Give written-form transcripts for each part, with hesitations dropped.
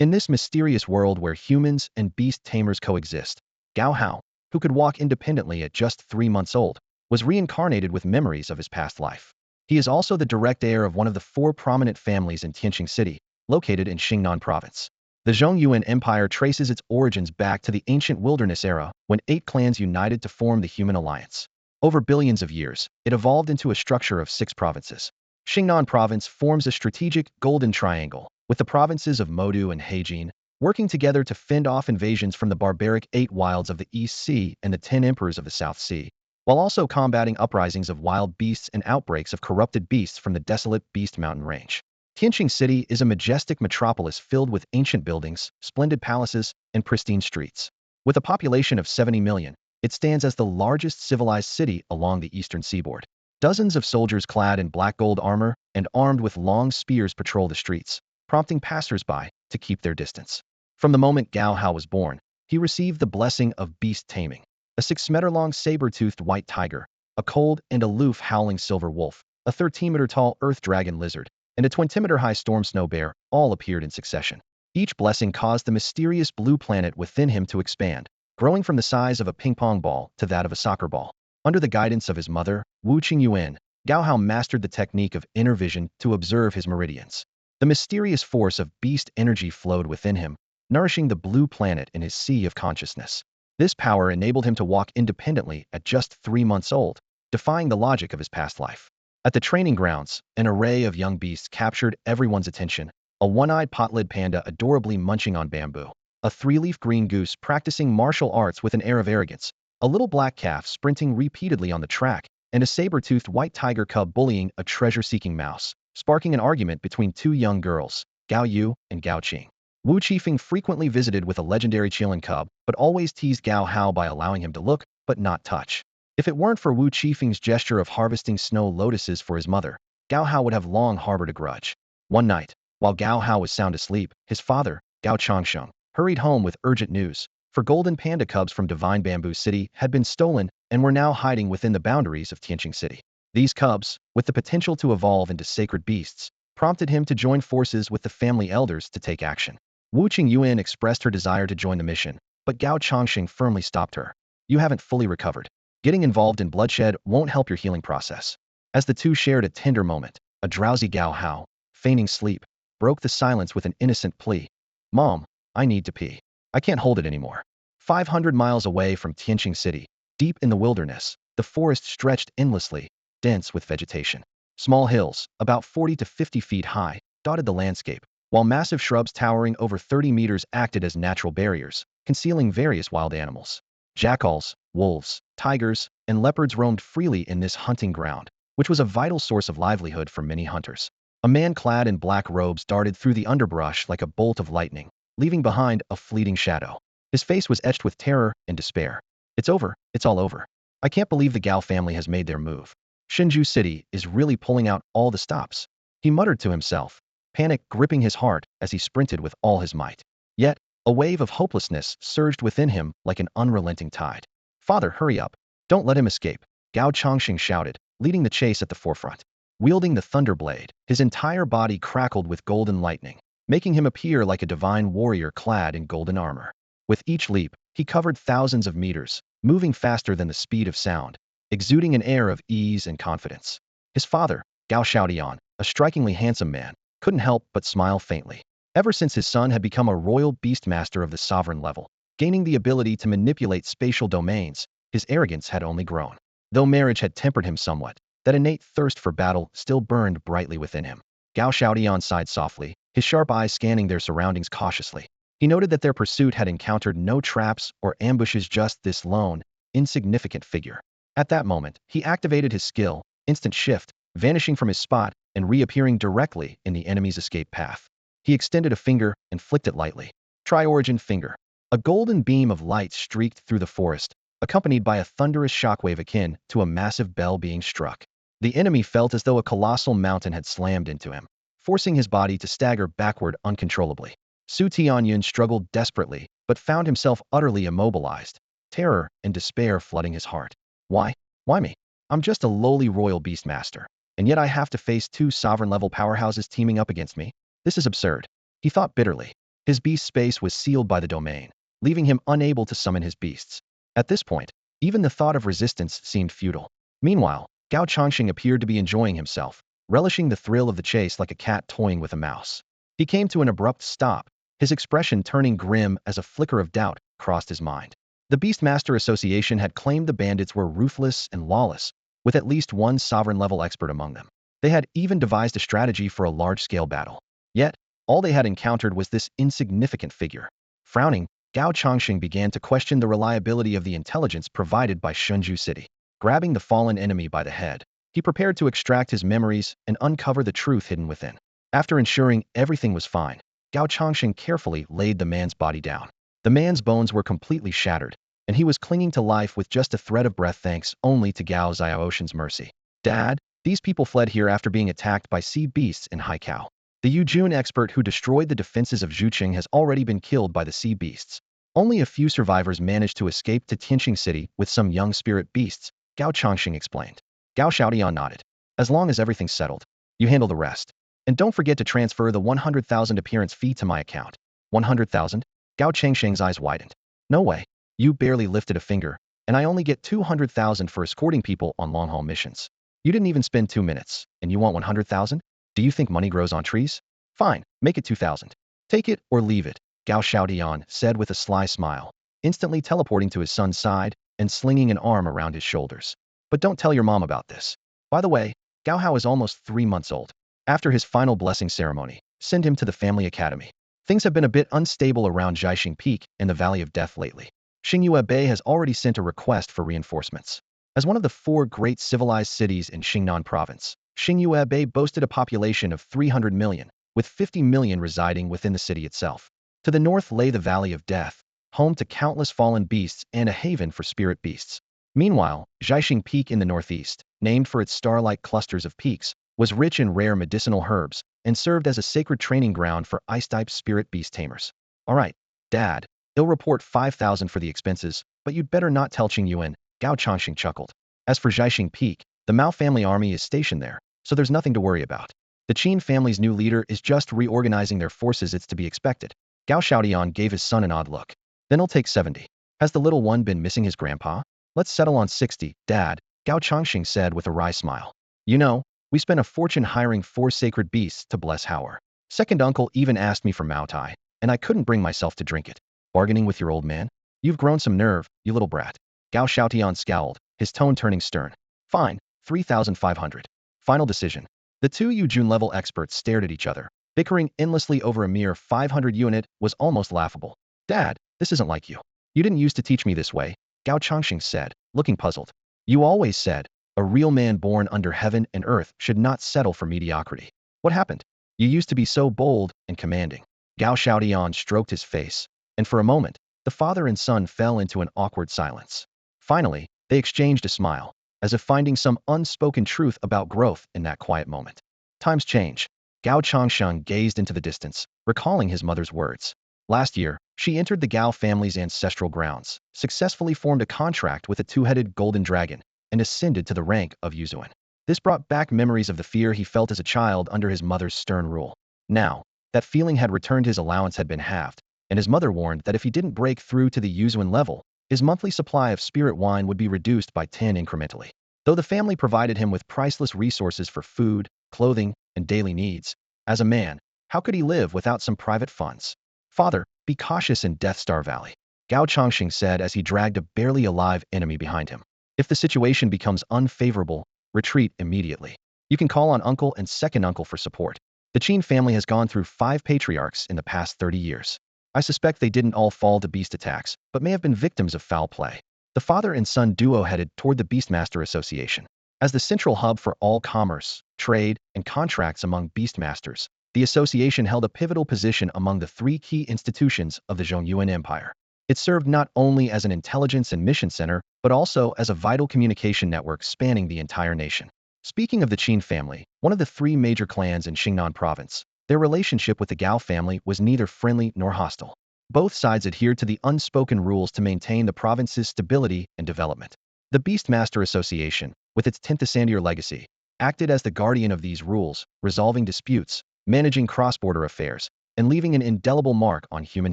In this mysterious world where humans and beast tamers coexist, Gao Hao, who could walk independently at just 3 months old, was reincarnated with memories of his past life. He is also the direct heir of one of the 4 prominent families in Tianqing City, located in Xingnan Province. The Zhongyuan Empire traces its origins back to the ancient wilderness era when 8 clans united to form the Human Alliance. Over billions of years, it evolved into a structure of 6 provinces. Xingnan Province forms a strategic golden triangle, with the provinces of Modu and Heijin working together to fend off invasions from the barbaric 8 wilds of the East Sea and the 10 emperors of the South Sea, while also combating uprisings of wild beasts and outbreaks of corrupted beasts from the desolate Beast Mountain Range. Tianqing City is a majestic metropolis filled with ancient buildings, splendid palaces, and pristine streets. With a population of 70 million, it stands as the largest civilized city along the eastern seaboard. Dozens of soldiers clad in black gold armor and armed with long spears patrol the streets, prompting passers-by to keep their distance. From the moment Gao Hao was born, he received the blessing of beast taming. A 6-meter-long saber-toothed white tiger, a cold and aloof howling silver wolf, a 13-meter-tall earth dragon lizard, and a 20-meter-high storm snow bear all appeared in succession. Each blessing caused the mysterious blue planet within him to expand, growing from the size of a ping-pong ball to that of a soccer ball. Under the guidance of his mother, Wu Qingyuan, Gao Hao mastered the technique of inner vision to observe his meridians. The mysterious force of beast energy flowed within him, nourishing the blue planet in his sea of consciousness. This power enabled him to walk independently at just 3 months old, defying the logic of his past life. At the training grounds, an array of young beasts captured everyone's attention. A one-eyed pot-lid panda adorably munching on bamboo, a 3-leaf green goose practicing martial arts with an air of arrogance, a little black calf sprinting repeatedly on the track, and a saber-toothed white tiger cub bullying a treasure-seeking mouse, sparking an argument between 2 young girls, Gao Yu and Gao Qing. Wu Qifeng frequently visited with a legendary Qilin cub, but always teased Gao Hao by allowing him to look, but not touch. If it weren't for Wu Qifeng's gesture of harvesting snow lotuses for his mother, Gao Hao would have long harbored a grudge. One night, while Gao Hao was sound asleep, his father, Gao Changsheng, hurried home with urgent news. For golden panda cubs from Divine Bamboo City had been stolen and were now hiding within the boundaries of Tianqing City. These cubs, with the potential to evolve into sacred beasts, prompted him to join forces with the family elders to take action. Wu Qingyuan expressed her desire to join the mission, but Gao Changsheng firmly stopped her. You haven't fully recovered. Getting involved in bloodshed won't help your healing process. As the two shared a tender moment, a drowsy Gao Hao, feigning sleep, broke the silence with an innocent plea. Mom, I need to pee. I can't hold it anymore. 500 miles away from Tianqing City, deep in the wilderness, the forest stretched endlessly, dense with vegetation. Small hills, about 40 to 50 feet high, dotted the landscape, while massive shrubs towering over 30 meters acted as natural barriers, concealing various wild animals. Jackals, wolves, tigers, and leopards roamed freely in this hunting ground, which was a vital source of livelihood for many hunters. A man clad in black robes darted through the underbrush like a bolt of lightning, leaving behind a fleeting shadow. His face was etched with terror and despair. It's over. It's all over. I can't believe the Gao family has made their move. Shinju City is really pulling out all the stops. He muttered to himself, panic gripping his heart as he sprinted with all his might. Yet, a wave of hopelessness surged within him like an unrelenting tide. Father, hurry up. Don't let him escape, Gao Changxing shouted, leading the chase at the forefront. Wielding the thunder blade, his entire body crackled with golden lightning, making him appear like a divine warrior clad in golden armor. With each leap, he covered thousands of meters, moving faster than the speed of sound, exuding an air of ease and confidence. His father, Gao Xiaodian, a strikingly handsome man, couldn't help but smile faintly. Ever since his son had become a royal beastmaster of the sovereign level, gaining the ability to manipulate spatial domains, his arrogance had only grown. Though marriage had tempered him somewhat, that innate thirst for battle still burned brightly within him. Gao Xiaodian sighed softly, his sharp eyes scanning their surroundings cautiously. He noted that their pursuit had encountered no traps or ambushes, just this lone, insignificant figure. At that moment, he activated his skill, Instant Shift, vanishing from his spot and reappearing directly in the enemy's escape path. He extended a finger and flicked it lightly. Tri-Origin Finger. A golden beam of light streaked through the forest, accompanied by a thunderous shockwave akin to a massive bell being struck. The enemy felt as though a colossal mountain had slammed into him, forcing his body to stagger backward uncontrollably. Su Tianyun struggled desperately, but found himself utterly immobilized, terror and despair flooding his heart. Why? Why me? I'm just a lowly royal beastmaster, and yet I have to face 2 sovereign-level powerhouses teaming up against me? This is absurd. He thought bitterly. His beast space was sealed by the domain, leaving him unable to summon his beasts. At this point, even the thought of resistance seemed futile. Meanwhile, Gao Changxing appeared to be enjoying himself, relishing the thrill of the chase like a cat toying with a mouse. He came to an abrupt stop, his expression turning grim as a flicker of doubt crossed his mind. The Beastmaster Association had claimed the bandits were ruthless and lawless, with at least one sovereign-level expert among them. They had even devised a strategy for a large-scale battle. Yet, all they had encountered was this insignificant figure. Frowning, Gao Changxing began to question the reliability of the intelligence provided by Shunju City. Grabbing the fallen enemy by the head, he prepared to extract his memories and uncover the truth hidden within. After ensuring everything was fine, Gao Changxing carefully laid the man's body down. The man's bones were completely shattered, and he was clinging to life with just a thread of breath thanks only to Gao Xiaoshan's mercy. Dad, these people fled here after being attacked by sea beasts in Haikao. The Yujun expert who destroyed the defenses of Zhuqing has already been killed by the sea beasts. Only a few survivors managed to escape to Tianqing City with some young spirit beasts, Gao Changxing explained. Gao Xiaodian nodded. As long as everything's settled, you handle the rest. And don't forget to transfer the 100,000 appearance fee to my account. 100,000? Gao Changxing's eyes widened. No way. You barely lifted a finger, and I only get 200,000 for escorting people on long-haul missions. You didn't even spend 2 minutes, and you want 100,000? Do you think money grows on trees? Fine, make it 2,000. Take it or leave it, Gao Xiaodian said with a sly smile, instantly teleporting to his son's side and slinging an arm around his shoulders. But don't tell your mom about this. By the way, Gao Hao is almost 3 months old. After his final blessing ceremony, send him to the family academy. Things have been a bit unstable around Jiaxing Peak and the Valley of Death lately. Xingyue Bay has already sent a request for reinforcements. As one of the 4 great civilized cities in Xingnan province, Xingyue Bay boasted a population of 300 million, with 50 million residing within the city itself. To the north lay the Valley of Death, home to countless fallen beasts and a haven for spirit beasts. Meanwhile, Jiaxing Peak in the northeast, named for its star-like clusters of peaks, was rich in rare medicinal herbs and served as a sacred training ground for ice-type spirit beast tamers. All right, Dad, they'll report 5,000 for the expenses, but you'd better not tell Qingyuan, Gao Changxing chuckled. As for Jiaxing Peak, the Mao family army is stationed there, so there's nothing to worry about. The Qin family's new leader is just reorganizing their forces. It's to be expected. Gao Xiaodian gave his son an odd look. Then I'll take 70. Has the little one been missing his grandpa? Let's settle on 60, Dad, Gao Changxing said with a wry smile. You know, we spent a fortune hiring 4 sacred beasts to bless Hauer. Second uncle even asked me for Mao Tai, and I couldn't bring myself to drink it. Bargaining with your old man? You've grown some nerve, you little brat. Gao Xiaotian scowled, his tone turning stern. Fine, 3,500. Final decision. The 2 Yujun-level experts stared at each other. Bickering endlessly over a mere 500 unit was almost laughable. Dad, this isn't like you. You didn't used to teach me this way, Gao Changxing said, looking puzzled. You always said, a real man born under heaven and earth should not settle for mediocrity. What happened? You used to be so bold and commanding. Gao Xiaodian stroked his face, and for a moment, the father and son fell into an awkward silence. Finally, they exchanged a smile, as if finding some unspoken truth about growth in that quiet moment. Times change. Gao Changxing gazed into the distance, recalling his mother's words. Last year, she entered the Gao family's ancestral grounds, successfully formed a contract with a 2-headed golden dragon, and ascended to the rank of Yuzuan. This brought back memories of the fear he felt as a child under his mother's stern rule. Now, that feeling had returned. His allowance had been halved, and his mother warned that if he didn't break through to the Yuzuan level, his monthly supply of spirit wine would be reduced by 10 incrementally. Though the family provided him with priceless resources for food, clothing, and daily needs, as a man, how could he live without some private funds? Father, be cautious in Death Star Valley, Gao Changxing said as he dragged a barely alive enemy behind him. If the situation becomes unfavorable, retreat immediately. You can call on uncle and second uncle for support. The Qin family has gone through 5 patriarchs in the past 30 years. I suspect they didn't all fall to beast attacks, but may have been victims of foul play. The father and son duo headed toward the Beastmaster Association. As the central hub for all commerce, trade, and contracts among beastmasters, the association held a pivotal position among the 3 key institutions of the Zhongyuan Empire. It served not only as an intelligence and mission center, but also as a vital communication network spanning the entire nation. Speaking of the Qin family, one of the 3 major clans in Xingnan province, their relationship with the Gao family was neither friendly nor hostile. Both sides adhered to the unspoken rules to maintain the province's stability and development. The Beastmaster Association, with its 10th-century legacy, acted as the guardian of these rules, resolving disputes, managing cross-border affairs, and leaving an indelible mark on human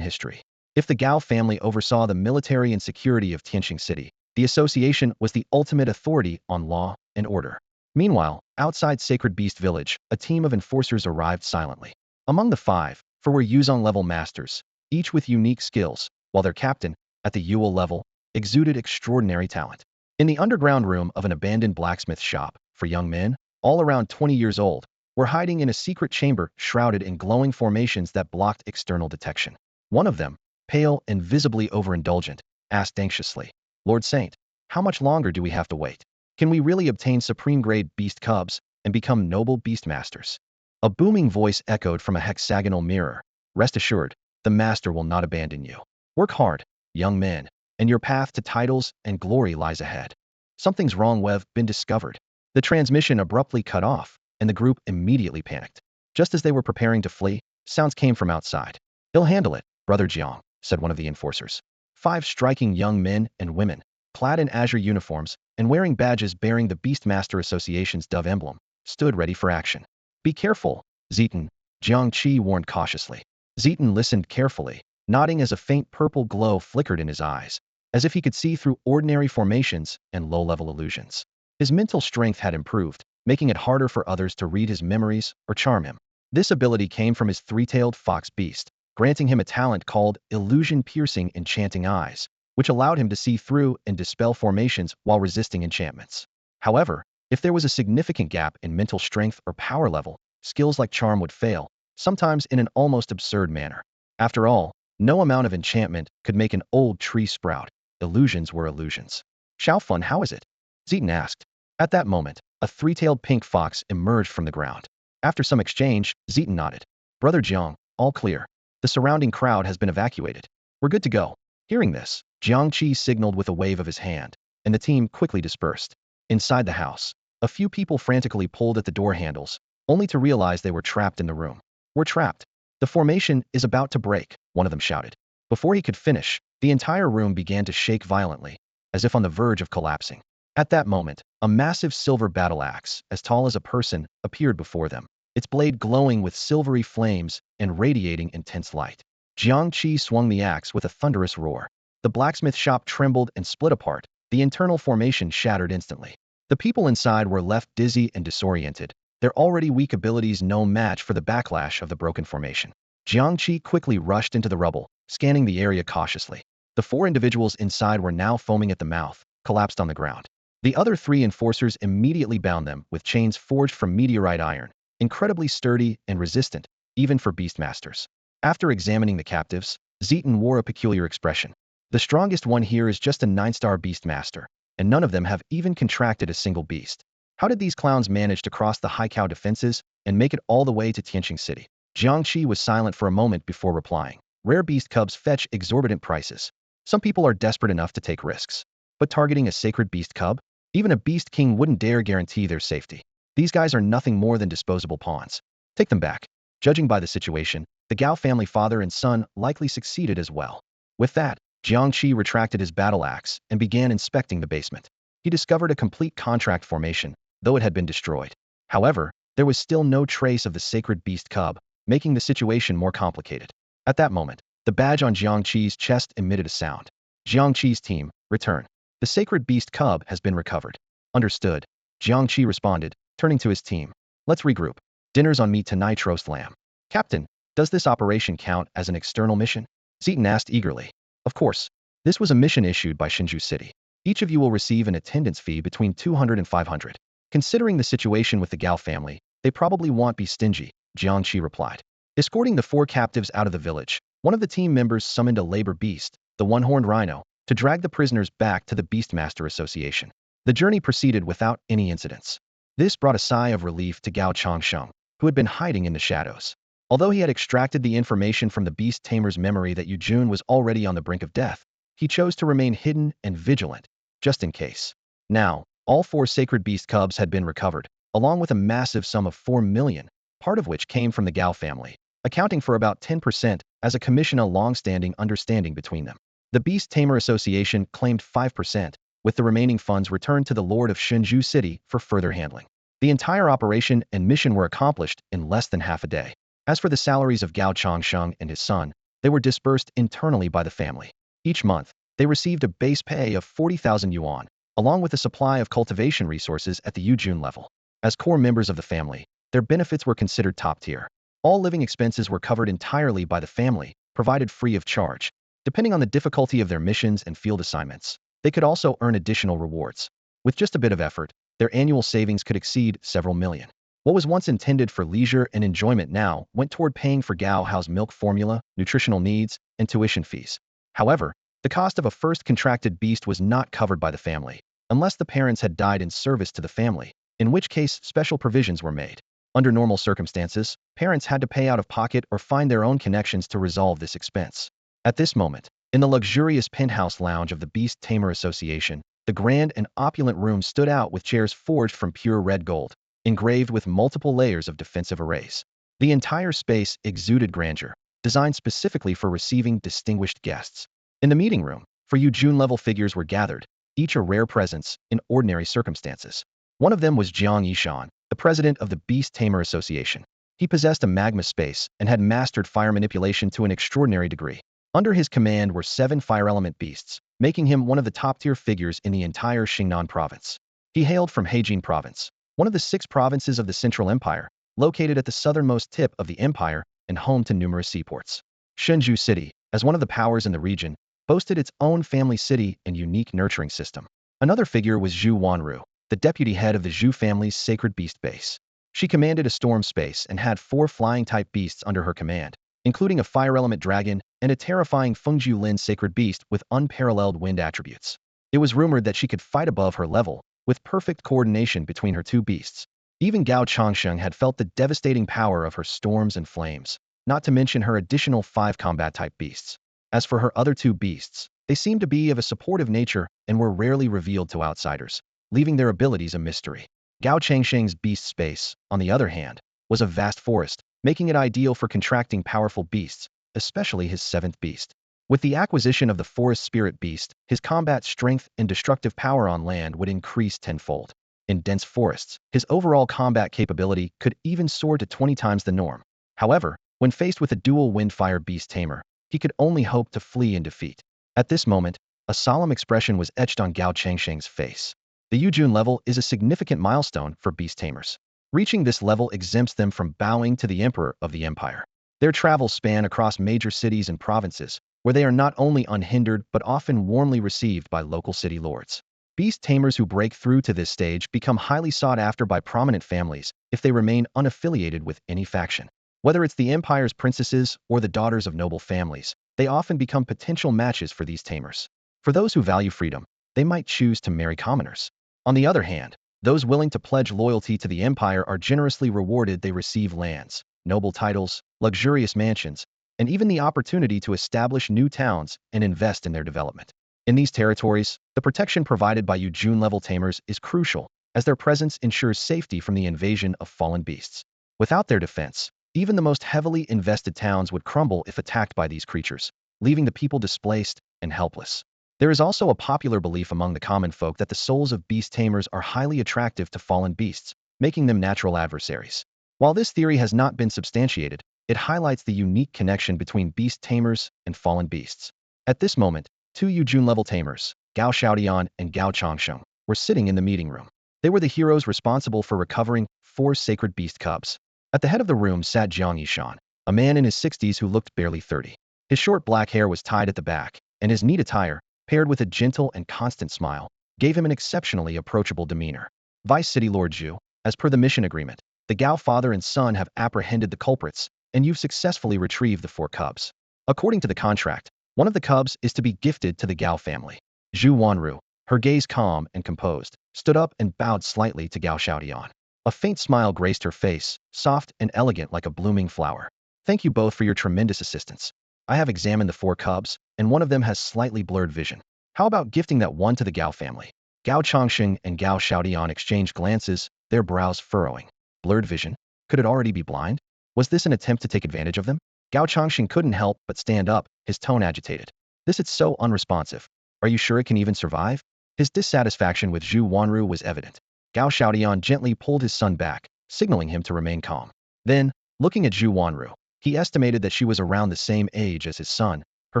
history. If the Gao family oversaw the military and security of Tianqing City, the association was the ultimate authority on law and order. Meanwhile, outside Sacred Beast Village, a team of enforcers arrived silently. Among the five, four were Yuzong-level masters, each with unique skills, while their captain, at the Yuel level, exuded extraordinary talent. In the underground room of an abandoned blacksmith shop, for young men, all around 20 years old, were hiding in a secret chamber shrouded in glowing formations that blocked external detection. One of them, pale and visibly overindulgent, asked anxiously, Lord Saint, how much longer do we have to wait? Can we really obtain supreme-grade beast cubs and become noble beast masters? A booming voice echoed from a hexagonal mirror. Rest assured, the master will not abandon you. Work hard, young men, and your path to titles and glory lies ahead. Something's wrong, we've been discovered. The transmission abruptly cut off, and the group immediately panicked. Just as they were preparing to flee, sounds came from outside. He'll handle it, Brother Jiang, said one of the enforcers. 5 striking young men and women, clad in azure uniforms and wearing badges bearing the Beastmaster Association's dove emblem, stood ready for action. Be careful, Zitan, Jiang Qi warned cautiously. Zitan listened carefully, nodding as a faint purple glow flickered in his eyes, as if he could see through ordinary formations and low-level illusions. His mental strength had improved, making it harder for others to read his memories or charm him. This ability came from his three-tailed fox beast, granting him a talent called illusion-piercing enchanting eyes, which allowed him to see through and dispel formations while resisting enchantments. However, if there was a significant gap in mental strength or power level, skills like charm would fail, sometimes in an almost absurd manner. After all, no amount of enchantment could make an old tree sprout. Illusions were illusions. Xiaofun, how is it? Zitan asked. At that moment, a three-tailed pink fox emerged from the ground. After some exchange, Zitan nodded. Brother Jiang, all clear. The surrounding crowd has been evacuated. We're good to go. Hearing this, Jiang Qi signaled with a wave of his hand, and the team quickly dispersed. Inside the house, a few people frantically pulled at the door handles, only to realize they were trapped in the room. We're trapped. The formation is about to break, one of them shouted. Before he could finish, the entire room began to shake violently, as if on the verge of collapsing. At that moment, a massive silver battle axe, as tall as a person, appeared before them, its blade glowing with silvery flames and radiating intense light. Jiang Qi swung the axe with a thunderous roar. The blacksmith shop trembled and split apart, the internal formation shattered instantly. The people inside were left dizzy and disoriented, their already weak abilities no match for the backlash of the broken formation. Jiang Qi quickly rushed into the rubble, scanning the area cautiously. The 4 individuals inside were now foaming at the mouth, collapsed on the ground. The other 3 enforcers immediately bound them with chains forged from meteorite iron, incredibly sturdy and resistant, even for beastmasters. After examining the captives, Zitan wore a peculiar expression. The strongest one here is just a 9-star beastmaster, and none of them have even contracted a single beast. How did these clowns manage to cross the Haikao defenses and make it all the way to Tianqing City? Jiang Qi was silent for a moment before replying. Rare beast cubs fetch exorbitant prices. Some people are desperate enough to take risks. But targeting a sacred beast cub? Even a beast king wouldn't dare guarantee their safety. These guys are nothing more than disposable pawns. Take them back. Judging by the situation, the Gao family father and son likely succeeded as well. With that, Jiang Qi retracted his battle axe and began inspecting the basement. He discovered a complete contract formation, though it had been destroyed. However, there was still no trace of the sacred beast cub, making the situation more complicated. At that moment, the badge on Jiang Qi's chest emitted a sound. Jiang Qi's team, return. The sacred beast cub has been recovered. Understood. Jiang Qi responded, turning to his team. Let's regroup. Dinner's on me tonight, roast lamb. Captain, does this operation count as an external mission? Zitan asked eagerly. Of course. This was a mission issued by Hsinchu City. Each of you will receive an attendance fee between 200 and 500. Considering the situation with the Gao family, they probably won't be stingy, Jiang Qi replied. Escorting the 4 captives out of the village, one of the team members summoned a labor beast, the one-horned rhino, to drag the prisoners back to the Beastmaster Association. The journey proceeded without any incidents. This brought a sigh of relief to Gao Changsheng, who had been hiding in the shadows. Although he had extracted the information from the Beast Tamer's memory that Yujun was already on the brink of death, he chose to remain hidden and vigilant, just in case. Now, all 4 sacred beast cubs had been recovered, along with a massive sum of 4 million, part of which came from the Gao family, accounting for about 10% as a commission, a long-standing understanding between them. The Beast Tamer Association claimed 5%, with the remaining funds returned to the Lord of Hsinchu City for further handling. The entire operation and mission were accomplished in less than half a day. As for the salaries of Gao Changsheng and his son, they were disbursed internally by the family. Each month, they received a base pay of 40,000 yuan, along with a supply of cultivation resources at the Yujun level. As core members of the family, their benefits were considered top tier. All living expenses were covered entirely by the family, provided free of charge. Depending on the difficulty of their missions and field assignments, they could also earn additional rewards. With just a bit of effort, their annual savings could exceed several million. What was once intended for leisure and enjoyment now went toward paying for Gao Hao's milk formula, nutritional needs, and tuition fees. However, the cost of a first contracted beast was not covered by the family, unless the parents had died in service to the family, in which case special provisions were made. Under normal circumstances, parents had to pay out of pocket or find their own connections to resolve this expense. At this moment, in the luxurious penthouse lounge of the Beast Tamer Association, the grand and opulent room stood out with chairs forged from pure red gold, engraved with multiple layers of defensive arrays. The entire space exuded grandeur, designed specifically for receiving distinguished guests. In the meeting room, for Yujun-level figures were gathered, each a rare presence in ordinary circumstances. One of them was Jiang Yishan, the president of the Beast Tamer Association. He possessed a magma space and had mastered fire manipulation to an extraordinary degree. Under his command were 7 fire element beasts, making him one of the top-tier figures in the entire Xingnan province. He hailed from Heijin province, one of the 6 provinces of the Central Empire, located at the southernmost tip of the empire and home to numerous seaports. Shenzhou City, as one of the powers in the region, boasted its own family city and unique nurturing system. Another figure was Zhu Wanru, the deputy head of the Zhu family's sacred beast base. She commanded a storm space and had 4 flying-type beasts under her command, including a fire-element dragon and a terrifying Fengju Lin sacred beast with unparalleled wind attributes. It was rumored that she could fight above her level, with perfect coordination between her 2 beasts. Even Gao Changsheng had felt the devastating power of her storms and flames, not to mention her additional 5 combat-type beasts. As for her other 2 beasts, they seemed to be of a supportive nature and were rarely revealed to outsiders, leaving their abilities a mystery. Gao Changsheng's beast space, on the other hand, was a vast forest, making it ideal for contracting powerful beasts, especially his 7th beast. With the acquisition of the forest spirit beast, his combat strength and destructive power on land would increase tenfold. In dense forests, his overall combat capability could even soar to 20 times the norm. However, when faced with a dual wind-fire beast tamer, he could only hope to flee in defeat. At this moment, a solemn expression was etched on Gao Changsheng's face. The Yujun level is a significant milestone for beast tamers. Reaching this level exempts them from bowing to the emperor of the empire. Their travels span across major cities and provinces, where they are not only unhindered but often warmly received by local city lords. Beast tamers who break through to this stage become highly sought after by prominent families if they remain unaffiliated with any faction. Whether it's the empire's princesses or the daughters of noble families, they often become potential matches for these tamers. For those who value freedom, they might choose to marry commoners. On the other hand, those willing to pledge loyalty to the empire are generously rewarded. They receive lands, noble titles, luxurious mansions, and even the opportunity to establish new towns and invest in their development. In these territories, the protection provided by Yujun-level tamers is crucial, as their presence ensures safety from the invasion of fallen beasts. Without their defense, even the most heavily invested towns would crumble if attacked by these creatures, leaving the people displaced and helpless. There is also a popular belief among the common folk that the souls of beast tamers are highly attractive to fallen beasts, making them natural adversaries. While this theory has not been substantiated, it highlights the unique connection between beast tamers and fallen beasts. At this moment, 2 Yujun-level tamers, Gao Xiaodian and Gao Changsheng, were sitting in the meeting room. They were the heroes responsible for recovering 4 sacred beast cubs. At the head of the room sat Jiang Yishan, a man in his 60s who looked barely 30. His short black hair was tied at the back, and his neat attire, paired with a gentle and constant smile, gave him an exceptionally approachable demeanor. Vice City Lord Zhu, as per the mission agreement, the Gao father and son have apprehended the culprits, and you've successfully retrieved the 4 cubs. According to the contract, one of the cubs is to be gifted to the Gao family. Zhu Wanru, her gaze calm and composed, stood up and bowed slightly to Gao Xiaodian. A faint smile graced her face, soft and elegant like a blooming flower. Thank you both for your tremendous assistance. I have examined the 4 cubs, and one of them has slightly blurred vision. How about gifting that one to the Gao family? Gao Changsheng and Gao Xiaodian exchanged glances, their brows furrowing. Blurred vision? Could it already be blind? Was this an attempt to take advantage of them? Gao Changsheng couldn't help but stand up, his tone agitated. This is so unresponsive. Are you sure it can even survive? His dissatisfaction with Zhu Wanru was evident. Gao Xiaodian gently pulled his son back, signaling him to remain calm. Then, looking at Zhu Wanru, He estimated that she was around the same age as his son, her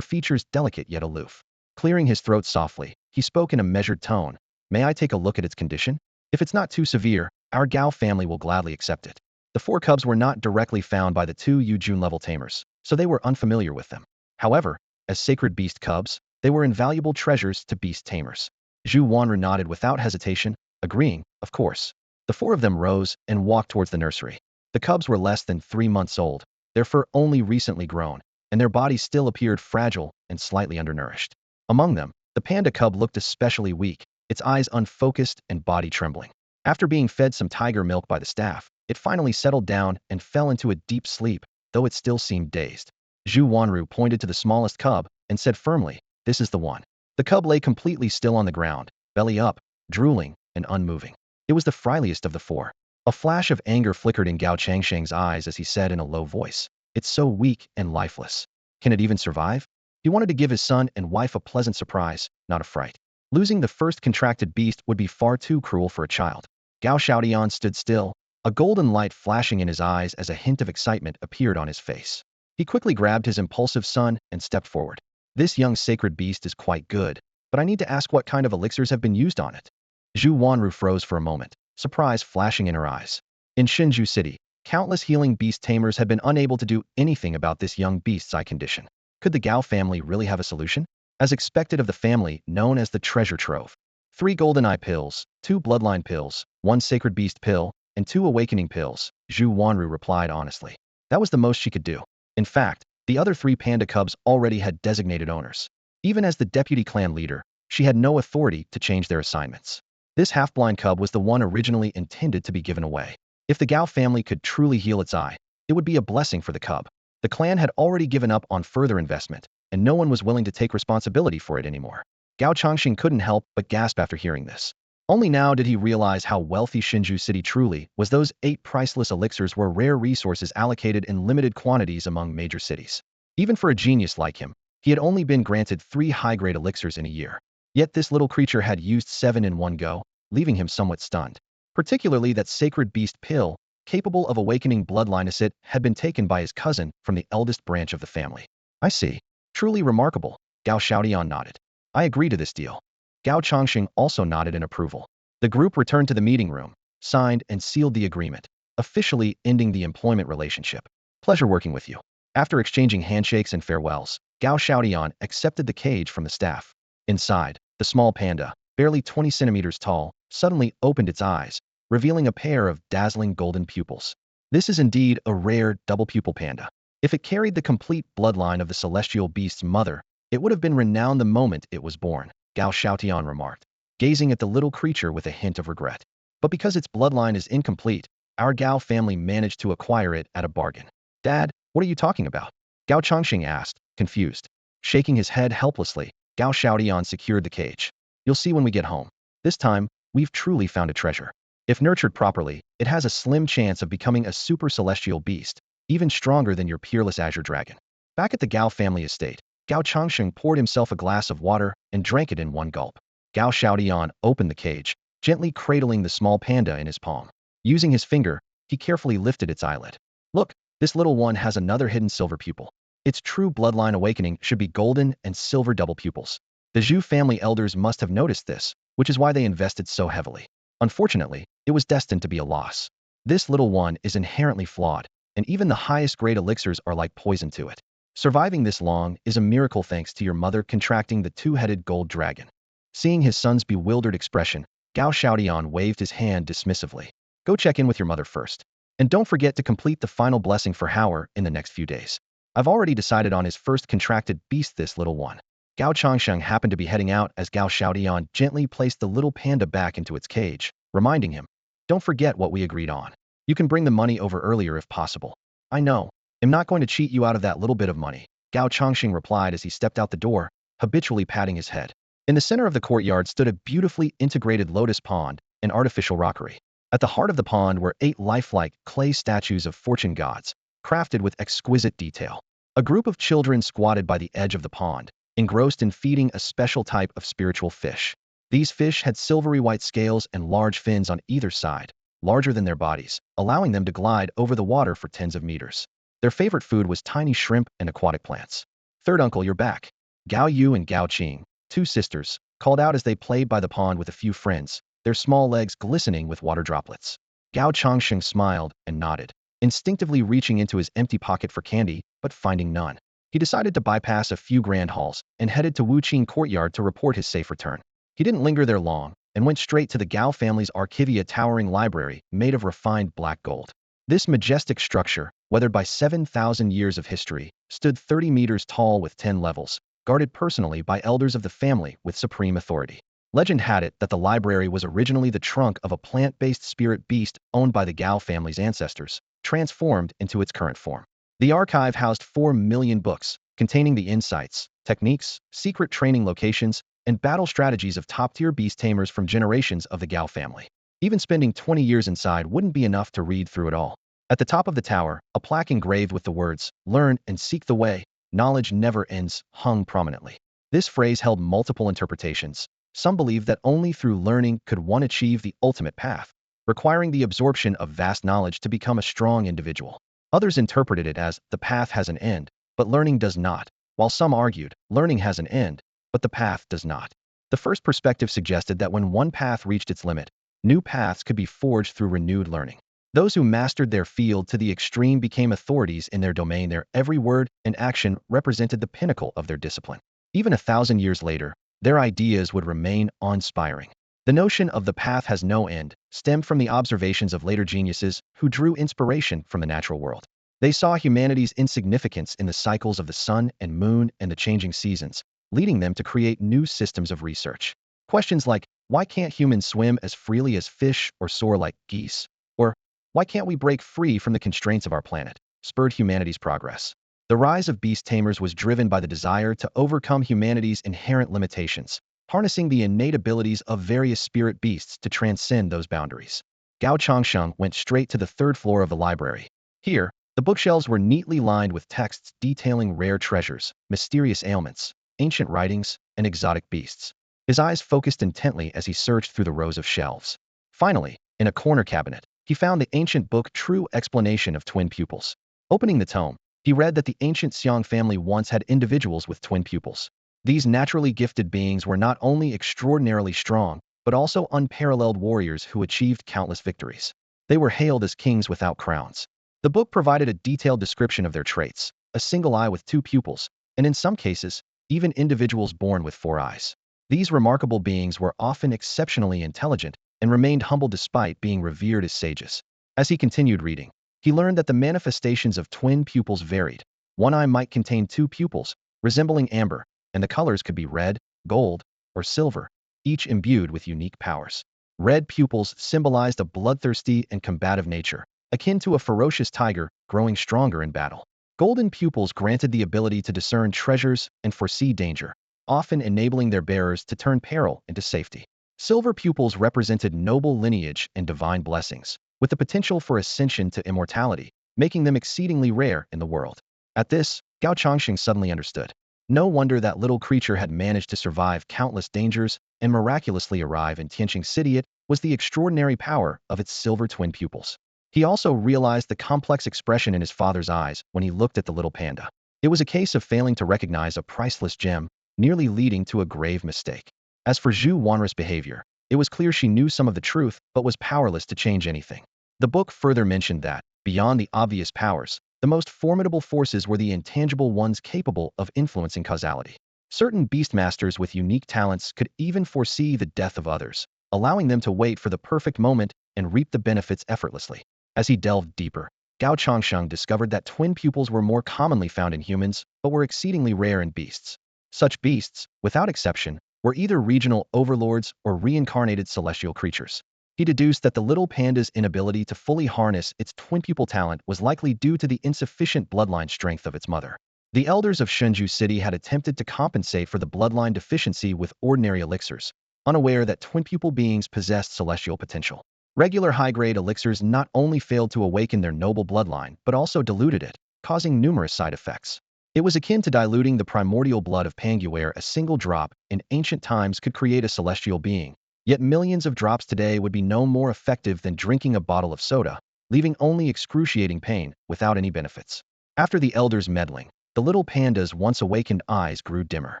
features delicate yet aloof. Clearing his throat softly, he spoke in a measured tone. May I take a look at its condition? If it's not too severe, our Gao family will gladly accept it. The four cubs were not directly found by the two June-level tamers, so they were unfamiliar with them. However, as sacred beast cubs, they were invaluable treasures to beast tamers. Zhu Wanru nodded without hesitation, agreeing, of course. The four of them rose and walked towards the nursery. The cubs were less than 3 months old, their fur only recently grown, and their bodies still appeared fragile and slightly undernourished. Among them, the panda cub looked especially weak, its eyes unfocused and body trembling. After being fed some tiger milk by the staff, it finally settled down and fell into a deep sleep, though it still seemed dazed. Zhu Wanru pointed to the smallest cub and said firmly, "This is the one." The cub lay completely still on the ground, belly up, drooling, and unmoving. It was the frailest of the four. A flash of anger flickered in Gao Changsheng's eyes as he said in a low voice, "It's so weak and lifeless. Can it even survive?" He wanted to give his son and wife a pleasant surprise, not a fright. Losing the first contracted beast would be far too cruel for a child. Gao Xiaotian stood still, a golden light flashing in his eyes as a hint of excitement appeared on his face. He quickly grabbed his impulsive son and stepped forward. "This young sacred beast is quite good, but I need to ask what kind of elixirs have been used on it." Zhu Wanru froze for a moment, surprise flashing in her eyes. In Shinju City, countless healing beast tamers had been unable to do anything about this young beast's eye condition. Could the Gao family really have a solution? As expected of the family known as the Treasure Trove. 3 golden eye pills, 2 bloodline pills, 1 sacred beast pill, and 2 awakening pills, Zhu Wanru replied honestly. That was the most she could do. In fact, the other 3 panda cubs already had designated owners. Even as the deputy clan leader, she had no authority to change their assignments. This half-blind cub was the one originally intended to be given away. If the Gao family could truly heal its eye, it would be a blessing for the cub. The clan had already given up on further investment, and no one was willing to take responsibility for it anymore. Gao Changxing couldn't help but gasp after hearing this. Only now did he realize how wealthy Shinju City truly was. Those 8 priceless elixirs were rare resources allocated in limited quantities among major cities. Even for a genius like him, he had only been granted 3 high-grade elixirs in a year. Yet this little creature had used 7 in one go, leaving him somewhat stunned. Particularly that sacred beast pill, capable of awakening bloodline acid, had been taken by his cousin from the eldest branch of the family. I see. Truly remarkable, Gao Xiaotian nodded. I agree to this deal. Gao Changxing also nodded in approval. The group returned to the meeting room, signed and sealed the agreement, officially ending the employment relationship. Pleasure working with you. After exchanging handshakes and farewells, Gao Xiaotian accepted the cage from the staff. Inside, the small panda, barely 20 centimeters tall, suddenly opened its eyes, revealing a pair of dazzling golden pupils. This is indeed a rare double-pupil panda. If it carried the complete bloodline of the celestial beast's mother, it would have been renowned the moment it was born, Gao Xiaotian remarked, gazing at the little creature with a hint of regret. But because its bloodline is incomplete, our Gao family managed to acquire it at a bargain. Dad, what are you talking about? Gao Changxing asked, confused. Shaking his head helplessly, Gao Xiaotian secured the cage. You'll see when we get home. This time, we've truly found a treasure. If nurtured properly, it has a slim chance of becoming a super celestial beast, even stronger than your peerless azure dragon. Back at the Gao family estate, Gao Changxing poured himself a glass of water and drank it in one gulp. Gao Xiaotian opened the cage, gently cradling the small panda in his palm. Using his finger, he carefully lifted its eyelid. Look, this little one has another hidden silver pupil. Its true bloodline awakening should be golden and silver double pupils. The Zhu family elders must have noticed this, which is why they invested so heavily. Unfortunately, it was destined to be a loss. This little one is inherently flawed, and even the highest grade elixirs are like poison to it. Surviving this long is a miracle thanks to your mother contracting the 2-headed gold dragon. Seeing his son's bewildered expression, Gao Xiaotian waved his hand dismissively. Go check in with your mother first. And don't forget to complete the final blessing for Hauer in the next few days. I've already decided on his first contracted beast, this little one. Gao Changsheng happened to be heading out as Gao Xiaotian gently placed the little panda back into its cage, reminding him, don't forget what we agreed on. You can bring the money over earlier if possible. I know. I'm not going to cheat you out of that little bit of money, Gao Changxing replied as he stepped out the door, habitually patting his head. In the center of the courtyard stood a beautifully integrated lotus pond, an artificial rockery. At the heart of the pond were 8 lifelike clay statues of fortune gods, crafted with exquisite detail. A group of children squatted by the edge of the pond, engrossed in feeding a special type of spiritual fish. These fish had silvery white scales and large fins on either side, larger than their bodies, allowing them to glide over the water for tens of meters. Their favorite food was tiny shrimp and aquatic plants. Third uncle, you're back. Gao Yu and Gao Qing, two sisters, called out as they played by the pond with a few friends, their small legs glistening with water droplets. Gao Changsheng smiled and nodded, instinctively reaching into his empty pocket for candy, but finding none. He decided to bypass a few grand halls and headed to Wuqing Courtyard to report his safe return. He didn't linger there long and went straight to the Gao family's Archivia towering library made of refined black gold. This majestic structure, weathered by 7,000 years of history, stood 30 meters tall with 10 levels, guarded personally by elders of the family with supreme authority. Legend had it that the library was originally the trunk of a plant-based spirit beast owned by the Gao family's ancestors, transformed into its current form. The archive housed 4 million books, containing the insights, techniques, secret training locations, and battle strategies of top-tier beast tamers from generations of the Gao family. Even spending 20 years inside wouldn't be enough to read through it all. At the top of the tower, a plaque engraved with the words, "Learn and seek the way, knowledge never ends," hung prominently. This phrase held multiple interpretations. Some believed that only through learning could one achieve the ultimate path, requiring the absorption of vast knowledge to become a strong individual. Others interpreted it as, the path has an end, but learning does not, while some argued, learning has an end, but the path does not. The first perspective suggested that when one path reached its limit, new paths could be forged through renewed learning. Those who mastered their field to the extreme became authorities in their domain. Their every word and action represented the pinnacle of their discipline. Even 1,000 years later, their ideas would remain awe-inspiring. The notion of the path has no end stemmed from the observations of later geniuses who drew inspiration from the natural world. They saw humanity's insignificance in the cycles of the sun and moon and the changing seasons, leading them to create new systems of research. Questions like, why can't humans swim as freely as fish or soar like geese? Or, why can't we break free from the constraints of our planet? Spurred humanity's progress. The rise of beast tamers was driven by the desire to overcome humanity's inherent limitations, harnessing the innate abilities of various spirit beasts to transcend those boundaries. Gao Changsheng went straight to the third floor of the library. Here, the bookshelves were neatly lined with texts detailing rare treasures, mysterious ailments, ancient writings, and exotic beasts. His eyes focused intently as he searched through the rows of shelves. Finally, in a corner cabinet, he found the ancient book True Explanation of Twin Pupils. Opening the tome, he read that the ancient Xiong family once had individuals with twin pupils. These naturally gifted beings were not only extraordinarily strong, but also unparalleled warriors who achieved countless victories. They were hailed as kings without crowns. The book provided a detailed description of their traits, a single eye with 2 pupils, and in some cases, even individuals born with 4 eyes. These remarkable beings were often exceptionally intelligent and remained humble despite being revered as sages. As he continued reading, he learned that the manifestations of twin pupils varied. One eye might contain 2 pupils, resembling amber, and the colors could be red, gold, or silver, each imbued with unique powers. Red pupils symbolized a bloodthirsty and combative nature, akin to a ferocious tiger growing stronger in battle. Golden pupils granted the ability to discern treasures and foresee danger, often enabling their bearers to turn peril into safety. Silver pupils represented noble lineage and divine blessings, with the potential for ascension to immortality, making them exceedingly rare in the world. At this, Gao Changxing suddenly understood. No wonder that little creature had managed to survive countless dangers and miraculously arrive in Tianqing City. It was the extraordinary power of its silver twin pupils. He also realized the complex expression in his father's eyes when he looked at the little panda. It was a case of failing to recognize a priceless gem, nearly leading to a grave mistake. As for Zhu Wanra's behavior, it was clear she knew some of the truth but was powerless to change anything. The book further mentioned that, beyond the obvious powers, the most formidable forces were the intangible ones capable of influencing causality. Certain beastmasters with unique talents could even foresee the death of others, allowing them to wait for the perfect moment and reap the benefits effortlessly. As he delved deeper, Gao Changsheng discovered that twin pupils were more commonly found in humans, but were exceedingly rare in beasts. Such beasts, without exception, were either regional overlords or reincarnated celestial creatures. He deduced that the little panda's inability to fully harness its twin pupil talent was likely due to the insufficient bloodline strength of its mother. The elders of Shenzhou City had attempted to compensate for the bloodline deficiency with ordinary elixirs, unaware that twin pupil beings possessed celestial potential. Regular high-grade elixirs not only failed to awaken their noble bloodline, but also diluted it, causing numerous side effects. It was akin to diluting the primordial blood of Pangu, where a single drop in ancient times could create a celestial being, yet millions of drops today would be no more effective than drinking a bottle of soda, leaving only excruciating pain without any benefits. After the elders' meddling, the little panda's once awakened eyes grew dimmer.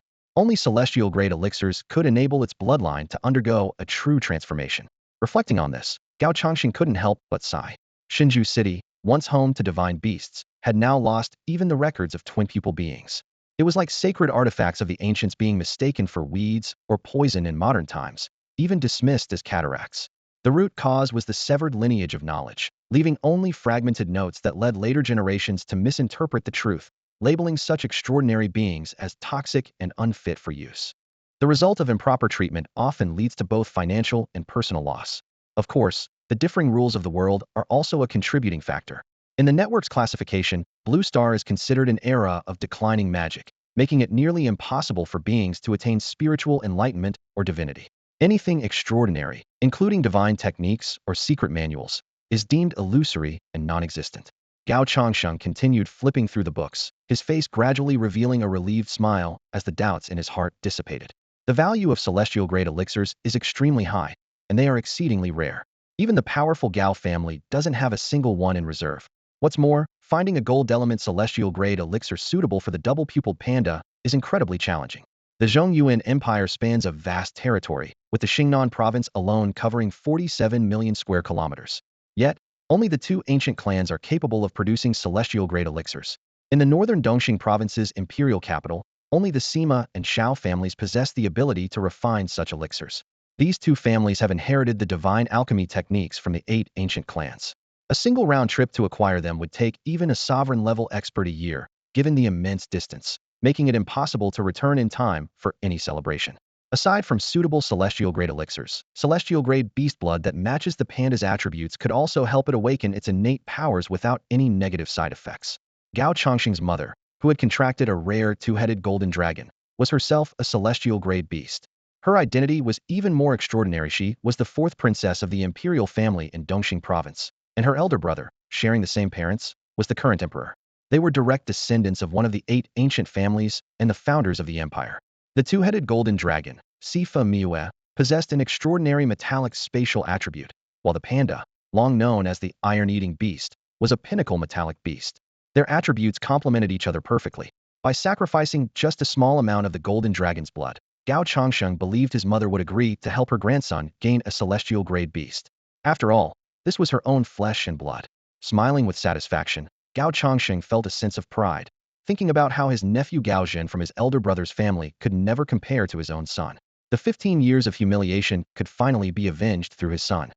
Only celestial-grade elixirs could enable its bloodline to undergo a true transformation. Reflecting on this, Gao Changxing couldn't help but sigh. Shinju City, once home to divine beasts, had now lost even the records of twin-pupil beings. It was like sacred artifacts of the ancients being mistaken for weeds or poison in modern times, even dismissed as cataracts. The root cause was the severed lineage of knowledge, leaving only fragmented notes that led later generations to misinterpret the truth, labeling such extraordinary beings as toxic and unfit for use. The result of improper treatment often leads to both financial and personal loss. Of course, the differing rules of the world are also a contributing factor. In the network's classification, Blue Star is considered an era of declining magic, making it nearly impossible for beings to attain spiritual enlightenment or divinity. Anything extraordinary, including divine techniques or secret manuals, is deemed illusory and non-existent. Gao Changsheng continued flipping through the books, his face gradually revealing a relieved smile as the doubts in his heart dissipated. The value of celestial-grade elixirs is extremely high, and they are exceedingly rare. Even the powerful Gao family doesn't have a single one in reserve. What's more, finding a gold element celestial-grade elixir suitable for the double-pupiled panda is incredibly challenging. The Zhongyuan Empire spans a vast territory, with the Xingnan province alone covering 47 million square kilometers. Yet, only the two ancient clans are capable of producing celestial-grade elixirs. In the northern Dongxing province's imperial capital, only the Sima and Shao families possess the ability to refine such elixirs. These two families have inherited the divine alchemy techniques from the 8 ancient clans. A single round trip to acquire them would take even a sovereign-level expert a year, given the immense distance, making it impossible to return in time for any celebration. Aside from suitable celestial-grade elixirs, celestial-grade beast blood that matches the panda's attributes could also help it awaken its innate powers without any negative side effects. Gao Changxing's mother, who had contracted a rare two-headed golden dragon, was herself a celestial-grade beast. Her identity was even more extraordinary. She was the 4th princess of the imperial family in Dongxing province, and her elder brother, sharing the same parents, was the current emperor. They were direct descendants of one of the 8 ancient families and the founders of the empire. The two-headed golden dragon, Sifa Miue, possessed an extraordinary metallic spatial attribute, while the panda, long known as the iron-eating beast, was a pinnacle metallic beast. Their attributes complemented each other perfectly. By sacrificing just a small amount of the golden dragon's blood, Gao Changsheng believed his mother would agree to help her grandson gain a celestial-grade beast. After all, this was her own flesh and blood. Smiling with satisfaction, Gao Changsheng felt a sense of pride, thinking about how his nephew Gao Zhen from his elder brother's family could never compare to his own son. The 15 years of humiliation could finally be avenged through his son.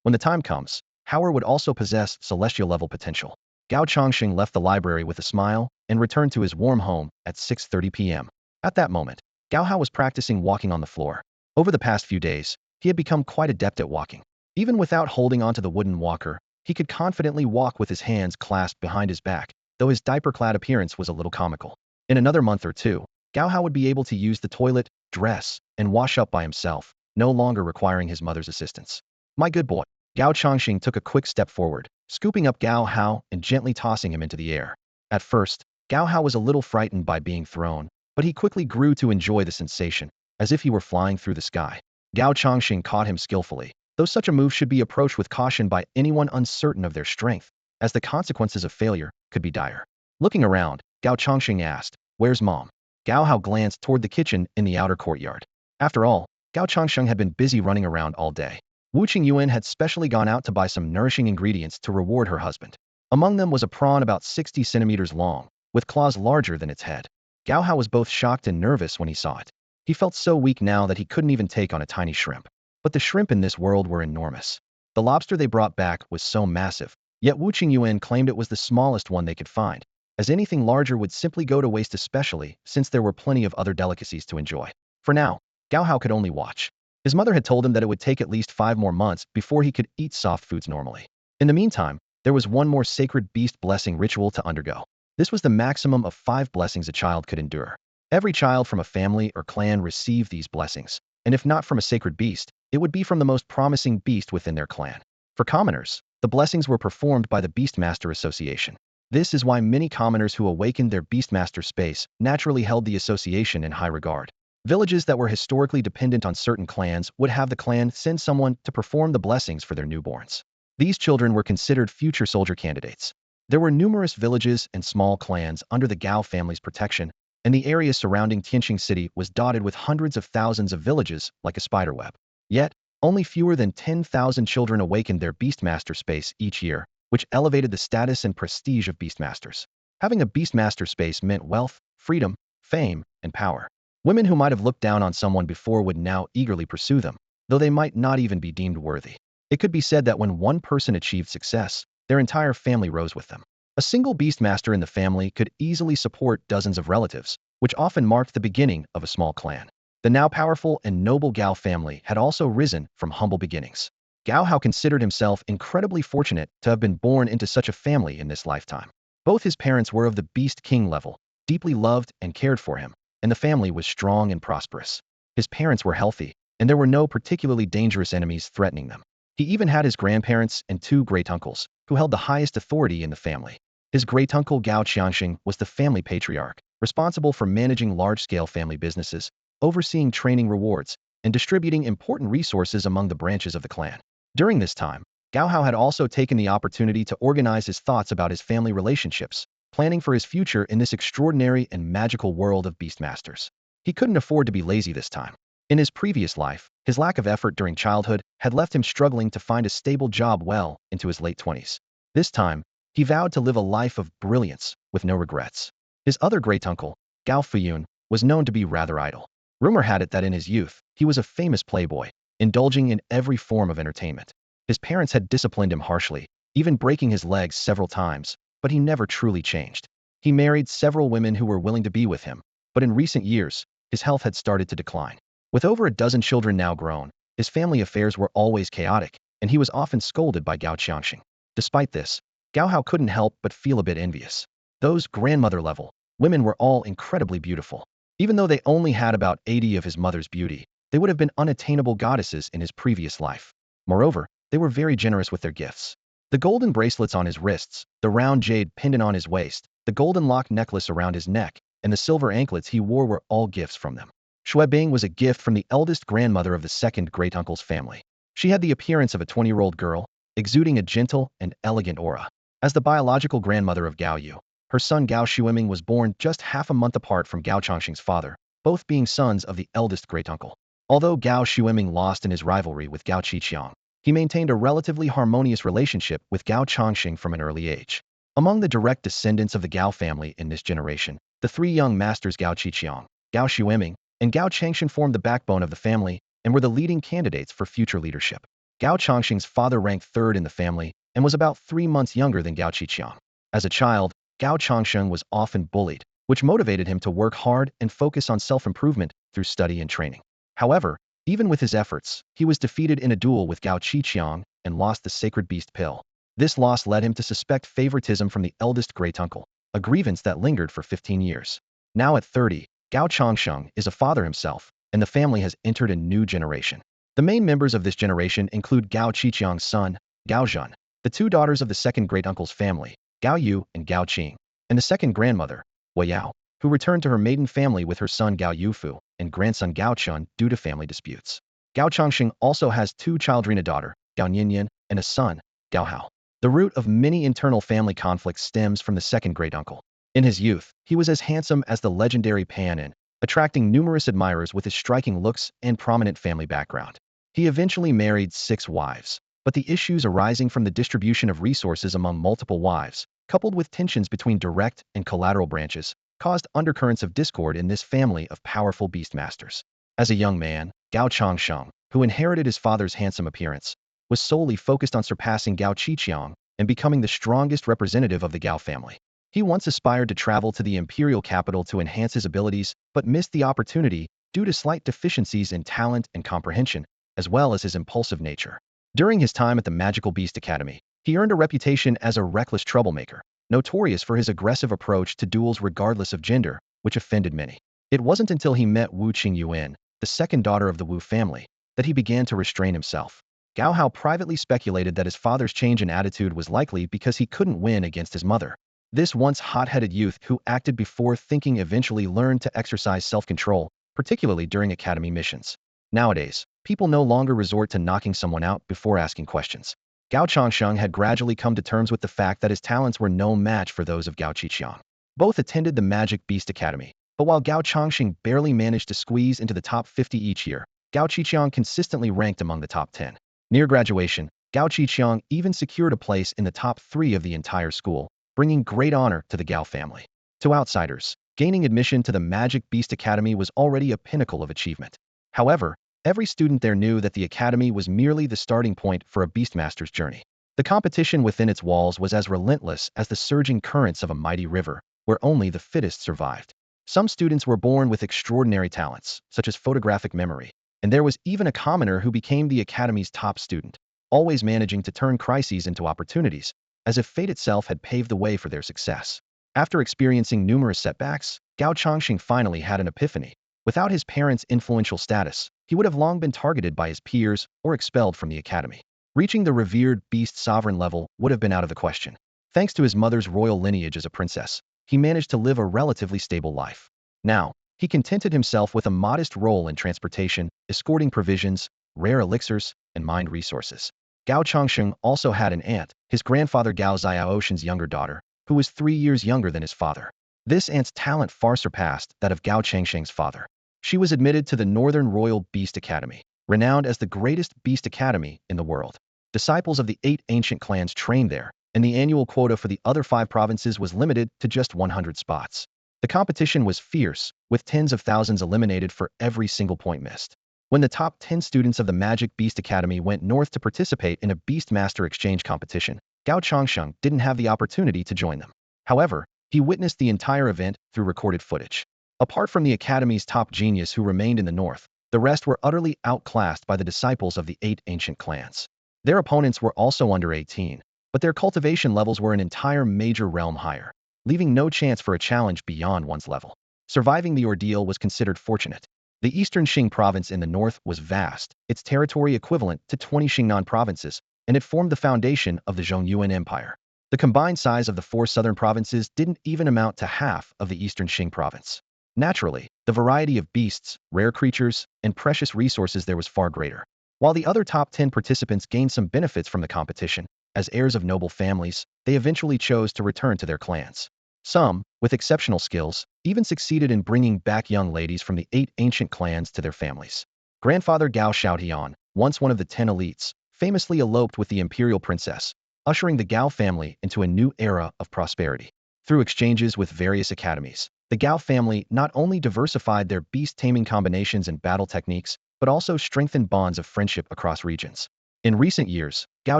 When the time comes, Howard would also possess celestial-level potential. Gao Changxing left the library with a smile and returned to his warm home at 6:30 p.m. At that moment, Gao Hao was practicing walking on the floor. Over the past few days, he had become quite adept at walking. Even without holding onto the wooden walker, he could confidently walk with his hands clasped behind his back, though his diaper-clad appearance was a little comical. In another month or two, Gao Hao would be able to use the toilet, dress, and wash up by himself, no longer requiring his mother's assistance. My good boy. Gao Changxing took a quick step forward, scooping up Gao Hao and gently tossing him into the air. At first, Gao Hao was a little frightened by being thrown, but he quickly grew to enjoy the sensation, as if he were flying through the sky. Gao Changxing caught him skillfully, though such a move should be approached with caution by anyone uncertain of their strength, as the consequences of failure could be dire. Looking around, Gao Changxing asked, "Where's Mom?" Gao Hao glanced toward the kitchen in the outer courtyard. After all, Gao Changxing had been busy running around all day. Wu Qingyuan had specially gone out to buy some nourishing ingredients to reward her husband. Among them was a prawn about 60 centimeters long, with claws larger than its head. Gao Hao was both shocked and nervous when he saw it. He felt so weak now that he couldn't even take on a tiny shrimp. But the shrimp in this world were enormous. The lobster they brought back was so massive, yet Wu Qingyuan claimed it was the smallest one they could find, as anything larger would simply go to waste, especially since there were plenty of other delicacies to enjoy. For now, Gao Hao could only watch. His mother had told him that it would take at least 5 more months before he could eat soft foods normally. In the meantime, there was one more sacred beast blessing ritual to undergo. This was the maximum of 5 blessings a child could endure. Every child from a family or clan received these blessings, and if not from a sacred beast, it would be from the most promising beast within their clan. For commoners, the blessings were performed by the Beastmaster Association. This is why many commoners who awakened their Beastmaster space naturally held the association in high regard. Villages that were historically dependent on certain clans would have the clan send someone to perform the blessings for their newborns. These children were considered future soldier candidates. There were numerous villages and small clans under the Gao family's protection, and the area surrounding Tianqing City was dotted with hundreds of thousands of villages like a spiderweb. Yet, only fewer than 10,000 children awakened their Beastmaster space each year, which elevated the status and prestige of Beastmasters. Having a Beastmaster space meant wealth, freedom, fame, and power. Women who might have looked down on someone before would now eagerly pursue them, though they might not even be deemed worthy. It could be said that when one person achieved success, their entire family rose with them. A single Beastmaster in the family could easily support dozens of relatives, which often marked the beginning of a small clan. The now powerful and noble Gao family had also risen from humble beginnings. Gao Hao considered himself incredibly fortunate to have been born into such a family in this lifetime. Both his parents were of the Beast King level, deeply loved and cared for him, and the family was strong and prosperous. His parents were healthy, and there were no particularly dangerous enemies threatening them. He even had his grandparents and two great-uncles, who held the highest authority in the family. His great-uncle Gao Qianxing was the family patriarch, responsible for managing large-scale family businesses, overseeing training rewards, and distributing important resources among the branches of the clan. During this time, Gao Hao had also taken the opportunity to organize his thoughts about his family relationships, planning for his future in this extraordinary and magical world of Beastmasters. He couldn't afford to be lazy this time. In his previous life, his lack of effort during childhood had left him struggling to find a stable job well into his late 20s. This time, he vowed to live a life of brilliance with no regrets. His other great-uncle, Gao Fuyun, was known to be rather idle. Rumor had it that in his youth, he was a famous playboy, indulging in every form of entertainment. His parents had disciplined him harshly, even breaking his legs several times, but he never truly changed. He married several women who were willing to be with him, but in recent years, his health had started to decline. With over a dozen children now grown, his family affairs were always chaotic, and he was often scolded by Gao Qianxing. Despite this, Gao Hao couldn't help but feel a bit envious. Those grandmother-level women were all incredibly beautiful. Even though they only had about 80 of his mother's beauty, they would have been unattainable goddesses in his previous life. Moreover, they were very generous with their gifts. The golden bracelets on his wrists, the round jade pendant on his waist, the golden lock necklace around his neck, and the silver anklets he wore were all gifts from them. Shuebing was a gift from the eldest grandmother of the second great-uncle's family. She had the appearance of a 20-year-old girl, exuding a gentle and elegant aura. As the biological grandmother of Gao Yu, her son Gao Shueming was born just half a month apart from Gao Changxing's father, both being sons of the eldest great-uncle. Although Gao Shueming lost in his rivalry with Gao Qiqiang, he maintained a relatively harmonious relationship with Gao Changxing from an early age. Among the direct descendants of the Gao family in this generation, the three young masters Gao Qiqiang, Gao Shueming, and Gao Changxing formed the backbone of the family and were the leading candidates for future leadership. Gao Changxing's father ranked third in the family and was about 3 months younger than Gao Qiqiang. As a child, Gao Changxing was often bullied, which motivated him to work hard and focus on self-improvement through study and training. However, even with his efforts, he was defeated in a duel with Gao Qiqiang and lost the sacred beast pill. This loss led him to suspect favoritism from the eldest great-uncle, a grievance that lingered for 15 years. Now at 30, Gao Changxing is a father himself, and the family has entered a new generation. The main members of this generation include Gao Qiqiang's son, Gao Zhen, the two daughters of the second great-uncle's family, Gao Yu and Gao Qing, and the second grandmother, Wei Yao, who returned to her maiden family with her son Gao Yufu and grandson Gao Chun due to family disputes. Gao Changxing also has two children, a daughter, Gao Nianian, and a son, Gao Hao. The root of many internal family conflicts stems from the second great-uncle. In his youth, he was as handsome as the legendary Pan, attracting numerous admirers with his striking looks and prominent family background. He eventually married 6 wives, but the issues arising from the distribution of resources among multiple wives, coupled with tensions between direct and collateral branches, caused undercurrents of discord in this family of powerful beastmasters. As a young man, Gao Changxing, who inherited his father's handsome appearance, was solely focused on surpassing Gao Qiqiang and becoming the strongest representative of the Gao family. He once aspired to travel to the imperial capital to enhance his abilities, but missed the opportunity due to slight deficiencies in talent and comprehension, as well as his impulsive nature. During his time at the Magical Beast Academy, he earned a reputation as a reckless troublemaker, notorious for his aggressive approach to duels regardless of gender, which offended many. It wasn't until he met Wu Qingyuan, the second daughter of the Wu family, that he began to restrain himself. Gao Hao privately speculated that his father's change in attitude was likely because he couldn't win against his mother. This once hot-headed youth who acted before thinking eventually learned to exercise self-control, particularly during academy missions. Nowadays, people no longer resort to knocking someone out before asking questions. Gao Changsheng had gradually come to terms with the fact that his talents were no match for those of Gao Qiqiang. Both attended the Magic Beast Academy, but while Gao Changsheng barely managed to squeeze into the top 50 each year, Gao Qiqiang consistently ranked among the top 10. Near graduation, Gao Qiqiang even secured a place in the top 3 of the entire school, bringing great honor to the Gao family. To outsiders, gaining admission to the Magic Beast Academy was already a pinnacle of achievement. However, every student there knew that the academy was merely the starting point for a Beastmaster's journey. The competition within its walls was as relentless as the surging currents of a mighty river, where only the fittest survived. Some students were born with extraordinary talents, such as photographic memory, and there was even a commoner who became the academy's top student, always managing to turn crises into opportunities, as if fate itself had paved the way for their success. After experiencing numerous setbacks, Gao Changxing finally had an epiphany. Without his parents' influential status, he would have long been targeted by his peers or expelled from the academy. Reaching the revered beast sovereign level would have been out of the question. Thanks to his mother's royal lineage as a princess, he managed to live a relatively stable life. Now, he contented himself with a modest role in transportation, escorting provisions, rare elixirs, and mined resources. Gao Changsheng also had an aunt, his grandfather Gao Xiaoshen's younger daughter, who was 3 years younger than his father. This aunt's talent far surpassed that of Gao Changsheng's father. She was admitted to the Northern Royal Beast Academy, renowned as the greatest beast academy in the world. Disciples of the 8 ancient clans trained there, and the annual quota for the other 5 provinces was limited to just 100 spots. The competition was fierce, with tens of thousands eliminated for every single point missed. When the top 10 students of the Magic Beast Academy went north to participate in a Beastmaster exchange competition, Gao Changsheng didn't have the opportunity to join them. However, he witnessed the entire event through recorded footage. Apart from the Academy's top genius who remained in the north, the rest were utterly outclassed by the disciples of the 8 ancient clans. Their opponents were also under 18, but their cultivation levels were an entire major realm higher, leaving no chance for a challenge beyond one's level. Surviving the ordeal was considered fortunate. The eastern Qing province in the north was vast, its territory equivalent to 20 Xingnan provinces, and it formed the foundation of the Zhongyuan Empire. The combined size of the 4 southern provinces didn't even amount to half of the eastern Qing province. Naturally, the variety of beasts, rare creatures, and precious resources there was far greater. While the other top 10 participants gained some benefits from the competition, as heirs of noble families, they eventually chose to return to their clans. Some, with exceptional skills, even succeeded in bringing back young ladies from the 8 ancient clans to their families. Grandfather Gao Shaotian, once one of the 10 elites, famously eloped with the imperial princess, ushering the Gao family into a new era of prosperity. Through exchanges with various academies, the Gao family not only diversified their beast-taming combinations and battle techniques, but also strengthened bonds of friendship across regions. In recent years, Gao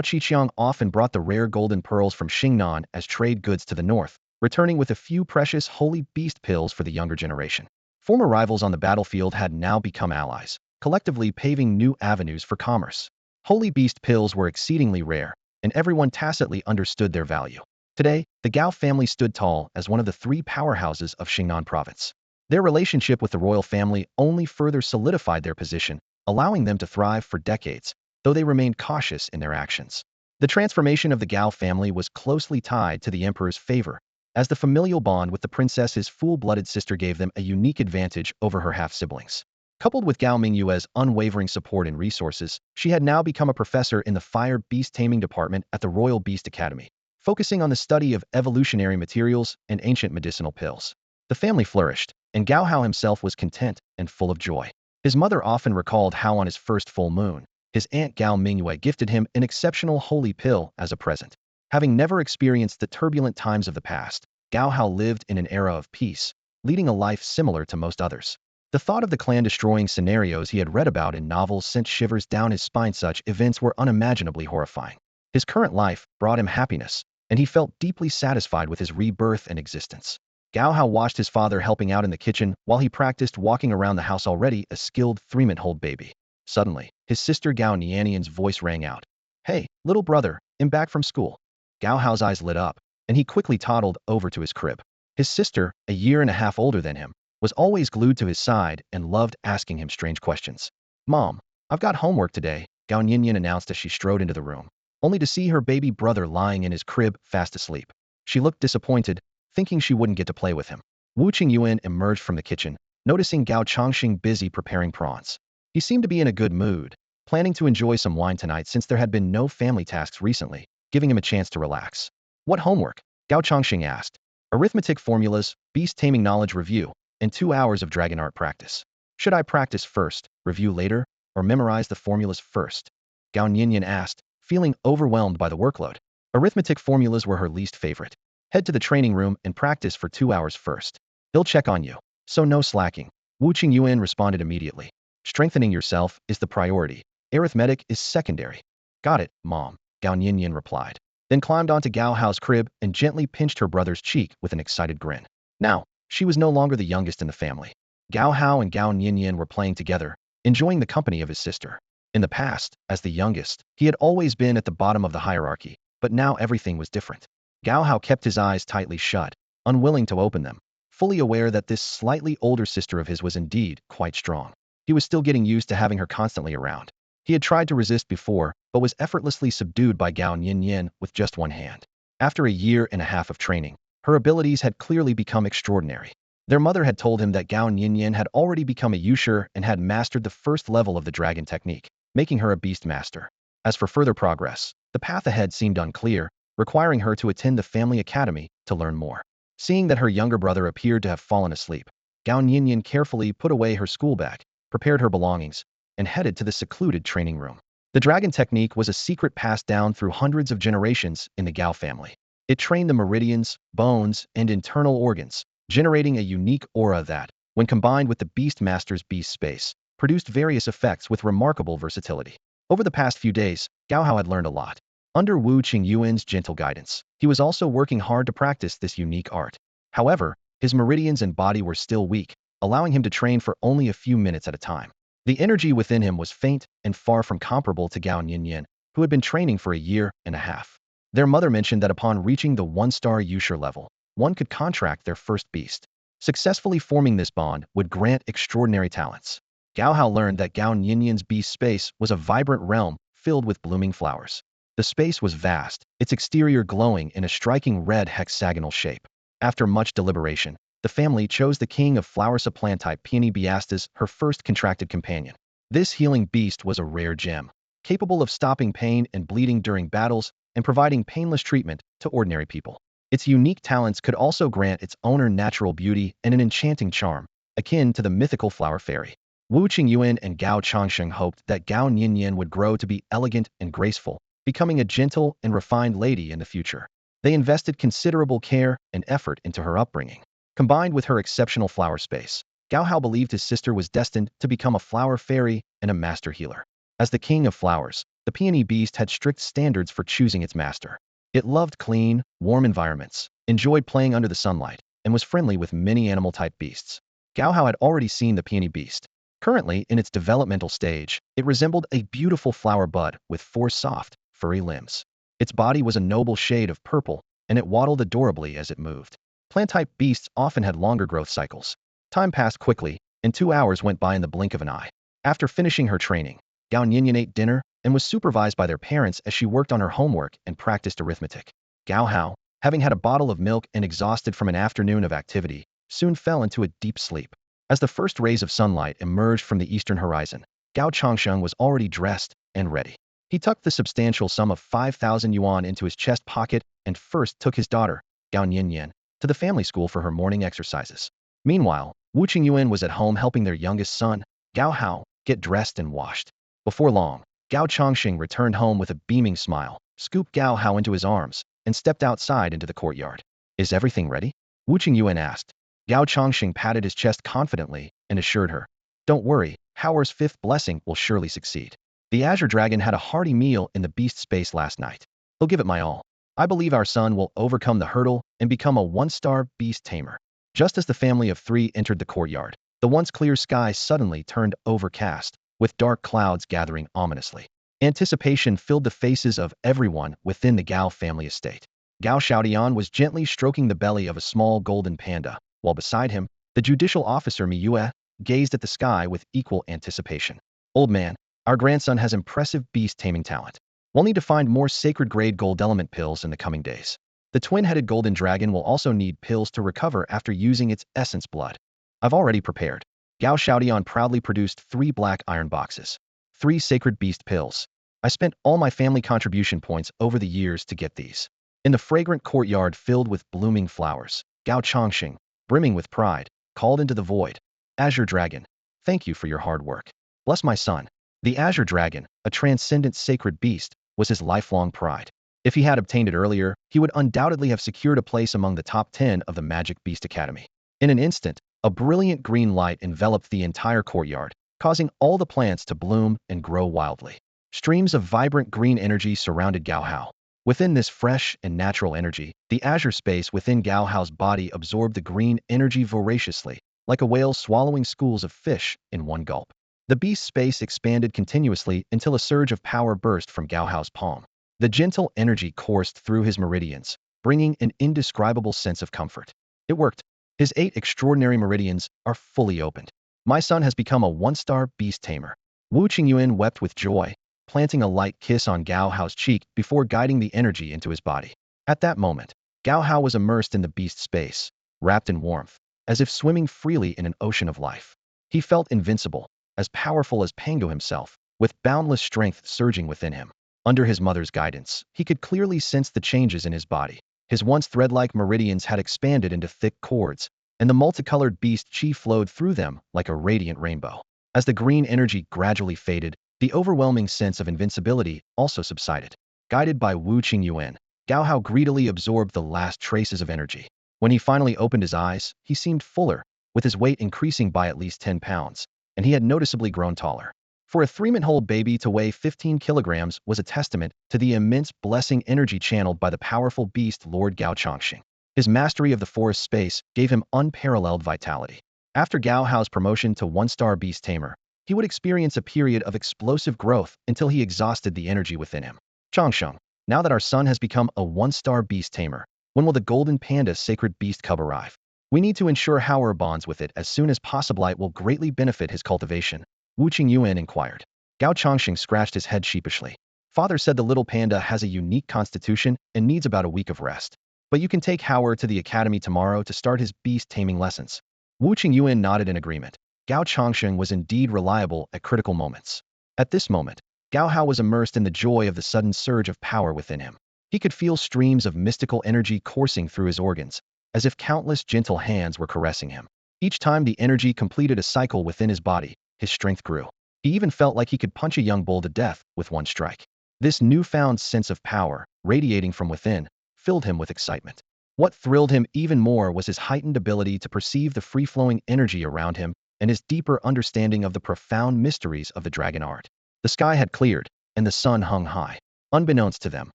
Qiqiang often brought the rare golden pearls from Xingnan as trade goods to the north, returning with a few precious holy beast pills for the younger generation. Former rivals on the battlefield had now become allies, collectively paving new avenues for commerce. Holy beast pills were exceedingly rare, and everyone tacitly understood their value. Today, the Gao family stood tall as one of the 3 powerhouses of Xingnan province. Their relationship with the royal family only further solidified their position, allowing them to thrive for decades, though they remained cautious in their actions. The transformation of the Gao family was closely tied to the emperor's favor, as the familial bond with the princess's full-blooded sister gave them a unique advantage over her half-siblings. Coupled with Gao Mingyue's unwavering support and resources, she had now become a professor in the Fire Beast Taming Department at the Royal Beast Academy, focusing on the study of evolutionary materials and ancient medicinal pills. The family flourished, and Gao Hao himself was content and full of joy. His mother often recalled how on his first full moon, his aunt Gao Mingyue gifted him an exceptional holy pill as a present. Having never experienced the turbulent times of the past, Gao Hao lived in an era of peace, leading a life similar to most others. The thought of the clan-destroying scenarios he had read about in novels sent shivers down his spine. Such events were unimaginably horrifying. His current life brought him happiness, and he felt deeply satisfied with his rebirth and existence. Gao Hao watched his father helping out in the kitchen while he practiced walking around the house, already a skilled 3-month-old baby. Suddenly, his sister Gao Nianian's voice rang out. "Hey, little brother, I'm back from school." Gao Hao's eyes lit up, and he quickly toddled over to his crib. His sister, a year and a half older than him, was always glued to his side and loved asking him strange questions. "Mom, I've got homework today," Gao Nianian announced as she strode into the room, only to see her baby brother lying in his crib, fast asleep. She looked disappointed, thinking she wouldn't get to play with him. Wu Qingyuan emerged from the kitchen, noticing Gao Changxing busy preparing prawns. He seemed to be in a good mood, planning to enjoy some wine tonight since there had been no family tasks recently, giving him a chance to relax. What homework? Gao Chongqing asked. Arithmetic formulas, beast taming knowledge review, and 2 hours of dragon art practice. Should I practice first, review later, or memorize the formulas first? Gao Nianian asked, feeling overwhelmed by the workload. Arithmetic formulas were her least favorite. Head to the training room and practice for 2 hours first. He'll check on you. So no slacking. Wu Qingyuan responded immediately. Strengthening yourself is the priority. Arithmetic is secondary. Got it, Mom, Gao Nianian replied. Then climbed onto Gao Hao's crib and gently pinched her brother's cheek with an excited grin. Now, she was no longer the youngest in the family. Gao Hao and Gao Nianian were playing together, enjoying the company of his sister. In the past, as the youngest, he had always been at the bottom of the hierarchy, but now everything was different. Gao Hao kept his eyes tightly shut, unwilling to open them, fully aware that this slightly older sister of his was indeed quite strong. He was still getting used to having her constantly around. He had tried to resist before, but was effortlessly subdued by Gao Nianian with just one hand. After a year and a half of training, her abilities had clearly become extraordinary. Their mother had told him that Gao Nianian had already become a Yusher and had mastered the first level of the dragon technique, making her a beast master. As for further progress, the path ahead seemed unclear, requiring her to attend the family academy to learn more. Seeing that her younger brother appeared to have fallen asleep, Gao Nianian carefully put away her school bag, prepared her belongings, and headed to the secluded training room. The dragon technique was a secret passed down through hundreds of generations in the Gao family. It trained the meridians, bones, and internal organs, generating a unique aura that, when combined with the Beast Master's beast space, produced various effects with remarkable versatility. Over the past few days, Gao Hao had learned a lot. Under Wu Qingyuan's gentle guidance, he was also working hard to practice this unique art. However, his meridians and body were still weak, allowing him to train for only a few minutes at a time. The energy within him was faint and far from comparable to Gao Nianian, who had been training for a year and a half. Their mother mentioned that upon reaching the 1-star Yusher level, one could contract their first beast. Successfully forming this bond would grant extraordinary talents. Gao Hao learned that Gao Nianian's beast space was a vibrant realm filled with blooming flowers. The space was vast, its exterior glowing in a striking red hexagonal shape. After much deliberation, the family chose the king of flower plant type Peony Beastas, her first contracted companion. This healing beast was a rare gem, capable of stopping pain and bleeding during battles and providing painless treatment to ordinary people. Its unique talents could also grant its owner natural beauty and an enchanting charm, akin to the mythical flower fairy. Wu Qingyuan and Gao Chongqing hoped that Gao Nianian would grow to be elegant and graceful, becoming a gentle and refined lady in the future. They invested considerable care and effort into her upbringing. Combined with her exceptional flower space, Gao Hao believed his sister was destined to become a flower fairy and a master healer. As the king of flowers, the peony beast had strict standards for choosing its master. It loved clean, warm environments, enjoyed playing under the sunlight, and was friendly with many animal-type beasts. Gao Hao had already seen the peony beast. Currently, in its developmental stage, it resembled a beautiful flower bud with 4 soft, furry limbs. Its body was a noble shade of purple, and it waddled adorably as it moved. Plant-type beasts often had longer growth cycles. Time passed quickly, and 2 hours went by in the blink of an eye. After finishing her training, Gao Nianian ate dinner and was supervised by their parents as she worked on her homework and practiced arithmetic. Gao Hao, having had a bottle of milk and exhausted from an afternoon of activity, soon fell into a deep sleep. As the first rays of sunlight emerged from the eastern horizon, Gao Chongqing was already dressed and ready. He tucked the substantial sum of 5,000 yuan into his chest pocket and first took his daughter, Gao Nianian, to the family school for her morning exercises. Meanwhile, Wu Qingyuan was at home helping their youngest son, Gao Hao, get dressed and washed. Before long, Gao Chongqing returned home with a beaming smile, scooped Gao Hao into his arms, and stepped outside into the courtyard. Is everything ready? Wu Qingyuan asked. Gao Chongqing patted his chest confidently and assured her. Don't worry, Hao's 5th blessing will surely succeed. The Azure Dragon had a hearty meal in the beast space last night. He'll give it my all. I believe our son will overcome the hurdle and become a 1-star beast tamer. Just as the family of 3 entered the courtyard, the once clear sky suddenly turned overcast, with dark clouds gathering ominously. Anticipation filled the faces of everyone within the Gao family estate. Gao Xiaodian was gently stroking the belly of a small golden panda, while beside him, the judicial officer Miyue gazed at the sky with equal anticipation. Old man, our grandson has impressive beast taming talent. We'll need to find more sacred-grade gold element pills in the coming days. The twin-headed golden dragon will also need pills to recover after using its essence blood. I've already prepared. Gao Xiaodian proudly produced 3 black iron boxes. 3 sacred beast pills. I spent all my family contribution points over the years to get these. In the fragrant courtyard filled with blooming flowers, Gao Chongqing, brimming with pride, called into the void. Azure Dragon, thank you for your hard work. Bless my son. The Azure Dragon, a transcendent sacred beast, was his lifelong pride. If he had obtained it earlier, he would undoubtedly have secured a place among the top 10 of the Magic Beast Academy. In an instant, a brilliant green light enveloped the entire courtyard, causing all the plants to bloom and grow wildly. Streams of vibrant green energy surrounded Gao Hao. Within this fresh and natural energy, the azure space within Gao Hao's body absorbed the green energy voraciously, like a whale swallowing schools of fish in one gulp. The beast space expanded continuously until a surge of power burst from Gao Hao's palm. The gentle energy coursed through his meridians, bringing an indescribable sense of comfort. It worked. His 8 extraordinary meridians are fully opened. My son has become a 1-star beast tamer. Wu Qingyuan wept with joy, planting a light kiss on Gao Hao's cheek before guiding the energy into his body. At that moment, Gao Hao was immersed in the beast space, wrapped in warmth, as if swimming freely in an ocean of life. He felt invincible, as powerful as Pango himself, with boundless strength surging within him. Under his mother's guidance, he could clearly sense the changes in his body. His once thread-like meridians had expanded into thick cords, and the multicolored beast chi flowed through them like a radiant rainbow. As the green energy gradually faded, the overwhelming sense of invincibility also subsided. Guided by Wu Qingyuan, Gao Hao greedily absorbed the last traces of energy. When he finally opened his eyes, he seemed fuller, with his weight increasing by at least 10 pounds, and he had noticeably grown taller. For a 3-month-old baby to weigh 15 kilograms was a testament to the immense blessing energy channeled by the powerful beast Lord Gao Chongqing. His mastery of the forest space gave him unparalleled vitality. After Gao Hao's promotion to 1-star beast tamer, he would experience a period of explosive growth until he exhausted the energy within him. Chongsheng, now that our son has become a 1-star beast tamer, when will the golden panda sacred beast cub arrive? We need to ensure Hao bonds with it as soon as possible. It will greatly benefit his cultivation. Wu Qingyuan inquired. Gao Chongqing scratched his head sheepishly. Father said the little panda has a unique constitution and needs about a week of rest. But you can take Hao to the academy tomorrow to start his beast taming lessons. Wu Qingyuan nodded in agreement. Gao Chongqing was indeed reliable at critical moments. At this moment, Gao Hao was immersed in the joy of the sudden surge of power within him. He could feel streams of mystical energy coursing through his organs, as if countless gentle hands were caressing him. Each time the energy completed a cycle within his body, his strength grew. He even felt like he could punch a young bull to death with one strike. This newfound sense of power, radiating from within, filled him with excitement. What thrilled him even more was his heightened ability to perceive the free-flowing energy around him and his deeper understanding of the profound mysteries of the dragon art. The sky had cleared, and the sun hung high. Unbeknownst to them,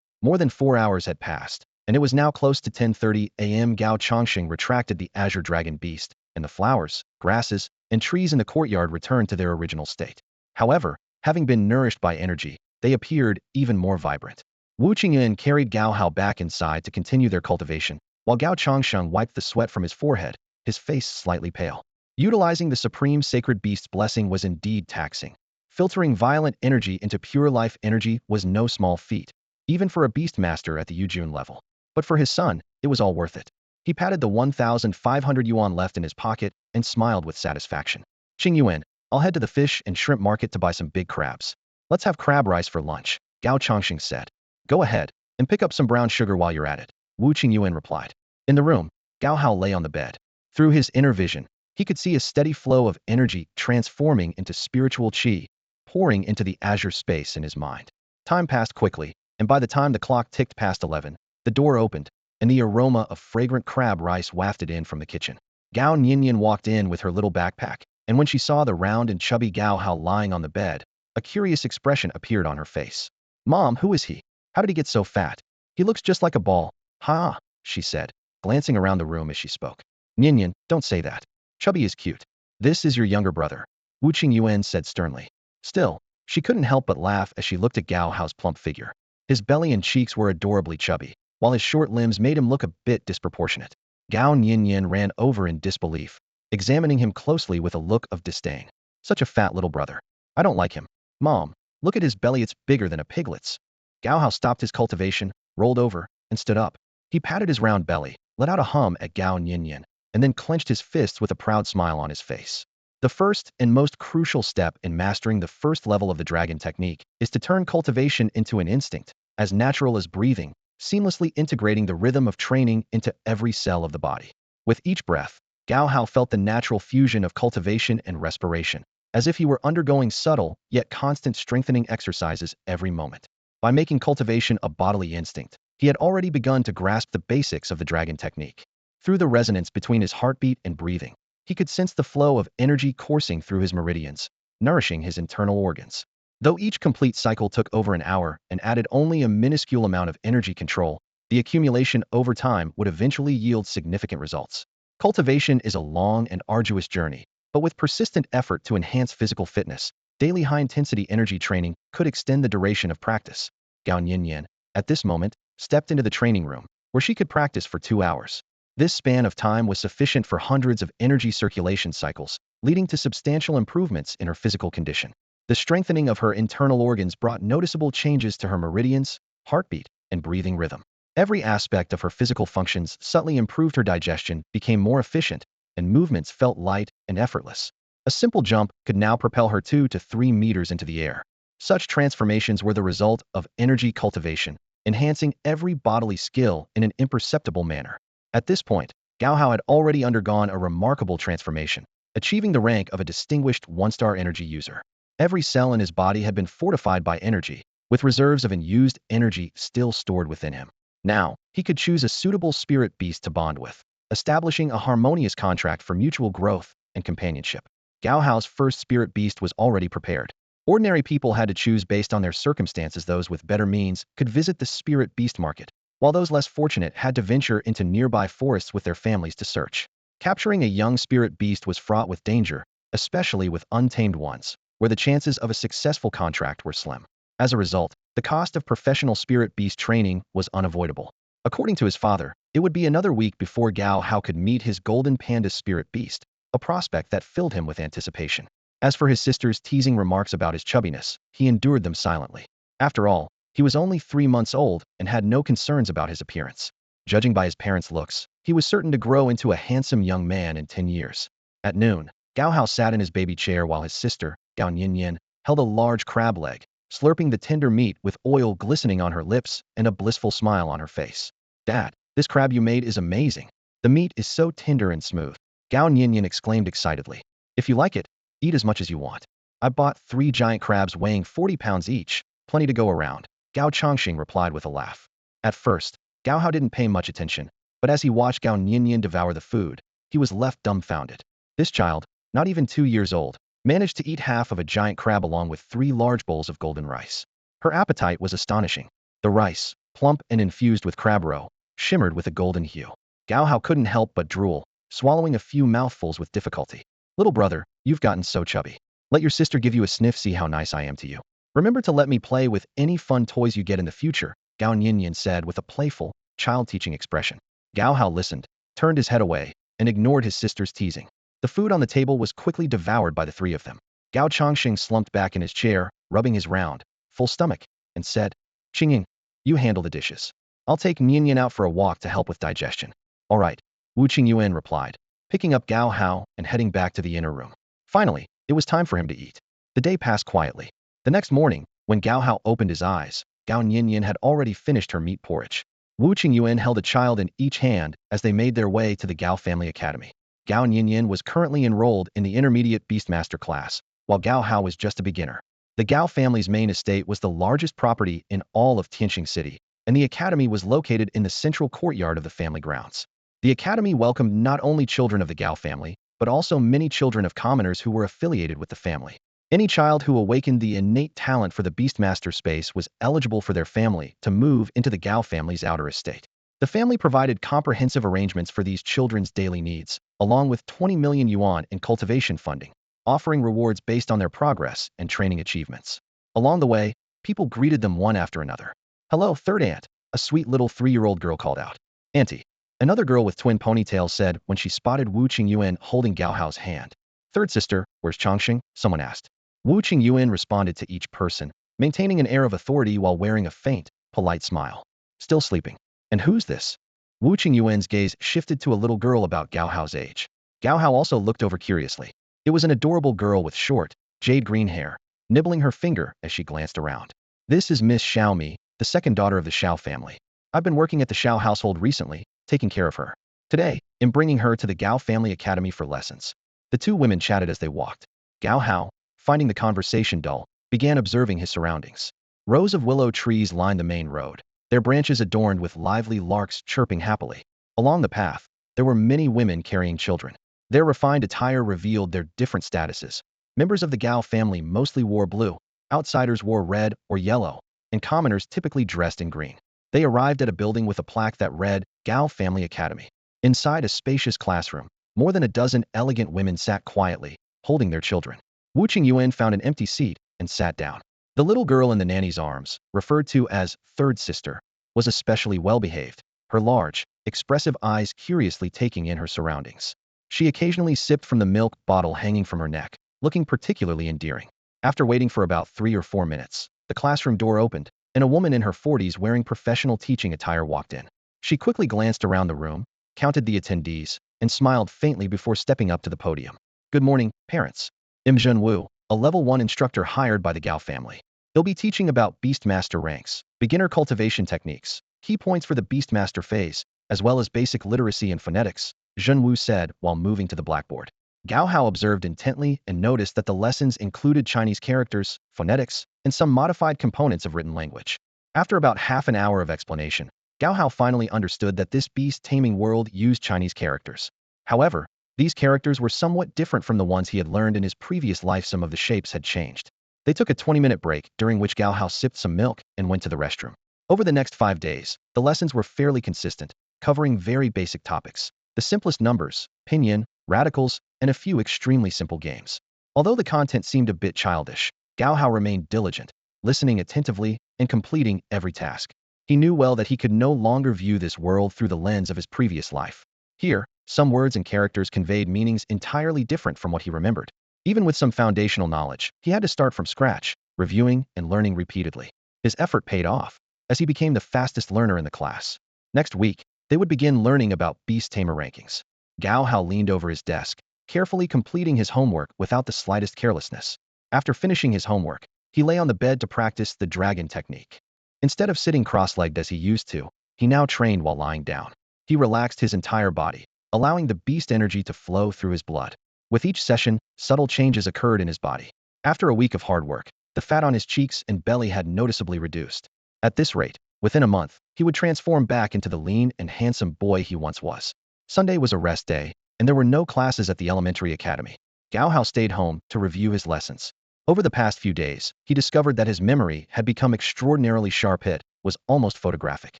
more than 4 hours had passed, and it was now close to 10:30 a.m. Gao Chongqing retracted the azure dragon beast, and the flowers, grasses, and trees in the courtyard returned to their original state. However, having been nourished by energy, they appeared even more vibrant. Wu Qingyuan carried Gao Hao back inside to continue their cultivation, while Gao Chongsheng wiped the sweat from his forehead, his face slightly pale. Utilizing the supreme sacred beast's blessing was indeed taxing. Filtering violent energy into pure life energy was no small feat, even for a beast master at the Yujun level. But for his son, it was all worth it. He patted the 1,500 yuan left in his pocket and smiled with satisfaction. Qingyuan, I'll head to the fish and shrimp market to buy some big crabs. Let's have crab rice for lunch, Gao Chongqing said. Go ahead, and pick up some brown sugar while you're at it, Wu Qingyuan replied. In the room, Gao Hao lay on the bed. Through his inner vision, he could see a steady flow of energy transforming into spiritual qi, pouring into the azure space in his mind. Time passed quickly, and by the time the clock ticked past 11, the door opened, and the aroma of fragrant crab rice wafted in from the kitchen. Gao Nianian walked in with her little backpack, and when she saw the round and chubby Gao Hao lying on the bed, a curious expression appeared on her face. Mom, who is he? How did he get so fat? He looks just like a ball. Ha, she said, glancing around the room as she spoke. Nianian, don't say that. Chubby is cute. This is your younger brother, Wu Qingyuan said sternly. Still, she couldn't help but laugh as she looked at Gao Hao's plump figure. His belly and cheeks were adorably chubby, while his short limbs made him look a bit disproportionate. Gao Nianian ran over in disbelief, examining him closely with a look of disdain. Such a fat little brother. I don't like him. Mom, look at his belly, it's bigger than a piglet's. Gao Hao stopped his cultivation, rolled over, and stood up. He patted his round belly, let out a hum at Gao Nianian, and then clenched his fists with a proud smile on his face. The first and most crucial step in mastering the first level of the dragon technique is to turn cultivation into an instinct, as natural as breathing, seamlessly integrating the rhythm of training into every cell of the body. With each breath, Gao Hao felt the natural fusion of cultivation and respiration, as if he were undergoing subtle yet constant strengthening exercises every moment. By making cultivation a bodily instinct, he had already begun to grasp the basics of the dragon technique. Through the resonance between his heartbeat and breathing, he could sense the flow of energy coursing through his meridians, nourishing his internal organs. Though each complete cycle took over an hour and added only a minuscule amount of energy control, the accumulation over time would eventually yield significant results. Cultivation is a long and arduous journey, but with persistent effort to enhance physical fitness, daily high-intensity energy training could extend the duration of practice. Gao Nianian, at this moment, stepped into the training room, where she could practice for 2 hours. This span of time was sufficient for hundreds of energy circulation cycles, leading to substantial improvements in her physical condition. The strengthening of her internal organs brought noticeable changes to her meridians, heartbeat, and breathing rhythm. Every aspect of her physical functions subtly improved. Her digestion became more efficient, and movements felt light and effortless. A simple jump could now propel her 2 to 3 meters into the air. Such transformations were the result of energy cultivation, enhancing every bodily skill in an imperceptible manner. At this point, Gao Hao had already undergone a remarkable transformation, achieving the rank of a distinguished one-star energy user. Every cell in his body had been fortified by energy, with reserves of unused energy still stored within him. Now, he could choose a suitable spirit beast to bond with, establishing a harmonious contract for mutual growth and companionship. Gao Hao's first spirit beast was already prepared. Ordinary people had to choose based on their circumstances. Those with better means could visit the spirit beast market, while those less fortunate had to venture into nearby forests with their families to search. Capturing a young spirit beast was fraught with danger, especially with untamed ones, where the chances of a successful contract were slim. As a result, the cost of professional spirit beast training was unavoidable. According to his father, it would be another week before Gao Hao could meet his golden panda spirit beast, a prospect that filled him with anticipation. As for his sister's teasing remarks about his chubbiness, he endured them silently. After all, he was only 3 months old and had no concerns about his appearance. Judging by his parents' looks, he was certain to grow into a handsome young man in 10 years. At noon, Gao Hao sat in his baby chair while his sister, Gao Nianian, held a large crab leg, slurping the tender meat with oil glistening on her lips and a blissful smile on her face. "Dad, this crab you made is amazing. The meat is so tender and smooth," Gao Nianian exclaimed excitedly. "If you like it, eat as much as you want. I bought 3 giant crabs weighing 40 pounds each, plenty to go around," Gao Chongqing replied with a laugh. At first, Gao Hao didn't pay much attention, but as he watched Gao Nianian devour the food, he was left dumbfounded. This child, not even 2 years old, managed to eat half of a giant crab along with 3 large bowls of golden rice. Her appetite was astonishing. The rice, plump and infused with crab roe, shimmered with a golden hue. Gao Hao couldn't help but drool, swallowing a few mouthfuls with difficulty. "Little brother, you've gotten so chubby. Let your sister give you a sniff, see how nice I am to you. Remember to let me play with any fun toys you get in the future," Gao Nianian said with a playful, child-teaching expression. Gao Hao listened, turned his head away, and ignored his sister's teasing. The food on the table was quickly devoured by the 3 of them. Gao Chongqing slumped back in his chair, rubbing his round, full stomach, and said, "Qingying, you handle the dishes. I'll take Nianian out for a walk to help with digestion." "All right," Wu Qingyuan replied, picking up Gao Hao and heading back to the inner room. Finally, it was time for him to eat. The day passed quietly. The next morning, when Gao Hao opened his eyes, Gao Nianian had already finished her meat porridge. Wu Qingyuan held a child in each hand as they made their way to the Gao Family Academy. Gao Nianian was currently enrolled in the intermediate Beastmaster class, while Gao Hao was just a beginner. The Gao family's main estate was the largest property in all of Tianqing City, and the academy was located in the central courtyard of the family grounds. The academy welcomed not only children of the Gao family, but also many children of commoners who were affiliated with the family. Any child who awakened the innate talent for the Beastmaster space was eligible for their family to move into the Gao family's outer estate. The family provided comprehensive arrangements for these children's daily needs, along with 20 million yuan in cultivation funding, offering rewards based on their progress and training achievements. Along the way, people greeted them one after another. "Hello, third aunt," a sweet little 3-year-old girl called out. "Auntie," another girl with twin ponytails said when she spotted Wu Qingyuan holding Gao Hao's hand. "Third sister, where's Chongqing?" someone asked. Wu Qingyuan responded to each person, maintaining an air of authority while wearing a faint, polite smile. "Still sleeping. And who's this?" Wu Qingyuan's gaze shifted to a little girl about Gao Hao's age. Gao Hao also looked over curiously. It It was an adorable girl with short, jade green hair, nibbling her finger as she glanced around. This is Miss Xiaomi, the second daughter of the Xiao family. I've been working at the Xiao household recently, taking care of her. Today, I'm bringing her to the Gao family academy for lessons. The two women chatted as they walked. Gao Hao, finding the conversation dull, began observing his surroundings. Rows of willow trees lined the main road, their branches adorned with lively larks chirping happily. Along the path, there were many women carrying children. Their refined attire revealed their different statuses. Members of the Gao family mostly wore blue, outsiders wore red or yellow, and commoners typically dressed in green. They arrived at a building with a plaque that read, Gao Family Academy. Inside a spacious classroom, more than a dozen elegant women sat quietly, holding their children. Wu Qingyuan found an empty seat and sat down. The little girl in the nanny's arms, referred to as third sister, was especially well-behaved, her large, expressive eyes curiously taking in her surroundings. She occasionally sipped from the milk bottle hanging from her neck, looking particularly endearing. After waiting for about 3 or 4 minutes, the classroom door opened, and a woman in her 40s wearing professional teaching attire walked in. She quickly glanced around the room, counted the attendees, and smiled faintly before stepping up to the podium. Good morning, parents. I'm Zhenwu, a level 1 instructor hired by the Gao family. He'll be teaching about Beastmaster ranks, beginner cultivation techniques, key points for the Beastmaster phase, as well as basic literacy and phonetics, Zhenwu said while moving to the blackboard. Gao Hao observed intently and noticed that the lessons included Chinese characters, phonetics, and some modified components of written language. After about half an hour of explanation, Gao Hao finally understood that this beast-taming world used Chinese characters. However, these characters were somewhat different from the ones he had learned in his previous life. Some of the shapes had changed. They took a 20-minute break, during which Gao Hao sipped some milk and went to the restroom. Over the next 5 days, the lessons were fairly consistent, covering very basic topics. The simplest numbers, pinyin, radicals, and a few extremely simple games. Although the content seemed a bit childish, Gao Hao remained diligent, listening attentively and completing every task. He knew well that he could no longer view this world through the lens of his previous life. Here, some words and characters conveyed meanings entirely different from what he remembered. Even with some foundational knowledge, he had to start from scratch, reviewing and learning repeatedly. His effort paid off, as he became the fastest learner in the class. Next week, they would begin learning about Beast Tamer rankings. Gao Hao leaned over his desk, carefully completing his homework without the slightest carelessness. After finishing his homework, he lay on the bed to practice the dragon technique. Instead of sitting cross-legged as he used to, he now trained while lying down. He relaxed his entire body, allowing the beast energy to flow through his blood. With each session, subtle changes occurred in his body. After a week of hard work, the fat on his cheeks and belly had noticeably reduced. At this rate, within a month, he would transform back into the lean and handsome boy he once was. Sunday was a rest day, and there were no classes at the elementary academy. Gao Hao stayed home to review his lessons. Over the past few days, he discovered that his memory had become extraordinarily sharp. It was almost photographic.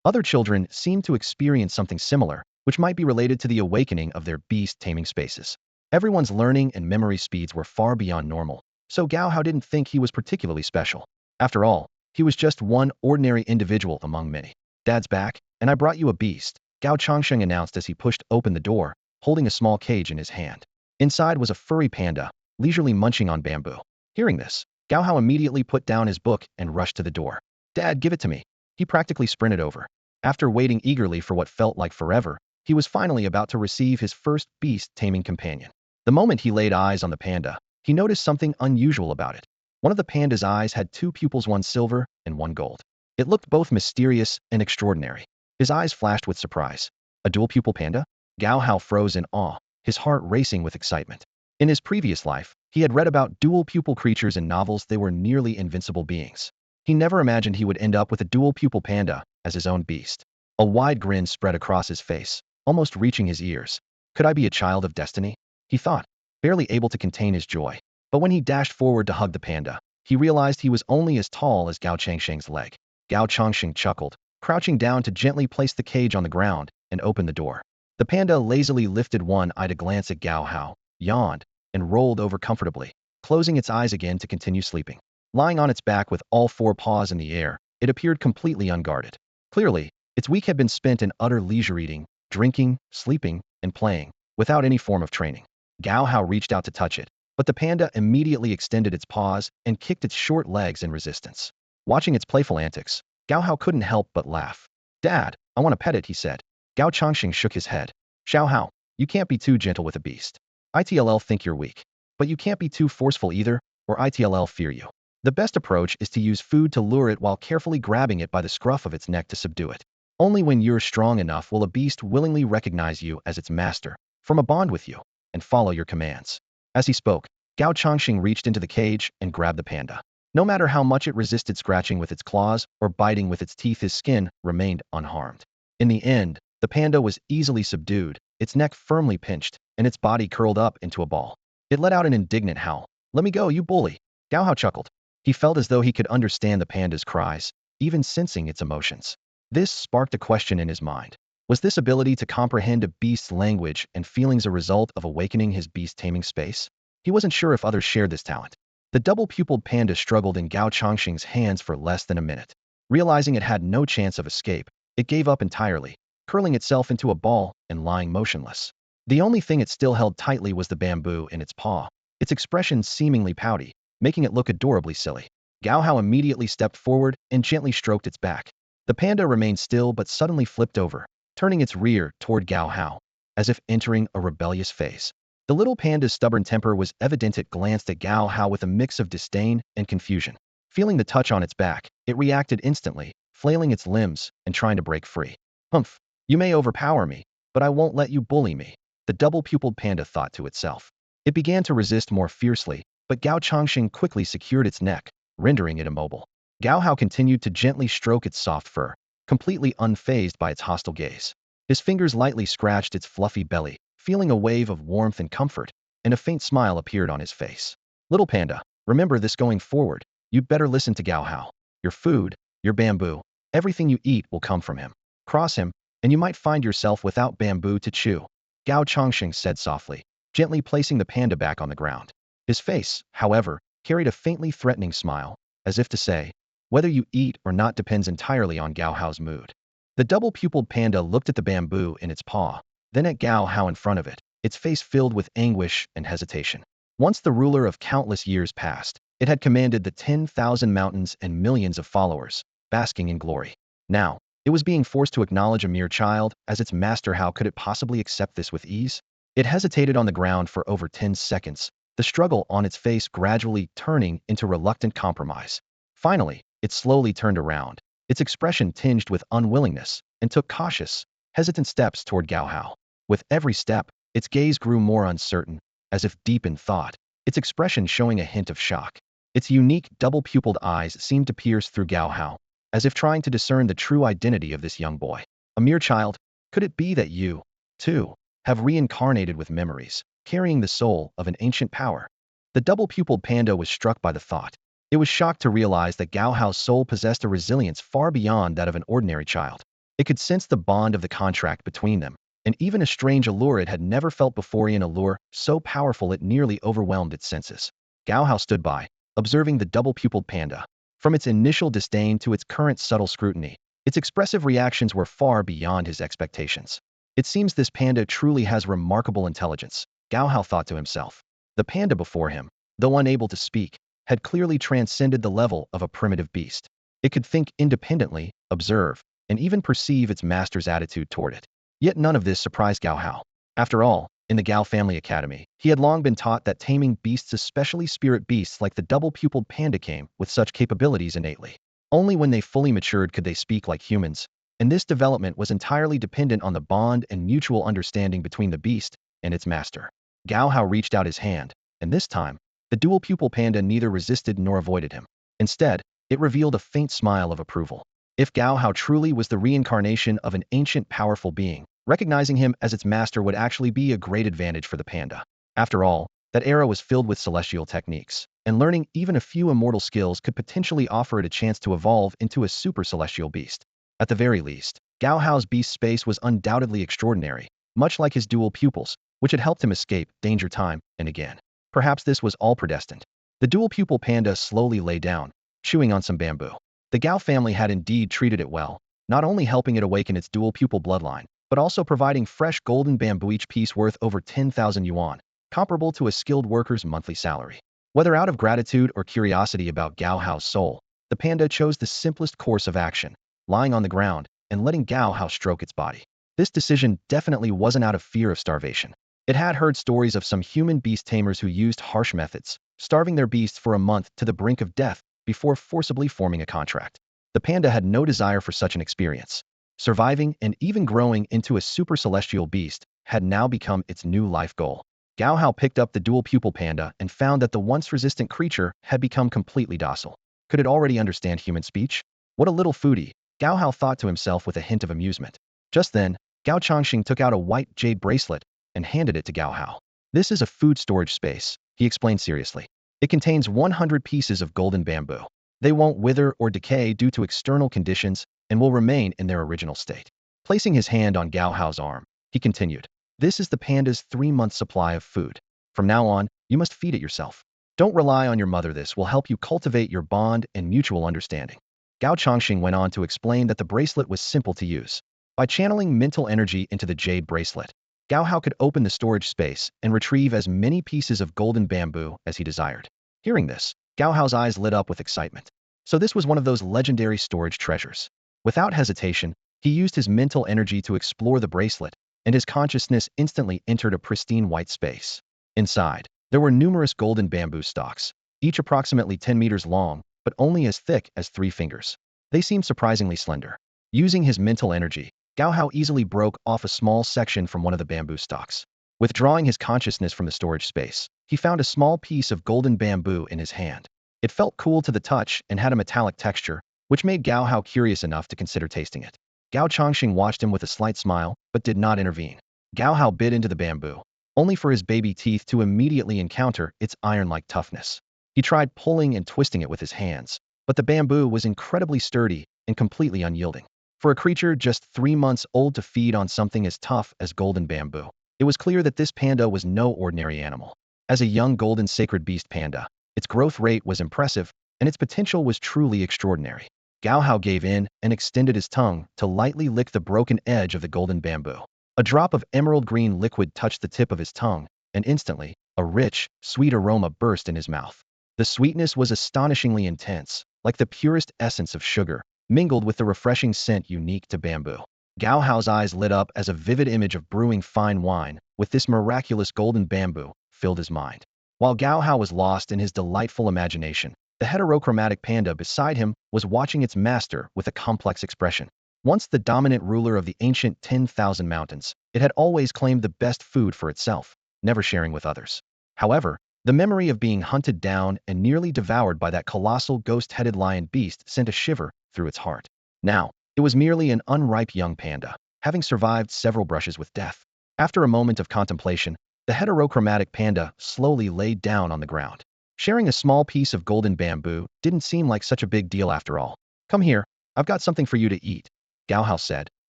Other children seemed to experience something similar, which might be related to the awakening of their beast-taming spaces. Everyone's learning and memory speeds were far beyond normal, so Gao Hao didn't think he was particularly special. After all, he was just one ordinary individual among many. Dad's back, and I brought you a beast, Gao Changsheng announced as he pushed open the door, holding a small cage in his hand. Inside was a furry panda, leisurely munching on bamboo. Hearing this, Gao Hao immediately put down his book and rushed to the door. Dad, give it to me. He practically sprinted over. After waiting eagerly for what felt like forever, he was finally about to receive his first beast-taming companion. The moment he laid eyes on the panda, he noticed something unusual about it. One of the panda's eyes had 2 pupils, one silver and one gold. It looked both mysterious and extraordinary. His eyes flashed with surprise. A dual-pupil panda? Gao Hao froze in awe, his heart racing with excitement. In his previous life, he had read about dual-pupil creatures in novels. They were nearly invincible beings. He never imagined he would end up with a dual-pupil panda as his own beast. A wide grin spread across his face, almost reaching his ears. Could I be a child of destiny? He thought, barely able to contain his joy. But when he dashed forward to hug the panda, he realized he was only as tall as Gao Changsheng's leg. Gao Changsheng chuckled, crouching down to gently place the cage on the ground and open the door. The panda lazily lifted one eye to glance at Gao Hao, yawned, and rolled over comfortably, closing its eyes again to continue sleeping. Lying on its back with all 4 paws in the air, it appeared completely unguarded. Clearly, its week had been spent in utter leisure, eating, drinking, sleeping, and playing, without any form of training. Gao Hao reached out to touch it, but the panda immediately extended its paws and kicked its short legs in resistance. Watching its playful antics, Gao Hao couldn't help but laugh. Dad, I want to pet it, he said. Gao Changsheng shook his head. Xiao Hao, you can't be too gentle with a beast. It'll think you're weak. But you can't be too forceful either, or it'll fear you. The best approach is to use food to lure it while carefully grabbing it by the scruff of its neck to subdue it. Only when you're strong enough will a beast willingly recognize you as its master, form a bond with you, and follow your commands. As he spoke, Gao Changxing reached into the cage and grabbed the panda. No matter how much it resisted scratching with its claws or biting with its teeth, his skin remained unharmed. In the end, the panda was easily subdued, its neck firmly pinched, and its body curled up into a ball. It let out an indignant howl. "Let me go, you bully!" Gao Hao chuckled. He felt as though he could understand the panda's cries, even sensing its emotions. This sparked a question in his mind. Was this ability to comprehend a beast's language and feelings a result of awakening his beast-taming space? He wasn't sure if others shared this talent. The double-pupiled panda struggled in Gao Changxing's hands for less than a minute. Realizing it had no chance of escape, it gave up entirely, curling itself into a ball and lying motionless. The only thing it still held tightly was the bamboo in its paw, its expression seemingly pouty, making it look adorably silly. Gao Hao immediately stepped forward and gently stroked its back. The panda remained still but suddenly flipped over, turning its rear toward Gao Hao, as if entering a rebellious phase. The little panda's stubborn temper was evident. It glanced at Gao Hao with a mix of disdain and confusion. Feeling the touch on its back, it reacted instantly, flailing its limbs and trying to break free. "Humph, you may overpower me, but I won't let you bully me," the double-pupiled panda thought to itself. It began to resist more fiercely, but Gao Changxing quickly secured its neck, rendering it immobile. Gao Hao continued to gently stroke its soft fur, completely unfazed by its hostile gaze. His fingers lightly scratched its fluffy belly, feeling a wave of warmth and comfort, and a faint smile appeared on his face. "Little panda, remember this going forward. You'd better listen to Gao Hao. Your food, your bamboo, everything you eat will come from him. Cross him, and you might find yourself without bamboo to chew," Gao Changxing said softly, gently placing the panda back on the ground. His face, however, carried a faintly threatening smile, as if to say, "Whether you eat or not depends entirely on Gao Hao's mood." The double-pupiled panda looked at the bamboo in its paw, then at Gao Hao in front of it, its face filled with anguish and hesitation. Once the ruler of countless years past, it had commanded the 10,000 mountains and millions of followers, basking in glory. Now, it was being forced to acknowledge a mere child as its master. How could it possibly accept this with ease? It hesitated on the ground for over 10 seconds, the struggle on its face gradually turning into reluctant compromise. Finally, it slowly turned around, its expression tinged with unwillingness, and took cautious, hesitant steps toward Gao Hao. With every step, its gaze grew more uncertain, as if deep in thought, its expression showing a hint of shock. Its unique double-pupiled eyes seemed to pierce through Gao Hao, as if trying to discern the true identity of this young boy. "A mere child? Could it be that you, too, have reincarnated with memories, carrying the soul of an ancient power?" The double-pupiled panda was struck by the thought. It was shocked to realize that Gao Hao's soul possessed a resilience far beyond that of an ordinary child. It could sense the bond of the contract between them, and even a strange allure it had never felt before, an allure so powerful it nearly overwhelmed its senses. Gao Hao stood by, observing the double-pupiled panda. From its initial disdain to its current subtle scrutiny, its expressive reactions were far beyond his expectations. "It seems this panda truly has remarkable intelligence," Gao Hao thought to himself. The panda before him, though unable to speak, had clearly transcended the level of a primitive beast. It could think independently, observe, and even perceive its master's attitude toward it. Yet none of this surprised Gao Hao. After all, in the Gao family academy, he had long been taught that taming beasts, especially spirit beasts like the double-pupiled panda, came with such capabilities innately. Only when they fully matured could they speak like humans, and this development was entirely dependent on the bond and mutual understanding between the beast and its master. Gao Hao reached out his hand, and this time, the dual-pupil panda neither resisted nor avoided him. Instead, it revealed a faint smile of approval. If Gao Hao truly was the reincarnation of an ancient powerful being, recognizing him as its master would actually be a great advantage for the panda. After all, that era was filled with celestial techniques, and learning even a few immortal skills could potentially offer it a chance to evolve into a super celestial beast. At the very least, Gao Hao's beast space was undoubtedly extraordinary, much like his dual pupils, which had helped him escape danger time and again. Perhaps this was all predestined. The dual-pupil panda slowly lay down, chewing on some bamboo. The Gao family had indeed treated it well, not only helping it awaken its dual-pupil bloodline, but also providing fresh golden bamboo, each piece worth over 10,000 yuan, comparable to a skilled worker's monthly salary. Whether out of gratitude or curiosity about Gao Hao's soul, the panda chose the simplest course of action, lying on the ground and letting Gao Hao stroke its body. This decision definitely wasn't out of fear of starvation. It had heard stories of some human beast tamers who used harsh methods, starving their beasts for a month to the brink of death before forcibly forming a contract. The panda had no desire for such an experience. Surviving and even growing into a super celestial beast had now become its new life goal. Gao Hao picked up the dual pupil panda and found that the once resistant creature had become completely docile. Could it already understand human speech? What a little foodie, Gao Hao thought to himself with a hint of amusement. Just then, Gao Changxing took out a white jade bracelet and handed it to Gao Hao. This is a food storage space, he explained seriously. It contains 100 pieces of golden bamboo. They won't wither or decay due to external conditions and will remain in their original state. Placing his hand on Gao Hao's arm, he continued, this is the panda's 3-month supply of food. From now on, you must feed it yourself. Don't rely on your mother. This will help you cultivate your bond and mutual understanding. Gao Changxing went on to explain that the bracelet was simple to use. By channeling mental energy into the jade bracelet, Gao Hao could open the storage space and retrieve as many pieces of golden bamboo as he desired. Hearing this, Gao Hao's eyes lit up with excitement. So this was one of those legendary storage treasures. Without hesitation, he used his mental energy to explore the bracelet, and his consciousness instantly entered a pristine white space. Inside, there were numerous golden bamboo stalks, each approximately 10 meters long, but only as thick as 3 fingers. They seemed surprisingly slender. Using his mental energy, Gao Hao easily broke off a small section from one of the bamboo stalks. Withdrawing his consciousness from the storage space, he found a small piece of golden bamboo in his hand. It felt cool to the touch and had a metallic texture, which made Gao Hao curious enough to consider tasting it. Gao Changxing watched him with a slight smile, but did not intervene. Gao Hao bit into the bamboo, only for his baby teeth to immediately encounter its iron-like toughness. He tried pulling and twisting it with his hands, but the bamboo was incredibly sturdy and completely unyielding. For a creature just 3 months old to feed on something as tough as golden bamboo, it was clear that this panda was no ordinary animal. As a young golden sacred beast panda, its growth rate was impressive, and its potential was truly extraordinary. Gao Hao gave in and extended his tongue to lightly lick the broken edge of the golden bamboo. A drop of emerald green liquid touched the tip of his tongue, and instantly, a rich, sweet aroma burst in his mouth. The sweetness was astonishingly intense, like the purest essence of sugar, mingled with the refreshing scent unique to bamboo. Gao Hao's eyes lit up as a vivid image of brewing fine wine with this miraculous golden bamboo filled his mind. While Gao Hao was lost in his delightful imagination, the heterochromatic panda beside him was watching its master with a complex expression. Once the dominant ruler of the ancient 10,000 mountains, it had always claimed the best food for itself, never sharing with others. However, the memory of being hunted down and nearly devoured by that colossal ghost-headed lion beast sent a shiver through its heart. Now, it was merely an unripe young panda, having survived several brushes with death. After a moment of contemplation, the heterochromatic panda slowly laid down on the ground. Sharing a small piece of golden bamboo didn't seem like such a big deal after all. Come here, I've got something for you to eat, Gao Hao said,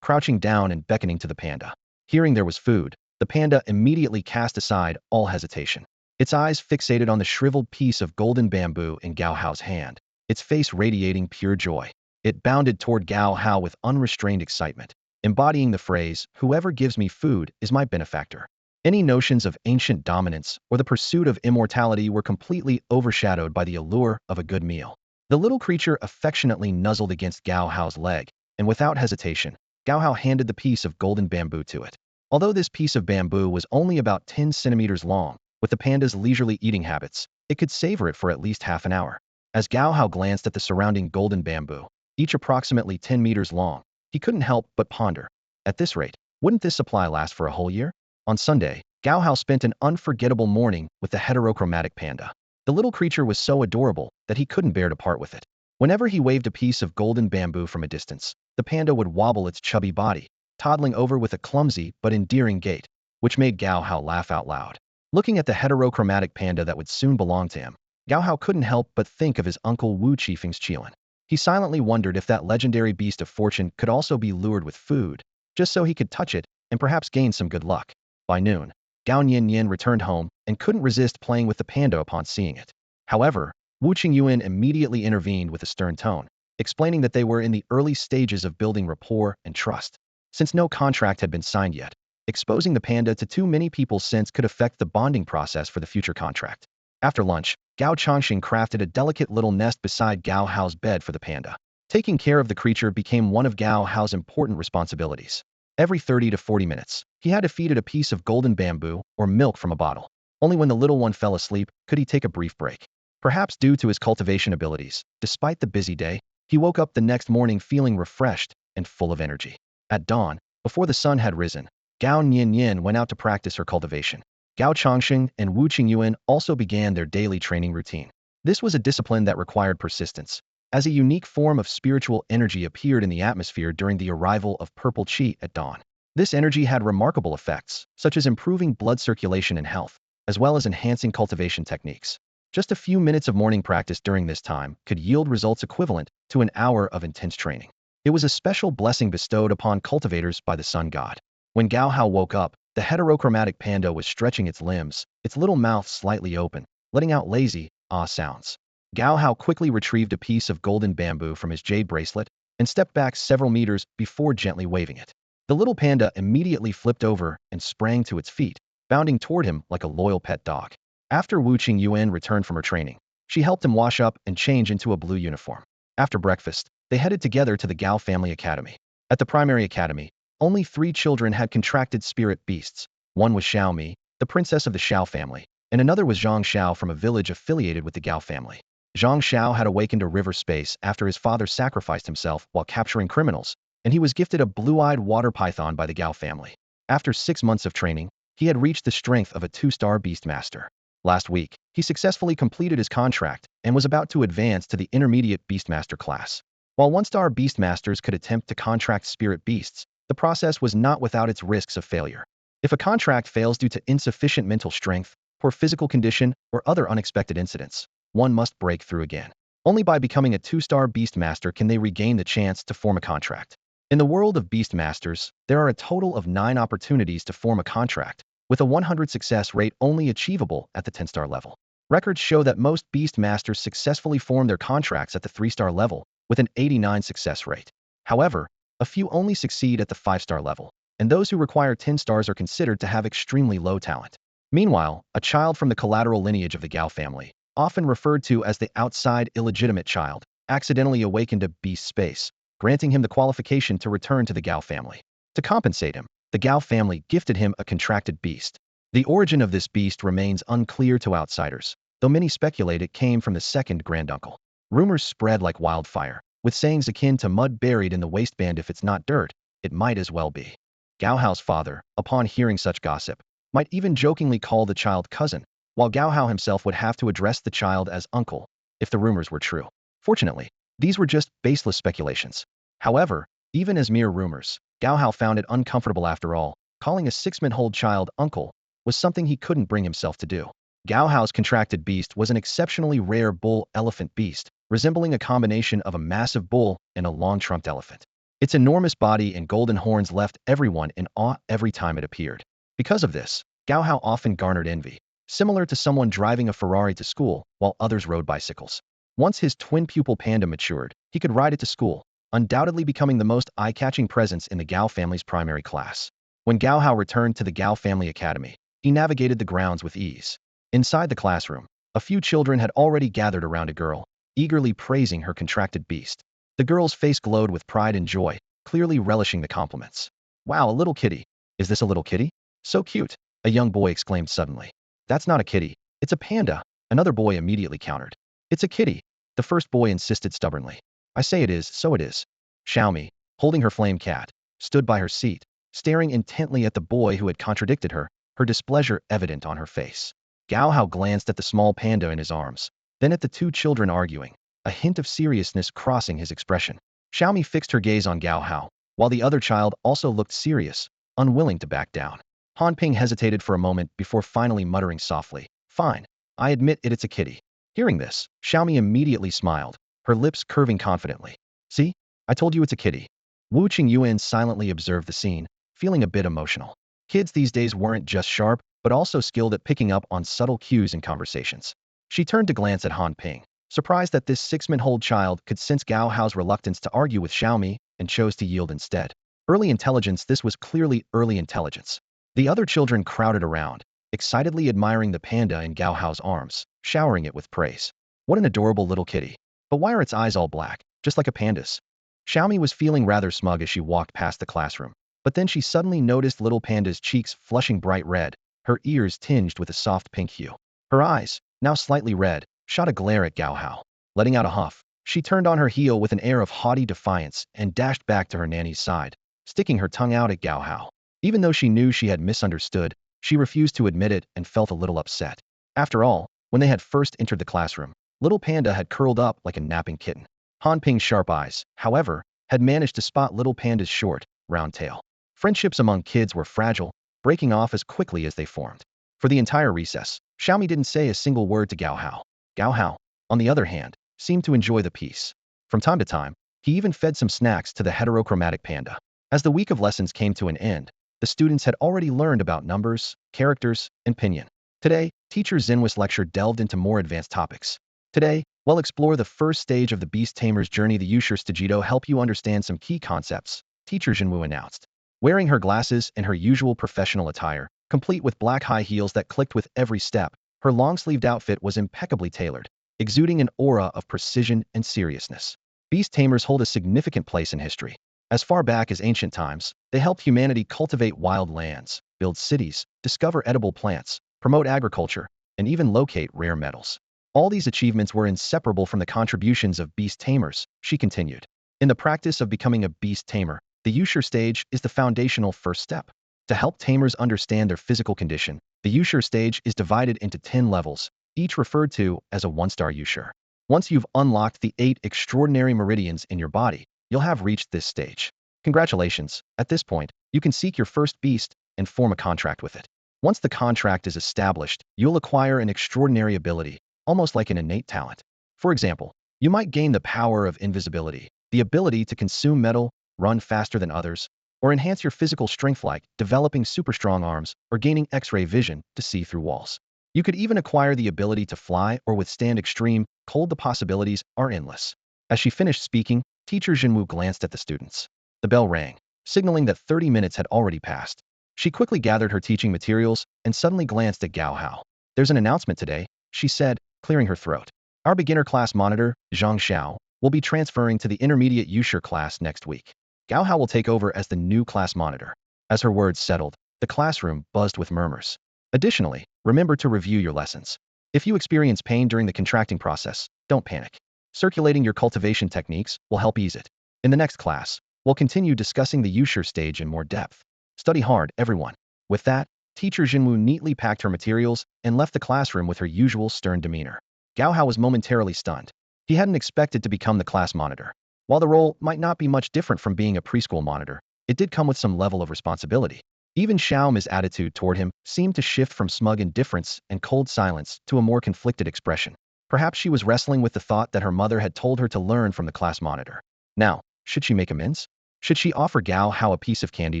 crouching down and beckoning to the panda. Hearing there was food, the panda immediately cast aside all hesitation. Its eyes fixated on the shriveled piece of golden bamboo in Gao Hao's hand, its face radiating pure joy. It bounded toward Gao Hao with unrestrained excitement, embodying the phrase, "Whoever gives me food is my benefactor." Any notions of ancient dominance or the pursuit of immortality were completely overshadowed by the allure of a good meal. The little creature affectionately nuzzled against Gao Hao's leg, and without hesitation, Gao Hao handed the piece of golden bamboo to it. Although this piece of bamboo was only about 10 centimeters long, with the panda's leisurely eating habits, it could savor it for at least half an hour. As Gao Hao glanced at the surrounding golden bamboo, each approximately 10 meters long, he couldn't help but ponder. At this rate, wouldn't this supply last for a whole year? On Sunday, Gao Hao spent an unforgettable morning with the heterochromatic panda. The little creature was so adorable that he couldn't bear to part with it. Whenever he waved a piece of golden bamboo from a distance, the panda would wobble its chubby body, toddling over with a clumsy but endearing gait, which made Gao Hao laugh out loud. Looking at the heterochromatic panda that would soon belong to him, Gao Hao couldn't help but think of his uncle Wu Qifeng's Qilin. He silently wondered if that legendary beast of fortune could also be lured with food, just so he could touch it and perhaps gain some good luck. By noon, Gao Nianian returned home and couldn't resist playing with the panda upon seeing it. However, Wu Qingyuan immediately intervened with a stern tone, explaining that they were in the early stages of building rapport and trust, since no contract had been signed yet. Exposing the panda to too many people's scents could affect the bonding process for the future contract. After lunch, Gao Changxing crafted a delicate little nest beside Gao Hao's bed for the panda. Taking care of the creature became one of Gao Hao's important responsibilities. Every 30 to 40 minutes, he had to feed it a piece of golden bamboo or milk from a bottle. Only when the little one fell asleep could he take a brief break. Perhaps due to his cultivation abilities, despite the busy day, he woke up the next morning feeling refreshed and full of energy. At dawn, before the sun had risen, Gao Nianian went out to practice her cultivation. Gao Changxing and Wu Qingyuan also began their daily training routine. This was a discipline that required persistence, as a unique form of spiritual energy appeared in the atmosphere during the arrival of purple qi at dawn. This energy had remarkable effects, such as improving blood circulation and health, as well as enhancing cultivation techniques. Just a few minutes of morning practice during this time could yield results equivalent to an hour of intense training. It was a special blessing bestowed upon cultivators by the sun god. When Gao Hao woke up, the heterochromatic panda was stretching its limbs, its little mouth slightly open, letting out lazy, ah sounds. Gao Hao quickly retrieved a piece of golden bamboo from his jade bracelet and stepped back several meters before gently waving it. The little panda immediately flipped over and sprang to its feet, bounding toward him like a loyal pet dog. After Wu Qingyuan returned from her training, she helped him wash up and change into a blue uniform. After breakfast, they headed together to the Gao family academy. At the primary academy, only 3 children had contracted spirit beasts. One was Xiaomi, the princess of the Xiao family, and another was Zhang Xiao from a village affiliated with the Gao family. Zhang Xiao had awakened a river space after his father sacrificed himself while capturing criminals, and he was gifted a blue-eyed water python by the Gao family. After 6 months of training, he had reached the strength of a 2-star beast master. Last week, he successfully completed his contract and was about to advance to the intermediate beastmaster class. While 1-star beastmasters could attempt to contract spirit beasts, the process was not without its risks of failure. If a contract fails due to insufficient mental strength, poor physical condition, or other unexpected incidents, one must break through again. Only by becoming a 2-star beastmaster can they regain the chance to form a contract. In the world of beastmasters, there are a total of 9 opportunities to form a contract, with a 100 success rate only achievable at the 10-star level. Records show that most beastmasters successfully form their contracts at the 3-star level, with an 89 success rate. However, a few only succeed at the 5-star level, and those who require 10 stars are considered to have extremely low talent. Meanwhile, a child from the collateral lineage of the Gao family, often referred to as the outside illegitimate child, accidentally awakened a beast space, granting him the qualification to return to the Gao family. To compensate him, the Gao family gifted him a contracted beast. The origin of this beast remains unclear to outsiders, though many speculate it came from the second granduncle. Rumors spread like wildfire, with sayings akin to mud buried in the waistband: if it's not dirt, it might as well be. Gao Hao's father, upon hearing such gossip, might even jokingly call the child cousin, while Gao Hao himself would have to address the child as uncle, if the rumors were true. Fortunately, these were just baseless speculations. However, even as mere rumors, Gao Hao found it uncomfortable after all. Calling a 6-month-old child uncle was something he couldn't bring himself to do. Gao Hao's contracted beast was an exceptionally rare bull-elephant beast, resembling a combination of a massive bull and a long-trunked elephant. Its enormous body and golden horns left everyone in awe every time it appeared. Because of this, Gao Hao often garnered envy, similar to someone driving a Ferrari to school while others rode bicycles. Once his twin-pupil panda matured, he could ride it to school, undoubtedly becoming the most eye-catching presence in the Gao family's primary class. When Gao Hao returned to the Gao family academy, he navigated the grounds with ease. Inside the classroom, a few children had already gathered around a girl, eagerly praising her contracted beast. The girl's face glowed with pride and joy, clearly relishing the compliments. "Wow, a little kitty. Is this a little kitty? So cute," a young boy exclaimed suddenly. "That's not a kitty, it's a panda," another boy immediately countered. "It's a kitty," the first boy insisted stubbornly. "I say it is, so it is." Xiaomi, holding her flame cat, stood by her seat, staring intently at the boy who had contradicted her, her displeasure evident on her face. Gao Hao glanced at the small panda in his arms, then at the 2 children arguing, a hint of seriousness crossing his expression. Xiaomi fixed her gaze on Gao Hao, while the other child also looked serious, unwilling to back down. Han Ping hesitated for a moment before finally muttering softly, "Fine, I admit it's a kitty." Hearing this, Xiaomi immediately smiled, her lips curving confidently. "See? I told you it's a kitty." Wu Qingyuan silently observed the scene, feeling a bit emotional. Kids these days weren't just sharp, but also skilled at picking up on subtle cues in conversations. She turned to glance at Han Ping, surprised that this 6-month-old child could sense Gao Hao's reluctance to argue with Xiaomi and chose to yield instead. Early intelligence. This was clearly early intelligence. The other children crowded around, excitedly admiring the panda in Gao Hao's arms, showering it with praise. "What an adorable little kitty. But why are its eyes all black, just like a panda's?" Xiaomi was feeling rather smug as she walked past the classroom, But then she suddenly noticed little Panda's cheeks flushing bright red, her ears tinged with a soft pink hue. Her eyes, now slightly red, shot a glare at Gao Hao. Letting out a huff, she turned on her heel with an air of haughty defiance and dashed back to her nanny's side, sticking her tongue out at Gao Hao. Even though she knew she had misunderstood, she refused to admit it and felt a little upset. After all, when they had first entered the classroom, little Panda had curled up like a napping kitten. Han Ping's sharp eyes, however, had managed to spot little Panda's short, round tail. Friendships among kids were fragile, breaking off as quickly as they formed. For the entire recess, Xiaomi didn't say a single word to Gao Hao. Gao Hao, on the other hand, seemed to enjoy the peace. From time to time, he even fed some snacks to the heterochromatic panda. As the week of lessons came to an end, the students had already learned about numbers, characters, and pinyin. Today, Teacher Zinwi's lecture delved into more advanced topics. Today, we'll explore the first stage of the Beast Tamers' journey. The Yusher Stagido help you understand some key concepts, Teacher Jinwu announced. Wearing her glasses and her usual professional attire, complete with black high heels that clicked with every step, her long-sleeved outfit was impeccably tailored, exuding an aura of precision and seriousness. Beast Tamers hold a significant place in history. As far back as ancient times, they helped humanity cultivate wild lands, build cities, discover edible plants, promote agriculture, and even locate rare metals. All these achievements were inseparable from the contributions of Beast Tamers, she continued. In the practice of becoming a Beast Tamer, the Yusher stage is the foundational first step. To help tamers understand their physical condition, the Yusher stage is divided into 10 levels, each referred to as a 1-star Yusher. Once you've unlocked the 8 extraordinary meridians in your body, you'll have reached this stage. Congratulations, at this point, you can seek your first beast and form a contract with it. Once the contract is established, you'll acquire an extraordinary ability, almost like an innate talent. For example, you might gain the power of invisibility, the ability to consume metal, run faster than others, or enhance your physical strength like developing super strong arms or gaining X-ray vision to see through walls. You could even acquire the ability to fly or withstand extreme cold. The possibilities are endless. As she finished speaking, Teacher Jinwu glanced at the students. The bell rang, signaling that 30 minutes had already passed. She quickly gathered her teaching materials and suddenly glanced at Gao Hao. There's an announcement today, she said, clearing her throat. Our beginner class monitor, Zhang Xiao, will be transferring to the intermediate Yusher class next week. Gao Hao will take over as the new class monitor. As her words settled, the classroom buzzed with murmurs. Additionally, remember to review your lessons. If you experience pain during the contracting process, don't panic. Circulating your cultivation techniques will help ease it. In the next class, we'll continue discussing the Yusher stage in more depth. Study hard, everyone. With that, Teacher Jinwu neatly packed her materials and left the classroom with her usual stern demeanor. Gao Hao was momentarily stunned. He hadn't expected to become the class monitor. While the role might not be much different from being a preschool monitor, it did come with some level of responsibility. Even Xiaomi's attitude toward him seemed to shift from smug indifference and cold silence to a more conflicted expression. Perhaps she was wrestling with the thought that her mother had told her to learn from the class monitor. Now, should she make amends? Should she offer Gao Hao a piece of candy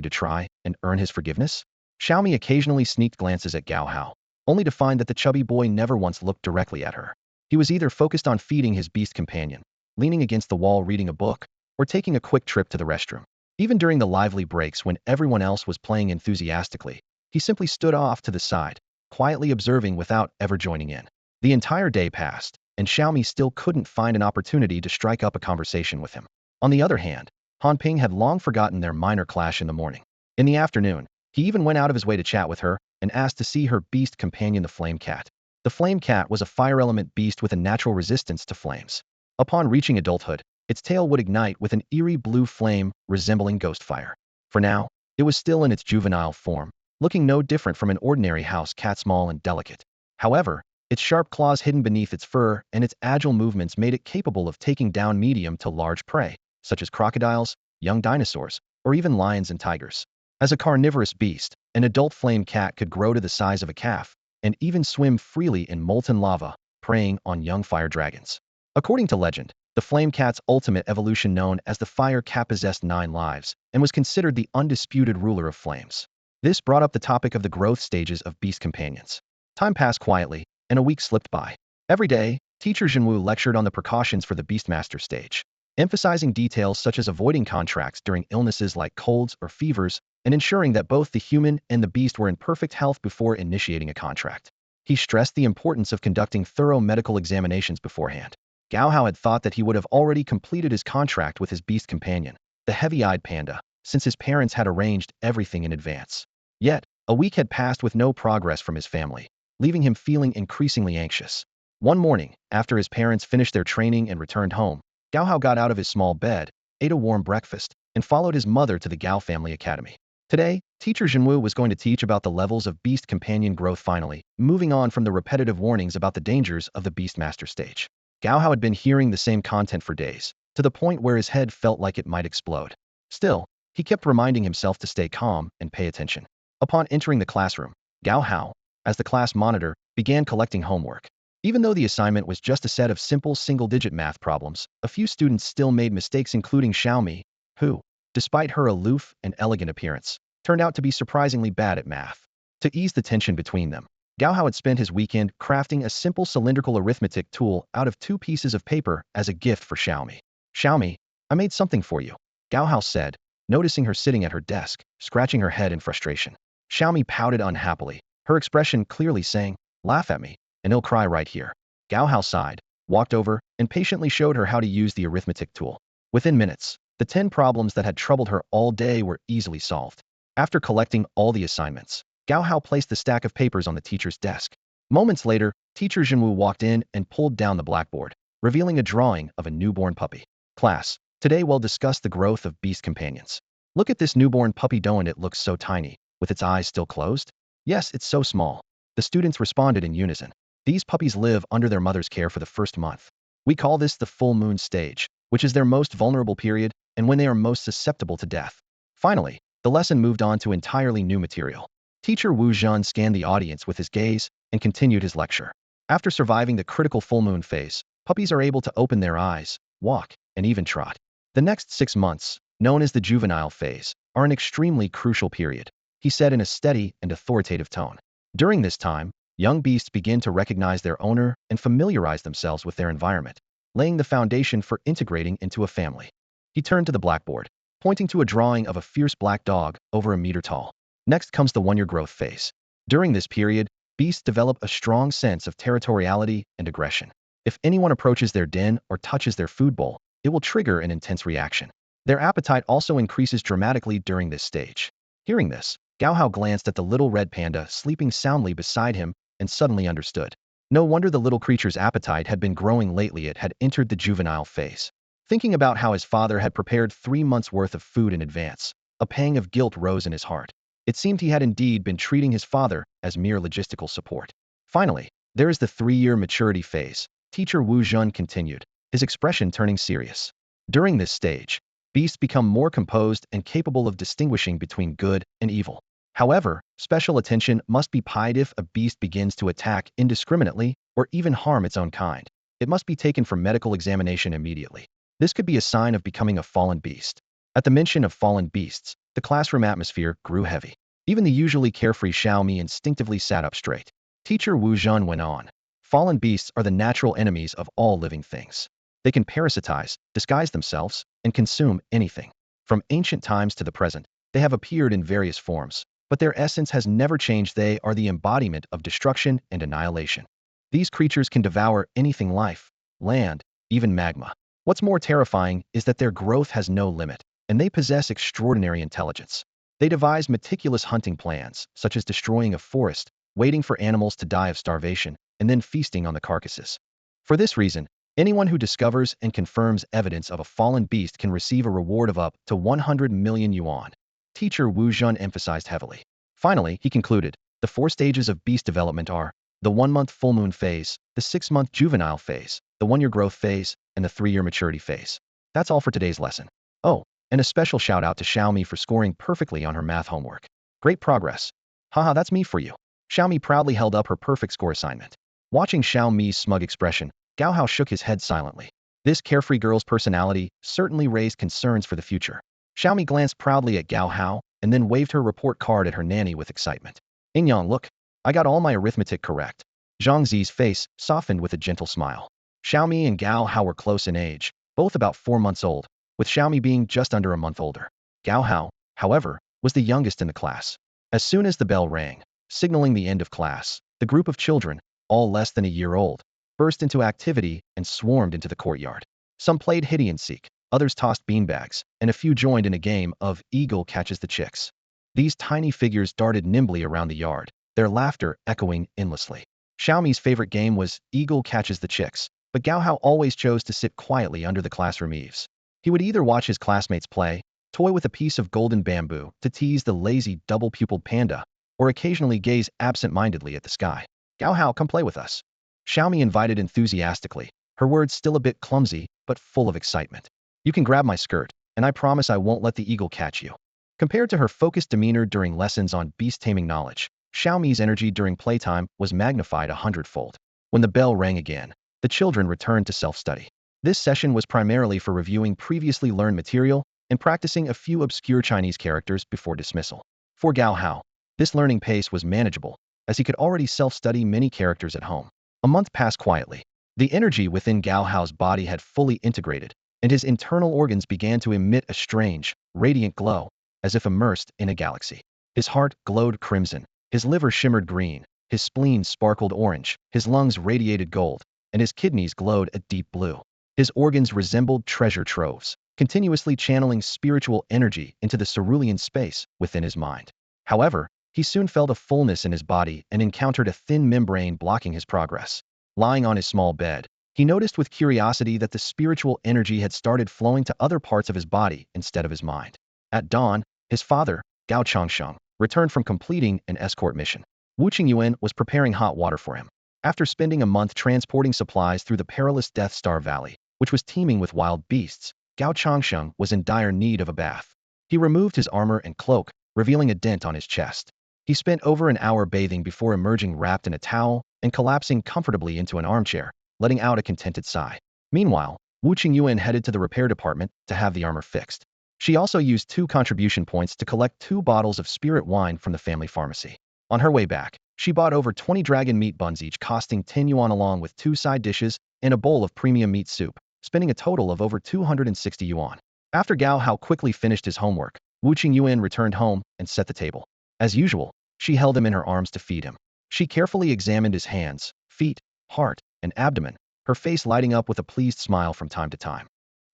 to try and earn his forgiveness? Xiaomi occasionally sneaked glances at Gao Hao, only to find that the chubby boy never once looked directly at her. He was either focused on feeding his beast companion, leaning against the wall reading a book, or taking a quick trip to the restroom. Even during the lively breaks when everyone else was playing enthusiastically, he simply stood off to the side, quietly observing without ever joining in. The entire day passed, and Xiaomi still couldn't find an opportunity to strike up a conversation with him. On the other hand, Han Ping had long forgotten their minor clash in the morning. In the afternoon, he even went out of his way to chat with her and asked to see her beast companion, the Flame Cat. The Flame Cat was a fire element beast with a natural resistance to flames. Upon reaching adulthood, its tail would ignite with an eerie blue flame resembling ghost fire. For now, it was still in its juvenile form, looking no different from an ordinary house cat, small and delicate. However, its sharp claws hidden beneath its fur and its agile movements made it capable of taking down medium to large prey, such as crocodiles, young dinosaurs, or even lions and tigers. As a carnivorous beast, an adult flame cat could grow to the size of a calf, and even swim freely in molten lava, preying on young fire dragons. According to legend, the flame cat's ultimate evolution, known as the fire cat, possessed 9 lives, and was considered the undisputed ruler of flames. This brought up the topic of the growth stages of beast companions. Time passed quietly, and a week slipped by. Every day, Teacher Jinwu lectured on the precautions for the Beastmaster stage, emphasizing details such as avoiding contracts during illnesses like colds or fevers, and ensuring that both the human and the beast were in perfect health before initiating a contract. He stressed the importance of conducting thorough medical examinations beforehand. Gao Hao had thought that he would have already completed his contract with his beast companion, the heavy-eyed panda, since his parents had arranged everything in advance. Yet, a week had passed with no progress from his family, leaving him feeling increasingly anxious. One morning, after his parents finished their training and returned home, Gao Hao got out of his small bed, ate a warm breakfast, and followed his mother to the Gao family academy. Today, teacher Jinwu was going to teach about the levels of beast companion growth finally, moving on from the repetitive warnings about the dangers of the Beastmaster stage. Gao Hao had been hearing the same content for days, to the point where his head felt like it might explode. Still, he kept reminding himself to stay calm and pay attention. Upon entering the classroom, Gao Hao, as the class monitor, began collecting homework. Even though the assignment was just a set of simple single-digit math problems, a few students still made mistakes, including Xiaomi, who, despite her aloof and elegant appearance, turned out to be surprisingly bad at math. To ease the tension between them, Gao Hao had spent his weekend crafting a simple cylindrical arithmetic tool out of 2 pieces of paper as a gift for Xiaomi. Xiaomi, I made something for you, Gao Hao said, noticing her sitting at her desk, scratching her head in frustration. Xiaomi pouted unhappily, her expression clearly saying, laugh at me, and he'll cry right here. Gao Hao sighed, walked over, and patiently showed her how to use the arithmetic tool. Within minutes, the 10 problems that had troubled her all day were easily solved. After collecting all the assignments, Gao Hao placed the stack of papers on the teacher's desk. Moments later, teacher Jinwu walked in and pulled down the blackboard, revealing a drawing of a newborn puppy. Class, today we'll discuss the growth of beast companions. Look at this newborn puppy, don't it look so tiny, with its eyes still closed? Yes, it's so small. The students responded in unison. These puppies live under their mother's care for the first month. We call this the full moon stage, which is their most vulnerable period and when they are most susceptible to death. Finally, the lesson moved on to entirely new material. Teacher Wu Zhan scanned the audience with his gaze and continued his lecture. After surviving the critical full moon phase, puppies are able to open their eyes, walk, and even trot. The next 6 months, known as the juvenile phase, are an extremely crucial period, he said in a steady and authoritative tone. During this time, young beasts begin to recognize their owner and familiarize themselves with their environment, laying the foundation for integrating into a family. He turned to the blackboard, pointing to a drawing of a fierce black dog over a meter tall. Next comes the one-year growth phase. During this period, beasts develop a strong sense of territoriality and aggression. If anyone approaches their den or touches their food bowl, it will trigger an intense reaction. Their appetite also increases dramatically during this stage. Hearing this, Gao Hao glanced at the little red panda sleeping soundly beside him and suddenly understood. No wonder the little creature's appetite had been growing lately. It had entered the juvenile phase. Thinking about how his father had prepared 3 months' worth of food in advance, a pang of guilt rose in his heart. It seemed he had indeed been treating his father as mere logistical support. Finally, there is the 3-year maturity phase, teacher Wu Zhen continued, his expression turning serious. During this stage, beasts become more composed and capable of distinguishing between good and evil. However, special attention must be paid if a beast begins to attack indiscriminately or even harm its own kind. It must be taken for medical examination immediately. This could be a sign of becoming a fallen beast. At the mention of fallen beasts, the classroom atmosphere grew heavy. Even the usually carefree Xiaomi instinctively sat up straight. Teacher Wu Zhan went on. Fallen beasts are the natural enemies of all living things. They can parasitize, disguise themselves, and consume anything. From ancient times to the present, they have appeared in various forms, but their essence has never changed. They are the embodiment of destruction and annihilation. These creatures can devour anything life, land, even magma. What's more terrifying is that their growth has no limit, and they possess extraordinary intelligence. They devise meticulous hunting plans, such as destroying a forest, waiting for animals to die of starvation, and then feasting on the carcasses. For this reason, anyone who discovers and confirms evidence of a fallen beast can receive a reward of up to 100 million yuan. Teacher Wu Zhen emphasized heavily. Finally, he concluded, the 4 stages of beast development are the 1-month full moon phase, the 6-month juvenile phase, the 1-year growth phase, and the 3-year maturity phase. That's all for today's lesson. Oh, and a special shout out to Xiaomi for scoring perfectly on her math homework. Great progress. Haha, that's me for you. Xiaomi proudly held up her perfect score assignment. Watching Xiaomi's smug expression, Gao Hao shook his head silently. This carefree girl's personality certainly raised concerns for the future. Xiaomi glanced proudly at Gao Hao and then waved her report card at her nanny with excitement. Ingyang, look, I got all my arithmetic correct. Zhang Zi's face softened with a gentle smile. Xiaomi and Gao Hao were close in age, both about 4 months old, with Xiaomi being just under a month older. Gao Hao, however, was the youngest in the class. As soon as the bell rang, signaling the end of class, the group of children, all less than a year old, burst into activity and swarmed into the courtyard. Some played hide and seek, others tossed beanbags, and a few joined in a game of Eagle Catches the Chicks. These tiny figures darted nimbly around the yard, their laughter echoing endlessly. Xiaomi's favorite game was Eagle Catches the Chicks, but Gao Hao always chose to sit quietly under the classroom eaves. He would either watch his classmates play, toy with a piece of golden bamboo to tease the lazy double-pupiled panda, or occasionally gaze absent-mindedly at the sky. Gao Hao, come play with us. Xiaomi invited enthusiastically, her words still a bit clumsy, but full of excitement. You can grab my skirt, and I promise I won't let the eagle catch you. Compared to her focused demeanor during lessons on beast taming knowledge, Xiaomi's energy during playtime was magnified 100-fold. When the bell rang again, the children returned to self-study. This session was primarily for reviewing previously learned material and practicing a few obscure Chinese characters before dismissal. For Gao Hao, this learning pace was manageable, as he could already self-study many characters at home. A month passed quietly. The energy within Gao Hao's body had fully integrated, and his internal organs began to emit a strange, radiant glow, as if immersed in a galaxy. His heart glowed crimson, his liver shimmered green, his spleen sparkled orange, his lungs radiated gold, and his kidneys glowed a deep blue. His organs resembled treasure troves, continuously channeling spiritual energy into the cerulean space within his mind. However, he soon felt a fullness in his body and encountered a thin membrane blocking his progress. Lying on his small bed, he noticed with curiosity that the spiritual energy had started flowing to other parts of his body instead of his mind. At dawn, his father, Gao Changsheng, returned from completing an escort mission. Wu Qingyuan was preparing hot water for him. After spending a month transporting supplies through the perilous Death Star Valley, which was teeming with wild beasts, Gao Changsheng was in dire need of a bath. He removed his armor and cloak, revealing a dent on his chest. He spent over an hour bathing before emerging wrapped in a towel and collapsing comfortably into an armchair, letting out a contented sigh. Meanwhile, Wu Qingyuan headed to the repair department to have the armor fixed. She also used 2 contribution points to collect 2 bottles of spirit wine from the family pharmacy. On her way back, she bought over 20 dragon meat buns, each costing 10 yuan, along with 2 side dishes and a bowl of premium meat soup, spending a total of over 260 yuan. After Gao Hao quickly finished his homework, Wu Qingyuan returned home and set the table. As usual, she held him in her arms to feed him. She carefully examined his hands, feet, heart, and abdomen, her face lighting up with a pleased smile from time to time.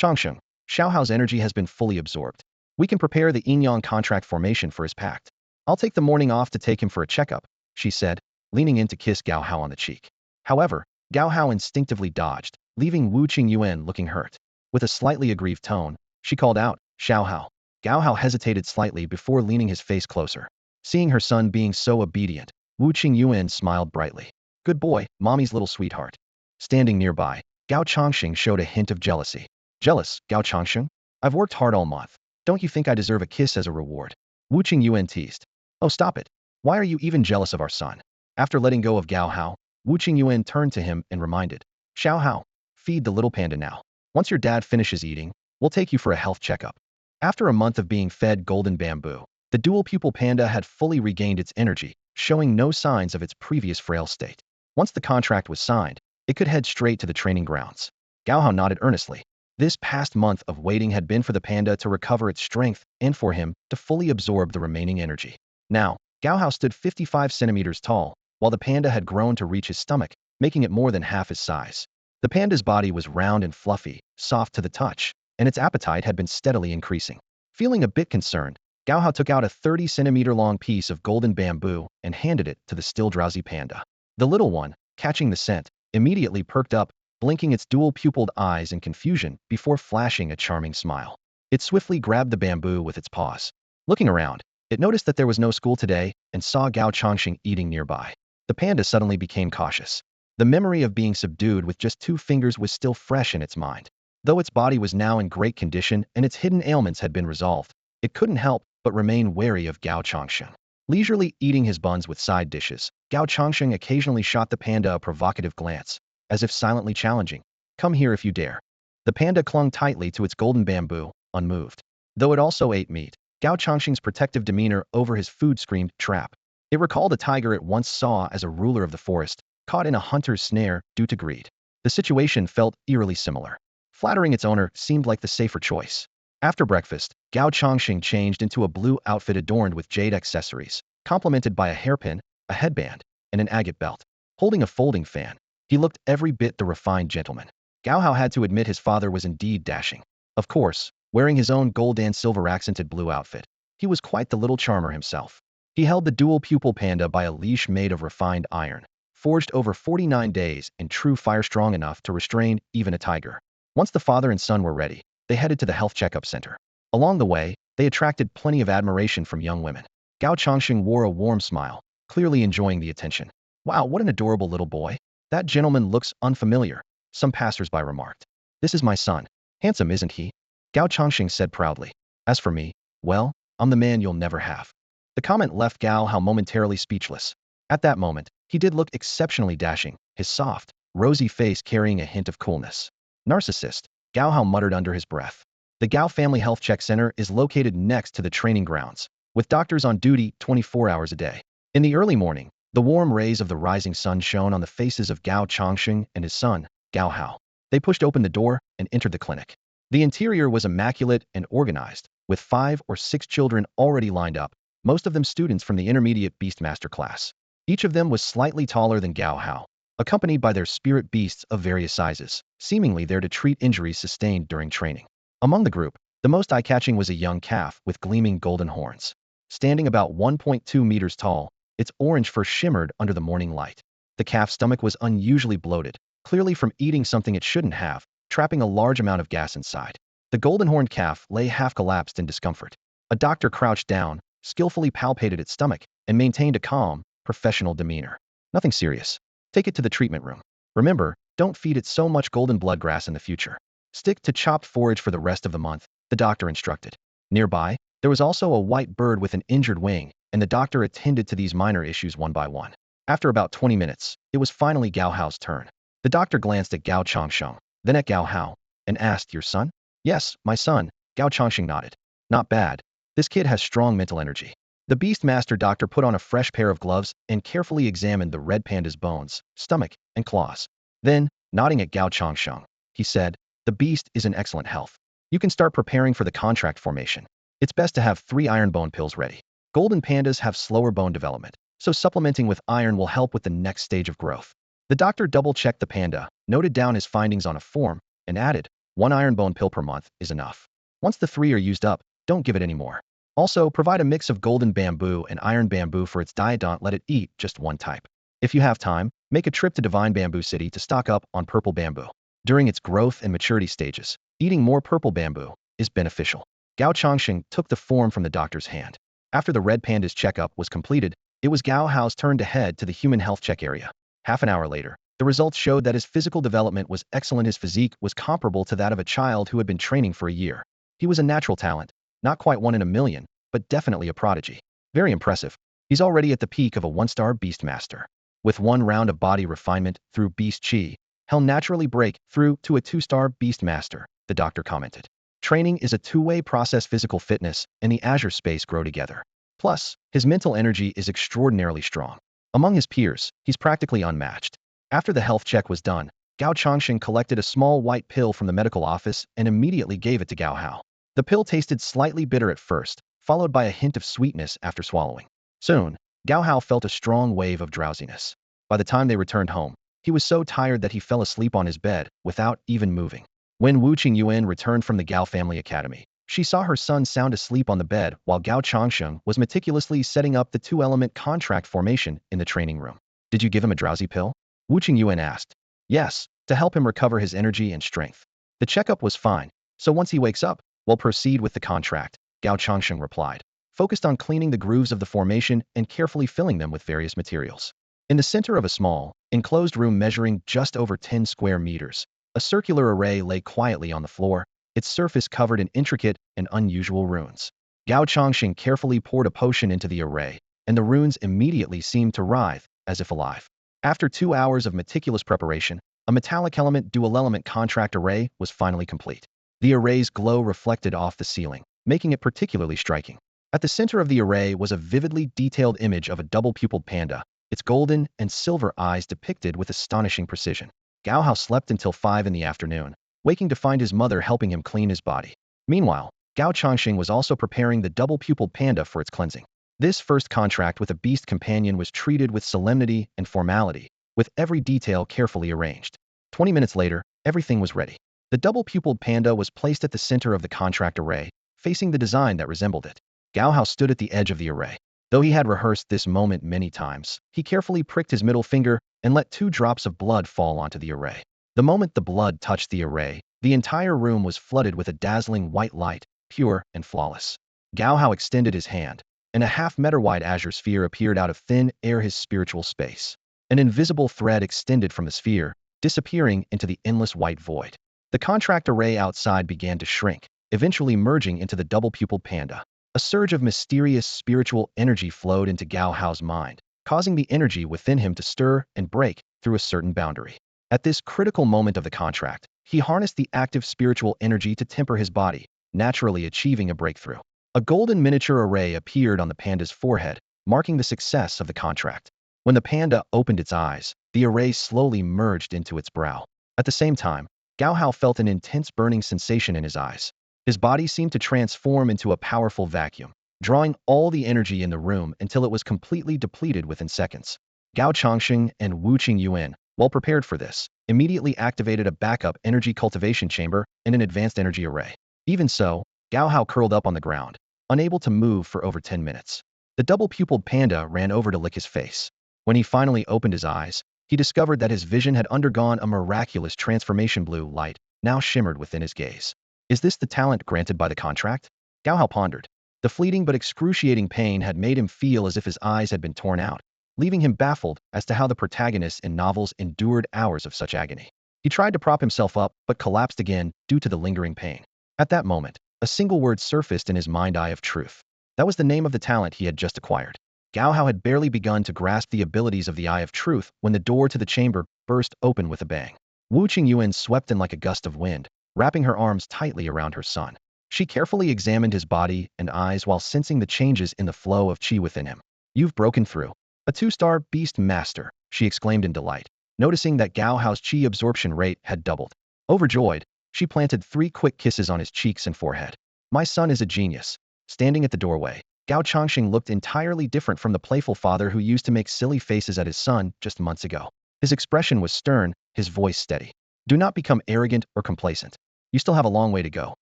Changsheng, Xiao Hao's energy has been fully absorbed. We can prepare the yin-yang contract formation for his pact. I'll take the morning off to take him for a checkup, she said, leaning in to kiss Gao Hao on the cheek. However, Gao Hao instinctively dodged, leaving Wu Qingyuan looking hurt. With a slightly aggrieved tone, she called out, Xiao Hao. Gao Hao hesitated slightly before leaning his face closer. Seeing her son being so obedient, Wu Qingyuan smiled brightly. Good boy, mommy's little sweetheart. Standing nearby, Gao Changsheng showed a hint of jealousy. Jealous, Gao Changsheng? I've worked hard all month. Don't you think I deserve a kiss as a reward? Wu Qingyuan teased. Oh, stop it. Why are you even jealous of our son? After letting go of Gao Hao, Wu Qingyuan turned to him and reminded, Xiao Hao, feed the little panda now. Once your dad finishes eating, we'll take you for a health checkup. After a month of being fed golden bamboo, the dual-pupil panda had fully regained its energy, showing no signs of its previous frail state. Once the contract was signed, it could head straight to the training grounds. Gao Hao nodded earnestly. This past month of waiting had been for the panda to recover its strength and for him to fully absorb the remaining energy. Now, Gao Hao stood 55 centimeters tall, while the panda had grown to reach his stomach, making it more than half his size. The panda's body was round and fluffy, soft to the touch, and its appetite had been steadily increasing. Feeling a bit concerned, Gao Hao took out a 30-centimeter-long piece of golden bamboo and handed it to the still drowsy panda. The little one, catching the scent, immediately perked up, blinking its dual-pupiled eyes in confusion before flashing a charming smile. It swiftly grabbed the bamboo with its paws. Looking around, it noticed that there was no school today and saw Gao Changsheng eating nearby. The panda suddenly became cautious. The memory of being subdued with just 2 fingers was still fresh in its mind. Though its body was now in great condition and its hidden ailments had been resolved, it couldn't help but remain wary of Gao Changsheng. Leisurely eating his buns with side dishes, Gao Changsheng occasionally shot the panda a provocative glance, as if silently challenging, "Come here if you dare." The panda clung tightly to its golden bamboo, unmoved. Though it also ate meat, Gao Changsheng's protective demeanor over his food screamed trap. It recalled a tiger it once saw as a ruler of the forest, caught in a hunter's snare due to greed. The situation felt eerily similar. Flattering its owner seemed like the safer choice. After breakfast, Gao Changsheng changed into a blue outfit adorned with jade accessories, complemented by a hairpin, a headband, and an agate belt. Holding a folding fan, he looked every bit the refined gentleman. Gao Hao had to admit his father was indeed dashing. Of course, wearing his own gold and silver accented blue outfit, he was quite the little charmer himself. He held the dual pupil panda by a leash made of refined iron, forged over 49 days and true fire strong enough to restrain even a tiger. Once the father and son were ready, they headed to the health checkup center. Along the way, they attracted plenty of admiration from young women. Gao Changxing wore a warm smile, clearly enjoying the attention. Wow, what an adorable little boy. That gentleman looks unfamiliar, some passersby remarked. This is my son. Handsome, isn't he? Gao Changxing said proudly. As for me, well, I'm the man you'll never have. The comment left Gao Hao momentarily speechless. At that moment, he did look exceptionally dashing, his soft, rosy face carrying a hint of coolness. Narcissist, Gao Hao muttered under his breath. The Gao Family Health Check Center is located next to the training grounds, with doctors on duty 24 hours a day. In the early morning, the warm rays of the rising sun shone on the faces of Gao Changxing and his son, Gao Hao. They pushed open the door and entered the clinic. The interior was immaculate and organized, with 5 or 6 children already lined up, most of them students from the intermediate Beastmaster class. Each of them was slightly taller than Gao Hao, accompanied by their spirit beasts of various sizes, seemingly there to treat injuries sustained during training. Among the group, the most eye-catching was a young calf with gleaming golden horns. Standing about 1.2 meters tall, its orange fur shimmered under the morning light. The calf's stomach was unusually bloated, clearly from eating something it shouldn't have, trapping a large amount of gas inside. The golden-horned calf lay half-collapsed in discomfort. A doctor crouched down, skillfully palpated its stomach, and maintained a calm, professional demeanor. Nothing serious. Take it to the treatment room. Remember, don't feed it so much golden blood grass in the future. Stick to chopped forage for the rest of the month, the doctor instructed. Nearby, there was also a white bird with an injured wing, and the doctor attended to these minor issues one by one. After about 20 minutes, it was finally Gao Hao's turn. The doctor glanced at Gao Changxing, then at Gao Hao, and asked, "Your son?" "Yes, my son," Gao Changxing nodded. "Not bad. This kid has strong mental energy." The Beastmaster doctor put on a fresh pair of gloves and carefully examined the red panda's bones, stomach, and claws. Then, nodding at Gao Changxing, he said, "The beast is in excellent health. You can start preparing for the contract formation. It's best to have 3 iron bone pills ready. Golden pandas have slower bone development, so supplementing with iron will help with the next stage of growth." The doctor double-checked the panda, noted down his findings on a form, and added, "1 iron bone pill per month is enough. Once the 3 are used up, don't give it any more. Also, provide a mix of golden bamboo and iron bamboo for its diet. Don't let it eat just one type. If you have time, make a trip to Divine Bamboo City to stock up on purple bamboo. During its growth and maturity stages, eating more purple bamboo is beneficial." Gao Changxing took the form from the doctor's hand. After the red panda's checkup was completed, it was Gao Hao's turn to head to the human health check area. Half an hour later, the results showed that his physical development was excellent. His physique was comparable to that of a child who had been training for a year. He was a natural talent, not quite 1 in a million, but definitely a prodigy. Very impressive. He's already at the peak of a 1-star Beastmaster. With 1 round of body refinement through Beast Chi, he'll naturally break through to a 2-star Beastmaster, the doctor commented. Training is a 2-way process. Physical fitness and the Azure space grow together. Plus, his mental energy is extraordinarily strong. Among his peers, he's practically unmatched. After the health check was done, Gao Changxing collected a small white pill from the medical office and immediately gave it to Gao Hao. The pill tasted slightly bitter at first, followed by a hint of sweetness after swallowing. Soon, Gao Hao felt a strong wave of drowsiness. By the time they returned home, he was so tired that he fell asleep on his bed without even moving. When Wu Qingyuan returned from the Gao Family Academy, she saw her son sound asleep on the bed while Gao Changxing was meticulously setting up the 2-element contract formation in the training room. "Did you give him a drowsy pill?" Wu Qingyuan asked. "Yes, to help him recover his energy and strength. The checkup was fine, so once he wakes up, we'll proceed with the contract," Gao Changxing replied, focused on cleaning the grooves of the formation and carefully filling them with various materials. In the center of a small, enclosed room measuring just over 10 square meters, a circular array lay quietly on the floor, its surface covered in intricate and unusual runes. Gao Changxing carefully poured a potion into the array, and the runes immediately seemed to writhe, as if alive. After 2 hours of meticulous preparation, a metallic element dual-element contract array was finally complete. The array's glow reflected off the ceiling, making it particularly striking. At the center of the array was a vividly detailed image of a double-pupiled panda, its golden and silver eyes depicted with astonishing precision. Gao Hao slept until 5 in the afternoon, waking to find his mother helping him clean his body. Meanwhile, Gao Changxing was also preparing the double-pupiled panda for its cleansing. This first contract with a beast companion was treated with solemnity and formality, with every detail carefully arranged. 20 minutes later, everything was ready. The double-pupiled panda was placed at the center of the contract array, facing the design that resembled it. Gao Hao stood at the edge of the array. Though he had rehearsed this moment many times, he carefully pricked his middle finger and let 2 drops of blood fall onto the array. The moment the blood touched the array, the entire room was flooded with a dazzling white light, pure and flawless. Gao Hao extended his hand, and a half-meter-wide azure sphere appeared out of thin air, his spiritual space. An invisible thread extended from the sphere, disappearing into the endless white void. The contract array outside began to shrink, eventually merging into the double-pupiled panda. A surge of mysterious spiritual energy flowed into Gao Hao's mind, causing the energy within him to stir and break through a certain boundary. At this critical moment of the contract, he harnessed the active spiritual energy to temper his body, naturally achieving a breakthrough. A golden miniature array appeared on the panda's forehead, marking the success of the contract. When the panda opened its eyes, the array slowly merged into its brow. At the same time, Gao Hao felt an intense burning sensation in his eyes. His body seemed to transform into a powerful vacuum, drawing all the energy in the room until it was completely depleted within seconds. Gao Changxing and Wu Qingyuan, well prepared for this, immediately activated a backup energy cultivation chamber and an advanced energy array. Even so, Gao Hao curled up on the ground, unable to move for over 10 minutes. The double-pupiled panda ran over to lick his face. When he finally opened his eyes, he discovered that his vision had undergone a miraculous transformation. Blue light now shimmered within his gaze. Is this the talent granted by the contract? Gao Hao pondered. The fleeting but excruciating pain had made him feel as if his eyes had been torn out, leaving him baffled as to how the protagonists in novels endured hours of such agony. He tried to prop himself up, but collapsed again due to the lingering pain. At that moment, a single word surfaced in his mind: Eye of Truth. That was the name of the talent he had just acquired. Gao Hao had barely begun to grasp the abilities of the Eye of Truth when the door to the chamber burst open with a bang. Wu Qingyuan swept in like a gust of wind, wrapping her arms tightly around her son. She carefully examined his body and eyes while sensing the changes in the flow of qi within him. You've broken through. A 2-star Beast Master, she exclaimed in delight, noticing that Gao Hao's qi absorption rate had doubled. Overjoyed, she planted 3 quick kisses on his cheeks and forehead. My son is a genius. Standing at the doorway, Gao Changxing looked entirely different from the playful father who used to make silly faces at his son just months ago. His expression was stern, his voice steady. Do not become arrogant or complacent. You still have a long way to go.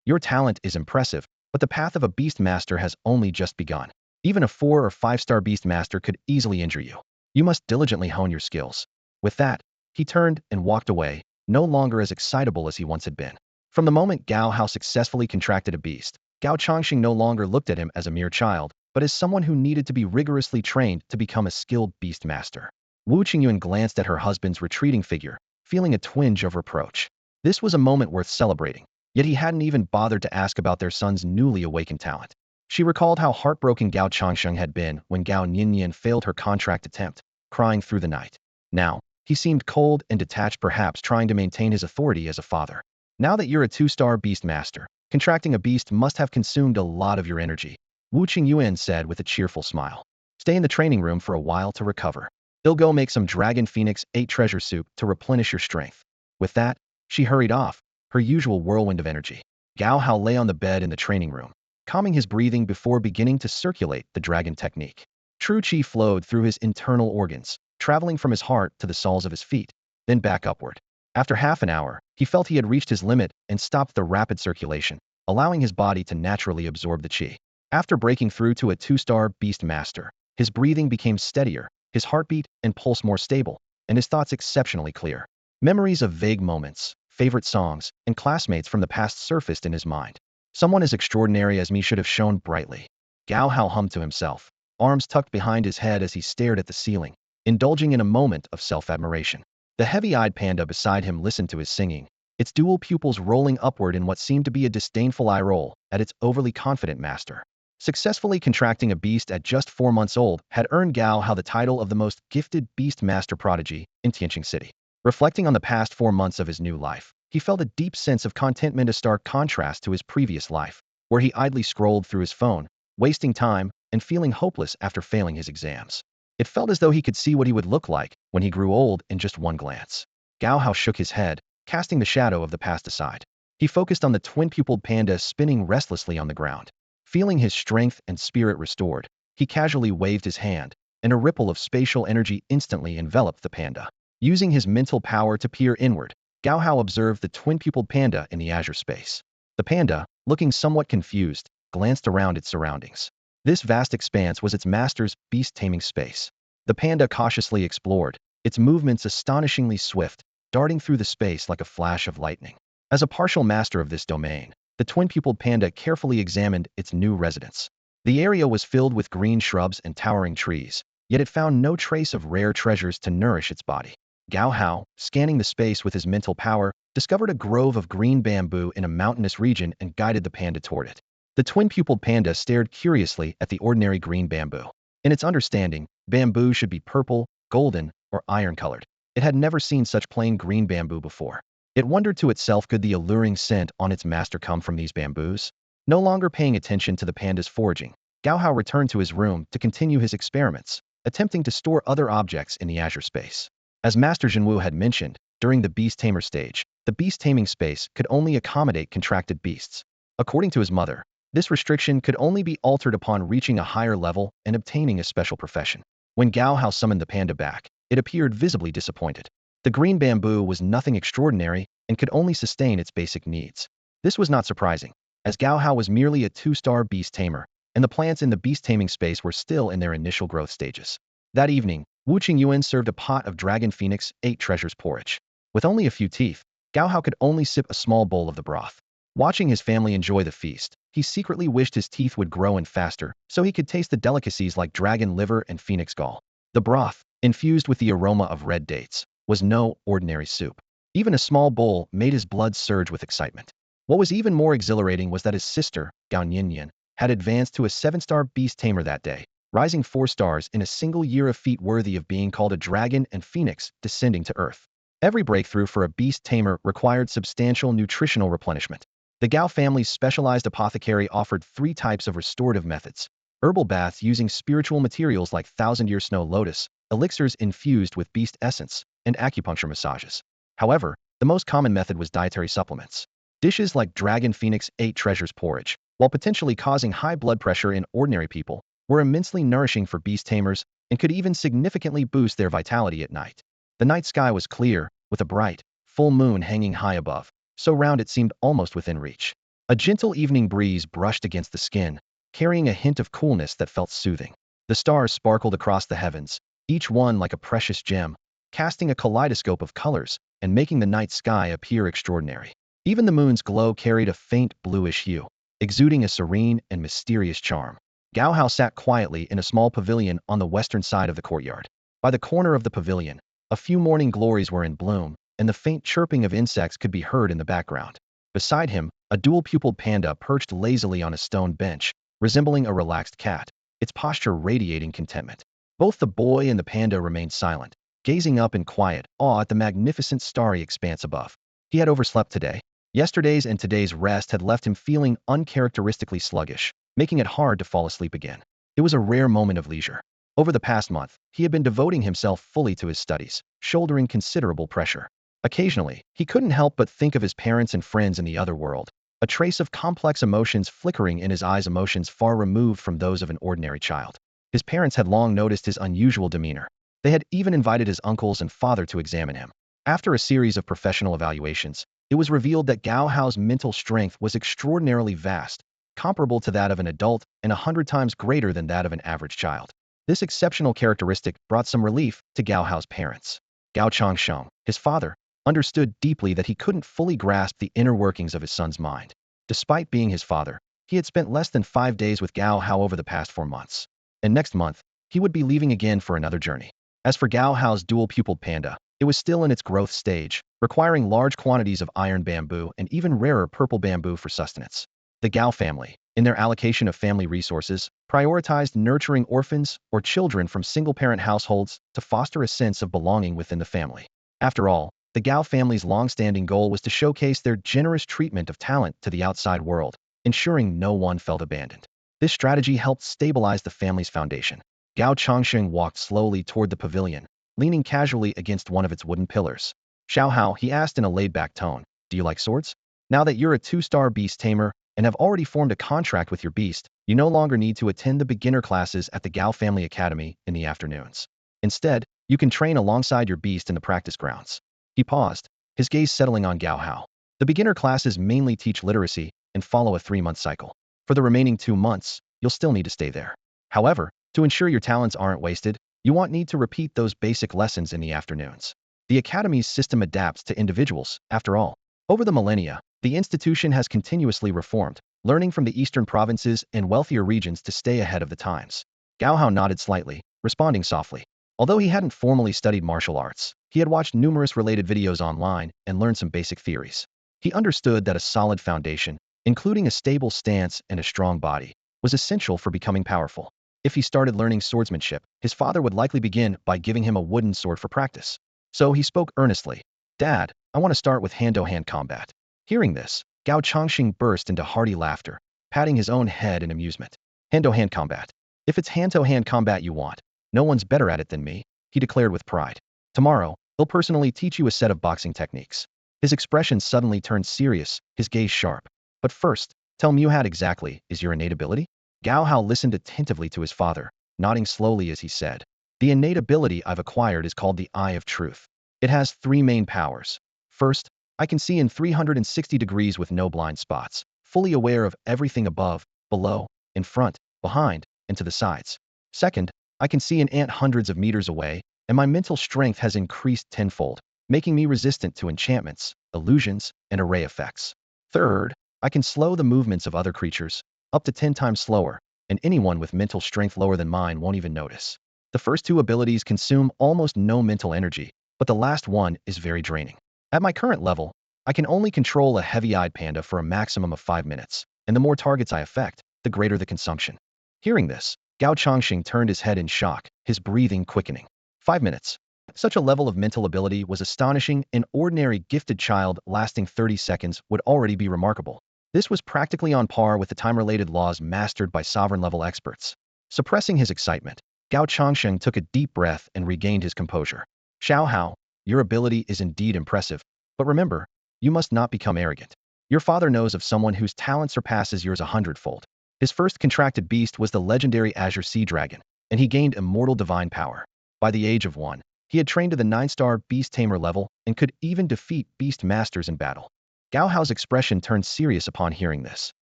Your talent is impressive, but the path of a Beast Master has only just begun. Even a 4 or 5-star Beast Master could easily injure you. You must diligently hone your skills. With that, he turned and walked away, no longer as excitable as he once had been. From the moment Gao Hao successfully contracted a beast, Gao Changxing no longer looked at him as a mere child, but as someone who needed to be rigorously trained to become a skilled Beast Master. Wu Qingyuan glanced at her husband's retreating figure, feeling a twinge of reproach. This was a moment worth celebrating, yet he hadn't even bothered to ask about their son's newly awakened talent. She recalled how heartbroken Gao Changxing had been when Gao Nianian failed her contract attempt, crying through the night. Now, he seemed cold and detached, perhaps trying to maintain his authority as a father. Now that you're a 2-star Beast Master, contracting a beast must have consumed a lot of your energy, Wu Qingyuan said with a cheerful smile. Stay in the training room for a while to recover. They'll go make some Dragon Phoenix 8 treasure soup to replenish your strength. With that, she hurried off, her usual whirlwind of energy. Gao Hao lay on the bed in the training room, calming his breathing before beginning to circulate the dragon technique. True qi flowed through his internal organs, traveling from his heart to the soles of his feet, then back upward. After half an hour, he felt he had reached his limit and stopped the rapid circulation, allowing his body to naturally absorb the qi. After breaking through to a 2-star Beast Master, his breathing became steadier, his heartbeat and pulse more stable, and his thoughts exceptionally clear. Memories of vague moments, favorite songs, and classmates from the past surfaced in his mind. Someone as extraordinary as me should have shone brightly. Gao Hao hummed to himself, arms tucked behind his head as he stared at the ceiling, indulging in a moment of self-admiration. The heavy-eyed panda beside him listened to his singing, its dual pupils rolling upward in what seemed to be a disdainful eye roll at its overly confident master. Successfully contracting a beast at just 4 months old had earned Gao Hao the title of the most gifted Beast Master prodigy in Tianqing City. Reflecting on the past 4 months of his new life, he felt a deep sense of contentment, a stark contrast to his previous life, where he idly scrolled through his phone, wasting time and feeling hopeless after failing his exams. It felt as though he could see what he would look like when he grew old in just one glance. Gao Hao shook his head, casting the shadow of the past aside. He focused on the twin-pupiled panda spinning restlessly on the ground. Feeling his strength and spirit restored, he casually waved his hand, and a ripple of spatial energy instantly enveloped the panda. Using his mental power to peer inward, Gao Hao observed the twin-pupiled panda in the azure space. The panda, looking somewhat confused, glanced around its surroundings. This vast expanse was its master's beast-taming space. The panda cautiously explored, its movements astonishingly swift, darting through the space like a flash of lightning. As a partial master of this domain, the twin-pupiled panda carefully examined its new residence. The area was filled with green shrubs and towering trees, yet it found no trace of rare treasures to nourish its body. Gao Hao, scanning the space with his mental power, discovered a grove of green bamboo in a mountainous region and guided the panda toward it. The twin-pupiled panda stared curiously at the ordinary green bamboo. In its understanding, bamboo should be purple, golden, or iron-colored. It had never seen such plain green bamboo before. It wondered to itself, could the alluring scent on its master come from these bamboos? No longer paying attention to the panda's foraging, Gao Hao returned to his room to continue his experiments, attempting to store other objects in the azure space. As Master Jinwu had mentioned, during the Beast Tamer stage, the beast taming space could only accommodate contracted beasts. According to his mother, this restriction could only be altered upon reaching a higher level and obtaining a special profession. When Gao Hao summoned the panda back, it appeared visibly disappointed. The green bamboo was nothing extraordinary and could only sustain its basic needs. This was not surprising, as Gao Hao was merely a 2-star beast tamer, and the plants in the beast taming space were still in their initial growth stages. That evening, Wu Qingyuan served a pot of dragon phoenix 8 treasures porridge. With only a few teeth, Gao Hao could only sip a small bowl of the broth. Watching his family enjoy the feast, he secretly wished his teeth would grow in faster so he could taste the delicacies like dragon liver and phoenix gall. The broth, infused with the aroma of red dates, was no ordinary soup. Even a small bowl made his blood surge with excitement. What was even more exhilarating was that his sister, Gao Nianian, had advanced to a 7-star beast tamer that day, rising 4 stars in a single year, a feat worthy of being called a dragon and phoenix descending to Earth. Every breakthrough for a beast tamer required substantial nutritional replenishment. The Gao family's specialized apothecary offered 3 types of restorative methods: herbal baths using spiritual materials like thousand-year snow lotus, elixirs infused with beast essence, and acupuncture massages. However, the most common method was dietary supplements. Dishes like Dragon Phoenix 8 Treasures porridge, while potentially causing high blood pressure in ordinary people, were immensely nourishing for beast tamers and could even significantly boost their vitality at night. The night sky was clear, with a bright, full moon hanging high above, so round it seemed almost within reach. A gentle evening breeze brushed against the skin, carrying a hint of coolness that felt soothing. The stars sparkled across the heavens, each one like a precious gem, casting a kaleidoscope of colors and making the night sky appear extraordinary. Even the moon's glow carried a faint bluish hue, exuding a serene and mysterious charm. Gao Hao sat quietly in a small pavilion on the western side of the courtyard. By the corner of the pavilion, a few morning glories were in bloom, and the faint chirping of insects could be heard in the background. Beside him, a dual-pupiled panda perched lazily on a stone bench, resembling a relaxed cat, its posture radiating contentment. Both the boy and the panda remained silent, gazing up in quiet awe at the magnificent starry expanse above. He had overslept today. Yesterday's and today's rest had left him feeling uncharacteristically sluggish, making it hard to fall asleep again. It was a rare moment of leisure. Over the past month, he had been devoting himself fully to his studies, shouldering considerable pressure. Occasionally, he couldn't help but think of his parents and friends in the other world, a trace of complex emotions flickering in his eyes, emotions far removed from those of an ordinary child. His parents had long noticed his unusual demeanor. They had even invited his uncles and father to examine him. After a series of professional evaluations, it was revealed that Gao Hao's mental strength was extraordinarily vast, comparable to that of an adult and 100 times greater than that of an average child. This exceptional characteristic brought some relief to Gao Hao's parents. Gao Changsheng, his father, understood deeply that he couldn't fully grasp the inner workings of his son's mind. Despite being his father, he had spent less than 5 days with Gao Hao over the past 4 months. And next month, he would be leaving again for another journey. As for Gao Hao's dual-pupiled panda, it was still in its growth stage, requiring large quantities of iron bamboo and even rarer purple bamboo for sustenance. The Gao family, in their allocation of family resources, prioritized nurturing orphans or children from single-parent households to foster a sense of belonging within the family. After all, the Gao family's long-standing goal was to showcase their generous treatment of talent to the outside world, ensuring no one felt abandoned. This strategy helped stabilize the family's foundation. Gao Changsheng walked slowly toward the pavilion, leaning casually against one of its wooden pillars. "Xiao Hao," he asked in a laid-back tone, "do you like swords? Now that you're a 2-star beast tamer and have already formed a contract with your beast, you no longer need to attend the beginner classes at the Gao Family Academy in the afternoons. Instead, you can train alongside your beast in the practice grounds." He paused, his gaze settling on Gao Hao. The beginner classes mainly teach literacy and follow a 3-month cycle. For the remaining 2 months, you'll still need to stay there. However, to ensure your talents aren't wasted, you won't need to repeat those basic lessons in the afternoons. The Academy's system adapts to individuals, after all. Over the millennia, the institution has continuously reformed, learning from the eastern provinces and wealthier regions to stay ahead of the times. Gao Hao nodded slightly, responding softly. Although he hadn't formally studied martial arts, he had watched numerous related videos online and learned some basic theories. He understood that a solid foundation, including a stable stance and a strong body, was essential for becoming powerful. If he started learning swordsmanship, his father would likely begin by giving him a wooden sword for practice. So he spoke earnestly. Dad, I want to start with hand-to-hand combat. Hearing this, Gao Changxing burst into hearty laughter, patting his own head in amusement. Hand-to-hand combat. If it's hand-to-hand combat you want, no one's better at it than me, he declared with pride. Tomorrow, he'll personally teach you a set of boxing techniques. His expression suddenly turned serious, his gaze sharp. But first, tell me what exactly is your innate ability? Gao Hao listened attentively to his father, nodding slowly as he said, the innate ability I've acquired is called the Eye of Truth. It has 3 main powers. First, I can see in 360 degrees with no blind spots, fully aware of everything above, below, in front, behind, and to the sides. Second, I can see an ant hundreds of meters away, and my mental strength has increased tenfold, making me resistant to enchantments, illusions, and array effects. Third, I can slow the movements of other creatures, up to 10 times slower, and anyone with mental strength lower than mine won't even notice. The first 2 abilities consume almost no mental energy, but the last one is very draining. At my current level, I can only control a heavy-eyed panda for a maximum of 5 minutes, and the more targets I affect, the greater the consumption. Hearing this, Gao Changxing turned his head in shock, his breathing quickening. 5 minutes. Such a level of mental ability was astonishing. An ordinary gifted child lasting 30 seconds would already be remarkable. This was practically on par with the time-related laws mastered by sovereign-level experts. Suppressing his excitement, Gao Changxing took a deep breath and regained his composure. Xiao Hao, your ability is indeed impressive, but remember, you must not become arrogant. Your father knows of someone whose talent surpasses yours 100-fold. His first contracted beast was the legendary Azure Sea Dragon, and he gained immortal divine power. By the age of 1, he had trained to the 9-star Beast Tamer level and could even defeat Beast Masters in battle. Gao Hao's expression turned serious upon hearing this.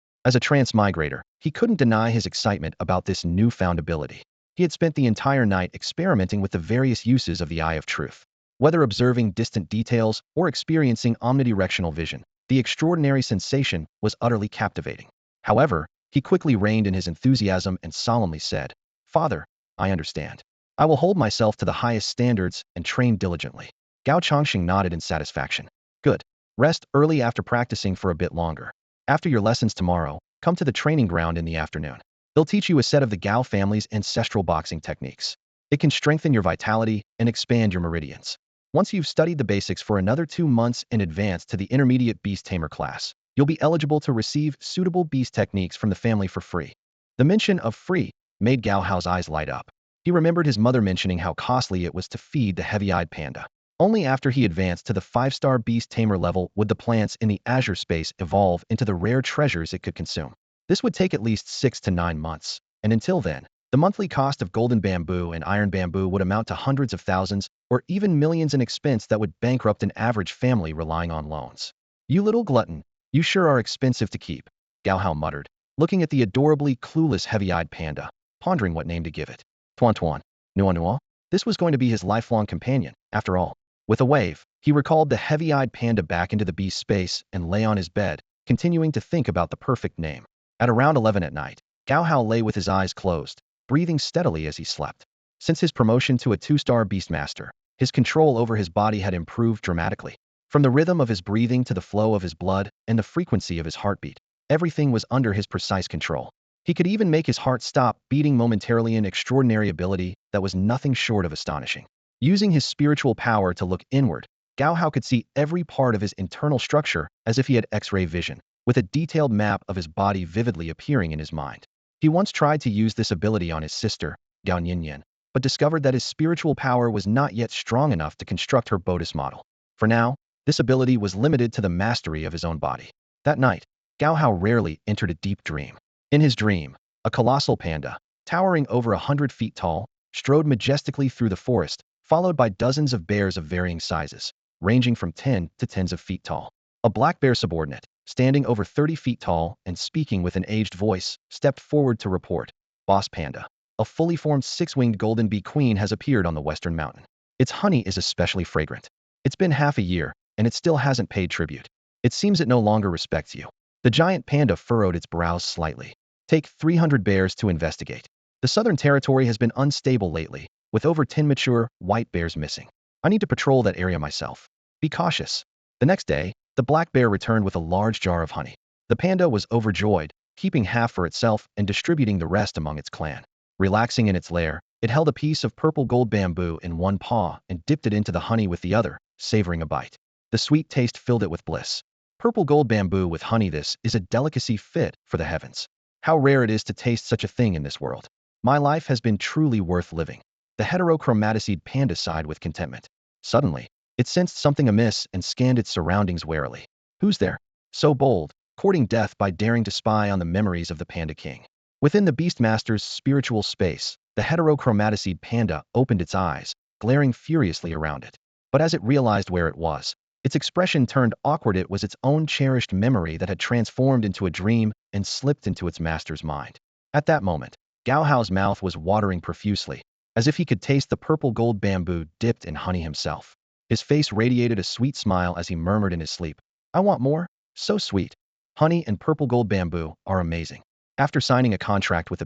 As a transmigrator, he couldn't deny his excitement about this newfound ability. He had spent the entire night experimenting with the various uses of the Eye of Truth. Whether observing distant details or experiencing omnidirectional vision, the extraordinary sensation was utterly captivating. However, he quickly reined in his enthusiasm and solemnly said, Father, I understand. I will hold myself to the highest standards and train diligently. Gao Changxing nodded in satisfaction. Good. Rest early after practicing for a bit longer. After your lessons tomorrow, come to the training ground in the afternoon. They'll teach you a set of the Gao family's ancestral boxing techniques. It can strengthen your vitality and expand your meridians. Once you've studied the basics for another 2 months and advanced to the intermediate Beast Tamer class, you'll be eligible to receive suitable beast techniques from the family for free. The mention of free made Gao Hao's eyes light up. He remembered his mother mentioning how costly it was to feed the heavy-eyed panda. Only after he advanced to the 5-star Beast Tamer level would the plants in the Azure space evolve into the rare treasures it could consume. This would take at least 6 to 9 months, and until then, the monthly cost of golden bamboo and iron bamboo would amount to hundreds of thousands or even millions in expense that would bankrupt an average family relying on loans. You little glutton, you sure are expensive to keep, Gao Hao muttered, looking at the adorably clueless heavy-eyed panda, pondering what name to give it. Tuan Tuan, Nuan Nuan? This was going to be his lifelong companion, after all. With a wave, he recalled the heavy-eyed panda back into the beast space and lay on his bed, continuing to think about the perfect name. At around 11 at night, Gao Hao lay with his eyes closed, breathing steadily as he slept. Since his promotion to a 2-star Beastmaster, his control over his body had improved dramatically. From the rhythm of his breathing to the flow of his blood and the frequency of his heartbeat, everything was under his precise control. He could even make his heart stop beating momentarily, an extraordinary ability that was nothing short of astonishing. Using his spiritual power to look inward, Gao Hao could see every part of his internal structure as if he had X-ray vision, with a detailed map of his body vividly appearing in his mind. He once tried to use this ability on his sister, Gao Nianian, but discovered that his spiritual power was not yet strong enough to construct her Bodis model. For now, this ability was limited to the mastery of his own body. That night, Gao Hao rarely entered a deep dream. In his dream, a colossal panda, towering over 100 feet tall, strode majestically through the forest, followed by dozens of bears of varying sizes, ranging from 10 to tens of feet tall. A black bear subordinate, standing over 30 feet tall and speaking with an aged voice, stepped forward to report. Boss Panda. A fully formed six-winged golden bee queen has appeared on the western mountain. Its honey is especially fragrant. It's been half a year, and it still hasn't paid tribute. It seems it no longer respects you. The giant panda furrowed its brows slightly. Take 300 bears to investigate. The Southern Territory has been unstable lately, with over 10 mature, white bears missing. I need to patrol that area myself. Be cautious. The next day, the black bear returned with a large jar of honey. The panda was overjoyed, keeping half for itself and distributing the rest among its clan. Relaxing in its lair, it held a piece of purple gold bamboo in one paw and dipped it into the honey with the other, savoring a bite. The sweet taste filled it with bliss. Purple gold bamboo with honey, this is a delicacy fit for the heavens. How rare it is to taste such a thing in this world. My life has been truly worth living. The heterochromatocid panda sighed with contentment. Suddenly, it sensed something amiss and scanned its surroundings warily. Who's there? So bold, courting death by daring to spy on the memories of the Panda King. Within the Beastmaster's spiritual space, the heterochromatocid panda opened its eyes, glaring furiously around it. But as it realized where it was, its expression turned awkward. It was its own cherished memory that had transformed into a dream and slipped into its master's mind. At that moment, Gao Hao's mouth was watering profusely, as if he could taste the purple gold bamboo dipped in honey himself. His face radiated a sweet smile as he murmured in his sleep, I want more. So sweet. Honey and purple gold bamboo are amazing. After signing a contract with a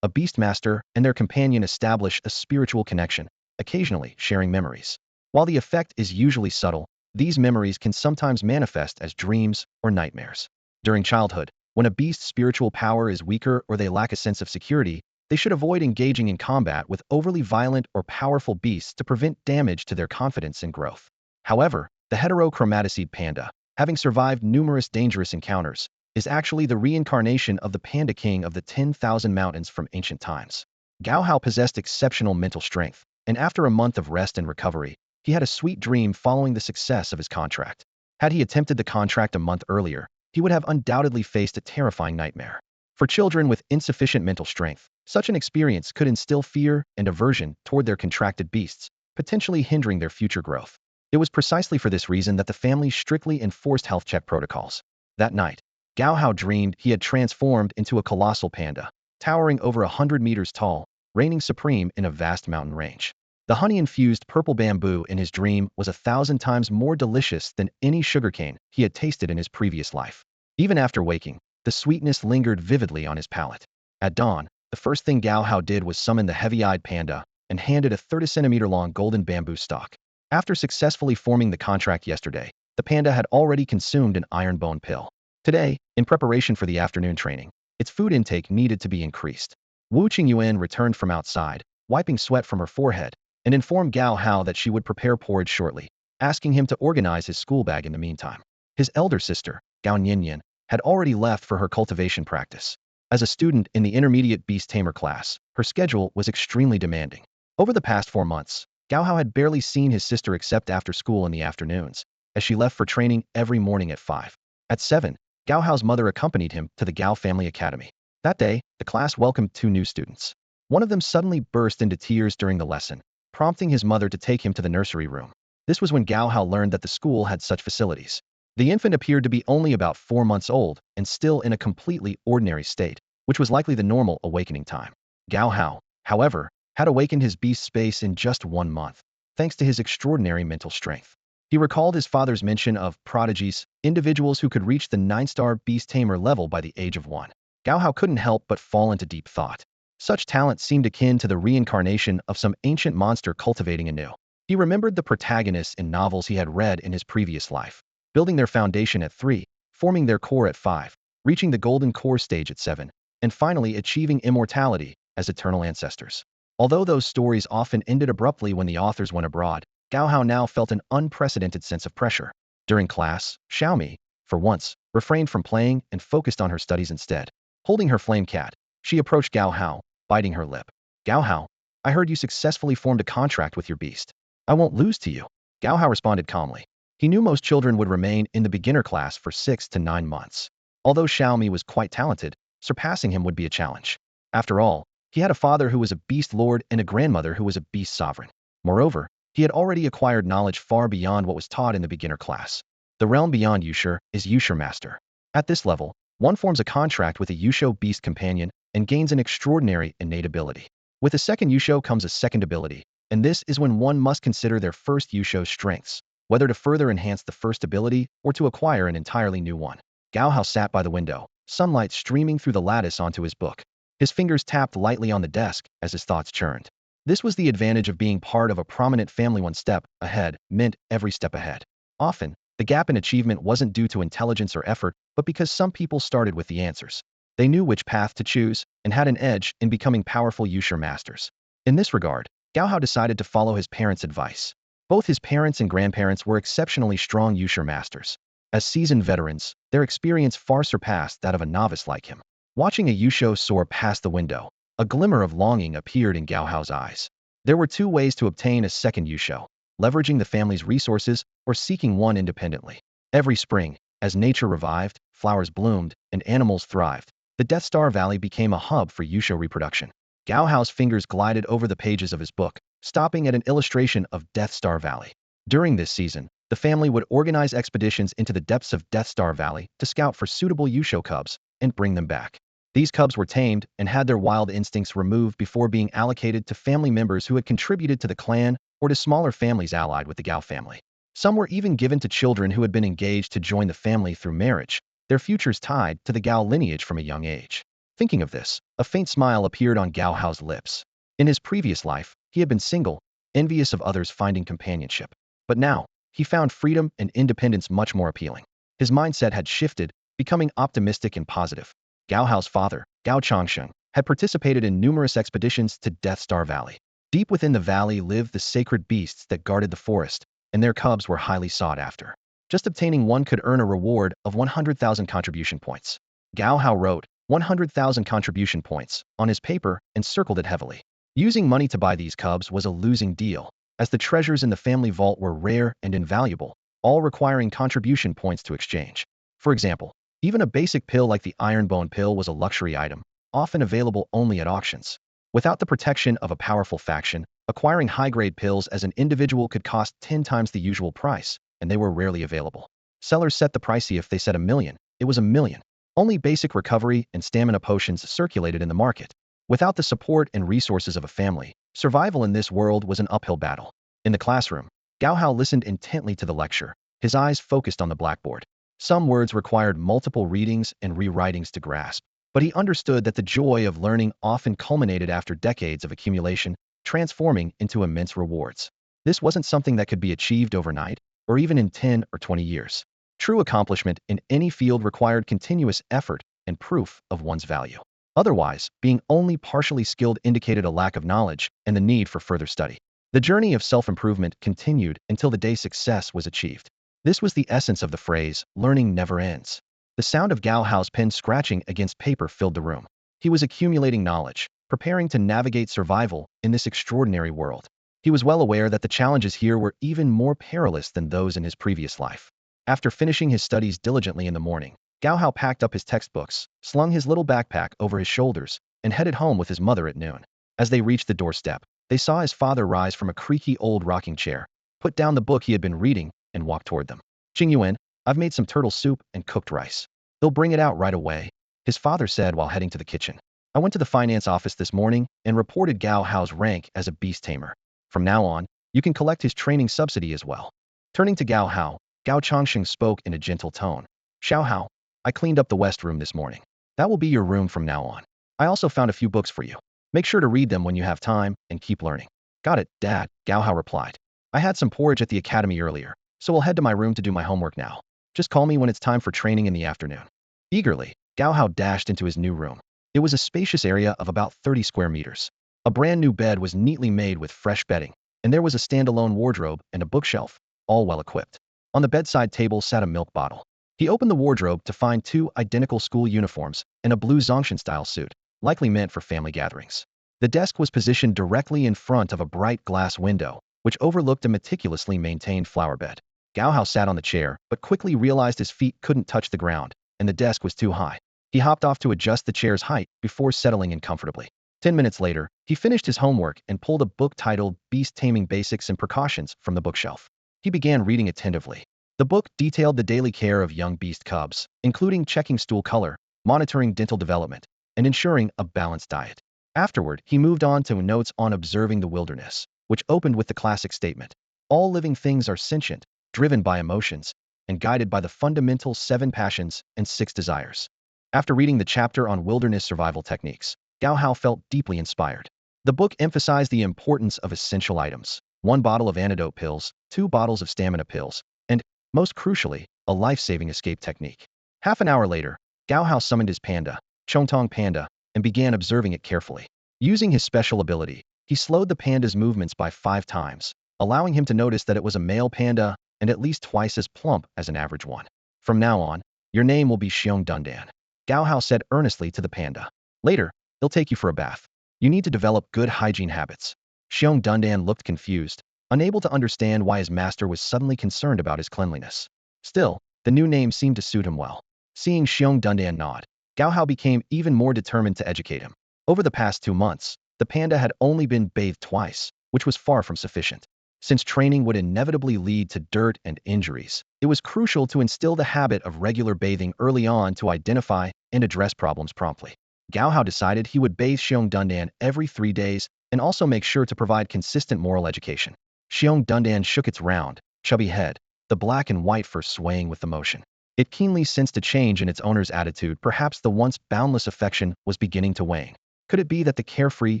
beastmaster and their companion establish a spiritual connection, occasionally sharing memories. While the effect is usually subtle, these memories can sometimes manifest as dreams or nightmares. During childhood, when a beast's spiritual power is weaker or they lack a sense of security, they should avoid engaging in combat with overly violent or powerful beasts to prevent damage to their confidence and growth. However, the heterochromatocid panda, having survived numerous dangerous encounters, is actually the reincarnation of the Panda King of the 10,000 Mountains from ancient times. Gao Hao possessed exceptional mental strength, and after a month of rest and recovery, he had a sweet dream following the success of his contract. Had he attempted the contract a month earlier, he would have undoubtedly faced a terrifying nightmare. For children with insufficient mental strength, such an experience could instill fear and aversion toward their contracted beasts, potentially hindering their future growth. It was precisely for this reason that the family strictly enforced health check protocols. That night, Gao Hao dreamed he had transformed into a colossal panda, towering over 100 meters tall, reigning supreme in a vast mountain range. The honey-infused purple bamboo in his dream was 1,000 times more delicious than any sugarcane he had tasted in his previous life. Even after waking, the sweetness lingered vividly on his palate. At dawn, the first thing Gao Hao did was summon the heavy-eyed panda and handed a 30-centimeter-long golden bamboo stalk. After successfully forming the contract yesterday, the panda had already consumed an iron bone pill. Today, in preparation for the afternoon training, its food intake needed to be increased. Wu Qingyuan returned from outside, wiping sweat from her forehead, and informed Gao Hao that she would prepare porridge shortly, asking him to organize his school bag in the meantime. His elder sister, Gao Nianian, had already left for her cultivation practice. As a student in the intermediate Beast Tamer class, her schedule was extremely demanding. Over the past 4 months, Gao Hao had barely seen his sister except after school in the afternoons, as she left for training every morning at 5. At 7, Gao Hao's mother accompanied him to the Gao Family Academy. That day, the class welcomed 2 new students. One of them suddenly burst into tears during the lesson, prompting his mother to take him to the nursery room. This was when Gao Hao learned that the school had such facilities. The infant appeared to be only about 4 months old and still in a completely ordinary state, which was likely the normal awakening time. Gao Hao, however, had awakened his beast space in just 1 month, thanks to his extraordinary mental strength. He recalled his father's mention of prodigies, individuals who could reach the 9-star Beast Tamer level by the age of 1. Gao Hao couldn't help but fall into deep thought. Such talent seemed akin to the reincarnation of some ancient monster cultivating anew. He remembered the protagonists in novels he had read in his previous life, building their foundation at 3, forming their core at 5, reaching the golden core stage at 7, and finally achieving immortality as eternal ancestors. Although those stories often ended abruptly when the authors went abroad, Gao Hao now felt an unprecedented sense of pressure. During class, Xiaomi, for once, refrained from playing and focused on her studies instead. Holding her flame cat, she approached Gao Hao, biting her lip. Gao Hao, I heard you successfully formed a contract with your beast. I won't lose to you. Gao Hao responded calmly. He knew most children would remain in the beginner class for 6 to 9 months. Although Xiaomi was quite talented, surpassing him would be a challenge. After all, he had a father who was a beast lord and a grandmother who was a beast sovereign. Moreover, He had already acquired knowledge far beyond what was taught in the beginner class. The realm beyond Yusher is Yusher Master. At this level, one forms a contract with a Yusho beast companion and gains an extraordinary innate ability. With a second Yusho comes a second ability, and this is when one must consider their first Yusho's strengths, whether to further enhance the first ability or to acquire an entirely new one. Gao Hao sat by the window, sunlight streaming through the lattice onto his book. His fingers tapped lightly on the desk as his thoughts churned. This was the advantage of being part of a prominent family. One step ahead meant every step ahead. Often, the gap in achievement wasn't due to intelligence or effort, but because some people started with the answers. They knew which path to choose and had an edge in becoming powerful Yusher masters. In this regard, Gao Hao decided to follow his parents' advice. Both his parents and grandparents were exceptionally strong Yusher masters. As seasoned veterans, their experience far surpassed that of a novice like him. Watching a Yusho soar past the window, a glimmer of longing appeared in Gao Hao's eyes. There were two ways to obtain a second Yusho: leveraging the family's resources or seeking one independently. Every spring, as nature revived, flowers bloomed, and animals thrived, the Death Star Valley became a hub for Yusho reproduction. Gao Hao's fingers glided over the pages of his book, stopping at an illustration of Death Star Valley. During this season, the family would organize expeditions into the depths of Death Star Valley to scout for suitable Yusho cubs and bring them back. These cubs were tamed and had their wild instincts removed before being allocated to family members who had contributed to the clan or to smaller families allied with the Gao family. Some were even given to children who had been engaged to join the family through marriage, their futures tied to the Gao lineage from a young age. Thinking of this, a faint smile appeared on Gao Hao's lips. In his previous life, he had been single, envious of others finding companionship. But now, he found freedom and independence much more appealing. His mindset had shifted, becoming optimistic and positive. Gao Hao's father, Gao Changsheng, had participated in numerous expeditions to Death Star Valley. Deep within the valley lived the sacred beasts that guarded the forest, and their cubs were highly sought after. Just obtaining one could earn a reward of 100,000 contribution points. Gao Hao wrote 100,000 contribution points on his paper and circled it heavily. Using money to buy these cubs was a losing deal, as the treasures in the family vault were rare and invaluable, all requiring contribution points to exchange. For example, even a basic pill like the Iron Bone pill was a luxury item, often available only at auctions. Without the protection of a powerful faction, acquiring high-grade pills as an individual could cost 10 times the usual price, and they were rarely available. Sellers set the price if they said 1,000,000, it was 1,000,000. Only basic recovery and stamina potions circulated in the market. Without the support and resources of a family, survival in this world was an uphill battle. In the classroom, Gao Hao listened intently to the lecture, his eyes focused on the blackboard. Some words required multiple readings and rewritings to grasp, but he understood that the joy of learning often culminated after decades of accumulation, transforming into immense rewards. This wasn't something that could be achieved overnight, or even in 10 or 20 years. True accomplishment in any field required continuous effort and proof of one's value. Otherwise, being only partially skilled indicated a lack of knowledge and the need for further study. The journey of self-improvement continued until the day success was achieved. This was the essence of the phrase, learning never ends. The sound of Gao Hao's pen scratching against paper filled the room. He was accumulating knowledge, preparing to navigate survival in this extraordinary world. He was well aware that the challenges here were even more perilous than those in his previous life. After finishing his studies diligently in the morning, Gao Hao packed up his textbooks, slung his little backpack over his shoulders, and headed home with his mother at noon. As they reached the doorstep, they saw his father rise from a creaky old rocking chair, put down the book he had been reading, and walk toward them. "Qingyuan, I've made some turtle soup and cooked rice. They'll bring it out right away," his father said while heading to the kitchen. "I went to the finance office this morning and reported Gao Hao's rank as a beast tamer. From now on, you can collect his training subsidy as well." Turning to Gao Hao, Gao Changsheng spoke in a gentle tone. "Xiao Hao, I cleaned up the west room this morning. That will be your room from now on. I also found a few books for you. Make sure to read them when you have time and keep learning." "Got it, Dad," Gao Hao replied. "I had some porridge at the academy earlier, so I'll head to my room to do my homework now. Just call me when it's time for training in the afternoon." Eagerly, Gao Hao dashed into his new room. It was a spacious area of about 30 square meters. A brand new bed was neatly made with fresh bedding, and there was a standalone wardrobe and a bookshelf, all well equipped. On the bedside table sat a milk bottle. He opened the wardrobe to find 2 identical school uniforms and a blue Zongshan-style suit, likely meant for family gatherings. The desk was positioned directly in front of a bright glass window, which overlooked a meticulously maintained flower bed. Gao Hao sat on the chair, but quickly realized his feet couldn't touch the ground, and the desk was too high. He hopped off to adjust the chair's height before settling in comfortably. 10 minutes later, he finished his homework and pulled a book titled Beast Taming Basics and Precautions from the bookshelf. He began reading attentively. The book detailed the daily care of young beast cubs, including checking stool color, monitoring dental development, and ensuring a balanced diet. Afterward, he moved on to notes on observing the wilderness, which opened with the classic statement, "All living things are sentient, driven by emotions, and guided by the fundamental 7 passions and 6 desires." After reading the chapter on wilderness survival techniques, Gao Hao felt deeply inspired. The book emphasized the importance of essential items: 1 bottle of antidote pills, 2 bottles of stamina pills, and, most crucially, a life-saving escape technique. Half an hour later, Gao Hao summoned his panda, Chongtong Panda, and began observing it carefully. Using his special ability, he slowed the panda's movements by 5 times, allowing him to notice that it was a male panda and at least twice as plump as an average one. "From now on, your name will be Shiong Dunan," Gao Hao said earnestly to the panda. "Later, he'll take you for a bath. You need to develop good hygiene habits." Shiong Dunan looked confused, unable to understand why his master was suddenly concerned about his cleanliness. Still, the new name seemed to suit him well. Seeing Shiong Dunan nod, Gao Hao became even more determined to educate him. Over the past 2 months, the panda had only been bathed twice, which was far from sufficient. Since training would inevitably lead to dirt and injuries, it was crucial to instill the habit of regular bathing early on to identify and address problems promptly. Gao Hao decided he would bathe Shiong Dunan every 3 days and also make sure to provide consistent moral education. Shiong Dunan shook its round, chubby head, the black and white fur swaying with the motion. It keenly sensed a change in its owner's attitude. Perhaps the once boundless affection was beginning to wane. Could it be that the carefree,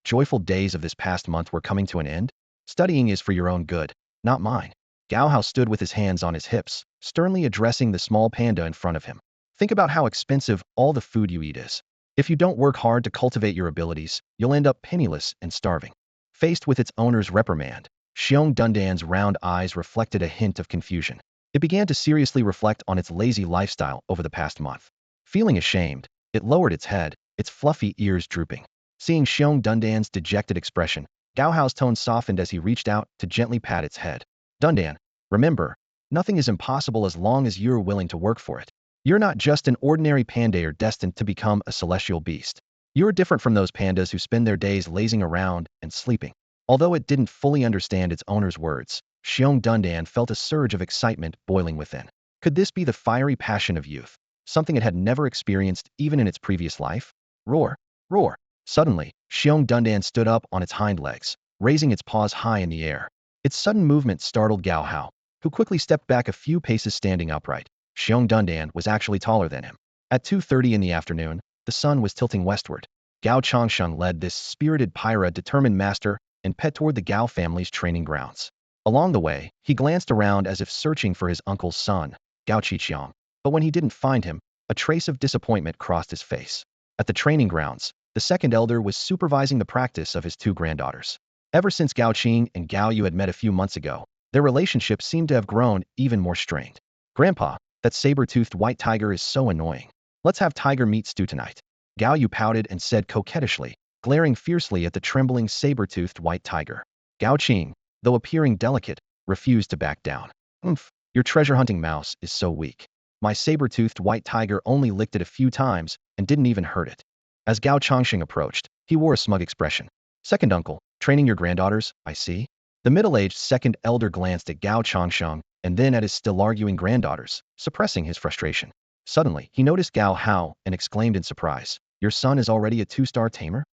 joyful days of this past month were coming to an end? "Studying is for your own good, not mine." Gao Hao stood with his hands on his hips, sternly addressing the small panda in front of him. "Think about how expensive all the food you eat is. If you don't work hard to cultivate your abilities, you'll end up penniless and starving." Faced with its owner's reprimand, Shiong Dundan's round eyes reflected a hint of confusion. It began to seriously reflect on its lazy lifestyle over the past month. Feeling ashamed, it lowered its head, its fluffy ears drooping. Seeing Shiong Dundan's dejected expression, Gao Hao's tone softened as he reached out to gently pat its head. "Dundan, remember, nothing is impossible as long as you're willing to work for it. You're not just an ordinary panda, you're destined to become a celestial beast. You're different from those pandas who spend their days lazing around and sleeping." Although it didn't fully understand its owner's words, Shiong Dundan felt a surge of excitement boiling within. Could this be the fiery passion of youth, something it had never experienced even in its previous life? Roar! Roar! Suddenly, Shiong Dundan stood up on its hind legs, raising its paws high in the air. Its sudden movement startled Gao Hao, who quickly stepped back a few paces standing upright. Shiong Dundan was actually taller than him. At 2:30 in the afternoon, the sun was tilting westward. Gao Changsheng led this spirited pyra determined master and pet toward the Gao family's training grounds. Along the way, he glanced around as if searching for his uncle's son, Gao Qiqiang, but when he didn't find him, a trace of disappointment crossed his face. At the training grounds, the second elder was supervising the practice of his 2 granddaughters. Ever since Gao Qing and Gao Yu had met a few months ago, their relationship seemed to have grown even more strained. "Grandpa, that saber-toothed white tiger is so annoying. Let's have tiger meat stew tonight." Gao Yu pouted and said coquettishly, glaring fiercely at the trembling saber-toothed white tiger. Gao Qing, though appearing delicate, refused to back down. "Oomph, your treasure-hunting mouse is so weak. My saber-toothed white tiger only licked it a few times and didn't even hurt it." As Gao Changsheng approached, he wore a smug expression. "Second uncle, training your granddaughters, I see." The middle-aged second elder glanced at Gao Changsheng and then at his still arguing granddaughters, suppressing his frustration. Suddenly, he noticed Gao Hao and exclaimed in surprise, "Your son is already a 2-star tamer?"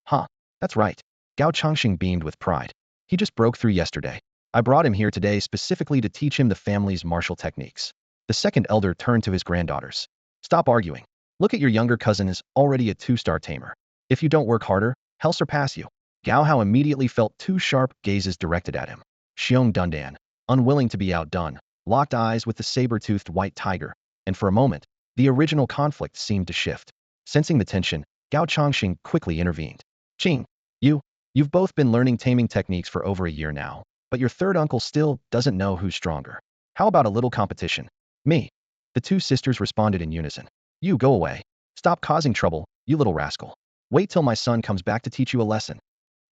"Huh, that's right." Gao Changsheng beamed with pride. "He just broke through yesterday. I brought him here today specifically to teach him the family's martial techniques." The second elder turned to his granddaughters. "Stop arguing. Look at your younger cousin is already a 2-star tamer. If you don't work harder, he'll surpass you." Gao Hao immediately felt 2 sharp gazes directed at him. Shiong Dundan, unwilling to be outdone, locked eyes with the saber-toothed white tiger, and for a moment, the original conflict seemed to shift. Sensing the tension, Gao Changxing quickly intervened. "Qing, you've both been learning taming techniques for over a year now, but your third uncle still doesn't know who's stronger. How about a little competition?" "Me." The 2 sisters responded in unison. "You go away. Stop causing trouble, you little rascal. Wait till my son comes back to teach you a lesson."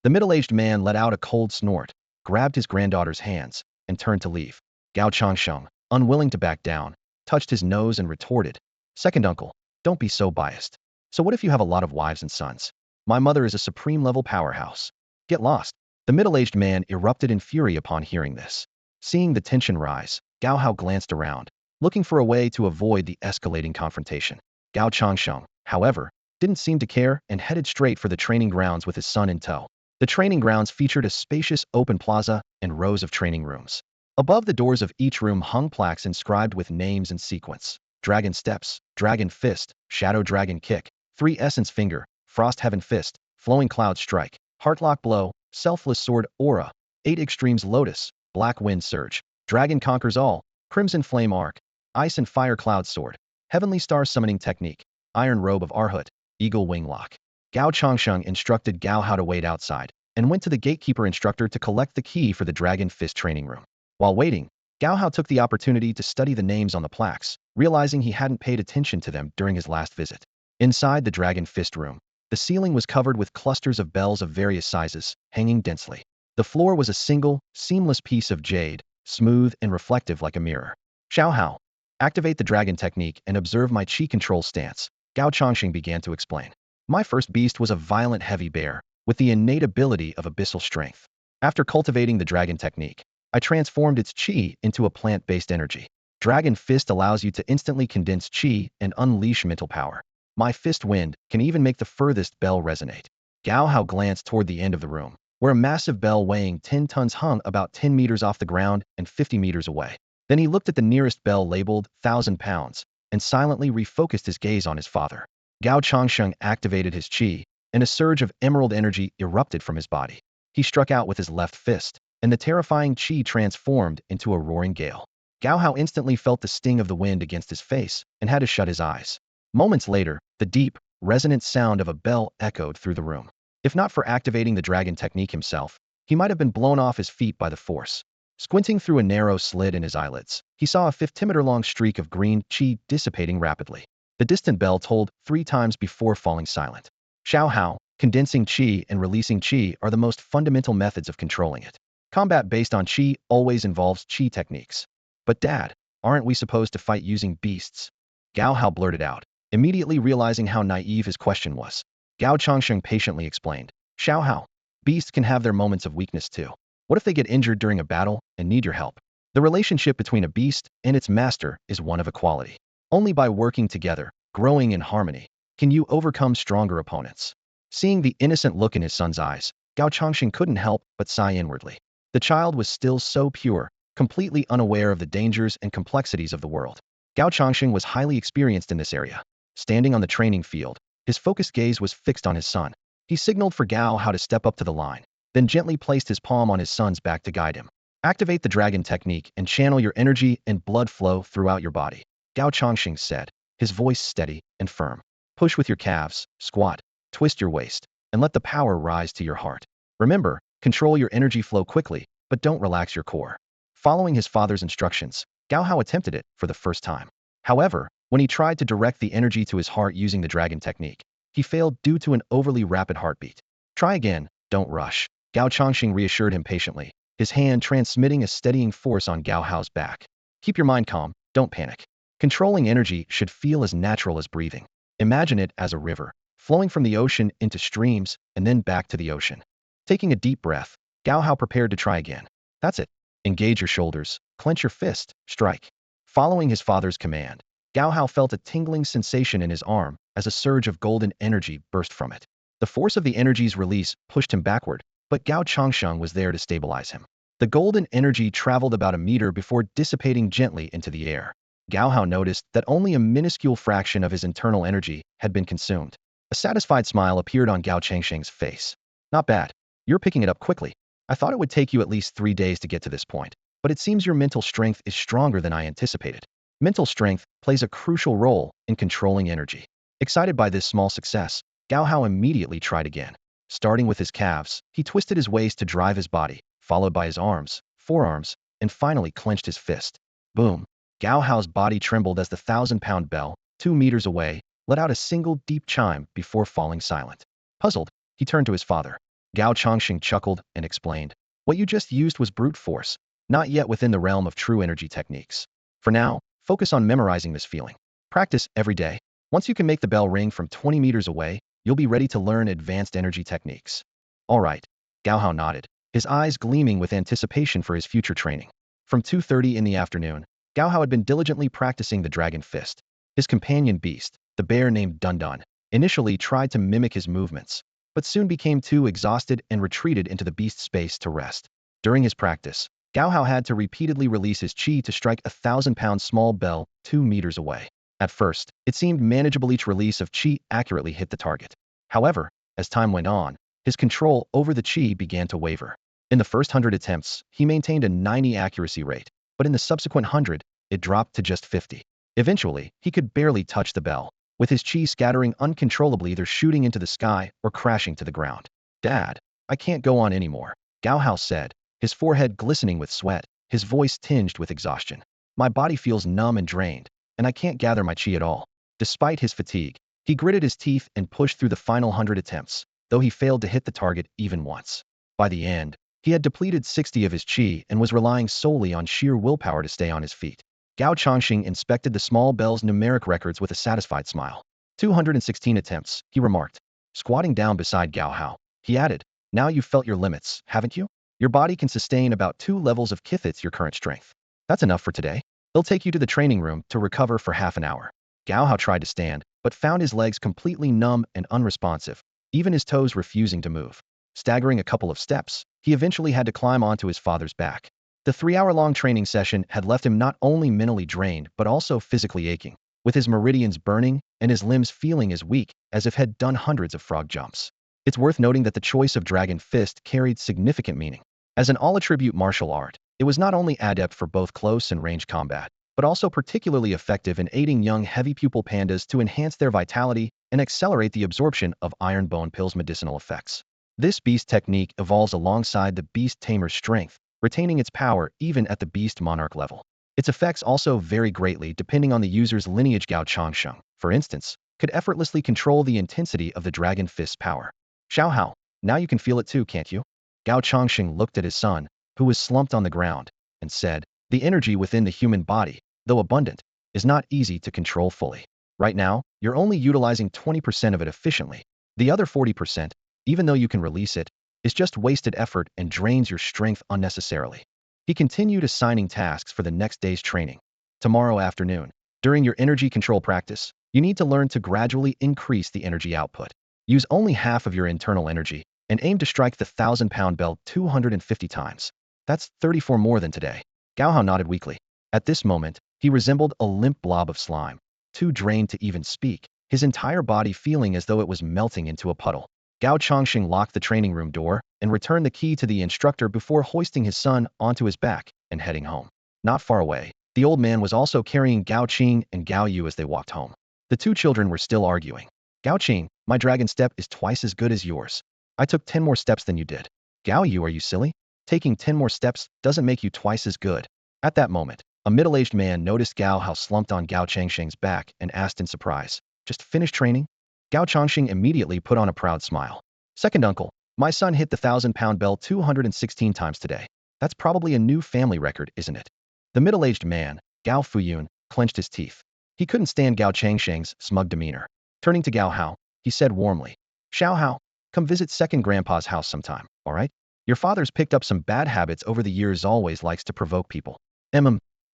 The middle-aged man let out a cold snort, grabbed his granddaughter's hands, and turned to leave. Gao Changsheng, unwilling to back down, touched his nose and retorted, "Second uncle, don't be so biased. So what if you have a lot of wives and sons? My mother is a supreme-level powerhouse. Get lost. The middle-aged man erupted in fury upon hearing this. Seeing the tension rise, Gao Hao glanced around, looking for a way to avoid the escalating confrontation. Gao Changsheng, however, didn't seem to care and headed straight for the training grounds with his son in tow. The training grounds featured a spacious open plaza and rows of training rooms. Above the doors of each room hung plaques inscribed with names and sequence. Dragon Steps, Dragon Fist, Shadow Dragon Kick, 3 Essence Finger, Frost Heaven Fist, Flowing Cloud Strike, Heartlock Blow, Selfless Sword Aura, 8 Extremes Lotus, Black Wind Surge, Dragon Conquers All, Crimson Flame Arc, Ice and Fire Cloud Sword, Heavenly Star Summoning Technique, Iron Robe of Arhut, Eagle Wing Lock. Gao Changsheng instructed Gao Hao to wait outside and went to the gatekeeper instructor to collect the key for the Dragon Fist training room. While waiting, Gao Hao took the opportunity to study the names on the plaques, realizing he hadn't paid attention to them during his last visit. Inside the Dragon Fist room, the ceiling was covered with clusters of bells of various sizes, hanging densely. The floor was a single, seamless piece of jade, smooth and reflective like a mirror. Xiao Hao, activate the dragon technique and observe my chi control stance, Gao Changxing began to explain. My first beast was a violent heavy bear, with the innate ability of abyssal strength. After cultivating the dragon technique, I transformed its chi into a plant-based energy. Dragon Fist allows you to instantly condense chi and unleash mental power. My fist wind can even make the furthest bell resonate. Gao Hao glanced toward the end of the room, where a massive bell weighing 10 tons hung about 10 meters off the ground and 50 meters away. Then he looked at the nearest bell labeled 1,000 pounds and silently refocused his gaze on his father. Gao Changsheng activated his chi, and a surge of emerald energy erupted from his body. He struck out with his left fist, and the terrifying chi transformed into a roaring gale. Gao Hao instantly felt the sting of the wind against his face and had to shut his eyes. Moments later, the deep, resonant sound of a bell echoed through the room. If not for activating the dragon technique himself, he might have been blown off his feet by the force. Squinting through a narrow slit in his eyelids, he saw a 50-meter-long streak of green chi dissipating rapidly. The distant bell tolled 3 times before falling silent. Xiao Hao, condensing chi and releasing chi are the most fundamental methods of controlling it. Combat based on chi always involves chi techniques. But Dad, aren't we supposed to fight using beasts? Gao Hao blurted out, immediately realizing how naive his question was. Gao Changsheng patiently explained, Xiao Hao, beasts can have their moments of weakness too. What if they get injured during a battle and need your help? The relationship between a beast and its master is one of equality. Only by working together, growing in harmony, can you overcome stronger opponents. Seeing the innocent look in his son's eyes, Gao Changsheng couldn't help but sigh inwardly. The child was still so pure, completely unaware of the dangers and complexities of the world. Gao Changsheng was highly experienced in this area. Standing on the training field, his focused gaze was fixed on his son. He signaled for Gao Hao to step up to the line, then gently placed his palm on his son's back to guide him. Activate the dragon technique and channel your energy and blood flow throughout your body, Gao Changxing said, his voice steady and firm. Push with your calves, squat, twist your waist, and let the power rise to your heart. Remember, control your energy flow quickly, but don't relax your core. Following his father's instructions, Gao Hao attempted it for the first time. However, when he tried to direct the energy to his heart using the dragon technique, he failed due to an overly rapid heartbeat. Try again, don't rush, Gao Changxing reassured him patiently, his hand transmitting a steadying force on Gao Hao's back. Keep your mind calm, don't panic. Controlling energy should feel as natural as breathing. Imagine it as a river, flowing from the ocean into streams and then back to the ocean. Taking a deep breath, Gao Hao prepared to try again. That's it. Engage your shoulders, clench your fist, strike. Following his father's command, Gao Hao felt a tingling sensation in his arm as a surge of golden energy burst from it. The force of the energy's release pushed him backward, but Gao Changsheng was there to stabilize him. The golden energy traveled about a meter before dissipating gently into the air. Gao Hao noticed that only a minuscule fraction of his internal energy had been consumed. A satisfied smile appeared on Gao Changsheng's face. Not bad. You're picking it up quickly. I thought it would take you at least 3 days to get to this point, but it seems your mental strength is stronger than I anticipated. Mental strength plays a crucial role in controlling energy. Excited by this small success, Gao Hao immediately tried again. Starting with his calves, he twisted his waist to drive his body, followed by his arms, forearms, and finally clenched his fist. Boom! Gao Hao's body trembled as the 1,000-pound bell, 2 meters away, let out a single deep chime before falling silent. Puzzled, he turned to his father. Gao Changxing chuckled and explained, what you just used was brute force, not yet within the realm of true energy techniques. For now, focus on memorizing this feeling. Practice every day. Once you can make the bell ring from 20 meters away, you'll be ready to learn advanced energy techniques. All right. Gao Hao nodded, his eyes gleaming with anticipation for his future training. From 2:30 in the afternoon, Gao Hao had been diligently practicing the dragon fist. His companion beast, the bear named Dunan, initially tried to mimic his movements, but soon became too exhausted and retreated into the beast space to rest. During his practice, Gao Hao had to repeatedly release his chi to strike a 1,000-pound small bell 2 meters away. At first, it seemed manageable. Each release of chi accurately hit the target. However, as time went on, his control over the chi began to waver. In the first 100 attempts, he maintained a 90 accuracy rate, but in the subsequent 100, it dropped to just 50. Eventually, he could barely touch the bell, with his chi scattering uncontrollably, either shooting into the sky or crashing to the ground. "Dad, I can't go on anymore," Gao Hao said, his forehead glistening with sweat, his voice tinged with exhaustion. "My body feels numb and drained, and I can't gather my chi at all." Despite his fatigue, he gritted his teeth and pushed through the final 100 attempts, though he failed to hit the target even once. By the end, he had depleted 60 of his chi and was relying solely on sheer willpower to stay on his feet. Gao Changxing inspected the small bell's numeric records with a satisfied smile. 216 attempts, he remarked. Squatting down beside Gao Hao, he added, "Now you've felt your limits, haven't you? Your body can sustain about 2 levels of Kithit's your current strength. That's enough for today. They'll take you to the training room to recover for half an hour." Gao Hao tried to stand, but found his legs completely numb and unresponsive, even his toes refusing to move. Staggering a couple of steps, he eventually had to climb onto his father's back. The 3-hour-long training session had left him not only mentally drained but also physically aching, with his meridians burning and his limbs feeling as weak as if had done hundreds of frog jumps. It's worth noting that the choice of Dragon Fist carried significant meaning. As an all-attribute martial art, it was not only adept for both close and range combat, but also particularly effective in aiding young heavy pupil pandas to enhance their vitality and accelerate the absorption of iron bone pills' medicinal effects. This beast technique evolves alongside the Beast Tamer's strength, retaining its power even at the Beast Monarch level. Its effects also vary greatly depending on the user's lineage. Gao Changsheng, for instance, could effortlessly control the intensity of the Dragon Fist's power. "Xiao Hao, now you can feel it too, can't you?" Gao Changsheng looked at his son, who was slumped on the ground, and said, "The energy within the human body, though abundant, is not easy to control fully. Right now, you're only utilizing 20% of it efficiently. The other 40%, even though you can release it, is just wasted effort and drains your strength unnecessarily." He continued assigning tasks for the next day's training. "Tomorrow afternoon, during your energy control practice, you need to learn to gradually increase the energy output. Use only half of your internal energy and aim to strike the 1,000-pound bell 250 times. That's 34 more than today." Gao Hao nodded weakly. At this moment, he resembled a limp blob of slime, too drained to even speak, his entire body feeling as though it was melting into a puddle. Gao Changxing locked the training room door and returned the key to the instructor before hoisting his son onto his back and heading home. Not far away, the old man was also carrying Gao Qing and Gao Yu as they walked home. The two children were still arguing. "Gao Qing, my dragon step is twice as good as yours. I took 10 more steps than you did." "Gao Yu, are you silly? Taking 10 more steps doesn't make you twice as good." At that moment, a middle-aged man noticed Gao Hao slumped on Gao Changxing's back and asked in surprise, "Just finished training?" Gao Changxing immediately put on a proud smile. "Second uncle, my son hit the 1,000-pound bell 216 times today. That's probably a new family record, isn't it?" The middle-aged man, Gao Fuyun, clenched his teeth. He couldn't stand Gao Changxing's smug demeanor. Turning to Gao Hao, he said warmly, "Xiao Hao, come visit second grandpa's house sometime, all right? Your father's picked up some bad habits over the years, always likes to provoke people."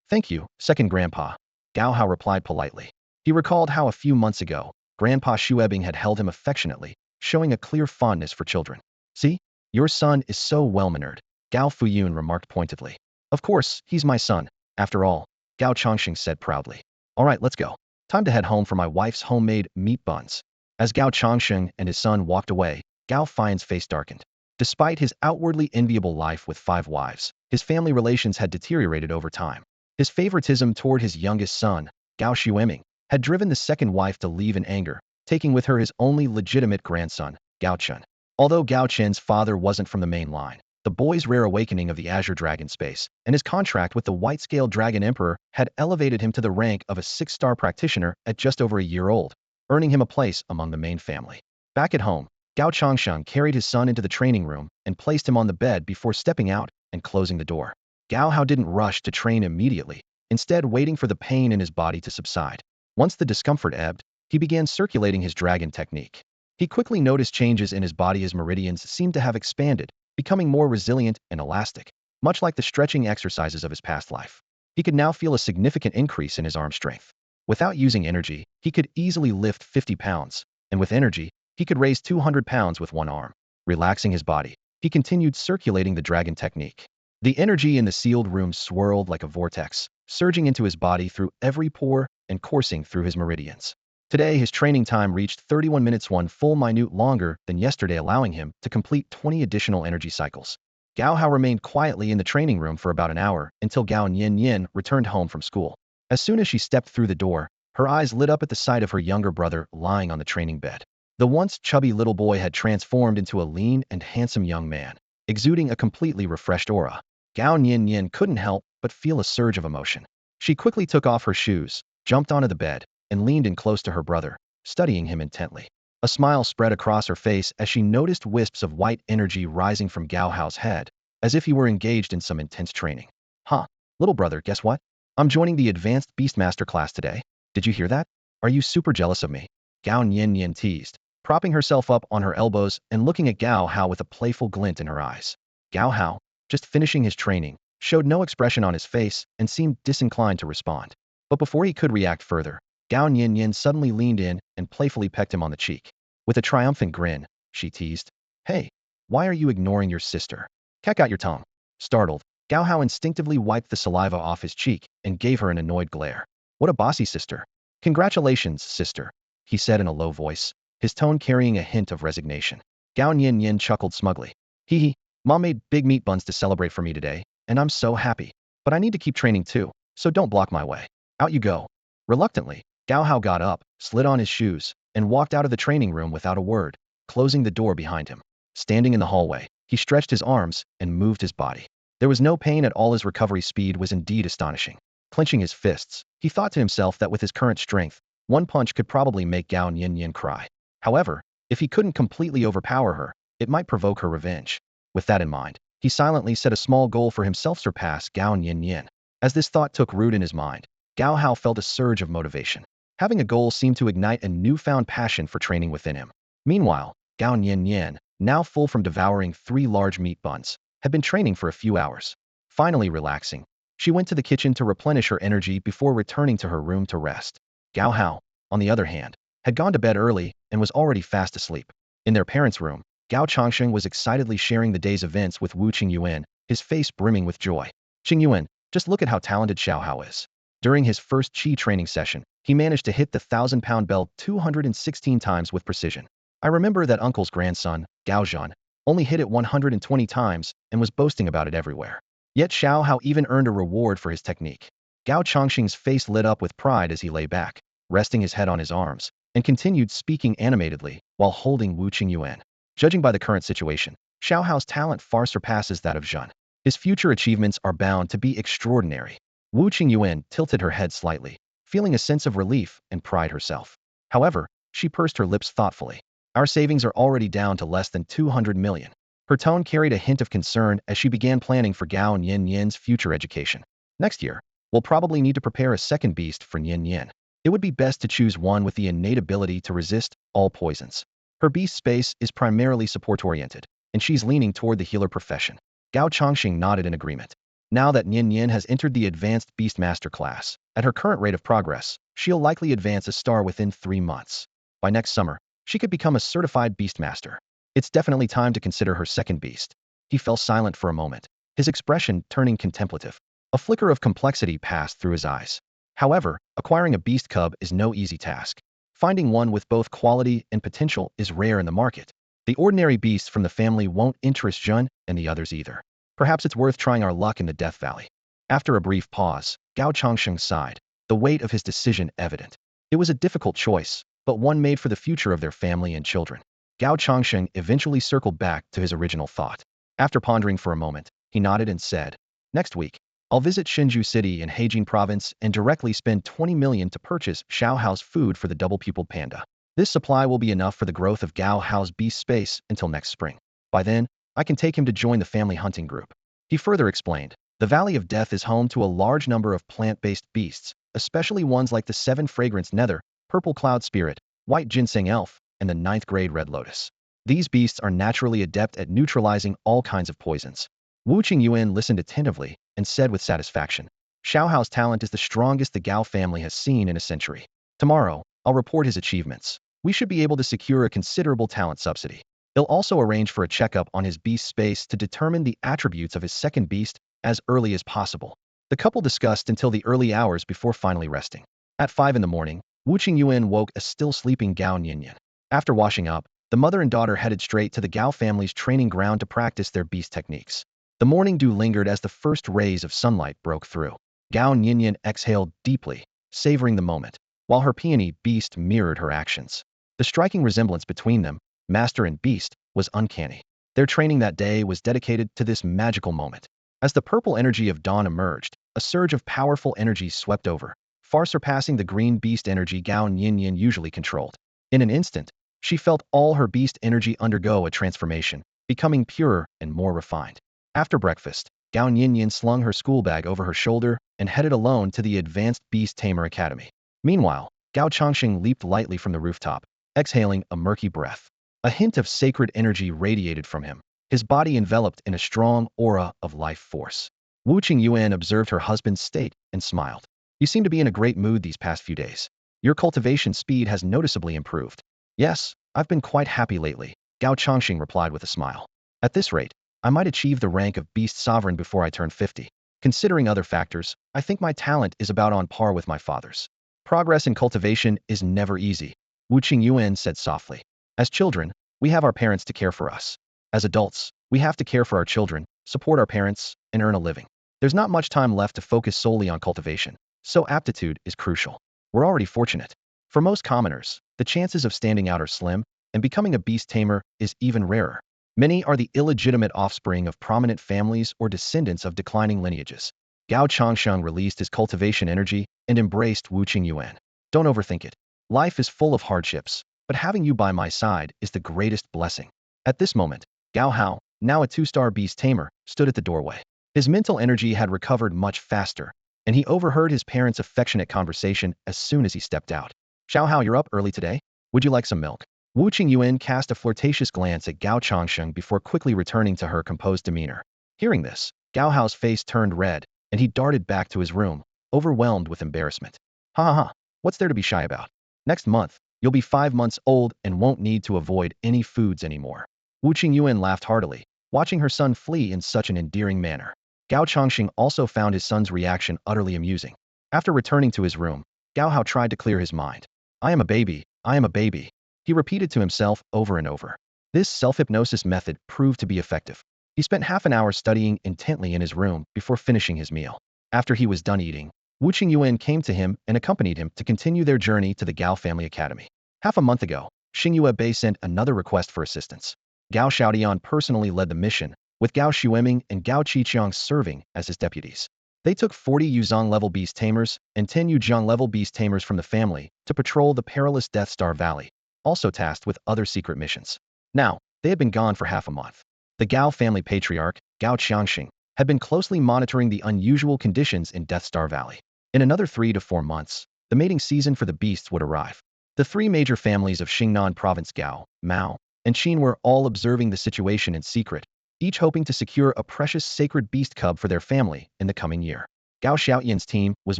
Thank you, second grandpa," Gao Hao replied politely. He recalled how a few months ago, Grandpa Shuebing had held him affectionately, showing a clear fondness for children. "See? Your son is so well-mannered," Gao Fuyun remarked pointedly. "Of course, he's my son, after all," Gao Changxing said proudly. "All right, let's go. Time to head home for my wife's homemade meat buns." As Gao Changxing and his son walked away, Gao Fei's face darkened. Despite his outwardly enviable life with 5 wives, his family relations had deteriorated over time. His favoritism toward his youngest son, Gao Shueming, had driven the second wife to leave in anger, taking with her his only legitimate grandson, Gao Chen. Although Gao Chen's father wasn't from the main line, the boy's rare awakening of the Azure Dragon space and his contract with the White-Scaled Dragon Emperor had elevated him to the rank of a 6-star practitioner at just over a year old, earning him a place among the main family. Back at home, Gao Changsheng carried his son into the training room and placed him on the bed before stepping out and closing the door. Gao Hao didn't rush to train immediately, instead waiting for the pain in his body to subside. Once the discomfort ebbed, he began circulating his dragon technique. He quickly noticed changes in his body as meridians seemed to have expanded, becoming more resilient and elastic, much like the stretching exercises of his past life. He could now feel a significant increase in his arm strength. Without using energy, he could easily lift 50 pounds, and with energy, he could raise 200 pounds with one arm. Relaxing his body, he continued circulating the dragon technique. The energy in the sealed room swirled like a vortex, surging into his body through every pore and coursing through his meridians. Today, his training time reached 31 minutes, one full minute longer than yesterday, allowing him to complete 20 additional energy cycles. Gao Hao remained quietly in the training room for about an hour until Gao Nianian returned home from school. As soon as she stepped through the door, her eyes lit up at the sight of her younger brother lying on the training bed. The once chubby little boy had transformed into a lean and handsome young man, exuding a completely refreshed aura. Gao Nianian couldn't help but feel a surge of emotion. She quickly took off her shoes, jumped onto the bed, and leaned in close to her brother, studying him intently. A smile spread across her face as she noticed wisps of white energy rising from Gao Hao's head, as if he were engaged in some intense training. Huh, little brother, guess what? I'm joining the Advanced Beastmaster class today. Did you hear that? Are you super jealous of me? Gao Nianian teased, propping herself up on her elbows and looking at Gao Hao with a playful glint in her eyes. Gao Hao, just finishing his training, showed no expression on his face and seemed disinclined to respond. But before he could react further, Gao Nianian suddenly leaned in and playfully pecked him on the cheek. With a triumphant grin, she teased, "Hey, why are you ignoring your sister? Keck out your tongue." Startled, Gao Hao instinctively wiped the saliva off his cheek and gave her an annoyed glare. "What a bossy sister." "Congratulations, sister," he said in a low voice, his tone carrying a hint of resignation. Gao Nianian chuckled smugly. "Hee hee, Mom made big meat buns to celebrate for me today, and I'm so happy. But I need to keep training too, so don't block my way. Out you go." Reluctantly, Gao Hao got up, slid on his shoes, and walked out of the training room without a word, closing the door behind him. Standing in the hallway, he stretched his arms and moved his body. There was no pain at all. His recovery speed was indeed astonishing. Clenching his fists, he thought to himself that with his current strength, one punch could probably make Gao Nianian cry. However, if he couldn't completely overpower her, it might provoke her revenge. With that in mind, he silently set a small goal for himself: surpass Gao Nianian. As this thought took root in his mind, Gao Hao felt a surge of motivation. Having a goal seemed to ignite a newfound passion for training within him. Meanwhile, Gao Nianian, now full from devouring 3 large meat buns, had been training for a few hours. Finally relaxing, she went to the kitchen to replenish her energy before returning to her room to rest. Gao Hao, on the other hand, had gone to bed early and was already fast asleep. In their parents' room, Gao Changsheng was excitedly sharing the day's events with Wu Qingyuan, his face brimming with joy. "Qingyuan, just look at how talented Xiao Hao is. During his first Qi training session, he managed to hit the 1,000-pound bell 216 times with precision. I remember that uncle's grandson, Gao Zhan, only hit it 120 times and was boasting about it everywhere. Yet Xiao Hao even earned a reward for his technique." Gao Changsheng's face lit up with pride as he lay back, resting his head on his arms, and continued speaking animatedly while holding Wu Qingyuan. "Judging by the current situation, Xiao Hao's talent far surpasses that of Zhan. His future achievements are bound to be extraordinary." Wu Qingyuan tilted her head slightly, feeling a sense of relief and pride herself. However, she pursed her lips thoughtfully. "Our savings are already down to less than 200 million. Her tone carried a hint of concern as she began planning for Gao Nianyan's future education. "Next year, we'll probably need to prepare a second beast for Nianyan. It would be best to choose one with the innate ability to resist all poisons. Her beast space is primarily support-oriented, and she's leaning toward the healer profession." Gao Changxing nodded in agreement. Now that Nianian has entered the Advanced Beastmaster class, at her current rate of progress, she'll likely advance a star within 3 months. By next summer, she could become a certified Beastmaster. It's definitely time to consider her second beast. He fell silent for a moment, his expression turning contemplative. A flicker of complexity passed through his eyes. However, acquiring a beast cub is no easy task. Finding one with both quality and potential is rare in the market. The ordinary beasts from the family won't interest Jun and the others either. Perhaps it's worth trying our luck in the Death Valley. After a brief pause, Gao Changsheng sighed, the weight of his decision evident. It was a difficult choice, but one made for the future of their family and children. Gao Changsheng eventually circled back to his original thought. After pondering for a moment, he nodded and said, "Next week, I'll visit Hsinchu City in Heijin Province and directly spend 20 million to purchase Xiao Hao's food for the double-pupiled panda. This supply will be enough for the growth of Gao Hao's beast space until next spring. By then, I can take him to join the family hunting group." He further explained, "The Valley of Death is home to a large number of plant-based beasts, especially ones like the 7 fragrance nether, purple cloud spirit, white ginseng elf, and the ninth-grade red lotus. These beasts are naturally adept at neutralizing all kinds of poisons. Wu Qingyuan listened attentively and said with satisfaction, Xiao Hao's talent is the strongest the Gao family has seen in a century. Tomorrow, I'll report his achievements. We should be able to secure a considerable talent subsidy. He'll also arrange for a checkup on his beast space to determine the attributes of his second beast as early as possible. The couple discussed until the early hours before finally resting. At 5 in the morning, Wu Qingyuan woke a still sleeping Gao Nianian. After washing up, the mother and daughter headed straight to the Gao family's training ground to practice their beast techniques. The morning dew lingered as the first rays of sunlight broke through. Gao Nianian exhaled deeply, savoring the moment, while her peony beast mirrored her actions. The striking resemblance between them, master and beast, was uncanny. Their training that day was dedicated to this magical moment. As the purple energy of dawn emerged, a surge of powerful energies swept over, far surpassing the green beast energy Gao Nianian usually controlled. In an instant, she felt all her beast energy undergo a transformation, becoming purer and more refined. After breakfast, Gao Nianian slung her school bag over her shoulder and headed alone to the Advanced Beast Tamer Academy. Meanwhile, Gao Changxing leaped lightly from the rooftop, exhaling a murky breath. A hint of sacred energy radiated from him, his body enveloped in a strong aura of life force. Wu Qingyuan observed her husband's state and smiled. You seem to be in a great mood these past few days. Your cultivation speed has noticeably improved. Yes, I've been quite happy lately, Gao Changxing replied with a smile. At this rate, I might achieve the rank of Beast Sovereign before I turn 50. Considering other factors, I think my talent is about on par with my father's. Progress in cultivation is never easy, Wu Qingyuan said softly. As children, we have our parents to care for us. As adults, we have to care for our children, support our parents, and earn a living. There's not much time left to focus solely on cultivation, so aptitude is crucial. We're already fortunate. For most commoners, the chances of standing out are slim, and becoming a beast tamer is even rarer. Many are the illegitimate offspring of prominent families or descendants of declining lineages. Gao Changsheng released his cultivation energy and embraced Wu Qingyuan. Don't overthink it. Life is full of hardships, but having you by my side is the greatest blessing. At this moment, Gao Hao, now a 2-star beast tamer, stood at the doorway. His mental energy had recovered much faster, and he overheard his parents' affectionate conversation as soon as he stepped out. Xiao Hao, you're up early today? Would you like some milk? Wu Qingyuan cast a flirtatious glance at Gao Changsheng before quickly returning to her composed demeanor. Hearing this, Gao Hao's face turned red, and he darted back to his room, overwhelmed with embarrassment. Ha ha ha, what's there to be shy about? Next month, you'll be 5 months old and won't need to avoid any foods anymore. Wu Qingyuan laughed heartily, watching her son flee in such an endearing manner. Gao Changxing also found his son's reaction utterly amusing. After returning to his room, Gao Hao tried to clear his mind. I am a baby, I am a baby. He repeated to himself over and over. This self-hypnosis method proved to be effective. He spent half an hour studying intently in his room before finishing his meal. After he was done eating, Wu Qingyuan came to him and accompanied him to continue their journey to the Gao Family Academy. Half a month ago, Xingyue Bei sent another request for assistance. Gao Xiaodian personally led the mission, with Gao Xueming and Gao Qiqiang serving as his deputies. They took 40 Yuzhong-level beast tamers and 10 Yuzhong-level beast tamers from the family to patrol the perilous Death Star Valley, also tasked with other secret missions. Now, they had been gone for half a month. The Gao family patriarch, Gao Qiangxing, had been closely monitoring the unusual conditions in Death Star Valley. In another 3 to 4 months, the mating season for the beasts would arrive. The 3 major families of Xingnan Province Gao, Mao, and Qin were all observing the situation in secret, each hoping to secure a precious sacred beast cub for their family in the coming year. Gao Xiaoyan's team was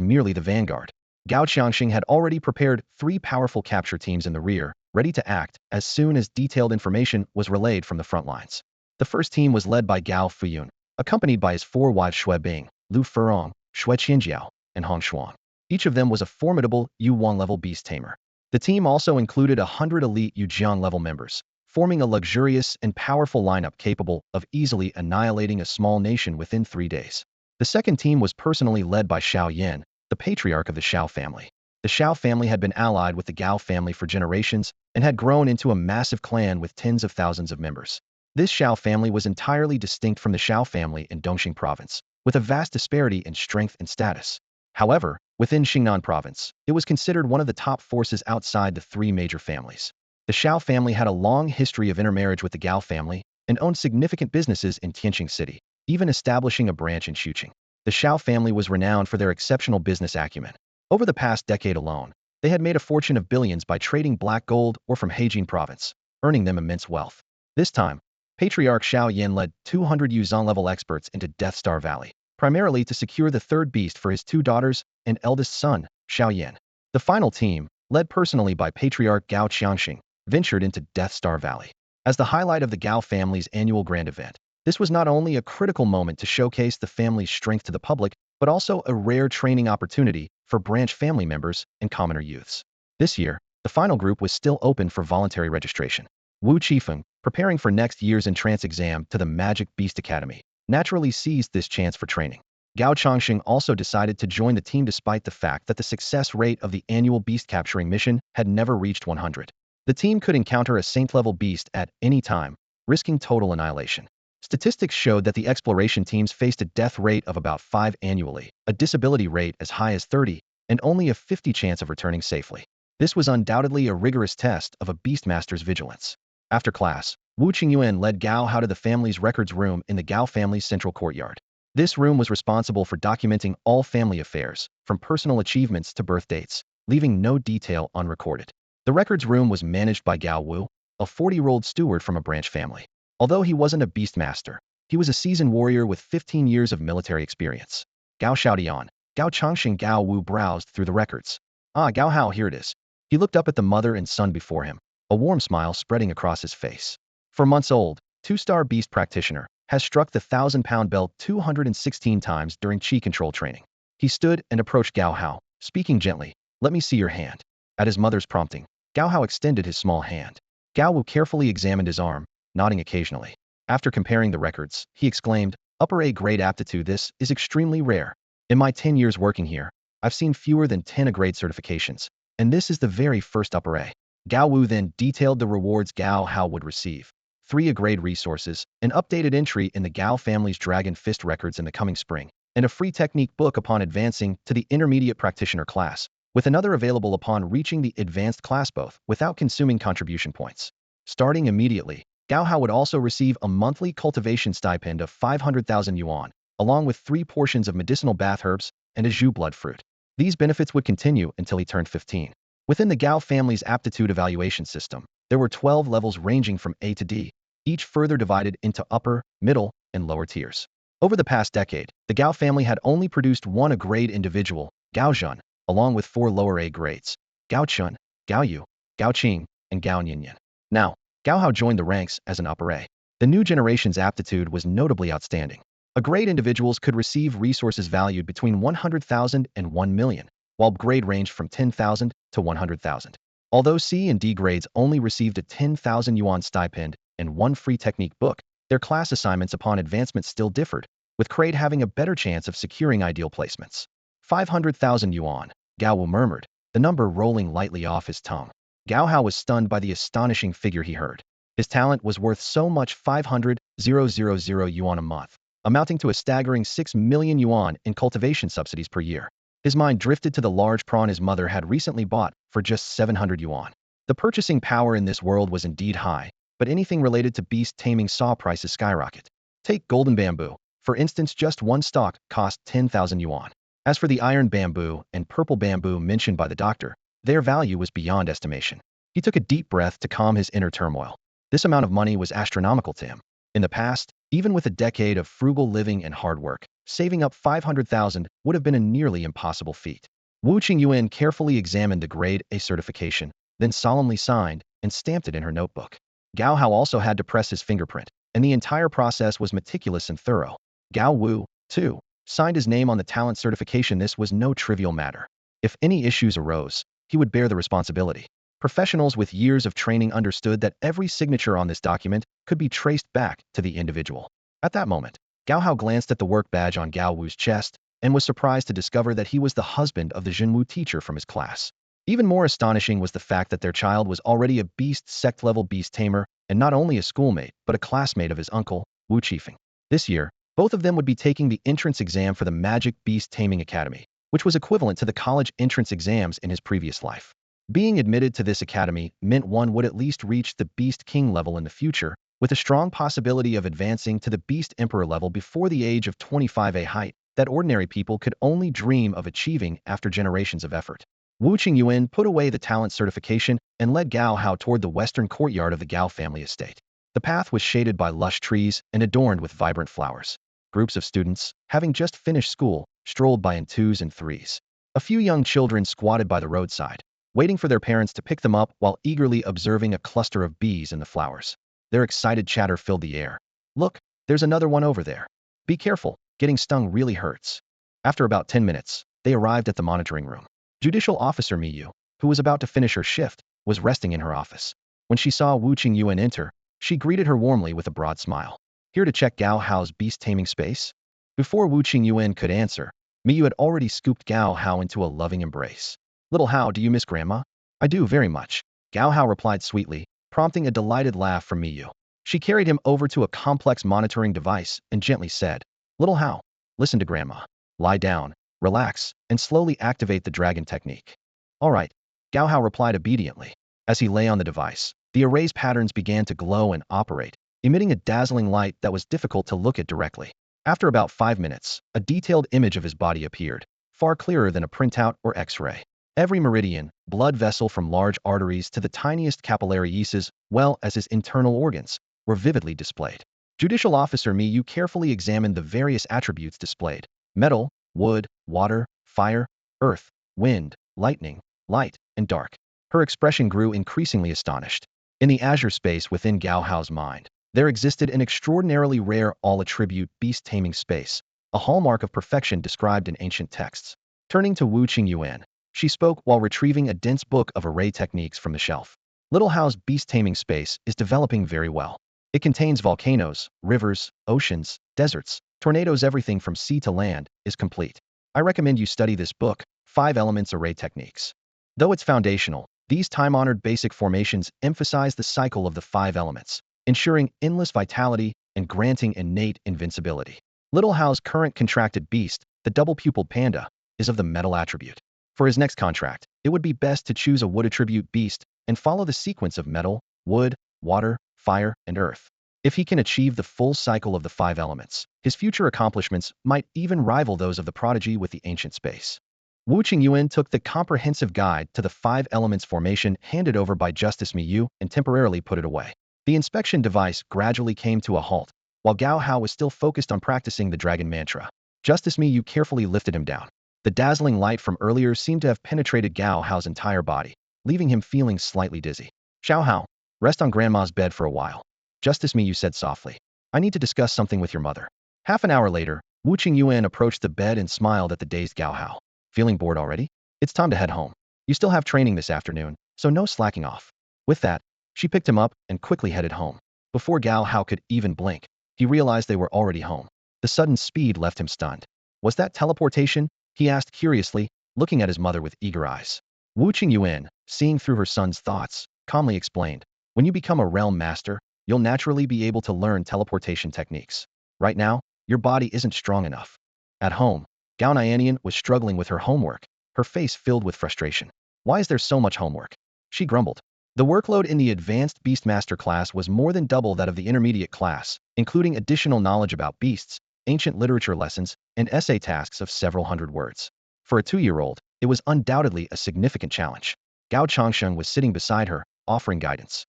merely the vanguard. Gao Qiangxing had already prepared 3 powerful capture teams in the rear, ready to act as soon as detailed information was relayed from the front lines. The first team was led by Gao Fuyun, accompanied by his 4 wives Shui Bing, Lu Furong, Shui Qianjiao, and Hong Shuang. Each of them was a formidable Yuan-level beast tamer. The team also included 100 elite Yujiang-level members, forming a luxurious and powerful lineup capable of easily annihilating a small nation within 3 days. The second team was personally led by Xiao Yan, the patriarch of the Xiao family. The Xiao family had been allied with the Gao family for generations and had grown into a massive clan with tens of thousands of members. This Xiao family was entirely distinct from the Xiao family in Dongxing province, with a vast disparity in strength and status. However, within Xingnan province, it was considered one of the top forces outside the 3 major families. The Xiao family had a long history of intermarriage with the Gao family and owned significant businesses in Tianqing City, even establishing a branch in Xuqing. The Xiao family was renowned for their exceptional business acumen. Over the past decade alone, They had made a fortune of billions by trading black gold or from Heijin province, earning them immense wealth. This time, Patriarch Xiao Yan led 200 Yuzan-level experts into Death Star Valley, primarily to secure the third beast for his two daughters and eldest son, Xiao Yan. The final team, led personally by Patriarch Gao Qiangxing, ventured into Death Star Valley. As the highlight of the Gao family's annual grand event, this was not only a critical moment to showcase the family's strength to the public, but also a rare training opportunity for branch family members and commoner youths. This year, the final group was still open for voluntary registration. Wu Qifeng, preparing for next year's entrance exam to the Magic Beast Academy, naturally seized this chance for training. Gao Changxing also decided to join the team despite the fact that the success rate of the annual beast capturing mission had never reached 100. The team could encounter a saint-level beast at any time, risking total annihilation. Statistics showed that the exploration teams faced a death rate of about 5 annually, a disability rate as high as 30, and only a 50 chance of returning safely. This was undoubtedly a rigorous test of a beastmaster's vigilance. After class, Wu Qingyuan led Gao Hao to the family's records room in the Gao family's central courtyard. This room was responsible for documenting all family affairs, from personal achievements to birth dates, leaving no detail unrecorded. The records room was managed by Gao Wu, a 40-year-old steward from a branch family. Although he wasn't a beastmaster, he was a seasoned warrior with 15 years of military experience. Gao Xiaodian, Gao Changxing Gao Wu browsed through the records. Ah, Gao Hao, here it is. He looked up at the mother and son before him, a warm smile spreading across his face. 4 months old, 2-star beast practitioner, has struck the 1,000-pound belt 216 times during chi control training. He stood and approached Gao Hao, speaking gently, "Let me see your hand." At his mother's prompting, Gao Hao extended his small hand. Gao Wu carefully examined his arm, nodding occasionally. After comparing the records, he exclaimed, "Upper A-grade aptitude, this is extremely rare. In my 10 years working here, I've seen fewer than 10 A-grade certifications, and this is the very first Upper A." Gao Wu then detailed the rewards Gao Hao would receive: 3 A-grade resources, an updated entry in the Gao family's Dragon Fist records in the coming spring, and a free technique book upon advancing to the intermediate practitioner class, with another available upon reaching the advanced class both without consuming contribution points. Starting immediately, Gao Hao would also receive a monthly cultivation stipend of 500,000 yuan, along with 3 portions of medicinal bath herbs and a zhu blood fruit. These benefits would continue until he turned 15. Within the Gao family's aptitude evaluation system, there were 12 levels ranging from A to D, each further divided into upper, middle, and lower tiers. Over the past decade, the Gao family had only produced 1 A-grade individual, Gao Zhen, along with 4 lower A grades, Gao Chun, Gao Yu, Gao Qing, and Gao Nianian. Now, Gao Hao joined the ranks as an upper A. The new generation's aptitude was notably outstanding. A-grade individuals could receive resources valued between 100,000 and 1 million, while grade ranged from 10,000 to 100,000. Although C and D grades only received a 10,000 yuan stipend and 1 free technique book, their class assignments upon advancement still differed, with grade having a better chance of securing ideal placements. 500,000 yuan, Gao Wu murmured, the number rolling lightly off his tongue. Gao Hao was stunned by the astonishing figure he heard. His talent was worth so much 500,000 yuan a month, amounting to a staggering 6 million yuan in cultivation subsidies per year. His mind drifted to the large prawn his mother had recently bought for just 700 yuan. The purchasing power in this world was indeed high, but anything related to beast taming saw prices skyrocket. Take golden bamboo, for instance, just 1 stalk cost 10,000 yuan. As for the iron bamboo and purple bamboo mentioned by the doctor, their value was beyond estimation. He took a deep breath to calm his inner turmoil. This amount of money was astronomical to him. In the past, even with a decade of frugal living and hard work, saving up 500,000 would have been a nearly impossible feat. Wu Qingyuan carefully examined the grade A certification, then solemnly signed and stamped it in her notebook. Gao Hao also had to press his fingerprint, and the entire process was meticulous and thorough. Gao Wu, too, signed his name on the talent certification. This was no trivial matter. If any issues arose, he would bear the responsibility. Professionals with years of training understood that every signature on this document could be traced back to the individual. At that moment, Gao Hao glanced at the work badge on Gao Wu's chest and was surprised to discover that he was the husband of the Zhenwu teacher from his class. Even more astonishing was the fact that their child was already a beast sect-level beast tamer and not only a schoolmate but a classmate of his uncle, Wu Qifeng. This year, both of them would be taking the entrance exam for the Magic Beast Taming Academy, which was equivalent to the college entrance exams in his previous life. Being admitted to this academy meant one would at least reach the Beast King level in the future, with a strong possibility of advancing to the Beast Emperor level before the age of 25, a height that ordinary people could only dream of achieving after generations of effort. Wu Qingyuan put away the talent certification and led Gao Hao toward the western courtyard of the Gao family estate. The path was shaded by lush trees and adorned with vibrant flowers. Groups of students, having just finished school, strolled by in twos and threes. A few young children squatted by the roadside, waiting for their parents to pick them up while eagerly observing a cluster of bees in the flowers. Their excited chatter filled the air. "Look, there's another one over there. Be careful, getting stung really hurts." After about 10 minutes, they arrived at the monitoring room. Judicial Officer Miyu, who was about to finish her shift, was resting in her office. When she saw Wu Qingyuan enter, she greeted her warmly with a broad smile. "Here to check Gao Hao's beast taming space?" Before Wu Qingyuan could answer, Miyu had already scooped Gao Hao into a loving embrace. "Little Hao, do you miss Grandma?" "I do very much," Gao Hao replied sweetly, prompting a delighted laugh from Miyu. She carried him over to a complex monitoring device and gently said, "Little Hao, listen to Grandma. Lie down, relax, and slowly activate the dragon technique." "All right," Gao Hao replied obediently. As he lay on the device, the array's patterns began to glow and operate, emitting a dazzling light that was difficult to look at directly. After about 5 minutes, a detailed image of his body appeared, far clearer than a printout or X-ray. Every meridian, blood vessel from large arteries to the tiniest capillaries, well as his internal organs, were vividly displayed. Judicial Officer Miyu carefully examined the various attributes displayed: metal, wood, water, fire, earth, wind, lightning, light, and dark. Her expression grew increasingly astonished. In the azure space within Gao Hao's mind, there existed an extraordinarily rare all-attribute beast taming space, a hallmark of perfection described in ancient texts. Turning to Wu Qingyuan, she spoke while retrieving a dense book of array techniques from the shelf. "Little Hao's beast taming space is developing very well. It contains volcanoes, rivers, oceans, deserts, tornadoes, everything from sea to land is complete. I recommend you study this book, 5 Elements Array Techniques." Though it's foundational, these time-honored basic formations emphasize the cycle of the 5 elements, ensuring endless vitality and granting innate invincibility. Little Hao's current contracted beast, the double-pupiled panda, is of the metal attribute. For his next contract, it would be best to choose a wood attribute beast and follow the sequence of metal, wood, water, fire, and earth. If he can achieve the full cycle of the 5 elements, his future accomplishments might even rival those of the prodigy with the ancient space. Wu Qingyuan took the comprehensive guide to the 5 elements formation handed over by Justice Miyu and temporarily put it away. The inspection device gradually came to a halt, while Gao Hao was still focused on practicing the dragon mantra. Justice Miyu carefully lifted him down. The dazzling light from earlier seemed to have penetrated Gao Hao's entire body, leaving him feeling slightly dizzy. "Xiao Hao, rest on Grandma's bed for a while," Justice Miyu said softly. "I need to discuss something with your mother." Half an hour later, Wu Qingyuan approached the bed and smiled at the dazed Gao Hao. "Feeling bored already? It's time to head home. You still have training this afternoon, so no slacking off." With that, she picked him up and quickly headed home. Before Gao Hao could even blink, he realized they were already home. The sudden speed left him stunned. "Was that teleportation?" he asked curiously, looking at his mother with eager eyes. Wu Qingyuan, seeing through her son's thoughts, calmly explained, "When you become a realm master, you'll naturally be able to learn teleportation techniques. Right now, your body isn't strong enough." At home, Gao Nianian was struggling with her homework, her face filled with frustration. "Why is there so much homework?" she grumbled. The workload in the Advanced Beastmaster class was more than double that of the Intermediate class, including additional knowledge about beasts, ancient literature lessons, and essay tasks of several hundred words. For a 2-year-old, it was undoubtedly a significant challenge. Gao Changsheng was sitting beside her, offering guidance.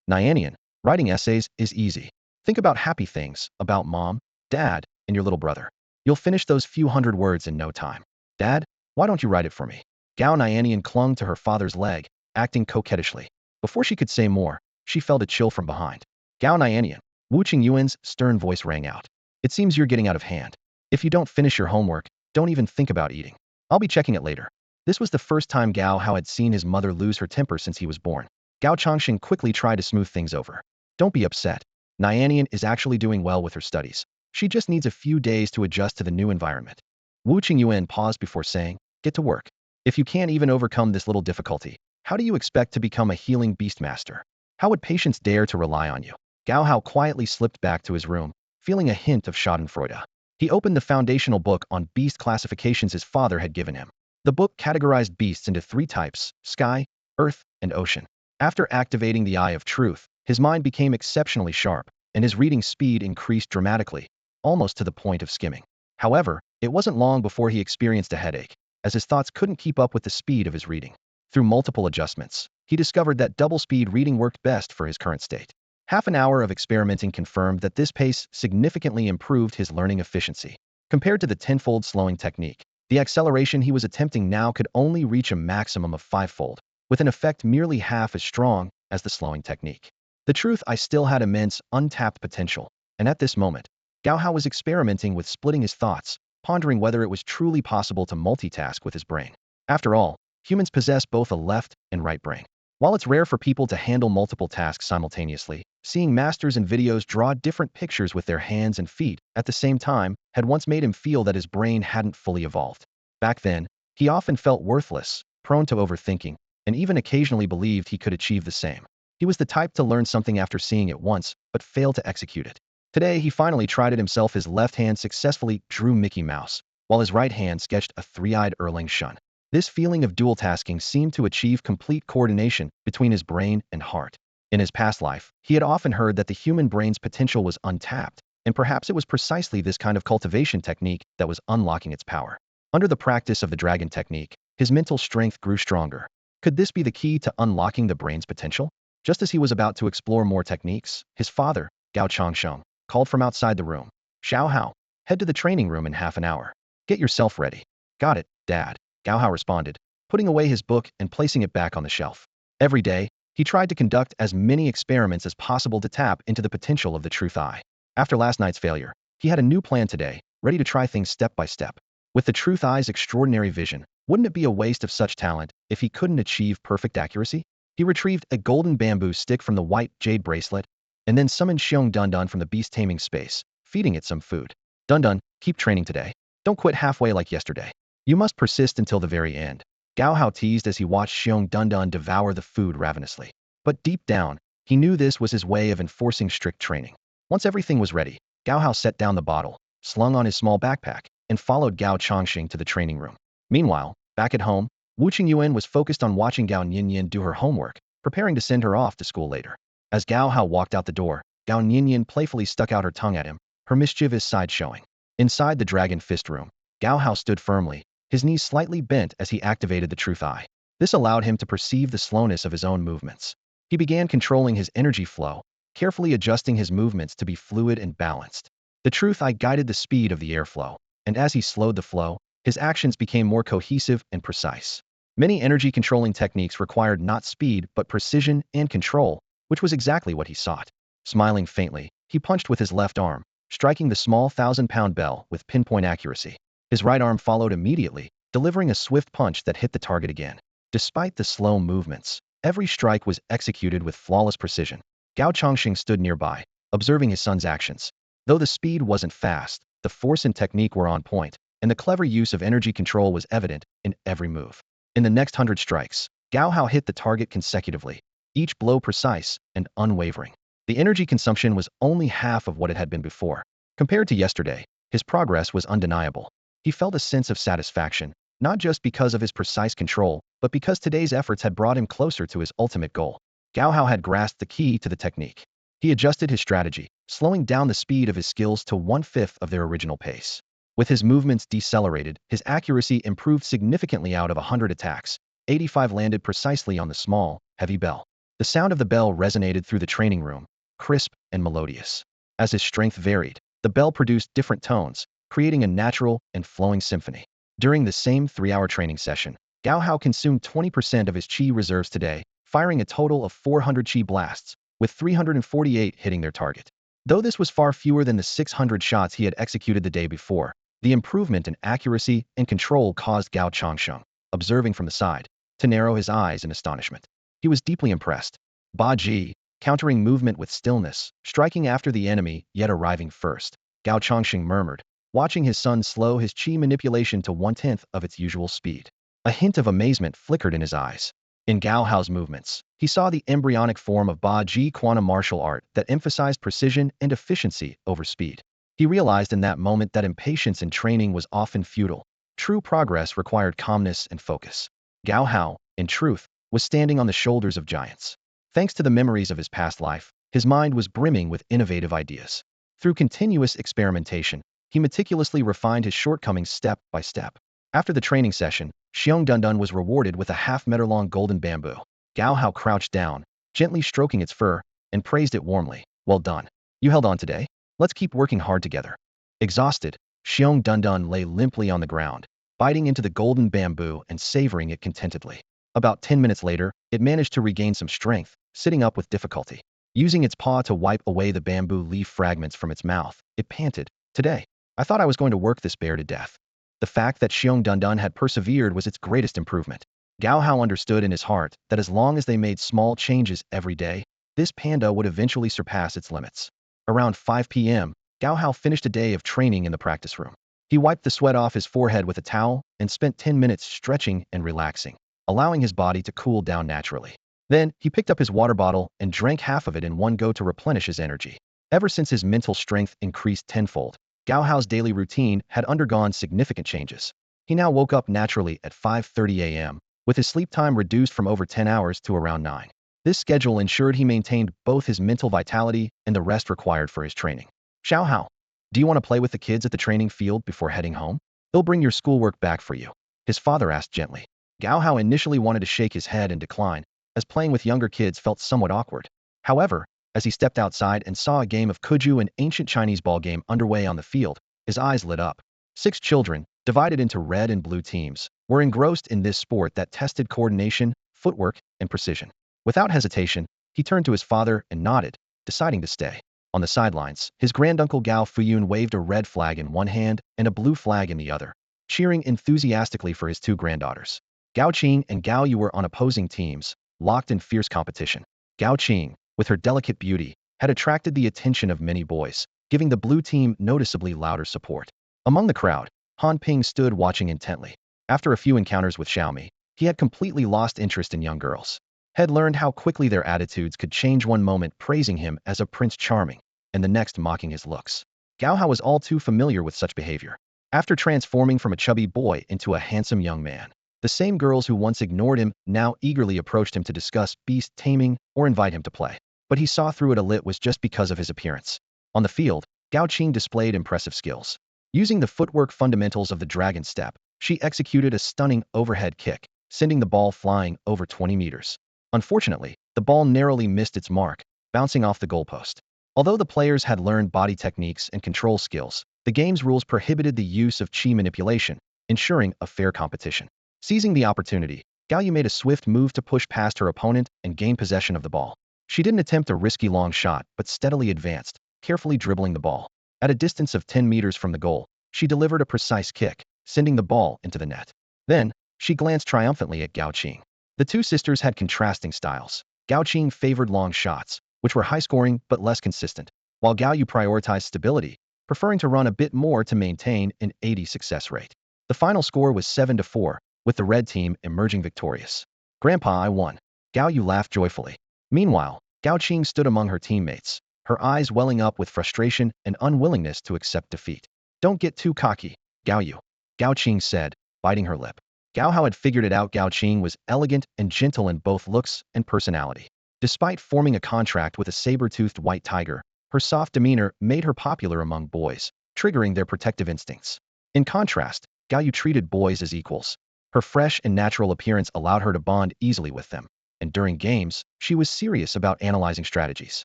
"Nianian, writing essays is easy. Think about happy things, about mom, dad, and your little brother. You'll finish those few hundred words in no time." "Dad, why don't you write it for me?" Gao Nianian clung to her father's leg, acting coquettishly. Before she could say more, she felt a chill from behind. "Gao Nianian," Wu Qingyuan's stern voice rang out. "It seems you're getting out of hand. If you don't finish your homework, don't even think about eating. I'll be checking it later." This was the first time Gao Hao had seen his mother lose her temper since he was born. Gao Changsheng quickly tried to smooth things over. "Don't be upset. Nianian is actually doing well with her studies. She just needs a few days to adjust to the new environment." Wu Qingyuan paused before saying, "Get to work. If you can't even overcome this little difficulty, how do you expect to become a healing beastmaster? How would patients dare to rely on you?" Gao Hao quietly slipped back to his room, feeling a hint of schadenfreude. He opened the foundational book on beast classifications his father had given him. The book categorized beasts into 3 types: sky, earth, and ocean. After activating the Eye of Truth, his mind became exceptionally sharp, and his reading speed increased dramatically, almost to the point of skimming. However, it wasn't long before he experienced a headache. as his thoughts couldn't keep up with the speed of his reading. Through multiple adjustments, he discovered that double-speed reading worked best for his current state. Half an hour of experimenting confirmed that this pace significantly improved his learning efficiency. Compared to the tenfold slowing technique, the acceleration he was attempting now could only reach a maximum of fivefold, with an effect merely half as strong as the slowing technique. The truth, I still had immense, untapped potential, and at this moment, Gao Hao was experimenting with splitting his thoughts, pondering whether it was truly possible to multitask with his brain. After all, humans possess both a left and right brain. While it's rare for people to handle multiple tasks simultaneously, seeing masters in videos draw different pictures with their hands and feet at the same time had once made him feel that his brain hadn't fully evolved. Back then, he often felt worthless, prone to overthinking, and even occasionally believed he could achieve the same. He was the type to learn something after seeing it once, but fail to execute it. Today, he finally tried it himself. His left hand successfully drew Mickey Mouse, while his right hand sketched a three-eyed Erling Shun. This feeling of dual tasking seemed to achieve complete coordination between his brain and heart. In his past life, he had often heard that the human brain's potential was untapped, and perhaps it was precisely this kind of cultivation technique that was unlocking its power. Under the practice of the dragon technique, his mental strength grew stronger. Could this be the key to unlocking the brain's potential? Just as he was about to explore more techniques, his father, Gao Changsheng, called from outside the room. "Xiao Hao, head to the training room in half an hour. Get yourself ready." "Got it, Dad," Gao Hao responded, putting away his book and placing it back on the shelf. Every day, he tried to conduct as many experiments as possible to tap into the potential of the truth eye. After last night's failure, he had a new plan today, ready to try things step by step. With the truth eye's extraordinary vision, wouldn't it be a waste of such talent if he couldn't achieve perfect accuracy? He retrieved a golden bamboo stick from the white jade bracelet, and then summoned Shiong Dunan from the beast taming space, feeding it some food. "Dun, keep training today. Don't quit halfway like yesterday. You must persist until the very end," Gao Hao teased as he watched Shiong Dunan devour the food ravenously. But deep down, he knew this was his way of enforcing strict training. Once everything was ready, Gao Hao set down the bottle, slung on his small backpack, and followed Gao Changxing to the training room. Meanwhile, back at home, Wu Qingyuan was focused on watching Gao Nianian do her homework, preparing to send her off to school later. As Gao Hao walked out the door, Gao Nianian playfully stuck out her tongue at him, her mischievous side showing. Inside the dragon fist room, Gao Hao stood firmly, his knees slightly bent as he activated the truth eye. This allowed him to perceive the slowness of his own movements. He began controlling his energy flow, carefully adjusting his movements to be fluid and balanced. The truth eye guided the speed of the airflow, and as he slowed the flow, his actions became more cohesive and precise. Many energy-controlling techniques required not speed but precision and control, which was exactly what he sought. Smiling faintly, he punched with his left arm, striking the small 1,000-pound bell with pinpoint accuracy. His right arm followed immediately, delivering a swift punch that hit the target again. Despite the slow movements, every strike was executed with flawless precision. Gao Changxing stood nearby, observing his son's actions. Though the speed wasn't fast, the force and technique were on point, and the clever use of energy control was evident in every move. In the next 100 strikes, Gao Hao hit the target consecutively, each blow precise and unwavering. The energy consumption was only half of what it had been before. Compared to yesterday, his progress was undeniable. He felt a sense of satisfaction, not just because of his precise control, but because today's efforts had brought him closer to his ultimate goal. Gao Hao had grasped the key to the technique. He adjusted his strategy, slowing down the speed of his skills to 1/5 of their original pace. With his movements decelerated, his accuracy improved significantly. Out of 100 attacks, 85 landed precisely on the small, heavy bell. The sound of the bell resonated through the training room, crisp and melodious. As his strength varied, the bell produced different tones, creating a natural and flowing symphony. During the same 3-hour training session, Gao Hao consumed 20% of his qi reserves today, firing a total of 400 qi blasts, with 348 hitting their target. Though this was far fewer than the 600 shots he had executed the day before, the improvement in accuracy and control caused Gao Changsheng, observing from the side, to narrow his eyes in astonishment. He was deeply impressed. Ba Ji, countering movement with stillness, striking after the enemy, yet arriving first. Gao Changxing murmured, watching his son slow his qi manipulation to 1/10 of its usual speed. A hint of amazement flickered in his eyes. In Gao Hao's movements, he saw the embryonic form of Ba Ji quantum martial art that emphasized precision and efficiency over speed. He realized in that moment that impatience in training was often futile. True progress required calmness and focus. Gao Hao, in truth, was standing on the shoulders of giants. Thanks to the memories of his past life, his mind was brimming with innovative ideas. Through continuous experimentation, he meticulously refined his shortcomings step by step. After the training session, Shiong Dunan was rewarded with a half-meter-long golden bamboo. Gao Hao crouched down, gently stroking its fur, and praised it warmly. Well done. You held on today. Let's keep working hard together. Exhausted, Shiong Dunan lay limply on the ground, biting into the golden bamboo and savoring it contentedly. About 10 minutes later, it managed to regain some strength, sitting up with difficulty. Using its paw to wipe away the bamboo leaf fragments from its mouth, it panted. Today, I thought I was going to work this bear to death. The fact that Shiong Dunan had persevered was its greatest improvement. Gao Hao understood in his heart that as long as they made small changes every day, this panda would eventually surpass its limits. Around 5 p.m., Gao Hao finished a day of training in the practice room. He wiped the sweat off his forehead with a towel and spent 10 minutes stretching and relaxing, allowing his body to cool down naturally. Then, he picked up his water bottle and drank half of it in one go to replenish his energy. Ever since his mental strength increased tenfold, Gao Hao's daily routine had undergone significant changes. He now woke up naturally at 5:30 a.m., with his sleep time reduced from over 10 hours to around 9. This schedule ensured he maintained both his mental vitality and the rest required for his training. Xiao Hao, do you want to play with the kids at the training field before heading home? They'll bring your schoolwork back for you, his father asked gently. Gao Hao initially wanted to shake his head and decline, as playing with younger kids felt somewhat awkward. However, as he stepped outside and saw a game of kuju, an ancient Chinese ball game, underway on the field, his eyes lit up. 6 children, divided into red and blue teams, were engrossed in this sport that tested coordination, footwork, and precision. Without hesitation, he turned to his father and nodded, deciding to stay. On the sidelines, his granduncle Gao Fuyun waved a red flag in one hand and a blue flag in the other, cheering enthusiastically for his 2 granddaughters. Gao Qing and Gao Yu were on opposing teams, locked in fierce competition. Gao Qing, with her delicate beauty, had attracted the attention of many boys, giving the blue team noticeably louder support. Among the crowd, Han Ping stood watching intently. After a few encounters with Xiaomi, he had completely lost interest in young girls. Had learned how quickly their attitudes could change, one moment praising him as a prince charming, and the next mocking his looks. Gao Hao was all too familiar with such behavior. After transforming from a chubby boy into a handsome young man, the same girls who once ignored him now eagerly approached him to discuss beast taming or invite him to play. But he saw through it. It was just because of his appearance. On the field, Gao Qing displayed impressive skills. Using the footwork fundamentals of the dragon step, she executed a stunning overhead kick, sending the ball flying over 20 meters. Unfortunately, the ball narrowly missed its mark, bouncing off the goalpost. Although the players had learned body techniques and control skills, the game's rules prohibited the use of chi manipulation, ensuring a fair competition. Seizing the opportunity, Gao Yu made a swift move to push past her opponent and gain possession of the ball. She didn't attempt a risky long shot, but steadily advanced, carefully dribbling the ball. At a distance of 10 meters from the goal, she delivered a precise kick, sending the ball into the net. Then, she glanced triumphantly at Gao Qing. The 2 sisters had contrasting styles. Gao Qing favored long shots, which were high-scoring but less consistent, while Gao Yu prioritized stability, preferring to run a bit more to maintain an 80% success rate. The final score was 7-4, with the red team emerging victorious. Grandpa, I won. Gao Yu laughed joyfully. Meanwhile, Gao Qing stood among her teammates, her eyes welling up with frustration and unwillingness to accept defeat. Don't get too cocky, Gao Yu, Gao Qing said, biting her lip. Gao Hao had figured it out. Gao Qing was elegant and gentle in both looks and personality. Despite forming a contract with a saber-toothed white tiger, her soft demeanor made her popular among boys, triggering their protective instincts. In contrast, Gao Yu treated boys as equals. Her fresh and natural appearance allowed her to bond easily with them, and during games, she was serious about analyzing strategies.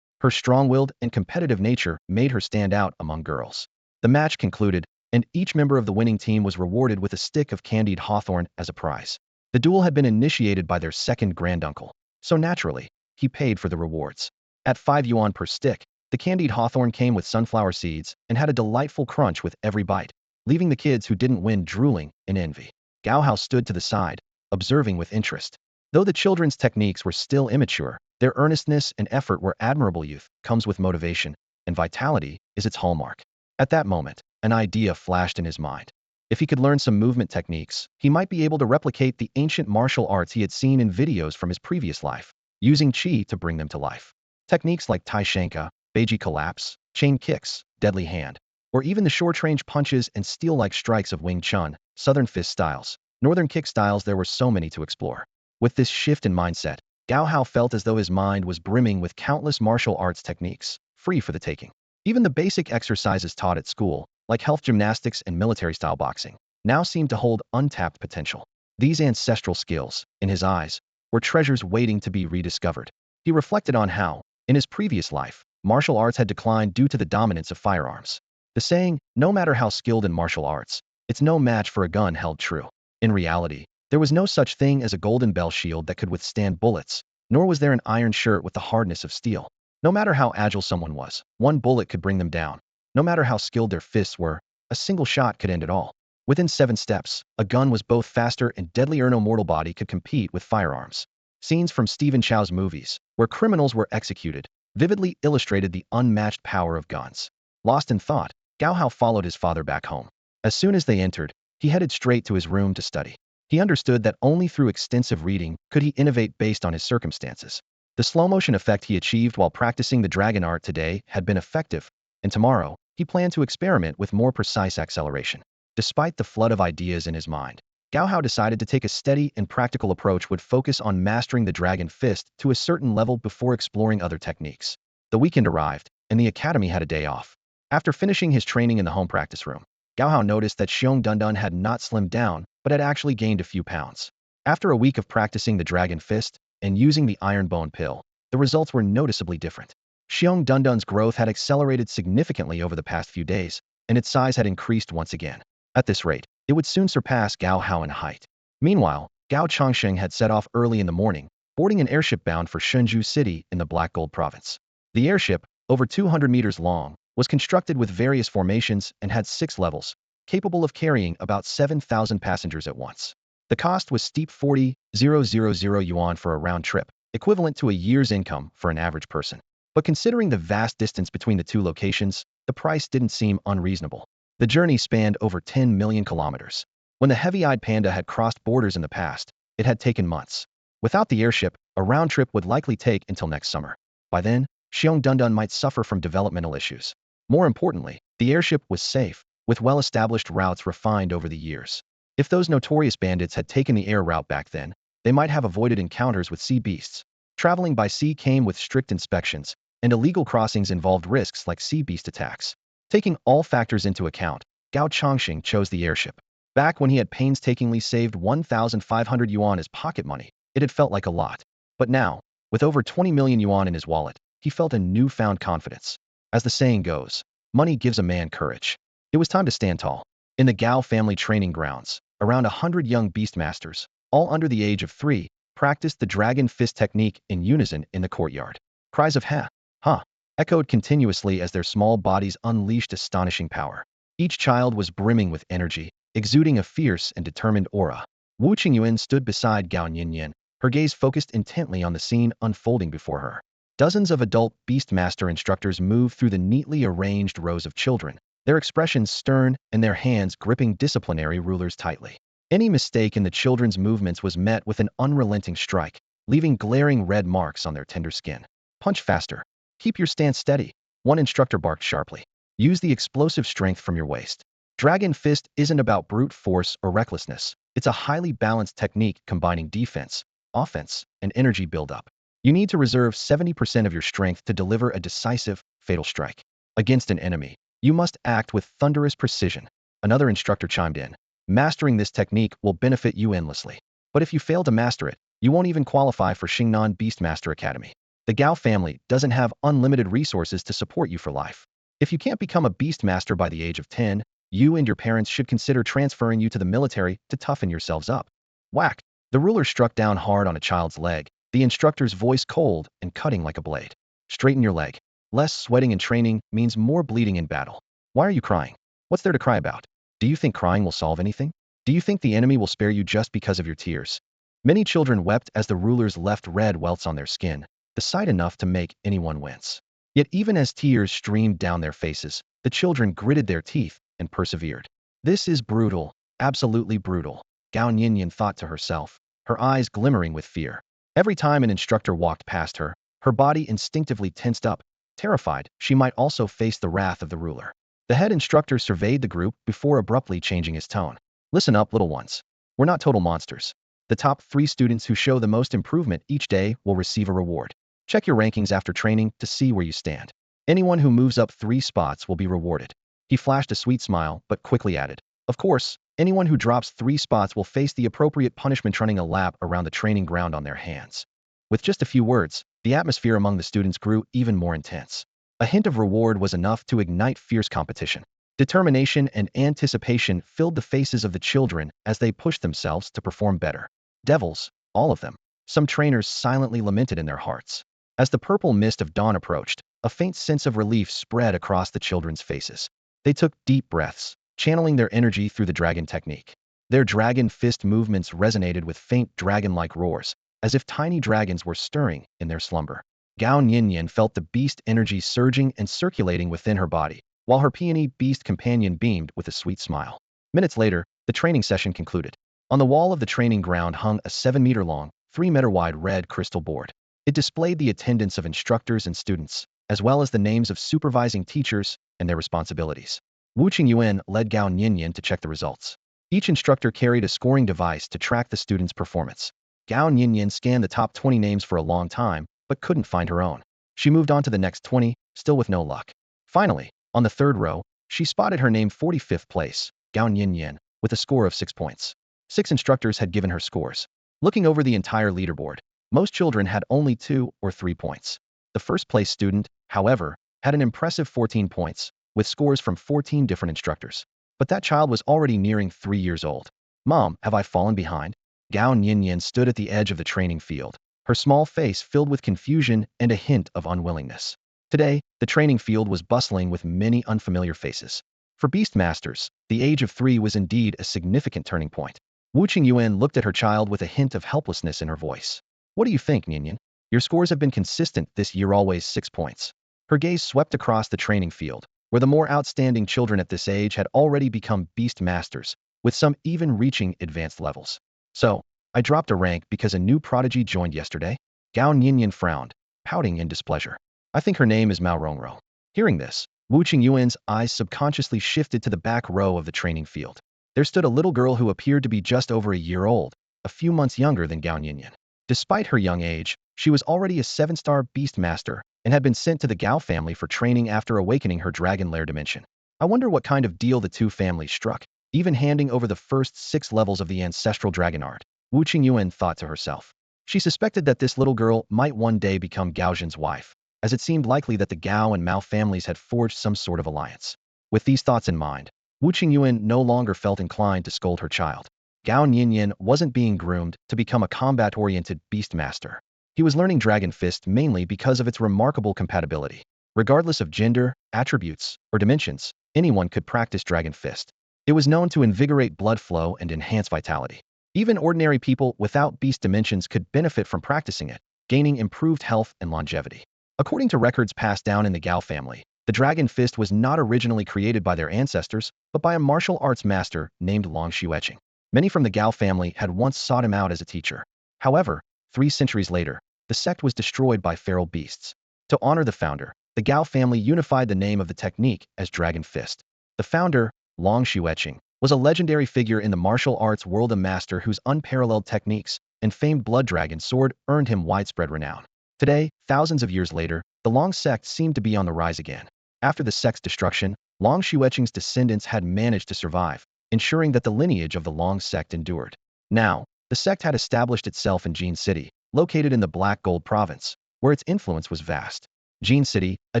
Her strong-willed and competitive nature made her stand out among girls. The match concluded, and each member of the winning team was rewarded with a stick of candied hawthorn as a prize. The duel had been initiated by their second granduncle, so naturally, he paid for the rewards. At 5 yuan per stick, the candied hawthorn came with sunflower seeds and had a delightful crunch with every bite, leaving the kids who didn't win drooling in envy. Gao Hao stood to the side, observing with interest. Though the children's techniques were still immature, their earnestness and effort were admirable. Youth comes with motivation, and vitality is its hallmark. At that moment, an idea flashed in his mind. If he could learn some movement techniques, he might be able to replicate the ancient martial arts he had seen in videos from his previous life, using qi to bring them to life. Techniques like Tai Shanka, Beiji collapse, chain kicks, deadly hand, or even the short-range punches and steel-like strikes of Wing Chun, southern fist styles, northern kick styles. There were so many to explore. With this shift in mindset, Gao Hao felt as though his mind was brimming with countless martial arts techniques, free for the taking. Even the basic exercises taught at school, like health gymnastics and military-style boxing, now seemed to hold untapped potential. These ancestral skills, in his eyes, were treasures waiting to be rediscovered. He reflected on how, in his previous life, martial arts had declined due to the dominance of firearms. The saying, no matter how skilled in martial arts, it's no match for a gun, held true. In reality, there was no such thing as a golden bell shield that could withstand bullets, nor was there an iron shirt with the hardness of steel. No matter how agile someone was, one bullet could bring them down. No matter how skilled their fists were, a single shot could end it all. Within 7 steps, a gun was both faster and deadlier. No mortal body could compete with firearms. Scenes from Stephen Chow's movies, where criminals were executed, vividly illustrated the unmatched power of guns. Lost in thought, Gao Hao followed his father back home. As soon as they entered, he headed straight to his room to study. He understood that only through extensive reading could he innovate based on his circumstances. The slow-motion effect he achieved while practicing the dragon art today had been effective, and tomorrow, he planned to experiment with more precise acceleration. Despite the flood of ideas in his mind, Gao Hao decided to take a steady and practical approach, would focus on mastering the dragon fist to a certain level before exploring other techniques. The weekend arrived, and the academy had a day off. After finishing his training in the home practice room, Gao Hao noticed that Shiong Dunan had not slimmed down, but had actually gained a few pounds. After a week of practicing the dragon fist and using the iron bone pill, the results were noticeably different. Shiong Dunan's growth had accelerated significantly over the past few days, and its size had increased once again. At this rate, it would soon surpass Gao Hao in height. Meanwhile, Gao Chongsheng had set off early in the morning, boarding an airship bound for Shenzhou City in the Black Gold Province. The airship, over 200 meters long, was constructed with various formations and had 6 levels, capable of carrying about 7,000 passengers at once. The cost was steep 40,000 yuan for a round trip, equivalent to a year's income for an average person. But considering the vast distance between the two locations, the price didn't seem unreasonable. The journey spanned over 10 million kilometers. When the heavy-eyed panda had crossed borders in the past, it had taken months. Without the airship, a round trip would likely take until next summer. By then, Shiong Dunan might suffer from developmental issues. More importantly, the airship was safe, with well-established routes refined over the years. If those notorious bandits had taken the air route back then, they might have avoided encounters with sea beasts. Traveling by sea came with strict inspections, and illegal crossings involved risks like sea beast attacks. Taking all factors into account, Gao Chongqing chose the airship. Back when he had painstakingly saved 1,500 yuan as pocket money, it had felt like a lot. But now, with over 20 million yuan in his wallet, he felt a newfound confidence. As the saying goes, money gives a man courage. It was time to stand tall. In the Gao family training grounds, around 100 young beastmasters, all under the age of 3, practiced the dragon fist technique in unison in the courtyard. Cries of "ha! Ha!" echoed continuously as their small bodies unleashed astonishing power. Each child was brimming with energy, exuding a fierce and determined aura. Wu Qingyuan stood beside Gao Nianian, her gaze focused intently on the scene unfolding before her. Dozens of adult beastmaster instructors moved through the neatly arranged rows of children, their expressions stern and their hands gripping disciplinary rulers tightly. Any mistake in the children's movements was met with an unrelenting strike, leaving glaring red marks on their tender skin. Punch faster. Keep your stance steady, one instructor barked sharply. Use the explosive strength from your waist. Dragon fist isn't about brute force or recklessness. It's a highly balanced technique combining defense, offense, and energy buildup. You need to reserve 70% of your strength to deliver a decisive, fatal strike. Against an enemy, you must act with thunderous precision. Another instructor chimed in. Mastering this technique will benefit you endlessly. But if you fail to master it, you won't even qualify for Xingnan Beastmaster Academy. The Gao family doesn't have unlimited resources to support you for life. If you can't become a beastmaster by the age of 10, you and your parents should consider transferring you to the military to toughen yourselves up. Whack! The ruler struck down hard on a child's leg, the instructor's voice cold and cutting like a blade. Straighten your leg. Less sweating in training means more bleeding in battle. Why are you crying? What's there to cry about? Do you think crying will solve anything? Do you think the enemy will spare you just because of your tears? Many children wept as the rulers left red welts on their skin, the sight enough to make anyone wince. Yet even as tears streamed down their faces, the children gritted their teeth and persevered. This is brutal, absolutely brutal, Gao Nianian thought to herself, her eyes glimmering with fear. Every time an instructor walked past her, her body instinctively tensed up, terrified she might also face the wrath of the ruler. The head instructor surveyed the group before abruptly changing his tone. Listen up, little ones. We're not total monsters. The top 3 students who show the most improvement each day will receive a reward. Check your rankings after training to see where you stand. Anyone who moves up 3 spots will be rewarded. He flashed a sweet smile, but quickly added, Of course, anyone who drops 3 spots will face the appropriate punishment running a lap around the training ground on their hands. With just a few words, the atmosphere among the students grew even more intense. A hint of reward was enough to ignite fierce competition. Determination and anticipation filled the faces of the children as they pushed themselves to perform better. Devils, all of them. Some trainers silently lamented in their hearts. As the purple mist of dawn approached, a faint sense of relief spread across the children's faces. They took deep breaths, channeling their energy through the dragon technique. Their dragon fist movements resonated with faint dragon-like roars, as if tiny dragons were stirring in their slumber. Gao Nianian felt the beast energy surging and circulating within her body, while her peony beast companion beamed with a sweet smile. Minutes later, the training session concluded. On the wall of the training ground hung a 7-meter-long, 3-meter-wide red crystal board. It displayed the attendance of instructors and students, as well as the names of supervising teachers and their responsibilities. Wu Qingyuan led Gao Nianian to check the results. Each instructor carried a scoring device to track the student's performance. Gao Nianian scanned the top 20 names for a long time, but couldn't find her own. She moved on to the next 20, still with no luck. Finally, on the third row, she spotted her name 45th place, Gao Nianian, with a score of 6 points. 6 instructors had given her scores. Looking over the entire leaderboard, most children had only 2 or 3 points. The first-place student, however, had an impressive 14 points, with scores from 14 different instructors. But that child was already nearing 3 years old. "Mom, have I fallen behind?" Gao Nianian stood at the edge of the training field, her small face filled with confusion and a hint of unwillingness. Today, the training field was bustling with many unfamiliar faces. For Beast Masters, the age of 3 was indeed a significant turning point. Wu Qingyuan looked at her child with a hint of helplessness in her voice. "What do you think, Nianian? Your scores have been consistent this year, always 6 points." Her gaze swept across the training field, where the more outstanding children at this age had already become Beast Masters, with some even reaching advanced levels. "So, I dropped a rank because a new prodigy joined yesterday?" Gao Nianian frowned, pouting in displeasure. "I think her name is Mao Rongro." Hearing this, Wu Qingyuan's eyes subconsciously shifted to the back row of the training field. There stood a little girl who appeared to be just over a year old, a few months younger than Gao Nianian. Despite her young age, she was already a 7-star Beast Master and had been sent to the Gao family for training after awakening her dragon lair dimension. I wonder what kind of deal the two families struck, even handing over the first 6 levels of the Ancestral dragon art. Wu Qingyuan thought to herself. She suspected that this little girl might one day become Gao Zhen's wife, as it seemed likely that the Gao and Mao families had forged some sort of alliance. With these thoughts in mind, Wu Qingyuan no longer felt inclined to scold her child. Gao Nianian wasn't being groomed to become a combat-oriented beast master. He was learning Dragon Fist mainly because of its remarkable compatibility. Regardless of gender, attributes, or dimensions, anyone could practice Dragon Fist. It was known to invigorate blood flow and enhance vitality. Even ordinary people without beast dimensions could benefit from practicing it, gaining improved health and longevity. According to records passed down in the Gao family, the Dragon Fist was not originally created by their ancestors, but by a martial arts master named Long Xueqing. Many from the Gao family had once sought him out as a teacher. However, 3 centuries later, the sect was destroyed by feral beasts. To honor the founder, the Gao family unified the name of the technique as Dragon Fist. The founder, Long Xueqing, was a legendary figure in the martial arts world, a master whose unparalleled techniques and famed blood dragon sword earned him widespread renown. Today, thousands of years later, the Long sect seemed to be on the rise again. After the sect's destruction, Long Xueqing's descendants had managed to survive, ensuring that the lineage of the Long sect endured. Now, the sect had established itself in Jin City, located in the Black Gold province, where its influence was vast. Jin City, a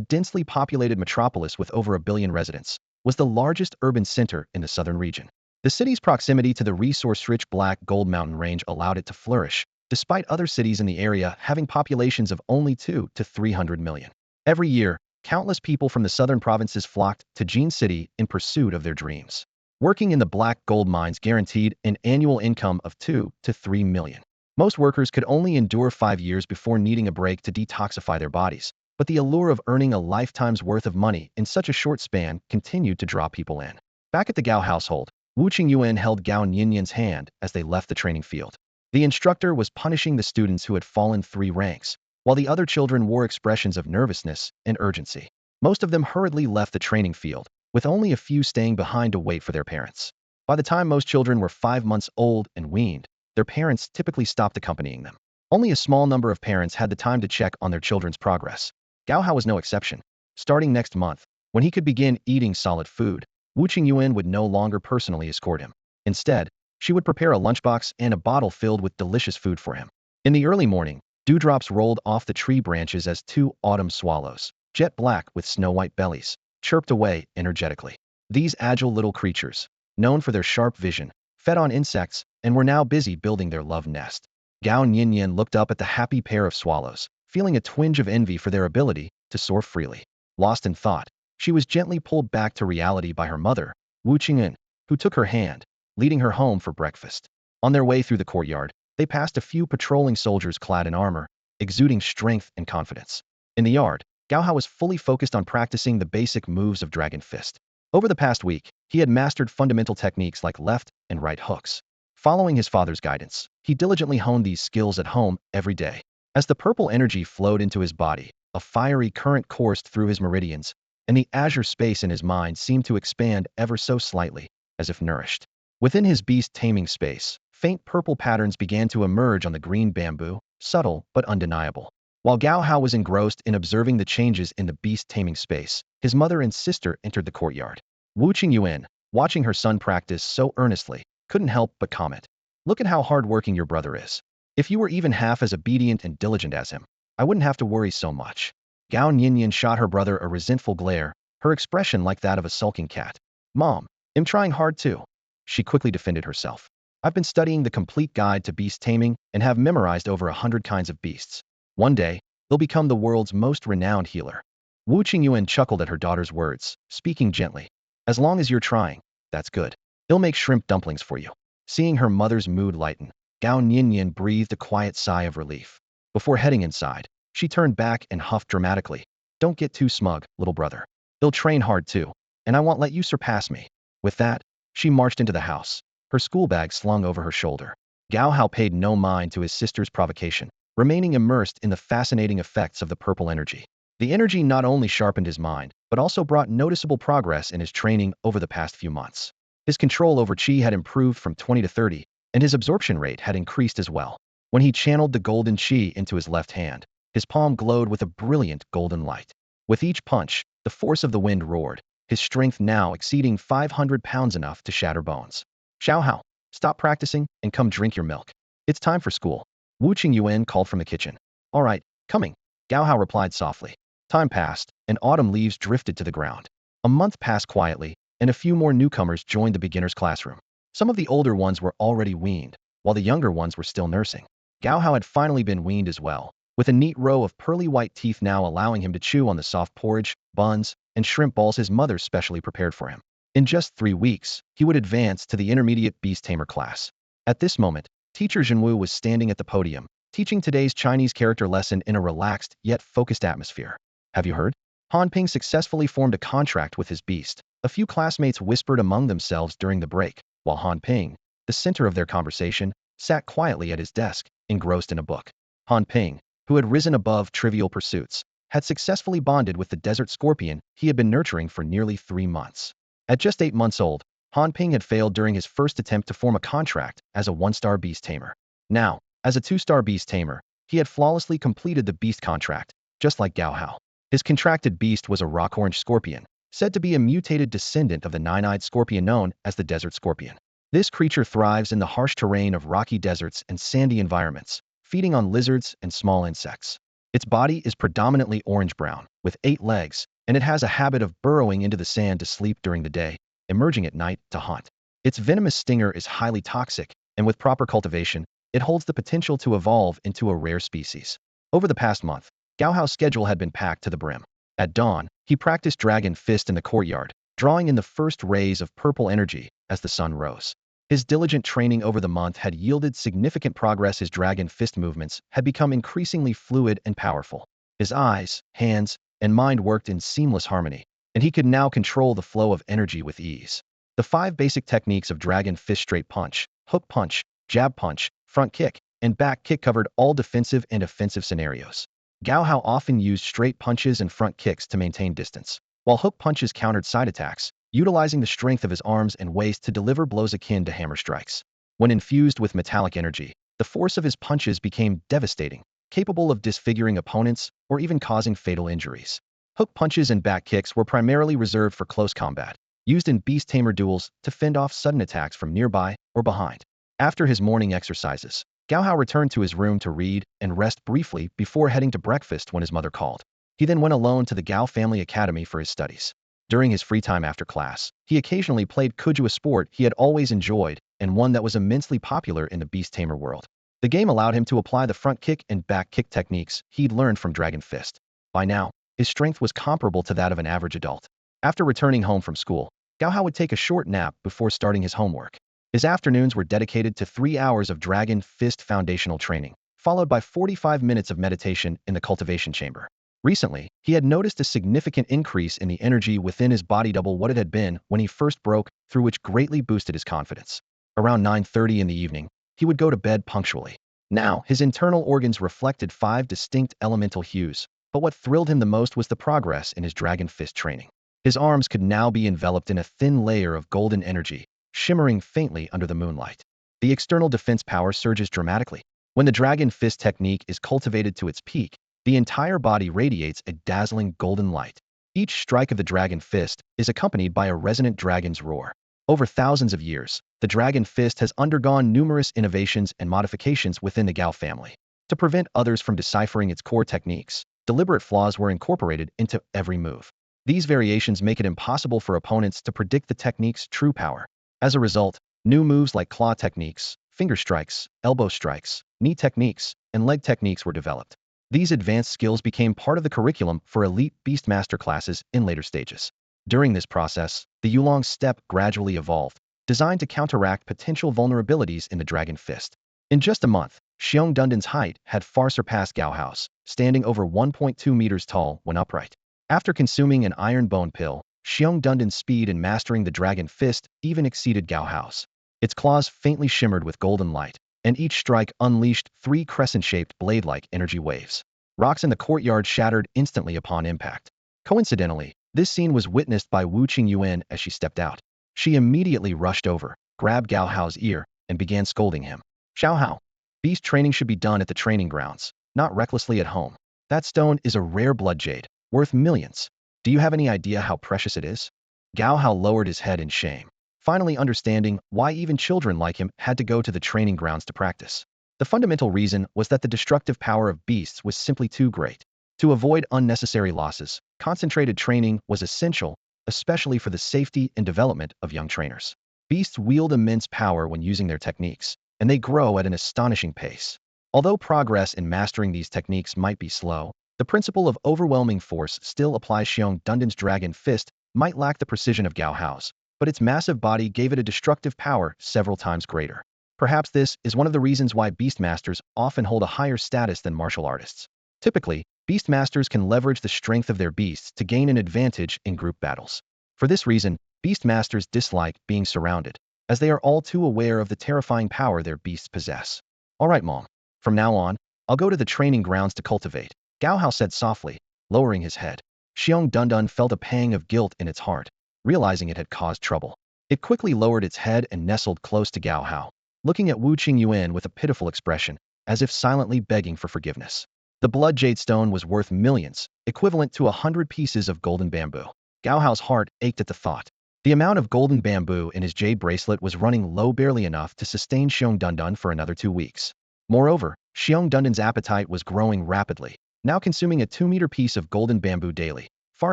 densely populated metropolis with over 1 billion residents, was the largest urban center in the southern region. The city's proximity to the resource-rich Black Gold mountain range allowed it to flourish, despite other cities in the area having populations of only 2 to 300 million. Every year, countless people from the southern provinces flocked to Jin City in pursuit of their dreams. Working in the Black Gold mines guaranteed an annual income of 2 to 3 million. Most workers could only endure 5 years before needing a break to detoxify their bodies, but the allure of earning a lifetime's worth of money in such a short span continued to draw people in. Back at the Gao household, Wu Qingyuan held Gao Nianian's hand as they left the training field. The instructor was punishing the students who had fallen 3 ranks, while the other children wore expressions of nervousness and urgency. Most of them hurriedly left the training field, with only a few staying behind to wait for their parents. By the time most children were 5 months old and weaned, their parents typically stopped accompanying them. Only a small number of parents had the time to check on their children's progress. Gao Hao was no exception. Starting next month, when he could begin eating solid food, Wu Qingyuan would no longer personally escort him. Instead, she would prepare a lunchbox and a bottle filled with delicious food for him. In the early morning, dewdrops rolled off the tree branches as two autumn swallows, jet black with snow-white bellies, chirped away energetically. These agile little creatures, known for their sharp vision, fed on insects and were now busy building their love nest. Gao Nianian looked up at the happy pair of swallows, feeling a twinge of envy for their ability to soar freely. Lost in thought, she was gently pulled back to reality by her mother, Wu Qing'an, who took her hand, leading her home for breakfast. On their way through the courtyard, they passed a few patrolling soldiers clad in armor, exuding strength and confidence. In the yard, Gao Hao was fully focused on practicing the basic moves of Dragon Fist. Over the past week, he had mastered fundamental techniques like left and right hooks. Following his father's guidance, he diligently honed these skills at home every day. As the purple energy flowed into his body, a fiery current coursed through his meridians, and the azure space in his mind seemed to expand ever so slightly, as if nourished. Within his beast taming space, faint purple patterns began to emerge on the green bamboo, subtle but undeniable. While Gao Hao was engrossed in observing the changes in the beast taming space, his mother and sister entered the courtyard. Wu Qingyuan, watching her son practice so earnestly, couldn't help but comment. "Look at how hard-working your brother is. If you were even half as obedient and diligent as him, I wouldn't have to worry so much." Gao Nianian shot her brother a resentful glare, her expression like that of a sulking cat. "Mom, I'm trying hard too." She quickly defended herself. "I've been studying the complete guide to beast taming and have memorized over 100 kinds of beasts. One day, they'll become the world's most renowned healer." Wu Qingyuan chuckled at her daughter's words, speaking gently. "As long as you're trying, that's good. He'll make shrimp dumplings for you." Seeing her mother's mood lighten, Gao Nianian breathed a quiet sigh of relief. Before heading inside, she turned back and huffed dramatically. "Don't get too smug, little brother. He'll train hard too, and I won't let you surpass me." With that, she marched into the house, her school bag slung over her shoulder. Gao Hao paid no mind to his sister's provocation, remaining immersed in the fascinating effects of the purple energy. The energy not only sharpened his mind, but also brought noticeable progress in his training over the past few months. His control over chi had improved from 20 to 30, and his absorption rate had increased as well. When he channeled the golden chi into his left hand, his palm glowed with a brilliant golden light. With each punch, the force of the wind roared, his strength now exceeding 500 pounds, enough to shatter bones. "Xiao Hao, stop practicing and come drink your milk. It's time for school." Wu Qingyuan called from the kitchen. "All right, coming," Gao Hao replied softly. Time passed, and autumn leaves drifted to the ground. A month passed quietly, and a few more newcomers joined the beginner's classroom. Some of the older ones were already weaned, while the younger ones were still nursing. Gao Hao had finally been weaned as well, with a neat row of pearly white teeth now allowing him to chew on the soft porridge, buns, and shrimp balls his mother specially prepared for him. In just 3 weeks, he would advance to the intermediate beast tamer class. At this moment, teacher Zhenwu was standing at the podium, teaching today's Chinese character lesson in a relaxed yet focused atmosphere. "Have you heard? Han Ping successfully formed a contract with his beast." A few classmates whispered among themselves during the break, while Han Ping, the center of their conversation, sat quietly at his desk, engrossed in a book. Han Ping, who had risen above trivial pursuits, had successfully bonded with the desert scorpion he had been nurturing for nearly 3 months. At just 8 months old, Han Ping had failed during his first attempt to form a contract as a 1-star beast tamer. Now, as a 2-star beast tamer, he had flawlessly completed the beast contract, just like Gao Hao. His contracted beast was a rock orange scorpion, said to be a mutated descendant of the 9-eyed scorpion known as the desert scorpion. This creature thrives in the harsh terrain of rocky deserts and sandy environments, feeding on lizards and small insects. Its body is predominantly orange-brown, with 8 legs, and it has a habit of burrowing into the sand to sleep during the day, emerging at night to hunt. Its venomous stinger is highly toxic, and with proper cultivation, it holds the potential to evolve into a rare species. Over the past month, Gao Hao's schedule had been packed to the brim. At dawn, he practiced Dragon Fist in the courtyard, drawing in the first rays of purple energy as the sun rose. His diligent training over the month had yielded significant progress. His Dragon Fist movements had become increasingly fluid and powerful. His eyes, hands, and mind worked in seamless harmony, and he could now control the flow of energy with ease. The 5 basic techniques of Dragon Fist: straight punch, hook punch, jab punch, front kick, and back kick covered all defensive and offensive scenarios. Gao Hao often used straight punches and front kicks to maintain distance, while hook punches countered side attacks, utilizing the strength of his arms and waist to deliver blows akin to hammer strikes. When infused with metallic energy, the force of his punches became devastating, capable of disfiguring opponents or even causing fatal injuries. Hook punches and back kicks were primarily reserved for close combat, used in Beast Tamer duels to fend off sudden attacks from nearby or behind. After his morning exercises, Gao Hao returned to his room to read and rest briefly before heading to breakfast when his mother called. He then went alone to the Gao family academy for his studies. During his free time after class, he occasionally played Kuju, a sport he had always enjoyed and one that was immensely popular in the Beast Tamer world. The game allowed him to apply the front kick and back kick techniques he'd learned from Dragon Fist. By now, his strength was comparable to that of an average adult. After returning home from school, Gao Hao would take a short nap before starting his homework. His afternoons were dedicated to 3 hours of Dragon Fist foundational training, followed by 45 minutes of meditation in the cultivation chamber. Recently, he had noticed a significant increase in the energy within his body, double what it had been when he first broke through, which greatly boosted his confidence. Around 9:30 in the evening, he would go to bed punctually. Now, his internal organs reflected 5 distinct elemental hues, but what thrilled him the most was the progress in his Dragon Fist training. His arms could now be enveloped in a thin layer of golden energy, shimmering faintly under the moonlight. The external defense power surges dramatically. When the Dragon Fist technique is cultivated to its peak, the entire body radiates a dazzling golden light. Each strike of the Dragon Fist is accompanied by a resonant dragon's roar. Over thousands of years, the Dragon Fist has undergone numerous innovations and modifications within the Gao family. To prevent others from deciphering its core techniques, deliberate flaws were incorporated into every move. These variations make it impossible for opponents to predict the technique's true power. As a result, new moves like claw techniques, finger strikes, elbow strikes, knee techniques, and leg techniques were developed. These advanced skills became part of the curriculum for elite Beastmaster classes in later stages. During this process, the Yulong step gradually evolved, designed to counteract potential vulnerabilities in the Dragon Fist. In just a month, Shiong Dunan's height had far surpassed Gao Hao's, standing over 1.2 meters tall when upright. After consuming an iron bone pill, Shiong Dunan's speed in mastering the Dragon Fist even exceeded Gao Hao's. Its claws faintly shimmered with golden light, and each strike unleashed 3 crescent-shaped blade-like energy waves. Rocks in the courtyard shattered instantly upon impact. Coincidentally, this scene was witnessed by Wu Qingyuan as she stepped out. She immediately rushed over, grabbed Gao Hao's ear, and began scolding him. "Xiao Hao, beast training should be done at the training grounds, not recklessly at home. That stone is a rare blood jade, worth millions. Do you have any idea how precious it is?" Gao Hao lowered his head in shame, finally understanding why even children like him had to go to the training grounds to practice. The fundamental reason was that the destructive power of beasts was simply too great. To avoid unnecessary losses, concentrated training was essential, especially for the safety and development of young trainers. Beasts wield immense power when using their techniques, and they grow at an astonishing pace. Although progress in mastering these techniques might be slow, the principle of overwhelming force still applies. Shiong Dunan's Dragon Fist might lack the precision of Gao Hao's, but its massive body gave it a destructive power several times greater. Perhaps this is one of the reasons why Beastmasters often hold a higher status than martial artists. Typically, Beastmasters can leverage the strength of their beasts to gain an advantage in group battles. For this reason, Beastmasters dislike being surrounded, as they are all too aware of the terrifying power their beasts possess. "Alright, Mom. From now on, I'll go to the training grounds to cultivate," Gao Hao said softly, lowering his head. Shiong Dunan felt a pang of guilt in its heart, realizing it had caused trouble. It quickly lowered its head and nestled close to Gao Hao, looking at Wu Qingyuan with a pitiful expression, as if silently begging for forgiveness. The blood jade stone was worth millions, equivalent to 100 pieces of golden bamboo. Gao Hao's heart ached at the thought. The amount of golden bamboo in his jade bracelet was running low, barely enough to sustain Shiong Dunan for another 2 weeks. Moreover, Shiong Dunan's appetite was growing rapidly, now consuming a 2-meter piece of golden bamboo daily, far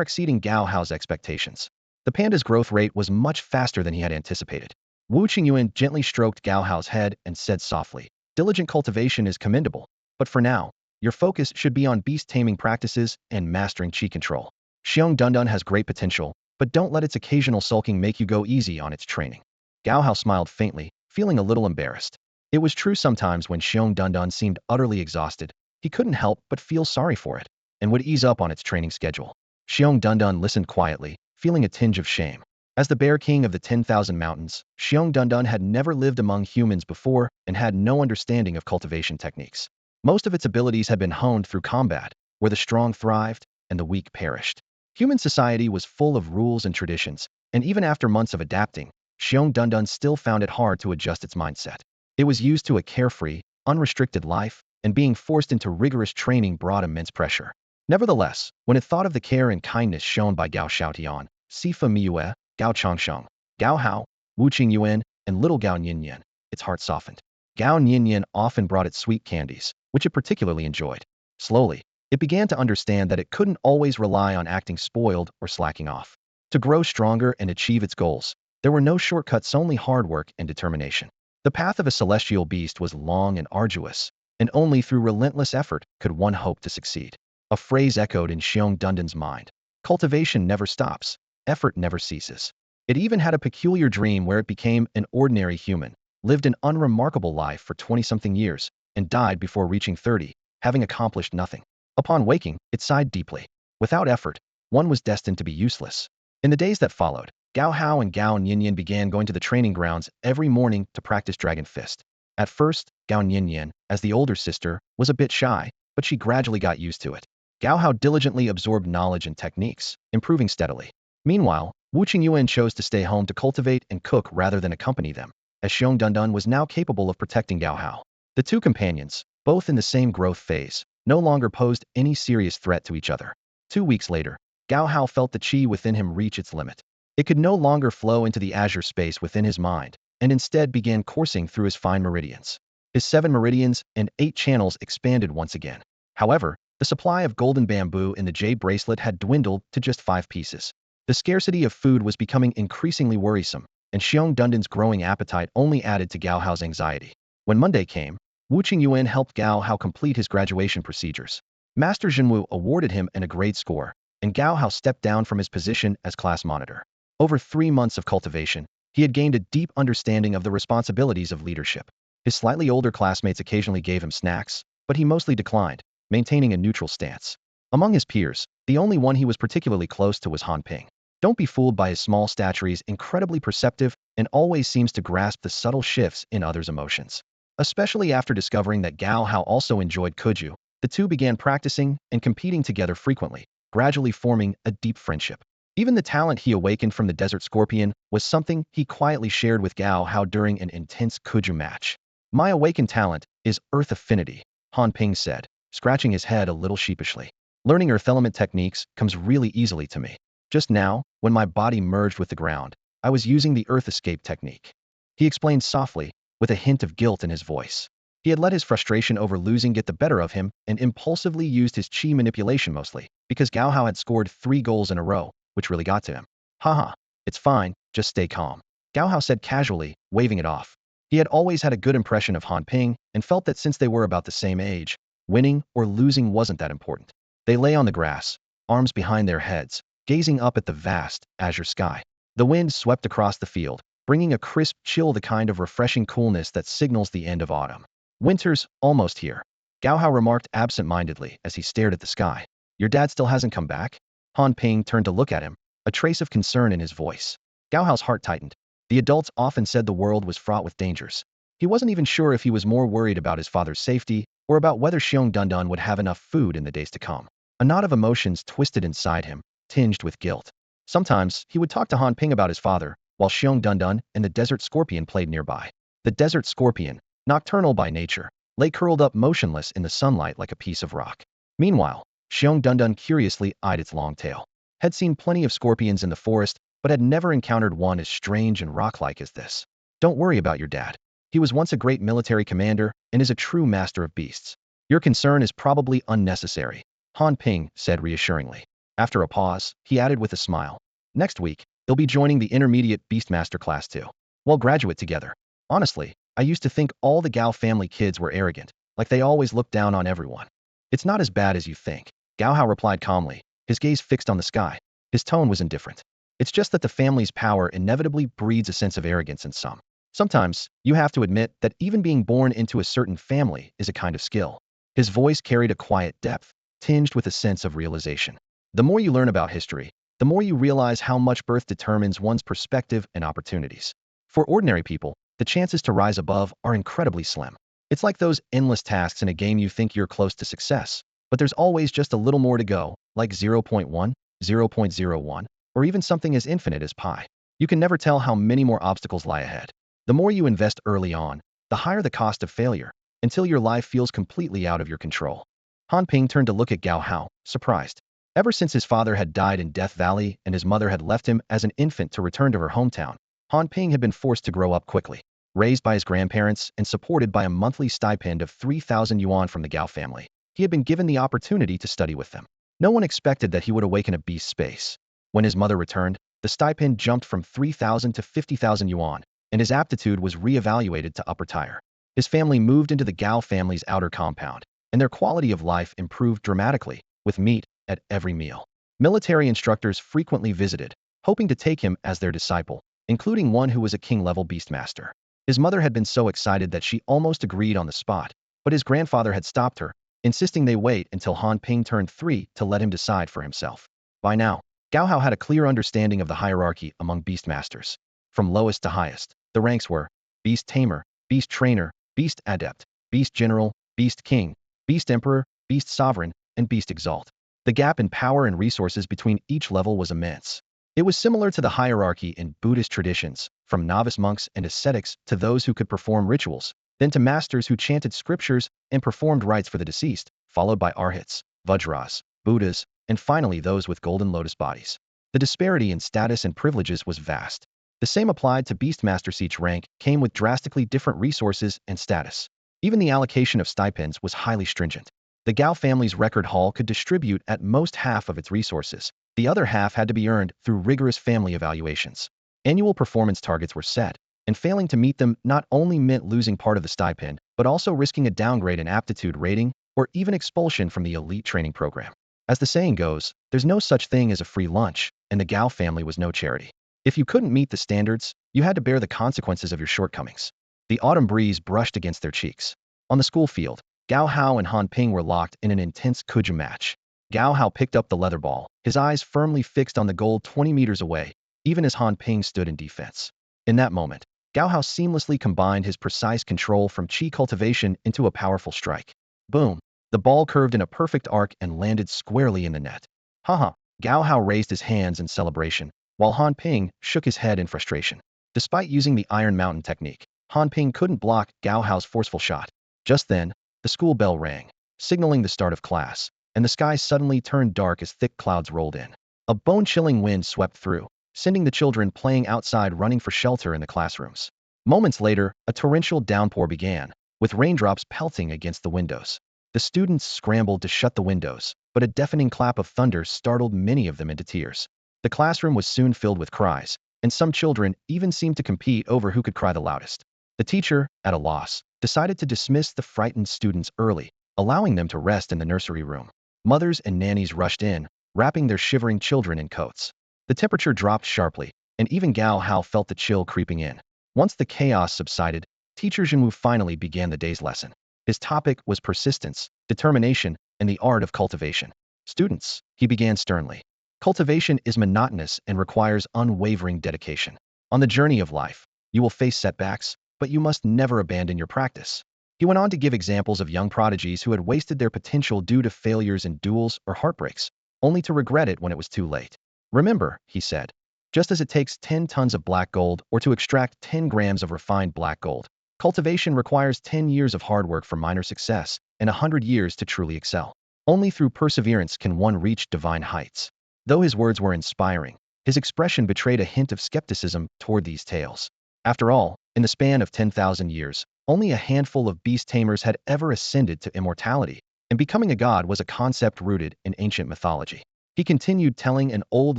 exceeding Gao Hao's expectations. The panda's growth rate was much faster than he had anticipated. Wu Qingyuan gently stroked Gao Hao's head and said softly, "Diligent cultivation is commendable, but for now, your focus should be on beast taming practices and mastering chi control. Shiong Dunan has great potential, but don't let its occasional sulking make you go easy on its training." Gao Hao smiled faintly, feeling a little embarrassed. It was true sometimes when Shiong Dunan seemed utterly exhausted, he couldn't help but feel sorry for it, and would ease up on its training schedule. Shiong Dunan listened quietly, feeling a tinge of shame. As the Bear King of the 10,000 Mountains, Shiong Dunan had never lived among humans before and had no understanding of cultivation techniques. Most of its abilities had been honed through combat, where the strong thrived and the weak perished. Human society was full of rules and traditions, and even after months of adapting, Shiong Dunan still found it hard to adjust its mindset. It was used to a carefree, unrestricted life, and being forced into rigorous training brought immense pressure. Nevertheless, when it thought of the care and kindness shown by Gao Xiaotian, Sifa Miue, Gao Changsheng, Gao Hao, Wu Qingyuan, and little Gao Nianian. Its heart softened. Gao Nianian often brought it sweet candies, which it particularly enjoyed. Slowly, it began to understand that it couldn't always rely on acting spoiled or slacking off. To grow stronger and achieve its goals, there were no shortcuts, only hard work and determination. The path of a celestial beast was long and arduous, and only through relentless effort could one hope to succeed. A phrase echoed in Shiong Dunan's mind. Cultivation never stops. Effort never ceases. It even had a peculiar dream where it became an ordinary human, lived an unremarkable life for 20-something years, and died before reaching 30, having accomplished nothing. Upon waking, it sighed deeply. Without effort, one was destined to be useless. In the days that followed, Gao Hao and Gao Nianian began going to the training grounds every morning to practice Dragon Fist. At first, Gao Nianian, as the older sister, was a bit shy, but she gradually got used to it. Gao Hao diligently absorbed knowledge and techniques, improving steadily. Meanwhile, Wu Qingyuan chose to stay home to cultivate and cook rather than accompany them, as Shiong Dunan was now capable of protecting Gao Hao. The two companions, both in the same growth phase, no longer posed any serious threat to each other. 2 weeks later, Gao Hao felt the qi within him reach its limit. It could no longer flow into the azure space within his mind, and instead began coursing through his fine meridians. His 7 meridians and 8 channels expanded once again. However, the supply of golden bamboo in the jade bracelet had dwindled to just 5 pieces. The scarcity of food was becoming increasingly worrisome, and Shiong Dunan's growing appetite only added to Gao Hao's anxiety. When Monday came, Wu Qingyuan helped Gao Hao complete his graduation procedures. Master Zhenwu awarded him a grade score, and Gao Hao stepped down from his position as class monitor. Over 3 months of cultivation, he had gained a deep understanding of the responsibilities of leadership. His slightly older classmates occasionally gave him snacks, but he mostly declined, maintaining a neutral stance. Among his peers, the only one he was particularly close to was Han Ping. Don't be fooled by his small stature. He's incredibly perceptive and always seems to grasp the subtle shifts in others' emotions. Especially after discovering that Gao Hao also enjoyed Kuju, the two began practicing and competing together frequently, gradually forming a deep friendship. Even the talent he awakened from the Desert Scorpion was something he quietly shared with Gao Hao during an intense Kuju match. My awakened talent is Earth Affinity, Han Ping said, scratching his head a little sheepishly. Learning Earth element techniques comes really easily to me. Just now, when my body merged with the ground, I was using the Earth Escape technique. He explained softly, with a hint of guilt in his voice. He had let his frustration over losing get the better of him and impulsively used his chi manipulation mostly, because Gao Hao had scored 3 goals in a row, which really got to him. Haha, it's fine, just stay calm. Gao Hao said casually, waving it off. He had always had a good impression of Han Ping and felt that since they were about the same age, winning or losing wasn't that important. They lay on the grass, arms behind their heads, gazing up at the vast, azure sky. The wind swept across the field, bringing a crisp chill, the kind of refreshing coolness that signals the end of autumn. Winter's almost here, Gao Hao remarked absent-mindedly as he stared at the sky. Your dad still hasn't come back? Han Ping turned to look at him, a trace of concern in his voice. Gao Hao's heart tightened. The adults often said the world was fraught with dangers. He wasn't even sure if he was more worried about his father's safety or about whether Shiong Dunan would have enough food in the days to come. A knot of emotions twisted inside him, tinged with guilt. Sometimes, he would talk to Han Ping about his father, while Shiong Dunan and the Desert Scorpion played nearby. The Desert Scorpion, nocturnal by nature, lay curled up motionless in the sunlight like a piece of rock. Meanwhile, Shiong Dunan curiously eyed its long tail. Had seen plenty of scorpions in the forest, but had never encountered one as strange and rock-like as this. Don't worry about your dad. He was once a great military commander and is a true master of beasts. Your concern is probably unnecessary, Han Ping said reassuringly. After a pause, he added with a smile. Next week, he'll be joining the intermediate Beastmaster class too. We'll graduate together. Honestly, I used to think all the Gao family kids were arrogant, like they always looked down on everyone. It's not as bad as you think, Gao Hao replied calmly, his gaze fixed on the sky. His tone was indifferent. It's just that the family's power inevitably breeds a sense of arrogance in some. Sometimes, you have to admit that even being born into a certain family is a kind of skill. His voice carried a quiet depth, tinged with a sense of realization. The more you learn about history, the more you realize how much birth determines one's perspective and opportunities. For ordinary people, the chances to rise above are incredibly slim. It's like those endless tasks in a game. You think you're close to success, but there's always just a little more to go, like 0.1, 0.01, or even something as infinite as pi. You can never tell how many more obstacles lie ahead. The more you invest early on, the higher the cost of failure, until your life feels completely out of your control. Han Ping turned to look at Gao Hao, surprised. Ever since his father had died in Death Valley and his mother had left him as an infant to return to her hometown, Han Ping had been forced to grow up quickly. Raised by his grandparents and supported by a monthly stipend of 3,000 yuan from the Gao family, he had been given the opportunity to study with them. No one expected that he would awaken a beast space. When his mother returned, the stipend jumped from 3,000 to 50,000 yuan, and his aptitude was re-evaluated to upper tier. His family moved into the Gao family's outer compound, and their quality of life improved dramatically, with meat at every meal. Military instructors frequently visited, hoping to take him as their disciple, including one who was a king-level beastmaster. His mother had been so excited that she almost agreed on the spot, but his grandfather had stopped her, insisting they wait until Han Ping turned 3 to let him decide for himself. By now, Gao Hao had a clear understanding of the hierarchy among beastmasters. From lowest to highest, the ranks were Beast Tamer, Beast Trainer, Beast Adept, Beast General, Beast King, Beast Emperor, Beast Sovereign, and Beast Exalt. The gap in power and resources between each level was immense. It was similar to the hierarchy in Buddhist traditions, from novice monks and ascetics to those who could perform rituals, then to masters who chanted scriptures and performed rites for the deceased, followed by arhats, vajras, buddhas, and finally those with golden lotus bodies. The disparity in status and privileges was vast. The same applied to beastmasters. Each rank came with drastically different resources and status. Even the allocation of stipends was highly stringent. The Gao family's record hall could distribute at most half of its resources. The other half had to be earned through rigorous family evaluations. Annual performance targets were set, and failing to meet them not only meant losing part of the stipend, but also risking a downgrade in aptitude rating or even expulsion from the elite training program. As the saying goes, there's no such thing as a free lunch, and the Gao family was no charity. If you couldn't meet the standards, you had to bear the consequences of your shortcomings. The autumn breeze brushed against their cheeks. On the school field, Gao Hao and Han Ping were locked in an intense kuja match. Gao Hao picked up the leather ball, his eyes firmly fixed on the goal 20 meters away, even as Han Ping stood in defense. In that moment, Gao Hao seamlessly combined his precise control from chi cultivation into a powerful strike. Boom! The ball curved in a perfect arc and landed squarely in the net. Haha! Gao Hao raised his hands in celebration, while Han Ping shook his head in frustration. Despite using the Iron Mountain technique, Han Ping couldn't block Gao Hao's forceful shot. Just then, the school bell rang, signaling the start of class, and the sky suddenly turned dark as thick clouds rolled in. A bone-chilling wind swept through, sending the children playing outside running for shelter in the classrooms. Moments later, a torrential downpour began, with raindrops pelting against the windows. The students scrambled to shut the windows, but a deafening clap of thunder startled many of them into tears. The classroom was soon filled with cries, and some children even seemed to compete over who could cry the loudest. The teacher, at a loss, decided to dismiss the frightened students early, allowing them to rest in the nursery room. Mothers and nannies rushed in, wrapping their shivering children in coats. The temperature dropped sharply, and even Gao Hao felt the chill creeping in. Once the chaos subsided, Teacher Zhenwu finally began the day's lesson. His topic was persistence, determination, and the art of cultivation. Students, he began sternly. Cultivation is monotonous and requires unwavering dedication. On the journey of life, you will face setbacks, but you must never abandon your practice. He went on to give examples of young prodigies who had wasted their potential due to failures in duels or heartbreaks, only to regret it when it was too late. Remember, he said, just as it takes 10 tons of black gold or to extract 10 grams of refined black gold, cultivation requires 10 years of hard work for minor success and 100 years to truly excel. Only through perseverance can one reach divine heights. Though his words were inspiring, his expression betrayed a hint of skepticism toward these tales. After all, in the span of 10,000 years, only a handful of beast tamers had ever ascended to immortality, and becoming a god was a concept rooted in ancient mythology. He continued telling an old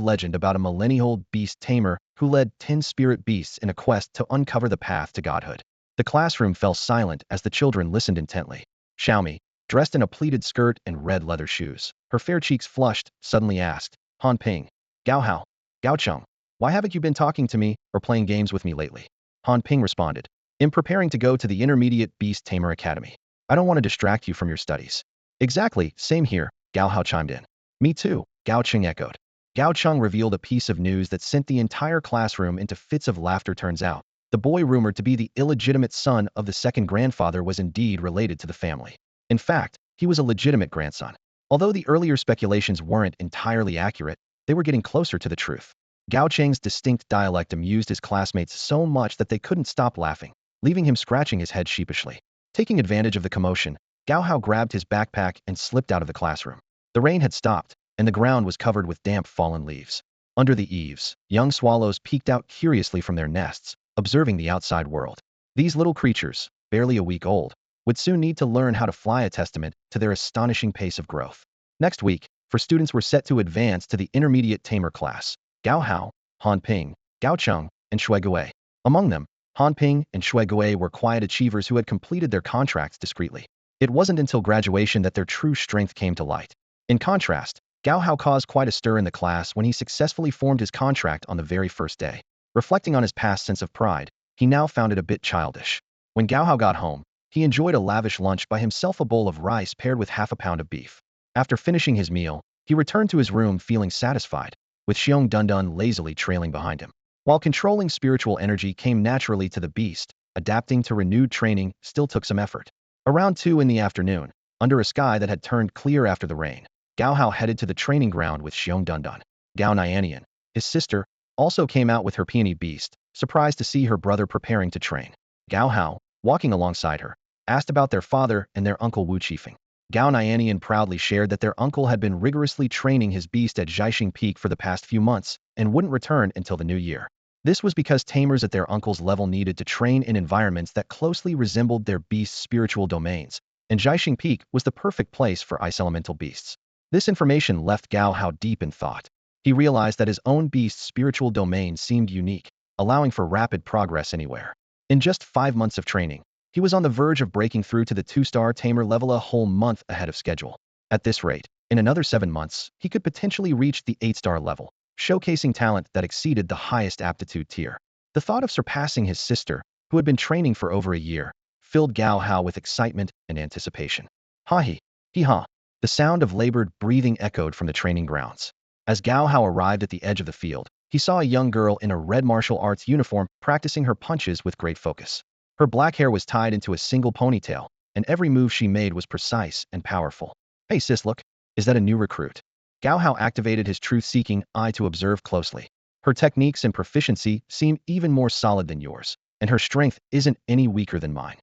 legend about a millennia-old beast tamer who led 10 spirit beasts in a quest to uncover the path to godhood. The classroom fell silent as the children listened intently. Xiaomi, dressed in a pleated skirt and red leather shoes, her fair cheeks flushed, suddenly asked, Han Ping, Gao Hao, Gao Cheng, why haven't you been talking to me or playing games with me lately? Han Ping responded, in preparing to go to the Intermediate Beast Tamer Academy. I don't want to distract you from your studies. Exactly, same here, Gao Hao chimed in. Me too, Gao Cheng echoed. Gao Cheng revealed a piece of news that sent the entire classroom into fits of laughter. Turns out, the boy rumored to be the illegitimate son of the second grandfather was indeed related to the family. In fact, he was a legitimate grandson. Although the earlier speculations weren't entirely accurate, they were getting closer to the truth. Gao Cheng's distinct dialect amused his classmates so much that they couldn't stop laughing, leaving him scratching his head sheepishly. Taking advantage of the commotion, Gao Hao grabbed his backpack and slipped out of the classroom. The rain had stopped, and the ground was covered with damp fallen leaves. Under the eaves, young swallows peeked out curiously from their nests, observing the outside world. These little creatures, barely a week old, would soon need to learn how to fly, a testament to their astonishing pace of growth. Next week, students were set to advance to the intermediate tamer class: Gao Hao, Han Ping, Gao Cheng, and Shui Gui. Among them, Han Ping and Shui Gui were quiet achievers who had completed their contracts discreetly. It wasn't until graduation that their true strength came to light. In contrast, Gao Hao caused quite a stir in the class when he successfully formed his contract on the very first day. Reflecting on his past sense of pride, he now found it a bit childish. When Gao Hao got home, he enjoyed a lavish lunch by himself, a bowl of rice paired with half a pound of beef. After finishing his meal, he returned to his room feeling satisfied, with Shiong Dunan lazily trailing behind him. While controlling spiritual energy came naturally to the beast, adapting to renewed training still took some effort. Around 2 in the afternoon, under a sky that had turned clear after the rain, Gao Hao headed to the training ground with Shiong Dunan. Gao Nianian, his sister, also came out with her peony beast, surprised to see her brother preparing to train. Gao Hao, walking alongside her, asked about their father and their uncle Wu Chifeng. Gao Nianian proudly shared that their uncle had been rigorously training his beast at Zhaixing Peak for the past few months and wouldn't return until the new year. This was because tamers at their uncle's level needed to train in environments that closely resembled their beast's spiritual domains, and Zhaixing Peak was the perfect place for ice elemental beasts. This information left Gao Hao deep in thought. He realized that his own beast's spiritual domain seemed unique, allowing for rapid progress anywhere. In just 5 months of training, he was on the verge of breaking through to the 2-star tamer level, a whole month ahead of schedule. At this rate, in another 7 months, he could potentially reach the 8-star level, showcasing talent that exceeded the highest aptitude tier. The thought of surpassing his sister, who had been training for over a year, filled Gao Hao with excitement and anticipation. Ha-he, hee-ha. The sound of labored breathing echoed from the training grounds. As Gao Hao arrived at the edge of the field, he saw a young girl in a red martial arts uniform practicing her punches with great focus. Her black hair was tied into a single ponytail, and every move she made was precise and powerful. Hey sis, look, is that a new recruit? Gao Hao activated his truth-seeking eye to observe closely. Her techniques and proficiency seem even more solid than yours, and her strength isn't any weaker than mine.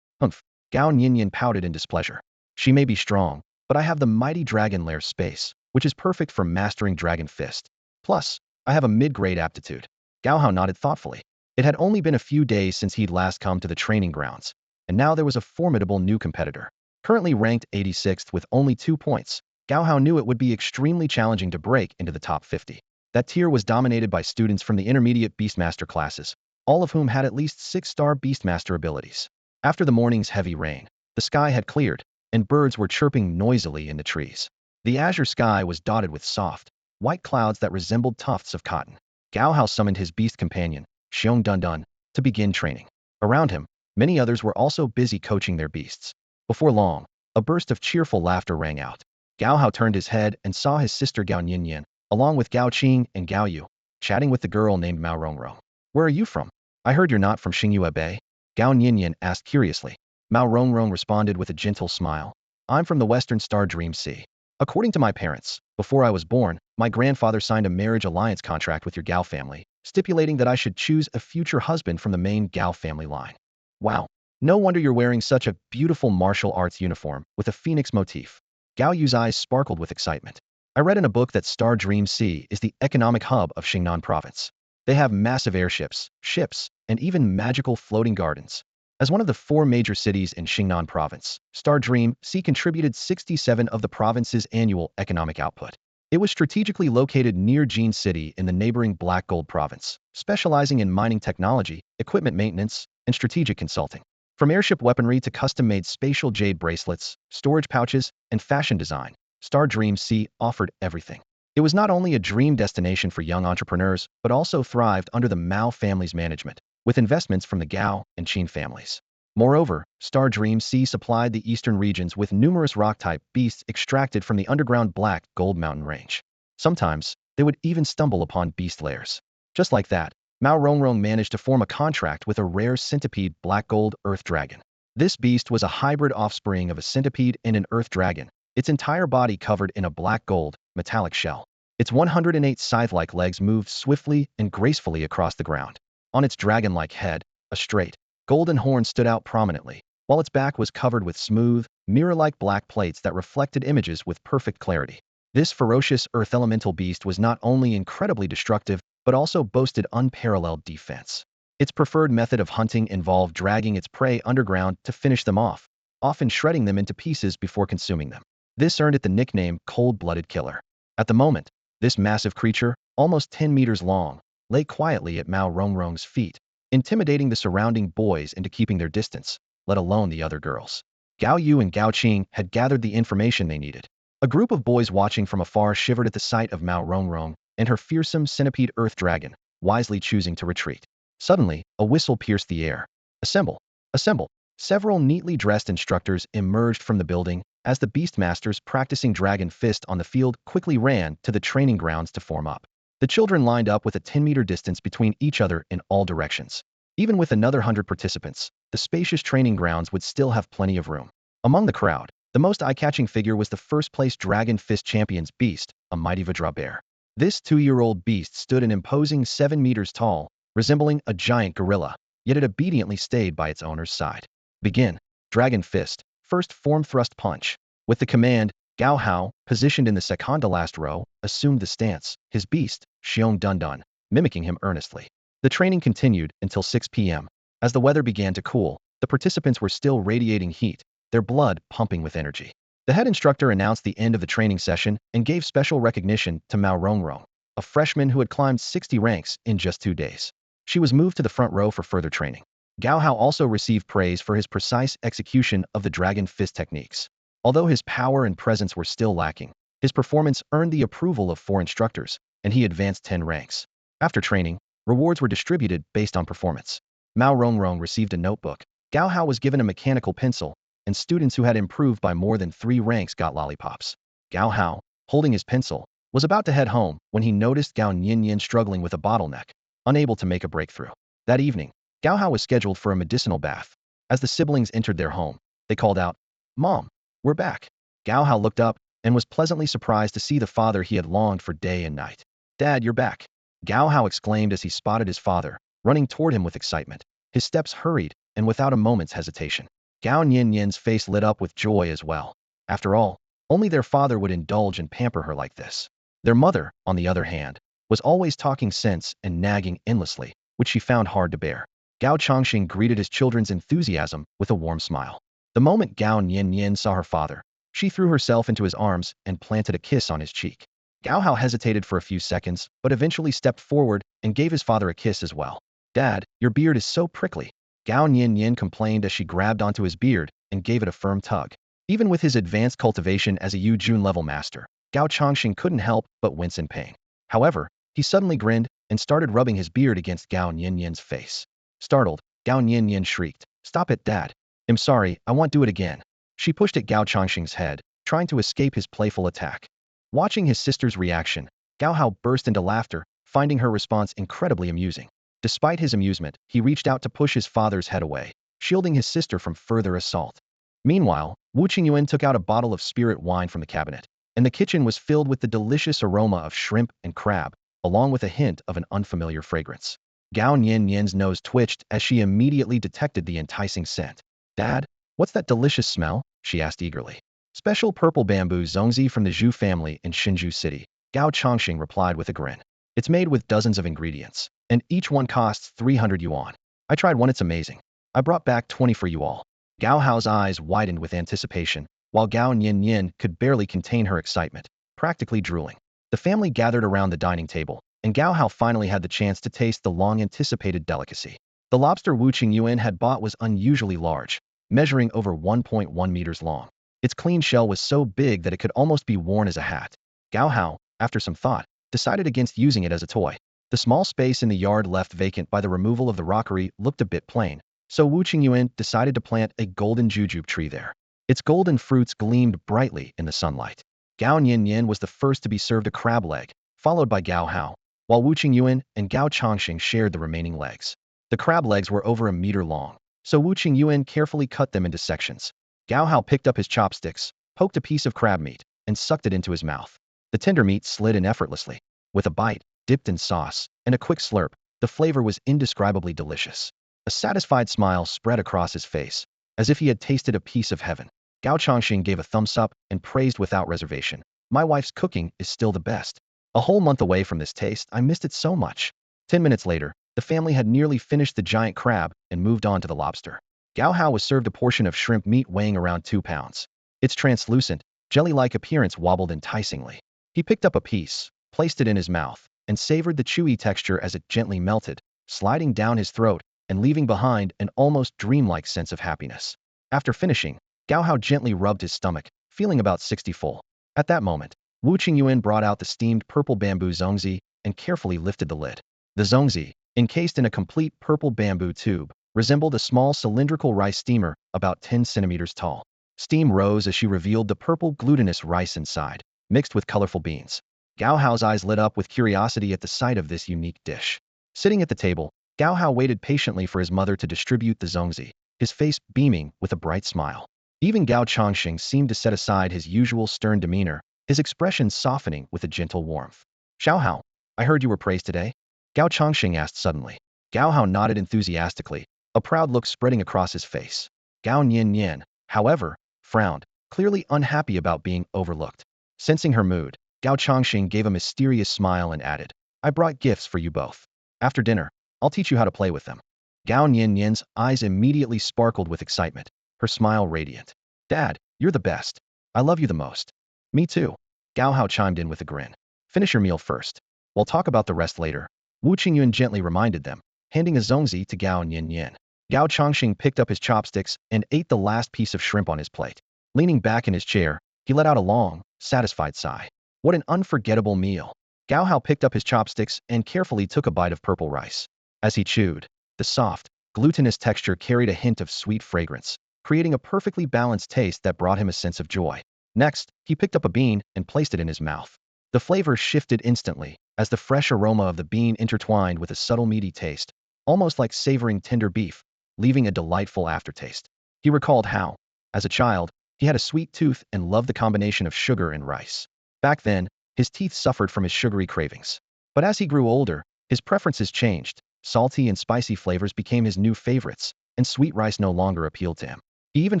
Humph. Gao Nianian pouted in displeasure. She may be strong, but I have the mighty Dragon Lair space, which is perfect for mastering Dragon Fist. Plus, I have a mid-grade aptitude. Gao Hao nodded thoughtfully. It had only been a few days since he'd last come to the training grounds, and now there was a formidable new competitor. Currently ranked 86th with only 2 points, Gao Hao knew it would be extremely challenging to break into the top 50. That tier was dominated by students from the intermediate Beastmaster classes, all of whom had at least 6-star Beastmaster abilities. After the morning's heavy rain, the sky had cleared, and birds were chirping noisily in the trees. The azure sky was dotted with soft, white clouds that resembled tufts of cotton. Gao Hao summoned his beast companion, Shiong Dunan, to begin training. Around him, many others were also busy coaching their beasts. Before long, a burst of cheerful laughter rang out. Gao Hao turned his head and saw his sister Gao Nianian, along with Gao Qing and Gao Yu, chatting with the girl named Mao Rongrong. Where are you from? I heard you're not from Xingyue Bay? Gao Nianian asked curiously. Mao Rongrong responded with a gentle smile. I'm from the Western Star Dream Sea. According to my parents, before I was born, my grandfather signed a marriage alliance contract with your Gao family, stipulating that I should choose a future husband from the main Gao family line. Wow, no wonder you're wearing such a beautiful martial arts uniform with a phoenix motif. Gao Yu's eyes sparkled with excitement. I read in a book that Star Dream Sea is the economic hub of Xingnan province. They have massive airships, ships, and even magical floating gardens. As one of the 4 major cities in Xingnan province, Star Dream Sea contributed 67% of the province's annual economic output. It was strategically located near Jin City in the neighboring Black Gold province, specializing in mining technology, equipment maintenance, and strategic consulting. From airship weaponry to custom-made spatial jade bracelets, storage pouches, and fashion design, Star Dream Sea offered everything. It was not only a dream destination for young entrepreneurs, but also thrived under the Mao family's management, with investments from the Gao and Qin families. Moreover, Star Dream Sea supplied the eastern regions with numerous rock-type beasts extracted from the underground Black Gold mountain range. Sometimes, they would even stumble upon beast lairs. Just like that, Mao Rongrong managed to form a contract with a rare centipede Black Gold Earth Dragon. This beast was a hybrid offspring of a centipede and an Earth Dragon, its entire body covered in a black gold, metallic shell. Its 108 scythe-like legs moved swiftly and gracefully across the ground. On its dragon-like head, a straight, golden horn stood out prominently, while its back was covered with smooth, mirror-like black plates that reflected images with perfect clarity. This ferocious earth elemental beast was not only incredibly destructive, but also boasted unparalleled defense. Its preferred method of hunting involved dragging its prey underground to finish them off, often shredding them into pieces before consuming them. This earned it the nickname cold-blooded killer. At the moment, this massive creature, almost 10 meters long, lay quietly at Mao Rongrong's feet, intimidating the surrounding boys into keeping their distance, let alone the other girls. Gao Yu and Gao Qing had gathered the information they needed. A group of boys watching from afar shivered at the sight of Mao Rongrong and her fearsome centipede earth dragon, wisely choosing to retreat. Suddenly, a whistle pierced the air. Assemble! Assemble! Several neatly dressed instructors emerged from the building as the beastmasters practicing Dragon Fist on the field quickly ran to the training grounds to form up. The children lined up with a 10-meter distance between each other in all directions. Even with another 100 participants, the spacious training grounds would still have plenty of room. Among the crowd, the most eye-catching figure was the first-place Dragon Fist champion's Beast, a mighty Vajra bear. This 2-year-old beast stood an imposing 7 meters tall, resembling a giant gorilla, yet it obediently stayed by its owner's side. Begin. Dragon Fist. First form thrust punch. With the command, Gao Hao, positioned in the second-to-last row, assumed the stance, his beast, Shiong Dunan, mimicking him earnestly. The training continued until 6 p.m. As the weather began to cool, the participants were still radiating heat, their blood pumping with energy. The head instructor announced the end of the training session and gave special recognition to Mao Rongrong, a freshman who had climbed 60 ranks in just 2 days. She was moved to the front row for further training. Gao Hao also received praise for his precise execution of the Dragon Fist techniques. Although his power and presence were still lacking, his performance earned the approval of 4 instructors, and he advanced 10 ranks. After training, rewards were distributed based on performance. Mao Rongrong received a notebook, Gao Hao was given a mechanical pencil, and students who had improved by more than 3 ranks got lollipops. Gao Hao, holding his pencil, was about to head home when he noticed Gao Nianian struggling with a bottleneck, unable to make a breakthrough. That evening, Gao Hao was scheduled for a medicinal bath. As the siblings entered their home, they called out, "Mom, we're back." Gao Hao looked up and was pleasantly surprised to see the father he had longed for day and night. "Dad, you're back," Gao Hao exclaimed as he spotted his father, running toward him with excitement. His steps hurried, and without a moment's hesitation. Gao Nianyan's face lit up with joy as well. After all, only their father would indulge and pamper her like this. Their mother, on the other hand, was always talking sense and nagging endlessly, which she found hard to bear. Gao Changxing greeted his children's enthusiasm with a warm smile. The moment Gao Nianyan saw her father, she threw herself into his arms and planted a kiss on his cheek. Gao Hao hesitated for a few seconds, but eventually stepped forward and gave his father a kiss as well. "Dad, your beard is so prickly," Gao Nianyan complained as she grabbed onto his beard and gave it a firm tug. Even with his advanced cultivation as a Yu Jun level master, Gao Changxing couldn't help but wince in pain. However, he suddenly grinned and started rubbing his beard against Gao Nianyan's face. Startled, Gao Nianyan shrieked, "Stop it, Dad. I'm sorry, I won't do it again." She pushed at Gao Changxing's head, trying to escape his playful attack. Watching his sister's reaction, Gao Hao burst into laughter, finding her response incredibly amusing. Despite his amusement, he reached out to push his father's head away, shielding his sister from further assault. Meanwhile, Wu Qingyuan took out a bottle of spirit wine from the cabinet, and the kitchen was filled with the delicious aroma of shrimp and crab, along with a hint of an unfamiliar fragrance. Gao Nianyan's nose twitched as she immediately detected the enticing scent. "Dad, what's that delicious smell?" she asked eagerly. "Special purple bamboo zongzi from the Zhu family in Hsinchu City," Gao Changxing replied with a grin. "It's made with dozens of ingredients, and each one costs 300 yuan. I tried one, it's amazing. I brought back 20 for you all." Gao Hao's eyes widened with anticipation, while Gao Nianyan could barely contain her excitement, practically drooling. The family gathered around the dining table, and Gao Hao finally had the chance to taste the long-anticipated delicacy. The lobster Wu Qingyuan had bought was unusually large, measuring over 1.1 meters long. Its clean shell was so big that it could almost be worn as a hat. Gao Hao, after some thought, decided against using it as a toy. The small space in the yard left vacant by the removal of the rockery looked a bit plain, so Wu Qingyuan decided to plant a golden jujube tree there. Its golden fruits gleamed brightly in the sunlight. Gao Nianyan was the first to be served a crab leg, followed by Gao Hao, while Wu Qingyuan and Gao Changxing shared the remaining legs. The crab legs were over a meter long, so Wu Qingyuan carefully cut them into sections. Gao Hao picked up his chopsticks, poked a piece of crab meat, and sucked it into his mouth. The tender meat slid in effortlessly. With a bite, dipped in sauce, and a quick slurp, the flavor was indescribably delicious. A satisfied smile spread across his face, as if he had tasted a piece of heaven. Gao Changxing gave a thumbs up and praised without reservation. My wife's cooking is still the best. A whole month away from this taste, I missed it so much. 10 minutes later, the family had nearly finished the giant crab and moved on to the lobster. Gao Hao was served a portion of shrimp meat weighing around 2 pounds. Its translucent, jelly-like appearance wobbled enticingly. He picked up a piece, placed it in his mouth, and savored the chewy texture as it gently melted, sliding down his throat and leaving behind an almost dreamlike sense of happiness. After finishing, Gao Hao gently rubbed his stomach, feeling about 60 full. At that moment, Wu Qingyuan brought out the steamed purple bamboo zongzi and carefully lifted the lid. The zongzi, encased in a complete purple bamboo tube, resembled a small cylindrical rice steamer about 10 centimeters tall. Steam rose as she revealed the purple glutinous rice inside, mixed with colorful beans. Gao Hao's eyes lit up with curiosity at the sight of this unique dish. Sitting at the table, Gao Hao waited patiently for his mother to distribute the zongzi, his face beaming with a bright smile. Even Gao Chongqing seemed to set aside his usual stern demeanor, his expression softening with a gentle warmth. Xiao Hao, I heard you were praised today? Gao Chongqing asked suddenly. Gao Hao nodded enthusiastically, a proud look spreading across his face. Gao Nianian, however, frowned, clearly unhappy about being overlooked. Sensing her mood, Gao Chongqing gave a mysterious smile and added, I brought gifts for you both. After dinner, I'll teach you how to play with them. Gao Nianyan's eyes immediately sparkled with excitement, her smile radiant. Dad, you're the best. I love you the most. Me too. Gao Hao chimed in with a grin. Finish your meal first. We'll talk about the rest later. Wu Qingyuan gently reminded them, handing a zongzi to Gao Nianyan. Gao Chongqing picked up his chopsticks and ate the last piece of shrimp on his plate. Leaning back in his chair, he let out a long, satisfied sigh. What an unforgettable meal. Gao Hao picked up his chopsticks and carefully took a bite of purple rice. As he chewed, the soft, glutinous texture carried a hint of sweet fragrance, creating a perfectly balanced taste that brought him a sense of joy. Next, he picked up a bean and placed it in his mouth. The flavor shifted instantly, as the fresh aroma of the bean intertwined with a subtle meaty taste, almost like savoring tender beef, leaving a delightful aftertaste. He recalled how, as a child, he had a sweet tooth and loved the combination of sugar and rice. Back then, his teeth suffered from his sugary cravings. But as he grew older, his preferences changed. Salty and spicy flavors became his new favorites, and sweet rice no longer appealed to him. He even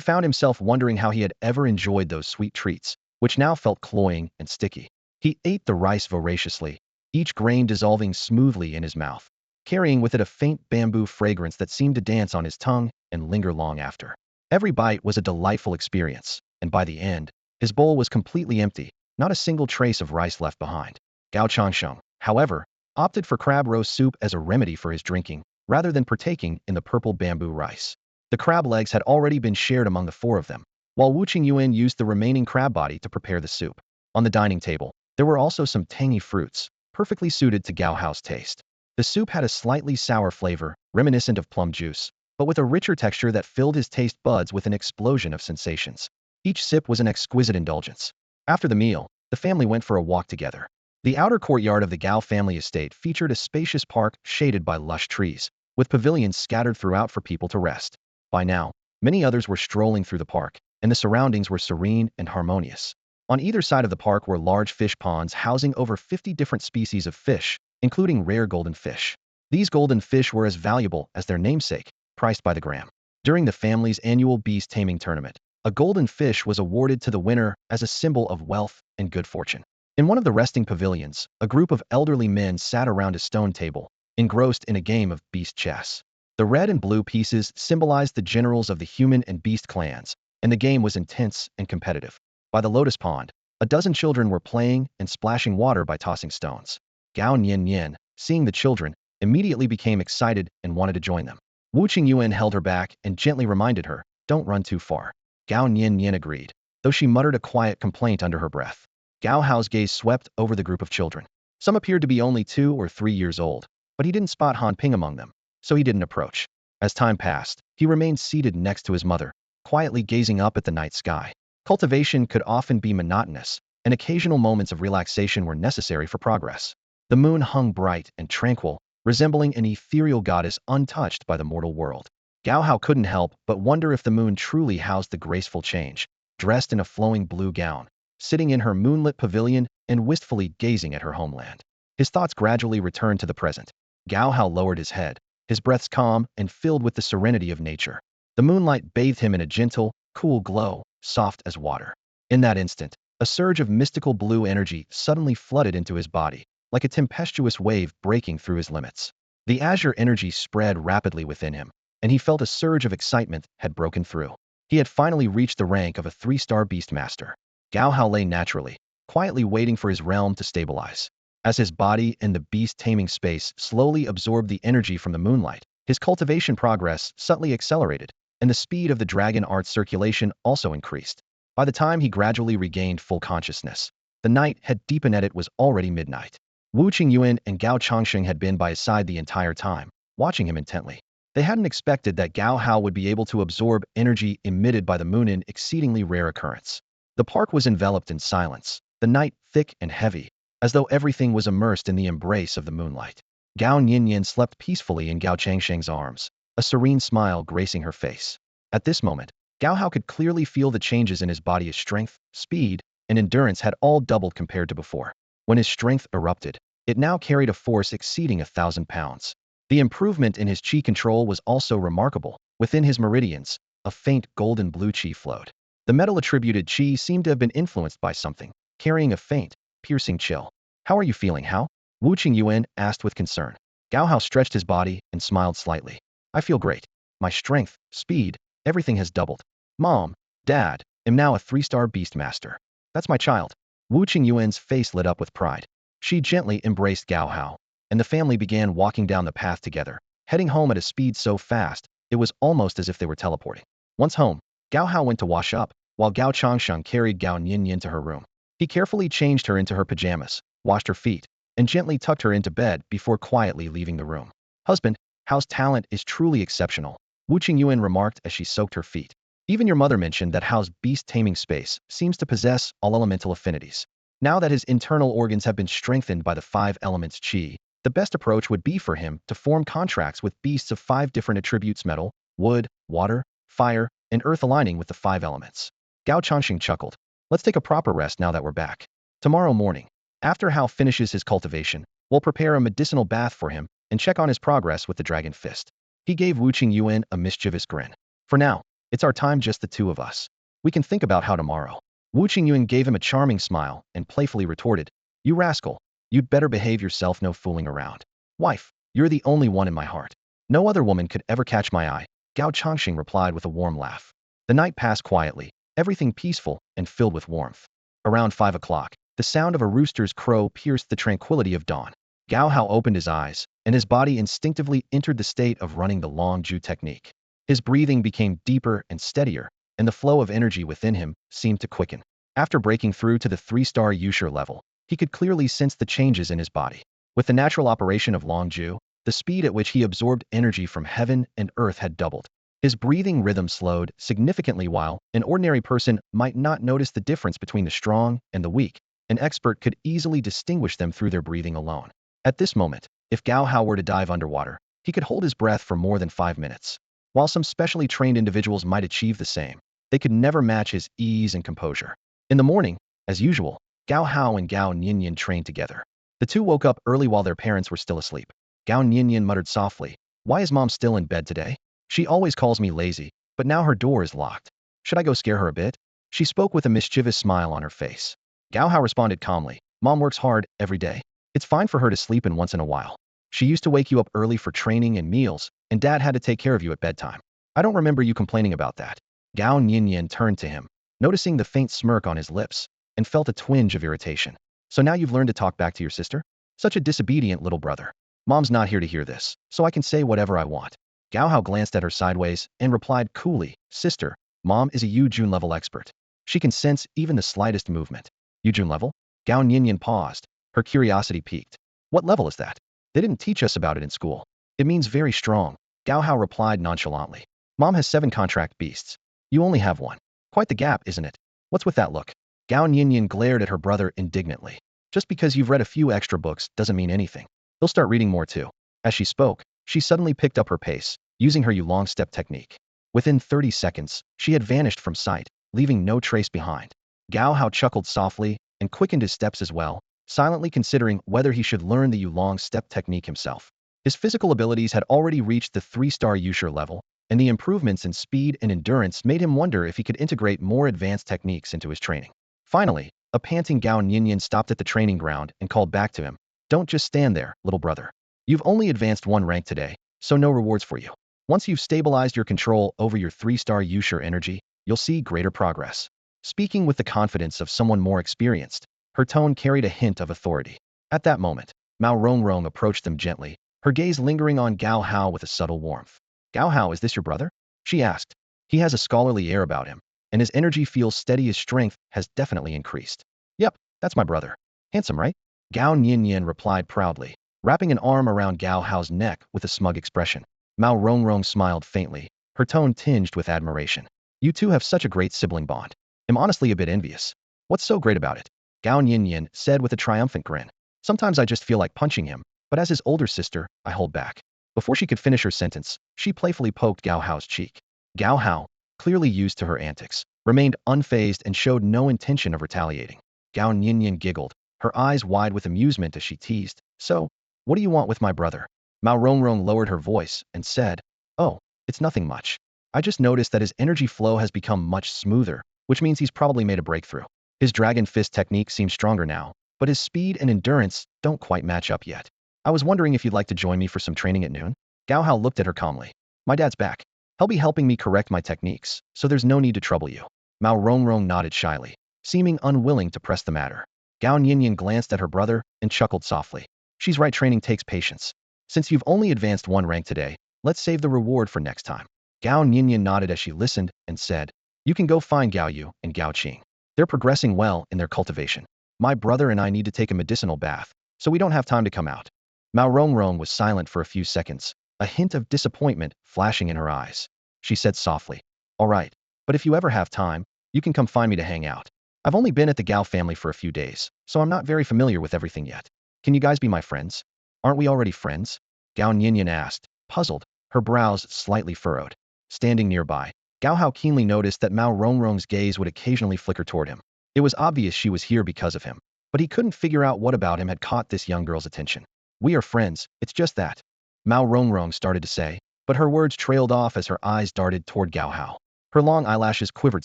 found himself wondering how he had ever enjoyed those sweet treats, which now felt cloying and sticky. He ate the rice voraciously, each grain dissolving smoothly in his mouth, carrying with it a faint bamboo fragrance that seemed to dance on his tongue and linger long after. Every bite was a delightful experience, and by the end, his bowl was completely empty, not a single trace of rice left behind. Gao Chongsheng, however, opted for crab roast soup as a remedy for his drinking, rather than partaking in the purple bamboo rice. The crab legs had already been shared among the 4 of them, while Wu Qingyuan used the remaining crab body to prepare the soup. On the dining table, there were also some tangy fruits, perfectly suited to Gao Hao's taste. The soup had a slightly sour flavor, reminiscent of plum juice, but with a richer texture that filled his taste buds with an explosion of sensations. Each sip was an exquisite indulgence. After the meal, the family went for a walk together. The outer courtyard of the Gao family estate featured a spacious park shaded by lush trees, with pavilions scattered throughout for people to rest. By now, many others were strolling through the park, and the surroundings were serene and harmonious. On either side of the park were large fish ponds housing over 50 different species of fish, including rare golden fish. These golden fish were as valuable as their namesake, priced by the gram. During the family's annual beast taming tournament, a golden fish was awarded to the winner as a symbol of wealth and good fortune. In one of the resting pavilions, a group of elderly men sat around a stone table, engrossed in a game of beast chess. The red and blue pieces symbolized the generals of the human and beast clans, and the game was intense and competitive. By the lotus pond, a dozen children were playing and splashing water by tossing stones. Gao Nianyan, seeing the children, immediately became excited and wanted to join them. Wu Qingyuan held her back and gently reminded her, don't run too far. Gao Nianyan agreed, though she muttered a quiet complaint under her breath. Gao Hao's gaze swept over the group of children. Some appeared to be only 2 or 3 years old, but he didn't spot Han Ping among them, so he didn't approach. As time passed, he remained seated next to his mother, quietly gazing up at the night sky. Cultivation could often be monotonous, and occasional moments of relaxation were necessary for progress. The moon hung bright and tranquil, resembling an ethereal goddess untouched by the mortal world. Gao Hao couldn't help but wonder if the moon truly housed the graceful change, dressed in a flowing blue gown, sitting in her moonlit pavilion and wistfully gazing at her homeland. His thoughts gradually returned to the present. Gao Hao lowered his head, his breaths calm and filled with the serenity of nature. The moonlight bathed him in a gentle, cool glow, soft as water. In that instant, A surge of mystical blue energy suddenly flooded into his body, like a tempestuous wave breaking through his limits. The azure energy spread rapidly within him, and he felt a surge of excitement had broken through. He had finally reached the rank of a 3-star Beastmaster. Gao Hao lay naturally, quietly waiting for his realm to stabilize. As his body and the beast-taming space slowly absorbed the energy from the moonlight, his cultivation progress subtly accelerated, and the speed of the dragon art circulation also increased. By the time he gradually regained full consciousness, the night had deepened and it was already midnight. Wu Qingyuan and Gao Changsheng had been by his side the entire time, watching him intently. They hadn't expected that Gao Hao would be able to absorb energy emitted by the moon, an exceedingly rare occurrence. The park was enveloped in silence, the night thick and heavy, as though everything was immersed in the embrace of the moonlight. Gao Nianian slept peacefully in Gao Changsheng's arms, a serene smile gracing her face. At this moment, Gao Hao could clearly feel the changes in his body as strength, speed, and endurance had all doubled compared to before. When his strength erupted, it now carried a force exceeding 1,000 pounds. The improvement in his chi control was also remarkable. Within his meridians, a faint golden blue chi flowed. The metal-attributed chi seemed to have been influenced by something, carrying a faint, piercing chill. "How are you feeling, Hao?" Wu Qingyuan asked with concern. Gao Hao stretched his body and smiled slightly. "I feel great. My strength, speed, everything has doubled. Mom, Dad, am now a 3-star Beastmaster. That's my child." Wu Qingyuan's face lit up with pride. She gently embraced Gao Hao, and the family began walking down the path together, heading home at a speed so fast, it was almost as if they were teleporting. Once home, Gao Hao went to wash up, while Gao Changsheng carried Gao Nianyan to her room. He carefully changed her into her pajamas, washed her feet, and gently tucked her into bed before quietly leaving the room. "Husband, Hao's talent is truly exceptional," Wu Qingyuan remarked as she soaked her feet. "Even your mother mentioned that Hao's beast-taming space seems to possess all elemental affinities. Now that his internal organs have been strengthened by the 5 elements qi, the best approach would be for him to form contracts with beasts of 5 different attributes: metal, wood, water, fire, and earth, aligning with the 5 elements." Gao Changxing chuckled. "Let's take a proper rest now that we're back. Tomorrow morning, after Hao finishes his cultivation, we'll prepare a medicinal bath for him and check on his progress with the dragon fist." He gave Wu Qingyuan a mischievous grin. "For now, it's our time, just the two of us. We can think about Hao tomorrow." Wu Qingyuan gave him a charming smile and playfully retorted, "You rascal, you'd better behave yourself, no fooling around. Wife, you're the only one in my heart. No other woman could ever catch my eye," Gao Changxing replied with a warm laugh. The night passed quietly, everything peaceful and filled with warmth. Around 5 o'clock, the sound of a rooster's crow pierced the tranquility of dawn. Gao Hao opened his eyes, and his body instinctively entered the state of running the long Ju technique. His breathing became deeper and steadier, and the flow of energy within him seemed to quicken. After breaking through to the 3-star Yusher level, he could clearly sense the changes in his body. With the natural operation of Long Ju, the speed at which he absorbed energy from heaven and earth had doubled. His breathing rhythm slowed significantly. While an ordinary person might not notice the difference between the strong and the weak, an expert could easily distinguish them through their breathing alone. At this moment, if Gao Hao were to dive underwater, he could hold his breath for more than 5 minutes. While some specially trained individuals might achieve the same, they could never match his ease and composure. In the morning, as usual, Gao Hao and Gao Nianyan trained together. The two woke up early while their parents were still asleep. Gao Nianyan muttered softly, "Why is Mom still in bed today? She always calls me lazy, but now her door is locked. Should I go scare her a bit?" She spoke with a mischievous smile on her face. Gao Hao responded calmly, "Mom works hard every day. It's fine for her to sleep in once in a while. She used to wake you up early for training and meals, and Dad had to take care of you at bedtime. I don't remember you complaining about that." Gao Nianyan turned to him, noticing the faint smirk on his lips, and felt a twinge of irritation. "So now you've learned to talk back to your sister? Such a disobedient little brother. Mom's not here to hear this, so I can say whatever I want." Gao Hao glanced at her sideways and replied coolly, "Sister, Mom is a Yu Jun level expert. She can sense even the slightest movement." "Yu Jun level?" Gao Nianyan paused, her curiosity piqued. "What level is that? They didn't teach us about it in school." "It means very strong," Gao Hao replied nonchalantly. "Mom has 7 contract beasts. You only have 1. Quite the gap, isn't it? What's with that look?" Gao Nianyan glared at her brother indignantly. "Just because you've read a few extra books doesn't mean anything. They'll start reading more too." As she spoke, she suddenly picked up her pace, using her Yu-long step technique. Within 30 seconds, she had vanished from sight, leaving no trace behind. Gao Hao chuckled softly and quickened his steps as well, silently considering whether he should learn the Yu-long step technique himself. His physical abilities had already reached the 3-star Yusher level, and the improvements in speed and endurance made him wonder if he could integrate more advanced techniques into his training. Finally, A panting Gao Nianian stopped at the training ground and called back to him. Don't just stand there, little brother. You've only advanced one rank today, so no rewards for you. Once you've stabilized your control over your 3-star Yushur energy, you'll see greater progress. Speaking with the confidence of someone more experienced, her tone carried a hint of authority. At that moment, Mao Rongrong approached them gently, her gaze lingering on Gao Hao with a subtle warmth. Gao Hao, is this your brother? She asked. He has a scholarly air about him, and his energy feels steady. His strength has definitely increased. Yep, that's my brother. Handsome, right? Gao Nianian replied proudly, wrapping an arm around Gao Hao's neck with a smug expression. Mao Rongrong smiled faintly, her tone tinged with admiration. You two have such a great sibling bond. I'm honestly a bit envious. What's so great about it? Gao Nianian said with a triumphant grin. Sometimes I just feel like punching him, but as his older sister, I hold back. Before she could finish her sentence, she playfully poked Gao Hao's cheek. Gao Hao, clearly used to her antics, remained unfazed and showed no intention of retaliating. Gao Nianian giggled, her eyes wide with amusement as she teased. So, what do you want with my brother? Mao Rongrong lowered her voice and said, Oh, it's nothing much. I just noticed that his energy flow has become much smoother, which means he's probably made a breakthrough. His dragon fist technique seems stronger now, but his speed and endurance don't quite match up yet. I was wondering if you'd like to join me for some training at noon? Gao Hao looked at her calmly. My dad's back. He'll be helping me correct my techniques, so there's no need to trouble you. Mao Rongrong nodded shyly, seeming unwilling to press the matter. Gao Nianian glanced at her brother and chuckled softly. She's right, training takes patience. Since you've only advanced one rank today, let's save the reward for next time. Gao Nianian nodded as she listened and said, You can go find Gao Yu and Gao Qing. They're progressing well in their cultivation. My brother and I need to take a medicinal bath, so we don't have time to come out. Mao Rongrong was silent for a few seconds, a hint of disappointment flashing in her eyes. She said softly, All right, but if you ever have time, you can come find me to hang out. I've only been at the Gao family for a few days, so I'm not very familiar with everything yet. Can you guys be my friends? Aren't we already friends? Gao Nianian asked, puzzled, her brows slightly furrowed. Standing nearby, Gao Hao keenly noticed that Mao Rongrong's gaze would occasionally flicker toward him. It was obvious she was here because of him, but he couldn't figure out what about him had caught this young girl's attention. We are friends, it's just that. Mao Rongrong started to say, but her words trailed off as her eyes darted toward Gao Hao. Her long eyelashes quivered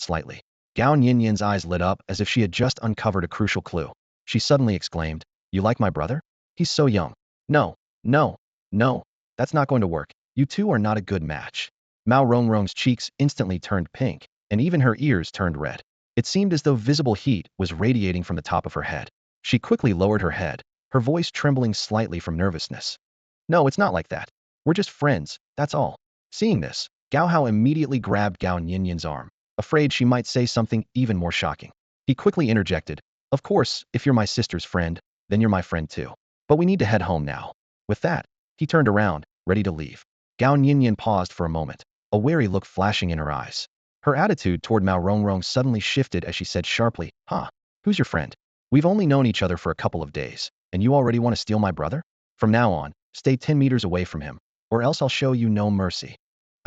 slightly. Gao Nianian's eyes lit up as if she had just uncovered a crucial clue. She suddenly exclaimed, You like my brother? He's so young. No, no, no, that's not going to work. You two are not a good match. Mao Rongrong's cheeks instantly turned pink, and even her ears turned red. It seemed as though visible heat was radiating from the top of her head. She quickly lowered her head, her voice trembling slightly from nervousness. No, it's not like that. We're just friends, that's all. Seeing this, Gao Hao immediately grabbed Gao Nianian's arm, afraid she might say something even more shocking. He quickly interjected, Of course, if you're my sister's friend, then you're my friend too. But we need to head home now. With that, he turned around, ready to leave. Gao Nianian paused for a moment, a wary look flashing in her eyes. Her attitude toward Mao Rongrong suddenly shifted as she said sharply, Huh, who's your friend? We've only known each other for a couple of days, and you already want to steal my brother? From now on, stay 10 meters away from him, or else I'll show you no mercy.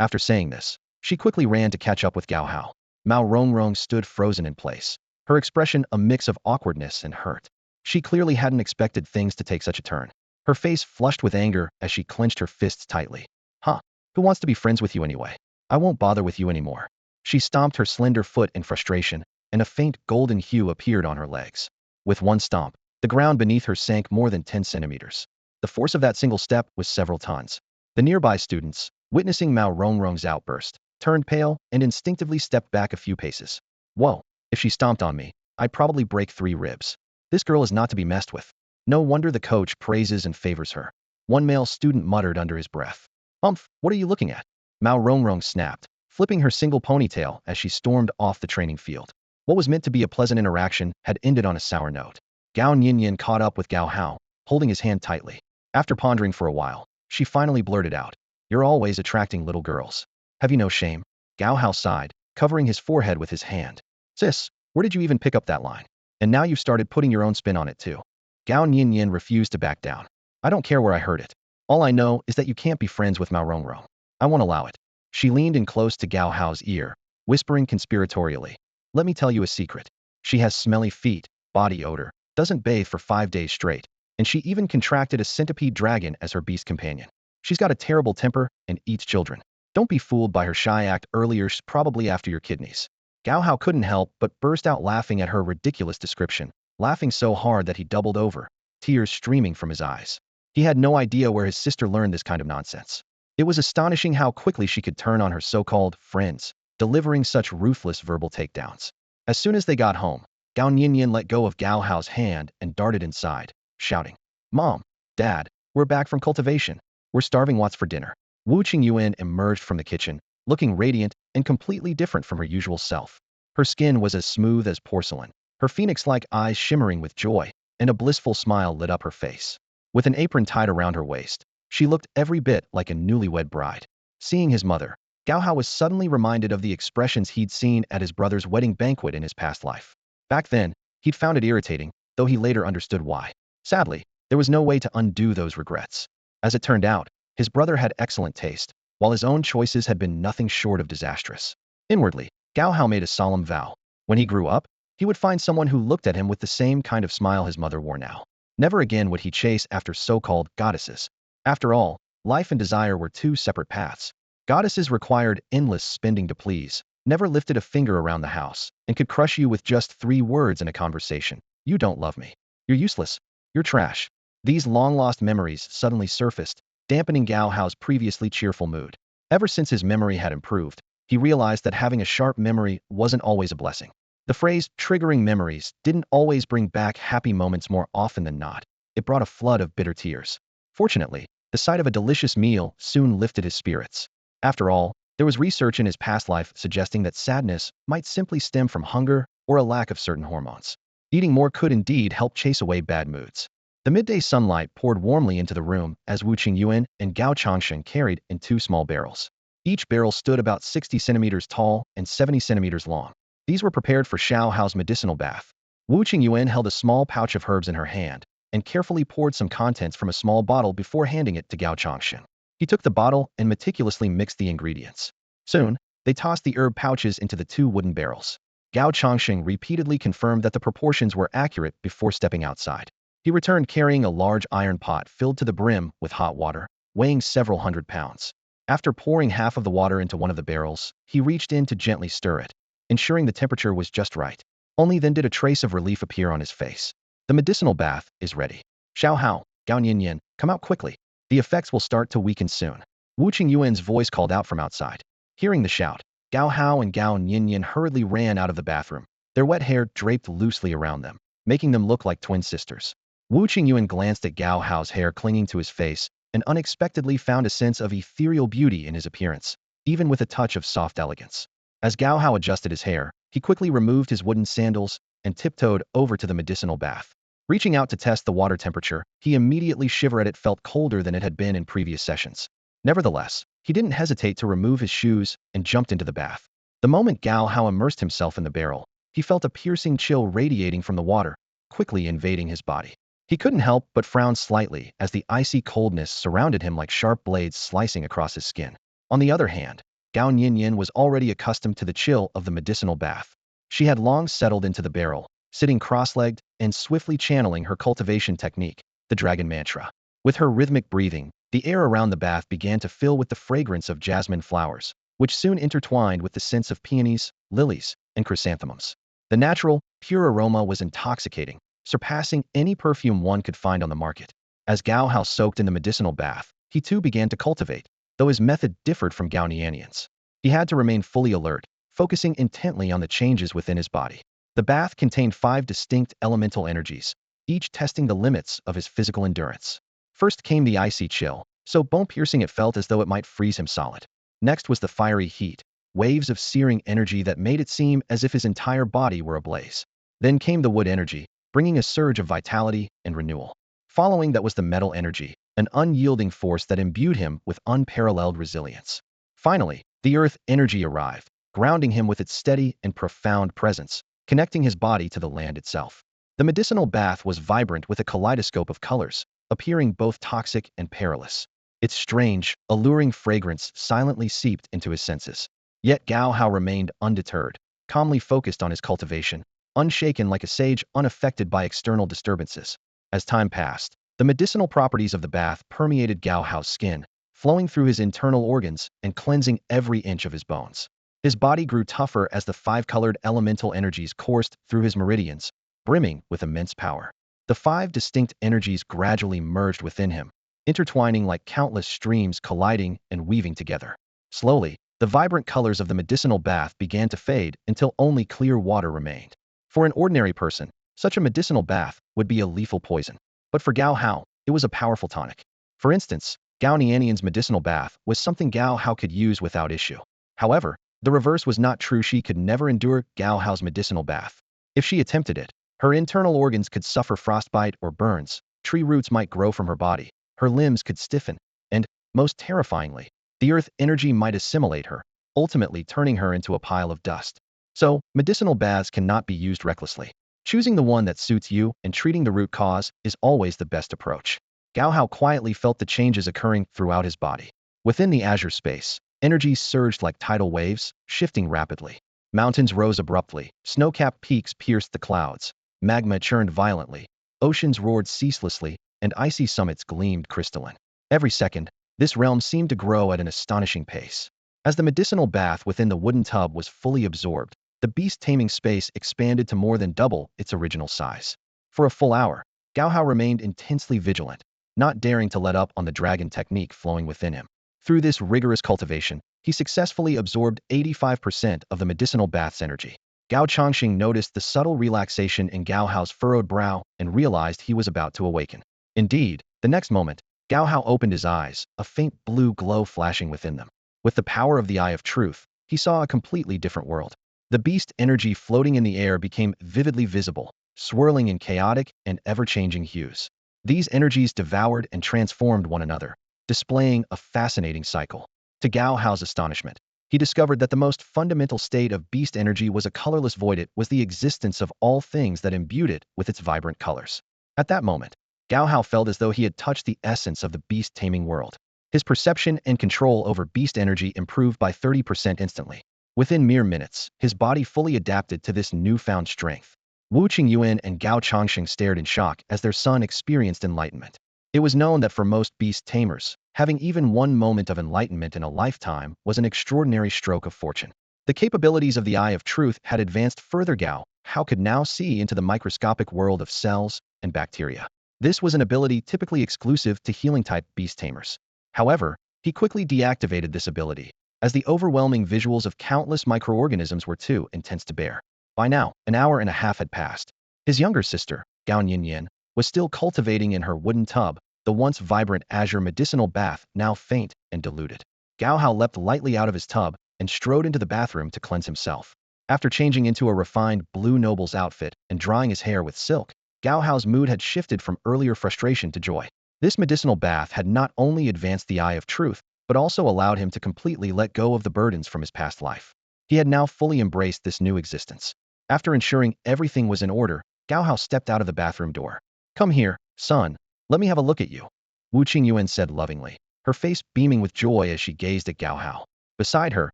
After saying this, she quickly ran to catch up with Gao Hao. Mao Rongrong stood frozen in place, her expression a mix of awkwardness and hurt. She clearly hadn't expected things to take such a turn. Her face flushed with anger as she clenched her fists tightly. Huh, who wants to be friends with you anyway? I won't bother with you anymore. She stomped her slender foot in frustration, and a faint golden hue appeared on her legs. With one stomp, the ground beneath her sank more than 10 centimeters. The force of that single step was several tons. The nearby students, witnessing Mao Rongrong's outburst, turned pale and instinctively stepped back a few paces. Whoa, if she stomped on me, I'd probably break 3 ribs. This girl is not to be messed with. No wonder the coach praises and favors her. One male student muttered under his breath. What are you looking at? Mao Rongrong snapped, flipping her single ponytail as she stormed off the training field. What was meant to be a pleasant interaction had ended on a sour note. Gao Nianian caught up with Gao Hao, holding his hand tightly. After pondering for a while, she finally blurted out, You're always attracting little girls. Have you no shame? Gao Hao sighed, covering his forehead with his hand. Sis, where did you even pick up that line? And now you've started putting your own spin on it too. Gao Nianian refused to back down. I don't care where I heard it. All I know is that you can't be friends with Mao Rongrong. I won't allow it. She leaned in close to Gao Hao's ear, whispering conspiratorially. Let me tell you a secret. She has smelly feet, body odor, doesn't bathe for 5 days straight, and she even contracted a centipede dragon as her beast companion. She's got a terrible temper and eats children. Don't be fooled by her shy act earlier, probably after your kidneys. Gao Hao couldn't help but burst out laughing at her ridiculous description, laughing so hard that he doubled over, tears streaming from his eyes. He had no idea where his sister learned this kind of nonsense. It was astonishing how quickly she could turn on her so-called friends, delivering such ruthless verbal takedowns. As soon as they got home, Gao Nianian let go of Gao Hao's hand and darted inside, shouting, "Mom, Dad, we're back from cultivation. We're starving what's for dinner." Wu Qingyuan emerged from the kitchen, looking radiant and completely different from her usual self. Her skin was as smooth as porcelain, her phoenix-like eyes shimmering with joy, and a blissful smile lit up her face. With an apron tied around her waist, she looked every bit like a newlywed bride. Seeing his mother, Gao Hao was suddenly reminded of the expressions he'd seen at his brother's wedding banquet in his past life. Back then, he'd found it irritating, though he later understood why. Sadly, there was no way to undo those regrets. As it turned out, his brother had excellent taste, while his own choices had been nothing short of disastrous. Inwardly, Gao Hao made a solemn vow. When he grew up, he would find someone who looked at him with the same kind of smile his mother wore now. Never again would he chase after so-called goddesses. After all, life and desire were two separate paths. Goddesses required endless spending to please, never lifted a finger around the house, and could crush you with just 3 words in a conversation. "You don't love me. You're useless. You're trash." These long-lost memories suddenly surfaced, dampening Gao Hao's previously cheerful mood. Ever since his memory had improved, he realized that having a sharp memory wasn't always a blessing. The phrase triggering memories didn't always bring back happy moments more often than not. It brought a flood of bitter tears. Fortunately, the sight of a delicious meal soon lifted his spirits. After all, there was research in his past life suggesting that sadness might simply stem from hunger or a lack of certain hormones. Eating more could indeed help chase away bad moods. The midday sunlight poured warmly into the room as Wu Qingyuan and Gao Changshen carried in 2 small barrels. Each barrel stood about 60 centimeters tall and 70 centimeters long. These were prepared for Xiao Hao's medicinal bath. Wu Qingyuan held a small pouch of herbs in her hand and carefully poured some contents from a small bottle before handing it to Gao Changshen. He took the bottle and meticulously mixed the ingredients. Soon, they tossed the herb pouches into the 2 wooden barrels. Gao Changshen repeatedly confirmed that the proportions were accurate before stepping outside. He returned carrying a large iron pot filled to the brim with hot water, weighing several hundred pounds. After pouring half of the water into one of the barrels, he reached in to gently stir it, ensuring the temperature was just right. Only then did a trace of relief appear on his face. "The medicinal bath is ready. Xiao Hao, Gao Nianian, come out quickly. The effects will start to weaken soon." Wu Qingyuan's voice called out from outside. Hearing the shout, Gao Hao and Gao Nianian hurriedly ran out of the bathroom, their wet hair draped loosely around them, making them look like twin sisters. Wu Qingyuan glanced at Gao Hao's hair clinging to his face and unexpectedly found a sense of ethereal beauty in his appearance, even with a touch of soft elegance. As Gao Hao adjusted his hair, he quickly removed his wooden sandals and tiptoed over to the medicinal bath. Reaching out to test the water temperature, he immediately shivered as it felt colder than it had been in previous sessions. Nevertheless, he didn't hesitate to remove his shoes and jumped into the bath. The moment Gao Hao immersed himself in the barrel, he felt a piercing chill radiating from the water, quickly invading his body. He couldn't help but frown slightly as the icy coldness surrounded him like sharp blades slicing across his skin. On the other hand, Gao Nianian was already accustomed to the chill of the medicinal bath. She had long settled into the barrel, sitting cross-legged and swiftly channeling her cultivation technique, the dragon mantra. With her rhythmic breathing, the air around the bath began to fill with the fragrance of jasmine flowers, which soon intertwined with the scents of peonies, lilies, and chrysanthemums. The natural, pure aroma was intoxicating, surpassing any perfume one could find on the market. As Gao Hao soaked in the medicinal bath, he too began to cultivate, though his method differed from Gao Nianian's. He had to remain fully alert, focusing intently on the changes within his body. The bath contained 5 distinct elemental energies, each testing the limits of his physical endurance. First came the icy chill, so bone-piercing it felt as though it might freeze him solid. Next was the fiery heat, waves of searing energy that made it seem as if his entire body were ablaze. Then came the wood energy, bringing a surge of vitality and renewal. Following that was the metal energy, an unyielding force that imbued him with unparalleled resilience. Finally, the earth energy arrived, grounding him with its steady and profound presence, connecting his body to the land itself. The medicinal bath was vibrant with a kaleidoscope of colors, appearing both toxic and perilous. Its strange, alluring fragrance silently seeped into his senses. Yet Gao Hao remained undeterred, calmly focused on his cultivation, unshaken like a sage unaffected by external disturbances. As time passed, the medicinal properties of the bath permeated Gao Hao's skin, flowing through his internal organs and cleansing every inch of his bones. His body grew tougher as the five-colored elemental energies coursed through his meridians, brimming with immense power. The five distinct energies gradually merged within him, intertwining like countless streams colliding and weaving together. Slowly, the vibrant colors of the medicinal bath began to fade until only clear water remained. For an ordinary person, such a medicinal bath would be a lethal poison. But for Gao Hao, it was a powerful tonic. For instance, Gao Nianian's medicinal bath was something Gao Hao could use without issue. However, the reverse was not true. She could never endure Gao Hao's medicinal bath. If she attempted it, her internal organs could suffer frostbite or burns, tree roots might grow from her body, her limbs could stiffen, and, most terrifyingly, the earth energy might assimilate her, ultimately turning her into a pile of dust. So, medicinal baths cannot be used recklessly. Choosing the one that suits you and treating the root cause is always the best approach. Gao Hao quietly felt the changes occurring throughout his body. Within the azure space, energy surged like tidal waves, shifting rapidly. Mountains rose abruptly, snow-capped peaks pierced the clouds, magma churned violently, oceans roared ceaselessly, and icy summits gleamed crystalline. Every second, this realm seemed to grow at an astonishing pace. As the medicinal bath within the wooden tub was fully absorbed, the beast taming space expanded to more than double its original size. For a full hour, Gao Hao remained intensely vigilant, not daring to let up on the dragon technique flowing within him. Through this rigorous cultivation, he successfully absorbed 85% of the medicinal bath's energy. Gao Changxing noticed the subtle relaxation in Gao Hao's furrowed brow and realized he was about to awaken. Indeed, the next moment, Gao Hao opened his eyes, a faint blue glow flashing within them. With the power of the Eye of Truth, he saw a completely different world. The beast energy floating in the air became vividly visible, swirling in chaotic and ever-changing hues. These energies devoured and transformed one another, displaying a fascinating cycle. To Gao Hao's astonishment, he discovered that the most fundamental state of beast energy was a colorless void. It was the existence of all things that imbued it with its vibrant colors. At that moment, Gao Hao felt as though he had touched the essence of the beast-taming world. His perception and control over beast energy improved by 30% instantly. Within mere minutes, his body fully adapted to this newfound strength. Wu Qingyuan and Gao Changxing stared in shock as their son experienced enlightenment. It was known that for most beast tamers, having even one moment of enlightenment in a lifetime was an extraordinary stroke of fortune. The capabilities of the Eye of Truth had advanced further. Gao Hao could now see into the microscopic world of cells and bacteria. This was an ability typically exclusive to healing-type beast tamers. However, he quickly deactivated this ability, as the overwhelming visuals of countless microorganisms were too intense to bear. By now, an hour and a half had passed. His younger sister, Gao Nianian, was still cultivating in her wooden tub, the once vibrant azure medicinal bath now faint and diluted. Gao Hao leapt lightly out of his tub and strode into the bathroom to cleanse himself. After changing into a refined blue noble's outfit and drying his hair with silk, Gao Hao's mood had shifted from earlier frustration to joy. This medicinal bath had not only advanced the Eye of Truth, but also allowed him to completely let go of the burdens from his past life. He had now fully embraced this new existence. After ensuring everything was in order, Gao Hao stepped out of the bathroom door. "Come here, son. Let me have a look at you," Wu Qingyuan said lovingly, her face beaming with joy as she gazed at Gao Hao. Beside her,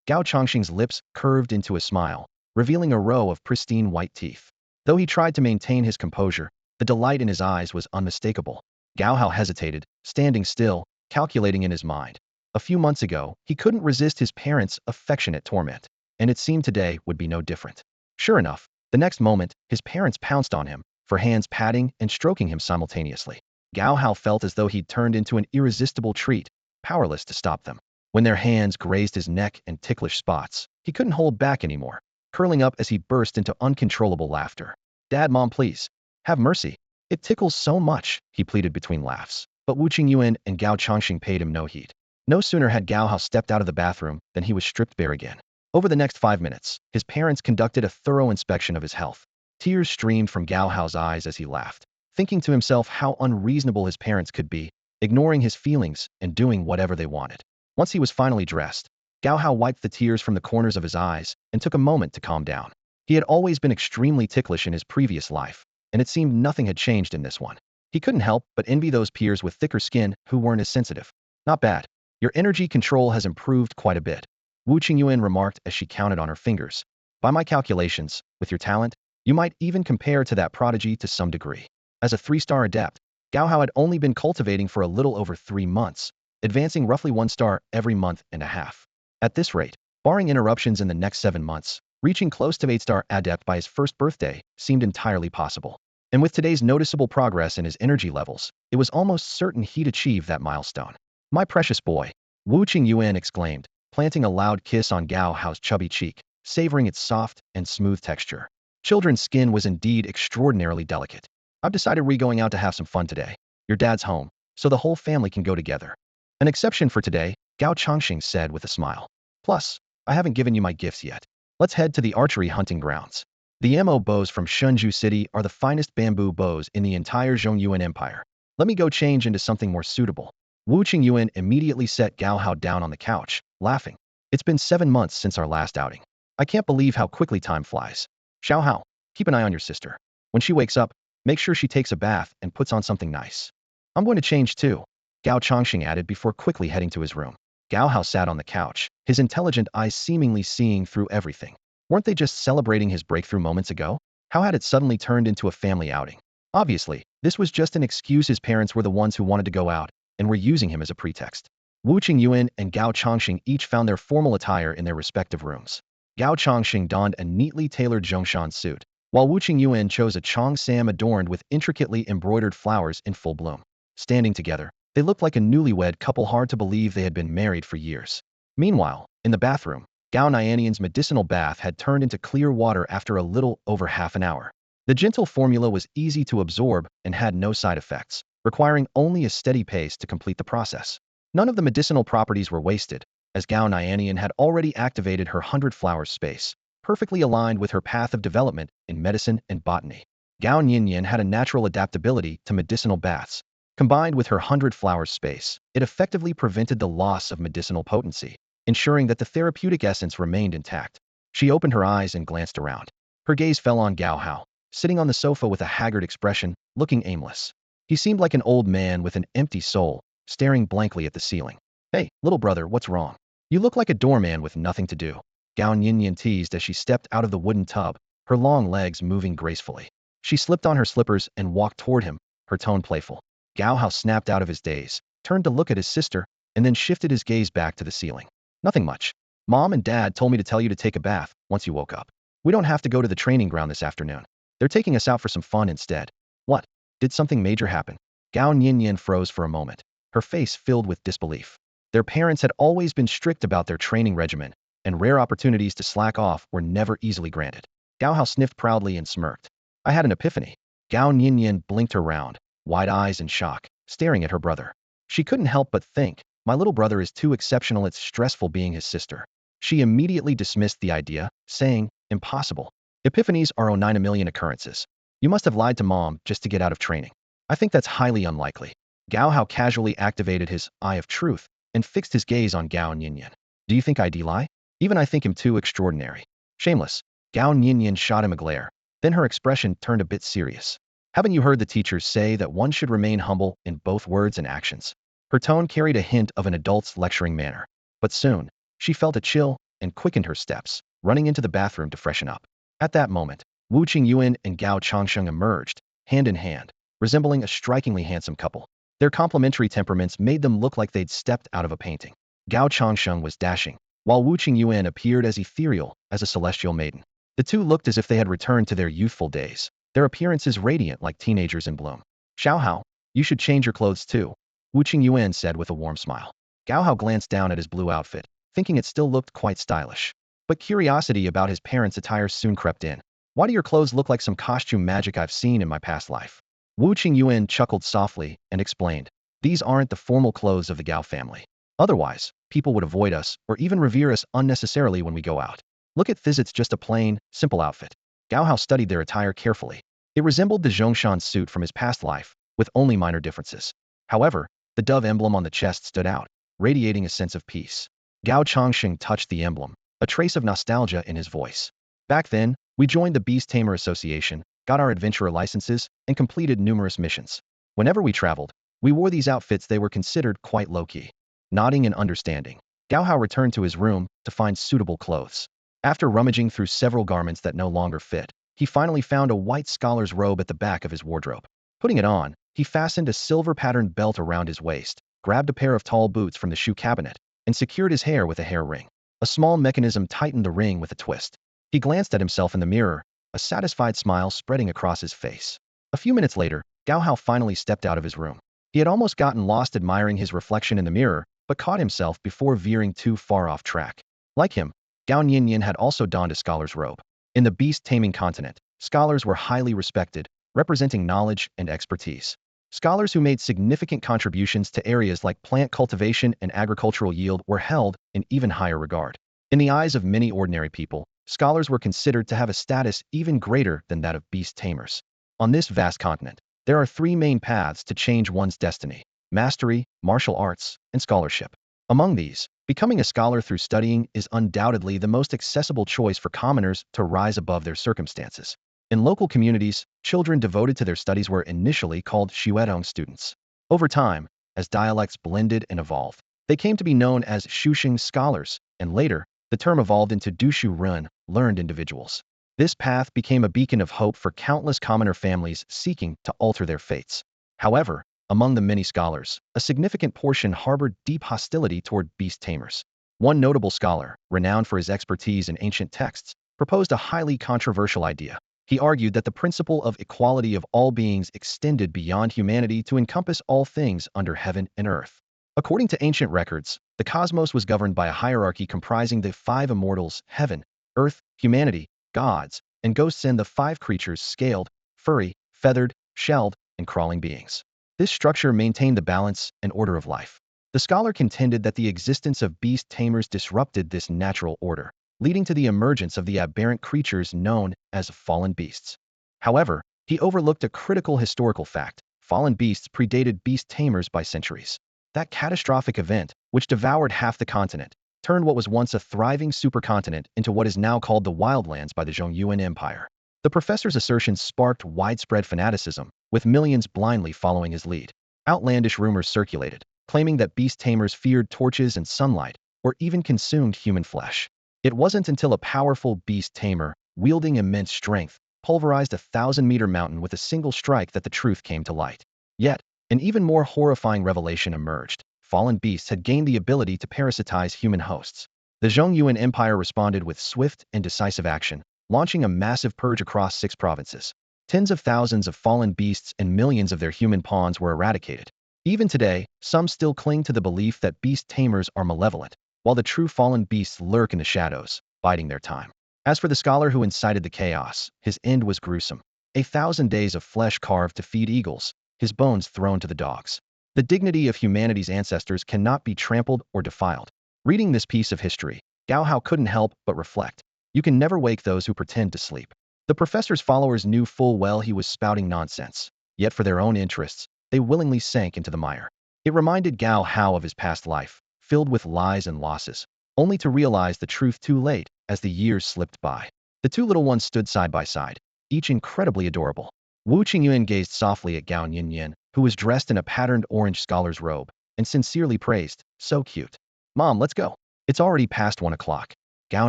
Gao Changxing's lips curved into a smile, revealing a row of pristine white teeth. Though he tried to maintain his composure, the delight in his eyes was unmistakable. Gao Hao hesitated, standing still, calculating in his mind. A few months ago, he couldn't resist his parents' affectionate torment, and it seemed today would be no different. Sure enough, the next moment, his parents pounced on him, for hands patting and stroking him simultaneously. Gao Hao felt as though he'd turned into an irresistible treat, powerless to stop them. When their hands grazed his neck and ticklish spots, he couldn't hold back anymore, curling up as he burst into uncontrollable laughter. "Dad, Mom, please, have mercy. It tickles so much," he pleaded between laughs. But Wu Qingyuan and Gao Changxing paid him no heed. No sooner had Gao Hao stepped out of the bathroom than he was stripped bare again. Over the next 5 minutes, his parents conducted a thorough inspection of his health. Tears streamed from Gao Hao's eyes as he laughed, thinking to himself how unreasonable his parents could be, ignoring his feelings and doing whatever they wanted. Once he was finally dressed, Gao Hao wiped the tears from the corners of his eyes and took a moment to calm down. He had always been extremely ticklish in his previous life, and it seemed nothing had changed in this one. He couldn't help but envy those peers with thicker skin who weren't as sensitive. "Not bad. Your energy control has improved quite a bit," Wu Qingyuan remarked as she counted on her fingers. "By my calculations, with your talent, you might even compare to that prodigy to some degree." As a 3-star adept, Gao Hao had only been cultivating for a little over 3 months, advancing roughly 1 star every month and a half. At this rate, Barring interruptions in the next 7 months, reaching close to 8-star adept by his first birthday seemed entirely possible. And with today's noticeable progress in his energy levels, it was almost certain he'd achieve that milestone. My precious boy, Wu Qingyuan exclaimed, planting a loud kiss on Gao Hao's chubby cheek, savoring its soft and smooth texture. Children's skin was indeed extraordinarily delicate. I've decided we're going out to have some fun today. Your dad's home, so the whole family can go together. An exception for today, Gao Changxing said with a smile. Plus, I haven't given you my gifts yet. Let's head to the archery hunting grounds. The MO bows from Shenzhou City are the finest bamboo bows in the entire Zhongyuan Empire. Let me go change into something more suitable. Wu Qingyuan immediately set Gao Hao down on the couch, laughing. It's been 7 months since our last outing. I can't believe how quickly time flies. Xiao Hao, keep an eye on your sister. When she wakes up, make sure she takes a bath and puts on something nice. I'm going to change too, Gao Changxing added before quickly heading to his room. Gao Hao sat on the couch, his intelligent eyes seemingly seeing through everything. Weren't they just celebrating his breakthrough moments ago? How had it suddenly turned into a family outing? Obviously, this was just an excuse. His parents were the ones who wanted to go out, and were using him as a pretext. Wu Qingyuan and Gao Changxing each found their formal attire in their respective rooms. Gao Changxing donned a neatly tailored Zhongshan suit, while Wu Qingyuan chose a Cheongsam adorned with intricately embroidered flowers in full bloom. Standing together, they looked like a newlywed couple, hard to believe they had been married for years. Meanwhile, in the bathroom, Gao Nianian's medicinal bath had turned into clear water after a little over half an hour. The gentle formula was easy to absorb and had no side effects, requiring only a steady pace to complete the process. None of the medicinal properties were wasted, as Gao Nianian had already activated her 100 flowers space, perfectly aligned with her path of development in medicine and botany. Gao Nianian had a natural adaptability to medicinal baths. Combined with her 100 flowers space, it effectively prevented the loss of medicinal potency, ensuring that the therapeutic essence remained intact. She opened her eyes and glanced around. Her gaze fell on Gao Hao, sitting on the sofa with a haggard expression, looking aimless. He seemed like an old man with an empty soul, staring blankly at the ceiling. Hey, little brother, what's wrong? You look like a doorman with nothing to do, Gao Nianian teased as she stepped out of the wooden tub, her long legs moving gracefully. She slipped on her slippers and walked toward him, her tone playful. Gao Hao snapped out of his daze, turned to look at his sister, and then shifted his gaze back to the ceiling. Nothing much. Mom and Dad told me to tell you to take a bath once you woke up. We don't have to go to the training ground this afternoon. They're taking us out for some fun instead. What? Did something major happen? Gao Nianian froze for a moment, her face filled with disbelief. Their parents had always been strict about their training regimen, and rare opportunities to slack off were never easily granted. Gao Hao sniffed proudly and smirked. I had an epiphany. Gao Nianian blinked around, wide eyes in shock, staring at her brother. She couldn't help but think, my little brother is too exceptional, it's stressful being his sister. She immediately dismissed the idea, saying, impossible. Epiphanies are 09 a million occurrences. You must have lied to mom just to get out of training. I think that's highly unlikely. Gao Hao casually activated his eye of truth and fixed his gaze on Gao Nianian. Do you think I'd lie? Even I think him too extraordinary. Shameless. Gao Nianian shot him a glare. Then her expression turned a bit serious. Haven't you heard the teachers say that one should remain humble in both words and actions? Her tone carried a hint of an adult's lecturing manner. But soon, she felt a chill and quickened her steps, running into the bathroom to freshen up. At that moment, Wu Qingyuan and Gao Changsheng emerged, hand in hand, resembling a strikingly handsome couple. Their complementary temperaments made them look like they'd stepped out of a painting. Gao Changsheng was dashing, while Wu Qingyuan appeared as ethereal as a celestial maiden. The two looked as if they had returned to their youthful days, their appearances radiant like teenagers in bloom. Xiao Hao, you should change your clothes too, Wu Qingyuan said with a warm smile. Gao Hao glanced down at his blue outfit, thinking it still looked quite stylish. But curiosity about his parents' attire soon crept in. Why do your clothes look like some costume magic I've seen in my past life? Wu Qingyuan chuckled softly and explained, these aren't the formal clothes of the Gao family. Otherwise, people would avoid us or even revere us unnecessarily when we go out. Look at this, it's just a plain, simple outfit. Gao Hao studied their attire carefully. It resembled the Zhongshan suit from his past life, with only minor differences. However, the dove emblem on the chest stood out, radiating a sense of peace. Gao Changxing touched the emblem, a trace of nostalgia in his voice. Back then, we joined the Beast Tamer Association, got our adventurer licenses, and completed numerous missions. Whenever we traveled, we wore these outfits. They were considered quite low-key. Nodding in understanding, Gao Hao returned to his room to find suitable clothes. After rummaging through several garments that no longer fit, he finally found a white scholar's robe at the back of his wardrobe. Putting it on, he fastened a silver-patterned belt around his waist, grabbed a pair of tall boots from the shoe cabinet, and secured his hair with a hair ring. A small mechanism tightened the ring with a twist. He glanced at himself in the mirror, a satisfied smile spreading across his face. A few minutes later, Gao Hao finally stepped out of his room. He had almost gotten lost admiring his reflection in the mirror, but caught himself before veering too far off track. Like him, Gao Nianian had also donned a scholar's robe. In the beast-taming continent, scholars were highly respected, representing knowledge and expertise. Scholars who made significant contributions to areas like plant cultivation and agricultural yield were held in even higher regard. In the eyes of many ordinary people, scholars were considered to have a status even greater than that of beast tamers. On this vast continent, there are three main paths to change one's destiny: mastery, martial arts, and scholarship. Among these, becoming a scholar through studying is undoubtedly the most accessible choice for commoners to rise above their circumstances. In local communities, children devoted to their studies were initially called Shuedong students. Over time, as dialects blended and evolved, they came to be known as Shuxing scholars, and later, the term evolved into Dushu Run, learned individuals. This path became a beacon of hope for countless commoner families seeking to alter their fates. However, among the many scholars, a significant portion harbored deep hostility toward beast tamers. One notable scholar, renowned for his expertise in ancient texts, proposed a highly controversial idea. He argued that the principle of equality of all beings extended beyond humanity to encompass all things under heaven and earth. According to ancient records, the cosmos was governed by a hierarchy comprising the five immortals: heaven, earth, humanity, gods, and ghosts, and the five creatures: scaled, furry, feathered, shelled, and crawling beings. This structure maintained the balance and order of life. The scholar contended that the existence of beast tamers disrupted this natural order, leading to the emergence of the aberrant creatures known as fallen beasts. However, he overlooked a critical historical fact: fallen beasts predated beast tamers by centuries. That catastrophic event, which devoured half the continent, turned what was once a thriving supercontinent into what is now called the Wildlands by the Zhongyuan Empire. The professor's assertions sparked widespread fanaticism, with millions blindly following his lead. Outlandish rumors circulated, claiming that beast tamers feared torches and sunlight, or even consumed human flesh. It wasn't until a powerful beast tamer, wielding immense strength, pulverized a 1,000-meter mountain with a single strike that the truth came to light. Yet, an even more horrifying revelation emerged: fallen beasts had gained the ability to parasitize human hosts. The Zhongyuan Empire responded with swift and decisive action, launching a massive purge across 6 provinces. Tens of thousands of fallen beasts and millions of their human pawns were eradicated. Even today, some still cling to the belief that beast tamers are malevolent, while the true fallen beasts lurk in the shadows, biding their time. As for the scholar who incited the chaos, his end was gruesome. 1,000 days of flesh carved to feed eagles, his bones thrown to the dogs. The dignity of humanity's ancestors cannot be trampled or defiled. Reading this piece of history, Gao Hao couldn't help but reflect. You can never wake those who pretend to sleep. The professor's followers knew full well he was spouting nonsense, yet for their own interests, they willingly sank into the mire. It reminded Gao Hao of his past life, filled with lies and losses, only to realize the truth too late as the years slipped by. The two little ones stood side by side, each incredibly adorable. Wu Qingyuan gazed softly at Gao Nianian, who was dressed in a patterned orange scholar's robe, and sincerely praised, "So cute. Mom, let's go. It's already past 1 o'clock." Gao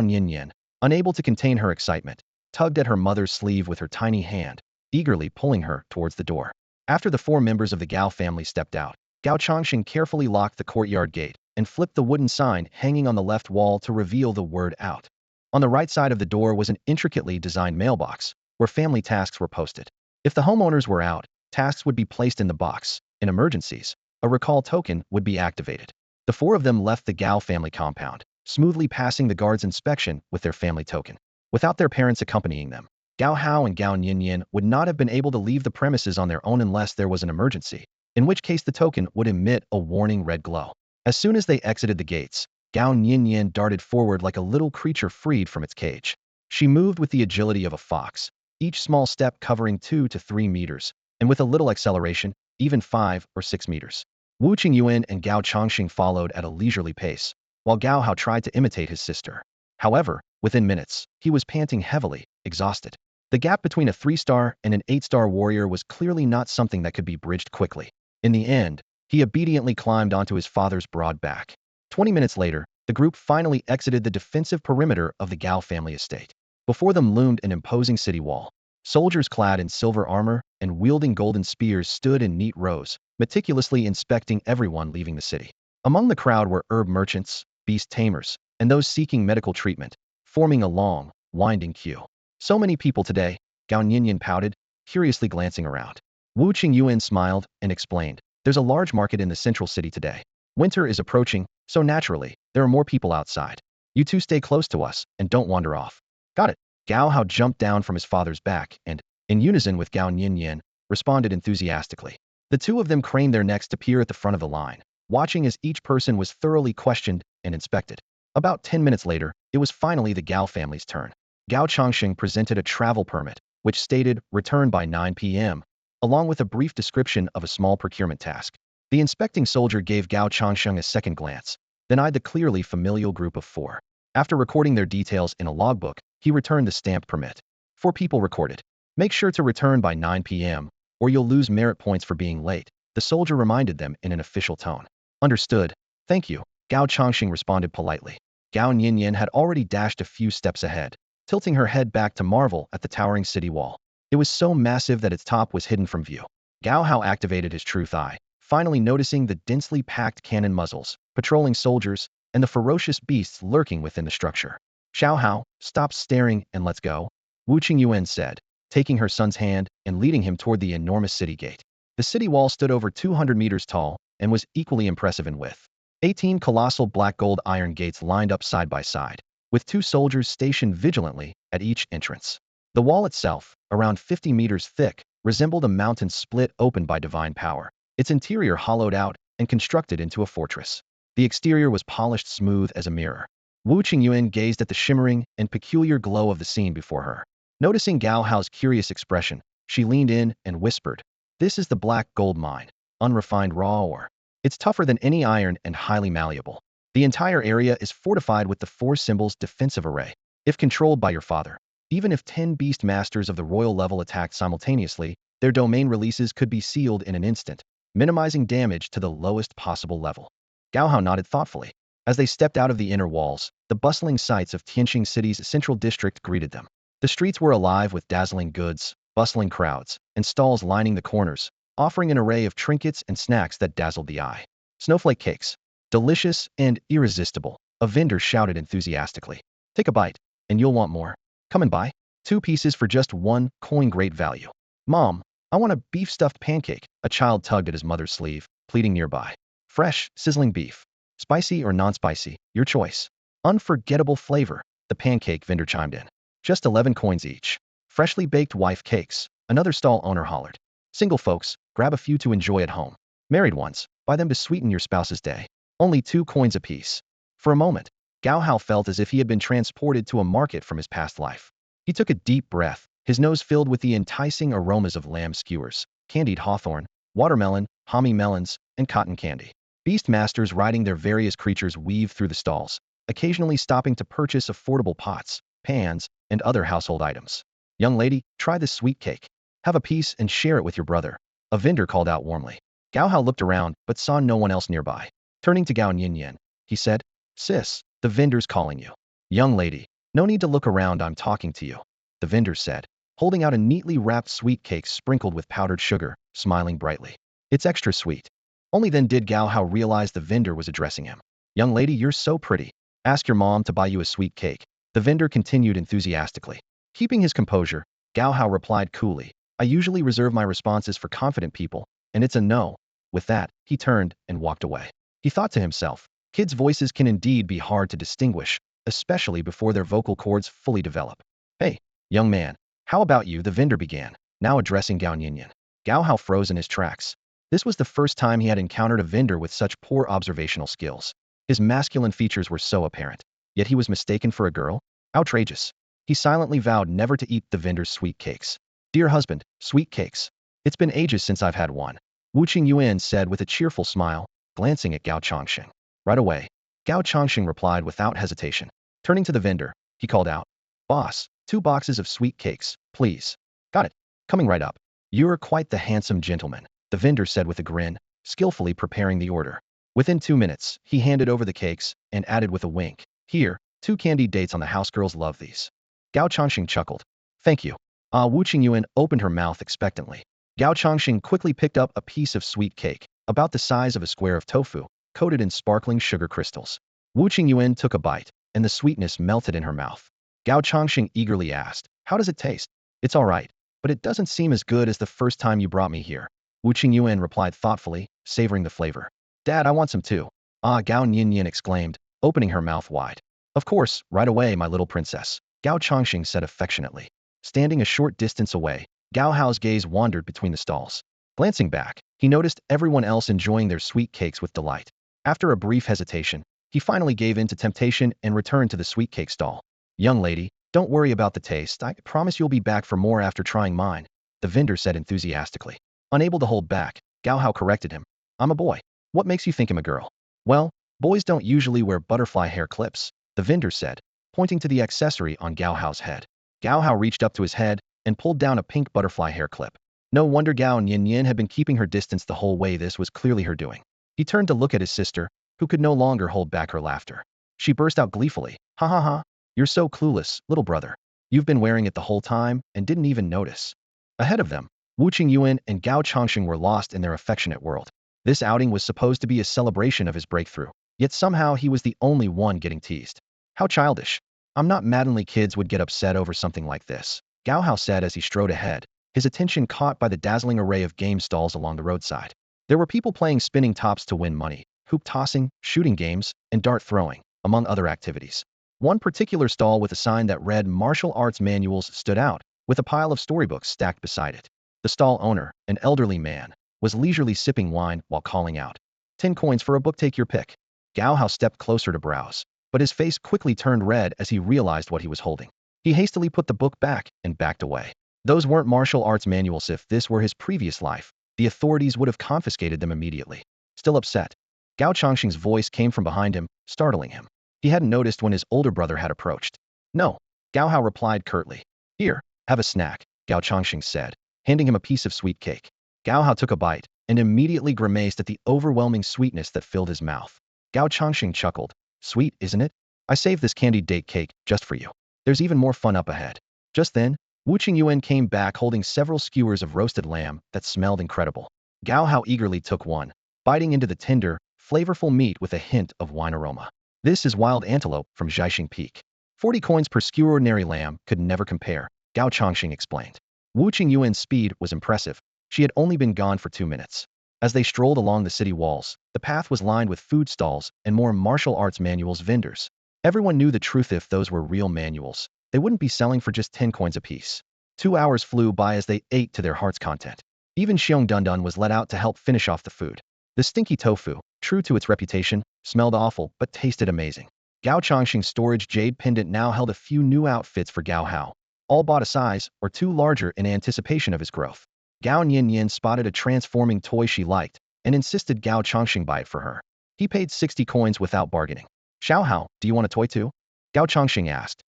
Nianian, unable to contain her excitement, tugged at her mother's sleeve with her tiny hand, eagerly pulling her towards the door. After the 4 members of the Gao family stepped out, Gao Changxing carefully locked the courtyard gate and flipped the wooden sign hanging on the left wall to reveal the word "out." On the right side of the door was an intricately designed mailbox, where family tasks were posted. If the homeowners were out, tasks would be placed in the box. In emergencies, a recall token would be activated. The 4 of them left the Gao family compound, smoothly passing the guard's inspection with their family token. Without their parents accompanying them, Gao Hao and Gao Nianian would not have been able to leave the premises on their own unless there was an emergency, in which case the token would emit a warning red glow. As soon as they exited the gates, Gao Nianian darted forward like a little creature freed from its cage. She moved with the agility of a fox, each small step covering 2 to 3 meters, and with a little acceleration, even 5 or 6 meters. Wu Qingyuan and Gao Changxing followed at a leisurely pace, while Gao Hao tried to imitate his sister. However, within minutes, he was panting heavily, exhausted. The gap between a 3-star and an 8-star warrior was clearly not something that could be bridged quickly. In the end, he obediently climbed onto his father's broad back. 20 minutes later, the group finally exited the defensive perimeter of the Gao family estate. Before them loomed an imposing city wall. Soldiers clad in silver armor and wielding golden spears stood in neat rows, meticulously inspecting everyone leaving the city. Among the crowd were herb merchants, beast tamers, and those seeking medical treatment, forming a long, winding queue. So many people today, Gao Nianian pouted, curiously glancing around. Wu Qingyuan smiled and explained, there's a large market in the central city today. Winter is approaching, so naturally, there are more people outside. You two stay close to us and don't wander off. Got it. Gao Hao jumped down from his father's back and, in unison with Gao Nianian, responded enthusiastically. The two of them craned their necks to peer at the front of the line, watching as each person was thoroughly questioned and inspected. About 10 minutes later, it was finally the Gao family's turn. Gao Changxing presented a travel permit, which stated return by 9 p.m., along with a brief description of a small procurement task. The inspecting soldier gave Gao Changxing a second glance, then eyed the clearly familial group of four. After recording their details in a logbook, he returned the stamped permit. 4 people recorded. Make sure to return by 9 p.m., or you'll lose merit points for being late, the soldier reminded them in an official tone. Understood. Thank you, Gao Changxing responded politely. Gao Nianian had already dashed a few steps ahead, tilting her head back to marvel at the towering city wall. It was so massive that its top was hidden from view. Gao Hao activated his truth eye, finally noticing the densely packed cannon muzzles, patrolling soldiers, and the ferocious beasts lurking within the structure. Xiao Hao, stop staring and let's go, Wu Qingyuan said, taking her son's hand and leading him toward the enormous city gate. The city wall stood over 200 meters tall and was equally impressive in width. 18 colossal black gold iron gates lined up side by side, with 2 soldiers stationed vigilantly at each entrance. The wall itself, around 50 meters thick, resembled a mountain split open by divine power, its interior hollowed out and constructed into a fortress. The exterior was polished smooth as a mirror. Wu Qingyuan gazed at the shimmering and peculiar glow of the scene before her. Noticing Gao Hao's curious expression, she leaned in and whispered, "This is the black gold mine, unrefined raw ore. It's tougher than any iron and highly malleable. The entire area is fortified with the 4 symbols defensive array. If controlled by your father, even if 10 beast masters of the royal level attacked simultaneously, their domain releases could be sealed in an instant, minimizing damage to the lowest possible level." Gao Hao nodded thoughtfully. As they stepped out of the inner walls, the bustling sights of Tianqing City's central district greeted them. The streets were alive with dazzling goods, bustling crowds, and stalls lining the corners, offering an array of trinkets and snacks that dazzled the eye. Snowflake cakes. Delicious and irresistible, a vendor shouted enthusiastically. Take a bite, and you'll want more. Come and buy. 2 pieces for just 1 coin, great value. Mom, I want a beef stuffed pancake, a child tugged at his mother's sleeve, pleading nearby. Fresh, sizzling beef. Spicy or non-spicy, your choice. Unforgettable flavor, the pancake vendor chimed in. Just 11 coins each. Freshly baked wife cakes, another stall owner hollered. Single folks, grab a few to enjoy at home. Married ones, buy them to sweeten your spouse's day. Only 2 coins apiece. For a moment, Gao Hao felt as if he had been transported to a market from his past life. He took a deep breath, his nose filled with the enticing aromas of lamb skewers, candied hawthorn, watermelon, hominy melons, and cotton candy. Beast masters riding their various creatures weaved through the stalls, occasionally stopping to purchase affordable pots, pans, and other household items. Young lady, try this sweet cake. Have a piece and share it with your brother, a vendor called out warmly. Gao Hao looked around but saw no one else nearby. Turning to Gao Nianian, he said, Sis, the vendor's calling you. Young lady, no need to look around, I'm talking to you, the vendor said, holding out a neatly wrapped sweet cake sprinkled with powdered sugar, smiling brightly. It's extra sweet. Only then did Gao Hao realize the vendor was addressing him. Young lady, you're so pretty. Ask your mom to buy you a sweet cake, the vendor continued enthusiastically. Keeping his composure, Gao Hao replied coolly, I usually reserve my responses for confident people, and it's a no. With that, he turned and walked away. He thought to himself, kids' voices can indeed be hard to distinguish, especially before their vocal cords fully develop. Hey, young man, how about you, the vendor began, now addressing Gao Nianian. Gao Hao froze in his tracks. This was the first time he had encountered a vendor with such poor observational skills. His masculine features were so apparent, yet he was mistaken for a girl? Outrageous. He silently vowed never to eat the vendor's sweet cakes. Dear husband, sweet cakes. It's been ages since I've had one, Wu Qingyuan said with a cheerful smile, glancing at Gao Changxing. Right away, Gao Changxing replied without hesitation. Turning to the vendor, he called out, Boss, 2 boxes of sweet cakes, please. Got it. Coming right up. You're quite the handsome gentleman, the vendor said with a grin, skillfully preparing the order. Within 2 minutes, he handed over the cakes and added with a wink, Here, 2 candied dates on the house, girls love these. Gao Changxing chuckled. Thank you. Wu Qingyuan opened her mouth expectantly. Gao Changxing quickly picked up a piece of sweet cake, about the size of a square of tofu, coated in sparkling sugar crystals. Wu Qingyuan took a bite, and the sweetness melted in her mouth. Gao Changxing eagerly asked, "How does it taste?" "It's all right, but it doesn't seem as good as the first time you brought me here." Wu Qingyuan replied thoughtfully, savoring the flavor. "Dad, I want some too." "Ah," Gao Nianian exclaimed, opening her mouth wide. "Of course, right away, my little princess," Gao Changxing said affectionately. Standing a short distance away, Gao Hao's gaze wandered between the stalls. Glancing back, he noticed everyone else enjoying their sweet cakes with delight. After a brief hesitation, he finally gave in to temptation and returned to the sweet cake stall. "Young lady, don't worry about the taste. I promise you'll be back for more after trying mine," the vendor said enthusiastically. Unable to hold back, Gao Hao corrected him. "I'm a boy. What makes you think I'm a girl?" "Well, boys don't usually wear butterfly hair clips," the vendor said, pointing to the accessory on Gao Hao's head. Gao Hao reached up to his head and pulled down a pink butterfly hair clip. No wonder Gao Nianian had been keeping her distance the whole way. This was clearly her doing. He turned to look at his sister, who could no longer hold back her laughter. She burst out gleefully. "Ha ha ha! You're so clueless, little brother. You've been wearing it the whole time and didn't even notice." Ahead of them, Wu Qingyuan and Gao Changxing were lost in their affectionate world. This outing was supposed to be a celebration of his breakthrough, yet somehow he was the only one getting teased. "How childish. I'm not maddenly kids would get upset over something like this," Gao Hao said as he strode ahead, his attention caught by the dazzling array of game stalls along the roadside. There were people playing spinning tops to win money, hoop tossing, shooting games, and dart throwing, among other activities. One particular stall with a sign that read martial arts manuals stood out, with a pile of storybooks stacked beside it. The stall owner, an elderly man, was leisurely sipping wine while calling out, "10 coins for a book, take your pick." Gao Hao stepped closer to browse, but his face quickly turned red as he realized what he was holding. He hastily put the book back and backed away. Those weren't martial arts manuals. If this were his previous life, the authorities would have confiscated them immediately. Still upset, Gao Changxing's voice came from behind him, startling him. He hadn't noticed when his older brother had approached. "No," Gao Hao replied curtly. "Here, have a snack," Gao Changxing said, handing him a piece of sweet cake. Gao Hao took a bite and immediately grimaced at the overwhelming sweetness that filled his mouth. Gao Changxing chuckled. "Sweet, isn't it? I saved this candied date cake just for you. There's even more fun up ahead." Just then, Wu Qingyuan came back holding several skewers of roasted lamb that smelled incredible. Gao Hao eagerly took one, biting into the tender, flavorful meat with a hint of wine aroma. "This is wild antelope from Jiaxing Peak. 40 coins per skewer. Ordinary lamb could never compare," Gao Changxing explained. Wu Qingyuan's speed was impressive. She had only been gone for 2 minutes. As they strolled along the city walls, the path was lined with food stalls and more martial arts manuals vendors. Everyone knew the truth. If those were real manuals, they wouldn't be selling for just 10 coins apiece. 2 hours flew by as they ate to their heart's content. Even Shiong Dunan was let out to help finish off the food. The stinky tofu, true to its reputation, smelled awful but tasted amazing. Gao Changxing's storage jade pendant now held a few new outfits for Gao Hao, all bought a size or two larger in anticipation of his growth. Gao Nianian spotted a transforming toy she liked and insisted Gao Changxing buy it for her. He paid 60 coins without bargaining. "Xiao Hao, do you want a toy too?" Gao Changxing asked.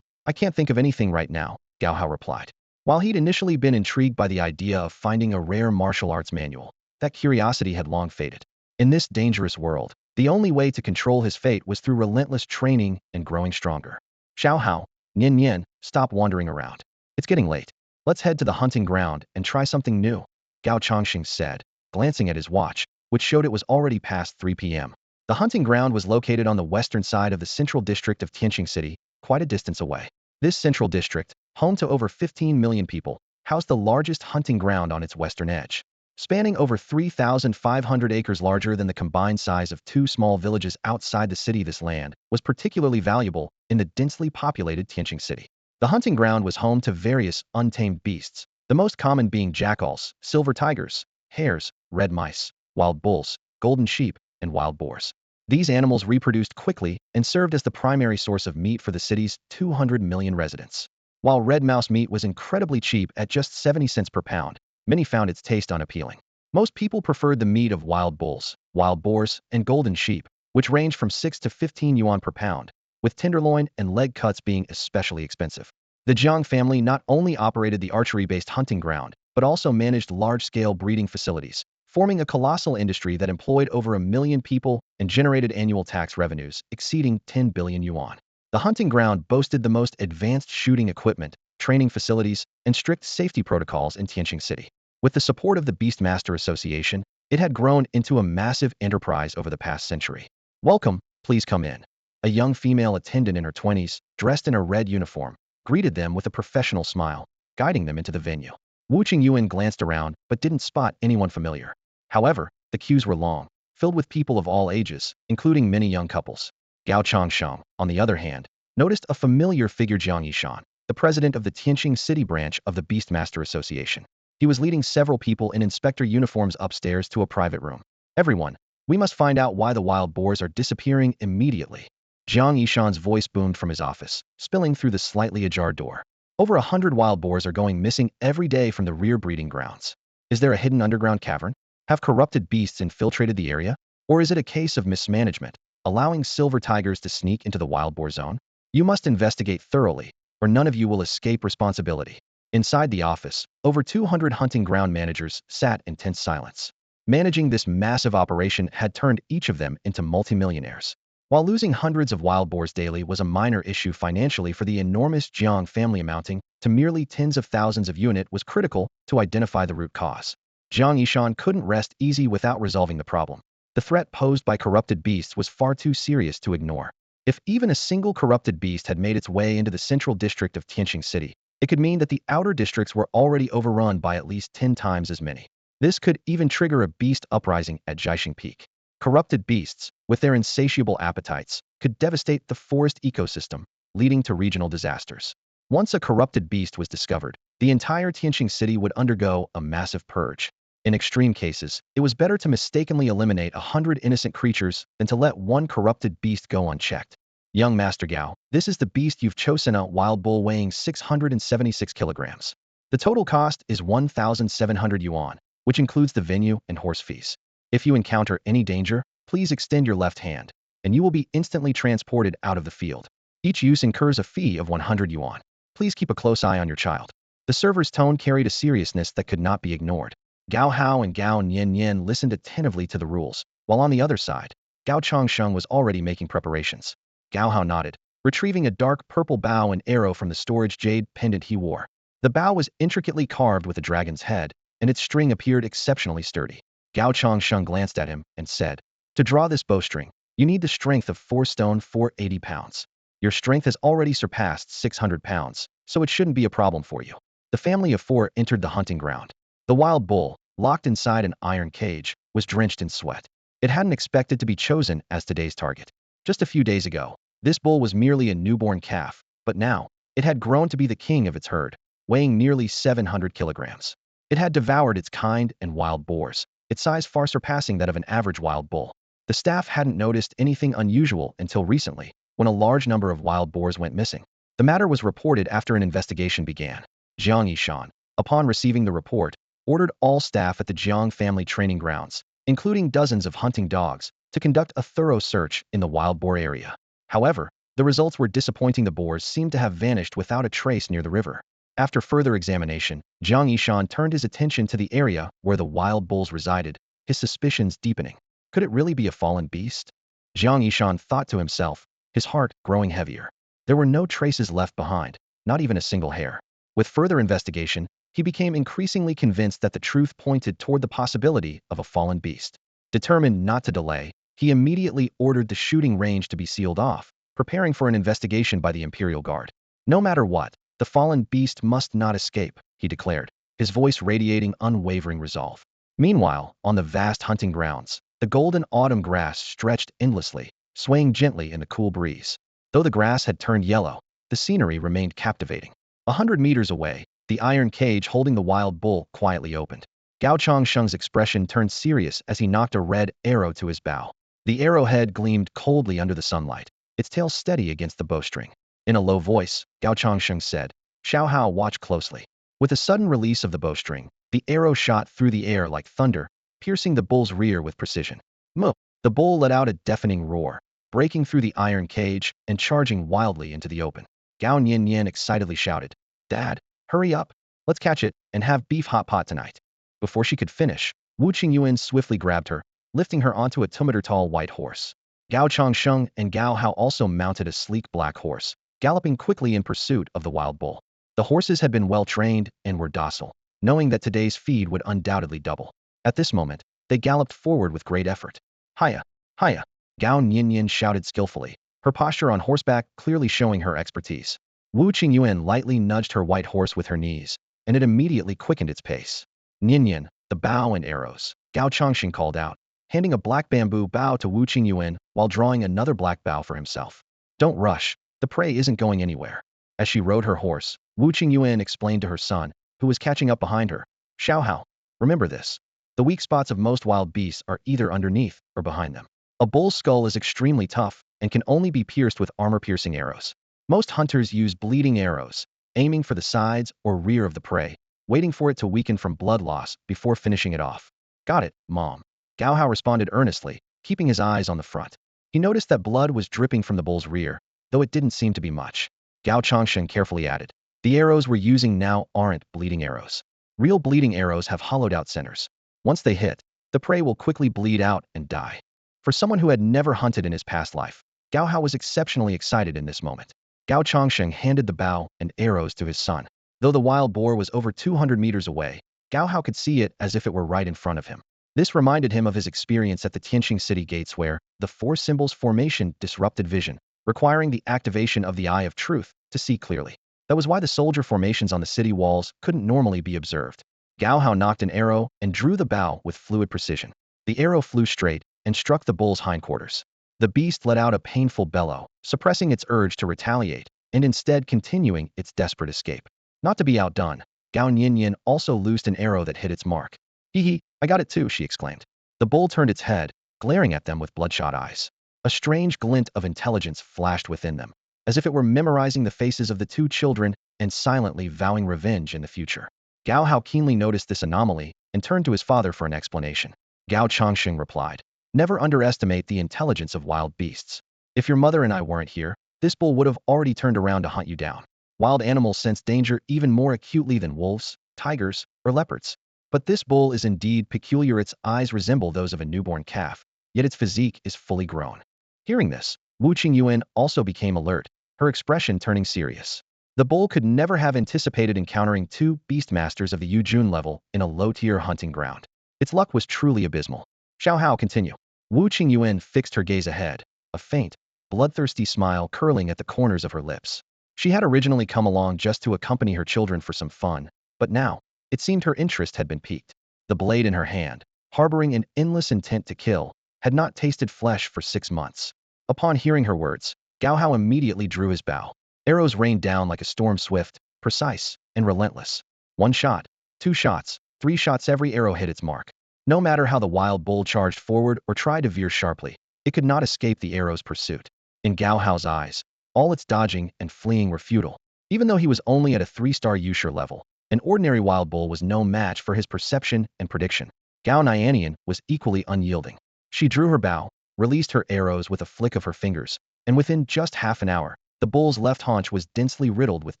I can't think of anything right now," Gao Hao replied. While he'd initially been intrigued by the idea of finding a rare martial arts manual, that curiosity had long faded. In this dangerous world, the only way to control his fate was through relentless training and growing stronger. "Xiao Hao, Nianian, stop wandering around. It's getting late. Let's head to the hunting ground and try something new," Gao Changxing said, glancing at his watch, which showed it was already past 3 p.m. The hunting ground was located on the western side of the central district of Tianqing City, quite a distance away. This central district, home to over 15 million people, housed the largest hunting ground on its western edge. Spanning over 3,500 acres, larger than the combined size of 2 small villages outside the city, this land was particularly valuable in the densely populated Tianqing City. The hunting ground was home to various untamed beasts, the most common being jackals, silver tigers, hares, red mice, wild bulls, golden sheep, and wild boars. These animals reproduced quickly and served as the primary source of meat for the city's 200 million residents. While red mouse meat was incredibly cheap at just 70 cents per pound, many found its taste unappealing. Most people preferred the meat of wild bulls, wild boars, and golden sheep, which ranged from 6 to 15 yuan per pound, with tenderloin and leg cuts being especially expensive. The Jiang family not only operated the archery-based hunting ground, but also managed large-scale breeding facilities, forming a colossal industry that employed over 1 million people and generated annual tax revenues exceeding 10 billion yuan. The hunting ground boasted the most advanced shooting equipment, training facilities, and strict safety protocols in Tianqing City. With the support of the Beastmaster Association, it had grown into a massive enterprise over the past century. "Welcome, please come in." A young female attendant in her 20s, dressed in a red uniform, greeted them with a professional smile, guiding them into the venue. Wu Qingyuan glanced around but didn't spot anyone familiar. However, the queues were long, filled with people of all ages, including many young couples. Gao Changsheng, on the other hand, noticed a familiar figure: Jiang Yishan, the president of the Tianqing City branch of the Beastmaster Association. He was leading several people in inspector uniforms upstairs to a private room. Everyone, we must find out why the wild boars are disappearing immediately. Jiang Yishan's voice boomed from his office, spilling through the slightly ajar door. Over 100 wild boars are going missing every day from the rear breeding grounds. Is there a hidden underground cavern? Have corrupted beasts infiltrated the area? Or is it a case of mismanagement, allowing silver tigers to sneak into the wild boar zone? You must investigate thoroughly, or none of you will escape responsibility. Inside the office, over 200 hunting ground managers sat in tense silence. Managing this massive operation had turned each of them into multimillionaires. While losing hundreds of wild boars daily was a minor issue financially for the enormous Jiang family, amounting to merely tens of thousands of units was critical to identify the root cause. Jiang Yishan couldn't rest easy without resolving the problem. The threat posed by corrupted beasts was far too serious to ignore. If even a single corrupted beast had made its way into the central district of Tianqing City, it could mean that the outer districts were already overrun by at least 10 times as many. This could even trigger a beast uprising at Jiaxing Peak. Corrupted beasts, with their insatiable appetites, could devastate the forest ecosystem, leading to regional disasters. Once a corrupted beast was discovered, the entire Tianqing city would undergo a massive purge. In extreme cases, it was better to mistakenly eliminate 100 innocent creatures than to let one corrupted beast go unchecked. Young Master Gao, this is the beast you've chosen, a wild bull weighing 676 kilograms. The total cost is 1,700 yuan, which includes the venue and horse fees. If you encounter any danger, please extend your left hand, and you will be instantly transported out of the field. Each use incurs a fee of 100 yuan. Please keep a close eye on your child. The server's tone carried a seriousness that could not be ignored. Gao Hao and Gao Nianian listened attentively to the rules, while on the other side, Gao Changsheng was already making preparations. Gao Hao nodded, retrieving a dark purple bow and arrow from the storage jade pendant he wore. The bow was intricately carved with a dragon's head, and its string appeared exceptionally sturdy. Gao Changsheng glanced at him and said, "To draw this bowstring, you need the strength of 4 stone 480 pounds. Your strength has already surpassed 600 pounds, so it shouldn't be a problem for you." The family of 4 entered the hunting ground. The wild bull, locked inside an iron cage, was drenched in sweat. It hadn't expected to be chosen as today's target. Just a few days ago, this bull was merely a newborn calf, but now, it had grown to be the king of its herd, weighing nearly 700 kilograms. It had devoured its kind and wild boars, its size far surpassing that of an average wild bull. The staff hadn't noticed anything unusual until recently, when a large number of wild boars went missing. The matter was reported after an investigation began. Jiang Yishan, upon receiving the report, ordered all staff at the Jiang family training grounds, including dozens of hunting dogs, to conduct a thorough search in the wild boar area. However, the results were disappointing. The boars seemed to have vanished without a trace near the river. After further examination, Jiang Yishan turned his attention to the area where the wild bulls resided, his suspicions deepening. Could it really be a fallen beast? Jiang Yishan thought to himself, his heart growing heavier. There were no traces left behind, not even a single hair. With further investigation, he became increasingly convinced that the truth pointed toward the possibility of a fallen beast. Determined not to delay, he immediately ordered the shooting range to be sealed off, preparing for an investigation by the Imperial Guard. No matter what, the fallen beast must not escape, he declared, his voice radiating unwavering resolve. Meanwhile, on the vast hunting grounds, the golden autumn grass stretched endlessly, swaying gently in the cool breeze. Though the grass had turned yellow, the scenery remained captivating. 100 meters away, the iron cage holding the wild bull quietly opened. Gao Changsheng's expression turned serious as he knocked a red arrow to his bow. The arrowhead gleamed coldly under the sunlight, its tail steady against the bowstring. In a low voice, Gao Changsheng said, "Xiao Hao, watch closely." With a sudden release of the bowstring, the arrow shot through the air like thunder, piercing the bull's rear with precision. Moo! The bull let out a deafening roar, breaking through the iron cage and charging wildly into the open. Gao Nianian excitedly shouted, "Dad, hurry up! Let's catch it and have beef hot pot tonight." Before she could finish, Wu Qingyuan swiftly grabbed her, lifting her onto a 2-meter-tall white horse. Gao Changsheng and Gao Hao also mounted a sleek black horse, galloping quickly in pursuit of the wild bull. The horses had been well trained and were docile, knowing that today's feed would undoubtedly double. At this moment, they galloped forward with great effort. "Hiya! Hiya!" Gao Nianian shouted skillfully, her posture on horseback clearly showing her expertise. Wu Qingyuan lightly nudged her white horse with her knees, and it immediately quickened its pace. Nianian, the bow and arrows, Gao Chongxing called out, handing a black bamboo bow to Wu Qingyuan while drawing another black bow for himself. Don't rush, the prey isn't going anywhere. As she rode her horse, Wu Qingyuan explained to her son, who was catching up behind her, Xiao Hao, remember this. The weak spots of most wild beasts are either underneath or behind them. A bull's skull is extremely tough and can only be pierced with armor-piercing arrows. Most hunters use bleeding arrows, aiming for the sides or rear of the prey, waiting for it to weaken from blood loss before finishing it off. Got it, Mom. Gao Hao responded earnestly, keeping his eyes on the front. He noticed that blood was dripping from the bull's rear, though it didn't seem to be much. Gao Chongsheng carefully added, the arrows we're using now aren't bleeding arrows. Real bleeding arrows have hollowed-out centers. Once they hit, the prey will quickly bleed out and die. For someone who had never hunted in his past life, Gao Hao was exceptionally excited in this moment. Gao Chongsheng handed the bow and arrows to his son. Though the wild boar was over 200 meters away, Gao Hao could see it as if it were right in front of him. This reminded him of his experience at the Tianqing city gates where the four symbols formation disrupted vision, requiring the activation of the Eye of Truth to see clearly. That was why the soldier formations on the city walls couldn't normally be observed. Gao Hao knocked an arrow and drew the bow with fluid precision. The arrow flew straight and struck the bull's hindquarters. The beast let out a painful bellow, suppressing its urge to retaliate, and instead continuing its desperate escape. Not to be outdone, Gao Nianian also loosed an arrow that hit its mark. Hee, I got it too, she exclaimed. The bull turned its head, glaring at them with bloodshot eyes. A strange glint of intelligence flashed within them, as if it were memorizing the faces of the two children and silently vowing revenge in the future. Gao Hao keenly noticed this anomaly and turned to his father for an explanation. Gao Chongxing replied, never underestimate the intelligence of wild beasts. If your mother and I weren't here, this bull would have already turned around to hunt you down. Wild animals sense danger even more acutely than wolves, tigers, or leopards. But this bull is indeed peculiar. Its eyes resemble those of a newborn calf, yet its physique is fully grown. Hearing this, Wu Qingyuan also became alert, her expression turning serious. The bull could never have anticipated encountering two beastmasters of the Yujun level in a low-tier hunting ground. Its luck was truly abysmal. Xiao Hao, continue. Wu Qingyuan fixed her gaze ahead, a faint, bloodthirsty smile curling at the corners of her lips. She had originally come along just to accompany her children for some fun, but now, it seemed her interest had been piqued. The blade in her hand, harboring an endless intent to kill, had not tasted flesh for 6 months. Upon hearing her words, Gao Hao immediately drew his bow. Arrows rained down like a storm, swift, precise, and relentless. 1 shot, 2 shots, 3 shots, every arrow hit its mark. No matter how the wild bull charged forward or tried to veer sharply, it could not escape the arrow's pursuit. In Gao Hao's eyes, all its dodging and fleeing were futile. Even though he was only at a 3-star Yusher level, an ordinary wild bull was no match for his perception and prediction. Gao Nianian was equally unyielding. She drew her bow, released her arrows with a flick of her fingers, and within just half an hour, the bull's left haunch was densely riddled with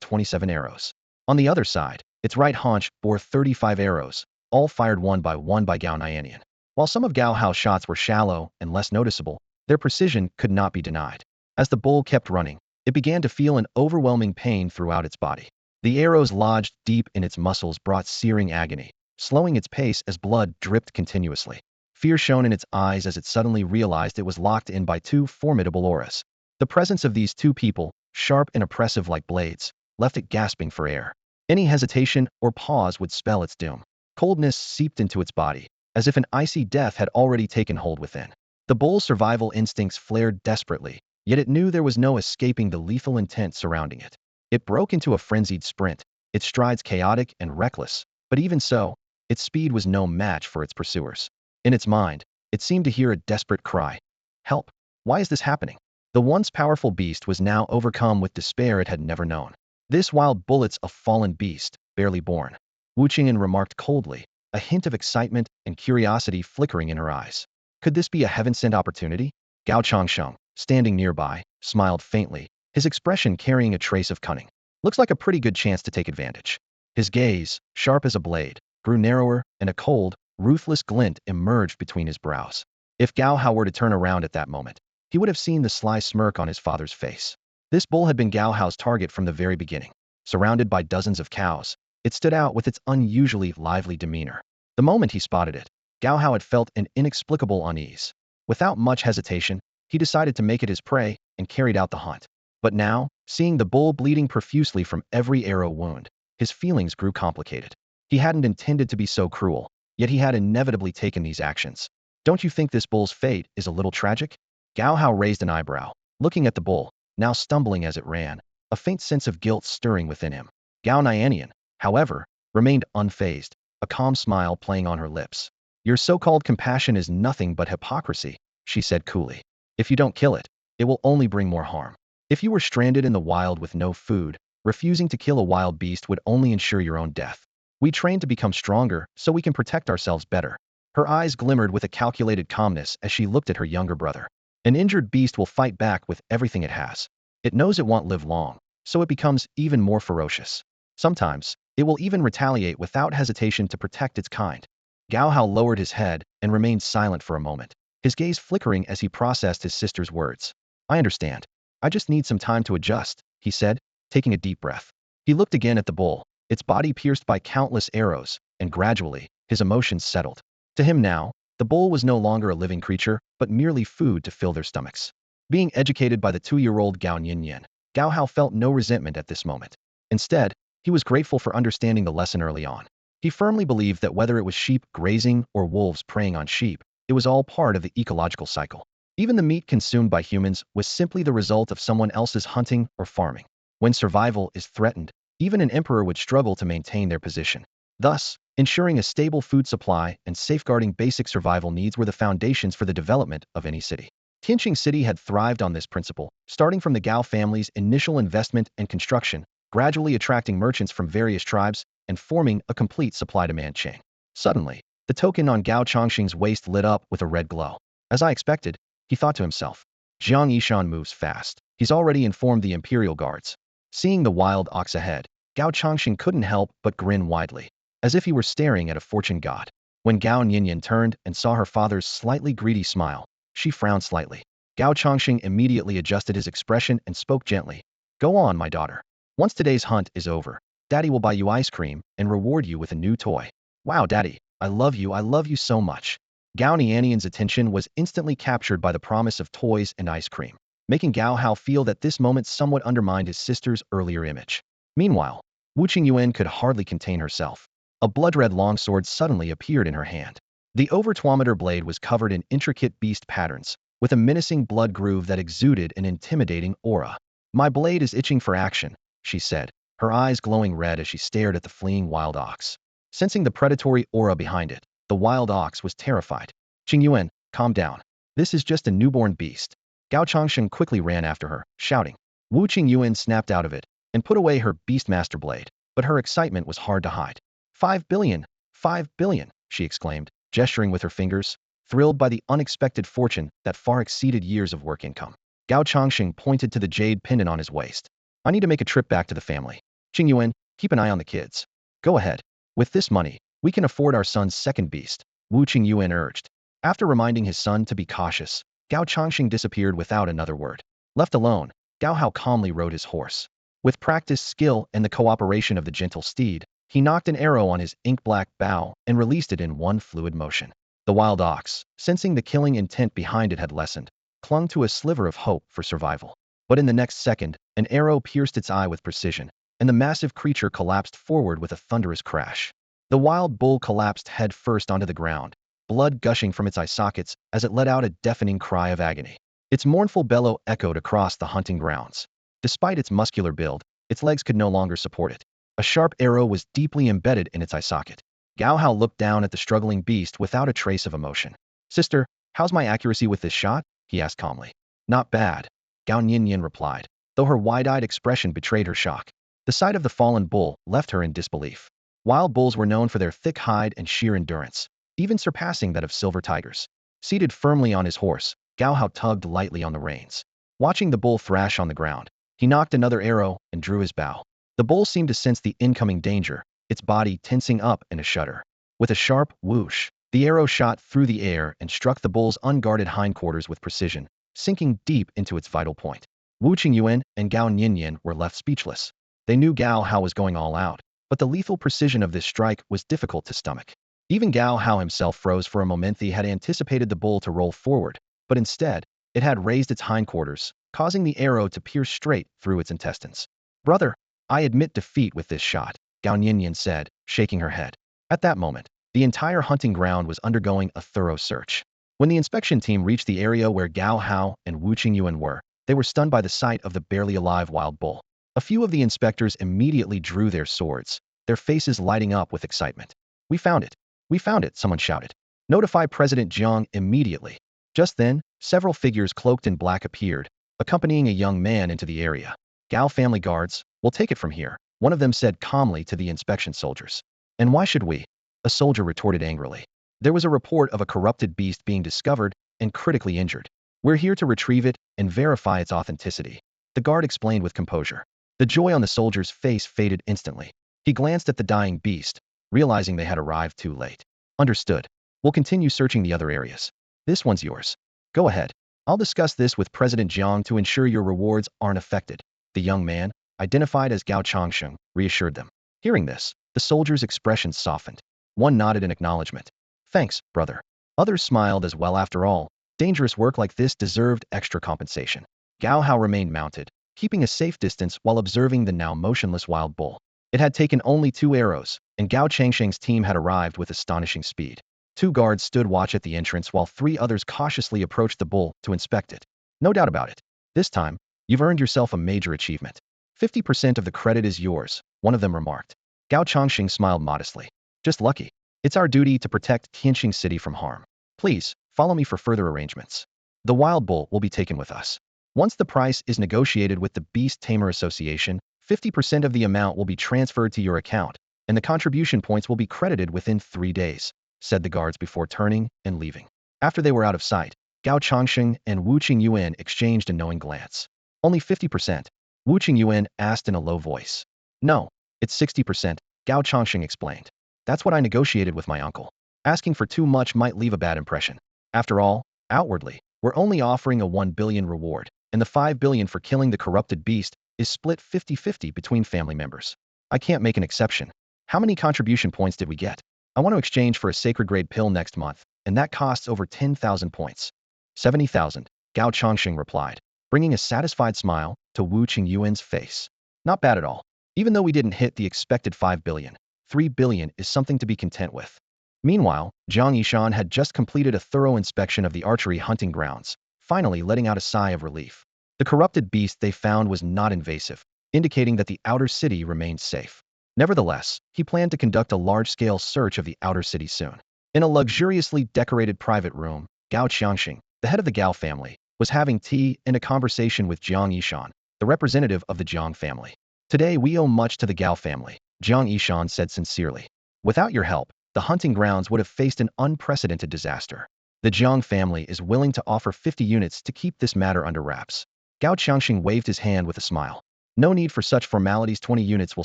27 arrows. On the other side, its right haunch bore 35 arrows, all fired one by Gao Nianian. While some of Gao Hao's shots were shallow and less noticeable, their precision could not be denied. As the bull kept running, it began to feel an overwhelming pain throughout its body. The arrows lodged deep in its muscles brought searing agony, slowing its pace as blood dripped continuously. Fear shone in its eyes as it suddenly realized it was locked in by 2 formidable auras. The presence of these 2 people, sharp and oppressive like blades, left it gasping for air. Any hesitation or pause would spell its doom. Coldness seeped into its body, as if an icy death had already taken hold within. The bull's survival instincts flared desperately, yet it knew there was no escaping the lethal intent surrounding it. It broke into a frenzied sprint, its strides chaotic and reckless, but even so, its speed was no match for its pursuers. In its mind, it seemed to hear a desperate cry. Help! Why is this happening? The once powerful beast was now overcome with despair it had never known. This wild bullet's a fallen beast, barely born. Wu Qingyan remarked coldly, a hint of excitement and curiosity flickering in her eyes. Could this be a heaven-sent opportunity? Gao Chongsheng, standing nearby, smiled faintly, his expression carrying a trace of cunning. Looks like a pretty good chance to take advantage. His gaze, sharp as a blade, grew narrower, and a cold, ruthless glint emerged between his brows. If Gao Hao were to turn around at that moment, he would have seen the sly smirk on his father's face. This bull had been Gao Hao's target from the very beginning. Surrounded by dozens of cows, it stood out with its unusually lively demeanor. The moment he spotted it, Gao Hao had felt an inexplicable unease. Without much hesitation, he decided to make it his prey and carried out the hunt. But now, seeing the bull bleeding profusely from every arrow wound, his feelings grew complicated. He hadn't intended to be so cruel, yet he had inevitably taken these actions. Don't you think this bull's fate is a little tragic? Gao Hao raised an eyebrow, looking at the bull, now stumbling as it ran, a faint sense of guilt stirring within him. Gao Nianian, however, remained unfazed, a calm smile playing on her lips. Your so-called compassion is nothing but hypocrisy, she said coolly. If you don't kill it, it will only bring more harm. If you were stranded in the wild with no food, refusing to kill a wild beast would only ensure your own death. We train to become stronger so we can protect ourselves better. Her eyes glimmered with a calculated calmness as she looked at her younger brother. An injured beast will fight back with everything it has. It knows it won't live long, so it becomes even more ferocious. Sometimes, it will even retaliate without hesitation to protect its kind. Gao Hao lowered his head and remained silent for a moment, his gaze flickering as he processed his sister's words. I understand. I just need some time to adjust, he said, taking a deep breath. He looked again at the bull, its body pierced by countless arrows, and gradually, his emotions settled. To him now, the bull was no longer a living creature, but merely food to fill their stomachs. Being educated by the 2-year-old Gao Nianian, Gao Hao felt no resentment at this moment. Instead, he was grateful for understanding the lesson early on. He firmly believed that whether it was sheep grazing or wolves preying on sheep, it was all part of the ecological cycle. Even the meat consumed by humans was simply the result of someone else's hunting or farming. When survival is threatened, even an emperor would struggle to maintain their position. Thus, ensuring a stable food supply and safeguarding basic survival needs were the foundations for the development of any city. Tianqing City had thrived on this principle, starting from the Gao family's initial investment and construction, gradually attracting merchants from various tribes and forming a complete supply-demand chain. Suddenly, the token on Gao Chongqing's waist lit up with a red glow. As I expected, he thought to himself, Jiang Yishan moves fast. He's already informed the Imperial Guards. Seeing the wild ox ahead, Gao Chongqing couldn't help but grin widely, as if he were staring at a fortune god. When Gao Nianian turned and saw her father's slightly greedy smile, she frowned slightly. Gao Chongqing immediately adjusted his expression and spoke gently. Go on, my daughter. Once today's hunt is over, Daddy will buy you ice cream and reward you with a new toy. Wow, Daddy, I love you so much. Gao Nianian's attention was instantly captured by the promise of toys and ice cream, making Gao Hao feel that this moment somewhat undermined his sister's earlier image. Meanwhile, Wu Qingyuan could hardly contain herself. A blood-red longsword suddenly appeared in her hand. The over-twometer blade was covered in intricate beast patterns, with a menacing blood groove that exuded an intimidating aura. My blade is itching for action, she said, her eyes glowing red as she stared at the fleeing wild ox. Sensing the predatory aura behind it, the wild ox was terrified. Qingyuan, calm down. This is just a newborn beast. Gao Chongqing quickly ran after her, shouting. Wu Qingyuan snapped out of it and put away her beastmaster blade, but her excitement was hard to hide. 5 billion! 5 billion! She exclaimed, gesturing with her fingers, thrilled by the unexpected fortune that far exceeded years of work income. Gao Chongqing pointed to the jade pendant on his waist. I need to make a trip back to the family. Qingyuan, keep an eye on the kids. Go ahead. With this money, we can afford our son's second beast, Wu Qingyuan urged. After reminding his son to be cautious, Gao Chongqing disappeared without another word. Left alone, Gao Hao calmly rode his horse. With practiced skill and the cooperation of the gentle steed, he knocked an arrow on his ink-black bow and released it in one fluid motion. The wild ox, sensing the killing intent behind it had lessened, clung to a sliver of hope for survival. But in the next second, an arrow pierced its eye with precision, and the massive creature collapsed forward with a thunderous crash. The wild bull collapsed head first onto the ground, blood gushing from its eye sockets as it let out a deafening cry of agony. Its mournful bellow echoed across the hunting grounds. Despite its muscular build, its legs could no longer support it. A sharp arrow was deeply embedded in its eye socket. Gao Hao looked down at the struggling beast without a trace of emotion. Sister, how's my accuracy with this shot? He asked calmly. Not bad, Gao Nianian replied, though her wide-eyed expression betrayed her shock. The sight of the fallen bull left her in disbelief. Wild bulls were known for their thick hide and sheer endurance, even surpassing that of silver tigers. Seated firmly on his horse, Gao Hao tugged lightly on the reins. Watching the bull thrash on the ground, he knocked another arrow and drew his bow. The bull seemed to sense the incoming danger, its body tensing up in a shudder. With a sharp whoosh, the arrow shot through the air and struck the bull's unguarded hindquarters with precision, sinking deep into its vital point. Wu Qingyuan and Gao Nianian were left speechless. They knew Gao Hao was going all out, but the lethal precision of this strike was difficult to stomach. Even Gao Hao himself froze for a moment. He had anticipated the bull to roll forward, but instead, It had raised its hindquarters, causing the arrow to pierce straight through its intestines. Brother, I admit defeat with this shot, Gao Nianian said, shaking her head. At that moment, the entire hunting ground was undergoing a thorough search. When the inspection team reached the area where Gao Hao and Wu Qingyuan were, they were stunned by the sight of the barely alive wild bull. A few of the inspectors immediately drew their swords, their faces lighting up with excitement. We found it! We found it! Someone shouted. Notify President Jiang immediately. Just then, several figures cloaked in black appeared, accompanying a young man into the area. Gao family guards, we'll take it from here, one of them said calmly to the inspection soldiers. And why should we? A soldier retorted angrily. There was a report of a corrupted beast being discovered and critically injured. We're here to retrieve it and verify its authenticity. The guard explained with composure. The joy on the soldier's face faded instantly. He glanced at the dying beast, realizing they had arrived too late. Understood. We'll continue searching the other areas. This one's yours. Go ahead. I'll discuss this with President Jiang to ensure your rewards aren't affected. The young man, identified as Gao Changsheng, reassured them. Hearing this, the soldier's expression softened. One nodded in acknowledgement. Thanks, brother. Others smiled as well. After all, dangerous work like this deserved extra compensation. Gao Hao remained mounted, keeping a safe distance while observing the now motionless wild bull. It had taken only 2 arrows, and Gao Changsheng's team had arrived with astonishing speed. 2 guards stood watch at the entrance while 3 others cautiously approached the bull to inspect it. No doubt about it. This time, you've earned yourself a major achievement. 50% of the credit is yours, one of them remarked. Gao Changsheng smiled modestly. Just lucky. It's our duty to protect Tianqing City from harm. Please, follow me for further arrangements. The wild bull will be taken with us. Once the price is negotiated with the Beast Tamer Association, 50% of the amount will be transferred to your account, and the contribution points will be credited within 3 days, said the guards before turning and leaving. After they were out of sight, Gao Changsheng and Wu Qingyuan exchanged a knowing glance. Only 50%? Wu Qingyuan asked in a low voice. No, it's 60%, Gao Changsheng explained. That's what I negotiated with my uncle. Asking for too much might leave a bad impression. After all, outwardly, we're only offering a 1 billion reward, and the 5 billion for killing the corrupted beast is split 50-50 between family members. I can't make an exception. How many contribution points did we get? I want to exchange for a sacred grade pill next month, and that costs over 10,000 points. 70,000, Gao Changsheng replied, bringing a satisfied smile to Wu Qingyuan's face. Not bad at all. Even though we didn't hit the expected 5 billion, 3 billion is something to be content with. Meanwhile, Zhang Yishan had just completed a thorough inspection of the archery hunting grounds, finally letting out a sigh of relief. The corrupted beast they found was not invasive, indicating that the outer city remained safe. Nevertheless, he planned to conduct a large-scale search of the outer city soon. In a luxuriously decorated private room, Gao Changsheng, the head of the Gao family, was having tea and a conversation with Zhang Yishan, the representative of the Jiang family. Today we owe much to the Gao family, Zhang Yishan said sincerely. Without your help, the hunting grounds would have faced an unprecedented disaster. The Jiang family is willing to offer 50 units to keep this matter under wraps. Gao Changsheng waved his hand with a smile. No need for such formalities, 20 units will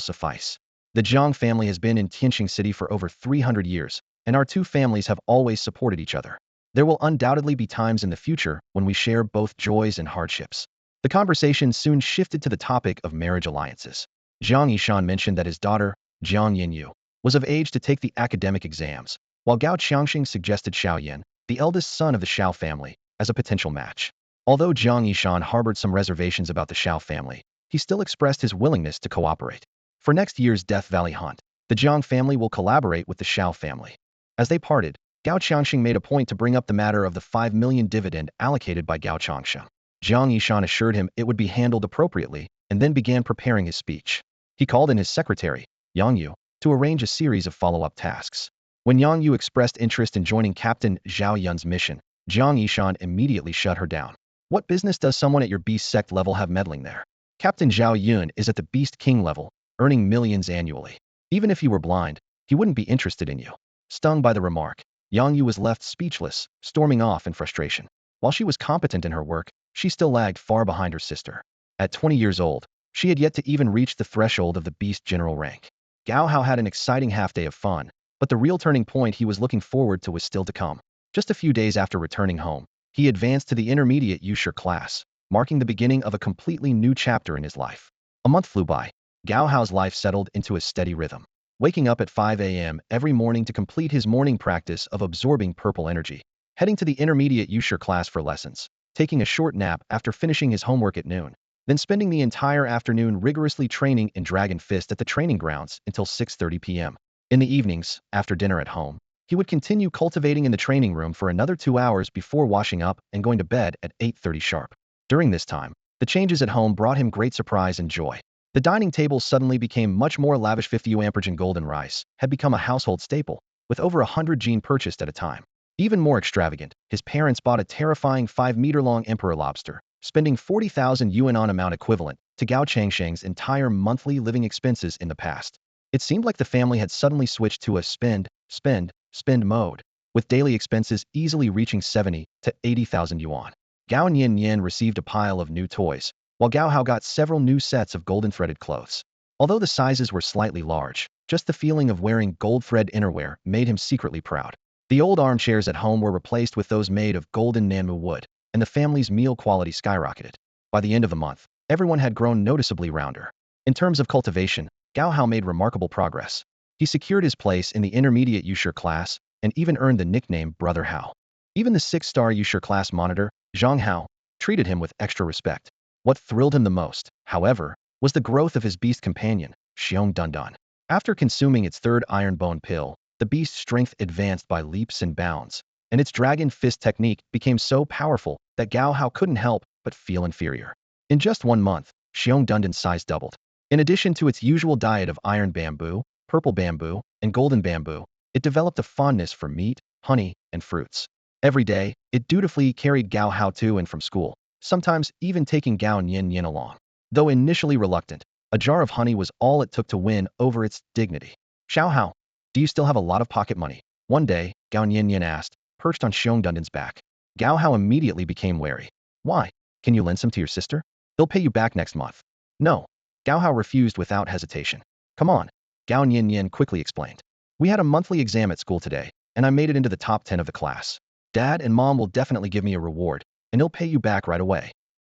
suffice. The Jiang family has been in Tianqing City for over 300 years, and our 2 families have always supported each other. There will undoubtedly be times in the future when we share both joys and hardships. The conversation soon shifted to the topic of marriage alliances. Zhang Yishan mentioned that his daughter, Jiang Yanyu, was of age to take the academic exams, while Gao Changsheng suggested Xiao Yan, the eldest son of the Xiao family, as a potential match. Although Zhang Yishan harbored some reservations about the Xiao family, he still expressed his willingness to cooperate. For next year's Death Valley hunt, the Jiang family will collaborate with the Xiao family. As they parted, Gao Changsheng made a point to bring up the matter of the 5 million dividend allocated by Gao Changsheng. Zhang Yishan assured him it would be handled appropriately, and then began preparing his speech. He called in his secretary, Yang Yu, to arrange a series of follow-up tasks. When Yang Yu expressed interest in joining Captain Zhao Yun's mission, Zhang Yishan immediately shut her down. What business does someone at your beast sect level have meddling there? Captain Zhao Yun is at the Beast King level, earning millions annually. Even if he were blind, he wouldn't be interested in you. Stung by the remark, Yang Yu was left speechless, storming off in frustration. While she was competent in her work, she still lagged far behind her sister. At 20 years old, she had yet to even reach the threshold of the Beast General rank. Gao Hao had an exciting half-day of fun, but the real turning point he was looking forward to was still to come. Just a few days after returning home, he advanced to the intermediate Yusher class, marking the beginning of a completely new chapter in his life. A month flew by. Gao Hao's life settled into a steady rhythm. Waking up at 5 a.m. every morning to complete his morning practice of absorbing purple energy, heading to the intermediate Yusher class for lessons, taking a short nap after finishing his homework at noon, then spending the entire afternoon rigorously training in Dragon Fist at the training grounds until 6:30 p.m. In the evenings, after dinner at home, he would continue cultivating in the training room for another 2 hours before washing up and going to bed at 8:30 sharp. During this time, the changes at home brought him great surprise and joy. The dining table suddenly became much more lavish. 50 ampergen golden rice had become a household staple, with over 100 gene purchased at a time. Even more extravagant, his parents bought a terrifying 5-meter-long emperor lobster, spending 40,000 yuan on amount equivalent to Gao Changsheng's entire monthly living expenses in the past. It seemed like the family had suddenly switched to a spend mode, with daily expenses easily reaching 70 to 80,000 yuan. Gao Nianian received a pile of new toys, while Gao Hao got several new sets of golden threaded clothes. Although the sizes were slightly large, just the feeling of wearing gold thread innerwear made him secretly proud. The old armchairs at home were replaced with those made of golden Nanmu wood, and the family's meal quality skyrocketed. By the end of the month, everyone had grown noticeably rounder. In terms of cultivation, Gao Hao made remarkable progress. He secured his place in the intermediate Yushur class and even earned the nickname Brother Hao. Even the 6-star Yushur class monitor, Zhang Hao, treated him with extra respect. What thrilled him the most, however, was the growth of his beast companion, Shiong Dunan. After consuming its third iron bone pill, the beast's strength advanced by leaps and bounds, and its dragon fist technique became so powerful that Gao Hao couldn't help but feel inferior. In just 1 month, Shiong Dunan's size doubled. In addition to its usual diet of iron bamboo, purple bamboo, and golden bamboo, it developed a fondness for meat, honey, and fruits. Every day, it dutifully carried Gao Hao to and from school, sometimes even taking Gao Nianian along. Though initially reluctant, a jar of honey was all it took to win over its dignity. "Xiao Hao, do you still have a lot of pocket money?" One day, Gao Nianian asked, perched on Shiong Dunan's back. Gao Hao immediately became wary. "Why? Can you lend some to your sister? They'll pay you back next month." "No." Gao Hao refused without hesitation. "Come on," Gao Nianian quickly explained. "We had a monthly exam at school today, and I made it into the top 10 of the class. Dad and Mom will definitely give me a reward, and they'll pay you back right away."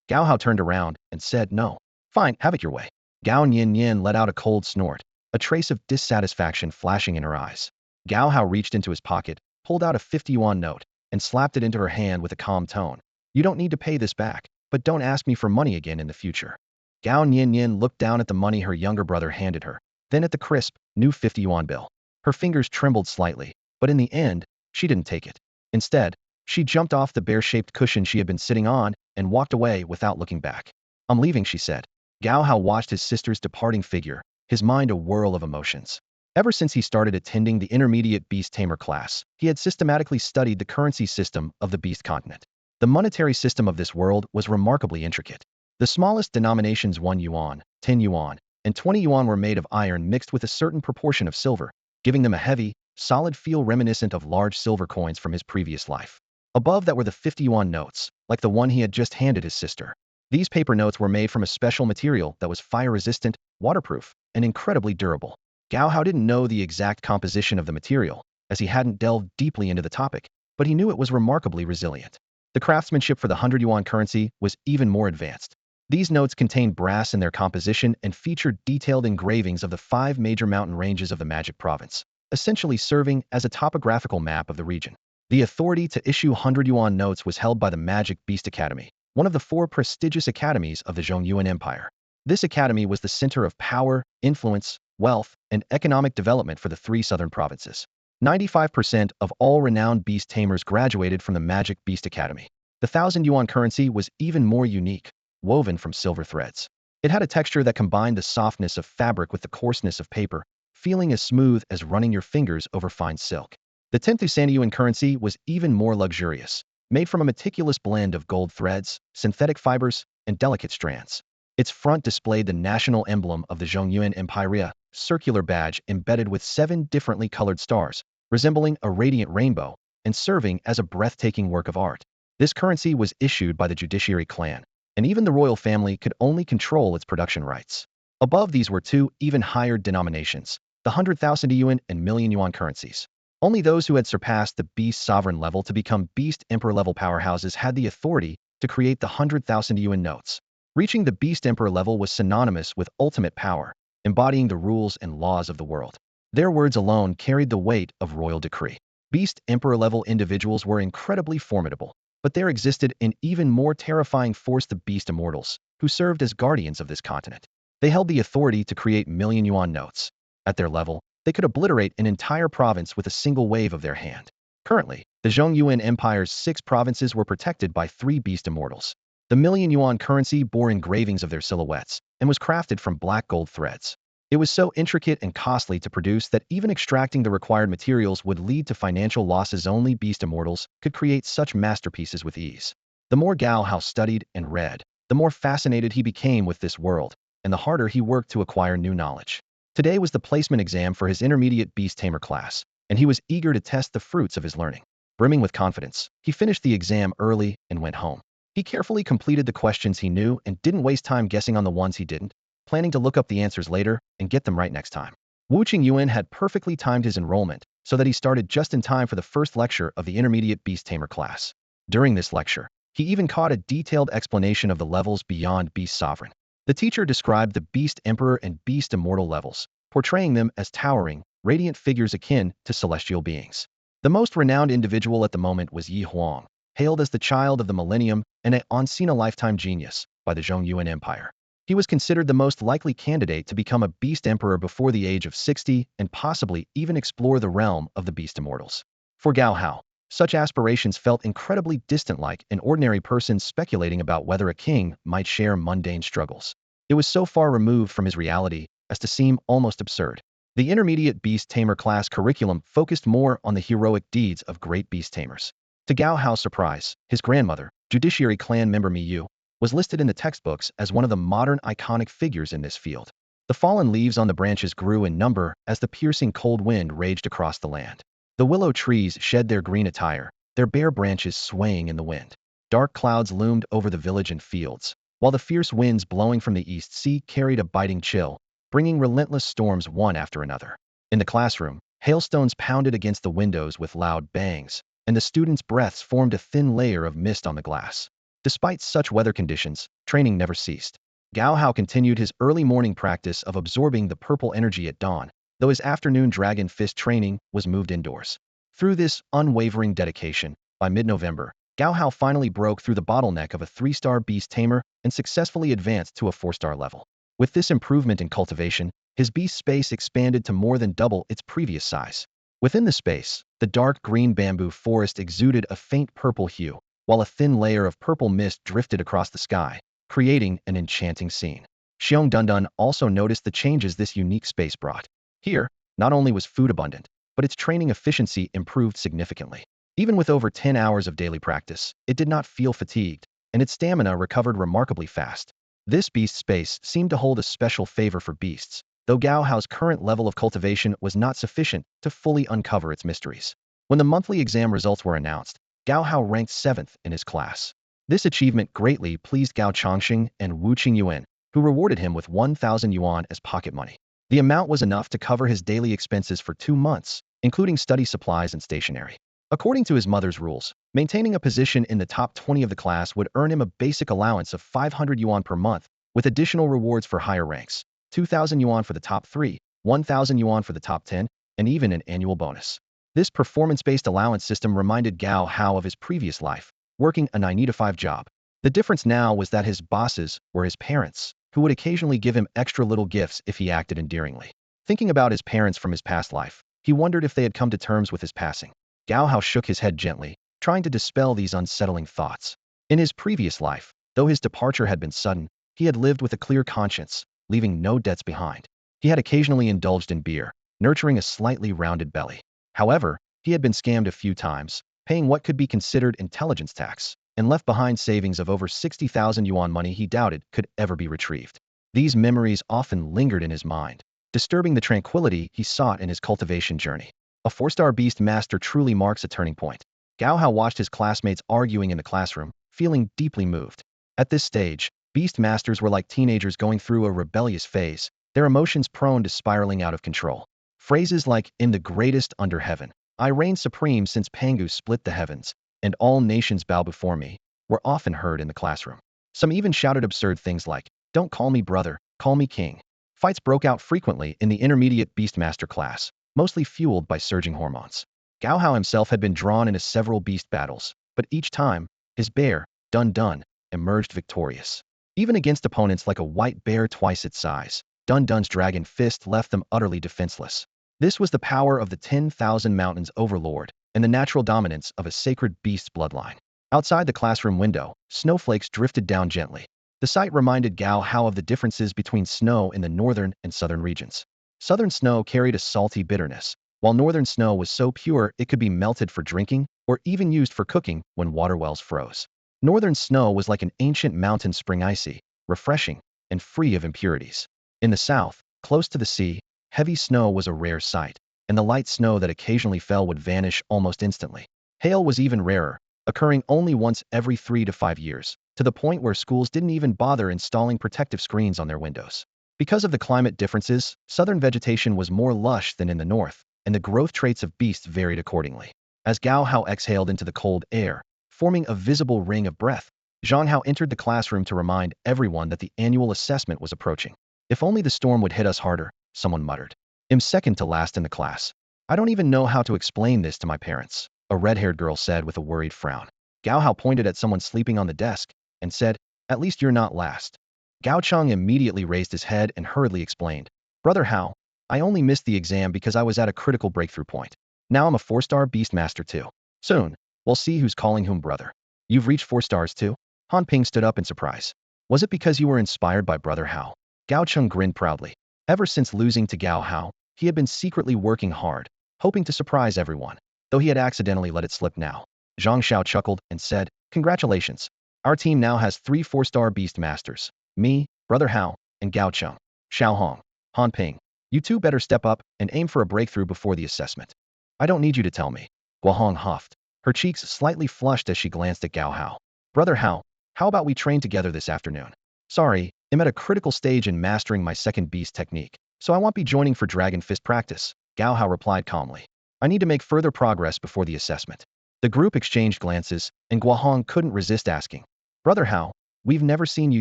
Gao Hao turned around and said no. "Fine, have it your way." Gao Nianian let out a cold snort, a trace of dissatisfaction flashing in her eyes. Gao Hao reached into his pocket, pulled out a 50 yuan note, and slapped it into her hand with a calm tone. "You don't need to pay this back, but don't ask me for money again in the future." Gao Nianian looked down at the money her younger brother handed her, then at the crisp, new 50 yuan bill. Her fingers trembled slightly, but in the end, she didn't take it. Instead, she jumped off the bear-shaped cushion she had been sitting on and walked away without looking back. "I'm leaving," she said. Gao Hao watched his sister's departing figure, his mind a whirl of emotions. Ever since he started attending the intermediate Beast Tamer class, he had systematically studied the currency system of the Beast continent. The monetary system of this world was remarkably intricate. The smallest denominations 1 yuan, 10 yuan, and 20 yuan were made of iron mixed with a certain proportion of silver, giving them a heavy, solid feel reminiscent of large silver coins from his previous life. Above that were the 50 yuan notes, like the one he had just handed his sister. These paper notes were made from a special material that was fire-resistant, waterproof, and incredibly durable. Gao Hao didn't know the exact composition of the material, as he hadn't delved deeply into the topic, but he knew it was remarkably resilient. The craftsmanship for the 100 yuan currency was even more advanced. These notes contained brass in their composition and featured detailed engravings of the 5 major mountain ranges of the Magic Province, essentially serving as a topographical map of the region. The authority to issue 100 yuan notes was held by the Magic Beast Academy, one of the 4 prestigious academies of the Zhongyuan Empire. This academy was the center of power, influence, wealth, and economic development for the 3 southern provinces. 95% of all renowned beast tamers graduated from the Magic Beast Academy. The 1,000 yuan currency was even more unique, woven from silver threads. It had a texture that combined the softness of fabric with the coarseness of paper, feeling as smooth as running your fingers over fine silk. The 10,000 yuan currency was even more luxurious, made from a meticulous blend of gold threads, synthetic fibers, and delicate strands. Its front displayed the national emblem of the Zhongyuan Empire, circular badge embedded with 7 differently colored stars, resembling a radiant rainbow, and serving as a breathtaking work of art. This currency was issued by the judiciary clan, and even the royal family could only control its production rights. Above these were 2 even higher denominations, the 100,000 yuan and million yuan currencies. Only those who had surpassed the Beast Sovereign level to become Beast Emperor level powerhouses had the authority to create the 100,000 yuan notes. Reaching the Beast Emperor level was synonymous with ultimate power, embodying the rules and laws of the world. Their words alone carried the weight of royal decree. Beast Emperor level individuals were incredibly formidable. But there existed an even more terrifying force, the Beast Immortals, who served as guardians of this continent. They held the authority to create million yuan notes. At their level, they could obliterate an entire province with a single wave of their hand. Currently, the Zhongyuan Empire's 6 provinces were protected by 3 Beast Immortals. The million yuan currency bore engravings of their silhouettes and was crafted from black gold threads. It was so intricate and costly to produce that even extracting the required materials would lead to financial losses. Only Beast Immortals could create such masterpieces with ease. The more Gao Hao studied and read, the more fascinated he became with this world, and the harder he worked to acquire new knowledge. Today was the placement exam for his intermediate Beast Tamer class, and he was eager to test the fruits of his learning. Brimming with confidence, he finished the exam early and went home. He carefully completed the questions he knew and didn't waste time guessing on the ones he didn't, planning to look up the answers later and get them right next time. Wu Qingyuan had perfectly timed his enrollment so that he started just in time for the first lecture of the intermediate Beast Tamer class. During this lecture, he even caught a detailed explanation of the levels beyond Beast Sovereign. The teacher described the Beast Emperor and Beast Immortal levels, portraying them as towering, radiant figures akin to celestial beings. The most renowned individual at the moment was Yi Huang, hailed as the child of the millennium and a once-in-a-lifetime genius by the Zhongyuan Empire. He was considered the most likely candidate to become a Beast Emperor before the age of 60 and possibly even explore the realm of the Beast Immortals. For Gao Hao, such aspirations felt incredibly distant, like an ordinary person speculating about whether a king might share mundane struggles. It was so far removed from his reality as to seem almost absurd. The intermediate Beast Tamer class curriculum focused more on the heroic deeds of great Beast Tamers. To Gao Hao's surprise, his grandmother, Judiciary Clan member Mi Yu, was listed in the textbooks as one of the modern iconic figures in this field. The fallen leaves on the branches grew in number as the piercing cold wind raged across the land. The willow trees shed their green attire, their bare branches swaying in the wind. Dark clouds loomed over the village and fields, while the fierce winds blowing from the east sea carried a biting chill, bringing relentless storms one after another. In the classroom, hailstones pounded against the windows with loud bangs, and the students' breaths formed a thin layer of mist on the glass. Despite such weather conditions, training never ceased. Gao Hao continued his early morning practice of absorbing the purple energy at dawn, though his afternoon dragon fist training was moved indoors. Through this unwavering dedication, by mid-November, Gao Hao finally broke through the bottleneck of a 3-star Beast Tamer and successfully advanced to a 4-star level. With this improvement in cultivation, his beast space expanded to more than double its previous size. Within the space, the dark green bamboo forest exuded a faint purple hue, while a thin layer of purple mist drifted across the sky, creating an enchanting scene. Shiong Dunan also noticed the changes this unique space brought. Here, not only was food abundant, but its training efficiency improved significantly. Even with over 10 hours of daily practice, it did not feel fatigued, and its stamina recovered remarkably fast. This beast space seemed to hold a special favor for beasts, though Gao Hao's current level of cultivation was not sufficient to fully uncover its mysteries. When the monthly exam results were announced, Gao Hao ranked 7th in his class. This achievement greatly pleased Gao Changxing and Wu Qingyuan, who rewarded him with 1,000 yuan as pocket money. The amount was enough to cover his daily expenses for 2 months, including study supplies and stationery. According to his mother's rules, maintaining a position in the top 20 of the class would earn him a basic allowance of 500 yuan per month, with additional rewards for higher ranks, 2,000 yuan for the top 3, 1,000 yuan for the top 10, and even an annual bonus. This performance-based allowance system reminded Gao Hao of his previous life, working a 9-to-5 job. The difference now was that his bosses were his parents, who would occasionally give him extra little gifts if he acted endearingly. Thinking about his parents from his past life, he wondered if they had come to terms with his passing. Gao Hao shook his head gently, trying to dispel these unsettling thoughts. In his previous life, though his departure had been sudden, he had lived with a clear conscience, leaving no debts behind. He had occasionally indulged in beer, nurturing a slightly rounded belly. However, he had been scammed a few times, paying what could be considered intelligence tax, and left behind savings of over 60,000 yuan, money he doubted could ever be retrieved. These memories often lingered in his mind, disturbing the tranquility he sought in his cultivation journey. A 4-star beast master truly marks a turning point. Gao Hao watched his classmates arguing in the classroom, feeling deeply moved. At this stage, beast masters were like teenagers going through a rebellious phase, their emotions prone to spiraling out of control. Phrases like, "In the greatest under heaven, I reign supreme since Pangu split the heavens, and all nations bow before me," were often heard in the classroom. Some even shouted absurd things like, "Don't call me brother, call me king." Fights broke out frequently in the intermediate beastmaster class, mostly fueled by surging hormones. Gao Hao himself had been drawn into several beast battles, but each time, His bear, Dun Dun, emerged victorious. Even against opponents like a white bear twice its size, Dun Dun's dragon fist left them utterly defenseless. This was the power of the 10,000 Mountains Overlord and the natural dominance of a sacred beast's bloodline. Outside the classroom window, snowflakes drifted down gently. The sight reminded Gao Hao of the differences between snow in the northern and southern regions. Southern snow carried a salty bitterness, while northern snow was so pure it could be melted for drinking or even used for cooking when water wells froze. Northern snow was like an ancient mountain spring, icy, refreshing, and free of impurities. In the south, close to the sea, heavy snow was a rare sight, and the light snow that occasionally fell would vanish almost instantly. Hail was even rarer, occurring only once every 3 to 5 years, to the point where schools didn't even bother installing protective screens on their windows. Because of the climate differences, southern vegetation was more lush than in the north, and the growth traits of beasts varied accordingly. As Gao Hao exhaled into the cold air, forming a visible ring of breath, Zhang Hao entered the classroom to remind everyone that the annual assessment was approaching. If only the storm would hit us harder, someone muttered. I'm second to last in the class. I don't even know how to explain this to my parents, a red-haired girl said with a worried frown. Gao Hao pointed at someone sleeping on the desk and said, "At least you're not last." Gao Cheng immediately raised his head and hurriedly explained, "Brother Hao, I only missed the exam because I was at a critical breakthrough point. Now I'm a 4-star beast master too. Soon, we'll see who's calling whom brother." "You've reached 4 stars too?" Han Ping stood up in surprise. "Was it because you were inspired by Brother Hao?" Gao Cheng grinned proudly. Ever since losing to Gao Hao, he had been secretly working hard, hoping to surprise everyone, though he had accidentally let it slip now. Zhang Xiao chuckled and said, "Congratulations. Our team now has 3 4-star beast masters. Me, Brother Hao, and Gao Cheng. Xiao Hong, Han Ping. You two better step up and aim for a breakthrough before the assessment." "I don't need you to tell me," Guohong huffed. Her cheeks slightly flushed as she glanced at Gao Hao. "Brother Hao, how about we train together this afternoon?" "Sorry, I'm at a critical stage in mastering my second beast technique, so I won't be joining for Dragon Fist practice," Gao Hao replied calmly. "I need to make further progress before the assessment." The group exchanged glances, and Guohong couldn't resist asking, "Brother Hao, we've never seen you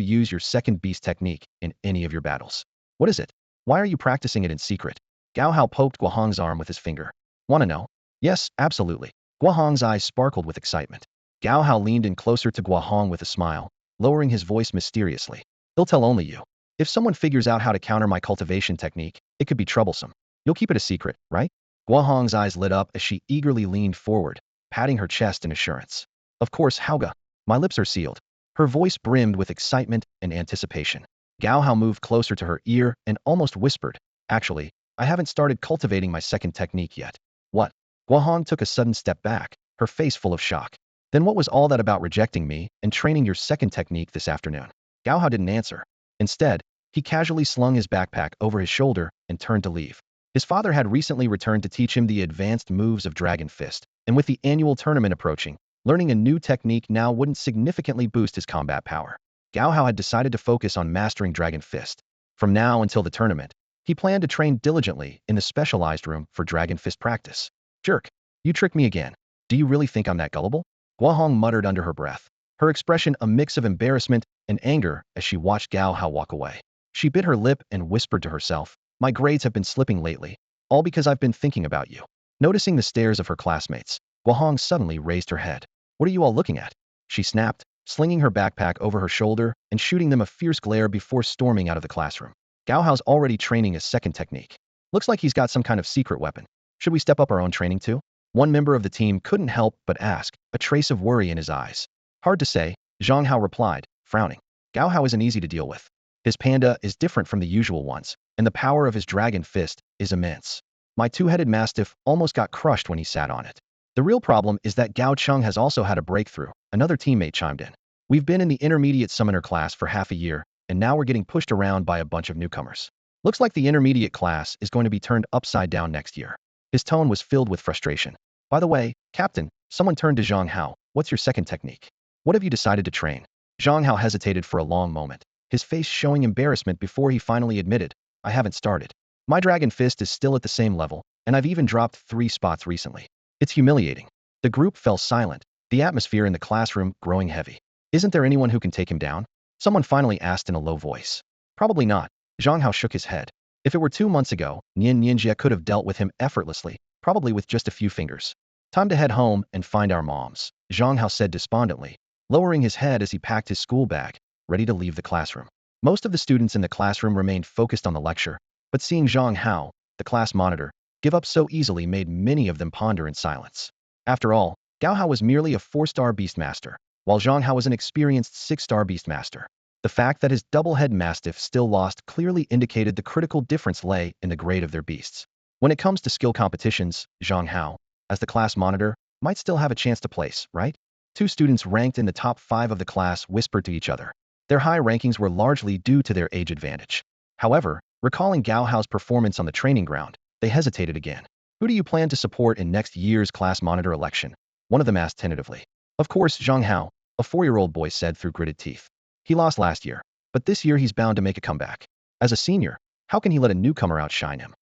use your second beast technique in any of your battles. What is it? Why are you practicing it in secret?" Gao Hao poked Guohong's arm with his finger. "Want to know?" "Yes, absolutely." Guohong's eyes sparkled with excitement. Gao Hao leaned in closer to Guohong with a smile, lowering his voice mysteriously. "He'll tell only you. If someone figures out how to counter my cultivation technique, it could be troublesome. You'll keep it a secret, right?" Guohong's eyes lit up as she eagerly leaned forward, patting her chest in assurance. "Of course, Hauga. My lips are sealed." Her voice brimmed with excitement and anticipation. Gao Hao moved closer to her ear and almost whispered, "Actually, I haven't started cultivating my second technique yet." "What?" Guohong took a sudden step back, her face full of shock. "Then what was all that about rejecting me and training your second technique this afternoon?" Gao Hao didn't answer. Instead, he casually slung his backpack over his shoulder and turned to leave. His father had recently returned to teach him the advanced moves of Dragon Fist, and with the annual tournament approaching, learning a new technique now wouldn't significantly boost his combat power. Gao Hao had decided to focus on mastering Dragon Fist. From now until the tournament, he planned to train diligently in the specialized room for Dragon Fist practice. "Jerk, you tricked me again. Do you really think I'm that gullible?" Guohong muttered under her breath, her expression a mix of embarrassment and anger as she watched Gao Hao walk away. She bit her lip and whispered to herself, "My grades have been slipping lately, all because I've been thinking about you." Noticing the stares of her classmates, Guohong suddenly raised her head. "What are you all looking at?" she snapped, slinging her backpack over her shoulder and shooting them a fierce glare before storming out of the classroom. "Gao Hao's already training his second technique. Looks like he's got some kind of secret weapon. Should we step up our own training too?" One member of the team couldn't help but ask, a trace of worry in his eyes. "Hard to say," Zhang Hao replied, frowning. "Gao Hao isn't easy to deal with. His panda is different from the usual ones, and the power of his dragon fist is immense. My two-headed mastiff almost got crushed when he sat on it. The real problem is that Gao Cheng has also had a breakthrough," another teammate chimed in. "We've been in the intermediate summoner class for half a year, and now we're getting pushed around by a bunch of newcomers. Looks like the intermediate class is going to be turned upside down next year." His tone was filled with frustration. "By the way, Captain," someone turned to Zhang Hao, "what's your second technique? What have you decided to train?" Zhang Hao hesitated for a long moment, his face showing embarrassment before he finally admitted, "I haven't started. My dragon fist is still at the same level, and I've even dropped 3 spots recently. It's humiliating." The group fell silent, the atmosphere in the classroom growing heavy. "Isn't there anyone who can take him down?" someone finally asked in a low voice. "Probably not." Zhang Hao shook his head. "If it were 2 months ago, Nianian could have dealt with him effortlessly, probably with just a few fingers." "Time to head home and find our moms," Zhang Hao said despondently, lowering his head as he packed his school bag, ready to leave the classroom. Most of the students in the classroom remained focused on the lecture, but seeing Zhang Hao, the class monitor, give up so easily made many of them ponder in silence. After all, Gao Hao was merely a 4-star Beastmaster, while Zhang Hao was an experienced 6-star Beastmaster. The fact that his double-head mastiff still lost clearly indicated the critical difference lay in the grade of their beasts. When it comes to skill competitions, Zhang Hao, as the class monitor, might still have a chance to place, right? Two students ranked in the top 5 of the class whispered to each other. Their high rankings were largely due to their age advantage. However, recalling Gao Hao's performance on the training ground, they hesitated again. Who do you plan to support in next year's class monitor election? One of them asked tentatively. Of course, Zhang Hao, a 4-year-old boy said through gritted teeth. He lost last year, but this year he's bound to make a comeback. As a senior, how can he let a newcomer outshine him?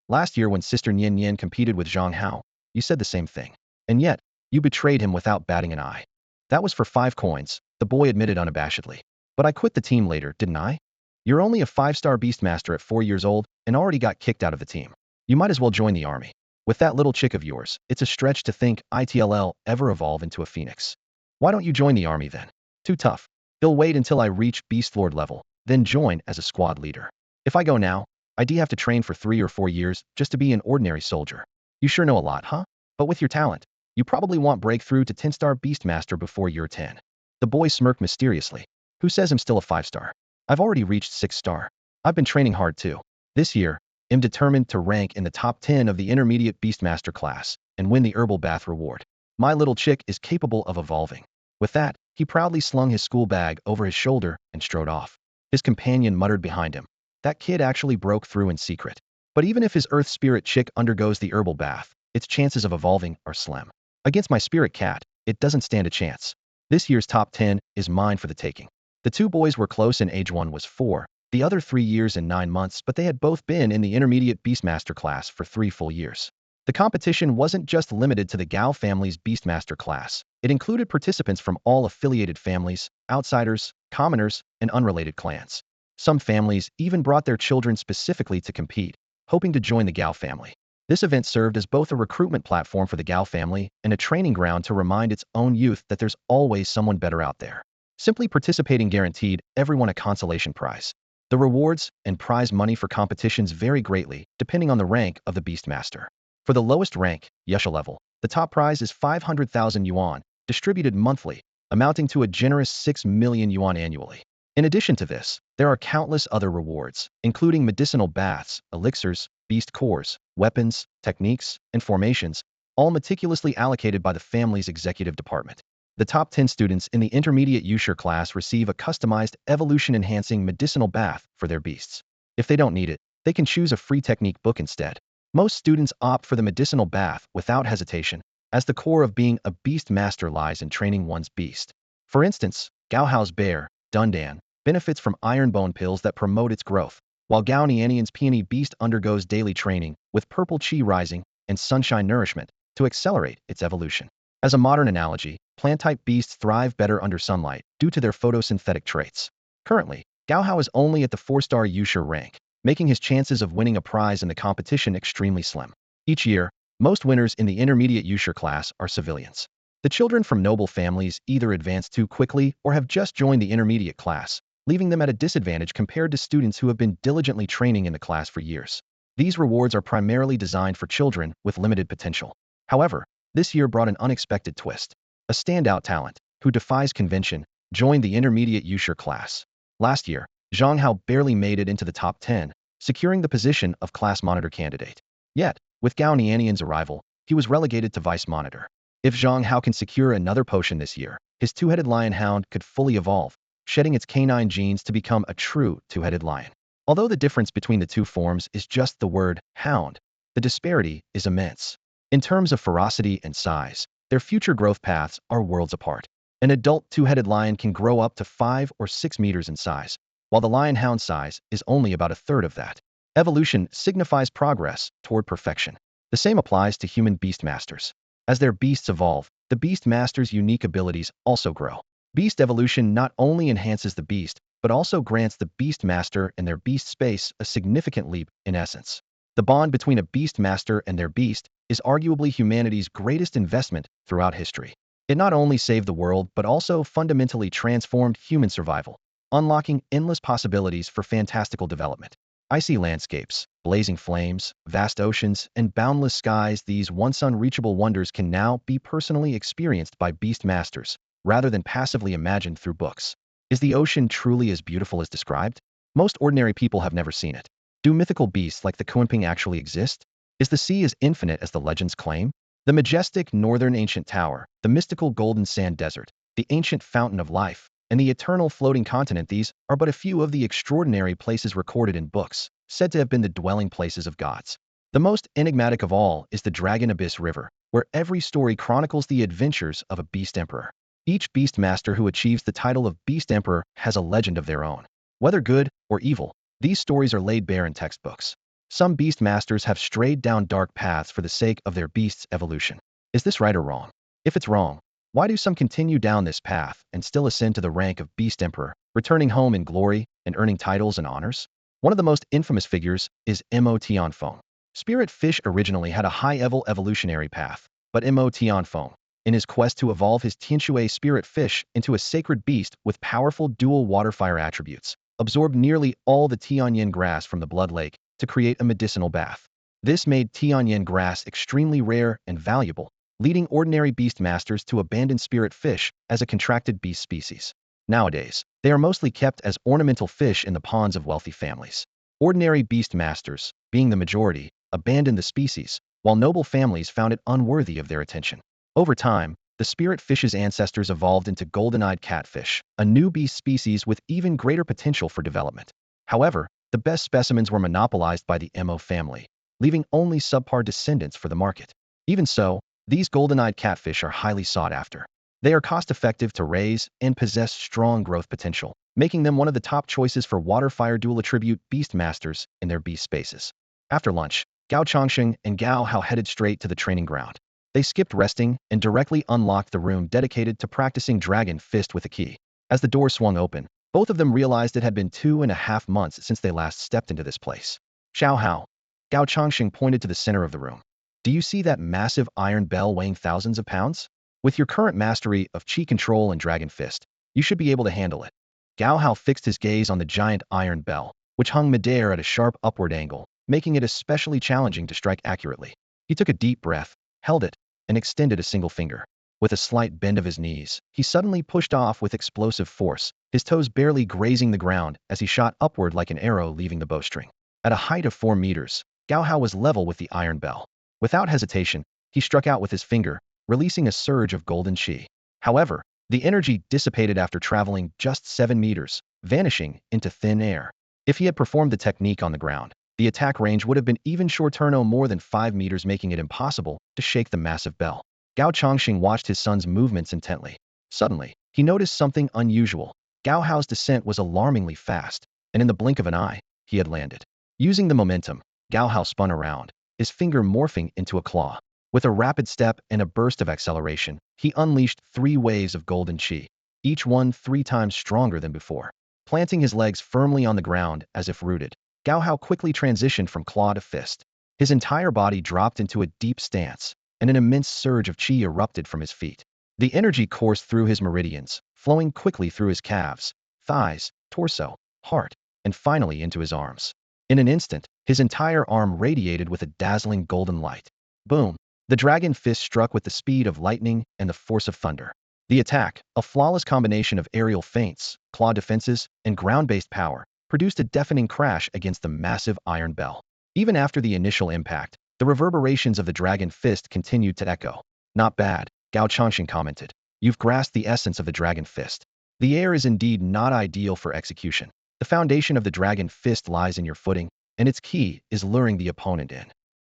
Last year when Sister Nianian competed with Zhang Hao, you said the same thing. And yet, you betrayed him without batting an eye. That was for 5 coins, the boy admitted unabashedly. But I quit the team later, didn't I? You're only a 5-star Beastmaster at 4 years old and already got kicked out of the team. You might as well join the army. With that little chick of yours, it's a stretch to think ITLL ever evolve into a phoenix. Why don't you join the army then? Too tough. He'll wait until I reach Beastlord level, then join as a squad leader. If I go now, I'd have to train for 3 or 4 years just to be an ordinary soldier. You sure know a lot, huh? But with your talent, you probably want breakthrough to 10-star Beastmaster before you're 10. The boy smirked mysteriously. Who says I'm still a 5-star? I've already reached 6-star. I've been training hard too. This year, I'm determined to rank in the top 10 of the intermediate Beastmaster class and win the herbal bath reward. My little chick is capable of evolving. With that, he proudly slung his school bag over his shoulder and strode off. His companion muttered behind him. That kid actually broke through in secret. But even if his earth spirit chick undergoes the herbal bath, its chances of evolving are slim. Against my spirit cat, it doesn't stand a chance. This year's top 10 is mine for the taking. The two boys were close and age one was 4, the other 3 years and 9 months, but they had both been in the intermediate Beastmaster class for 3 full years. The competition wasn't just limited to the Gao family's Beastmaster class. It included participants from all affiliated families, outsiders, commoners, and unrelated clans. Some families even brought their children specifically to compete, hoping to join the Gao family. This event served as both a recruitment platform for the Gao family and a training ground to remind its own youth that there's always someone better out there. Simply participating guaranteed everyone a consolation prize. The rewards and prize money for competitions vary greatly depending on the rank of the Beastmaster. For the lowest rank, Yesha level, the top prize is 500,000 yuan, distributed monthly, amounting to a generous 6 million yuan annually. In addition to this, there are countless other rewards, including medicinal baths, elixirs, beast cores, weapons, techniques, and formations, all meticulously allocated by the family's executive department. The top 10 students in the intermediate Yushur class receive a customized evolution-enhancing medicinal bath for their beasts. If they don't need it, they can choose a free technique book instead. Most students opt for the medicinal bath without hesitation, as the core of being a beast master lies in training one's beast. For instance, Gao Hao's bear, Dunan, benefits from iron bone pills that promote its growth, while Gao Nianian's peony beast undergoes daily training with purple chi rising and sunshine nourishment to accelerate its evolution. As a modern analogy, plant-type beasts thrive better under sunlight due to their photosynthetic traits. Currently, Gao Hao is only at the 4-star Yushur rank, making his chances of winning a prize in the competition extremely slim. Each year, most winners in the intermediate Yushur class are civilians. The children from noble families either advance too quickly or have just joined the intermediate class, leaving them at a disadvantage compared to students who have been diligently training in the class for years. These rewards are primarily designed for children with limited potential. However, this year brought an unexpected twist. A standout talent, who defies convention, joined the intermediate Yushur class. Last year, Zhang Hao barely made it into the top 10, securing the position of class monitor candidate. Yet, with Gao Nianian's arrival, he was relegated to vice monitor. If Zhang Hao can secure another potion this year, his two-headed lion hound could fully evolve, shedding its canine genes to become a true two-headed lion. Although the difference between the two forms is just the word hound, the disparity is immense. In terms of ferocity and size, their future growth paths are worlds apart. An adult two-headed lion can grow up to 5 or 6 meters in size, while the lion hound size is only about a third of that. Evolution signifies progress toward perfection. The same applies to human beastmasters. As their beasts evolve, the beastmaster's unique abilities also grow. Beast evolution not only enhances the beast, but also grants the beastmaster and their beast space a significant leap in essence. The bond between a beastmaster and their beast is arguably humanity's greatest investment throughout history. It not only saved the world, but also fundamentally transformed human survival, unlocking endless possibilities for fantastical development. Icy landscapes, blazing flames, vast oceans, and boundless skies, these once unreachable wonders can now be personally experienced by beast masters, rather than passively imagined through books. Is the ocean truly as beautiful as described? Most ordinary people have never seen it. Do mythical beasts like the Kunping actually exist? Is the sea as infinite as the legends claim? The majestic northern ancient tower, the mystical golden sand desert, the ancient fountain of life, and the eternal floating continent, these are but a few of the extraordinary places recorded in books, said to have been the dwelling places of gods. The most enigmatic of all is the Dragon Abyss River, where every story chronicles the adventures of a beast emperor. Each beast master who achieves the title of beast emperor has a legend of their own. Whether good or evil, these stories are laid bare in textbooks. Some beast masters have strayed down dark paths for the sake of their beast's evolution. Is this right or wrong? If it's wrong, why do some continue down this path and still ascend to the rank of beast emperor, returning home in glory and earning titles and honors? One of the most infamous figures is Mo Tianfeng. Spirit fish originally had a high-level evolutionary path, but Mo Tianfeng, in his quest to evolve his Tianshui spirit fish into a sacred beast with powerful dual water-fire attributes, absorbed nearly all the Tianyan grass from the Blood Lake to create a medicinal bath. This made Tianyan grass extremely rare and valuable, leading ordinary beast masters to abandon spirit fish as a contracted beast species. Nowadays, they are mostly kept as ornamental fish in the ponds of wealthy families. Ordinary beast masters, being the majority, abandoned the species, while noble families found it unworthy of their attention. Over time, the spirit fish's ancestors evolved into golden-eyed catfish, a new beast species with even greater potential for development. However, the best specimens were monopolized by the Mo family, leaving only subpar descendants for the market. Even so, these golden-eyed catfish are highly sought after. They are cost-effective to raise and possess strong growth potential, making them one of the top choices for water-fire dual-attribute beast masters in their beast spaces. After lunch, Gao Changsheng and Gao Hao headed straight to the training ground. They skipped resting and directly unlocked the room dedicated to practicing Dragon Fist with a key. As the door swung open, both of them realized it had been 2.5 months since they last stepped into this place. Xiao Hao. Gao Changsheng pointed to the center of the room. Do you see that massive iron bell weighing thousands of pounds? With your current mastery of Qi Control and Dragon Fist, you should be able to handle it. Gao Hao fixed his gaze on the giant iron bell, which hung midair at a sharp upward angle, making it especially challenging to strike accurately. He took a deep breath, held it, and extended a single finger. With a slight bend of his knees, he suddenly pushed off with explosive force, his toes barely grazing the ground as he shot upward like an arrow leaving the bowstring. At a height of 4 meters, Gao Hao was level with the iron bell. Without hesitation, he struck out with his finger, releasing a surge of golden qi. However, the energy dissipated after traveling just 7 meters, vanishing into thin air. If he had performed the technique on the ground, the attack range would have been even shorter, no more than 5 meters, making it impossible to shake the massive bell. Gao Changxing watched his son's movements intently. Suddenly, he noticed something unusual. Gao Hao's descent was alarmingly fast, and in the blink of an eye, he had landed. Using the momentum, Gao Hao spun around, his finger morphing into a claw. With a rapid step and a burst of acceleration, he unleashed 3 waves of golden qi, each one 3 times stronger than before. Planting his legs firmly on the ground as if rooted, Gao Hao quickly transitioned from claw to fist. His entire body dropped into a deep stance, and an immense surge of qi erupted from his feet. The energy coursed through his meridians, flowing quickly through his calves, thighs, torso, heart, and finally into his arms. In an instant, his entire arm radiated with a dazzling golden light. Boom! The dragon fist struck with the speed of lightning and the force of thunder. The attack, a flawless combination of aerial feints, claw defenses, and ground-based power, produced a deafening crash against the massive iron bell. Even after the initial impact, the reverberations of the dragon fist continued to echo. Not bad, Gao Changxing commented. You've grasped the essence of the dragon fist. The air is indeed not ideal for execution. The foundation of the dragon fist lies in your footing, and its key is luring the opponent in.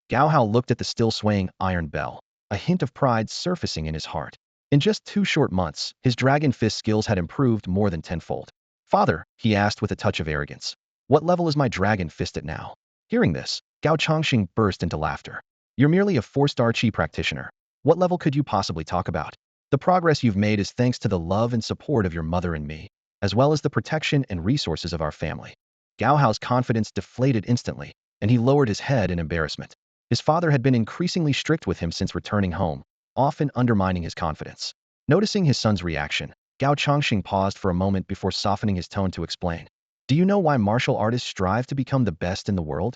Gao Hao looked at the still swaying iron bell, a hint of pride surfacing in his heart. In just 2 short months, his dragon fist skills had improved more than tenfold. Father, he asked with a touch of arrogance, what level is my dragon fist at now? Hearing this, Gao Changxing burst into laughter. You're merely a 4-star Qi practitioner. What level could you possibly talk about? The progress you've made is thanks to the love and support of your mother and me, as well as the protection and resources of our family. Gao Hao's confidence deflated instantly, and he lowered his head in embarrassment. His father had been increasingly strict with him since returning home, often undermining his confidence. Noticing his son's reaction, Gao Chongqing paused for a moment before softening his tone to explain. Do you know why martial artists strive to become the best in the world?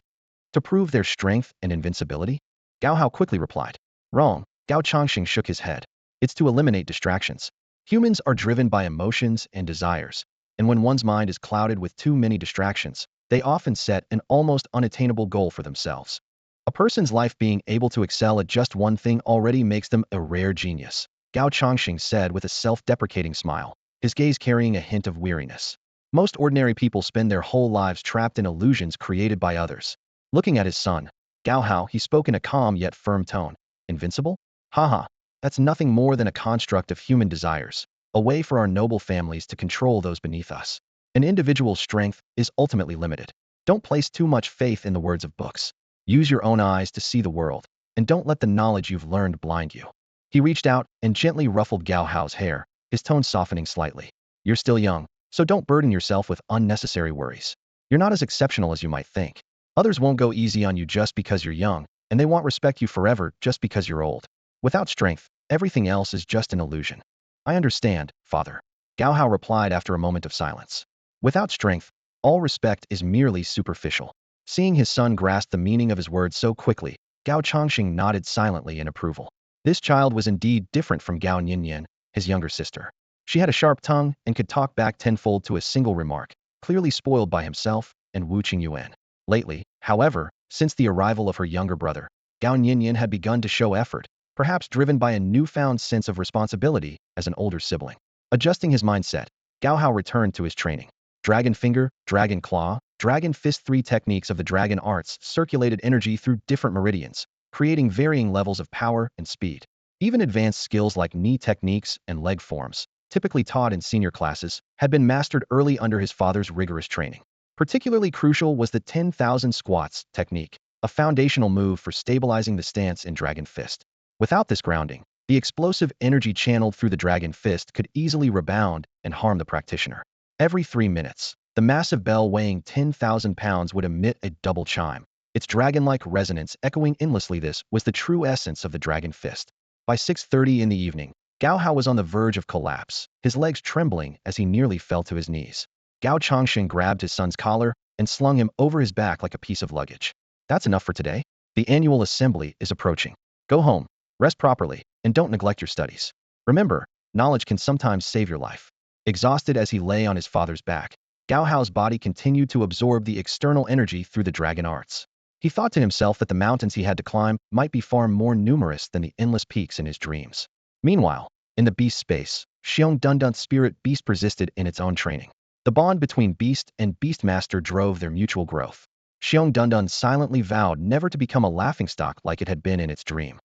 To prove their strength and invincibility? Gao Hao quickly replied. Wrong. Gao Chongqing shook his head. It's to eliminate distractions. Humans are driven by emotions and desires, and when one's mind is clouded with too many distractions, they often set an almost unattainable goal for themselves. A person's life being able to excel at just one thing already makes them a rare genius, Gao Chongqing said with a self-deprecating smile, his gaze carrying a hint of weariness. Most ordinary people spend their whole lives trapped in illusions created by others. Looking at his son, Gao Hao, he spoke in a calm yet firm tone. Invincible? Haha, that's nothing more than a construct of human desires, a way for our noble families to control those beneath us. An individual's strength is ultimately limited. Don't place too much faith in the words of books. Use your own eyes to see the world, and don't let the knowledge you've learned blind you. He reached out and gently ruffled Gao Hao's hair, his tone softening slightly. You're still young, so don't burden yourself with unnecessary worries. You're not as exceptional as you might think. Others won't go easy on you just because you're young, and they won't respect you forever just because you're old. Without strength, everything else is just an illusion. I understand, father. Gao Hao replied after a moment of silence. Without strength, all respect is merely superficial. Seeing his son grasp the meaning of his words so quickly, Gao Chongqing nodded silently in approval. This child was indeed different from Gao Nianian, his younger sister. She had a sharp tongue and could talk back tenfold to a single remark, clearly spoiled by himself and Wu Qingyuan. Lately, however, since the arrival of her younger brother, Gao Nianian had begun to show effort, perhaps driven by a newfound sense of responsibility as an older sibling. Adjusting his mindset, Gao Hao returned to his training. Dragon Finger, Dragon Claw, Dragon Fist, three techniques of the dragon arts circulated energy through different meridians, creating varying levels of power and speed. Even advanced skills like knee techniques and leg forms, typically taught in senior classes, had been mastered early under his father's rigorous training. Particularly crucial was the 10,000 squats technique, a foundational move for stabilizing the stance in Dragon Fist. Without this grounding, the explosive energy channeled through the Dragon Fist could easily rebound and harm the practitioner. Every 3 minutes, the massive bell weighing 10,000 pounds would emit a double chime, its dragon-like resonance echoing endlessly. This was the true essence of the Dragon Fist. By 6:30 in the evening, Gao Hao was on the verge of collapse, his legs trembling as he nearly fell to his knees. Gao Chongqing grabbed his son's collar and slung him over his back like a piece of luggage. That's enough for today. The annual assembly is approaching. Go home, rest properly, and don't neglect your studies. Remember, knowledge can sometimes save your life. Exhausted as he lay on his father's back, Gao Hao's body continued to absorb the external energy through the dragon arts. He thought to himself that the mountains he had to climb might be far more numerous than the endless peaks in his dreams. Meanwhile, in the beast space, Shiong Dunan's spirit beast persisted in its own training. The bond between beast and beastmaster drove their mutual growth. Shiong Dunan silently vowed never to become a laughingstock like it had been in its dream.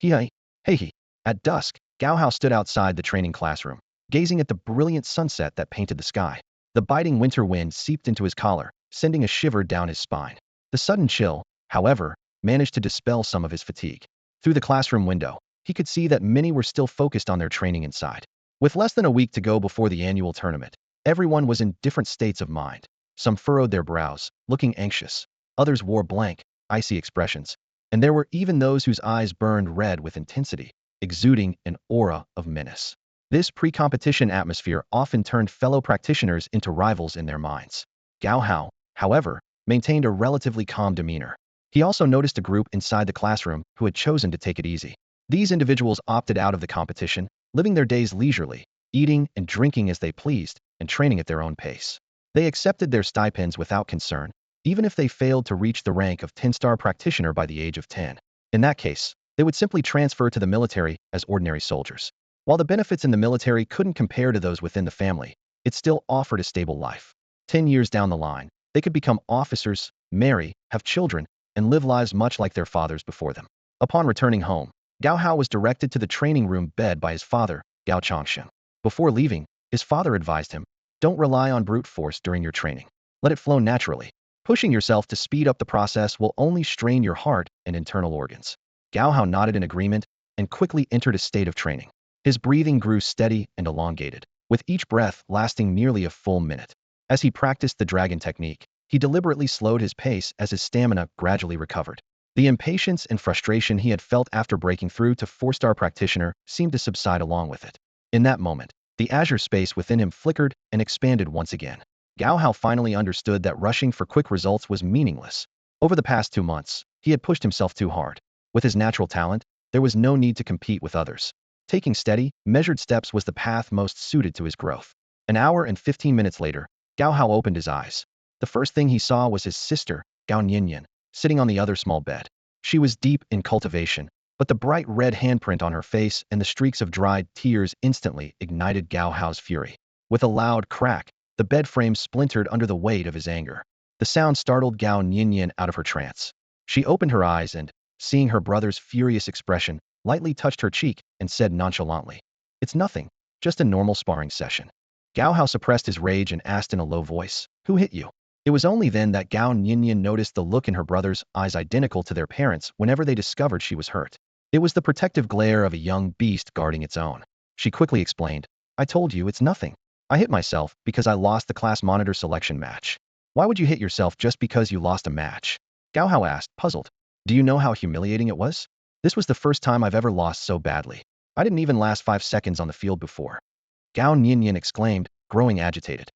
Hey. At dusk, Gao Hao stood outside the training classroom, gazing at the brilliant sunset that painted the sky. The biting winter wind seeped into his collar, sending a shiver down his spine. The sudden chill, however, managed to dispel some of his fatigue. Through the classroom window, he could see that many were still focused on their training inside. With less than a week to go before the annual tournament, everyone was in different states of mind. Some furrowed their brows, looking anxious. Others wore blank, icy expressions. And there were even those whose eyes burned red with intensity, exuding an aura of menace. This pre-competition atmosphere often turned fellow practitioners into rivals in their minds. Gao Hao, however, maintained a relatively calm demeanor. He also noticed a group inside the classroom who had chosen to take it easy. These individuals opted out of the competition, living their days leisurely, eating and drinking as they pleased, and training at their own pace. They accepted their stipends without concern, even if they failed to reach the rank of 10-star practitioner by the age of 10. In that case, they would simply transfer to the military as ordinary soldiers. While the benefits in the military couldn't compare to those within the family, it still offered a stable life. 10 years down the line, they could become officers, marry, have children, and live lives much like their fathers before them. Upon returning home, Gao Hao was directed to the training room bed by his father, Gao Chongqing. Before leaving, his father advised him, don't rely on brute force during your training. Let it flow naturally. Pushing yourself to speed up the process will only strain your heart and internal organs. Gao Hao nodded in agreement and quickly entered a state of training. His breathing grew steady and elongated, with each breath lasting nearly a full minute. As he practiced the dragon technique, he deliberately slowed his pace as his stamina gradually recovered. The impatience and frustration he had felt after breaking through to 4-star practitioner seemed to subside along with it. In that moment, the azure space within him flickered and expanded once again. Gao Hao finally understood that rushing for quick results was meaningless. Over the past 2 months, he had pushed himself too hard. With his natural talent, there was no need to compete with others. Taking steady, measured steps was the path most suited to his growth. An hour and 15 minutes later, Gao Hao opened his eyes. The first thing he saw was his sister, Gao Nianian, sitting on the other small bed. She was deep in cultivation, but the bright red handprint on her face and the streaks of dried tears instantly ignited Gao Hao's fury. With a loud crack, the bed frame splintered under the weight of his anger. The sound startled Gao Nianian out of her trance. She opened her eyes and, seeing her brother's furious expression, lightly touched her cheek and said nonchalantly, "It's nothing, just a normal sparring session." Gao Hao suppressed his rage and asked in a low voice, "Who hit you?" It was only then that Gao Nianian noticed the look in her brother's eyes identical to their parents' whenever they discovered she was hurt. It was the protective glare of a young beast guarding its own. She quickly explained, "I told you it's nothing. I hit myself because I lost the class monitor selection match." "Why would you hit yourself just because you lost a match?" Gao Hao asked, puzzled. "Do you know how humiliating it was? This was the first time I've ever lost so badly. I didn't even last 5 seconds on the field before." Gao Nianian exclaimed, growing agitated.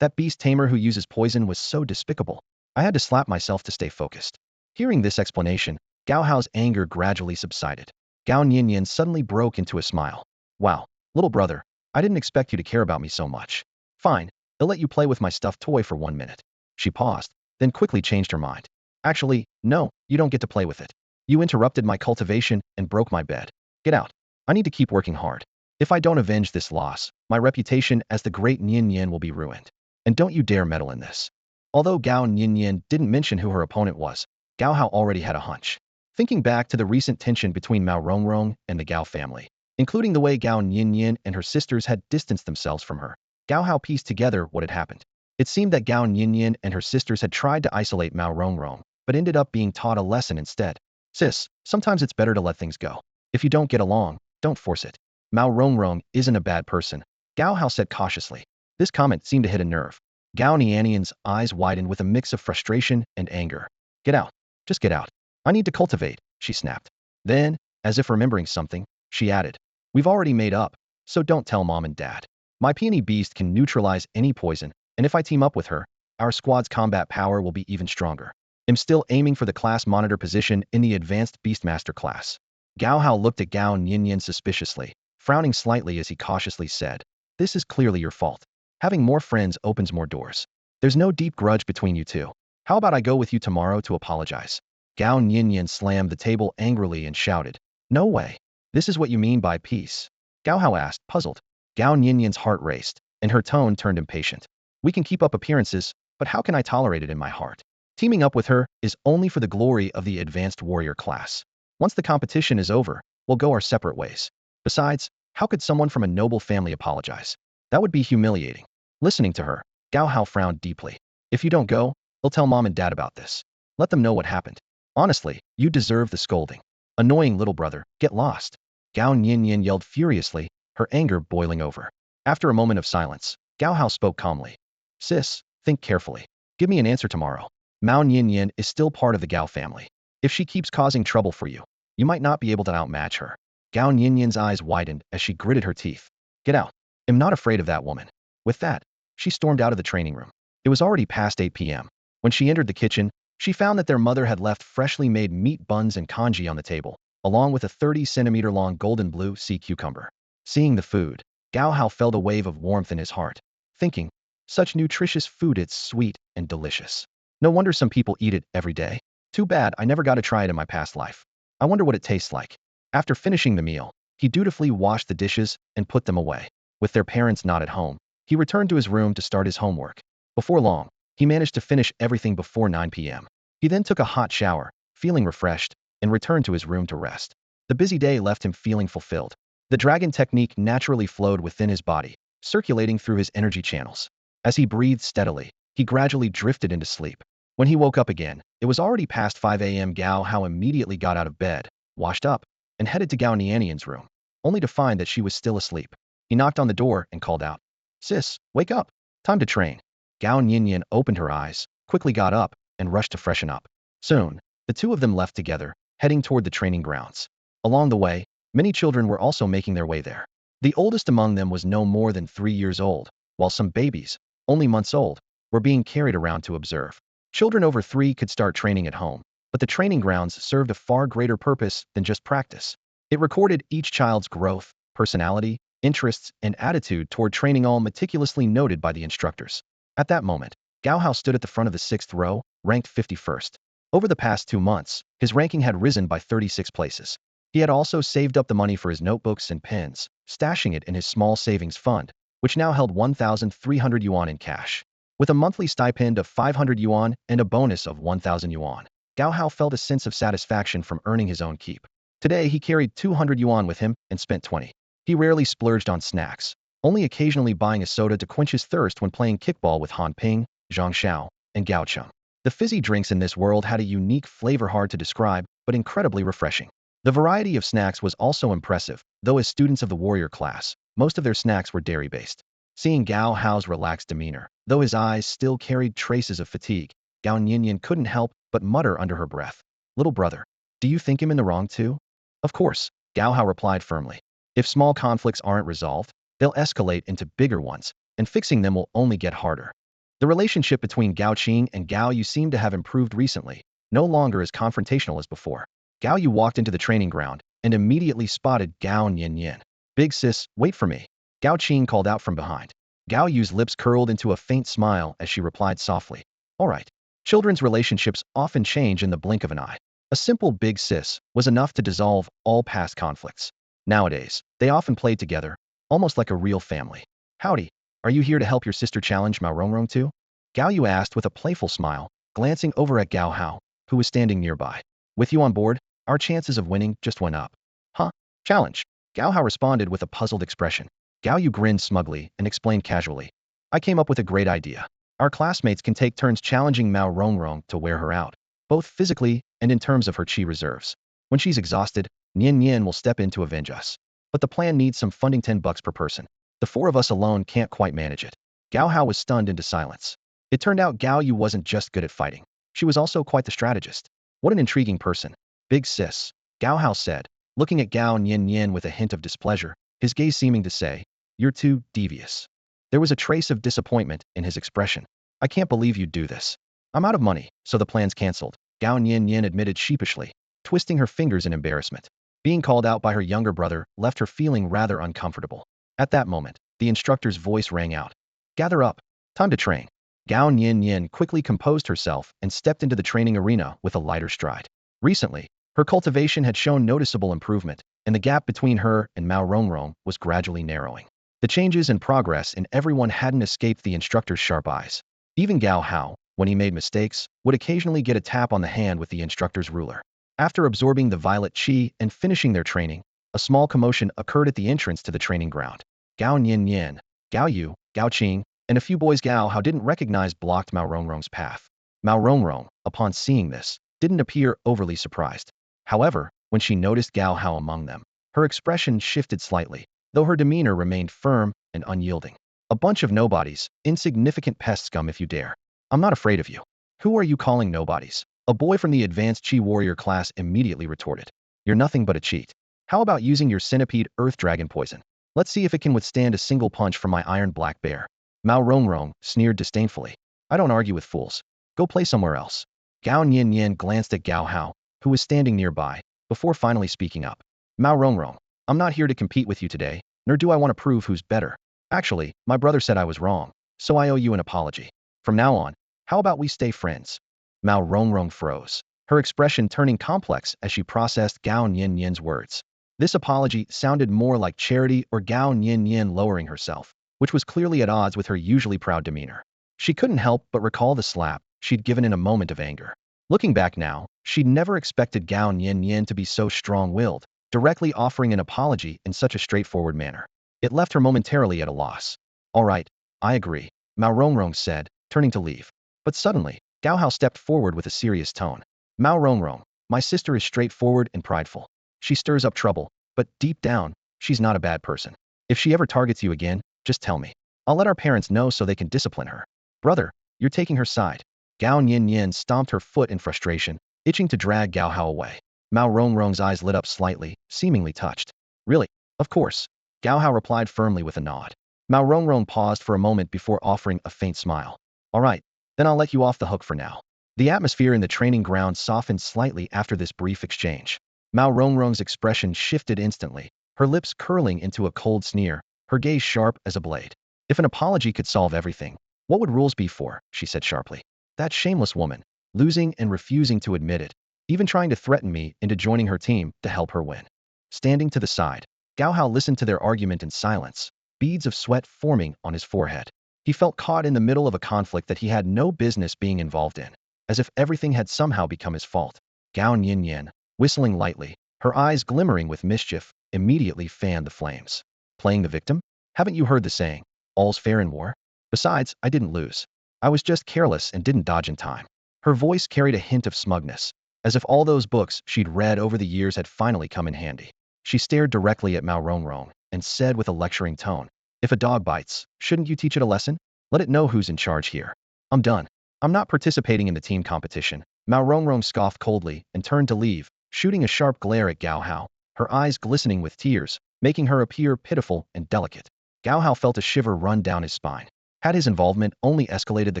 "That beast tamer who uses poison was so despicable. I had to slap myself to stay focused." Hearing this explanation, Gao Hao's anger gradually subsided. Gao Nianian suddenly broke into a smile. "Wow, little brother, I didn't expect you to care about me so much. Fine, I'll let you play with my stuffed toy for 1 minute." She paused, then quickly changed her mind. "Actually, no, you don't get to play with it. You interrupted my cultivation and broke my bed. Get out. I need to keep working hard. If I don't avenge this loss, my reputation as the great Nianian will be ruined. And don't you dare meddle in this." Although Gao Nianian didn't mention who her opponent was, Gao Hao already had a hunch. Thinking back to the recent tension between Mao Rongrong and the Gao family, including the way Gao Nianian and her sisters had distanced themselves from her, Gao Hao pieced together what had happened. It seemed that Gao Nianian and her sisters had tried to isolate Mao Rongrong, but ended up being taught a lesson instead. "Sis, sometimes it's better to let things go. If you don't get along, don't force it. Mao Rongrong isn't a bad person," Gao Hao said cautiously. This comment seemed to hit a nerve. Gao Nianian's eyes widened with a mix of frustration and anger. "Get out. Just get out. I need to cultivate," she snapped. Then, as if remembering something, she added, "We've already made up, so don't tell mom and dad. My peony beast can neutralize any poison, and if I team up with her, our squad's combat power will be even stronger. I'm still aiming for the class monitor position in the advanced Beastmaster class." Gao Hao looked at Gao Nianian suspiciously, frowning slightly as he cautiously said, "This is clearly your fault. Having more friends opens more doors. There's no deep grudge between you two. How about I go with you tomorrow to apologize?" Gao Nianian slammed the table angrily and shouted, "No way. This is what you mean by peace?" Gao Hao asked, puzzled. Gao Nianian's heart raced, and her tone turned impatient. "We can keep up appearances, but how can I tolerate it in my heart? Teaming up with her is only for the glory of the advanced warrior class. Once the competition is over, we'll go our separate ways. Besides, how could someone from a noble family apologize? That would be humiliating." Listening to her, Gao Hao frowned deeply. "If you don't go, they'll tell mom and dad about this. Let them know what happened. Honestly, you deserve the scolding. Annoying little brother, get lost." Gao Nianian yelled furiously, her anger boiling over. After a moment of silence, Gao Hao spoke calmly. "Sis, think carefully. Give me an answer tomorrow. Mao Nianian is still part of the Gao family. If she keeps causing trouble for you, you might not be able to outmatch her." Gao Nianian's eyes widened as she gritted her teeth. "Get out. I'm not afraid of that woman." With that, she stormed out of the training room. It was already past 8 p.m. When she entered the kitchen, she found that their mother had left freshly made meat buns and congee on the table, along with a 30-centimeter long golden blue sea cucumber. Seeing the food, Gao Hao felt a wave of warmth in his heart, thinking, such nutritious food, it's sweet and delicious. No wonder some people eat it every day. Too bad I never got to try it in my past life. I wonder what it tastes like. After finishing the meal, he dutifully washed the dishes and put them away. With their parents not at home, he returned to his room to start his homework. Before long, he managed to finish everything before 9 p.m. He then took a hot shower, feeling refreshed, and returned to his room to rest. The busy day left him feeling fulfilled. The dragon technique naturally flowed within his body, circulating through his energy channels. As he breathed steadily, he gradually drifted into sleep. When he woke up again, it was already past 5 a.m. Gao Hao immediately got out of bed, washed up, and headed to Gao Nianian's room, only to find that she was still asleep. He knocked on the door and called out, "Sis, wake up. Time to train." Gao Nianian opened her eyes, quickly got up, and rushed to freshen up. Soon, The two of them left together, heading toward the training grounds. Along the way, many children were also making their way there. The oldest among them was no more than 3 years old, while some babies, only months old, were being carried around to observe. Children over 3 could start training at home, but the training grounds served a far greater purpose than just practice. It recorded each child's growth, personality, interests, and attitude toward training, all meticulously noted by the instructors. At that moment, Gao Hao stood at the front of the 6th row, ranked 51st. Over the past 2 months, his ranking had risen by 36 places. He had also saved up the money for his notebooks and pens, stashing it in his small savings fund, which now held 1,300 yuan in cash. With a monthly stipend of 500 yuan and a bonus of 1,000 yuan, Gao Hao felt a sense of satisfaction from earning his own keep. Today, he carried 200 yuan with him and spent 20. He rarely splurged on snacks, only occasionally buying a soda to quench his thirst when playing kickball with Han Ping, Zhang Xiao, and Gao Cheng. The fizzy drinks in this world had a unique flavor hard to describe, but incredibly refreshing. The variety of snacks was also impressive, though as students of the warrior class, most of their snacks were dairy-based. Seeing Gao Hao's relaxed demeanor, though his eyes still carried traces of fatigue, Gao Nianian couldn't help but mutter under her breath, "Little brother, do you think him in the wrong too?" "Of course," Gao Hao replied firmly. "If small conflicts aren't resolved, they'll escalate into bigger ones, and fixing them will only get harder." The relationship between Gao Qing and Gao Yu seemed to have improved recently, no longer as confrontational as before. Gao Yu walked into the training ground and immediately spotted Gao Nianian. "Big sis, wait for me," Gao Qing called out from behind. Gao Yu's lips curled into a faint smile as she replied softly, "All right." Children's relationships often change in the blink of an eye. A simple "big sis" was enough to dissolve all past conflicts. Nowadays, they often played together, almost like a real family. "Howdy, are you here to help your sister challenge Mao Rongrong too?" Gao Yu asked with a playful smile, glancing over at Gao Hao, who was standing nearby. "With you on board, our chances of winning just went up." "Huh? Challenge?" Gao Hao responded with a puzzled expression. Gao Yu grinned smugly and explained casually, "I came up with a great idea. Our classmates can take turns challenging Mao Rongrong to wear her out, both physically and in terms of her chi reserves. When she's exhausted, Nianian will step in to avenge us. But the plan needs some funding, $10 per person. The 4 of us alone can't quite manage it." Gao Hao was stunned into silence. It turned out Gao Yu wasn't just good at fighting. She was also quite the strategist. "What an intriguing person. Big sis," Gao Hao said, looking at Gao Nianian with a hint of displeasure, his gaze seeming to say, "You're too devious." There was a trace of disappointment in his expression. "I can't believe you'd do this. I'm out of money, so the plan's cancelled," Gao Nianian admitted sheepishly, twisting her fingers in embarrassment. Being called out by her younger brother left her feeling rather uncomfortable. At that moment, the instructor's voice rang out. "Gather up. Time to train." Gao Nianian quickly composed herself and stepped into the training arena with a lighter stride. Recently, her cultivation had shown noticeable improvement, and the gap between her and Mao Rongrong was gradually narrowing. The changes and progress in everyone hadn't escaped the instructor's sharp eyes. Even Gao Hao, when he made mistakes, would occasionally get a tap on the hand with the instructor's ruler. After absorbing the violet qi and finishing their training, a small commotion occurred at the entrance to the training ground. Gao Nianian, Gao Yu, Gao Qing, and a few boys Gao Hao didn't recognize blocked Mao Rongrong's path. Mao Rongrong, upon seeing this, didn't appear overly surprised. However, when she noticed Gao Hao among them, her expression shifted slightly, though her demeanor remained firm and unyielding. "A bunch of nobodies, insignificant pest scum if you dare. I'm not afraid of you." "Who are you calling nobodies?" A boy from the advanced Chi warrior class immediately retorted. "You're nothing but a cheat. How about using your centipede earth dragon poison? Let's see if it can withstand a single punch from my iron black bear." Mao Rongrong sneered disdainfully. "I don't argue with fools. Go play somewhere else." Gao Nianian glanced at Gao Hao, who was standing nearby, before finally speaking up. "Mao Rongrong, I'm not here to compete with you today, nor do I want to prove who's better. Actually, my brother said I was wrong, so I owe you an apology. From now on, how about we stay friends?" Mao Rongrong froze, her expression turning complex as she processed Gao Nianian's words. This apology sounded more like charity or Gao Nianian lowering herself, which was clearly at odds with her usually proud demeanor. She couldn't help but recall the slap she'd given in a moment of anger. Looking back now, she'd never expected Gao Nianian to be so strong-willed, directly offering an apology in such a straightforward manner. It left her momentarily at a loss. "All right, I agree," Mao Rongrong said, turning to leave. But suddenly, Gao Hao stepped forward with a serious tone. "Mao Rongrong, my sister is straightforward and prideful. She stirs up trouble, but deep down, she's not a bad person. If she ever targets you again, just tell me. I'll let our parents know so they can discipline her." "Brother, you're taking her side." Gao Nianian stomped her foot in frustration, itching to drag Gao Hao away. Mao Rongrong's eyes lit up slightly, seemingly touched. Really? Of course. Gao Hao replied firmly with a nod. Mao Rongrong paused for a moment before offering a faint smile. All right, then I'll let you off the hook for now. The atmosphere in the training ground softened slightly after this brief exchange. Mao Rongrong's expression shifted instantly, her lips curling into a cold sneer, her gaze sharp as a blade. If an apology could solve everything, what would rules be for? She said sharply. That shameless woman, losing and refusing to admit it, even trying to threaten me into joining her team to help her win. Standing to the side, Gao Hao listened to their argument in silence, beads of sweat forming on his forehead. He felt caught in the middle of a conflict that he had no business being involved in, as if everything had somehow become his fault. Gao Nianian, whistling lightly, her eyes glimmering with mischief, immediately fanned the flames. Playing the victim? Haven't you heard the saying, all's fair in war? Besides, I didn't lose. I was just careless and didn't dodge in time. Her voice carried a hint of smugness, as if all those books she'd read over the years had finally come in handy. She stared directly at Mao Rongrong and said with a lecturing tone, if a dog bites, shouldn't you teach it a lesson? Let it know who's in charge here. I'm done. I'm not participating in the team competition. Mao Rongrong scoffed coldly and turned to leave, shooting a sharp glare at Gao Hao, her eyes glistening with tears, making her appear pitiful and delicate. Gao Hao felt a shiver run down his spine. Had his involvement only escalated the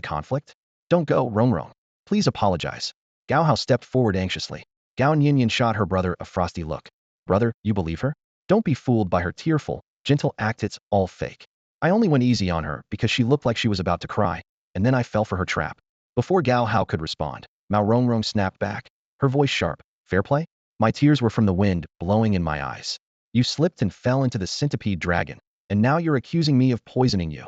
conflict? Don't go, Rongrong. Please apologize. Gao Hao stepped forward anxiously. Gao Nianian shot her brother a frosty look. Brother, you believe her? Don't be fooled by her tearful, gentle act, it's all fake. I only went easy on her because she looked like she was about to cry, and then I fell for her trap. Before Gao Hao could respond, Mao Rongrong snapped back, her voice sharp. Fair play? My tears were from the wind blowing in my eyes. You slipped and fell into the centipede dragon, and now you're accusing me of poisoning you.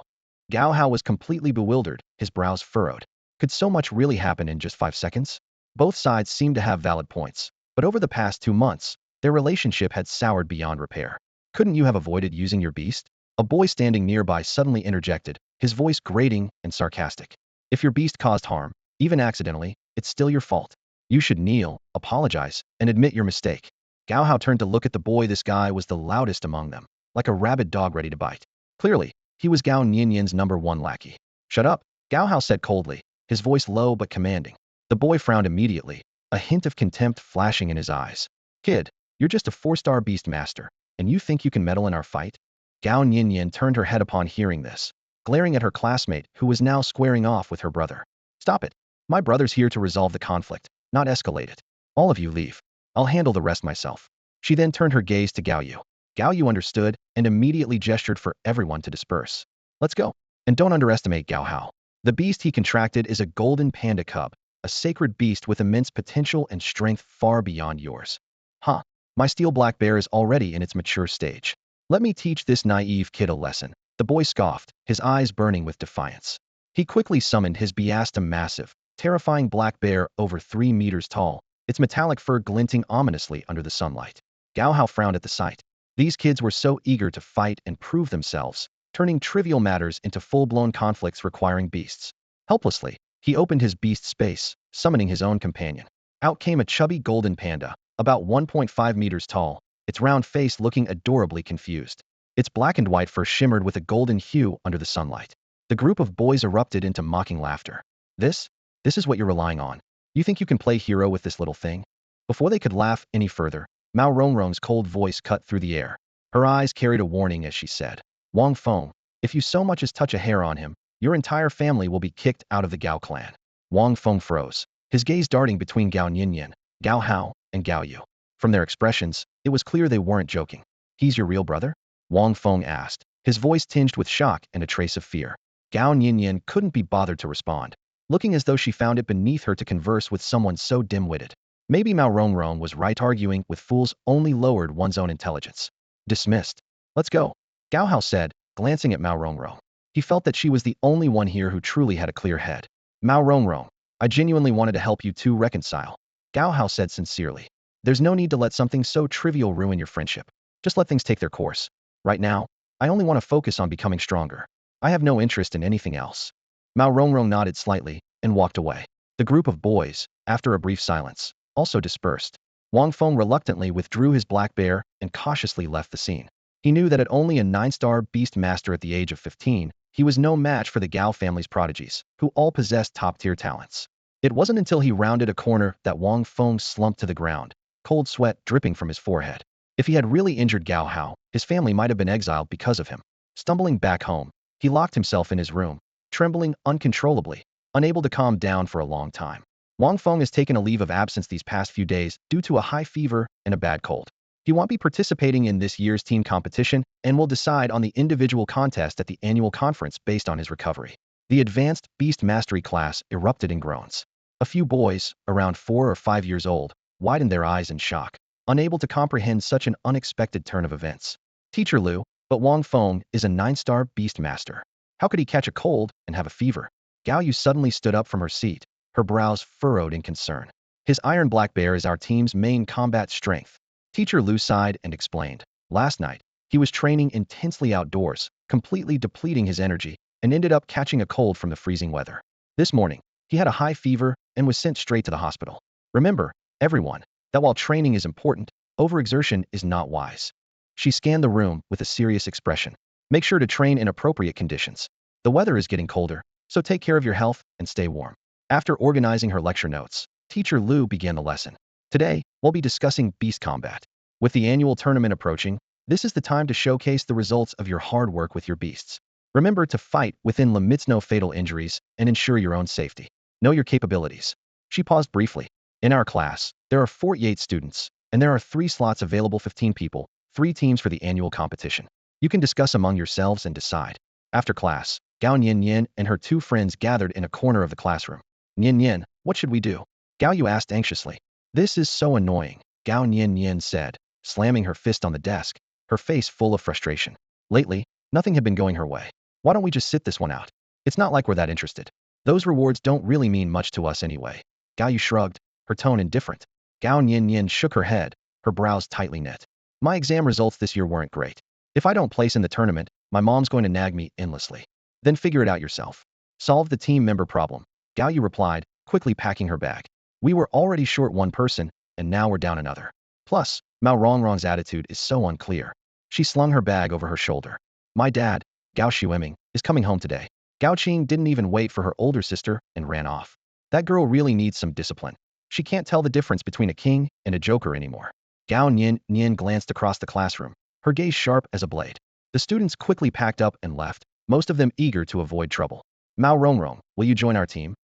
Gao Hao was completely bewildered, his brows furrowed. Could so much really happen in just 5 seconds? Both sides seemed to have valid points, but over the past 2 months, their relationship had soured beyond repair. Couldn't you have avoided using your beast? A boy standing nearby suddenly interjected, his voice grating and sarcastic. If your beast caused harm, even accidentally, it's still your fault. You should kneel, apologize, and admit your mistake. Gao Hao turned to look at the boy. This guy was the loudest among them, like a rabid dog ready to bite. Clearly, he was Gao Nianian's #1 lackey. Shut up, Gao Hao said coldly, his voice low but commanding. The boy frowned immediately, a hint of contempt flashing in his eyes. Kid, you're just a 4-star beast master, and you think you can meddle in our fight? Gao Nianian turned her head upon hearing this, glaring at her classmate who was now squaring off with her brother. Stop it. My brother's here to resolve the conflict, not escalate it. All of you leave. I'll handle the rest myself. She then turned her gaze to Gao Yu. Gao Yu understood and immediately gestured for everyone to disperse. Let's go. And don't underestimate Gao Hao. The beast he contracted is a golden panda cub, a sacred beast with immense potential and strength far beyond yours. Huh. My steel black bear is already in its mature stage. Let me teach this naive kid a lesson. The boy scoffed, his eyes burning with defiance. He quickly summoned his beast, a massive, terrifying black bear over 3 meters tall, its metallic fur glinting ominously under the sunlight. Gao Hao frowned at the sight. These kids were so eager to fight and prove themselves, turning trivial matters into full-blown conflicts requiring beasts. Helplessly, he opened his beast space, summoning his own companion. Out came a chubby golden panda, about 1.5 meters tall, its round face looking adorably confused. Its black and white fur shimmered with a golden hue under the sunlight. The group of boys erupted into mocking laughter. This is what you're relying on. You think you can play hero with this little thing? Before they could laugh any further, Mao Rongrong's cold voice cut through the air. Her eyes carried a warning as she said, Wang Feng, if you so much as touch a hair on him, your entire family will be kicked out of the Gao clan. Wang Feng froze, his gaze darting between Gao Nianian, Gao Hao, and Gao Yu. From their expressions, it was clear they weren't joking. He's your real brother? Wang Feng asked, his voice tinged with shock and a trace of fear. Gao Nianian couldn't be bothered to respond, looking as though she found it beneath her to converse with someone so dim-witted. Maybe Mao Rongrong was right, arguing with fools only lowered one's own intelligence. Dismissed. Let's go, Gao Hao said, glancing at Mao Rongrong. He felt that she was the only one here who truly had a clear head. Mao Rongrong, I genuinely wanted to help you two reconcile, Gao Hao said sincerely. There's no need to let something so trivial ruin your friendship. Just let things take their course. Right now, I only want to focus on becoming stronger. I have no interest in anything else. Mao Rongrong nodded slightly and walked away. The group of boys, after a brief silence, also dispersed. Wang Feng reluctantly withdrew his black bear and cautiously left the scene. He knew that at only a 9-star beast master at the age of 15, he was no match for the Gao family's prodigies, who all possessed top-tier talents. It wasn't until he rounded a corner that Wang Feng slumped to the ground, cold sweat dripping from his forehead. If he had really injured Gao Hao, his family might have been exiled because of him. Stumbling back home, he locked himself in his room, trembling uncontrollably, unable to calm down for a long time. Wang Feng has taken a leave of absence these past few days due to a high fever and a bad cold. He won't be participating in this year's team competition and will decide on the individual contest at the annual conference based on his recovery. The advanced Beast Mastery class erupted in groans. A few boys, around 4 or 5 years old, widened their eyes in shock, unable to comprehend such an unexpected turn of events. Teacher Liu, but Wang Feng is a 9-star Beast Master. How could he catch a cold and have a fever? Gao Yu suddenly stood up from her seat, her brows furrowed in concern. His iron black bear is our team's main combat strength. Teacher Liu sighed and explained. Last night, he was training intensely outdoors, completely depleting his energy, and ended up catching a cold from the freezing weather. This morning, he had a high fever and was sent straight to the hospital. Remember, everyone, that while training is important, overexertion is not wise. She scanned the room with a serious expression. Make sure to train in appropriate conditions. The weather is getting colder, so take care of your health and stay warm. After organizing her lecture notes, Teacher Liu began the lesson. Today, we'll be discussing beast combat. With the annual tournament approaching, this is the time to showcase the results of your hard work with your beasts. Remember to fight within limits, no fatal injuries, and ensure your own safety. Know your capabilities. She paused briefly. In our class, there are 48 students, and there are 3 slots available, 15 people, 3 teams for the annual competition. You can discuss among yourselves and decide. After class, Gao Nianian and her 2 friends gathered in a corner of the classroom. Nianian, what should we do? Gao Yu asked anxiously. This is so annoying, Gao Nianian said, slamming her fist on the desk, her face full of frustration. Lately, nothing had been going her way. Why don't we just sit this one out? It's not like we're that interested. Those rewards don't really mean much to us anyway. Gao Yu shrugged, her tone indifferent. Gao Nianian shook her head, her brows tightly knit. My exam results this year weren't great. If I don't place in the tournament, my mom's going to nag me endlessly. Then figure it out yourself. Solve the team member problem, Gao Yu replied, quickly packing her bag. We were already short one person, and now we're down another. Plus, Mao Rongrong's attitude is so unclear. She slung her bag over her shoulder. My dad, Gao Xueming, is coming home today. Gao Qing didn't even wait for her older sister and ran off. That girl really needs some discipline. She can't tell the difference between a king and a joker anymore. Gao Nian glanced across the classroom, her gaze sharp as a blade. The students quickly packed up and left, most of them eager to avoid trouble. Mao Rongrong, will you join our team?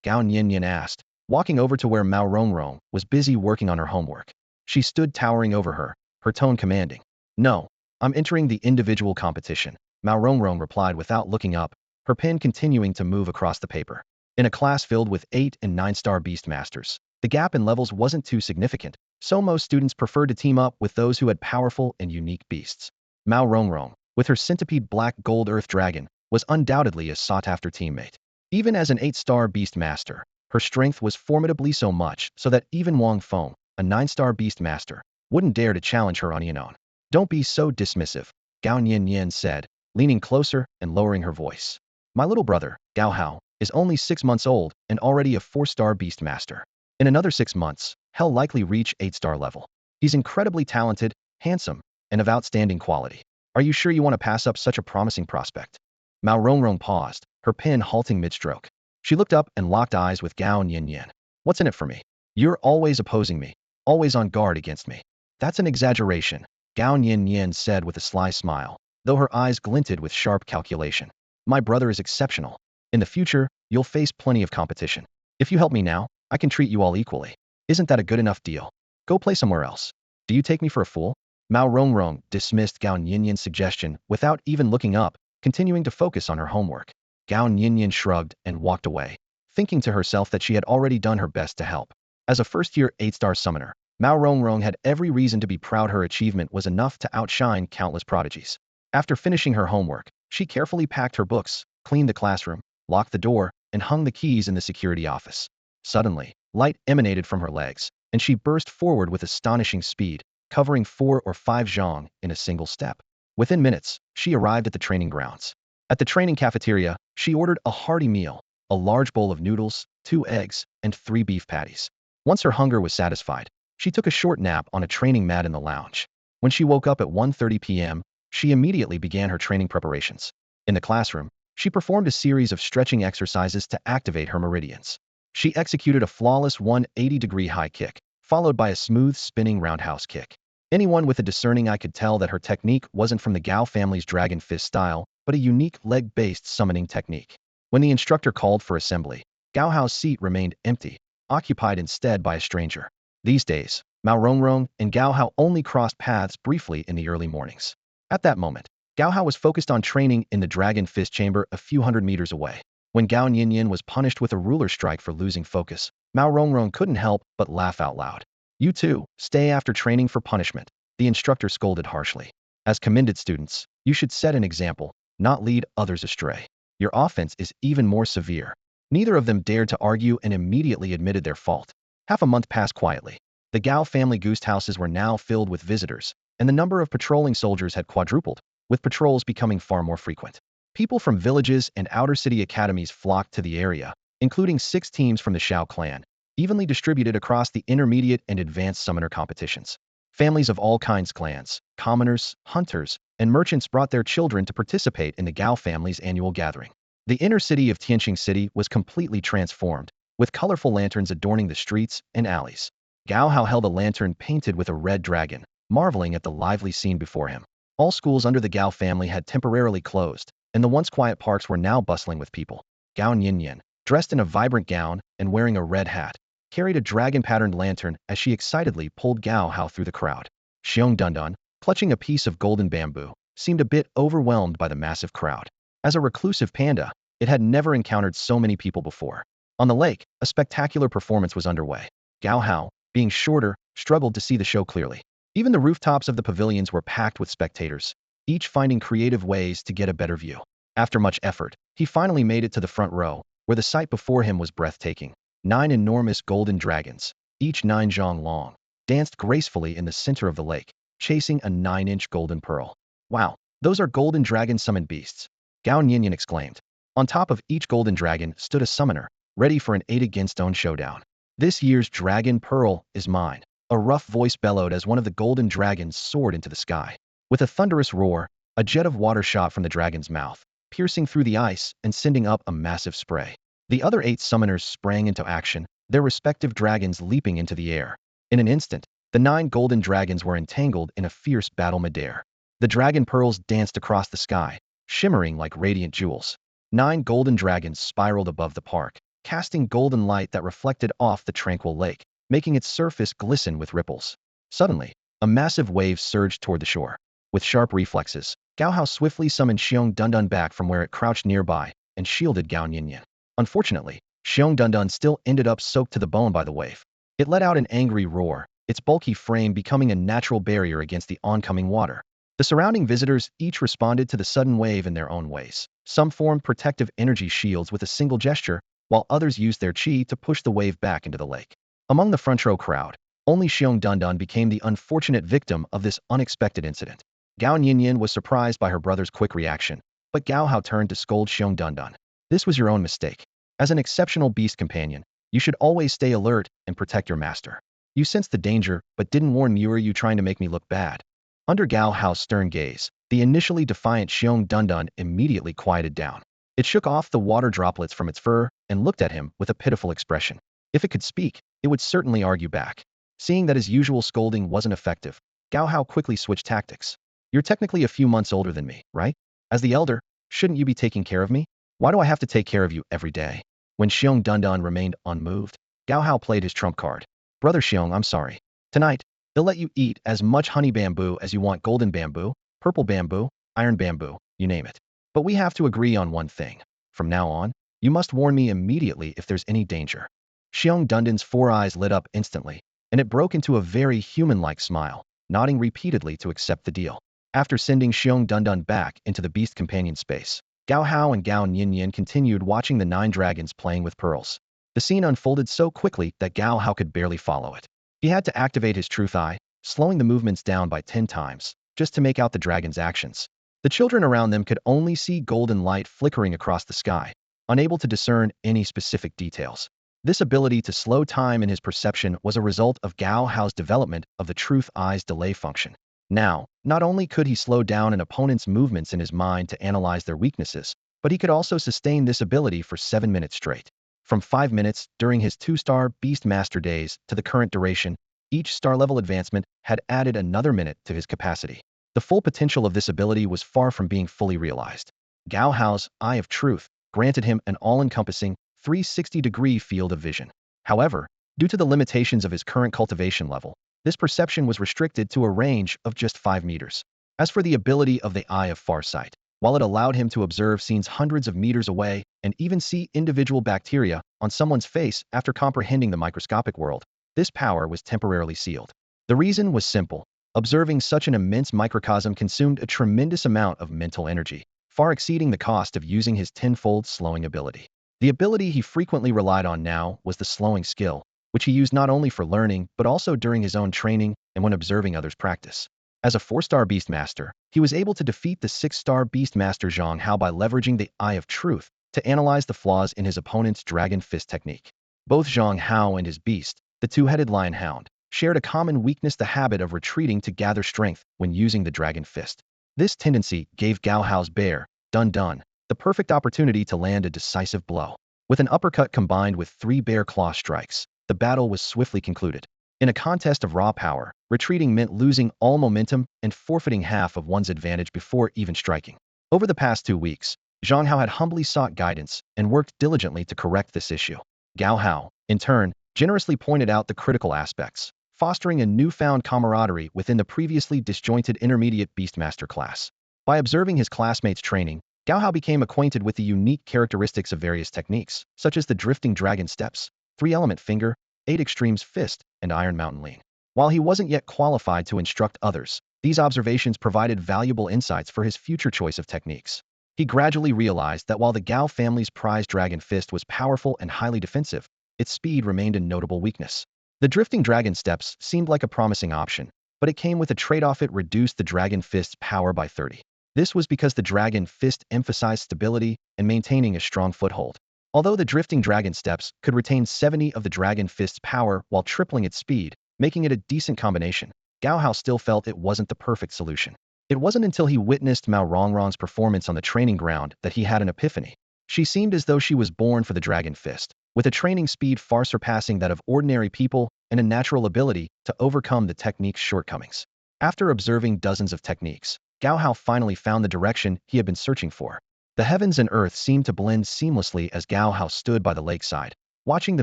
Gao Nian asked, walking over to where Mao Rongrong was busy working on her homework. She stood towering over her, her tone commanding. No, I'm entering the individual competition, Mao Rongrong replied without looking up, her pen continuing to move across the paper. In a class filled with 8 and 9-star beast masters, the gap in levels wasn't too significant, so most students preferred to team up with those who had powerful and unique beasts. Mao Rongrong, with her centipede black gold earth dragon, was undoubtedly a sought-after teammate. Even as an 8-star beast master, her strength was formidably so much so that even Wang Feng, a 9-star beast master, wouldn't dare to challenge her on Yanon. Don't be so dismissive, Gao Nian said, leaning closer and lowering her voice. My little brother, Gao Hao, is only 6 months old and already a 4-star beast master. In another 6 months, he'll likely reach 8-star level. He's incredibly talented, handsome, and of outstanding quality. Are you sure you want to pass up such a promising prospect? Mao Rongrong paused, her pen halting mid-stroke. She looked up and locked eyes with Gao Nian. What's in it for me? You're always opposing me, always on guard against me. That's an exaggeration, Gao Nian said with a sly smile, though her eyes glinted with sharp calculation. My brother is exceptional. In the future, you'll face plenty of competition. If you help me now, I can treat you all equally. Isn't that a good enough deal? Go play somewhere else. Do you take me for a fool? Mao Rongrong dismissed Gao Nian's suggestion without even looking up, continuing to focus on her homework. Gao Nian shrugged and walked away, thinking to herself that she had already done her best to help. As a first-year 8-star summoner, Mao Rongrong had every reason to be proud. Her achievement was enough to outshine countless prodigies. After finishing her homework, she carefully packed her books, cleaned the classroom, locked the door, and hung the keys in the security office. Suddenly, light emanated from her legs, and she burst forward with astonishing speed, covering 4 or 5 zhang in a single step. Within minutes, she arrived at the training grounds. At the training cafeteria, she ordered a hearty meal, a large bowl of noodles, 2 eggs, and 3 beef patties. Once her hunger was satisfied, she took a short nap on a training mat in the lounge. When she woke up at 1:30 p.m., she immediately began her training preparations. In the classroom, she performed a series of stretching exercises to activate her meridians. She executed a flawless 180-degree high kick, followed by a smooth spinning roundhouse kick. Anyone with a discerning eye could tell that her technique wasn't from the Gao family's Dragon Fist style, but a unique leg-based summoning technique. When the instructor called for assembly, Gao Hao's seat remained empty, occupied instead by a stranger. These days, Mao Rongrong and Gao Hao only crossed paths briefly in the early mornings. At that moment, Gao Hao was focused on training in the Dragon Fist chamber a few hundred meters away. When Gao Nianian was punished with a ruler strike for losing focus, Mao Rongrong couldn't help but laugh out loud. You too, stay after training for punishment, the instructor scolded harshly. As commended students, you should set an example, not lead others astray. Your offense is even more severe. Neither of them dared to argue and immediately admitted their fault. Half a month passed quietly. The Gao family goose houses were now filled with visitors, and the number of patrolling soldiers had quadrupled, with patrols becoming far more frequent. People from villages and outer city academies flocked to the area, including 6 teams from the Shao clan, evenly distributed across the intermediate and advanced summoner competitions. Families of all kinds, clans, commoners, hunters, and merchants brought their children to participate in the Gao family's annual gathering. The inner city of Tianqing City was completely transformed, with colorful lanterns adorning the streets and alleys. Gao Hao held a lantern painted with a red dragon, marveling at the lively scene before him. All schools under the Gao family had temporarily closed, and the once quiet parks were now bustling with people. Gao Nianian, dressed in a vibrant gown and wearing a red hat, carried a dragon-patterned lantern as she excitedly pulled Gao Hao through the crowd. Shiong Dunan, clutching a piece of golden bamboo, seemed a bit overwhelmed by the massive crowd. As a reclusive panda, it had never encountered so many people before. On the lake, a spectacular performance was underway. Gao Hao, being shorter, struggled to see the show clearly. Even the rooftops of the pavilions were packed with spectators, each finding creative ways to get a better view. After much effort, he finally made it to the front row, where the sight before him was breathtaking. 9 enormous golden dragons, each 9 zhang long, danced gracefully in the center of the lake, chasing a 9-inch golden pearl. Wow, those are golden dragon-summoned beasts, Gao Nianian exclaimed. On top of each golden dragon stood a summoner, ready for an 8-against-1 showdown. This year's dragon pearl is mine, a rough voice bellowed as one of the golden dragons soared into the sky. With a thunderous roar, a jet of water shot from the dragon's mouth, piercing through the ice and sending up a massive spray. The other 8 summoners sprang into action, their respective dragons leaping into the air. In an instant, the 9 golden dragons were entangled in a fierce battle midair. The dragon pearls danced across the sky, shimmering like radiant jewels. 9 golden dragons spiraled above the park, casting golden light that reflected off the tranquil lake, making its surface glisten with ripples. Suddenly, a massive wave surged toward the shore. With sharp reflexes, Gao Hao swiftly summoned Shiong Dunan back from where it crouched nearby and shielded Gao Nianian. Unfortunately, Shiong Dunan still ended up soaked to the bone by the wave. It let out an angry roar, its bulky frame becoming a natural barrier against the oncoming water. The surrounding visitors each responded to the sudden wave in their own ways. Some formed protective energy shields with a single gesture, while others used their chi to push the wave back into the lake. Among the front row crowd, only Shiong Dunan became the unfortunate victim of this unexpected incident. Gao Nianian was surprised by her brother's quick reaction, but Gao Hao turned to scold Shiong Dunan. This was your own mistake. As an exceptional beast companion, you should always stay alert and protect your master. You sensed the danger, but didn't warn me. Were you trying to make me look bad? Under Gao Hao's stern gaze, the initially defiant Shiong Dunan immediately quieted down. It shook off the water droplets from its fur and looked at him with a pitiful expression. If it could speak, it would certainly argue back. Seeing that his usual scolding wasn't effective, Gao Hao quickly switched tactics. You're technically a few months older than me, right? As the elder, shouldn't you be taking care of me? Why do I have to take care of you every day? When Shiong Dunan remained unmoved, Gao Hao played his trump card. Brother Shiong, I'm sorry. Tonight, they'll let you eat as much honey bamboo as you want, golden bamboo, purple bamboo, iron bamboo, you name it. But we have to agree on one thing. From now on, you must warn me immediately if there's any danger. Shiong Dunan's 4 eyes lit up instantly, and it broke into a very human-like smile, nodding repeatedly to accept the deal. After sending Shiong Dunan back into the beast companion space, Gao Hao and Gao Nianian continued watching the 9 dragons playing with pearls. The scene unfolded so quickly that Gao Hao could barely follow it. He had to activate his truth eye, slowing the movements down by 10 times, just to make out the dragon's actions. The children around them could only see golden light flickering across the sky, unable to discern any specific details. This ability to slow time in his perception was a result of Gao Hao's development of the truth eye's delay function. Now, not only could he slow down an opponent's movements in his mind to analyze their weaknesses, but he could also sustain this ability for 7 minutes straight. From 5 minutes during his 2-star Beast Master days to the current duration, each star-level advancement had added another minute to his capacity. The full potential of this ability was far from being fully realized. Gao Hao's Eye of Truth granted him an all-encompassing 360-degree field of vision. However, due to the limitations of his current cultivation level, this perception was restricted to a range of just 5 meters. As for the ability of the Eye of Farsight, while it allowed him to observe scenes hundreds of meters away and even see individual bacteria on someone's face after comprehending the microscopic world, this power was temporarily sealed. The reason was simple. Observing such an immense microcosm consumed a tremendous amount of mental energy, far exceeding the cost of using his tenfold slowing ability. The ability he frequently relied on now was the slowing skill, which he used not only for learning but also during his own training and when observing others practice. As a 4-star Beastmaster, he was able to defeat the 6-star Beastmaster Shiong Hao by leveraging the Eye of Truth to analyze the flaws in his opponent's Dragon Fist technique. Both Shiong Hao and his beast, the two-headed lion hound, shared a common weakness: the habit of retreating to gather strength when using the Dragon Fist. This tendency gave Gao Hao's bear, Dun Dun, the perfect opportunity to land a decisive blow. With an uppercut combined with 3 bear claw strikes, the battle was swiftly concluded. In a contest of raw power, retreating meant losing all momentum and forfeiting half of one's advantage before even striking. Over the past 2 weeks, Shiong Hao had humbly sought guidance and worked diligently to correct this issue. Gao Hao, in turn, generously pointed out the critical aspects, fostering a newfound camaraderie within the previously disjointed intermediate Beastmaster class. By observing his classmates' training, Gao Hao became acquainted with the unique characteristics of various techniques, such as the drifting dragon steps, 3-element finger, 8 extremes fist, and Iron Mountain lean. While he wasn't yet qualified to instruct others, these observations provided valuable insights for his future choice of techniques. He gradually realized that while the Gao family's prized Dragon Fist was powerful and highly defensive, its speed remained a notable weakness. The drifting dragon steps seemed like a promising option, but it came with a trade-off: it reduced the Dragon Fist's power by 30. This was because the Dragon Fist emphasized stability and maintaining a strong foothold. Although the drifting dragon steps could retain 70 of the Dragon Fist's power while tripling its speed, making it a decent combination, Gao Hao still felt it wasn't the perfect solution. It wasn't until he witnessed Mao Rongrong's performance on the training ground that he had an epiphany. She seemed as though she was born for the Dragon Fist, with a training speed far surpassing that of ordinary people and a natural ability to overcome the technique's shortcomings. After observing dozens of techniques, Gao Hao finally found the direction he had been searching for. The heavens and earth seemed to blend seamlessly as Gao Hao stood by the lakeside, watching the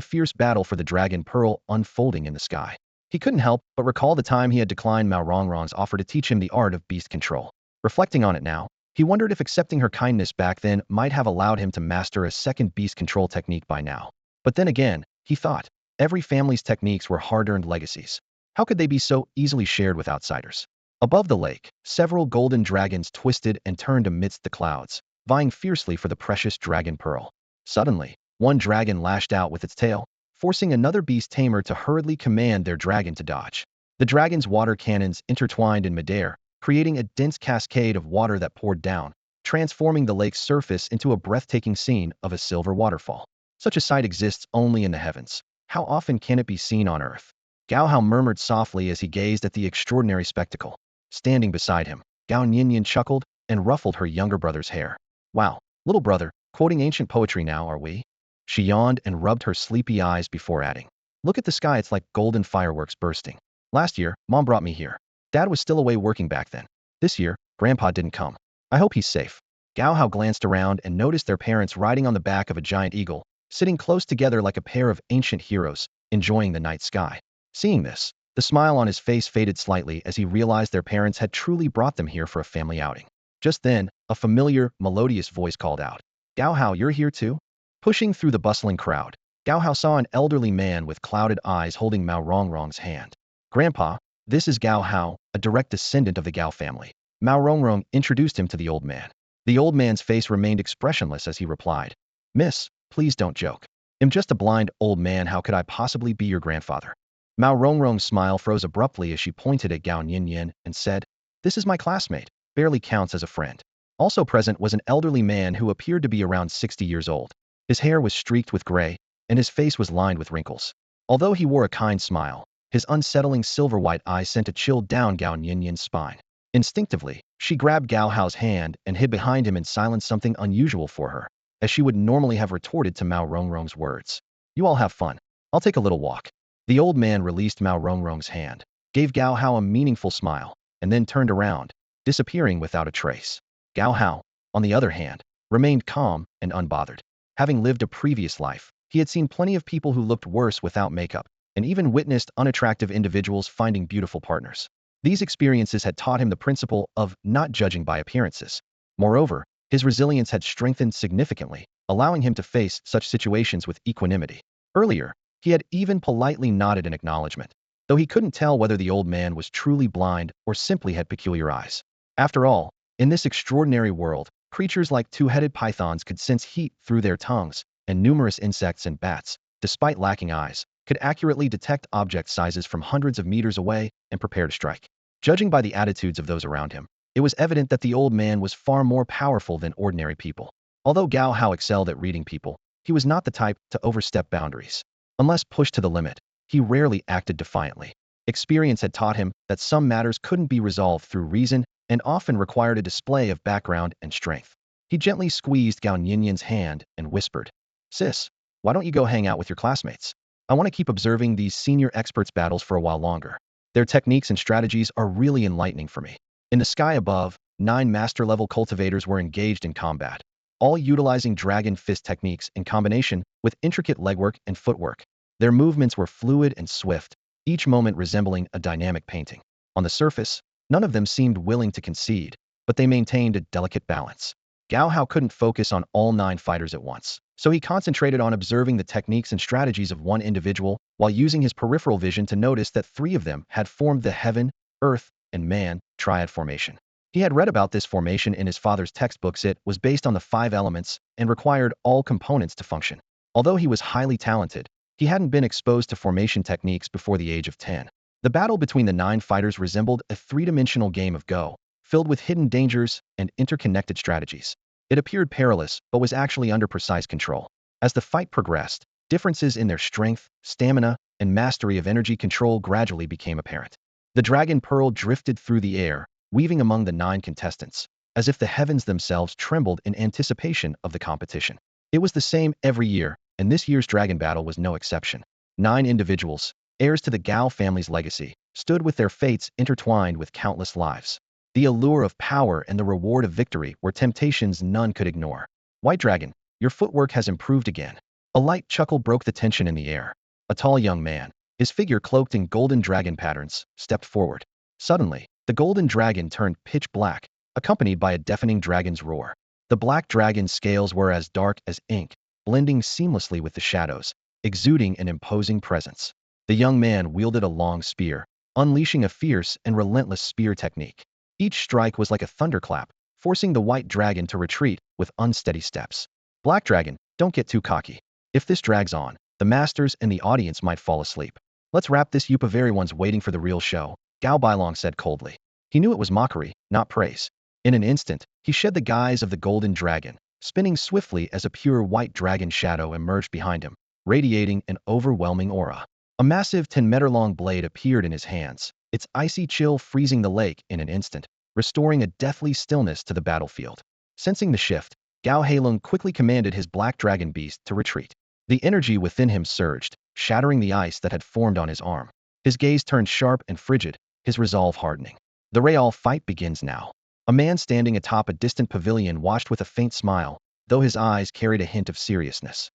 fierce battle for the Dragon Pearl unfolding in the sky. He couldn't help but recall the time he had declined Mao Rongrong's offer to teach him the art of beast control. Reflecting on it now, he wondered if accepting her kindness back then might have allowed him to master a second beast control technique by now. But then again, he thought, every family's techniques were hard-earned legacies. How could they be so easily shared with outsiders? Above the lake, several golden dragons twisted and turned amidst the clouds, vying fiercely for the precious Dragon Pearl. Suddenly, one dragon lashed out with its tail, forcing another beast tamer to hurriedly command their dragon to dodge. The dragon's water cannons intertwined in midair, creating a dense cascade of water that poured down, transforming the lake's surface into a breathtaking scene of a silver waterfall. Such a sight exists only in the heavens. How often can it be seen on Earth? Gao Hao murmured softly as he gazed at the extraordinary spectacle. Standing beside him, Gao Nianian chuckled and ruffled her younger brother's hair. Wow, little brother, quoting ancient poetry now, are we? She yawned and rubbed her sleepy eyes before adding, look at the sky, it's like golden fireworks bursting. Last year, Mom brought me here. Dad was still away working back then. This year, Grandpa didn't come. I hope he's safe. Gao Hao glanced around and noticed their parents riding on the back of a giant eagle, sitting close together like a pair of ancient heroes, enjoying the night sky. Seeing this, the smile on his face faded slightly as he realized their parents had truly brought them here for a family outing. Just then, a familiar, melodious voice called out, Gao Hao, you're here too? Pushing through the bustling crowd, Gao Hao saw an elderly man with clouded eyes holding Mao Rongrong's hand. Grandpa, this is Gao Hao, a direct descendant of the Gao family. Mao Rongrong introduced him to the old man. The old man's face remained expressionless as he replied, Miss, please don't joke. I'm just a blind old man, how could I possibly be your grandfather? Mao Rongrong's smile froze abruptly as she pointed at Gao Nianian and said, this is my classmate, barely counts as a friend. Also present was an elderly man who appeared to be around 60 years old. His hair was streaked with gray, and his face was lined with wrinkles. Although he wore a kind smile, his unsettling silver-white eyes sent a chill down Gao Nianian's spine. Instinctively, she grabbed Gao Hao's hand and hid behind him in silence, something unusual for her. as she would normally have retorted to Mao Rongrong's words. You all have fun. I'll take a little walk. The old man released Mao Rongrong's hand, gave Gao Hao a meaningful smile, and then turned around, disappearing without a trace. Gao Hao, on the other hand, remained calm and unbothered. Having lived a previous life, he had seen plenty of people who looked worse without makeup, and even witnessed unattractive individuals finding beautiful partners. These experiences had taught him the principle of not judging by appearances. Moreover, his resilience had strengthened significantly, allowing him to face such situations with equanimity. Earlier, he had even politely nodded in acknowledgement, though he couldn't tell whether the old man was truly blind or simply had peculiar eyes. After all, in this extraordinary world, creatures like two-headed pythons could sense heat through their tongues, and numerous insects and bats, despite lacking eyes, could accurately detect object sizes from hundreds of meters away and prepare to strike. Judging by the attitudes of those around him, it was evident that the old man was far more powerful than ordinary people. Although Gao Hao excelled at reading people, he was not the type to overstep boundaries. Unless pushed to the limit, he rarely acted defiantly. Experience had taught him that some matters couldn't be resolved through reason and often required a display of background and strength. He gently squeezed Gao Ninian's hand and whispered, Sis, why don't you go hang out with your classmates? I want to keep observing these senior experts' battles for a while longer. Their techniques and strategies are really enlightening for me. In the sky above, 9 master-level cultivators were engaged in combat, all utilizing dragon fist techniques in combination with intricate legwork and footwork. Their movements were fluid and swift, each moment resembling a dynamic painting. On the surface, none of them seemed willing to concede, but they maintained a delicate balance. Gao Hao couldn't focus on all 9 fighters at once, so he concentrated on observing the techniques and strategies of one individual while using his peripheral vision to notice that 3 of them had formed the heaven, earth, and man triad formation. He had read about this formation in his father's textbooks. It was based on the 5 elements and required all components to function. Although he was highly talented, he hadn't been exposed to formation techniques before the age of 10. The battle between the 9 fighters resembled a 3-dimensional game of Go, filled with hidden dangers and interconnected strategies. It appeared perilous, but was actually under precise control. As the fight progressed, differences in their strength, stamina, and mastery of energy control gradually became apparent. The dragon pearl drifted through the air, weaving among the 9 contestants, as if the heavens themselves trembled in anticipation of the competition. It was the same every year, and this year's dragon battle was no exception. 9 individuals, heirs to the Gao family's legacy, stood with their fates intertwined with countless lives. The allure of power and the reward of victory were temptations none could ignore. White Dragon, your footwork has improved again. A light chuckle broke the tension in the air. A tall young man, his figure cloaked in golden dragon patterns, stepped forward. Suddenly, the golden dragon turned pitch black, accompanied by a deafening dragon's roar. The black dragon's scales were as dark as ink, blending seamlessly with the shadows, exuding an imposing presence. The young man wielded a long spear, unleashing a fierce and relentless spear technique. Each strike was like a thunderclap, forcing the white dragon to retreat with unsteady steps. Black Dragon, don't get too cocky. If this drags on, the masters and the audience might fall asleep. Let's wrap this up. Everyone's waiting for the real show, Gao Bailong said coldly. He knew it was mockery, not praise. In an instant, he shed the guise of the golden dragon, spinning swiftly as a pure white dragon shadow emerged behind him, radiating an overwhelming aura. A massive 10-meter-long blade appeared in his hands, its icy chill freezing the lake in an instant, restoring a deathly stillness to the battlefield. Sensing the shift, Gao Halong quickly commanded his black dragon beast to retreat. The energy within him surged, shattering the ice that had formed on his arm. His gaze turned sharp and frigid, his resolve hardening. The real fight begins now. A man standing atop a distant pavilion watched with a faint smile, though his eyes carried a hint of seriousness.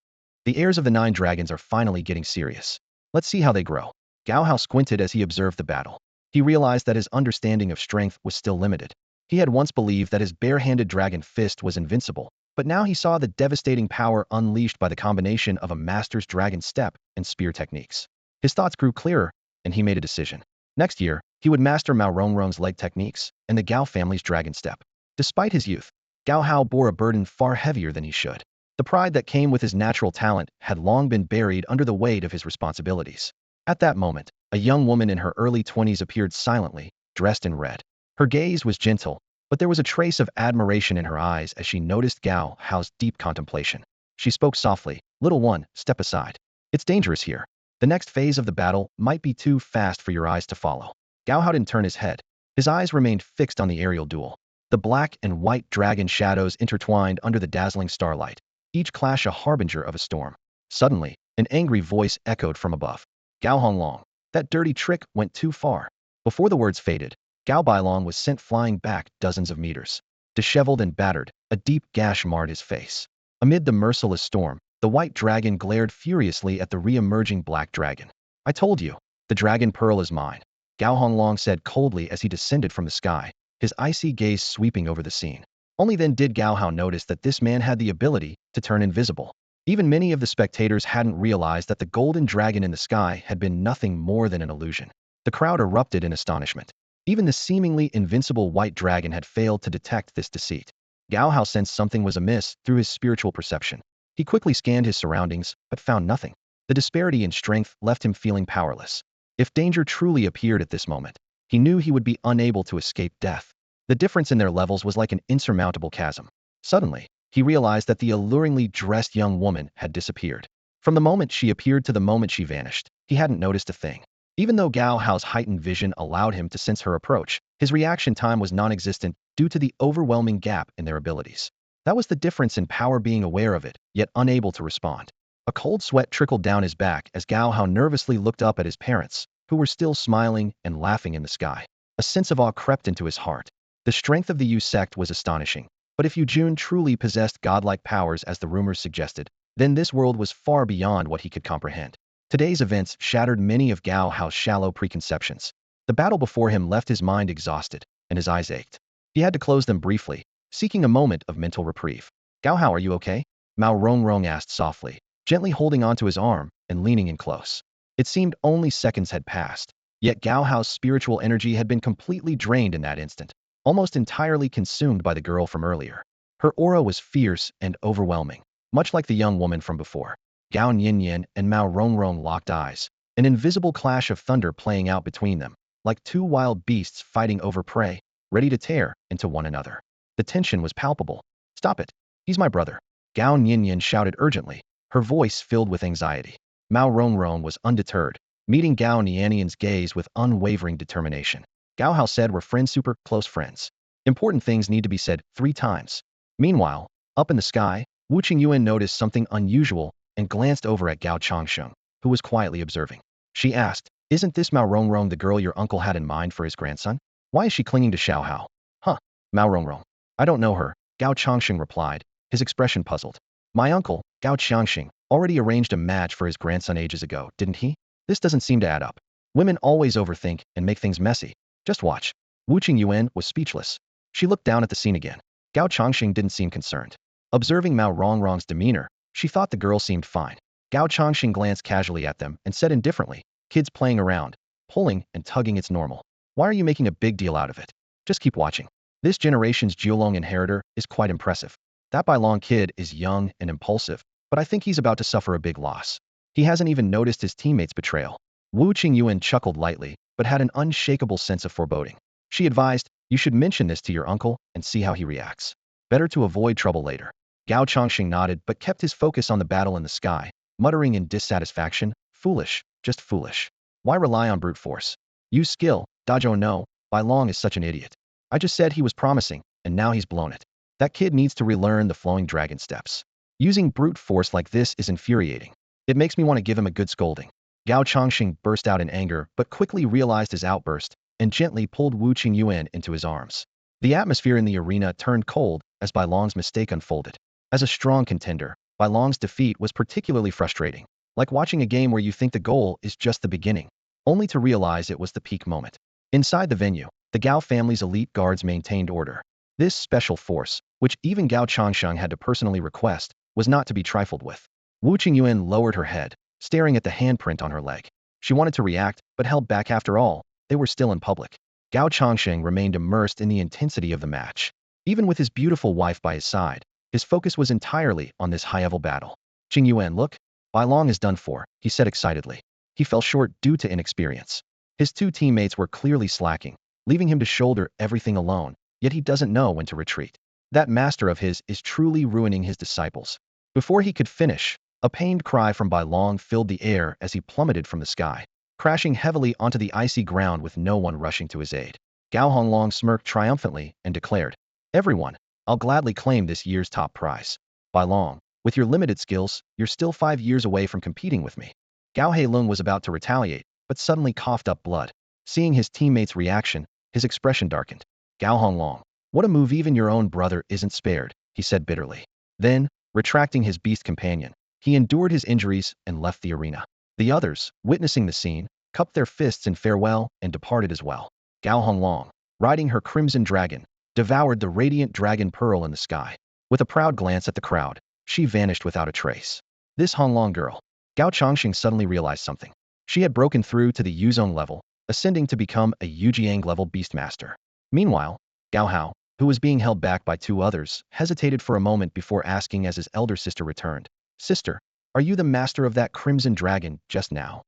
The heirs of the 9 dragons are finally getting serious. Let's see how they grow. Gao Hao squinted as he observed the battle. He realized that his understanding of strength was still limited. He had once believed that his bare-handed dragon fist was invincible, but now he saw the devastating power unleashed by the combination of a master's dragon step and spear techniques. His thoughts grew clearer, and he made a decision. Next year, he would master Mao Rongrong's leg techniques and the Gao family's dragon step. Despite his youth, Gao Hao bore a burden far heavier than he should. The pride that came with his natural talent had long been buried under the weight of his responsibilities. At that moment, a young woman in her early 20s appeared silently, dressed in red. Her gaze was gentle, but there was a trace of admiration in her eyes as she noticed Gao Hao's deep contemplation. She spoke softly, "Little one, step aside. It's dangerous here. The next phase of the battle might be too fast for your eyes to follow." Gao Hao didn't turn his head. His eyes remained fixed on the aerial duel. The black and white dragon shadows intertwined under the dazzling starlight, each clash a harbinger of a storm. Suddenly, an angry voice echoed from above. Gao Honglong, that dirty trick went too far. Before the words faded, Gao Bailong was sent flying back dozens of meters. Disheveled and battered, a deep gash marred his face. Amid the merciless storm, the white dragon glared furiously at the re-emerging black dragon. I told you, the dragon pearl is mine, Gao Honglong said coldly as he descended from the sky, his icy gaze sweeping over the scene. Only then did Gao Hao notice that this man had the ability to turn invisible. Even many of the spectators hadn't realized that the golden dragon in the sky had been nothing more than an illusion. The crowd erupted in astonishment. Even the seemingly invincible white dragon had failed to detect this deceit. Gao Hao sensed something was amiss through his spiritual perception. He quickly scanned his surroundings, but found nothing. The disparity in strength left him feeling powerless. If danger truly appeared at this moment, he knew he would be unable to escape death. The difference in their levels was like an insurmountable chasm. Suddenly, he realized that the alluringly dressed young woman had disappeared. From the moment she appeared to the moment she vanished, he hadn't noticed a thing. Even though Gao Hao's heightened vision allowed him to sense her approach, his reaction time was non-existent due to the overwhelming gap in their abilities. That was the difference in power, being aware of it, yet unable to respond. A cold sweat trickled down his back as Gao Hao nervously looked up at his parents, who were still smiling and laughing in the sky. A sense of awe crept into his heart. The strength of the Yu sect was astonishing. But if Yu Jun truly possessed godlike powers as the rumors suggested, then this world was far beyond what he could comprehend. Today's events shattered many of Gao Hao's shallow preconceptions. The battle before him left his mind exhausted, and his eyes ached. He had to close them briefly, seeking a moment of mental reprieve. Gao Hao, are you okay? Mao Rongrong asked softly, gently holding onto his arm and leaning in close. It seemed only seconds had passed, yet Gao Hao's spiritual energy had been completely drained in that instant, almost entirely consumed by the girl from earlier. Her aura was fierce and overwhelming, much like the young woman from before. Gao Nianian and Mao Rongrong locked eyes, an invisible clash of thunder playing out between them, like two wild beasts fighting over prey, ready to tear into one another. The tension was palpable. Stop it. He's my brother, Gao Nianian shouted urgently, her voice filled with anxiety. Mao Rongrong was undeterred, meeting Gao Nianian's gaze with unwavering determination. Gao Hao said we're friends, super close friends. Important things need to be said 3 times. Meanwhile, up in the sky, Wu Qingyuan noticed something unusual and glanced over at Gao Changsheng, who was quietly observing. She asked, isn't this Mao Rongrong the girl your uncle had in mind for his grandson? Why is she clinging to Xiao Hao? Huh, Mao Rongrong. I don't know her, Gao Changsheng replied, his expression puzzled. My uncle, Gao Changsheng, already arranged a match for his grandson ages ago, didn't he? This doesn't seem to add up. Women always overthink and make things messy. Just watch. Wu Qingyuan was speechless. She looked down at the scene again. Gao Changsheng didn't seem concerned. Observing Mao Rongrong's demeanor, she thought the girl seemed fine. Gao Changsheng glanced casually at them and said indifferently, kids playing around, pulling and tugging, it's normal. Why are you making a big deal out of it? Just keep watching. This generation's Jiulong inheritor is quite impressive. That Bailong kid is young and impulsive, but I think he's about to suffer a big loss. He hasn't even noticed his teammates' betrayal. Wu Qingyuan chuckled lightly, but had an unshakable sense of foreboding. She advised, you should mention this to your uncle and see how he reacts. Better to avoid trouble later. Gao Changsheng nodded but kept his focus on the battle in the sky, muttering in dissatisfaction, foolish, just foolish. Why rely on brute force? Use skill, Dajo no, Bailong is such an idiot. I just said he was promising, and now he's blown it. That kid needs to relearn the flowing dragon steps. Using brute force like this is infuriating. It makes me want to give him a good scolding. Gao Changsheng burst out in anger but quickly realized his outburst and gently pulled Wu Qingyuan into his arms. The atmosphere in the arena turned cold as Bailong's mistake unfolded. As a strong contender, Bailong's defeat was particularly frustrating, like watching a game where you think the goal is just the beginning, only to realize it was the peak moment. Inside the venue, the Gao family's elite guards maintained order. This special force, which even Gao Changsheng had to personally request, was not to be trifled with. Wu Qingyuan lowered her head, staring at the handprint on her leg. She wanted to react, but held back. After all, they were still in public. Gao Changsheng remained immersed in the intensity of the match. Even with his beautiful wife by his side, his focus was entirely on this high-level battle. Qingyuan, look, Bailong is done for, he said excitedly. He fell short due to inexperience. His 2 teammates were clearly slacking, leaving him to shoulder everything alone, yet he doesn't know when to retreat. That master of his is truly ruining his disciples. Before he could finish, a pained cry from Bailong filled the air as he plummeted from the sky, crashing heavily onto the icy ground with no one rushing to his aid. Gao Honglong smirked triumphantly and declared, everyone, I'll gladly claim this year's top prize. Bailong, With your limited skills, you're still 5 years away from competing with me. Gao Lung was about to retaliate, but suddenly coughed up blood. Seeing his teammate's reaction, his expression darkened. Gao Honglong, what a move, even your own brother isn't spared, he said bitterly. Then, retracting his beast companion, he endured his injuries and left the arena. The others, witnessing the scene, cupped their fists in farewell and departed as well. Gao Honglong, riding her crimson dragon, devoured the radiant dragon pearl in the sky. With a proud glance at the crowd, she vanished without a trace. This Honglong girl. Gao Chongqing suddenly realized something. She had broken through to the Yuzong level, ascending to become a Yujiang level beastmaster. Meanwhile, Gao Hao, who was being held back by two others, hesitated for a moment before asking as his elder sister returned. Sister, are you the master of that crimson dragon just now?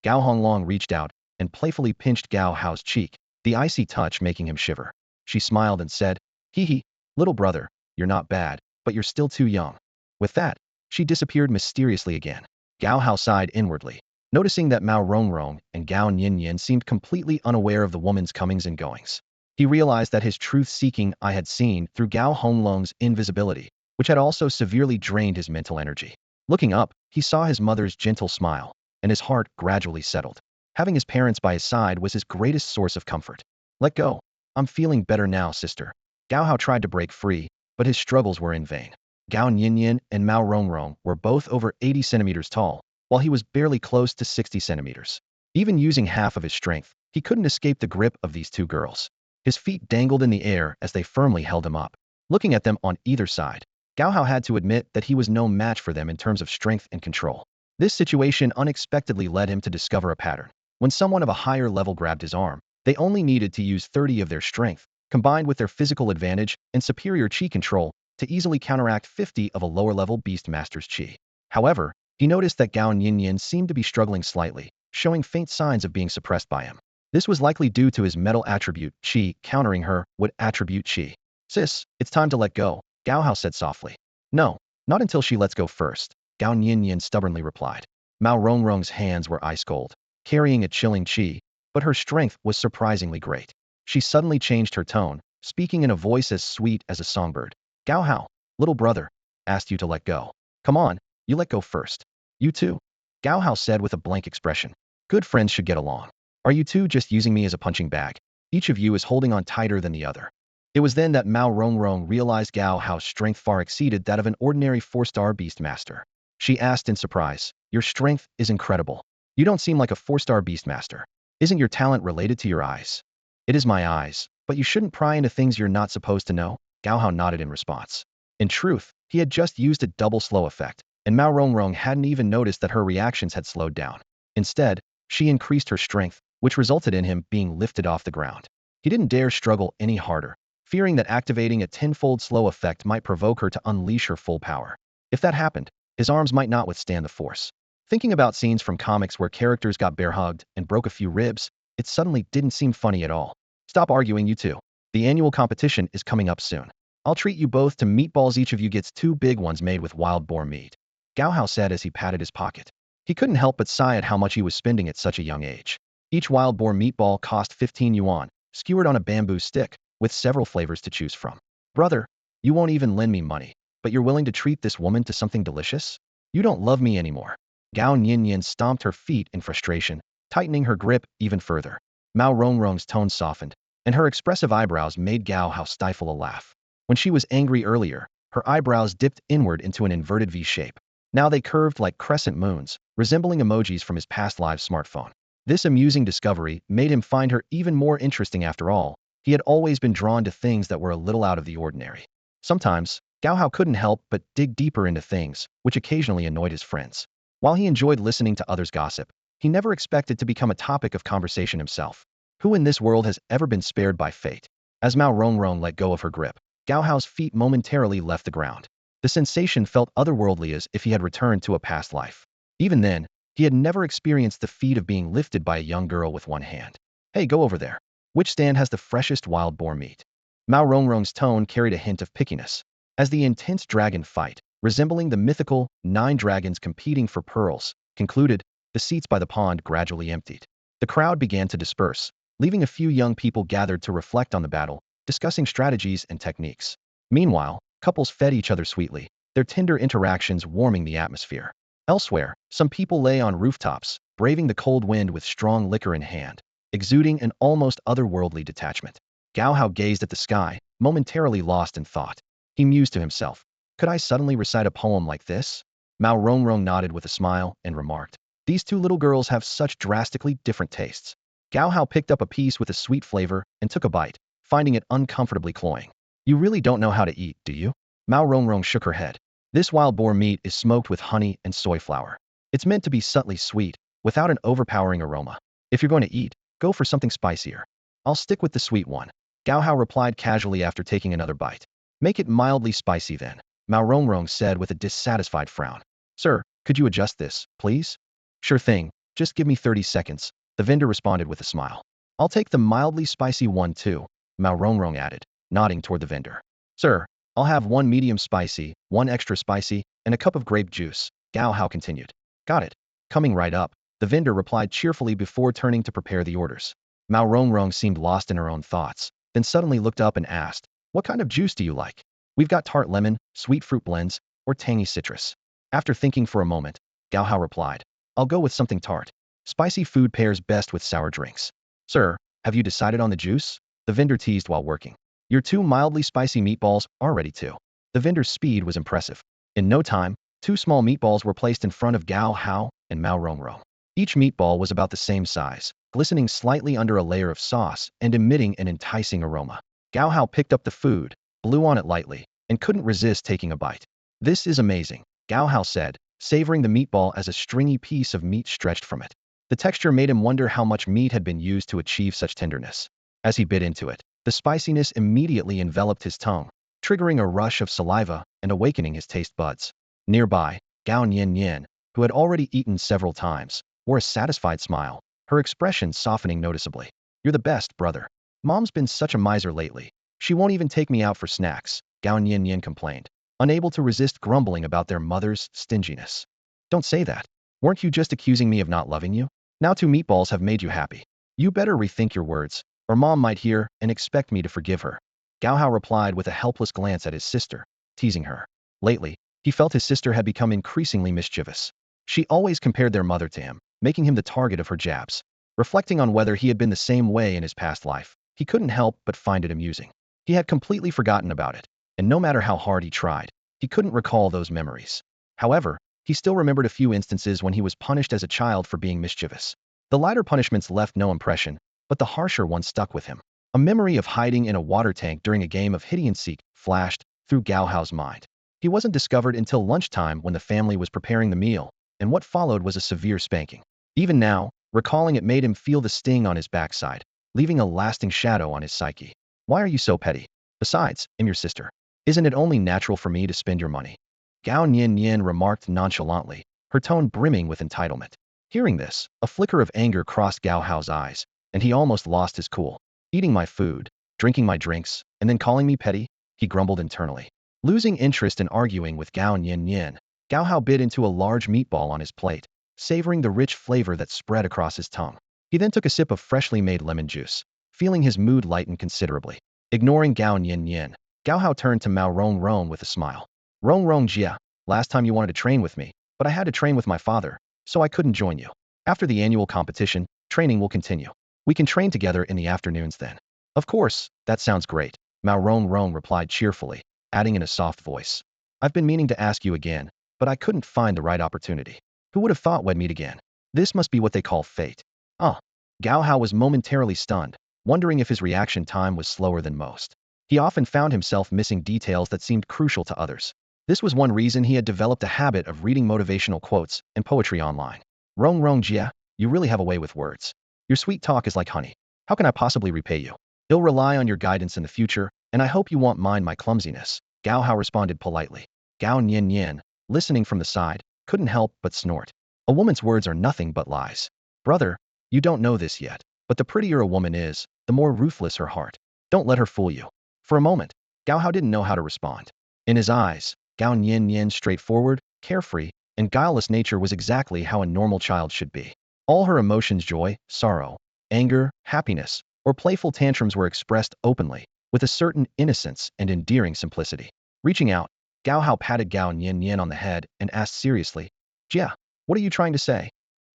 Gao Honglong reached out and playfully pinched Gao Hao's cheek, the icy touch making him shiver. She smiled and said, hee hee, little brother, you're not bad, but you're still too young. With that, she disappeared mysteriously again. Gao Hao sighed inwardly, noticing that Mao Rongrong and Gao Nianian seemed completely unaware of the woman's comings and goings. He realized that his truth-seeking eye had seen through Gao Honglong's invisibility, which had also severely drained his mental energy. Looking up, he saw his mother's gentle smile, and his heart gradually settled. Having his parents by his side was his greatest source of comfort. Let go. I'm feeling better now, sister. Gao Hao tried to break free, but his struggles were in vain. Gao Nianian and Mao Rongrong were both over 80 centimeters tall, while he was barely close to 60 centimeters. Even using half of his strength, he couldn't escape the grip of these two girls. His feet dangled in the air as they firmly held him up. Looking at them on either side, Gao Hao had to admit that he was no match for them in terms of strength and control. This situation unexpectedly led him to discover a pattern. When someone of a higher level grabbed his arm, they only needed to use 30 of their strength, combined with their physical advantage and superior chi control, to easily counteract 50 of a lower-level beastmaster's chi. However, he noticed that Gao Nianian seemed to be struggling slightly, showing faint signs of being suppressed by him. This was likely due to his metal attribute, Qi, countering her with attribute Qi. Sis, it's time to let go, Gao Hao said softly. No, not until she lets go first, Gao Nianian stubbornly replied. Mao Rongrong's hands were ice-cold, carrying a chilling Qi, but her strength was surprisingly great. She suddenly changed her tone, speaking in a voice as sweet as a songbird. Gao Hao, little brother, asked you to let go. Come on, you let go first. You too? Gao Hao said with a blank expression. Good friends should get along. Are you two just using me as a punching bag? Each of you is holding on tighter than the other. It was then that Mao Rongrong realized Gao Hao's strength far exceeded that of an ordinary 4-star beastmaster. She asked in surprise, your strength is incredible. You don't seem like a 4-star beastmaster. Isn't your talent related to your eyes? It is my eyes, but you shouldn't pry into things you're not supposed to know. Gao Hao nodded in response. In truth, he had just used a double slow effect, and Mao Rongrong hadn't even noticed that her reactions had slowed down. Instead, she increased her strength, which resulted in him being lifted off the ground. He didn't dare struggle any harder, fearing that activating a 10-fold slow effect might provoke her to unleash her full power. If that happened, his arms might not withstand the force. Thinking about scenes from comics where characters got bear-hugged and broke a few ribs, it suddenly didn't seem funny at all. Stop arguing, you two. The annual competition is coming up soon. I'll treat you both to meatballs. Each of you gets 2 big ones made with wild boar meat. Gao Hao said as he patted his pocket. He couldn't help but sigh at how much he was spending at such a young age. Each wild boar meatball cost 15 yuan, skewered on a bamboo stick, with several flavors to choose from. Brother, you won't even lend me money, but you're willing to treat this woman to something delicious? You don't love me anymore. Gao Nianian stomped her feet in frustration, tightening her grip even further. Mao Rongrong's tone softened, and her expressive eyebrows made Gao Hao stifle a laugh. When she was angry earlier, her eyebrows dipped inward into an inverted V shape. Now they curved like crescent moons, resembling emojis from his past live smartphone. This amusing discovery made him find her even more interesting. After all, he had always been drawn to things that were a little out of the ordinary. Sometimes, Gao Hao couldn't help but dig deeper into things, which occasionally annoyed his friends. While he enjoyed listening to others gossip, he never expected to become a topic of conversation himself. Who in this world has ever been spared by fate? As Mao Rongrong let go of her grip, Gao Hao's feet momentarily left the ground. The sensation felt otherworldly, as if he had returned to a past life. Even then, he had never experienced the feat of being lifted by a young girl with one hand. Hey, go over there. Which stand has the freshest wild boar meat? Mao Rongrong's tone carried a hint of pickiness. As the intense dragon fight, resembling the mythical 9 dragons competing for pearls, concluded, the seats by the pond gradually emptied. The crowd began to disperse, leaving a few young people gathered to reflect on the battle, discussing strategies and techniques. Meanwhile, couples fed each other sweetly, their tender interactions warming the atmosphere. Elsewhere, some people lay on rooftops, braving the cold wind with strong liquor in hand, exuding an almost otherworldly detachment. Gao Hao gazed at the sky, momentarily lost in thought. He mused to himself, could I suddenly recite a poem like this? Mao Rongrong nodded with a smile and remarked, these two little girls have such drastically different tastes. Gao Hao picked up a piece with a sweet flavor and took a bite, finding it uncomfortably cloying. You really don't know how to eat, do you? Mao Rongrong shook her head. This wild boar meat is smoked with honey and soy flour. It's meant to be subtly sweet, without an overpowering aroma. If you're going to eat, go for something spicier. I'll stick with the sweet one. Gao Hao replied casually after taking another bite. Make it mildly spicy then, Mao Rongrong said with a dissatisfied frown. Sir, could you adjust this, please? Sure thing, just give me 30 seconds, the vendor responded with a smile. I'll take the mildly spicy one too, Mao Rongrong added, nodding toward the vendor. Sir, I'll have one medium spicy, one extra spicy, and a cup of grape juice, Gao Hao continued. Got it. Coming right up, the vendor replied cheerfully before turning to prepare the orders. Mao Rongrong seemed lost in her own thoughts, then suddenly looked up and asked, what kind of juice do you like? We've got tart lemon, sweet fruit blends, or tangy citrus. After thinking for a moment, Gao Hao replied, I'll go with something tart. Spicy food pairs best with sour drinks. Sir, have you decided on the juice? The vendor teased while working. Your two mildly spicy meatballs are ready too. The vendor's speed was impressive. In no time, two small meatballs were placed in front of Gao Hao and Mao Rongrong. Each meatball was about the same size, glistening slightly under a layer of sauce and emitting an enticing aroma. Gao Hao picked up the food, blew on it lightly, and couldn't resist taking a bite. This is amazing, Gao Hao said, savoring the meatball as a stringy piece of meat stretched from it. The texture made him wonder how much meat had been used to achieve such tenderness. As he bit into it, the spiciness immediately enveloped his tongue, triggering a rush of saliva and awakening his taste buds. Nearby, Gao Nianian, who had already eaten several times, wore a satisfied smile, her expression softening noticeably. You're the best, brother. Mom's been such a miser lately. She won't even take me out for snacks, Gao Nianian complained, unable to resist grumbling about their mother's stinginess. Don't say that. Weren't you just accusing me of not loving you? Now two meatballs have made you happy. You better rethink your words, or Mom might hear and expect me to forgive her. Gao Hao replied with a helpless glance at his sister, teasing her. Lately, he felt his sister had become increasingly mischievous. She always compared their mother to him, making him the target of her jabs. Reflecting on whether he had been the same way in his past life, he couldn't help but find it amusing. He had completely forgotten about it, and no matter how hard he tried, he couldn't recall those memories. However, he still remembered a few instances when he was punished as a child for being mischievous. The lighter punishments left no impression, but the harsher ones stuck with him. A memory of hiding in a water tank during a game of hide-and-seek flashed through Gao Hao's mind. He wasn't discovered until lunchtime when the family was preparing the meal, and what followed was a severe spanking. Even now, recalling it made him feel the sting on his backside, leaving a lasting shadow on his psyche. Why are you so petty? Besides, I'm your sister. Isn't it only natural for me to spend your money? Gao Nianian remarked nonchalantly, her tone brimming with entitlement. Hearing this, a flicker of anger crossed Gao Hao's eyes, and he almost lost his cool. Eating my food, drinking my drinks, and then calling me petty, he grumbled internally. Losing interest in arguing with Gao Nianian, Gao Hao bit into a large meatball on his plate, savoring the rich flavor that spread across his tongue. He then took a sip of freshly made lemon juice, feeling his mood lighten considerably. Ignoring Gao Nianian, Gao Hao turned to Mao Rongrong with a smile. Rongrong Jia, last time you wanted to train with me, but I had to train with my father, so I couldn't join you. After the annual competition, training will continue. We can train together in the afternoons then. Of course, that sounds great, Mao Rongrong replied cheerfully, adding in a soft voice. I've been meaning to ask you again, but I couldn't find the right opportunity. Who would have thought we'd meet again? This must be what they call fate. Ah. Gao Hao was momentarily stunned, wondering if his reaction time was slower than most. He often found himself missing details that seemed crucial to others. This was one reason he had developed a habit of reading motivational quotes and poetry online. Rongrong Jia, you really have a way with words. Your sweet talk is like honey. How can I possibly repay you? I'll rely on your guidance in the future, and I hope you won't mind my clumsiness, Gao Hao responded politely. Gao Nianian, listening from the side, couldn't help but snort. A woman's words are nothing but lies. Brother, you don't know this yet, but the prettier a woman is, the more ruthless her heart. Don't let her fool you. For a moment, Gao Hao didn't know how to respond. In his eyes, Gao Nianian's straightforward, carefree, and guileless nature was exactly how a normal child should be. All her emotions, joy, sorrow, anger, happiness, or playful tantrums were expressed openly, with a certain innocence and endearing simplicity. Reaching out, Gao Hao patted Gao Nianian on the head and asked seriously, Jia, what are you trying to say?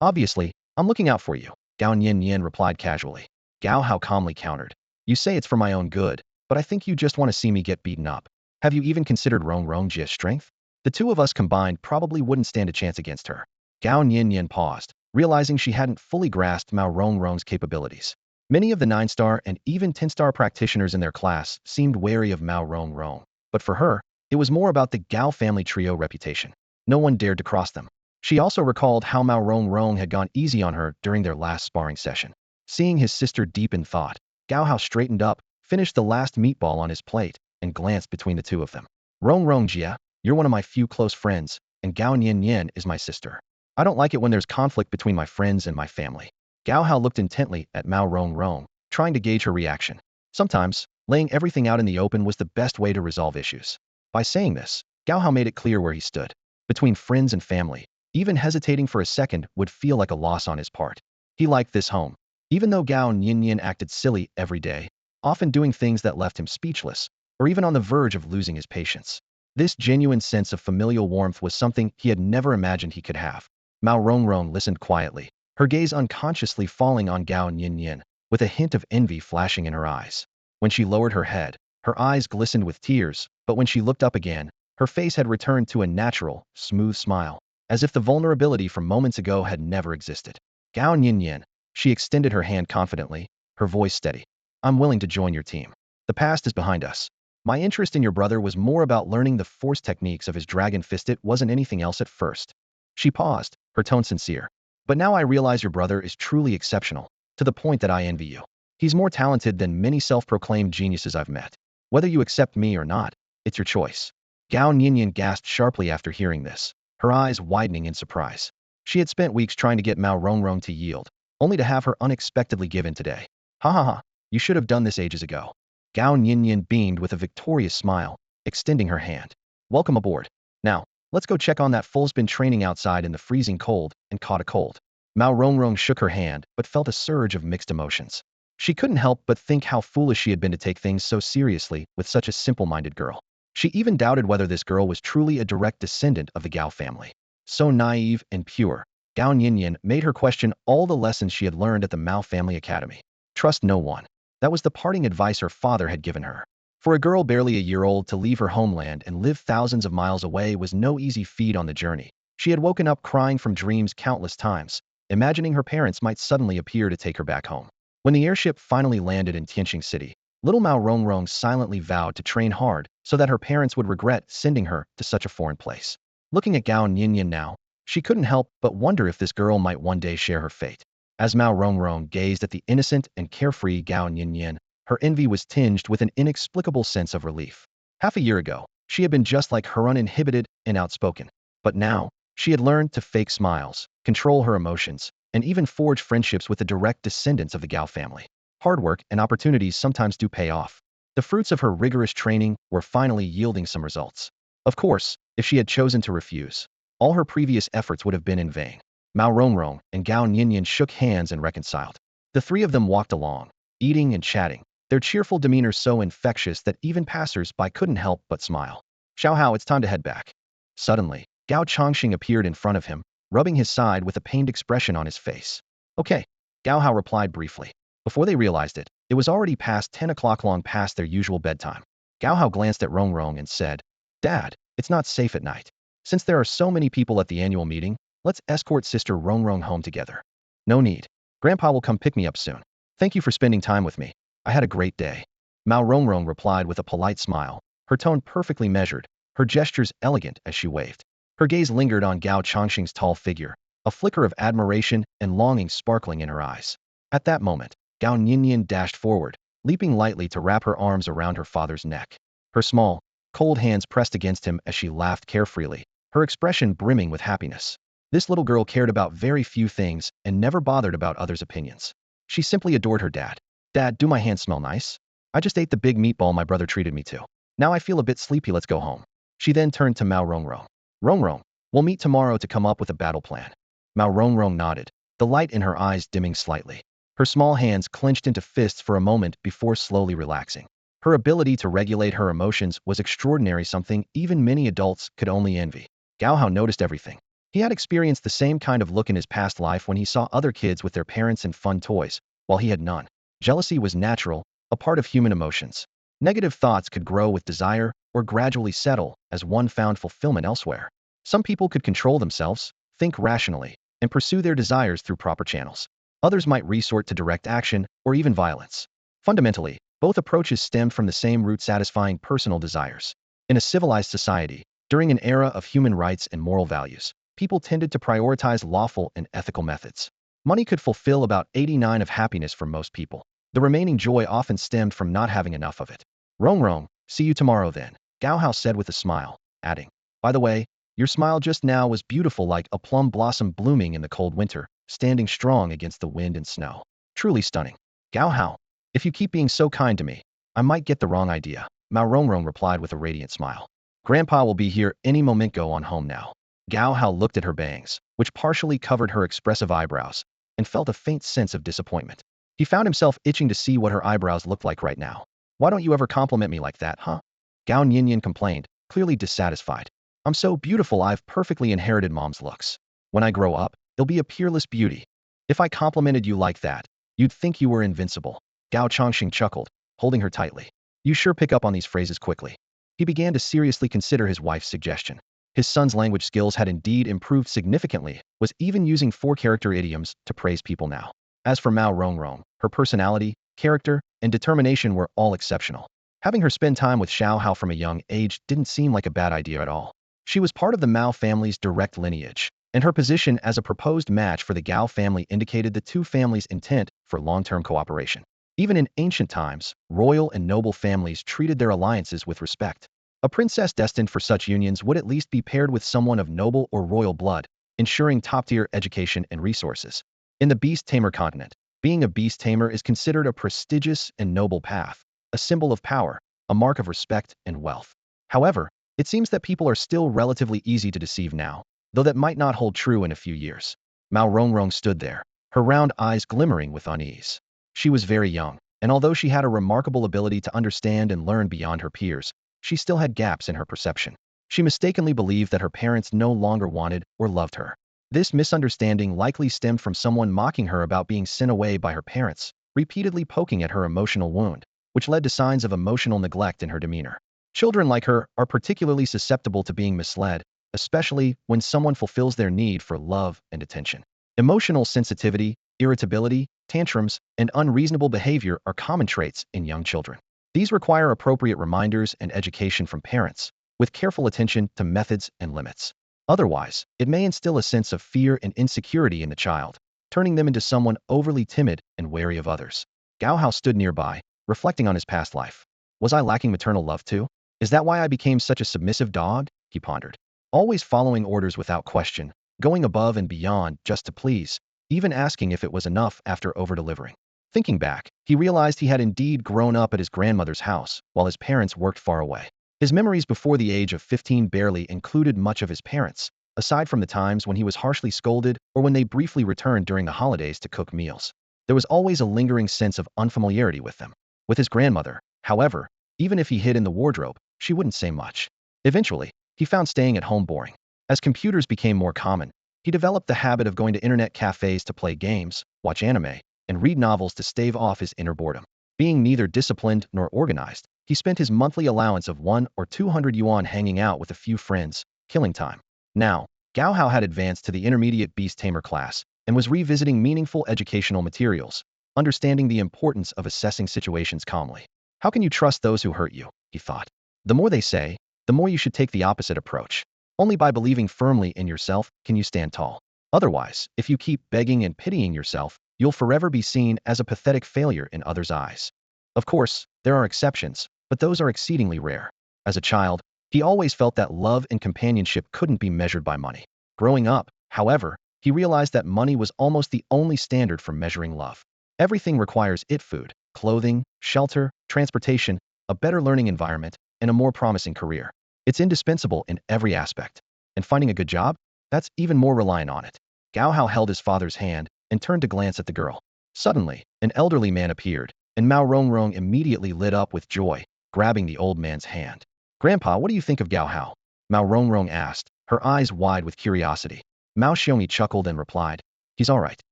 Obviously, I'm looking out for you, Gao Nianian replied casually. Gao Hao calmly countered, you say it's for my own good, but I think you just want to see me get beaten up. Have you even considered Jia's strength? The two of us combined probably wouldn't stand a chance against her. Gao Nianian paused, realizing she hadn't fully grasped Mao Rongrong's capabilities. Many of the 9-star and even 10-star practitioners in their class seemed wary of Mao Rongrong, but for her, it was more about the Gao family trio reputation. No one dared to cross them. She also recalled how Mao Rongrong had gone easy on her during their last sparring session. Seeing his sister deep in thought, Gao Hao straightened up, finished the last meatball on his plate, and glanced between the two of them. Rongrong Jia, you're one of my few close friends, and Gao Nianian is my sister. I don't like it when there's conflict between my friends and my family. Gao Hao looked intently at Mao Rongrong, trying to gauge her reaction. Sometimes, laying everything out in the open was the best way to resolve issues. By saying this, Gao Hao made it clear where he stood. Between friends and family, even hesitating for a second would feel like a loss on his part. He liked this home. Even though Gao Nianian acted silly every day, often doing things that left him speechless, or even on the verge of losing his patience. This genuine sense of familial warmth was something he had never imagined he could have. Mao Rongrong listened quietly, her gaze unconsciously falling on Gao Nianian, with a hint of envy flashing in her eyes. When she lowered her head, her eyes glistened with tears, but when she looked up again, her face had returned to a natural, smooth smile, as if the vulnerability from moments ago had never existed. Gao Nianian, she extended her hand confidently, her voice steady. I'm willing to join your team. The past is behind us. My interest in your brother was more about learning the force techniques of his dragon fist. It wasn't anything else at first. She paused, her tone sincere. But now I realize your brother is truly exceptional, to the point that I envy you. He's more talented than many self-proclaimed geniuses I've met. Whether you accept me or not, it's your choice. Gao Nianian gasped sharply after hearing this, her eyes widening in surprise. She had spent weeks trying to get Mao Rongrong to yield, only to have her unexpectedly give in today. Ha ha ha, you should have done this ages ago. Gao Nianian beamed with a victorious smile, extending her hand. Welcome aboard. Now, let's go check on that fool's been training outside in the freezing cold and caught a cold. Mao Rongrong shook her hand but felt a surge of mixed emotions. She couldn't help but think how foolish she had been to take things so seriously with such a simple-minded girl. She even doubted whether this girl was truly a direct descendant of the Gao family. So naive and pure, Gao Nianian made her question all the lessons she had learned at the Mao Family Academy. Trust no one. That was the parting advice her father had given her. For a girl barely a year old to leave her homeland and live thousands of miles away was no easy feat on the journey. She had woken up crying from dreams countless times, imagining her parents might suddenly appear to take her back home. When the airship finally landed in Tianqing City, little Mao Rongrong silently vowed to train hard so that her parents would regret sending her to such a foreign place. Looking at Gao Nianian now, she couldn't help but wonder if this girl might one day share her fate. As Mao Rongrong gazed at the innocent and carefree Gao Nianian, her envy was tinged with an inexplicable sense of relief. Half a year ago, she had been just like her, uninhibited and outspoken. But now, she had learned to fake smiles, control her emotions, and even forge friendships with the direct descendants of the Gao family. Hard work and opportunities sometimes do pay off. The fruits of her rigorous training were finally yielding some results. Of course, if she had chosen to refuse, all her previous efforts would have been in vain. Mao Rongrong and Gao Nianian shook hands and reconciled. The three of them walked along, eating and chatting, their cheerful demeanor so infectious that even passers-by couldn't help but smile. Xiao Hao, it's time to head back. Suddenly, Gao Chongqing appeared in front of him, rubbing his side with a pained expression on his face. Okay, Gao Hao replied briefly. Before they realized it, it was already past 10 o'clock, long past their usual bedtime. Gao Hao glanced at Rongrong and said, Dad, it's not safe at night. Since there are so many people at the annual meeting, let's escort Sister Rongrong home together. No need. Grandpa will come pick me up soon. Thank you for spending time with me. I had a great day. Mao Rongrong replied with a polite smile, her tone perfectly measured, her gestures elegant as she waved. Her gaze lingered on Gao Chongqing's tall figure, a flicker of admiration and longing sparkling in her eyes. At that moment, Gao Nianian dashed forward, leaping lightly to wrap her arms around her father's neck. Her small, cold hands pressed against him as she laughed carefreely, her expression brimming with happiness. This little girl cared about very few things and never bothered about others' opinions. She simply adored her dad. Dad, do my hands smell nice? I just ate the big meatball my brother treated me to. Now I feel a bit sleepy, let's go home. She then turned to Mao Rongrong. Rongrong, we'll meet tomorrow to come up with a battle plan. Mao Rongrong nodded, the light in her eyes dimming slightly. Her small hands clenched into fists for a moment before slowly relaxing. Her ability to regulate her emotions was extraordinary, something even many adults could only envy. Gao Hao noticed everything. He had experienced the same kind of look in his past life when he saw other kids with their parents and fun toys, while he had none. Jealousy was natural, a part of human emotions. Negative thoughts could grow with desire or gradually settle as one found fulfillment elsewhere. Some people could control themselves, think rationally, and pursue their desires through proper channels. Others might resort to direct action or even violence. Fundamentally, both approaches stemmed from the same root: satisfying personal desires. In a civilized society, during an era of human rights and moral values, people tended to prioritize lawful and ethical methods. Money could fulfill about 89% of happiness for most people. The remaining joy often stemmed from not having enough of it. Rong Rong, see you tomorrow then, Gao Hao said with a smile, adding, by the way, your smile just now was beautiful, like a plum blossom blooming in the cold winter, standing strong against the wind and snow. Truly stunning. Gao Hao, if you keep being so kind to me, I might get the wrong idea, Mao Rongrong replied with a radiant smile. Grandpa will be here any moment, go on home now. Gao Hao looked at her bangs, which partially covered her expressive eyebrows, and felt a faint sense of disappointment. He found himself itching to see what her eyebrows looked like right now. Why don't you ever compliment me like that, huh? Gao Nianian complained, clearly dissatisfied. I'm so beautiful, I've perfectly inherited mom's looks. When I grow up, it'll be a peerless beauty. If I complimented you like that, you'd think you were invincible. Gao Chongqing chuckled, holding her tightly. You sure pick up on these phrases quickly. He began to seriously consider his wife's suggestion. His son's language skills had indeed improved significantly, was even using 4-character idioms to praise people now. As for Mao Rongrong, her personality, character, and determination were all exceptional. Having her spend time with Xiao Hao from a young age didn't seem like a bad idea at all. She was part of the Mao family's direct lineage, and her position as a proposed match for the Gao family indicated the two families' intent for long-term cooperation. Even in ancient times, royal and noble families treated their alliances with respect. A princess destined for such unions would at least be paired with someone of noble or royal blood, ensuring top-tier education and resources. In the Beast Tamer continent, being a Beast Tamer is considered a prestigious and noble path, a symbol of power, a mark of respect and wealth. However, it seems that people are still relatively easy to deceive now, though that might not hold true in a few years. Mao Rongrong stood there, her round eyes glimmering with unease. She was very young, and although she had a remarkable ability to understand and learn beyond her peers, she still had gaps in her perception. She mistakenly believed that her parents no longer wanted or loved her. This misunderstanding likely stemmed from someone mocking her about being sent away by her parents, repeatedly poking at her emotional wound, which led to signs of emotional neglect in her demeanor. Children like her are particularly susceptible to being misled, especially when someone fulfills their need for love and attention. Emotional sensitivity, irritability, tantrums, and unreasonable behavior are common traits in young children. These require appropriate reminders and education from parents, with careful attention to methods and limits. Otherwise, it may instill a sense of fear and insecurity in the child, turning them into someone overly timid and wary of others. Gao Hao stood nearby, reflecting on his past life. Was I lacking maternal love too? Is that why I became such a submissive dog? He pondered. Always following orders without question, going above and beyond just to please, even asking if it was enough after over-delivering. Thinking back, he realized he had indeed grown up at his grandmother's house, while his parents worked far away. His memories before the age of 15 barely included much of his parents, aside from the times when he was harshly scolded or when they briefly returned during the holidays to cook meals. There was always a lingering sense of unfamiliarity with them. With his grandmother, however, even if he hid in the wardrobe, she wouldn't say much. Eventually, he found staying at home boring. As computers became more common, he developed the habit of going to internet cafes to play games, watch anime, and read novels to stave off his inner boredom. Being neither disciplined nor organized, he spent his monthly allowance of 100 or 200 yuan hanging out with a few friends, killing time. Now, Gao Hao had advanced to the intermediate Beast Tamer class and was revisiting meaningful educational materials, understanding the importance of assessing situations calmly. How can you trust those who hurt you? He thought. The more they say, the more you should take the opposite approach. Only by believing firmly in yourself can you stand tall. Otherwise, if you keep begging and pitying yourself, you'll forever be seen as a pathetic failure in others' eyes. Of course, there are exceptions, but those are exceedingly rare. As a child, he always felt that love and companionship couldn't be measured by money. Growing up, however, he realized that money was almost the only standard for measuring love. Everything requires food, clothing, shelter, transportation, a better learning environment, and a more promising career. It's indispensable in every aspect. And finding a good job? That's even more reliant on it. Gao Hao held his father's hand and turned to glance at the girl. Suddenly, an elderly man appeared, and Mao Rongrong immediately lit up with joy, grabbing the old man's hand. Grandpa, what do you think of Gao Hao? Mao Rongrong asked, her eyes wide with curiosity. Mao Xiongyi chuckled and replied, he's all right.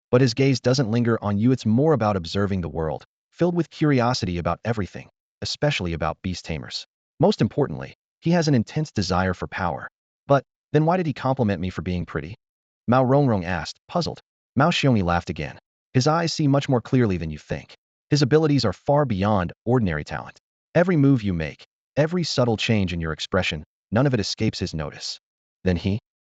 But his gaze doesn't linger on you, it's more about observing the world, filled with curiosity about everything, especially about beast tamers. Most importantly, he has an intense desire for power. But, then why did he compliment me for being pretty? Mao Rongrong asked, puzzled. Mao Xiongyi laughed again. His eyes see much more clearly than you think. His abilities are far beyond ordinary talent. Every move you make, every subtle change in your expression, none of it escapes his notice. Then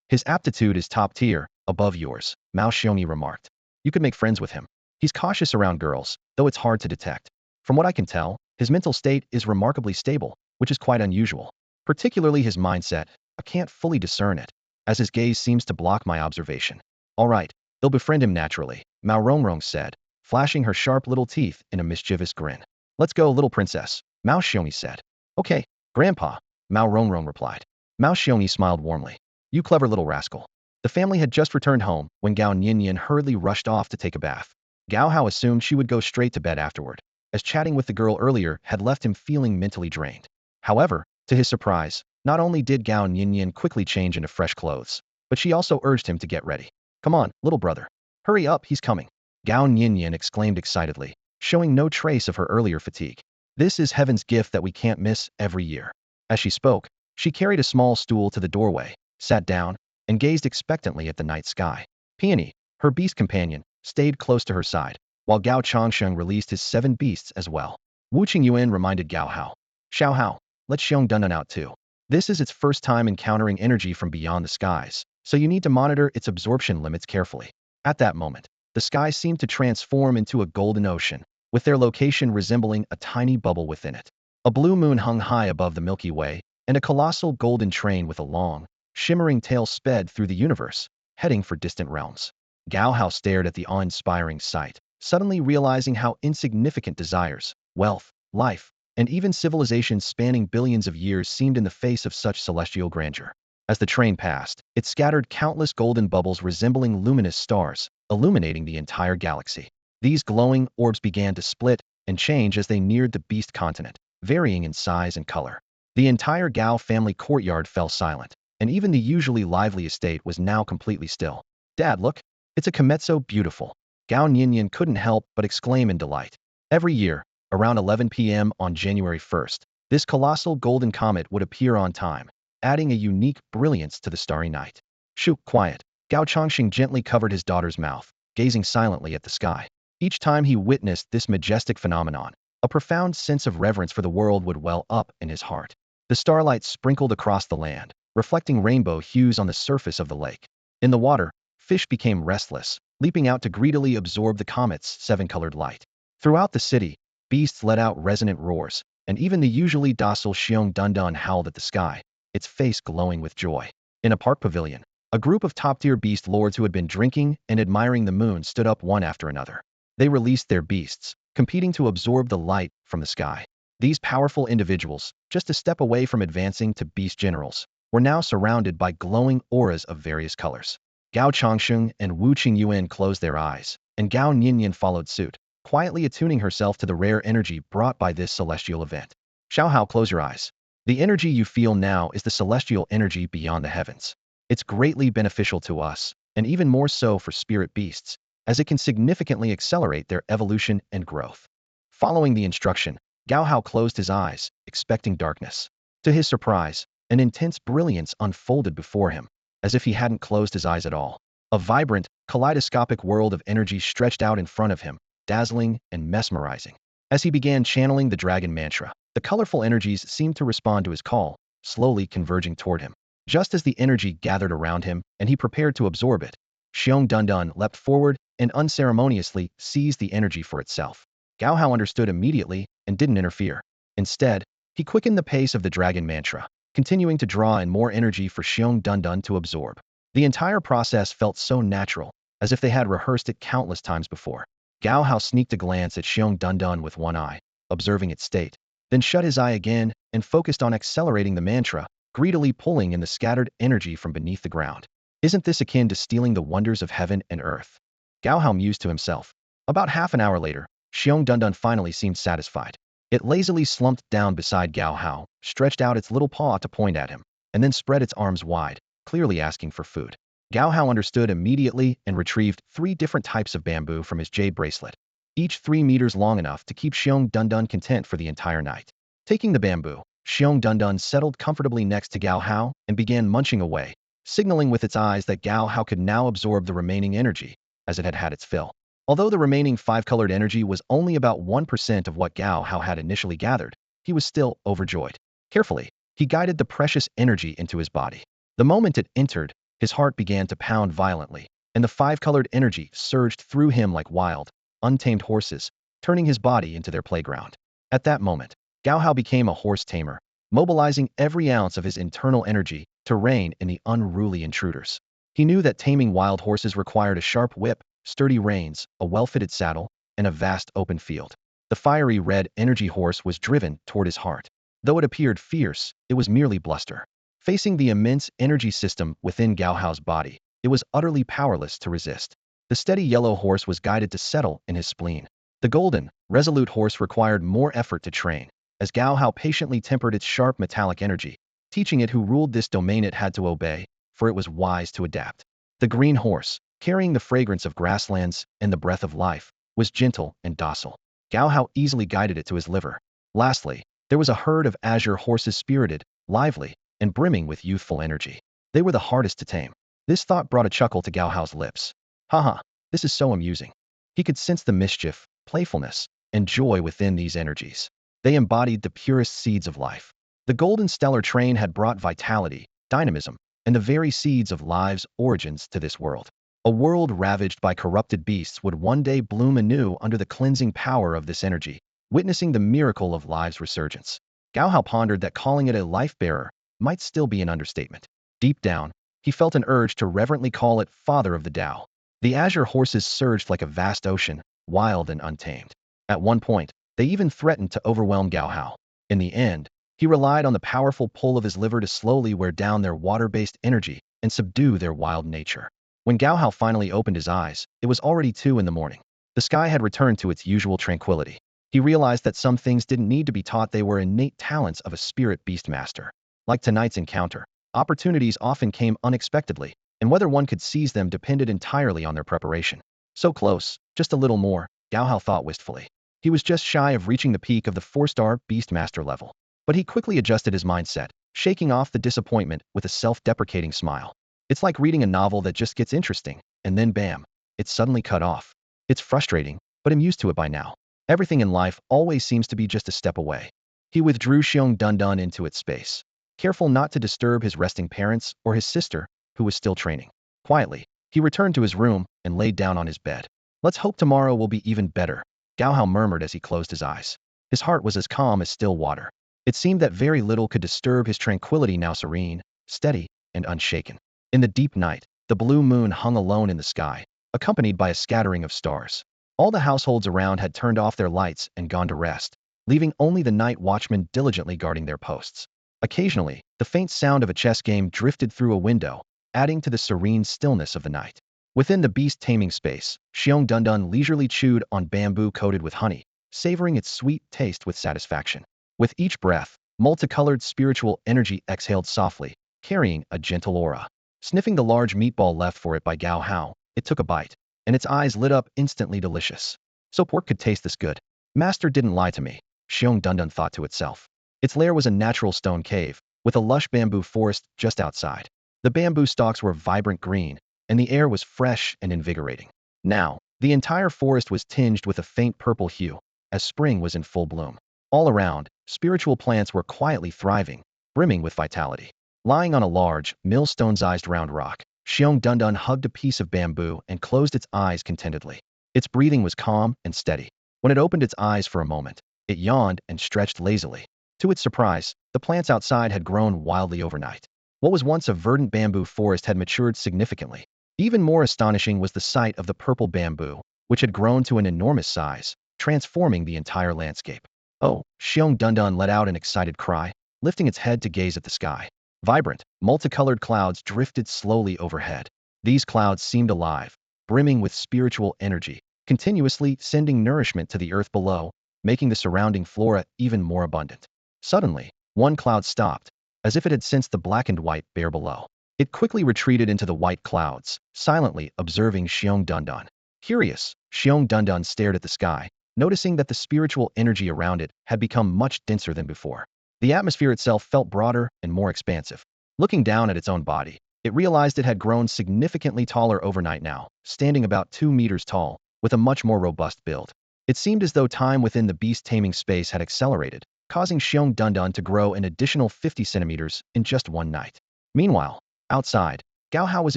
his aptitude is top tier, above yours, Mao Xiongyi remarked. You could make friends with him. He's cautious around girls, though it's hard to detect. From what I can tell, his mental state is remarkably stable, which is quite unusual. Particularly his mindset, I can't fully discern it, as his gaze seems to block my observation. All right, they'll befriend him naturally, Mao Rongrong said, flashing her sharp little teeth in a mischievous grin. Let's go, little princess, Mao Xiongyi said. Okay, Grandpa, Mao Rongrong replied. Mao Xiongyi smiled warmly. You clever little rascal. The family had just returned home when Gao Nianian hurriedly rushed off to take a bath. Gao Hao assumed she would go straight to bed afterward, as chatting with the girl earlier had left him feeling mentally drained. However, to his surprise, not only did Gao Nianian quickly change into fresh clothes, but she also urged him to get ready. Come on, little brother. Hurry up, he's coming. Gao Nianian exclaimed excitedly, showing no trace of her earlier fatigue. This is heaven's gift that we can't miss every year. As she spoke, she carried a small stool to the doorway, sat down, and gazed expectantly at the night sky. Peony, her beast companion, stayed close to her side, while Gao Changsheng released his 7 beasts as well. Wu Qingyuan reminded Gao Hao. Xiao Hao, let Shiong Dunan out too. This is its first time encountering energy from beyond the skies, so you need to monitor its absorption limits carefully. At that moment, the sky seemed to transform into a golden ocean, with their location resembling a tiny bubble within it. A blue moon hung high above the Milky Way, and a colossal golden train with a long, shimmering tail sped through the universe, heading for distant realms. Gao Hao stared at the awe-inspiring sight, suddenly realizing how insignificant desires, wealth, life, and even civilizations spanning billions of years seemed in the face of such celestial grandeur. As the train passed, it scattered countless golden bubbles resembling luminous stars, illuminating the entire galaxy. These glowing orbs began to split and change as they neared the beast continent, varying in size and color. The entire Gao family courtyard fell silent, and even the usually lively estate was now completely still. Dad, look! It's a comet so beautiful. Gao Nianian couldn't help but exclaim in delight. Every year, around 11 p.m. on January 1st, this colossal golden comet would appear on time, adding a unique brilliance to the starry night. Shoo, quiet. Gao Changxing gently covered his daughter's mouth, gazing silently at the sky. Each time he witnessed this majestic phenomenon, a profound sense of reverence for the world would well up in his heart. The starlight sprinkled across the land, reflecting rainbow hues on the surface of the lake. In the water, fish became restless, leaping out to greedily absorb the comet's 7-colored light. Throughout the city, beasts let out resonant roars, and even the usually docile Shiong Dunan howled at the sky, its face glowing with joy. In a park pavilion, a group of top-tier beast lords who had been drinking and admiring the moon stood up one after another. They released their beasts, competing to absorb the light from the sky. These powerful individuals, just a step away from advancing to beast generals, were now surrounded by glowing auras of various colors. Gao Changsheng and Wu Qingyuan closed their eyes, and Gao Nianian followed suit, quietly attuning herself to the rare energy brought by this celestial event. Xiao Hao, close your eyes. The energy you feel now is the celestial energy beyond the heavens. It's greatly beneficial to us, and even more so for spirit beasts, as it can significantly accelerate their evolution and growth. Following the instruction, Gao Hao closed his eyes, expecting darkness. To his surprise, an intense brilliance unfolded before him, as if he hadn't closed his eyes at all. A vibrant, kaleidoscopic world of energy stretched out in front of him, dazzling and mesmerizing. As he began channeling the dragon mantra, the colorful energies seemed to respond to his call, slowly converging toward him. Just as the energy gathered around him and he prepared to absorb it, Shiong Dunan leapt forward and unceremoniously seized the energy for itself. Gao Hao understood immediately and didn't interfere. Instead, he quickened the pace of the dragon mantra, continuing to draw in more energy for Shiong Dunan to absorb. The entire process felt so natural, as if they had rehearsed it countless times before. Gao Hao sneaked a glance at Shiong Dunan with one eye, observing its state, then shut his eye again and focused on accelerating the mantra, greedily pulling in the scattered energy from beneath the ground. Isn't this akin to stealing the wonders of heaven and earth? Gao Hao mused to himself. About half an hour later, Shiong Dunan finally seemed satisfied. It lazily slumped down beside Gao Hao, stretched out its little paw to point at him, and then spread its arms wide, clearly asking for food. Gao Hao understood immediately and retrieved 3 different types of bamboo from his jade bracelet, each 3 meters long enough to keep Shiong Dunan content for the entire night. Taking the bamboo, Shiong Dunan settled comfortably next to Gao Hao and began munching away, signaling with its eyes that Gao Hao could now absorb the remaining energy, as it had had its fill. Although the remaining 5-colored energy was only about 1% of what Gao Hao had initially gathered, he was still overjoyed. Carefully, he guided the precious energy into his body. The moment it entered, his heart began to pound violently, and the 5-colored energy surged through him like wild, untamed horses, turning his body into their playground. At that moment, Gao Hao became a horse tamer, mobilizing every ounce of his internal energy to rein in the unruly intruders. He knew that taming wild horses required a sharp whip, sturdy reins, a well-fitted saddle, and a vast open field. The fiery red energy horse was driven toward his heart. Though it appeared fierce, it was merely bluster. Facing the immense energy system within Gao Hao's body, it was utterly powerless to resist. The steady yellow horse was guided to settle in his spleen. The golden, resolute horse required more effort to train, as Gao Hao patiently tempered its sharp metallic energy, teaching it who ruled this domain it had to obey, for it was wise to adapt. The green horse, carrying the fragrance of grasslands and the breath of life, was gentle and docile. Gao Hao easily guided it to his liver. Lastly, there was a herd of azure horses, spirited, lively, and brimming with youthful energy. They were the hardest to tame. This thought brought a chuckle to Gao Hao's lips. Haha, this is so amusing. He could sense the mischief, playfulness, and joy within these energies. They embodied the purest seeds of life. The golden stellar train had brought vitality, dynamism, and the very seeds of life's origins to this world. A world ravaged by corrupted beasts would one day bloom anew under the cleansing power of this energy, witnessing the miracle of life's resurgence. Gao Hao pondered that calling it a life-bearer might still be an understatement. Deep down, he felt an urge to reverently call it Father of the Tao. The azure horses surged like a vast ocean, wild and untamed. At one point, they even threatened to overwhelm Gao Hao. In the end, he relied on the powerful pull of his liver to slowly wear down their water-based energy and subdue their wild nature. When Gao Hao finally opened his eyes, it was already 2 in the morning. The sky had returned to its usual tranquility. He realized that some things didn't need to be taught, they were innate talents of a spirit beast master. Like tonight's encounter, opportunities often came unexpectedly, and whether one could seize them depended entirely on their preparation. So close, just a little more, Gao Hao thought wistfully. He was just shy of reaching the peak of the 4-star Beastmaster level. But he quickly adjusted his mindset, shaking off the disappointment with a self-deprecating smile. It's like reading a novel that just gets interesting, and then bam, it's suddenly cut off. It's frustrating, but I'm used to it by now. Everything in life always seems to be just a step away. He withdrew Shiong Dunan into its space, careful not to disturb his resting parents or his sister, who was still training. Quietly, he returned to his room and laid down on his bed. Let's hope tomorrow will be even better, Gao Hao murmured as he closed his eyes. His heart was as calm as still water. It seemed that very little could disturb his tranquility, now serene, steady, and unshaken. In the deep night, the blue moon hung alone in the sky, accompanied by a scattering of stars. All the households around had turned off their lights and gone to rest, leaving only the night watchmen diligently guarding their posts. Occasionally, the faint sound of a chess game drifted through a window, adding to the serene stillness of the night. Within the beast taming space, Shiong Dunan leisurely chewed on bamboo coated with honey, savoring its sweet taste with satisfaction. With each breath, multicolored spiritual energy exhaled softly, carrying a gentle aura. Sniffing the large meatball left for it by Gao Hao, it took a bite, and its eyes lit up, instantly delicious. So pork could taste this good. Master didn't lie to me, Shiong Dunan thought to itself. Its lair was a natural stone cave, with a lush bamboo forest just outside. The bamboo stalks were vibrant green, and the air was fresh and invigorating. Now, the entire forest was tinged with a faint purple hue, as spring was in full bloom. All around, spiritual plants were quietly thriving, brimming with vitality. Lying on a large, millstone-sized round rock, Shiong Dunan hugged a piece of bamboo and closed its eyes contentedly. Its breathing was calm and steady. When it opened its eyes for a moment, it yawned and stretched lazily. To its surprise, the plants outside had grown wildly overnight. What was once a verdant bamboo forest had matured significantly. Even more astonishing was the sight of the purple bamboo, which had grown to an enormous size, transforming the entire landscape. Oh, Shiong Dunan let out an excited cry, lifting its head to gaze at the sky. Vibrant, multicolored clouds drifted slowly overhead. These clouds seemed alive, brimming with spiritual energy, continuously sending nourishment to the earth below, making the surrounding flora even more abundant. Suddenly, one cloud stopped, as if it had sensed the black and white bear below. It quickly retreated into the white clouds, silently observing Shiong Dunan. Curious, Shiong Dunan stared at the sky, noticing that the spiritual energy around it had become much denser than before. The atmosphere itself felt broader and more expansive. Looking down at its own body, it realized it had grown significantly taller overnight now, standing about 2 meters tall, with a much more robust build. It seemed as though time within the beast taming space had accelerated, causing Shiong Dunan to grow an additional 50 centimeters in just one night. Meanwhile, outside, Gao Hao was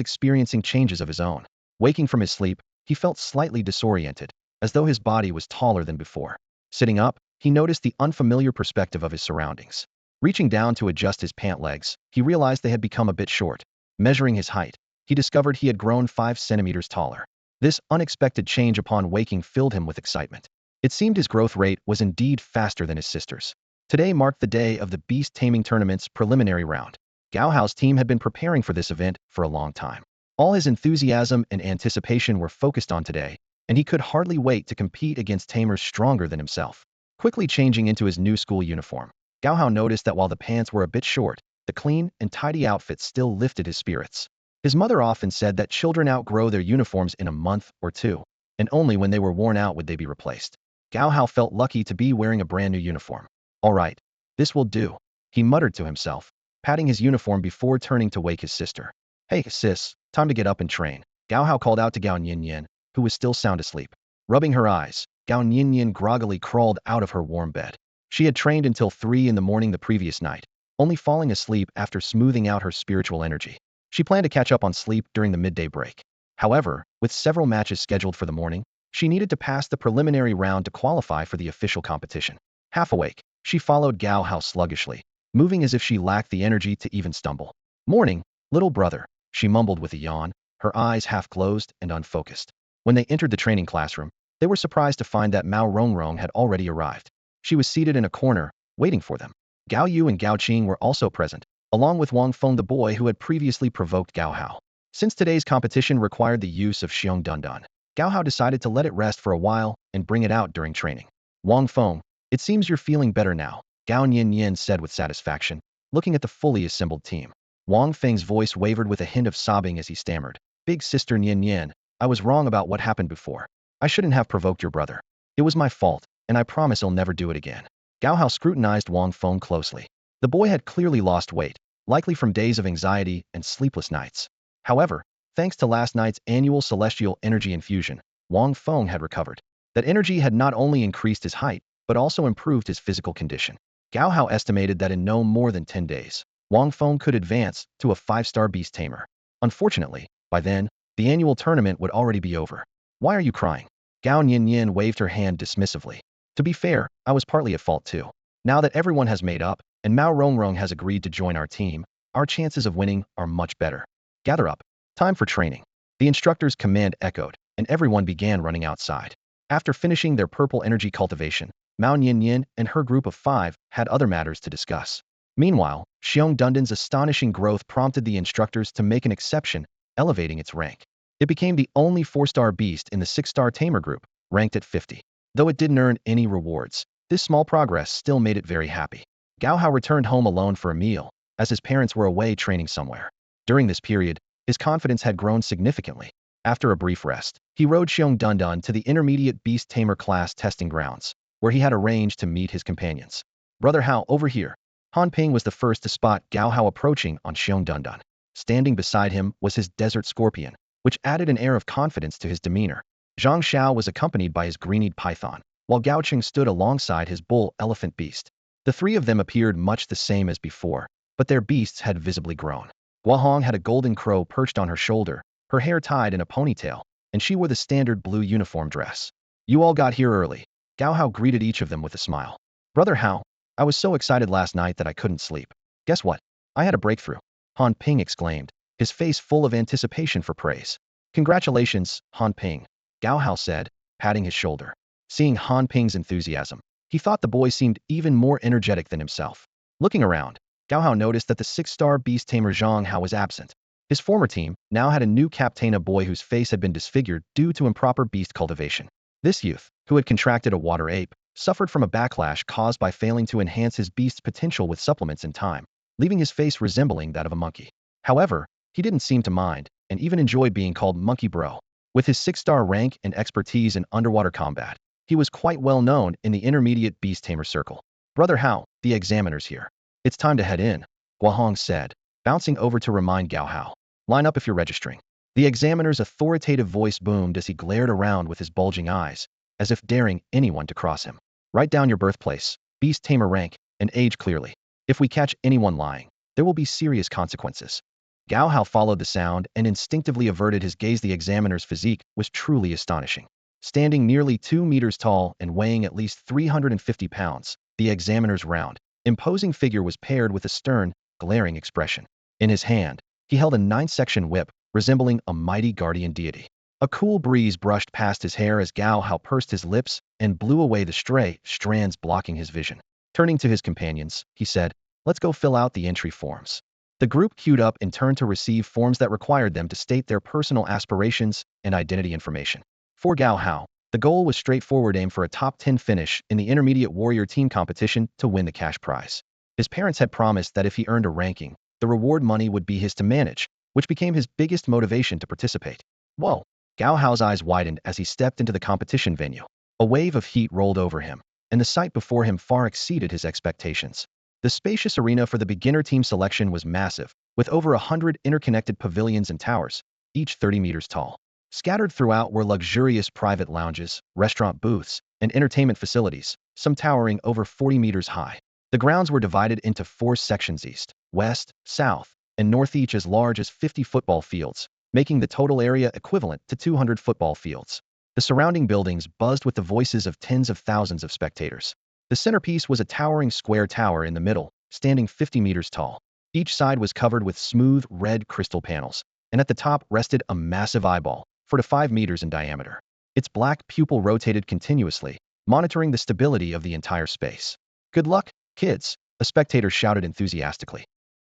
experiencing changes of his own. Waking from his sleep, he felt slightly disoriented, as though his body was taller than before. Sitting up, he noticed the unfamiliar perspective of his surroundings. Reaching down to adjust his pant legs, he realized they had become a bit short. Measuring his height, he discovered he had grown 5 centimeters taller. This unexpected change upon waking filled him with excitement. It seemed his growth rate was indeed faster than his sister's. Today marked the day of the beast taming tournament's preliminary round. Gao Hao's team had been preparing for this event for a long time. All his enthusiasm and anticipation were focused on today, and he could hardly wait to compete against tamers stronger than himself. Quickly changing into his new school uniform, Gao Hao noticed that while the pants were a bit short, the clean and tidy outfit still lifted his spirits. His mother often said that children outgrow their uniforms in a month or two, and only when they were worn out would they be replaced. Gao Hao felt lucky to be wearing a brand new uniform. All right, this will do, he muttered to himself, patting his uniform before turning to wake his sister. Hey, sis, time to get up and train, Gao Hao called out to Gao Nianian, who was still sound asleep. Rubbing her eyes, Gao Nianian groggily crawled out of her warm bed. She had trained until 3 in the morning the previous night, only falling asleep after smoothing out her spiritual energy. She planned to catch up on sleep during the midday break. However, with several matches scheduled for the morning, she needed to pass the preliminary round to qualify for the official competition. Half awake, she followed Gao Hao sluggishly, moving as if she lacked the energy to even stumble. Morning, little brother, she mumbled with a yawn, her eyes half closed and unfocused. When they entered the training classroom, they were surprised to find that Mao Rongrong had already arrived. She was seated in a corner, waiting for them. Gao Yu and Gao Qing were also present, along with Wang Feng, the boy who had previously provoked Gao Hao. Since today's competition required the use of Shiong Dunan, Gao Hao decided to let it rest for a while and bring it out during training. Wang Feng, it seems you're feeling better now, Gao Nianian said with satisfaction, looking at the fully assembled team. Wang Feng's voice wavered with a hint of sobbing as he stammered. Big sister Nianian, I was wrong about what happened before. I shouldn't have provoked your brother. It was my fault, and I promise I'll never do it again. Gao Hao scrutinized Wang Feng closely. The boy had clearly lost weight, likely from days of anxiety and sleepless nights. However, thanks to last night's annual celestial energy infusion, Wang Feng had recovered. That energy had not only increased his height, but also improved his physical condition. Gao Hao estimated that in no more than 10 days, Wang Feng could advance to a 5-star beast tamer. Unfortunately, by then, the annual tournament would already be over. Why are you crying? Gao Nianyan waved her hand dismissively. To be fair, I was partly at fault too. Now that everyone has made up, and Mao Rongrong has agreed to join our team, our chances of winning are much better. Gather up. Time for training. The instructor's command echoed, and everyone began running outside. After finishing their purple energy cultivation, Mao Nianyan and her group of 5 had other matters to discuss. Meanwhile, Shiong Dunan's astonishing growth prompted the instructors to make an exception, elevating its rank. It became the only 4-star beast in the 6-star tamer group, ranked at 50. Though it didn't earn any rewards, this small progress still made it very happy. Gao Hao returned home alone for a meal, as his parents were away training somewhere. During this period, his confidence had grown significantly. After a brief rest, he rode Shiong Dunan to the intermediate beast tamer class testing grounds, where he had arranged to meet his companions. Brother Hao, over here. Han Ping was the first to spot Gao Hao approaching on Shiong Dunan. Standing beside him was his desert scorpion, which added an air of confidence to his demeanor. Zhang Xiao was accompanied by his green-eyed python, while Gao Qing stood alongside his bull elephant beast. The 3 of them appeared much the same as before, but their beasts had visibly grown. Guahong had a golden crow perched on her shoulder, her hair tied in a ponytail, and she wore the standard blue uniform dress. You all got here early. Gao Hao greeted each of them with a smile. Brother Hao, I was so excited last night that I couldn't sleep. Guess what? I had a breakthrough. Han Ping exclaimed, his face full of anticipation for praise. Congratulations, Han Ping, Gao Hao said, patting his shoulder. Seeing Han Ping's enthusiasm, he thought the boy seemed even more energetic than himself. Looking around, Gao Hao noticed that the 6-star beast tamer Zhang Hao was absent. His former team now had a new captain, a boy whose face had been disfigured due to improper beast cultivation. This youth, who had contracted a water ape, suffered from a backlash caused by failing to enhance his beast's potential with supplements in time, leaving his face resembling that of a monkey. However, he didn't seem to mind, and even enjoyed being called Monkey Bro. With his 6-star rank and expertise in underwater combat, he was quite well known in the intermediate Beast Tamer circle. Brother Hao, the examiner's here. It's time to head in, Gao Hao said, bouncing over to remind Gao Hao. Line up if you're registering. The examiner's authoritative voice boomed as he glared around with his bulging eyes, as if daring anyone to cross him. Write down your birthplace, Beast Tamer rank, and age clearly. If we catch anyone lying, there will be serious consequences. Gao Hao followed the sound and instinctively averted his gaze. The examiner's physique was truly astonishing. Standing nearly 2 meters tall and weighing at least 350 pounds, the examiner's round, imposing figure was paired with a stern, glaring expression. In his hand, he held a 9-section whip, resembling a mighty guardian deity. A cool breeze brushed past his hair as Gao Hao pursed his lips and blew away the stray strands blocking his vision. Turning to his companions, he said, "Let's go fill out the entry forms." The group queued up and turned to receive forms that required them to state their personal aspirations and identity information. For Gao Hao, the goal was straightforward: aim for a top 10 finish in the intermediate warrior team competition to win the cash prize. His parents had promised that if he earned a ranking, the reward money would be his to manage, which became his biggest motivation to participate. Whoa! Gao Hao's eyes widened as he stepped into the competition venue. A wave of heat rolled over him, and the sight before him far exceeded his expectations. The spacious arena for the beginner team selection was massive, with over 100 interconnected pavilions and towers, each 30 meters tall. Scattered throughout were luxurious private lounges, restaurant booths, and entertainment facilities, some towering over 40 meters high. The grounds were divided into 4 sections: east, west, south, and north, each as large as 50 football fields, making the total area equivalent to 200 football fields. The surrounding buildings buzzed with the voices of tens of thousands of spectators. The centerpiece was a towering square tower in the middle, standing 50 meters tall. Each side was covered with smooth, red crystal panels, and at the top rested a massive eyeball, 4 to 5 meters in diameter. Its black pupil rotated continuously, monitoring the stability of the entire space. "Good luck, kids," a spectator shouted enthusiastically.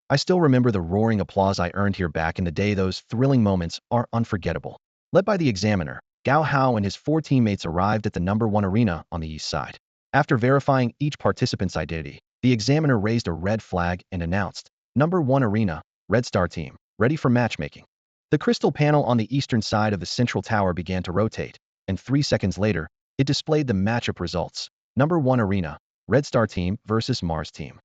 "I still remember the roaring applause I earned here back in the day. Those thrilling moments are unforgettable." Led by the examiner, Gao Hao and his 4 teammates arrived at the number 1 arena on the east side. After verifying each participant's identity, the examiner raised a red flag and announced, "Number 1 arena, Red Star team, ready for matchmaking." The crystal panel on the eastern side of the central tower began to rotate, and 3 seconds later, it displayed the matchup results. Number 1 arena, Red Star team versus Mars team.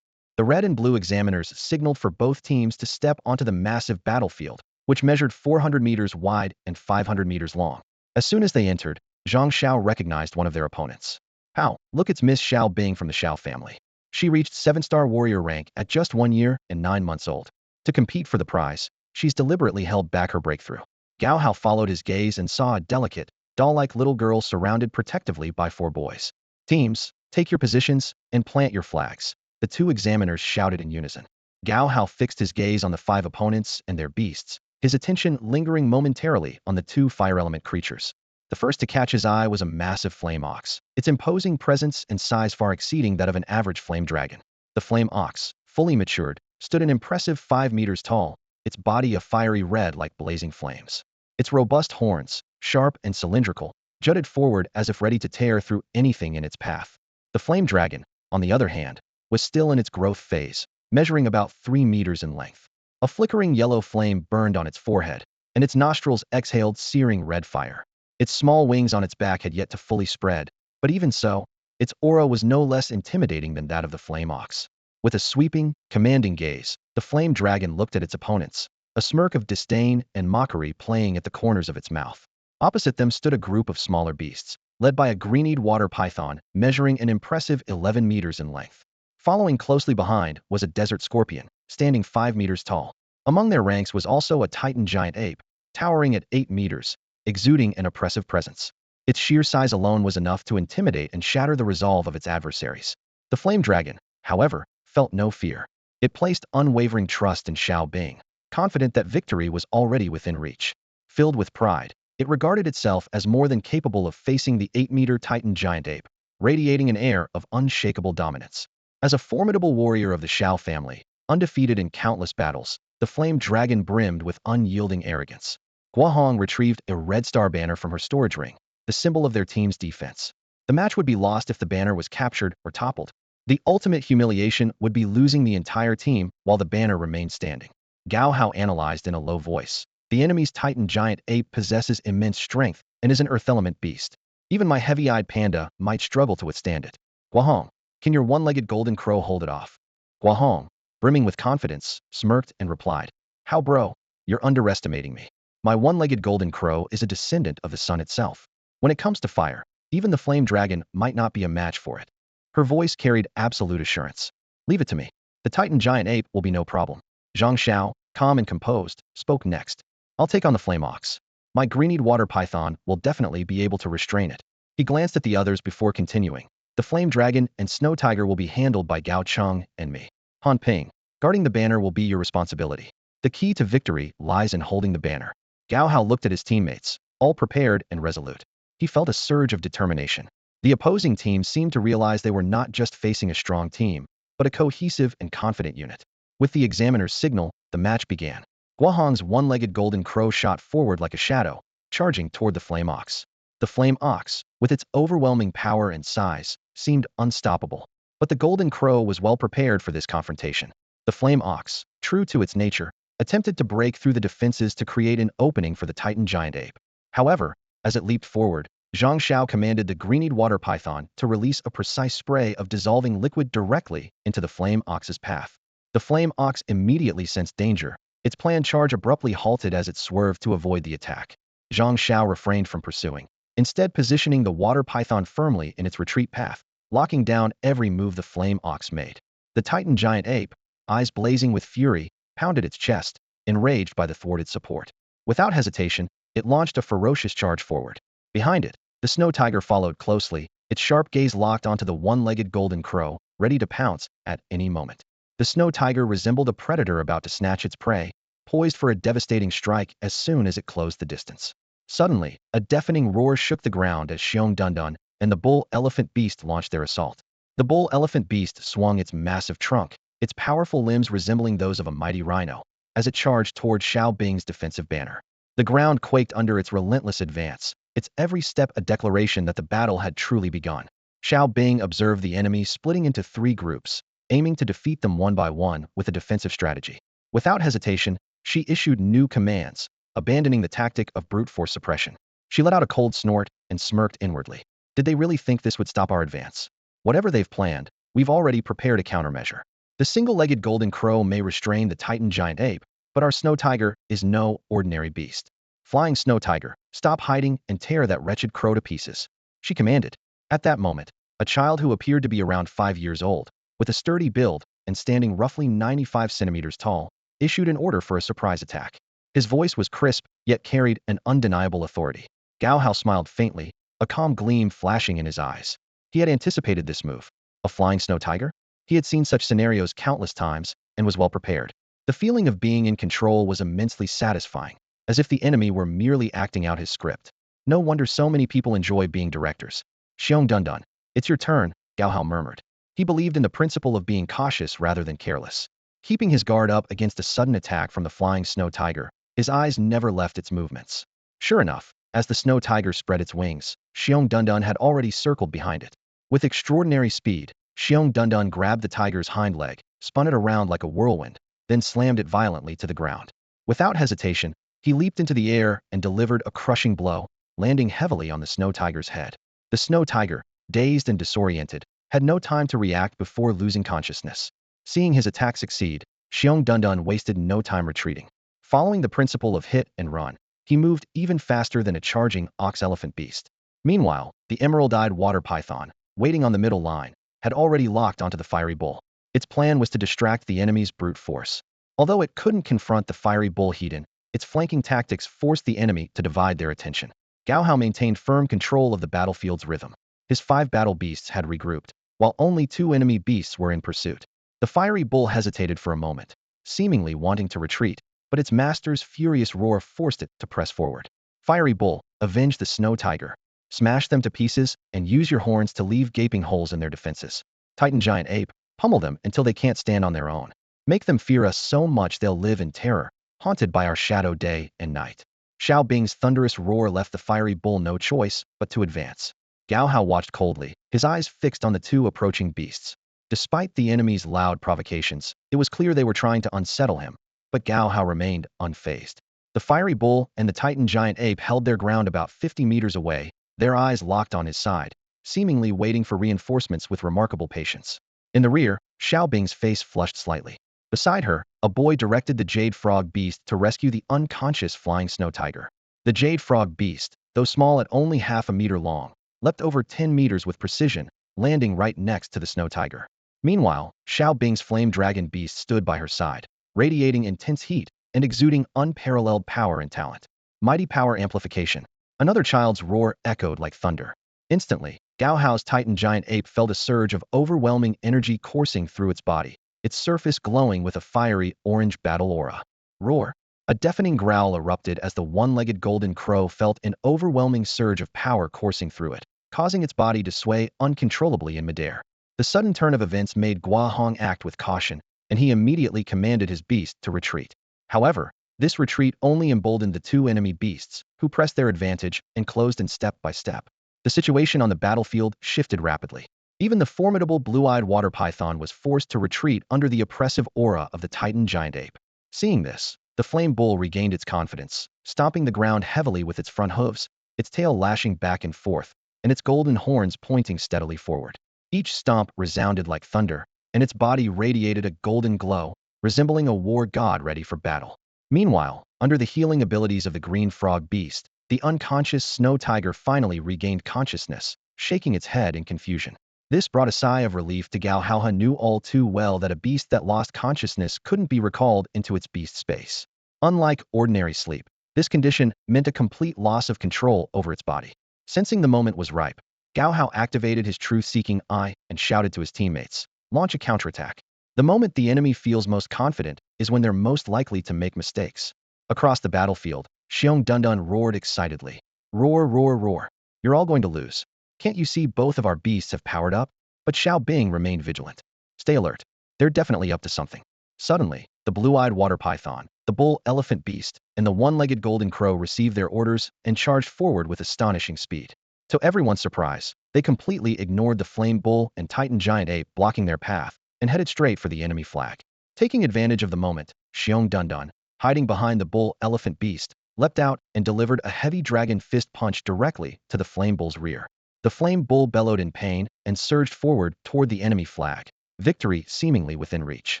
The red and blue examiners signaled for both teams to step onto the massive battlefield, which measured 400 meters wide and 500 meters long. As soon as they entered, Zhang Xiao recognized one of their opponents. "How, look, it's Miss Xiao Bing from the Xiao family. She reached 7-star warrior rank at just 1 year and 9 months old. To compete for the prize, she's deliberately held back her breakthrough." Gao Hao followed his gaze and saw a delicate, doll-like little girl surrounded protectively by 4 boys. "Teams, take your positions and plant your flags," the 2 examiners shouted in unison. Gao Hao fixed his gaze on the 5 opponents and their beasts, his attention lingering momentarily on the 2 fire element creatures. The first to catch his eye was a massive flame ox, its imposing presence and size far exceeding that of an average flame dragon. The flame ox, fully matured, stood an impressive 5 meters tall, its body a fiery red like blazing flames. Its robust horns, sharp and cylindrical, jutted forward as if ready to tear through anything in its path. The flame dragon, on the other hand, was still in its growth phase, measuring about 3 meters in length. A flickering yellow flame burned on its forehead, and its nostrils exhaled searing red fire. Its small wings on its back had yet to fully spread, but even so, its aura was no less intimidating than that of the flame ox. With a sweeping, commanding gaze, the flame dragon looked at its opponents, a smirk of disdain and mockery playing at the corners of its mouth. Opposite them stood a group of smaller beasts, led by a green-eyed water python measuring an impressive 11 meters in length. Following closely behind was a desert scorpion, standing 5 meters tall. Among their ranks was also a titan giant ape, towering at 8 meters, exuding an oppressive presence. Its sheer size alone was enough to intimidate and shatter the resolve of its adversaries. The flame dragon, however, felt no fear. It placed unwavering trust in Xiao Bing, confident that victory was already within reach. Filled with pride, it regarded itself as more than capable of facing the 8-meter titan giant ape, radiating an air of unshakable dominance. As a formidable warrior of the Xiao family, undefeated in countless battles, the flame dragon brimmed with unyielding arrogance. Gao Hao retrieved a red star banner from her storage ring, the symbol of their team's defense. The match would be lost if the banner was captured or toppled. The ultimate humiliation would be losing the entire team while the banner remained standing. Gao Hao analyzed in a low voice. The enemy's Titan giant ape possesses immense strength and is an earth element beast. Even my heavy-eyed panda might struggle to withstand it. Gao Hao, can your one-legged golden crow hold it off? Gao Hao, brimming with confidence, smirked and replied, how bro, you're underestimating me. My one-legged golden crow is a descendant of the sun itself. When it comes to fire, even the flame dragon might not be a match for it. Her voice carried absolute assurance. Leave it to me. The Titan giant ape will be no problem. Zhang Xiao, calm and composed, spoke next. I'll take on the flame ox. My green-eyed water python will definitely be able to restrain it. He glanced at the others before continuing. The flame dragon and snow tiger will be handled by Gao Cheng and me. Han Ping, guarding the banner will be your responsibility. The key to victory lies in holding the banner. Gao Hao looked at his teammates, all prepared and resolute. He felt a surge of determination. The opposing team seemed to realize they were not just facing a strong team, but a cohesive and confident unit. With the examiner's signal, the match began. Guohong's one-legged golden crow shot forward like a shadow, charging toward the flame ox. The flame ox, with its overwhelming power and size, seemed unstoppable. But the golden crow was well prepared for this confrontation. The flame ox, true to its nature, attempted to break through the defenses to create an opening for the Titan giant ape. However, as it leaped forward, Zhang Xiao commanded the green-eyed water python to release a precise spray of dissolving liquid directly into the flame ox's path. The flame ox immediately sensed danger. Its planned charge abruptly halted as it swerved to avoid the attack. Zhang Xiao refrained from pursuing, instead positioning the water python firmly in its retreat path, locking down every move the flame ox made. The Titan giant ape, eyes blazing with fury, pounded its chest, enraged by the thwarted support. Without hesitation, it launched a ferocious charge forward. Behind it, the snow tiger followed closely, its sharp gaze locked onto the one-legged golden crow, ready to pounce at any moment. The snow tiger resembled a predator about to snatch its prey, poised for a devastating strike as soon as it closed the distance. Suddenly, a deafening roar shook the ground as Shiong Dunan and the bull elephant beast launched their assault. The bull elephant beast swung its massive trunk, its powerful limbs resembling those of a mighty rhino, as it charged toward Xiao Bing's defensive banner. The ground quaked under its relentless advance, its every step a declaration that the battle had truly begun. Xiao Bing observed the enemy splitting into 3 groups, aiming to defeat them one by one with a defensive strategy. Without hesitation, she issued new commands, abandoning the tactic of brute force suppression. She let out a cold snort and smirked inwardly. Did they really think this would stop our advance? Whatever they've planned, we've already prepared a countermeasure. The single-legged golden crow may restrain the Titan giant ape, but our snow tiger is no ordinary beast. Flying snow tiger, stop hiding and tear that wretched crow to pieces, she commanded. At that moment, a child who appeared to be around 5 years old, with a sturdy build and standing roughly 95 centimeters tall, issued an order for a surprise attack. His voice was crisp, yet carried an undeniable authority. Gao Hao smiled faintly, a calm gleam flashing in his eyes. He had anticipated this move. A flying snow tiger? He had seen such scenarios countless times and was well prepared. The feeling of being in control was immensely satisfying, as if the enemy were merely acting out his script. No wonder so many people enjoy being directors. Shiong Dunan, it's your turn, Gao Hao murmured. He believed in the principle of being cautious rather than careless. Keeping his guard up against a sudden attack from the flying snow tiger, his eyes never left its movements. Sure enough, as the snow tiger spread its wings, Shiong Dunan had already circled behind it. With extraordinary speed, Shiong Dunan grabbed the tiger's hind leg, spun it around like a whirlwind, then slammed it violently to the ground. Without hesitation, he leaped into the air and delivered a crushing blow, landing heavily on the snow tiger's head. The snow tiger, dazed and disoriented, had no time to react before losing consciousness. Seeing his attack succeed, Shiong Dunan wasted no time retreating. Following the principle of hit and run, he moved even faster than a charging ox-elephant beast. Meanwhile, the emerald-eyed water python, waiting on the middle line, had already locked onto the fiery bull. Its plan was to distract the enemy's brute force. Although it couldn't confront the fiery bull head-in, its flanking tactics forced the enemy to divide their attention. Gao Hao maintained firm control of the battlefield's rhythm. His 5 battle beasts had regrouped, while only 2 enemy beasts were in pursuit. The fiery bull hesitated for a moment, seemingly wanting to retreat, but its master's furious roar forced it to press forward. Fiery bull, avenge the snow tiger. Smash them to pieces and use your horns to leave gaping holes in their defenses. Titan giant ape, pummel them until they can't stand on their own. Make them fear us so much they'll live in terror, haunted by our shadow day and night. Xiao Bing's thunderous roar left the fiery bull no choice but to advance. Gao Hao watched coldly, his eyes fixed on the two approaching beasts. Despite the enemy's loud provocations, it was clear they were trying to unsettle him, but Gao Hao remained unfazed. The fiery bull and the titan giant ape held their ground about 50 meters away, their eyes locked on his side, seemingly waiting for reinforcements with remarkable patience. In the rear, Xiao Bing's face flushed slightly. Beside her, a boy directed the jade frog beast to rescue the unconscious flying snow tiger. The jade frog beast, though small at only half a meter long, leapt over 10 meters with precision, landing right next to the snow tiger. Meanwhile, Xiao Bing's flame dragon beast stood by her side, radiating intense heat and exuding unparalleled power and talent. Mighty power amplification. Another child's roar echoed like thunder. Instantly, Gao Hao's titan giant ape felt a surge of overwhelming energy coursing through its body, its surface glowing with a fiery, orange battle aura. Roar! A deafening growl erupted as the one-legged golden crow felt an overwhelming surge of power coursing through it, causing its body to sway uncontrollably in midair. The sudden turn of events made Gao Hao act with caution, and he immediately commanded his beast to retreat. However, this retreat only emboldened the two enemy beasts, who pressed their advantage and closed in step by step. The situation on the battlefield shifted rapidly. Even the formidable blue-eyed water python was forced to retreat under the oppressive aura of the titan giant ape. Seeing this, the flame bull regained its confidence, stomping the ground heavily with its front hooves, its tail lashing back and forth, and its golden horns pointing steadily forward. Each stomp resounded like thunder, and its body radiated a golden glow, resembling a war god ready for battle. Meanwhile, under the healing abilities of the green frog beast, the unconscious snow tiger finally regained consciousness, shaking its head in confusion. This brought a sigh of relief to Gao Hao, who knew all too well that a beast that lost consciousness couldn't be recalled into its beast space. Unlike ordinary sleep, this condition meant a complete loss of control over its body. Sensing the moment was ripe, Gao Hao activated his truth-seeking eye and shouted to his teammates, "Launch a counterattack." The moment the enemy feels most confident is when they're most likely to make mistakes. Across the battlefield, Shiong Dunan roared excitedly. "Roar, roar, roar. You're all going to lose. Can't you see both of our beasts have powered up?" But Xiao Bing remained vigilant. "Stay alert. They're definitely up to something." Suddenly, the blue-eyed water python, the bull elephant beast, and the one-legged golden crow received their orders and charged forward with astonishing speed. To everyone's surprise, they completely ignored the flame bull and titan giant ape blocking their path and headed straight for the enemy flag. Taking advantage of the moment, Shiong Dunan, hiding behind the bull elephant beast, leapt out and delivered a heavy dragon fist punch directly to the flame bull's rear. The flame bull bellowed in pain and surged forward toward the enemy flag, victory seemingly within reach.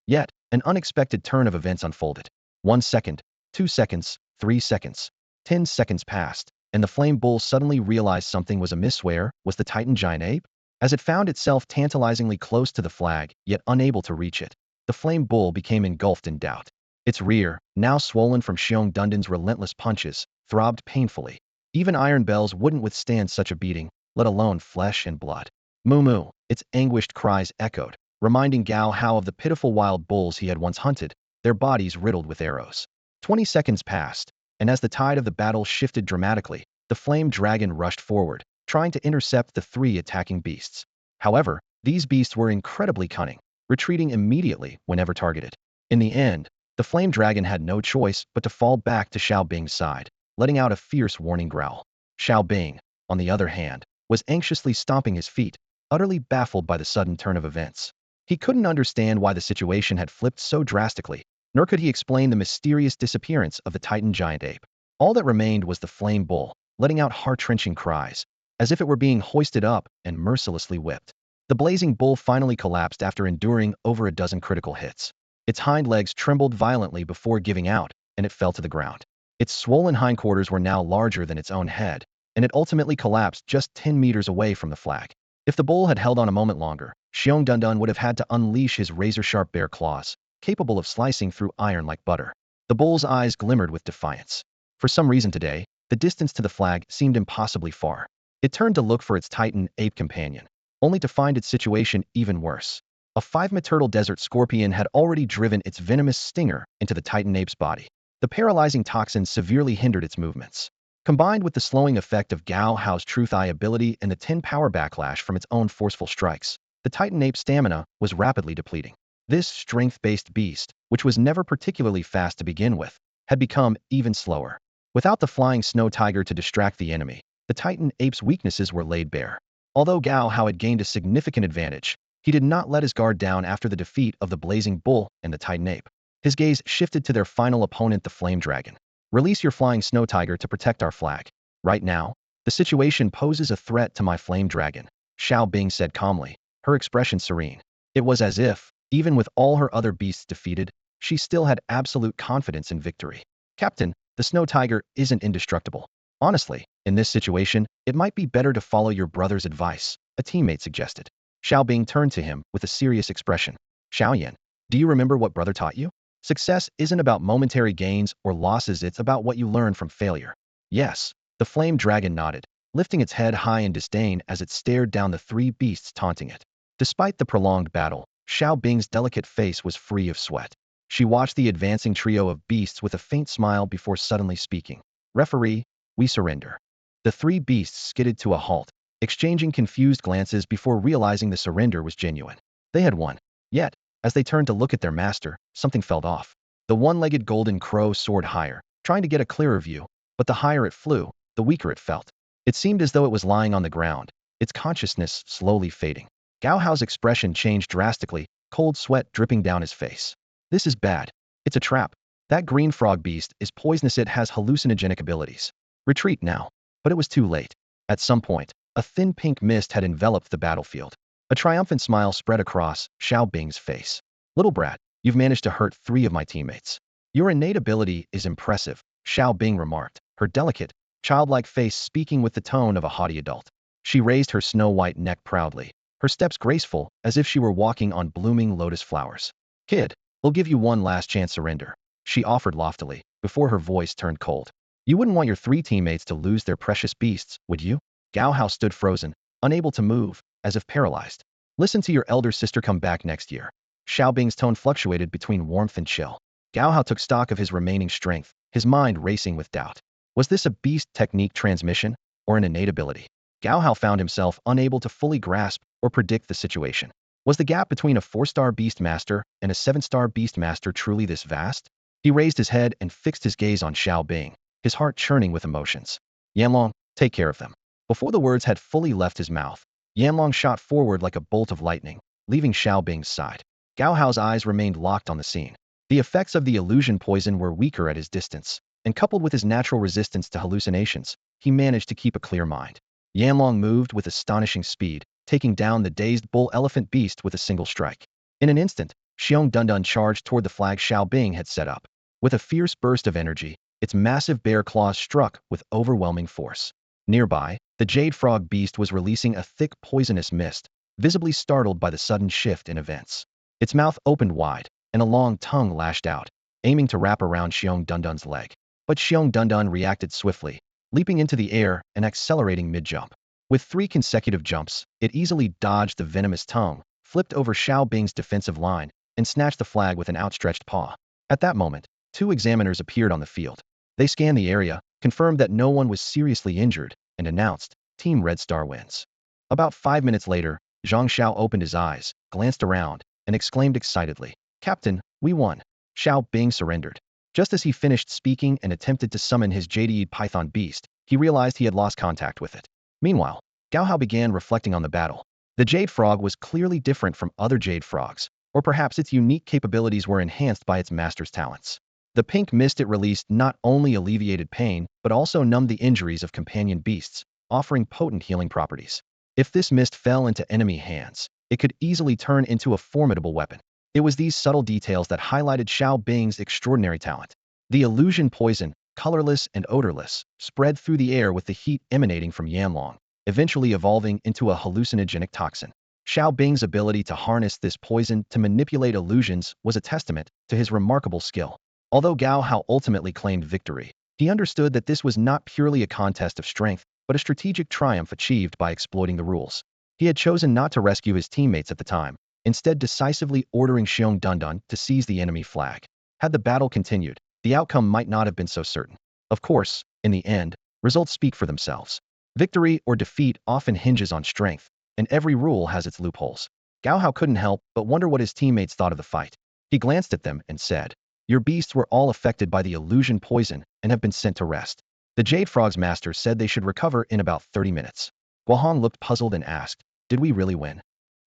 Yet, an unexpected turn of events unfolded. 1 second, 2 seconds, 3 seconds, 10 seconds passed, and the flame bull suddenly realized something was amiss. Where was the titan giant ape? As it found itself tantalizingly close to the flag, yet unable to reach it, the flame bull became engulfed in doubt. Its rear, now swollen from Shiong Dunan's relentless punches, throbbed painfully. Even iron bells wouldn't withstand such a beating, let alone flesh and blood. "Moo moo," its anguished cries echoed, reminding Gao Hao of the pitiful wild bulls he had once hunted, their bodies riddled with arrows. 20 seconds passed, and as the tide of the battle shifted dramatically, the flame dragon rushed forward, trying to intercept the three attacking beasts. However, these beasts were incredibly cunning, retreating immediately whenever targeted. In the end, the flame dragon had no choice but to fall back to Xiao Bing's side, letting out a fierce warning growl. Xiao Bing, on the other hand, was anxiously stomping his feet, utterly baffled by the sudden turn of events. He couldn't understand why the situation had flipped so drastically, nor could he explain the mysterious disappearance of the titan giant ape. All that remained was the flame bull, letting out heart-wrenching cries, as if it were being hoisted up and mercilessly whipped. The blazing bull finally collapsed after enduring over a dozen critical hits. Its hind legs trembled violently before giving out, and it fell to the ground. Its swollen hindquarters were now larger than its own head, and it ultimately collapsed just 10 meters away from the flag. If the bull had held on a moment longer, Shiong Dunan would have had to unleash his razor-sharp bare claws, capable of slicing through iron like butter. The bull's eyes glimmered with defiance. For some reason today, the distance to the flag seemed impossibly far. It turned to look for its titan ape companion, only to find its situation even worse. A 5-meter desert scorpion had already driven its venomous stinger into the titan ape's body. The paralyzing toxin severely hindered its movements. Combined with the slowing effect of Gao Hao's Truth Eye ability and the 10 power backlash from its own forceful strikes, the titan ape's stamina was rapidly depleting. This strength-based beast, which was never particularly fast to begin with, had become even slower. Without the flying snow tiger to distract the enemy, the Titan ape's weaknesses were laid bare. Although Gao Hao had gained a significant advantage, he did not let his guard down after the defeat of the Blazing Bull and the Titan ape. His gaze shifted to their final opponent, the Flame Dragon. Release your flying snow tiger to protect our flag. Right now, the situation poses a threat to my Flame Dragon, Xiao Bing said calmly, her expression serene. It was as if, even with all her other beasts defeated, she still had absolute confidence in victory. Captain, the snow tiger isn't indestructible. Honestly, in this situation, it might be better to follow your brother's advice, a teammate suggested. Xiao Bing turned to him with a serious expression. Xiaoyan, do you remember what brother taught you? Success isn't about momentary gains or losses, it's about what you learn from failure. Yes, the flame dragon nodded, lifting its head high in disdain as it stared down the three beasts taunting it. Despite the prolonged battle, Xiao Bing's delicate face was free of sweat. She watched the advancing trio of beasts with a faint smile before suddenly speaking. Referee, we surrender. The three beasts skidded to a halt, exchanging confused glances before realizing the surrender was genuine. They had won. Yet, as they turned to look at their master, something felt off. The one-legged golden crow soared higher, trying to get a clearer view, but the higher it flew, the weaker it felt. It seemed as though it was lying on the ground, its consciousness slowly fading. Gao Hao's expression changed drastically, cold sweat dripping down his face. This is bad. It's a trap. That green frog beast is poisonous. It has hallucinogenic abilities. Retreat now. But it was too late. At some point, a thin pink mist had enveloped the battlefield. A triumphant smile spread across Xiao Bing's face. Little brat, you've managed to hurt 3 of my teammates. Your innate ability is impressive, Xiao Bing remarked, her delicate, childlike face speaking with the tone of a haughty adult. She raised her snow-white neck proudly, her steps graceful as if she were walking on blooming lotus flowers. Kid, we'll give you one last chance. Surrender, she offered loftily, before her voice turned cold. You wouldn't want your 3 teammates to lose their precious beasts, would you? Gao Hao stood frozen, unable to move, as if paralyzed. Listen to your elder sister, come back next year. Xiao Bing's tone fluctuated between warmth and chill. Gao Hao took stock of his remaining strength, his mind racing with doubt. Was this a beast technique transmission, or an innate ability? Gao Hao found himself unable to fully grasp or predict the situation. Was the gap between a 4-star beast master and a 7-star beast master truly this vast? He raised his head and fixed his gaze on Xiao Bing, his heart churning with emotions. Yanlong, take care of them. Before the words had fully left his mouth, Yanlong shot forward like a bolt of lightning, leaving Xiao Bing's side. Gao Hao's eyes remained locked on the scene. The effects of the illusion poison were weaker at his distance, and coupled with his natural resistance to hallucinations, he managed to keep a clear mind. Yanlong moved with astonishing speed, taking down the dazed bull elephant beast with a single strike. In an instant, Shiong Dunan charged toward the flag Xiao Bing had set up. With a fierce burst of energy, its massive bear claws struck with overwhelming force. Nearby, the jade frog beast was releasing a thick poisonous mist, visibly startled by the sudden shift in events. Its mouth opened wide, and a long tongue lashed out, aiming to wrap around Shiong Dunan's leg. But Shiong Dunan reacted swiftly, leaping into the air and accelerating mid-jump. With 3 consecutive jumps, it easily dodged the venomous tongue, flipped over Xiao Bing's defensive line, and snatched the flag with an outstretched paw. At that moment, 2 examiners appeared on the field. They scanned the area, confirmed that no one was seriously injured, and announced, Team Red Star wins. About 5 minutes later, Zhang Xiao opened his eyes, glanced around, and exclaimed excitedly, Captain, we won. Xiao Bing surrendered. Just as he finished speaking and attempted to summon his jade python beast, he realized he had lost contact with it. Meanwhile, Gao Hao began reflecting on the battle. The jade frog was clearly different from other jade frogs, or perhaps its unique capabilities were enhanced by its master's talents. The pink mist it released not only alleviated pain, but also numbed the injuries of companion beasts, offering potent healing properties. If this mist fell into enemy hands, it could easily turn into a formidable weapon. It was these subtle details that highlighted Xiao Bing's extraordinary talent. The illusion poison, colorless and odorless, spread through the air with the heat emanating from Yanlong, eventually evolving into a hallucinogenic toxin. Xiao Bing's ability to harness this poison to manipulate illusions was a testament to his remarkable skill. Although Gao Hao ultimately claimed victory, he understood that this was not purely a contest of strength, but a strategic triumph achieved by exploiting the rules. He had chosen not to rescue his teammates at the time, instead decisively ordering Shiong Dunan to seize the enemy flag. Had the battle continued, the outcome might not have been so certain. Of course, in the end, results speak for themselves. Victory or defeat often hinges on strength, and every rule has its loopholes. Gao Hao couldn't help but wonder what his teammates thought of the fight. He glanced at them and said, Your beasts were all affected by the illusion poison and have been sent to rest. The Jade Frog's master said they should recover in about 30 minutes. Guohong looked puzzled and asked, "Did we really win?"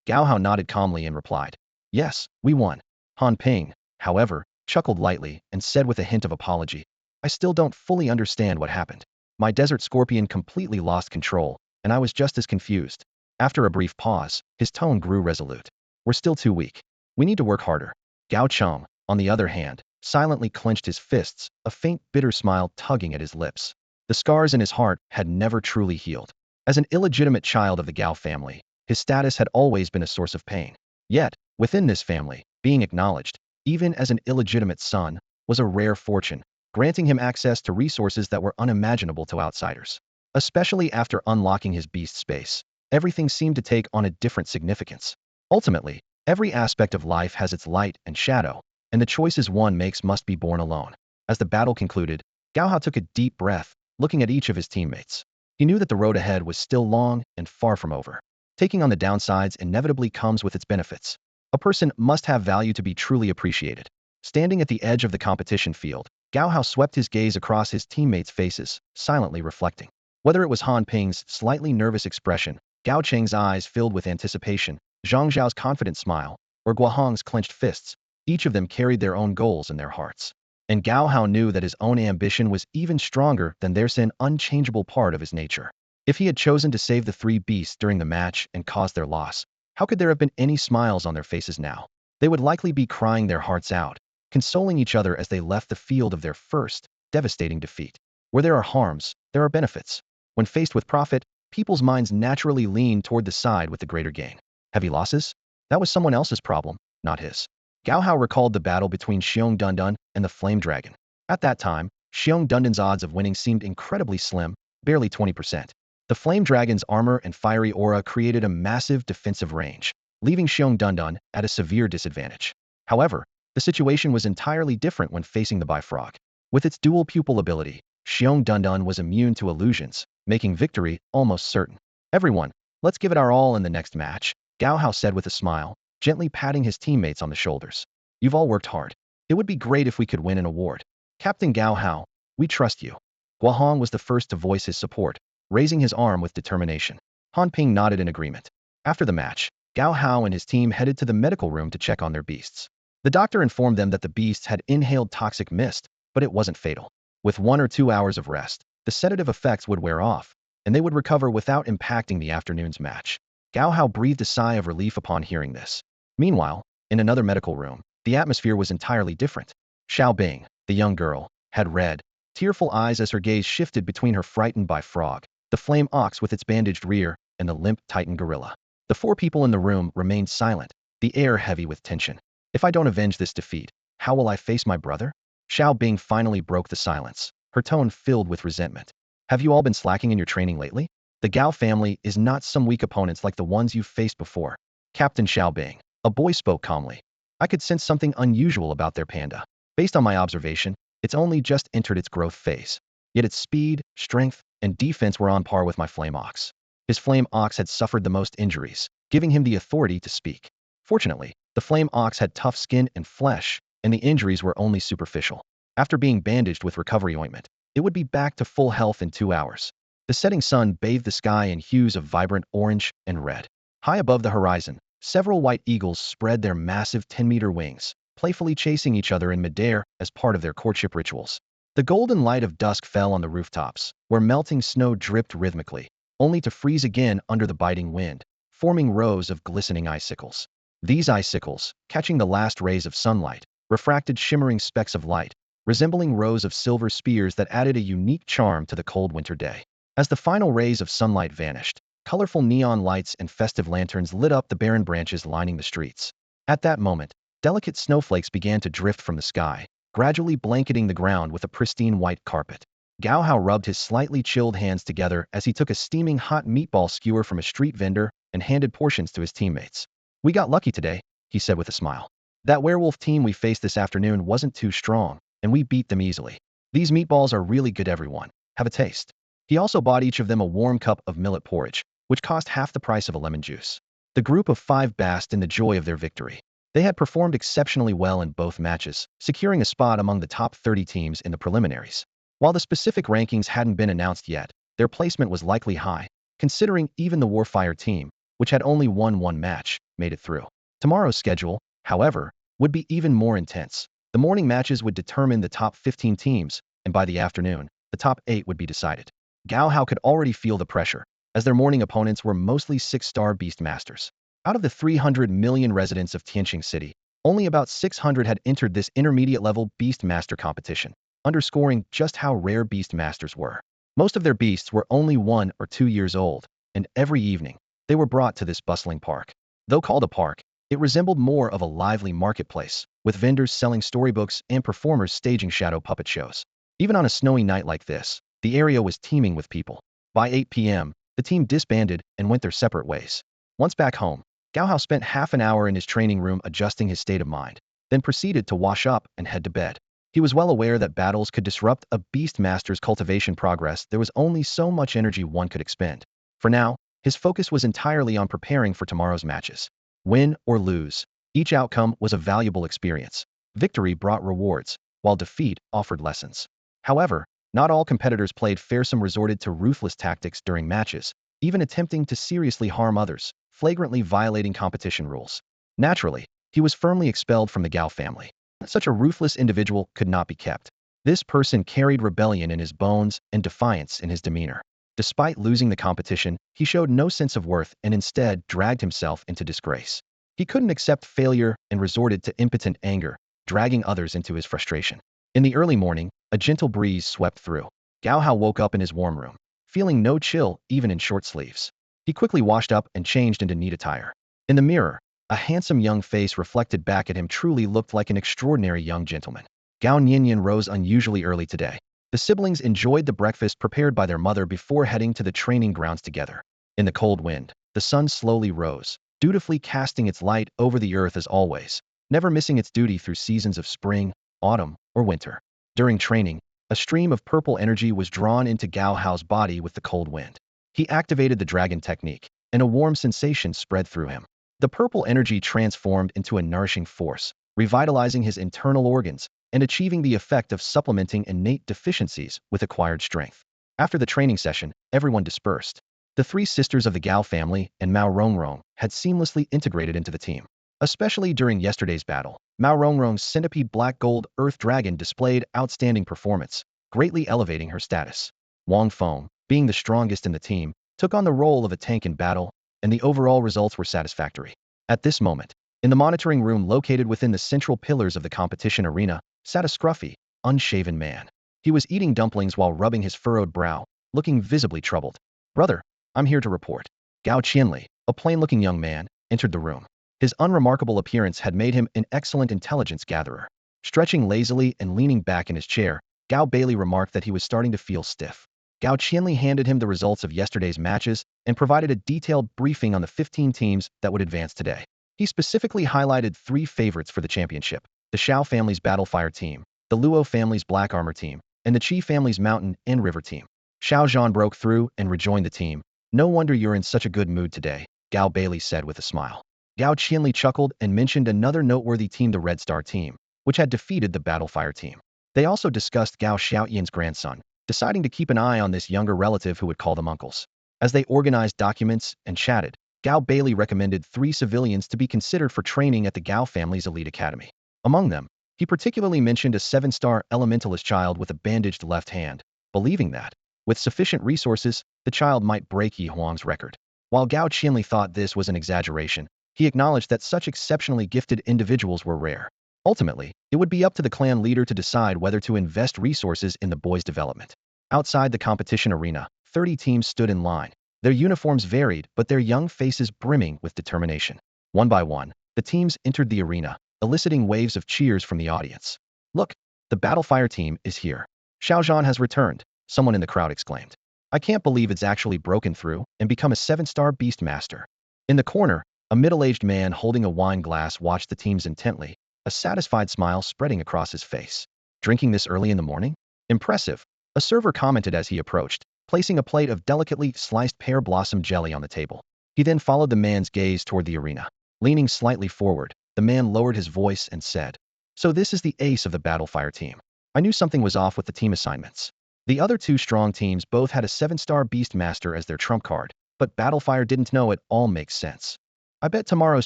Gao Hao nodded calmly and replied, "Yes, we won." Han Ping, however, chuckled lightly and said with a hint of apology, "I still don't fully understand what happened. My desert scorpion completely lost control, and I was just as confused." After a brief pause, his tone grew resolute. "We're still too weak. We need to work harder." Gao Cheng, on the other hand, silently clenched his fists, a faint bitter smile tugging at his lips. The scars in his heart had never truly healed. As an illegitimate child of the Gao family, his status had always been a source of pain. Yet, within this family, being acknowledged, even as an illegitimate son, was a rare fortune, granting him access to resources that were unimaginable to outsiders. Especially after unlocking his beast space, everything seemed to take on a different significance. Ultimately, every aspect of life has its light and shadow, and the choices one makes must be borne alone. As the battle concluded, Gao Hao took a deep breath, looking at each of his teammates. He knew that the road ahead was still long and far from over. Taking on the downsides inevitably comes with its benefits. A person must have value to be truly appreciated. Standing at the edge of the competition field, Gao Hao swept his gaze across his teammates' faces, silently reflecting. Whether it was Han Ping's slightly nervous expression, Gao Cheng's eyes filled with anticipation, Zhang Zhao's confident smile, or Guohong's clenched fists, each of them carried their own goals in their hearts. And Gao Hao knew that his own ambition was even stronger than theirs, an unchangeable part of his nature. If he had chosen to save the three beasts during the match and caused their loss, how could there have been any smiles on their faces now? They would likely be crying their hearts out, consoling each other as they left the field of their first, devastating defeat. Where there are harms, there are benefits. When faced with profit, people's minds naturally lean toward the side with the greater gain. Heavy losses? That was someone else's problem, not his. Gao Hao recalled the battle between Shiong Dunan and the Flame Dragon. At that time, Shiong Dunan's odds of winning seemed incredibly slim, barely 20%. The Flame Dragon's armor and fiery aura created a massive defensive range, leaving Shiong Dunan at a severe disadvantage. However, the situation was entirely different when facing the Bifrog. With its dual pupil ability, Shiong Dunan was immune to illusions, making victory almost certain. "Everyone, let's give it our all in the next match," Gao Hao said with a smile, gently patting his teammates on the shoulders. "You've all worked hard. It would be great if we could win an award. Captain Gao Hao, we trust you." Guohong was the first to voice his support, raising his arm with determination. Han Ping nodded in agreement. After the match, Gao Hao and his team headed to the medical room to check on their beasts. The doctor informed them that the beasts had inhaled toxic mist, but it wasn't fatal. With 1 or 2 hours of rest, the sedative effects would wear off, and they would recover without impacting the afternoon's match. Gao Hao breathed a sigh of relief upon hearing this. Meanwhile, in another medical room, the atmosphere was entirely different. Xiao Bing, the young girl, had red, tearful eyes as her gaze shifted between her frightened by frog, the flame ox with its bandaged rear, and the limp titan gorilla. The four people in the room remained silent, the air heavy with tension. "If I don't avenge this defeat, how will I face my brother?" Xiao Bing finally broke the silence, her tone filled with resentment. "Have you all been slacking in your training lately? The Gao family is not some weak opponents like the ones you've faced before." Captain Xiao Bing, a boy, spoke calmly. "I could sense something unusual about their panda. Based on my observation, it's only just entered its growth phase. Yet its speed, strength, and defense were on par with my flame ox." His flame ox had suffered the most injuries, giving him the authority to speak. Fortunately, the flame ox had tough skin and flesh, and the injuries were only superficial. After being bandaged with recovery ointment, it would be back to full health in 2 hours. The setting sun bathed the sky in hues of vibrant orange and red. High above the horizon, several white eagles spread their massive 10-meter wings, playfully chasing each other in midair as part of their courtship rituals. The golden light of dusk fell on the rooftops, where melting snow dripped rhythmically, only to freeze again under the biting wind, forming rows of glistening icicles. These icicles, catching the last rays of sunlight, refracted shimmering specks of light, resembling rows of silver spears that added a unique charm to the cold winter day. As the final rays of sunlight vanished, colorful neon lights and festive lanterns lit up the barren branches lining the streets. At that moment, delicate snowflakes began to drift from the sky, gradually blanketing the ground with a pristine white carpet. Gao Hao rubbed his slightly chilled hands together as he took a steaming hot meatball skewer from a street vendor and handed portions to his teammates. "We got lucky today," he said with a smile. "That werewolf team we faced this afternoon wasn't too strong, and we beat them easily. These meatballs are really good, everyone. Have a taste." He also bought each of them a warm cup of millet porridge, which cost half the price of a lemon juice. The group of 5 basked in the joy of their victory. They had performed exceptionally well in both matches, securing a spot among the top 30 teams in the preliminaries. While the specific rankings hadn't been announced yet, their placement was likely high, considering even the Warfire team, which had only won one match, made it through. Tomorrow's schedule, however, would be even more intense. The morning matches would determine the top 15 teams, and by the afternoon, the top 8 would be decided. Gao Hao could already feel the pressure, as their morning opponents were mostly 6-star Beast Masters. Out of the 300 million residents of Tianqing City, only about 600 had entered this intermediate-level Beast Master competition, underscoring just how rare Beast Masters were. Most of their beasts were only 1 or 2 years old, and every evening, they were brought to this bustling park. Though called a park, it resembled more of a lively marketplace, with vendors selling storybooks and performers staging shadow puppet shows. Even on a snowy night like this, the area was teeming with people. By 8 p.m., the team disbanded and went their separate ways. Once back home, Gao Hao spent half an hour in his training room adjusting his state of mind, then proceeded to wash up and head to bed. He was well aware that battles could disrupt a Beast Master's cultivation progress. There was only so much energy one could expend. For now, his focus was entirely on preparing for tomorrow's matches. Win or lose, each outcome was a valuable experience. Victory brought rewards, while defeat offered lessons. However, not all competitors played fair. Some resorted to ruthless tactics during matches, even attempting to seriously harm others, flagrantly violating competition rules. Naturally, he was firmly expelled from the Gao family. Such a ruthless individual could not be kept. This person carried rebellion in his bones and defiance in his demeanor. Despite losing the competition, he showed no sense of worth and instead dragged himself into disgrace. He couldn't accept failure and resorted to impotent anger, dragging others into his frustration. In the early morning, a gentle breeze swept through. Gao Hao woke up in his warm room, feeling no chill even in short sleeves. He quickly washed up and changed into neat attire. In the mirror, a handsome young face reflected back at him truly looked like an extraordinary young gentleman. Gao Nianian rose unusually early today. The siblings enjoyed the breakfast prepared by their mother before heading to the training grounds together. In the cold wind, the sun slowly rose, dutifully casting its light over the earth as always, never missing its duty through seasons of spring, autumn, or winter. During training, a stream of purple energy was drawn into Gao Hao's body with the cold wind. He activated the dragon technique, and a warm sensation spread through him. The purple energy transformed into a nourishing force, revitalizing his internal organs and achieving the effect of supplementing innate deficiencies with acquired strength. After the training session, everyone dispersed. The 3 sisters of the Gao family and Mao Rongrong had seamlessly integrated into the team. Especially during yesterday's battle, Mao Rongrong's centipede black gold earth dragon displayed outstanding performance, greatly elevating her status. Wang Feng, being the strongest in the team, took on the role of a tank in battle, and the overall results were satisfactory. At this moment, in the monitoring room located within the central pillars of the competition arena, sat a scruffy, unshaven man. He was eating dumplings while rubbing his furrowed brow, looking visibly troubled. "Brother, I'm here to report." Gao Qianli, a plain-looking young man, entered the room. His unremarkable appearance had made him an excellent intelligence gatherer. Stretching lazily and leaning back in his chair, Gao Bailey remarked that he was starting to feel stiff. Gao Qianli handed him the results of yesterday's matches and provided a detailed briefing on the 15 teams that would advance today. He specifically highlighted 3 favorites for the championship: the Shao family's Battlefire team, the Luo family's Black Armor team, and the Qi family's Mountain and River team. Xiao Zhan broke through and rejoined the team. "No wonder you're in such a good mood today," Gao Bailey said with a smile. Gao Qianli chuckled and mentioned another noteworthy team, the Red Star team, which had defeated the Battlefire team. They also discussed Gao Xiaoyan's grandson, deciding to keep an eye on this younger relative who would call them uncles. As they organized documents and chatted, Gao Bailey recommended 3 civilians to be considered for training at the Gao family's elite academy. Among them, he particularly mentioned a 7-star elementalist child with a bandaged left hand, believing that, with sufficient resources, the child might break Yi Huang's record. While Gao Qianli thought this was an exaggeration, he acknowledged that such exceptionally gifted individuals were rare. Ultimately, it would be up to the clan leader to decide whether to invest resources in the boy's development. Outside the competition arena, 30 teams stood in line. Their uniforms varied, but their young faces brimming with determination. One by one, the teams entered the arena, eliciting waves of cheers from the audience. "Look, the Battlefire team is here. Xiao Zhan has returned," someone in the crowd exclaimed. "I can't believe it's actually broken through and become a 7-star Beast Master." In the corner, a middle-aged man holding a wine glass watched the teams intently, a satisfied smile spreading across his face. "Drinking this early in the morning? Impressive," a server commented as he approached, placing a plate of delicately sliced pear blossom jelly on the table. He then followed the man's gaze toward the arena. Leaning slightly forward, the man lowered his voice and said, "So this is the ace of the Battlefire team. I knew something was off with the team assignments." The other two strong teams both had a 7-star Beast Master as their trump card, but Battlefire didn't know it all makes sense. I bet tomorrow's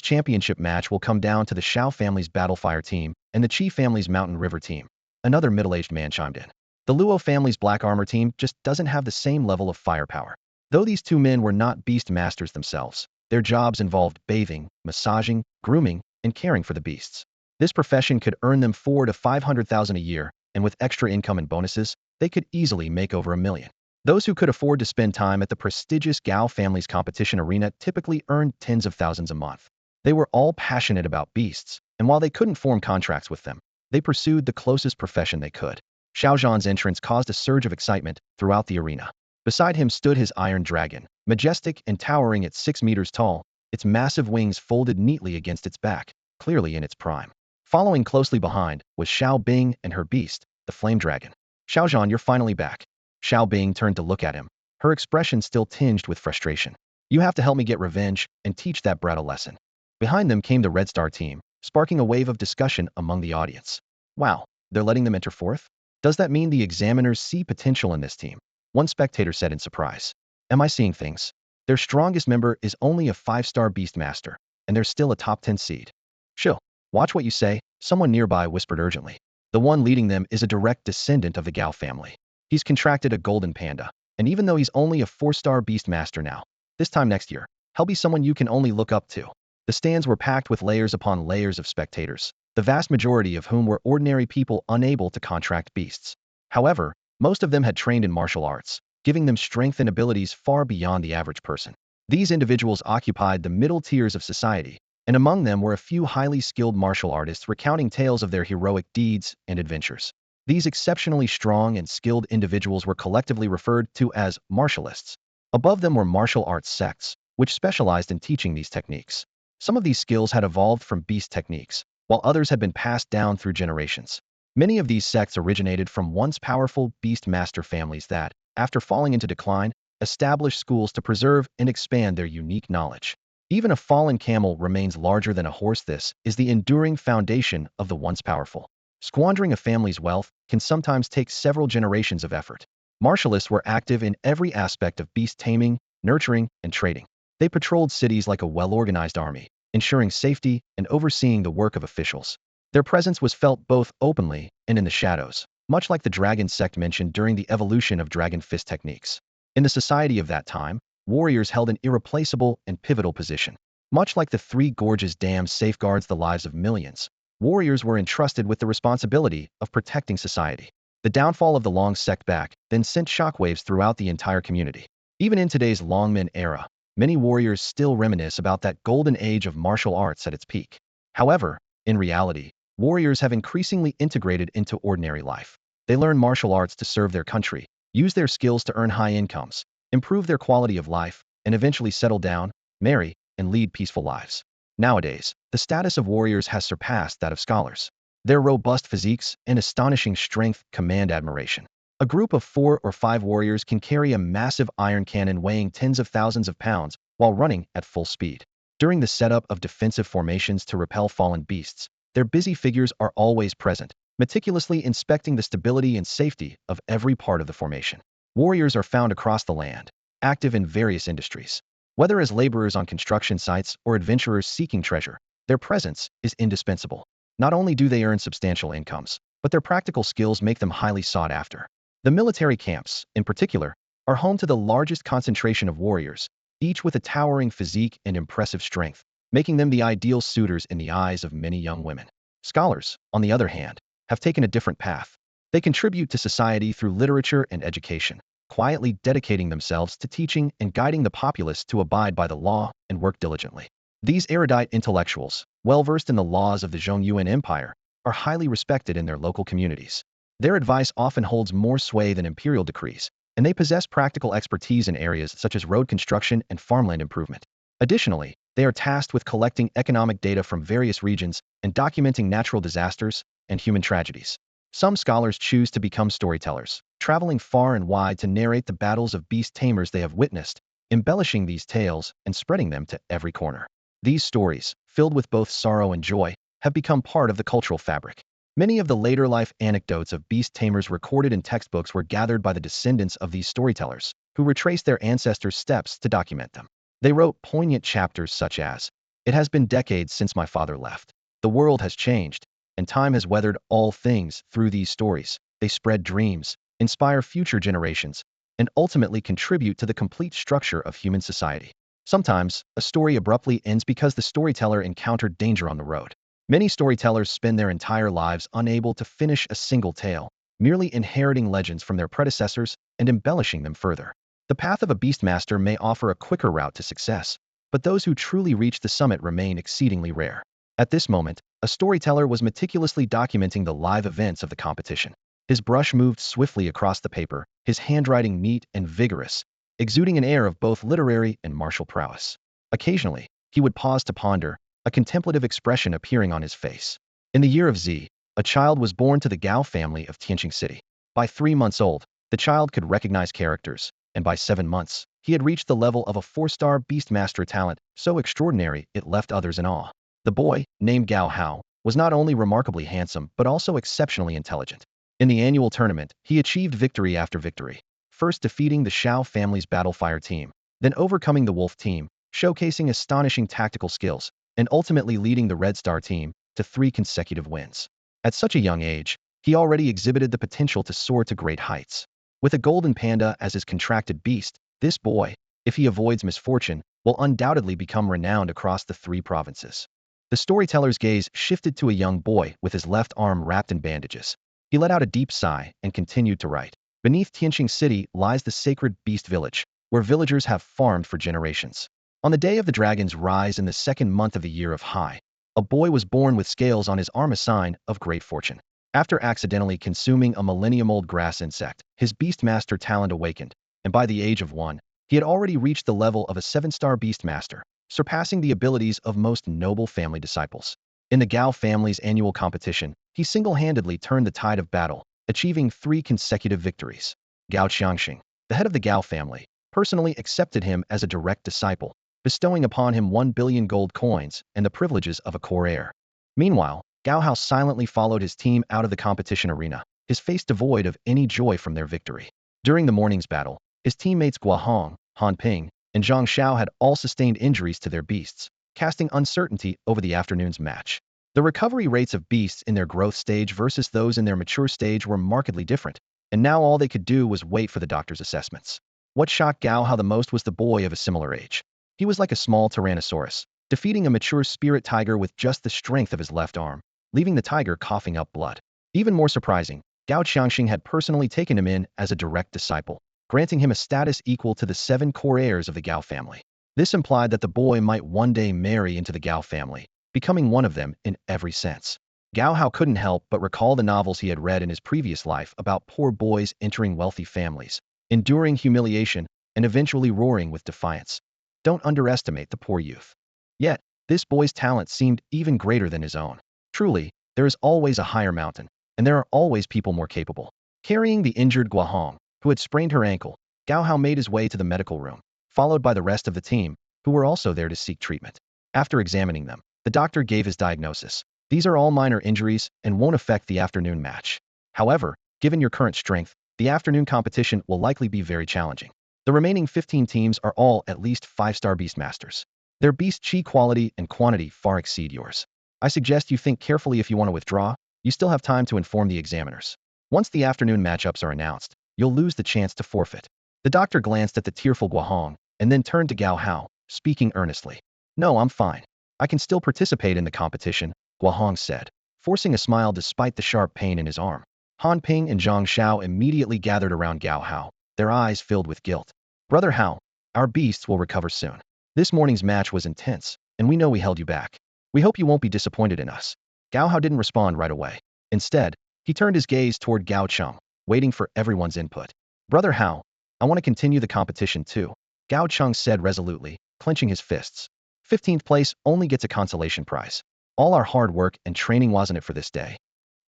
championship match will come down to the Shao family's Battlefire team and the Qi family's Mountain River team. Another middle-aged man chimed in. The Luo family's Black Armor team just doesn't have the same level of firepower. Though these two men were not Beast Masters themselves, their jobs involved bathing, massaging, grooming, and caring for the beasts. This profession could earn them 400,000 to 500,000 a year, and with extra income and bonuses, they could easily make over $1 million. Those who could afford to spend time at the prestigious Gao family's competition arena typically earned tens of thousands a month. They were all passionate about beasts, and while they couldn't form contracts with them, they pursued the closest profession they could. Xiaozhan's entrance caused a surge of excitement throughout the arena. Beside him stood his iron dragon, majestic and towering at 6 meters tall, its massive wings folded neatly against its back, clearly in its prime. Following closely behind was Xiao Bing and her beast, the flame dragon. Xiaozhan, you're finally back. Xiao Bing turned to look at him, her expression still tinged with frustration. You have to help me get revenge and teach that brat a lesson. Behind them came the Red Star team, sparking a wave of discussion among the audience. Wow, they're letting them enter fourth? Does that mean the examiners see potential in this team? One spectator said in surprise. Am I seeing things? Their strongest member is only a 5-star Beast Master, and they're still a top 10 seed. Shill, watch what you say, someone nearby whispered urgently. The one leading them is a direct descendant of the Gao family. He's contracted a golden panda, and even though he's only a 4-star Beast Master now, this time next year, he'll be someone you can only look up to. The stands were packed with layers upon layers of spectators, the vast majority of whom were ordinary people unable to contract beasts. However, most of them had trained in martial arts, giving them strength and abilities far beyond the average person. These individuals occupied the middle tiers of society, and among them were a few highly skilled martial artists recounting tales of their heroic deeds and adventures. These exceptionally strong and skilled individuals were collectively referred to as martialists. Above them were martial arts sects, which specialized in teaching these techniques. Some of these skills had evolved from beast techniques, while others had been passed down through generations. Many of these sects originated from once powerful beast master families that, after falling into decline, established schools to preserve and expand their unique knowledge. Even a fallen camel remains larger than a horse. This is the enduring foundation of the once powerful. Squandering a family's wealth can sometimes take several generations of effort. Martialists were active in every aspect of beast taming, nurturing, and trading. They patrolled cities like a well-organized army, ensuring safety and overseeing the work of officials. Their presence was felt both openly and in the shadows, much like the dragon sect mentioned during the evolution of dragon fist techniques. In the society of that time, warriors held an irreplaceable and pivotal position. Much like the Three Gorges Dam safeguards the lives of millions, warriors were entrusted with the responsibility of protecting society. The downfall of the Long sect back then sent shockwaves throughout the entire community. Even in today's Longmen era, many warriors still reminisce about that golden age of martial arts at its peak. However, in reality, warriors have increasingly integrated into ordinary life. They learn martial arts to serve their country, use their skills to earn high incomes, improve their quality of life, and eventually settle down, marry, and lead peaceful lives. Nowadays, the status of warriors has surpassed that of scholars. Their robust physiques and astonishing strength command admiration. A group of 4 or 5 warriors can carry a massive iron cannon weighing tens of thousands of pounds while running at full speed. During the setup of defensive formations to repel fallen beasts, their busy figures are always present, meticulously inspecting the stability and safety of every part of the formation. Warriors are found across the land, active in various industries. Whether as laborers on construction sites or adventurers seeking treasure, their presence is indispensable. Not only do they earn substantial incomes, but their practical skills make them highly sought after. The military camps, in particular, are home to the largest concentration of warriors, each with a towering physique and impressive strength, making them the ideal suitors in the eyes of many young women. Scholars, on the other hand, have taken a different path. They contribute to society through literature and education, quietly dedicating themselves to teaching and guiding the populace to abide by the law and work diligently. These erudite intellectuals, well-versed in the laws of the Zhongyuan Empire, are highly respected in their local communities. Their advice often holds more sway than imperial decrees, and they possess practical expertise in areas such as road construction and farmland improvement. Additionally, they are tasked with collecting economic data from various regions and documenting natural disasters and human tragedies. Some scholars choose to become storytellers, traveling far and wide to narrate the battles of beast tamers they have witnessed, embellishing these tales and spreading them to every corner. These stories, filled with both sorrow and joy, have become part of the cultural fabric. Many of the later life anecdotes of beast tamers recorded in textbooks were gathered by the descendants of these storytellers, who retraced their ancestors' steps to document them. They wrote poignant chapters such as, "It has been decades since my father left. The world has changed, and time has weathered all things." Through these stories, they spread dreams, inspire future generations, and ultimately contribute to the complete structure of human society. Sometimes, a story abruptly ends because the storyteller encountered danger on the road. Many storytellers spend their entire lives unable to finish a single tale, merely inheriting legends from their predecessors and embellishing them further. The path of a beastmaster may offer a quicker route to success, but those who truly reach the summit remain exceedingly rare. At this moment, a storyteller was meticulously documenting the live events of the competition. His brush moved swiftly across the paper, his handwriting neat and vigorous, exuding an air of both literary and martial prowess. Occasionally, he would pause to ponder, a contemplative expression appearing on his face. In the year of Z, a child was born to the Gao family of Tianqing City. By 3 months old, the child could recognize characters, and by 7 months, he had reached the level of a 4-star Beastmaster talent, so extraordinary it left others in awe. The boy, named Gao Hao, was not only remarkably handsome but also exceptionally intelligent. In the annual tournament, he achieved victory after victory, first defeating the Shao family's Battlefire team, then overcoming the Wolf team, showcasing astonishing tactical skills, and ultimately leading the Red Star team to 3 consecutive wins. At such a young age, he already exhibited the potential to soar to great heights. With a golden panda as his contracted beast, this boy, if he avoids misfortune, will undoubtedly become renowned across the 3 provinces. The storyteller's gaze shifted to a young boy with his left arm wrapped in bandages. He let out a deep sigh and continued to write. Beneath Tianqing City lies the sacred Beast Village, where villagers have farmed for generations. On the day of the dragon's rise in the 2nd month of the year of Hai, a boy was born with scales on his arm, a sign of great fortune. After accidentally consuming a millennium-old grass insect, his Beastmaster talent awakened, and by the age of 1, he had already reached the level of a 7-star Beastmaster, surpassing the abilities of most noble family disciples. In the Gao family's annual competition, he single-handedly turned the tide of battle, achieving 3 consecutive victories. Gao Qiangxing, the head of the Gao family, personally accepted him as a direct disciple, bestowing upon him 1 billion gold coins and the privileges of a core heir. Meanwhile, Gao Hao silently followed his team out of the competition arena, his face devoid of any joy from their victory. During the morning's battle, his teammates Guahong, Han Ping, and Zhang Xiao had all sustained injuries to their beasts, casting uncertainty over the afternoon's match. The recovery rates of beasts in their growth stage versus those in their mature stage were markedly different, and now all they could do was wait for the doctor's assessments. What shocked Gao Hao the most was the boy of a similar age. He was like a small tyrannosaurus, defeating a mature spirit tiger with just the strength of his left arm, leaving the tiger coughing up blood. Even more surprising, Gao Qiangxing had personally taken him in as a direct disciple, granting him a status equal to the 7 core heirs of the Gao family. This implied that the boy might one day marry into the Gao family, becoming one of them in every sense. Gao Hao couldn't help but recall the novels he had read in his previous life about poor boys entering wealthy families, enduring humiliation, and eventually roaring with defiance. Don't underestimate the poor youth. Yet, this boy's talent seemed even greater than his own. Truly, there is always a higher mountain, and there are always people more capable. Carrying the injured Guahong, who had sprained her ankle, Gao Hao made his way to the medical room, followed by the rest of the team, who were also there to seek treatment. After examining them, the doctor gave his diagnosis. These are all minor injuries and won't affect the afternoon match. However, given your current strength, the afternoon competition will likely be very challenging. The remaining 15 teams are all at least 5-star Beastmasters. Their beast chi quality and quantity far exceed yours. I suggest you think carefully if you want to withdraw. You still have time to inform the examiners. Once the afternoon matchups are announced, you'll lose the chance to forfeit. The doctor glanced at the tearful Guahong and then turned to Gao Hao, speaking earnestly. No, I'm fine. I can still participate in the competition, Guahong said, forcing a smile despite the sharp pain in his arm. Han Ping and Zhang Xiao immediately gathered around Gao Hao, their eyes filled with guilt. Brother Hao, our beasts will recover soon. This morning's match was intense, and we know we held you back. We hope you won't be disappointed in us. Gao Hao didn't respond right away. Instead, he turned his gaze toward Gao Cheng, waiting for everyone's input. Brother Hao, I want to continue the competition too, Gao Cheng said resolutely, clenching his fists. 15th place only gets a consolation prize. All our hard work and training wasn't it for this day.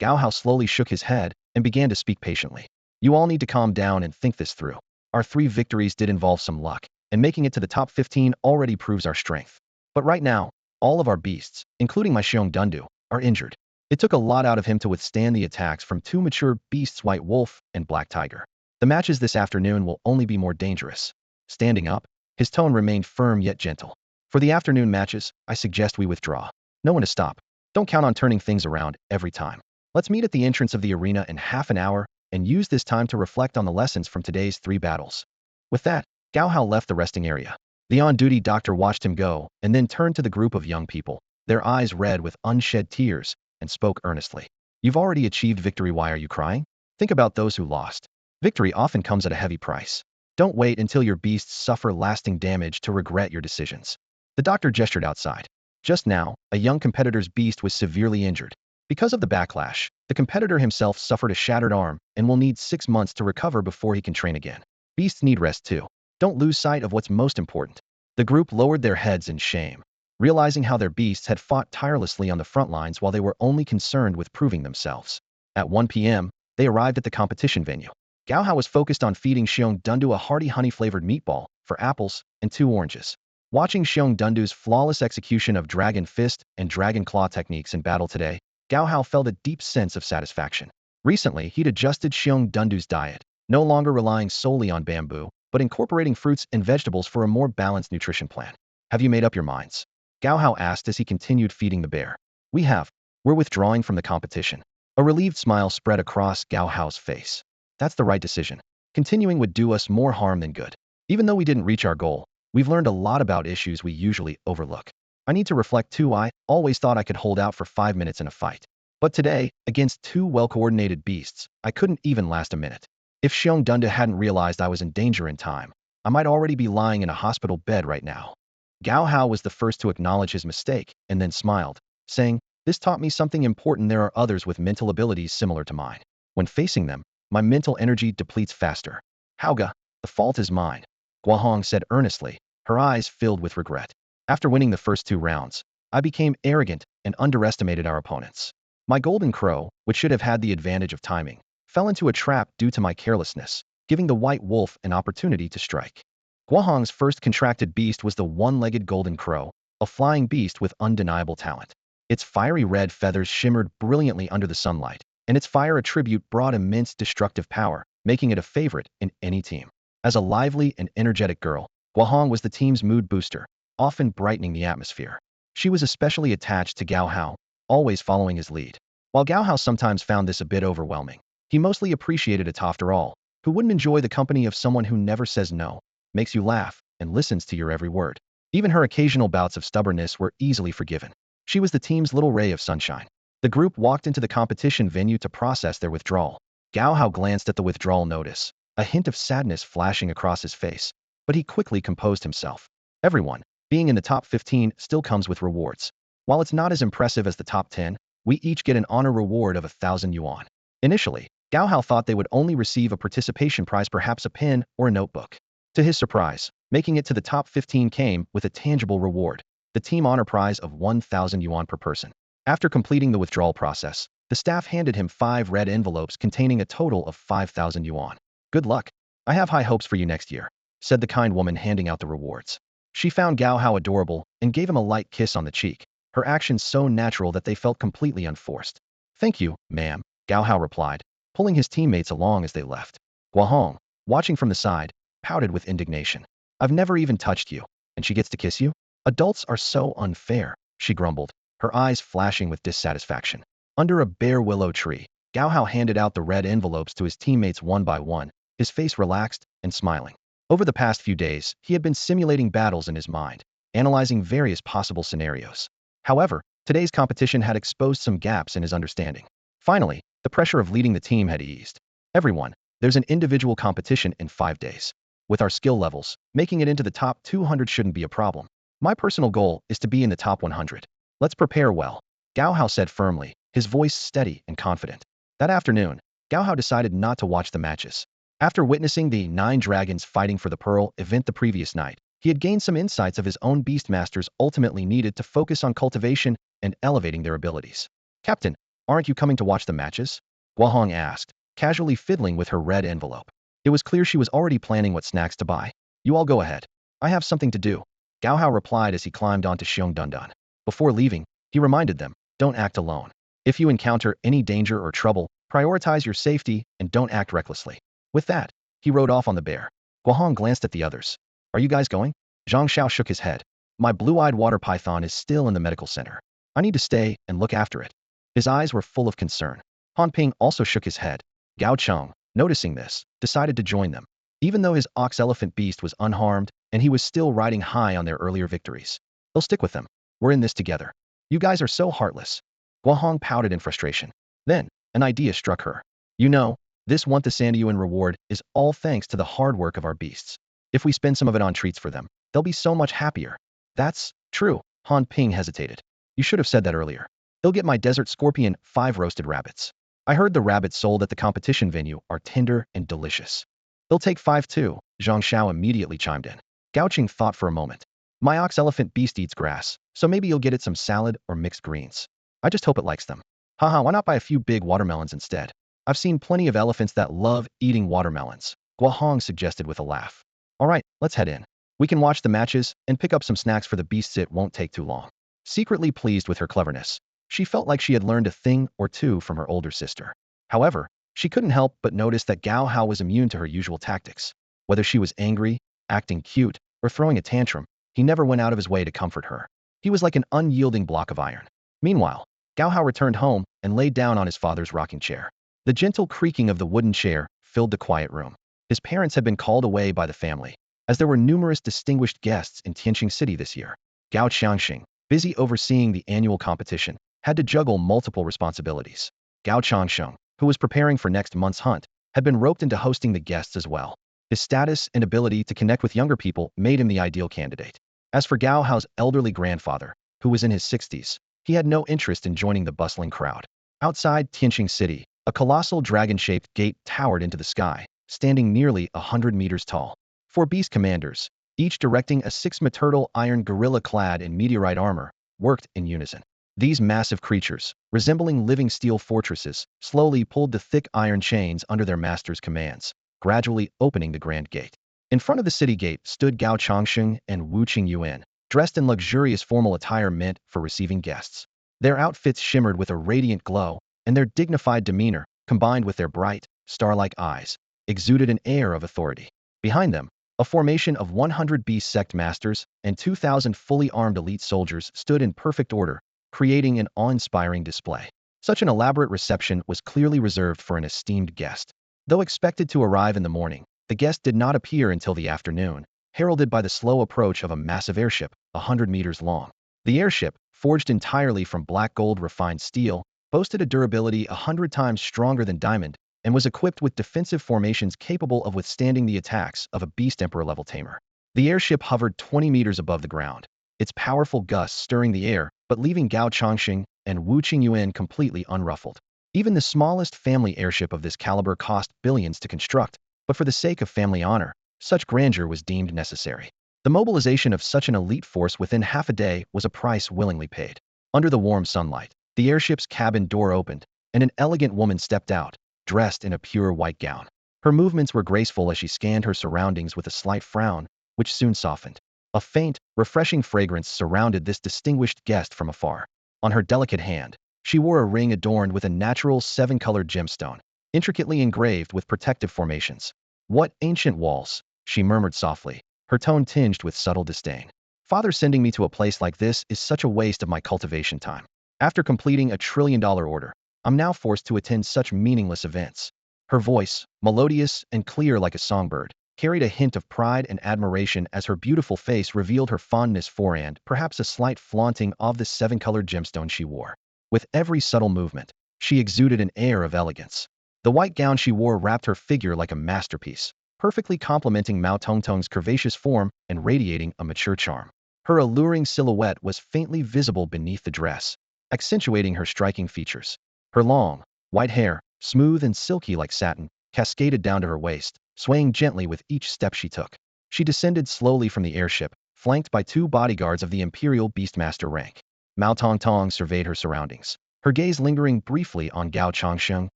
Gao Hao slowly shook his head and began to speak patiently. You all need to calm down and think this through. Our 3 victories did involve some luck, and making it to the top 15 already proves our strength. But right now, all of our beasts, including my Shiong Dunan, are injured. It took a lot out of him to withstand the attacks from two mature beasts, White Wolf and Black Tiger. The matches this afternoon will only be more dangerous. Standing up, his tone remained firm yet gentle. For the afternoon matches, I suggest we withdraw. No one to stop. Don't count on turning things around every time. Let's meet at the entrance of the arena in half an hour and use this time to reflect on the lessons from today's 3 battles. With that, Gao Hao left the resting area. The on-duty doctor watched him go and then turned to the group of young people, their eyes red with unshed tears, and spoke earnestly. You've already achieved victory. Why are you crying? Think about those who lost. Victory often comes at a heavy price. Don't wait until your beasts suffer lasting damage to regret your decisions. The doctor gestured outside. Just now, a young competitor's beast was severely injured. Because of the backlash, the competitor himself suffered a shattered arm and will need 6 months to recover before he can train again. Beasts need rest too. Don't lose sight of what's most important. The group lowered their heads in shame, realizing how their beasts had fought tirelessly on the front lines while they were only concerned with proving themselves. At 1 p.m., they arrived at the competition venue. Gao Hao was focused on feeding Shiong Dunan a hearty honey-flavored meatball for apples and 2 oranges. Watching Shiong Dunan's flawless execution of Dragon Fist and Dragon Claw techniques in battle today, Gao Hao felt a deep sense of satisfaction. Recently, he'd adjusted Shiong Dunan's diet, no longer relying solely on bamboo, but incorporating fruits and vegetables for a more balanced nutrition plan. Have you made up your minds? Gao Hao asked as he continued feeding the bear. We have. We're withdrawing from the competition. A relieved smile spread across Gao Hao's face. That's the right decision. Continuing would do us more harm than good. Even though we didn't reach our goal, we've learned a lot about issues we usually overlook. I need to reflect too. I always thought I could hold out for 5 minutes in a fight. But today, against 2 well-coordinated beasts, I couldn't even last a minute. If Shiong Dunan hadn't realized I was in danger in time, I might already be lying in a hospital bed right now. Gao Hao was the first to acknowledge his mistake and then smiled, saying, This taught me something important. There are others with mental abilities similar to mine. When facing them, my mental energy depletes faster. Haoga, the fault is mine, Gao Hao said earnestly, her eyes filled with regret. After winning the first 2 rounds, I became arrogant and underestimated our opponents. My golden crow, which should have had the advantage of timing, fell into a trap due to my carelessness, giving the White Wolf an opportunity to strike. Gao Hao's first contracted beast was the one-legged golden crow, a flying beast with undeniable talent. Its fiery red feathers shimmered brilliantly under the sunlight, and its fire attribute brought immense destructive power, making it a favorite in any team. As a lively and energetic girl, Gao Hao was the team's mood booster, often brightening the atmosphere. She was especially attached to Gao Hao, always following his lead. While Gao Hao sometimes found this a bit overwhelming, he mostly appreciated it. After all, who wouldn't enjoy the company of someone who never says no, makes you laugh, and listens to your every word? Even her occasional bouts of stubbornness were easily forgiven. She was the team's little ray of sunshine. The group walked into the competition venue to process their withdrawal. Gao Hao glanced at the withdrawal notice, a hint of sadness flashing across his face, but he quickly composed himself. Everyone, being in the top 15 still comes with rewards. While it's not as impressive as the top 10, we each get an honor reward of 1,000 yuan. Initially, Gao Hao thought they would only receive a participation prize, perhaps a pen or a notebook. To his surprise, making it to the top 15 came with a tangible reward, the team honor prize of 1,000 yuan per person. After completing the withdrawal process, the staff handed him 5 red envelopes containing a total of 5,000 yuan. Good luck. I have high hopes for you next year, said the kind woman handing out the rewards. She found Gao Hao adorable and gave him a light kiss on the cheek, her actions so natural that they felt completely unforced. Thank you, ma'am, Gao Hao replied, pulling his teammates along as they left. Gao Hao, watching from the side, pouted with indignation. I've never even touched you, and she gets to kiss you? Adults are so unfair, she grumbled, her eyes flashing with dissatisfaction. Under a bare willow tree, Gao Hao handed out the red envelopes to his teammates one by one, his face relaxed and smiling. Over the past few days, he had been simulating battles in his mind, analyzing various possible scenarios. However, today's competition had exposed some gaps in his understanding. Finally, the pressure of leading the team had eased. Everyone, there's an individual competition in 5 days. With our skill levels, making it into the top 200 shouldn't be a problem. My personal goal is to be in the top 100. Let's prepare well, Gao Hao said firmly, his voice steady and confident. That afternoon, Gao Hao decided not to watch the matches. After witnessing the 9 dragons fighting for the Pearl event the previous night, he had gained some insights of his own Beastmasters ultimately needed to focus on cultivation and elevating their abilities. Captain, aren't you coming to watch the matches? Gao Hao asked, casually fiddling with her red envelope. It was clear she was already planning what snacks to buy. You all go ahead. I have something to do, Gao Hao replied as he climbed onto Shiong Dunan. Before leaving, he reminded them, don't act alone. If you encounter any danger or trouble, prioritize your safety and don't act recklessly. With that, he rode off on the bear. Gao Hao glanced at the others. Are you guys going? Zhang Xiao shook his head. My blue-eyed water python is still in the medical center. I need to stay and look after it. His eyes were full of concern. Han Ping also shook his head. Gao Cheng, noticing this, decided to join them. Even though his ox-elephant beast was unharmed, and he was still riding high on their earlier victories. They'll stick with them. We're in this together. You guys are so heartless. Gao Hao pouted in frustration. Then, an idea struck her. You know, this 1,000 yuan reward is all thanks to the hard work of our beasts. If we spend some of it on treats for them, they'll be so much happier. That's true. Han Ping hesitated. You should have said that earlier. They'll get my desert scorpion 5 roasted rabbits. I heard the rabbits sold at the competition venue are tender and delicious. They'll take 5 too, Zhang Xiao immediately chimed in. Gao Qing thought for a moment. My ox-elephant beast eats grass, so maybe you'll get it some salad or mixed greens. I just hope it likes them. Haha, why not buy a few big watermelons instead? I've seen plenty of elephants that love eating watermelons, Gao Hao suggested with a laugh. All right, let's head in. We can watch the matches and pick up some snacks for the beasts. It won't take too long. Secretly pleased with her cleverness, she felt like she had learned a thing or two from her older sister. However, she couldn't help but notice that Gao Hao was immune to her usual tactics. Whether she was angry, acting cute, or throwing a tantrum, he never went out of his way to comfort her. He was like an unyielding block of iron. Meanwhile, Gao Hao returned home and laid down on his father's rocking chair. The gentle creaking of the wooden chair filled the quiet room. His parents had been called away by the family, as there were numerous distinguished guests in Tianqing City this year. Gao Changxing, busy overseeing the annual competition, had to juggle multiple responsibilities. Gao Changsheng, who was preparing for next month's hunt, had been roped into hosting the guests as well. His status and ability to connect with younger people made him the ideal candidate. As for Gao Hao's elderly grandfather, who was in his 60s, he had no interest in joining the bustling crowd. Outside Tianqing City, a colossal dragon-shaped gate towered into the sky, standing nearly 100 meters tall. 4 beast commanders, each directing a 6-meter iron gorilla clad in meteorite armor, worked in unison. These massive creatures, resembling living steel fortresses, slowly pulled the thick iron chains under their master's commands, gradually opening the grand gate. In front of the city gate stood Gao Changxing and Wu Qingyuan, dressed in luxurious formal attire meant for receiving guests. Their outfits shimmered with a radiant glow, and their dignified demeanor, combined with their bright, star-like eyes, exuded an air of authority. Behind them, a formation of 100 beast sect masters and 2,000 fully armed elite soldiers stood in perfect order, creating an awe-inspiring display. Such an elaborate reception was clearly reserved for an esteemed guest. Though expected to arrive in the morning, the guest did not appear until the afternoon, heralded by the slow approach of a massive airship, 100 meters long. The airship, forged entirely from black gold refined steel, boasted a durability 100 times stronger than diamond, and was equipped with defensive formations capable of withstanding the attacks of a Beast Emperor-level tamer. The airship hovered 20 meters above the ground, its powerful gusts stirring the air, but leaving Gao Changxing and Wu Qingyuan completely unruffled. Even the smallest family airship of this caliber cost billions to construct, but for the sake of family honor, such grandeur was deemed necessary. The mobilization of such an elite force within half a day was a price willingly paid. Under the warm sunlight, the airship's cabin door opened, and an elegant woman stepped out, dressed in a pure white gown. Her movements were graceful as she scanned her surroundings with a slight frown, which soon softened. A faint, refreshing fragrance surrounded this distinguished guest from afar. On her delicate hand, she wore a ring adorned with a natural 7-colored gemstone, intricately engraved with protective formations. What ancient walls, she murmured softly, her tone tinged with subtle disdain. Father sending me to a place like this is such a waste of my cultivation time. After completing a $1 trillion order, I'm now forced to attend such meaningless events. Her voice, melodious and clear like a songbird, carried a hint of pride and admiration as her beautiful face revealed her fondness for and perhaps a slight flaunting of the 7-colored gemstone she wore. With every subtle movement, she exuded an air of elegance. The white gown she wore wrapped her figure like a masterpiece, perfectly complementing Mao Tongtong's curvaceous form and radiating a mature charm. Her alluring silhouette was faintly visible beneath the dress, accentuating her striking features. Her long, white hair, smooth and silky like satin, cascaded down to her waist, swaying gently with each step she took. She descended slowly from the airship, flanked by 2 bodyguards of the Imperial Beastmaster rank. Mao Tongtong surveyed her surroundings, her gaze lingering briefly on Gao Changsheng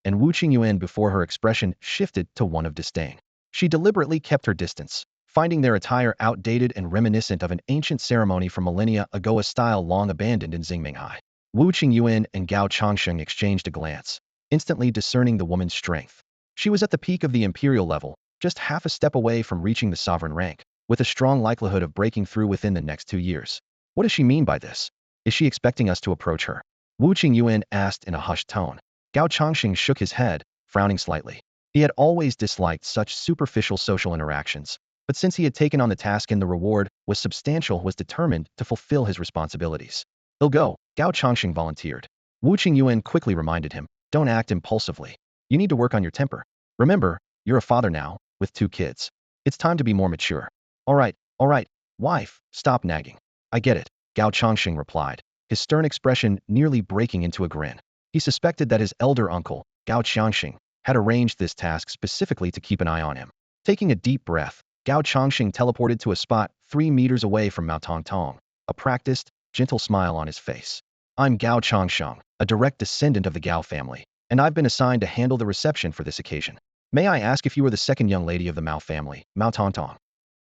and Wu Qingyuan before her expression shifted to one of disdain. She deliberately kept her distance, finding their attire outdated and reminiscent of an ancient ceremony from millennia ago, a style long abandoned in Xingminghai. Wu Qingyuan and Gao Changsheng exchanged a glance, instantly discerning the woman's strength. She was at the peak of the imperial level, just half a step away from reaching the sovereign rank, with a strong likelihood of breaking through within the next 2 years. What does she mean by this? Is she expecting us to approach her? Wu Qingyuan asked in a hushed tone. Gao Changxing shook his head, frowning slightly. He had always disliked such superficial social interactions, but since he had taken on the task and the reward was substantial, was determined to fulfill his responsibilities. He'll go, Gao Changxing volunteered. Wu Qingyuan quickly reminded him, don't act impulsively. You need to work on your temper. Remember, you're a father now, with 2 kids. It's time to be more mature. All right, wife, stop nagging. I get it, Gao Changxing replied, his stern expression nearly breaking into a grin. He suspected that his elder uncle, Gao Changxing, had arranged this task specifically to keep an eye on him. Taking a deep breath, Gao Changxing teleported to a spot 3 meters away from Mao Tongtong, a practiced, gentle smile on his face. I'm Gao Changsheng, a direct descendant of the Gao family, and I've been assigned to handle the reception for this occasion. May I ask if you are the second young lady of the Mao family, Mao Tongtong?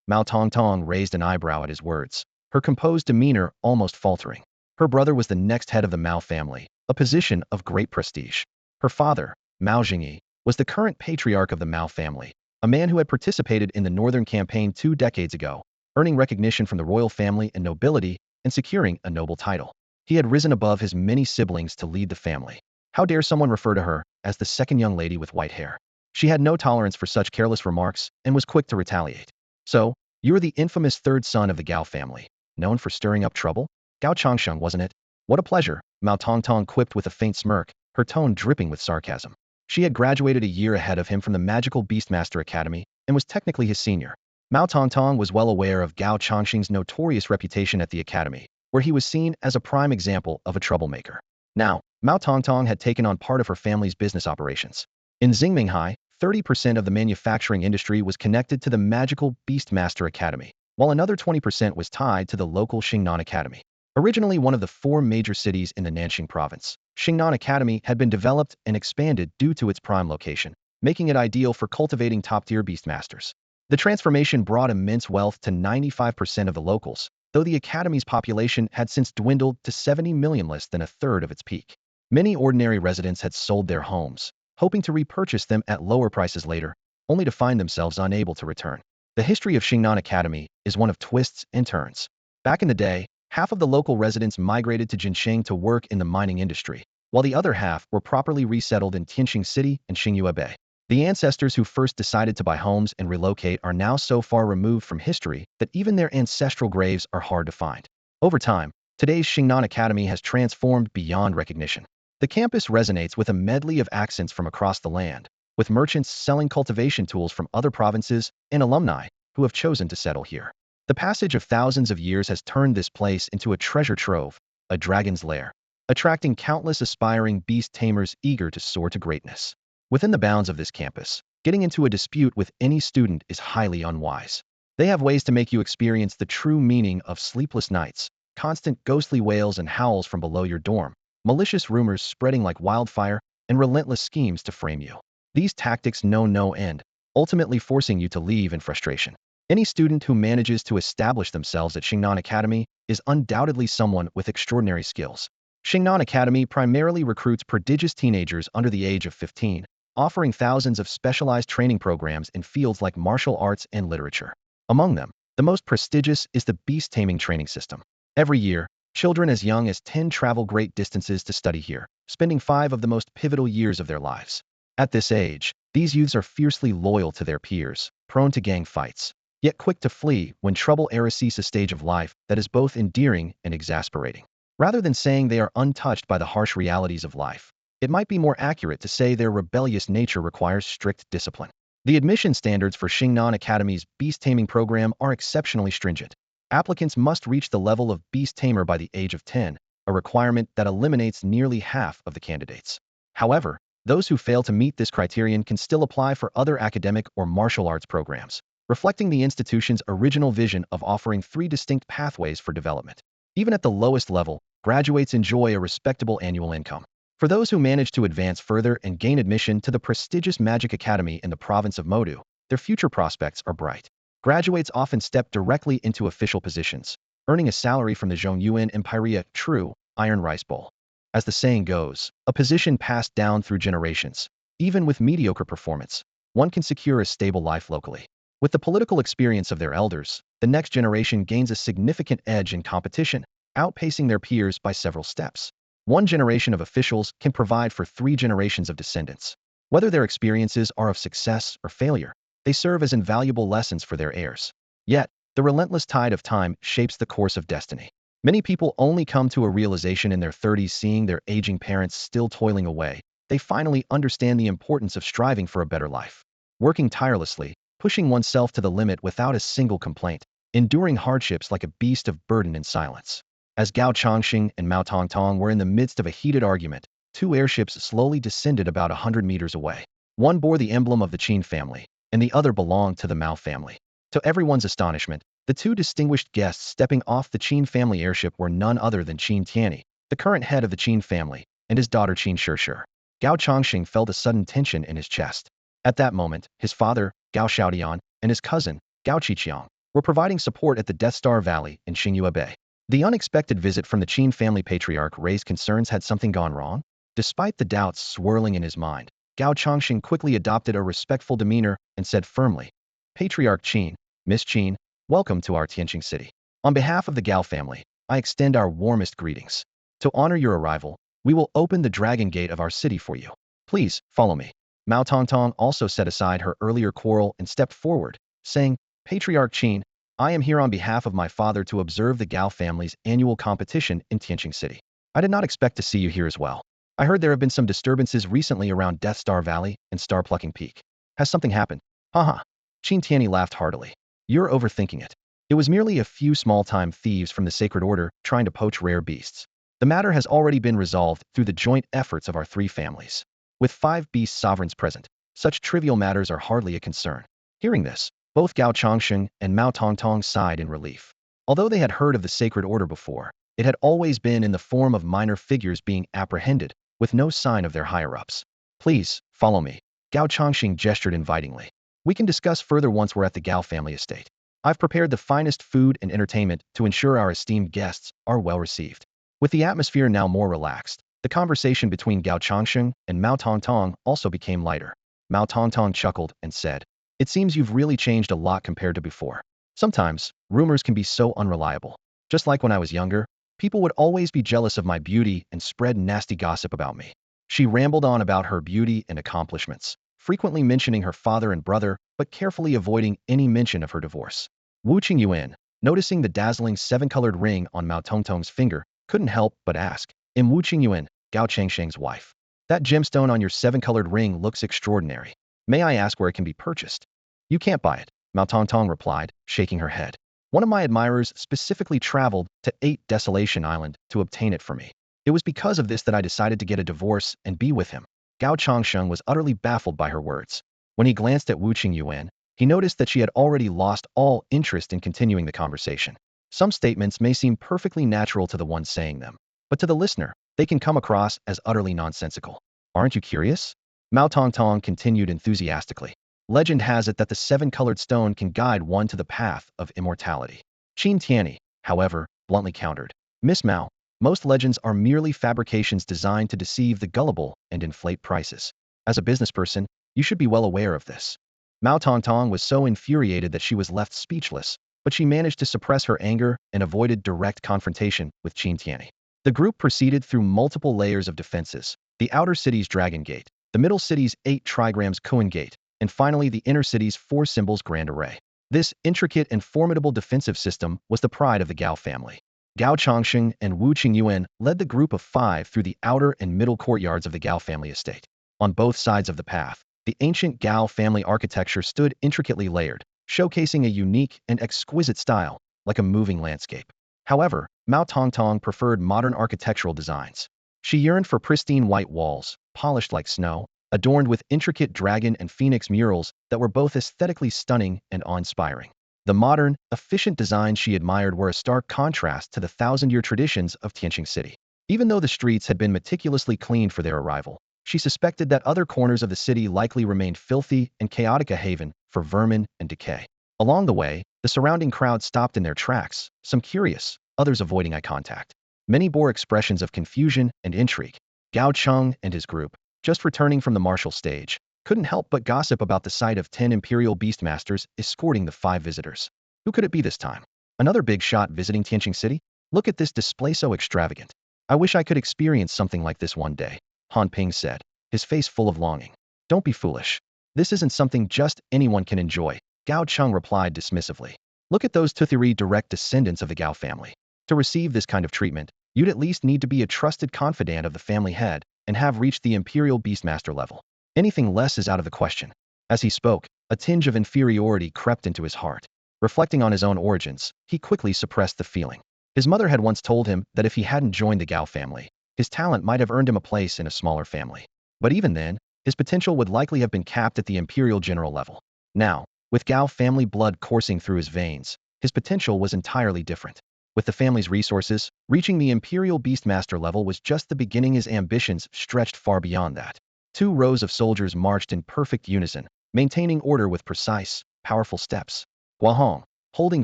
Mao Tongtong raised an eyebrow at his words, her composed demeanor almost faltering. Her brother was the next head of the Mao family, a position of great prestige. Her father, Mao Jingyi, was the current patriarch of the Mao family, a man who had participated in the Northern Campaign 2 decades ago, earning recognition from the royal family and nobility and securing a noble title. He had risen above his many siblings to lead the family. How dare someone refer to her as the second young lady with white hair? She had no tolerance for such careless remarks and was quick to retaliate. So, you're the infamous 3rd son of the Gao family, known for stirring up trouble? Gao Changsheng, wasn't it? What a pleasure, Mao Tongtong quipped with a faint smirk, her tone dripping with sarcasm. She had graduated a year ahead of him from the magical Beastmaster Academy and was technically his senior. Mao Tongtong was well aware of Gao Changxing's notorious reputation at the academy, where he was seen as a prime example of a troublemaker. Now, Mao Tongtong had taken on part of her family's business operations. In Xingminghai, 30% of the manufacturing industry was connected to the magical Beastmaster Academy, while another 20% was tied to the local Xingnan Academy. Originally one of the 4 major cities in the Nanxing province, Xingnan Academy had been developed and expanded due to its prime location, making it ideal for cultivating top-tier beastmasters. The transformation brought immense wealth to 95% of the locals, though the academy's population had since dwindled to 70 million, less than a third of its peak. Many ordinary residents had sold their homes, hoping to repurchase them at lower prices later, only to find themselves unable to return. The history of Xingnan Academy is one of twists and turns. Back in the day, half of the local residents migrated to Jinsheng to work in the mining industry, while the other half were properly resettled in Tianqing City and Xingyue Bay. The ancestors who first decided to buy homes and relocate are now so far removed from history that even their ancestral graves are hard to find. Over time, today's Xingnan Academy has transformed beyond recognition. The campus resonates with a medley of accents from across the land, with merchants selling cultivation tools from other provinces and alumni who have chosen to settle here. The passage of thousands of years has turned this place into a treasure trove, a dragon's lair, attracting countless aspiring beast tamers eager to soar to greatness. Within the bounds of this campus, getting into a dispute with any student is highly unwise. They have ways to make you experience the true meaning of sleepless nights, constant ghostly wails and howls from below your dorm, malicious rumors spreading like wildfire, and relentless schemes to frame you. These tactics know no end, ultimately forcing you to leave in frustration. Any student who manages to establish themselves at Xingnan Academy is undoubtedly someone with extraordinary skills. Xingnan Academy primarily recruits prodigious teenagers under the age of 15, offering thousands of specialized training programs in fields like martial arts and literature. Among them, the most prestigious is the beast taming training system. Every year, children as young as 10 travel great distances to study here, spending 5 of the most pivotal years of their lives. At this age, these youths are fiercely loyal to their peers, prone to gang fights, yet quick to flee when trouble sees a stage of life that is both endearing and exasperating. Rather than saying they are untouched by the harsh realities of life, it might be more accurate to say their rebellious nature requires strict discipline. The admission standards for Xingnan Academy's beast taming program are exceptionally stringent. Applicants must reach the level of beast tamer by the age of 10, a requirement that eliminates nearly half of the candidates. However, those who fail to meet this criterion can still apply for other academic or martial arts programs, reflecting the institution's original vision of offering 3 distinct pathways for development. Even at the lowest level, graduates enjoy a respectable annual income. For those who manage to advance further and gain admission to the prestigious Magic Academy in the province of Modu, their future prospects are bright. Graduates often step directly into official positions, earning a salary from the Zhongyuan Empiria True Iron Rice Bowl. As the saying goes, a position passed down through generations. Even with mediocre performance, one can secure a stable life locally. With the political experience of their elders, the next generation gains a significant edge in competition, outpacing their peers by several steps. One generation of officials can provide for 3 generations of descendants. Whether their experiences are of success or failure, they serve as invaluable lessons for their heirs. Yet, the relentless tide of time shapes the course of destiny. Many people only come to a realization in their 30s, seeing their aging parents still toiling away. They finally understand the importance of striving for a better life. Working tirelessly, pushing oneself to the limit without a single complaint, enduring hardships like a beast of burden in silence. As Gao Changxing and Mao Tongtong were in the midst of a heated argument, 2 airships slowly descended about 100 meters away. One bore the emblem of the Qin family, and the other belonged to the Mao family. To everyone's astonishment, the 2 distinguished guests stepping off the Qin family airship were none other than Qin Tianyi, the current head of the Qin family, and his daughter Qin Shishir. Gao Changxing felt a sudden tension in his chest. At that moment, his father, Gao Xiaodian, and his cousin, Gao Qiqiang, were providing support at the Death Star Valley in Xingyue Bay. The unexpected visit from the Qin family patriarch raised concerns. Had something gone wrong? Despite the doubts swirling in his mind, Gao Changxing quickly adopted a respectful demeanor and said firmly, "Patriarch Qin, Miss Qin, welcome to our Tianqing city. On behalf of the Gao family, I extend our warmest greetings. To honor your arrival, we will open the dragon gate of our city for you. Please, follow me." Mao Tongtong also set aside her earlier quarrel and stepped forward, saying, "Patriarch Qin, I am here on behalf of my father to observe the Gao family's annual competition in Tianqing City. I did not expect to see you here as well. I heard there have been some disturbances recently around Death Star Valley and Star Plucking Peak. Has something happened?" Haha. Qin Tianyi laughed heartily. "You're overthinking it. It was merely a few small-time thieves from the Sacred Order trying to poach rare beasts. The matter has already been resolved through the joint efforts of our 3 families. With 5 beast sovereigns present, such trivial matters are hardly a concern." Hearing this, both Gao Changxing and Mao Tongtong sighed in relief. Although they had heard of the Sacred Order before, it had always been in the form of minor figures being apprehended, with no sign of their higher-ups. "Please, follow me." Gao Changxing gestured invitingly. "We can discuss further once we're at the Gao family estate. I've prepared the finest food and entertainment to ensure our esteemed guests are well received." With the atmosphere now more relaxed, the conversation between Gao Changxing and Mao Tongtong also became lighter. Mao Tongtong chuckled and said, "It seems you've really changed a lot compared to before. Sometimes, rumors can be so unreliable. Just like when I was younger, people would always be jealous of my beauty and spread nasty gossip about me." She rambled on about her beauty and accomplishments, frequently mentioning her father and brother, but carefully avoiding any mention of her divorce. Wu Qingyuan, noticing the dazzling 7-colored ring on Mao Tongtong's finger, couldn't help but ask, "Am Wu Qingyuan, Gao Changxing's wife? That gemstone on your 7-colored ring looks extraordinary. May I ask where it can be purchased?" "You can't buy it," Mao Tongtong replied, shaking her head. "One of my admirers specifically traveled to 8 Desolation Island to obtain it for me. It was because of this that I decided to get a divorce and be with him." Gao Changxing was utterly baffled by her words. When he glanced at Wu Qingyuan, he noticed that she had already lost all interest in continuing the conversation. Some statements may seem perfectly natural to the one saying them, but to the listener, they can come across as utterly nonsensical. "Aren't you curious?" Mao Tongtong continued enthusiastically. "Legend has it that the 7-colored stone can guide one to the path of immortality." Qin Tianyi, however, bluntly countered, "Miss Mao, most legends are merely fabrications designed to deceive the gullible and inflate prices. As a businessperson, you should be well aware of this." Mao Tongtong was so infuriated that she was left speechless, but she managed to suppress her anger and avoided direct confrontation with Qin Tianyi. The group proceeded through multiple layers of defenses: the outer city's Dragon Gate, the middle city's 8 trigrams Kuan Gate, and finally the inner city's 4 symbols Grand Array. This intricate and formidable defensive system was the pride of the Gao family. Gao Changxing and Wu Qingyuan led the group of 5 through the outer and middle courtyards of the Gao family estate. On both sides of the path, the ancient Gao family architecture stood intricately layered, showcasing a unique and exquisite style, like a moving landscape. However, Mao Tongtong preferred modern architectural designs. She yearned for pristine white walls, polished like snow, adorned with intricate dragon and phoenix murals that were both aesthetically stunning and awe-inspiring. The modern, efficient designs she admired were a stark contrast to the 1,000-year traditions of Tianqing City. Even though the streets had been meticulously cleaned for their arrival, she suspected that other corners of the city likely remained filthy and chaotic, a haven for vermin and decay. Along the way, the surrounding crowd stopped in their tracks, some curious, others avoiding eye contact. Many bore expressions of confusion and intrigue. Gao Cheng and his group, just returning from the martial stage, couldn't help but gossip about the sight of 10 Imperial Beastmasters escorting the 5 visitors. Who could it be this time? Another big shot visiting Tianqing City? Look at this display, so extravagant. I wish I could experience something like this one day, Han Ping said, his face full of longing. Don't be foolish. This isn't something just anyone can enjoy, Gao Cheng replied dismissively. Look at those 2 direct descendants of the Gao family. To receive this kind of treatment, you'd at least need to be a trusted confidant of the family head and have reached the Imperial Beastmaster level. Anything less is out of the question. As he spoke, a tinge of inferiority crept into his heart. Reflecting on his own origins, he quickly suppressed the feeling. His mother had once told him that if he hadn't joined the Gao family, his talent might have earned him a place in a smaller family. But even then, his potential would likely have been capped at the Imperial General level. Now, with Gao family blood coursing through his veins, his potential was entirely different. With the family's resources, reaching the Imperial Beastmaster level was just the beginning. His ambitions stretched far beyond that. 2 rows of soldiers marched in perfect unison, maintaining order with precise, powerful steps. Gao Hao, holding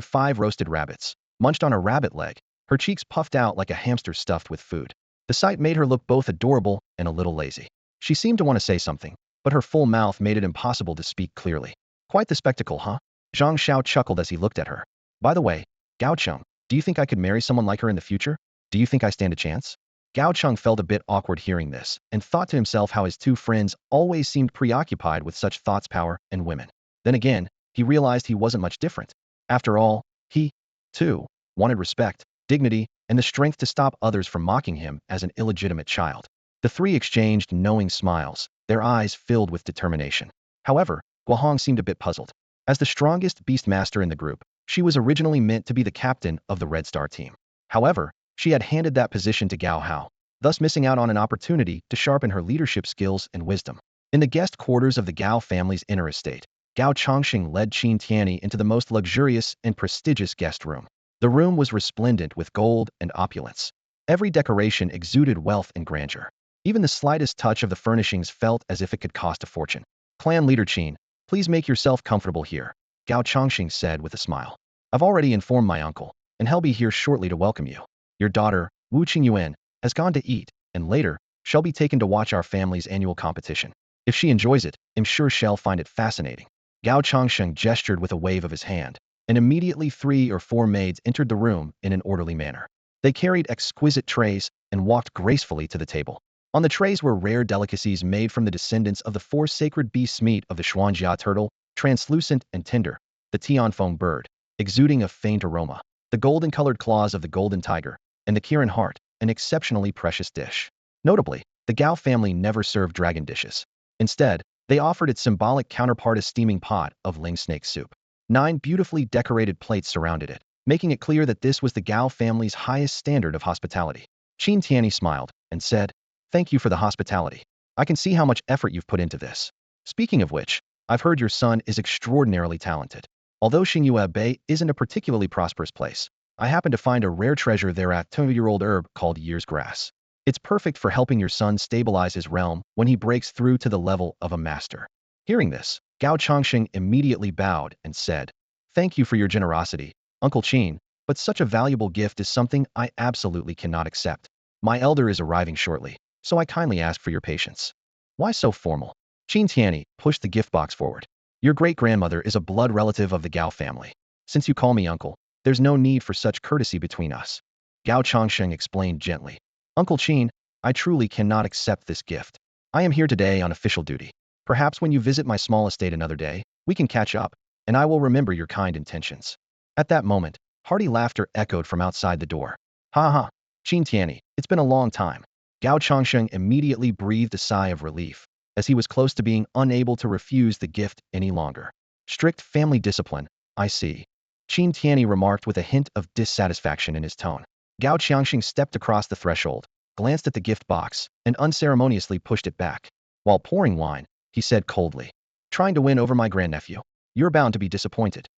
5 roasted rabbits, munched on a rabbit leg, her cheeks puffed out like a hamster stuffed with food. The sight made her look both adorable and a little lazy. She seemed to want to say something, but her full mouth made it impossible to speak clearly. Quite the spectacle, huh? Zhang Xiao chuckled as he looked at her. By the way, Gao Cheng, do you think I could marry someone like her in the future? Do you think I stand a chance? Gao Cheng felt a bit awkward hearing this, and thought to himself how his 2 friends always seemed preoccupied with such thoughts, power, and women. Then again, he realized he wasn't much different. After all, he, too, wanted respect, dignity, and the strength to stop others from mocking him as an illegitimate child. The 3 exchanged knowing smiles, their eyes filled with determination. However, Gao Hao seemed a bit puzzled. As the strongest Beastmaster in the group, she was originally meant to be the captain of the Red Star team. However, she had handed that position to Gao Hao, thus missing out on an opportunity to sharpen her leadership skills and wisdom. In the guest quarters of the Gao family's inner estate, Gao Chongqing led Qin Tianyi into the most luxurious and prestigious guest room. The room was resplendent with gold and opulence. Every decoration exuded wealth and grandeur. Even the slightest touch of the furnishings felt as if it could cost a fortune. Clan leader Qin, please make yourself comfortable here, Gao Chongqing said with a smile. I've already informed my uncle, and he'll be here shortly to welcome you. Your daughter, Wu Qingyuan, has gone to eat, and later, she'll be taken to watch our family's annual competition. If she enjoys it, I'm sure she'll find it fascinating. Gao Chongqing gestured with a wave of his hand, and immediately 3 or 4 maids entered the room in an orderly manner. They carried exquisite trays and walked gracefully to the table. On the trays were rare delicacies made from the descendants of the 4 sacred beasts, meat of the Xuanjia turtle, translucent and tender, the Tianfeng bird, exuding a faint aroma, the golden-colored claws of the golden tiger, and the Kirin heart, an exceptionally precious dish. Notably, the Gao family never served dragon dishes. Instead, they offered its symbolic counterpart, a steaming pot of ling snake soup. 9 beautifully decorated plates surrounded it, making it clear that this was the Gao family's highest standard of hospitality. Qin Tianyi smiled and said, "Thank you for the hospitality. I can see how much effort you've put into this. Speaking of which, I've heard your son is extraordinarily talented. Although Xingyue Bay isn't a particularly prosperous place, I happen to find a rare treasure there, a 2-year-old herb called year's grass. It's perfect for helping your son stabilize his realm when he breaks through to the level of a master." Hearing this, Gao Chongqing immediately bowed and said, "Thank you for your generosity, Uncle Qin, but such a valuable gift is something I absolutely cannot accept. My elder is arriving shortly, so I kindly ask for your patience." "Why so formal?" Qin Tianyi pushed the gift box forward. "Your great-grandmother is a blood relative of the Gao family. Since you call me uncle, there's no need for such courtesy between us." Gao Chongqing explained gently. "Uncle Qin, I truly cannot accept this gift. I am here today on official duty. Perhaps when you visit my small estate another day, we can catch up, and I will remember your kind intentions." At that moment, hearty laughter echoed from outside the door. "Ha ha, Qin Tianyi, it's been a long time." Gao Chongqing immediately breathed a sigh of relief, as he was close to being unable to refuse the gift any longer. "Strict family discipline, I see," Qin Tianyi remarked with a hint of dissatisfaction in his tone. Gao Chongqing stepped across the threshold, glanced at the gift box, and unceremoniously pushed it back. While pouring wine, he said coldly, "Trying to win over my grandnephew? You're bound to be disappointed."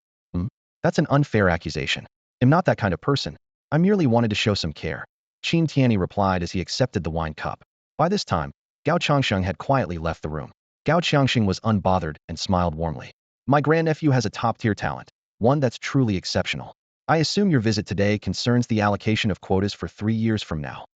That's an unfair accusation. I'm not that kind of person. I merely wanted to show some care," Qin Tianyi replied as he accepted the wine cup. By this time, Gao Chongqing had quietly left the room. Gao Chongqing was unbothered and smiled warmly. "My grandnephew has a top-tier talent, one that's truly exceptional. I assume your visit today concerns the allocation of quotas for 3 years from now.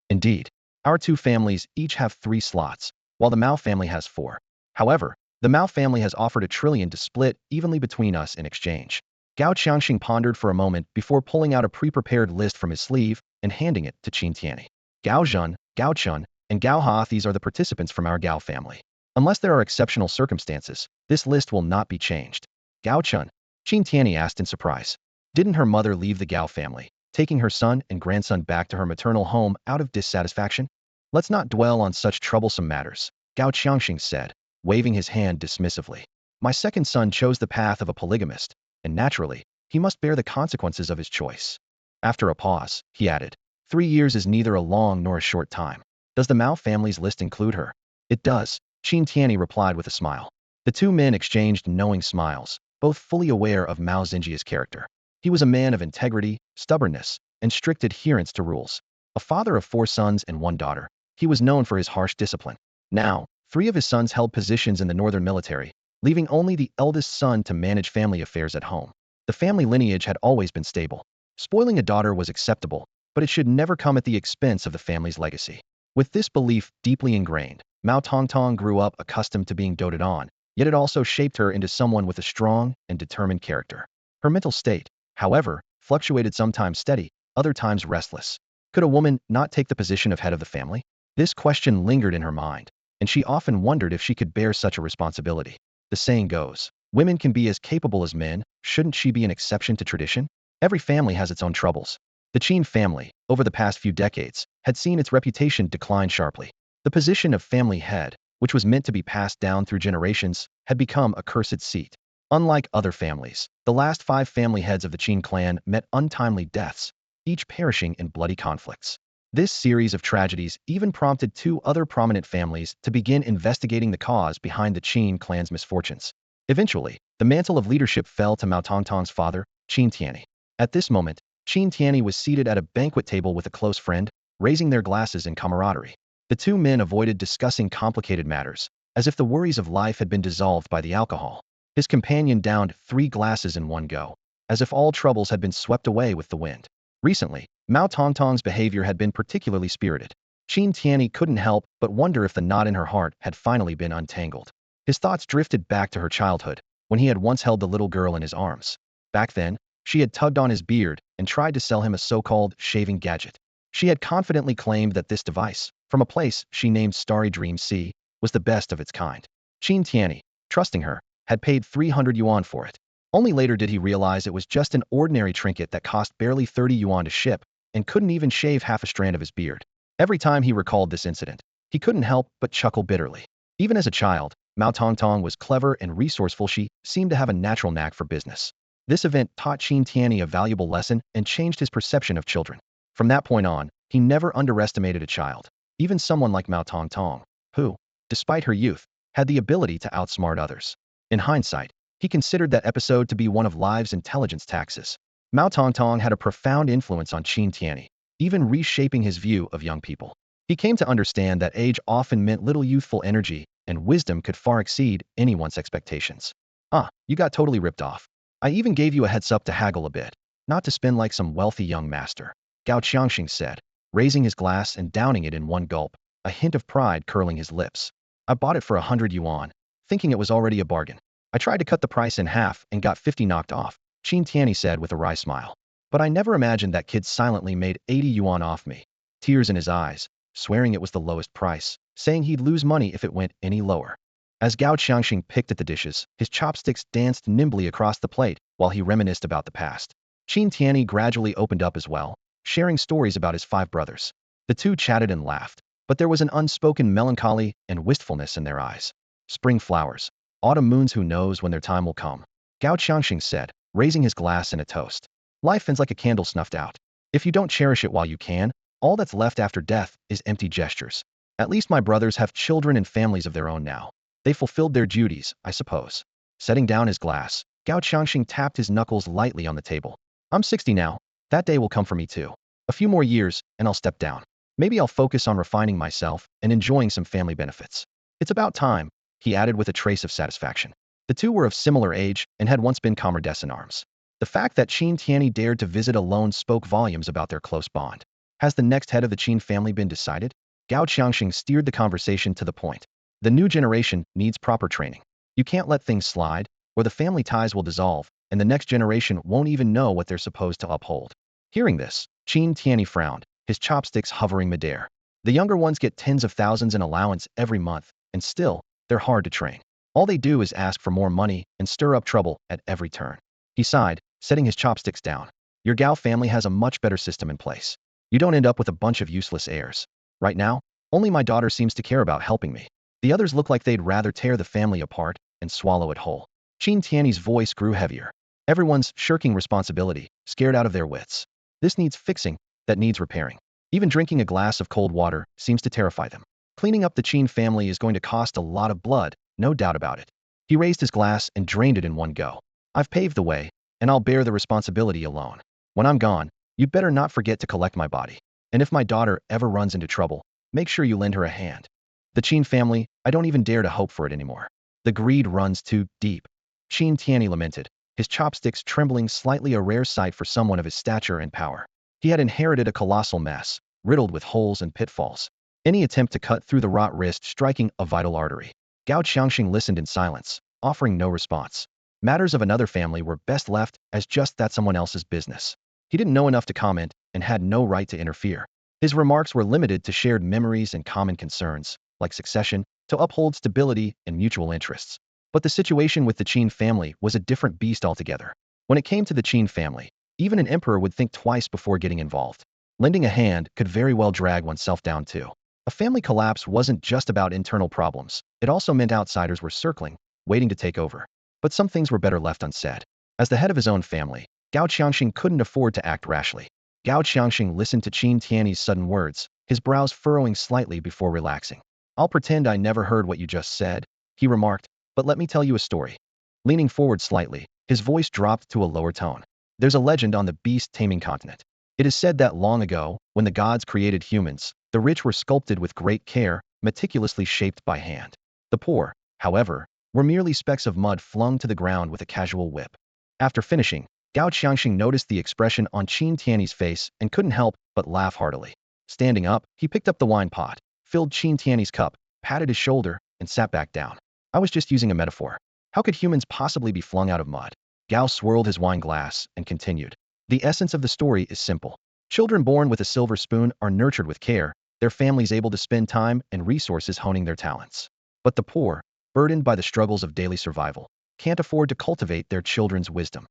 Indeed. Our two families each have 3 slots, while the Mao family has 4. However, the Mao family has offered 1 trillion to split evenly between us in exchange. Gao Qiangxing pondered for a moment before pulling out a pre-prepared list from his sleeve and handing it to Qin Tianyi. Gao Zhen, Gao Chun, and Gao Hao, these are the participants from our Gao family. Unless there are exceptional circumstances, this list will not be changed. Gao Chun, Qin Tianyi asked in surprise. Didn't her mother leave the Gao family, taking her son and grandson back to her maternal home out of dissatisfaction? Let's not dwell on such troublesome matters, Gao Qiangxing said, waving his hand dismissively. My second son chose the path of a polygamist, and naturally, he must bear the consequences of his choice. After a pause, he added, 3 years is neither a long nor a short time. Does the Mao family's list include her? It does, Qin Tianyi replied with a smile. The two men exchanged knowing smiles, both fully aware of Mao Xingjia's character. He was a man of integrity, stubbornness, and strict adherence to rules. A father of 4 sons and 1 daughter, he was known for his harsh discipline. Now, 3 of his sons held positions in the northern military, leaving only the eldest son to manage family affairs at home. The family lineage had always been stable. Spoiling a daughter was acceptable, but it should never come at the expense of the family's legacy. With this belief deeply ingrained, Mao Tongtong grew up accustomed to being doted on, yet it also shaped her into someone with a strong and determined character. Her mental state, however, fluctuated, sometimes steady, other times restless. Could a woman not take the position of head of the family? This question lingered in her mind, and she often wondered if she could bear such a responsibility. The saying goes, women can be as capable as men, shouldn't she be an exception to tradition? Every family has its own troubles. The Qin family, over the past few decades, had seen its reputation decline sharply. The position of family head, which was meant to be passed down through generations, had become a cursed seat. Unlike other families, the last 5 family heads of the Qin clan met untimely deaths, each perishing in bloody conflicts. This series of tragedies even prompted 2 other prominent families to begin investigating the cause behind the Qin clan's misfortunes. Eventually, the mantle of leadership fell to Mao Tongtong's father, Qin Tianyi. At this moment, Qin Tianyi was seated at a banquet table with a close friend, raising their glasses in camaraderie. The two men avoided discussing complicated matters, as if the worries of life had been dissolved by the alcohol. His companion downed 3 glasses in one go, as if all troubles had been swept away with the wind. Recently, Mao Tongtong's behavior had been particularly spirited. Qin Tianyi couldn't help but wonder if the knot in her heart had finally been untangled. His thoughts drifted back to her childhood, when he had once held the little girl in his arms. Back then, she had tugged on his beard and tried to sell him a so-called shaving gadget. She had confidently claimed that this device, from a place she named Starry Dream Sea, was the best of its kind. Qin Tianyi, trusting her, had paid 300 yuan for it. Only later did he realize it was just an ordinary trinket that cost barely 30 yuan to ship and couldn't even shave half a strand of his beard. Every time he recalled this incident, he couldn't help but chuckle bitterly. Even as a child, Mao Tongtong was clever and resourceful. She seemed to have a natural knack for business. This event taught Qin Tianyi a valuable lesson and changed his perception of children. From that point on, he never underestimated a child, even someone like Mao Tongtong, who, despite her youth, had the ability to outsmart others. In hindsight, he considered that episode to be one of life's intelligence taxes. Mao Tongtong had a profound influence on Qin Tianyi, even reshaping his view of young people. He came to understand that age often meant little youthful energy, and wisdom could far exceed anyone's expectations. Ah, you got totally ripped off. I even gave you a heads up to haggle a bit, not to spin like some wealthy young master, Gao Qiangxing said, raising his glass and downing it in one gulp, a hint of pride curling his lips. I bought it for 100 yuan, thinking it was already a bargain. I tried to cut the price in half and got 50 knocked off, Qin Tianyi said with a wry smile. But I never imagined that kid silently made 80 yuan off me. Tears in his eyes, swearing it was the lowest price, saying he'd lose money if it went any lower. As Gao Qiangxing picked at the dishes, his chopsticks danced nimbly across the plate while he reminisced about the past. Qin Tianyi gradually opened up as well, sharing stories about his 5 brothers. The two chatted and laughed, but there was an unspoken melancholy and wistfulness in their eyes. Spring flowers, autumn moons, who knows when their time will come, Gao Qiangxing said, raising his glass in a toast. Life ends like a candle snuffed out. If you don't cherish it while you can, all that's left after death is empty gestures. At least my brothers have children and families of their own now. They fulfilled their duties, I suppose. Setting down his glass, Gao Qiangxing tapped his knuckles lightly on the table. I'm 60 now. That day will come for me too. A few more years, and I'll step down. Maybe I'll focus on refining myself and enjoying some family benefits. It's about time, he added with a trace of satisfaction. The two were of similar age and had once been comrades in arms. The fact that Qin Tianyi dared to visit alone spoke volumes about their close bond. Has the next head of the Qin family been decided? Gao Qiangxing steered the conversation to the point. The new generation needs proper training. You can't let things slide, or the family ties will dissolve, and the next generation won't even know what they're supposed to uphold. Hearing this, Qin Tianyi frowned, his chopsticks hovering midair. The younger ones get tens of thousands in allowance every month, and still, they're hard to train. All they do is ask for more money and stir up trouble at every turn. He sighed, setting his chopsticks down. Your Gao family has a much better system in place. You don't end up with a bunch of useless heirs. Right now, only my daughter seems to care about helping me. The others look like they'd rather tear the family apart and swallow it whole. Qin Tianyi's voice grew heavier. Everyone's shirking responsibility, scared out of their wits. This needs fixing, that needs repairing. Even drinking a glass of cold water seems to terrify them. Cleaning up the Qin family is going to cost a lot of blood, no doubt about it. He raised his glass and drained it in one go. I've paved the way, and I'll bear the responsibility alone. When I'm gone, you'd better not forget to collect my body. And if my daughter ever runs into trouble, make sure you lend her a hand. The Qin family, I don't even dare to hope for it anymore. The greed runs too deep. Qin Tianyi lamented, his chopsticks trembling slightly, a rare sight for someone of his stature and power. He had inherited a colossal mess, riddled with holes and pitfalls. Any attempt to cut through the wrought wrist striking a vital artery. Gao Qiangxing listened in silence, offering no response. Matters of another family were best left as just that someone else's business. He didn't know enough to comment and had no right to interfere. His remarks were limited to shared memories and common concerns, like succession, to uphold stability and mutual interests. But the situation with the Qin family was a different beast altogether. When it came to the Qin family, even an emperor would think twice before getting involved. Lending a hand could very well drag oneself down too. A family collapse wasn't just about internal problems, it also meant outsiders were circling, waiting to take over. But some things were better left unsaid. As the head of his own family, Gao Qiangxing couldn't afford to act rashly. Gao Qiangxing listened to Qin Tianyi's sudden words, his brows furrowing slightly before relaxing. I'll pretend I never heard what you just said, he remarked, but let me tell you a story. Leaning forward slightly, his voice dropped to a lower tone. There's a legend on the beast taming continent. It is said that long ago, when the gods created humans, the rich were sculpted with great care, meticulously shaped by hand. The poor, however, were merely specks of mud flung to the ground with a casual whip. After finishing, Gao Qiangxing noticed the expression on Qin Tianyi's face and couldn't help but laugh heartily. Standing up, he picked up the wine pot, filled Qin Tianyi's cup, patted his shoulder, and sat back down. I was just using a metaphor. How could humans possibly be flung out of mud? Gao swirled his wine glass and continued. The essence of the story is simple. Children born with a silver spoon are nurtured with care, their families able to spend time and resources honing their talents. But the poor, burdened by the struggles of daily survival, can't afford to cultivate their children's wisdom.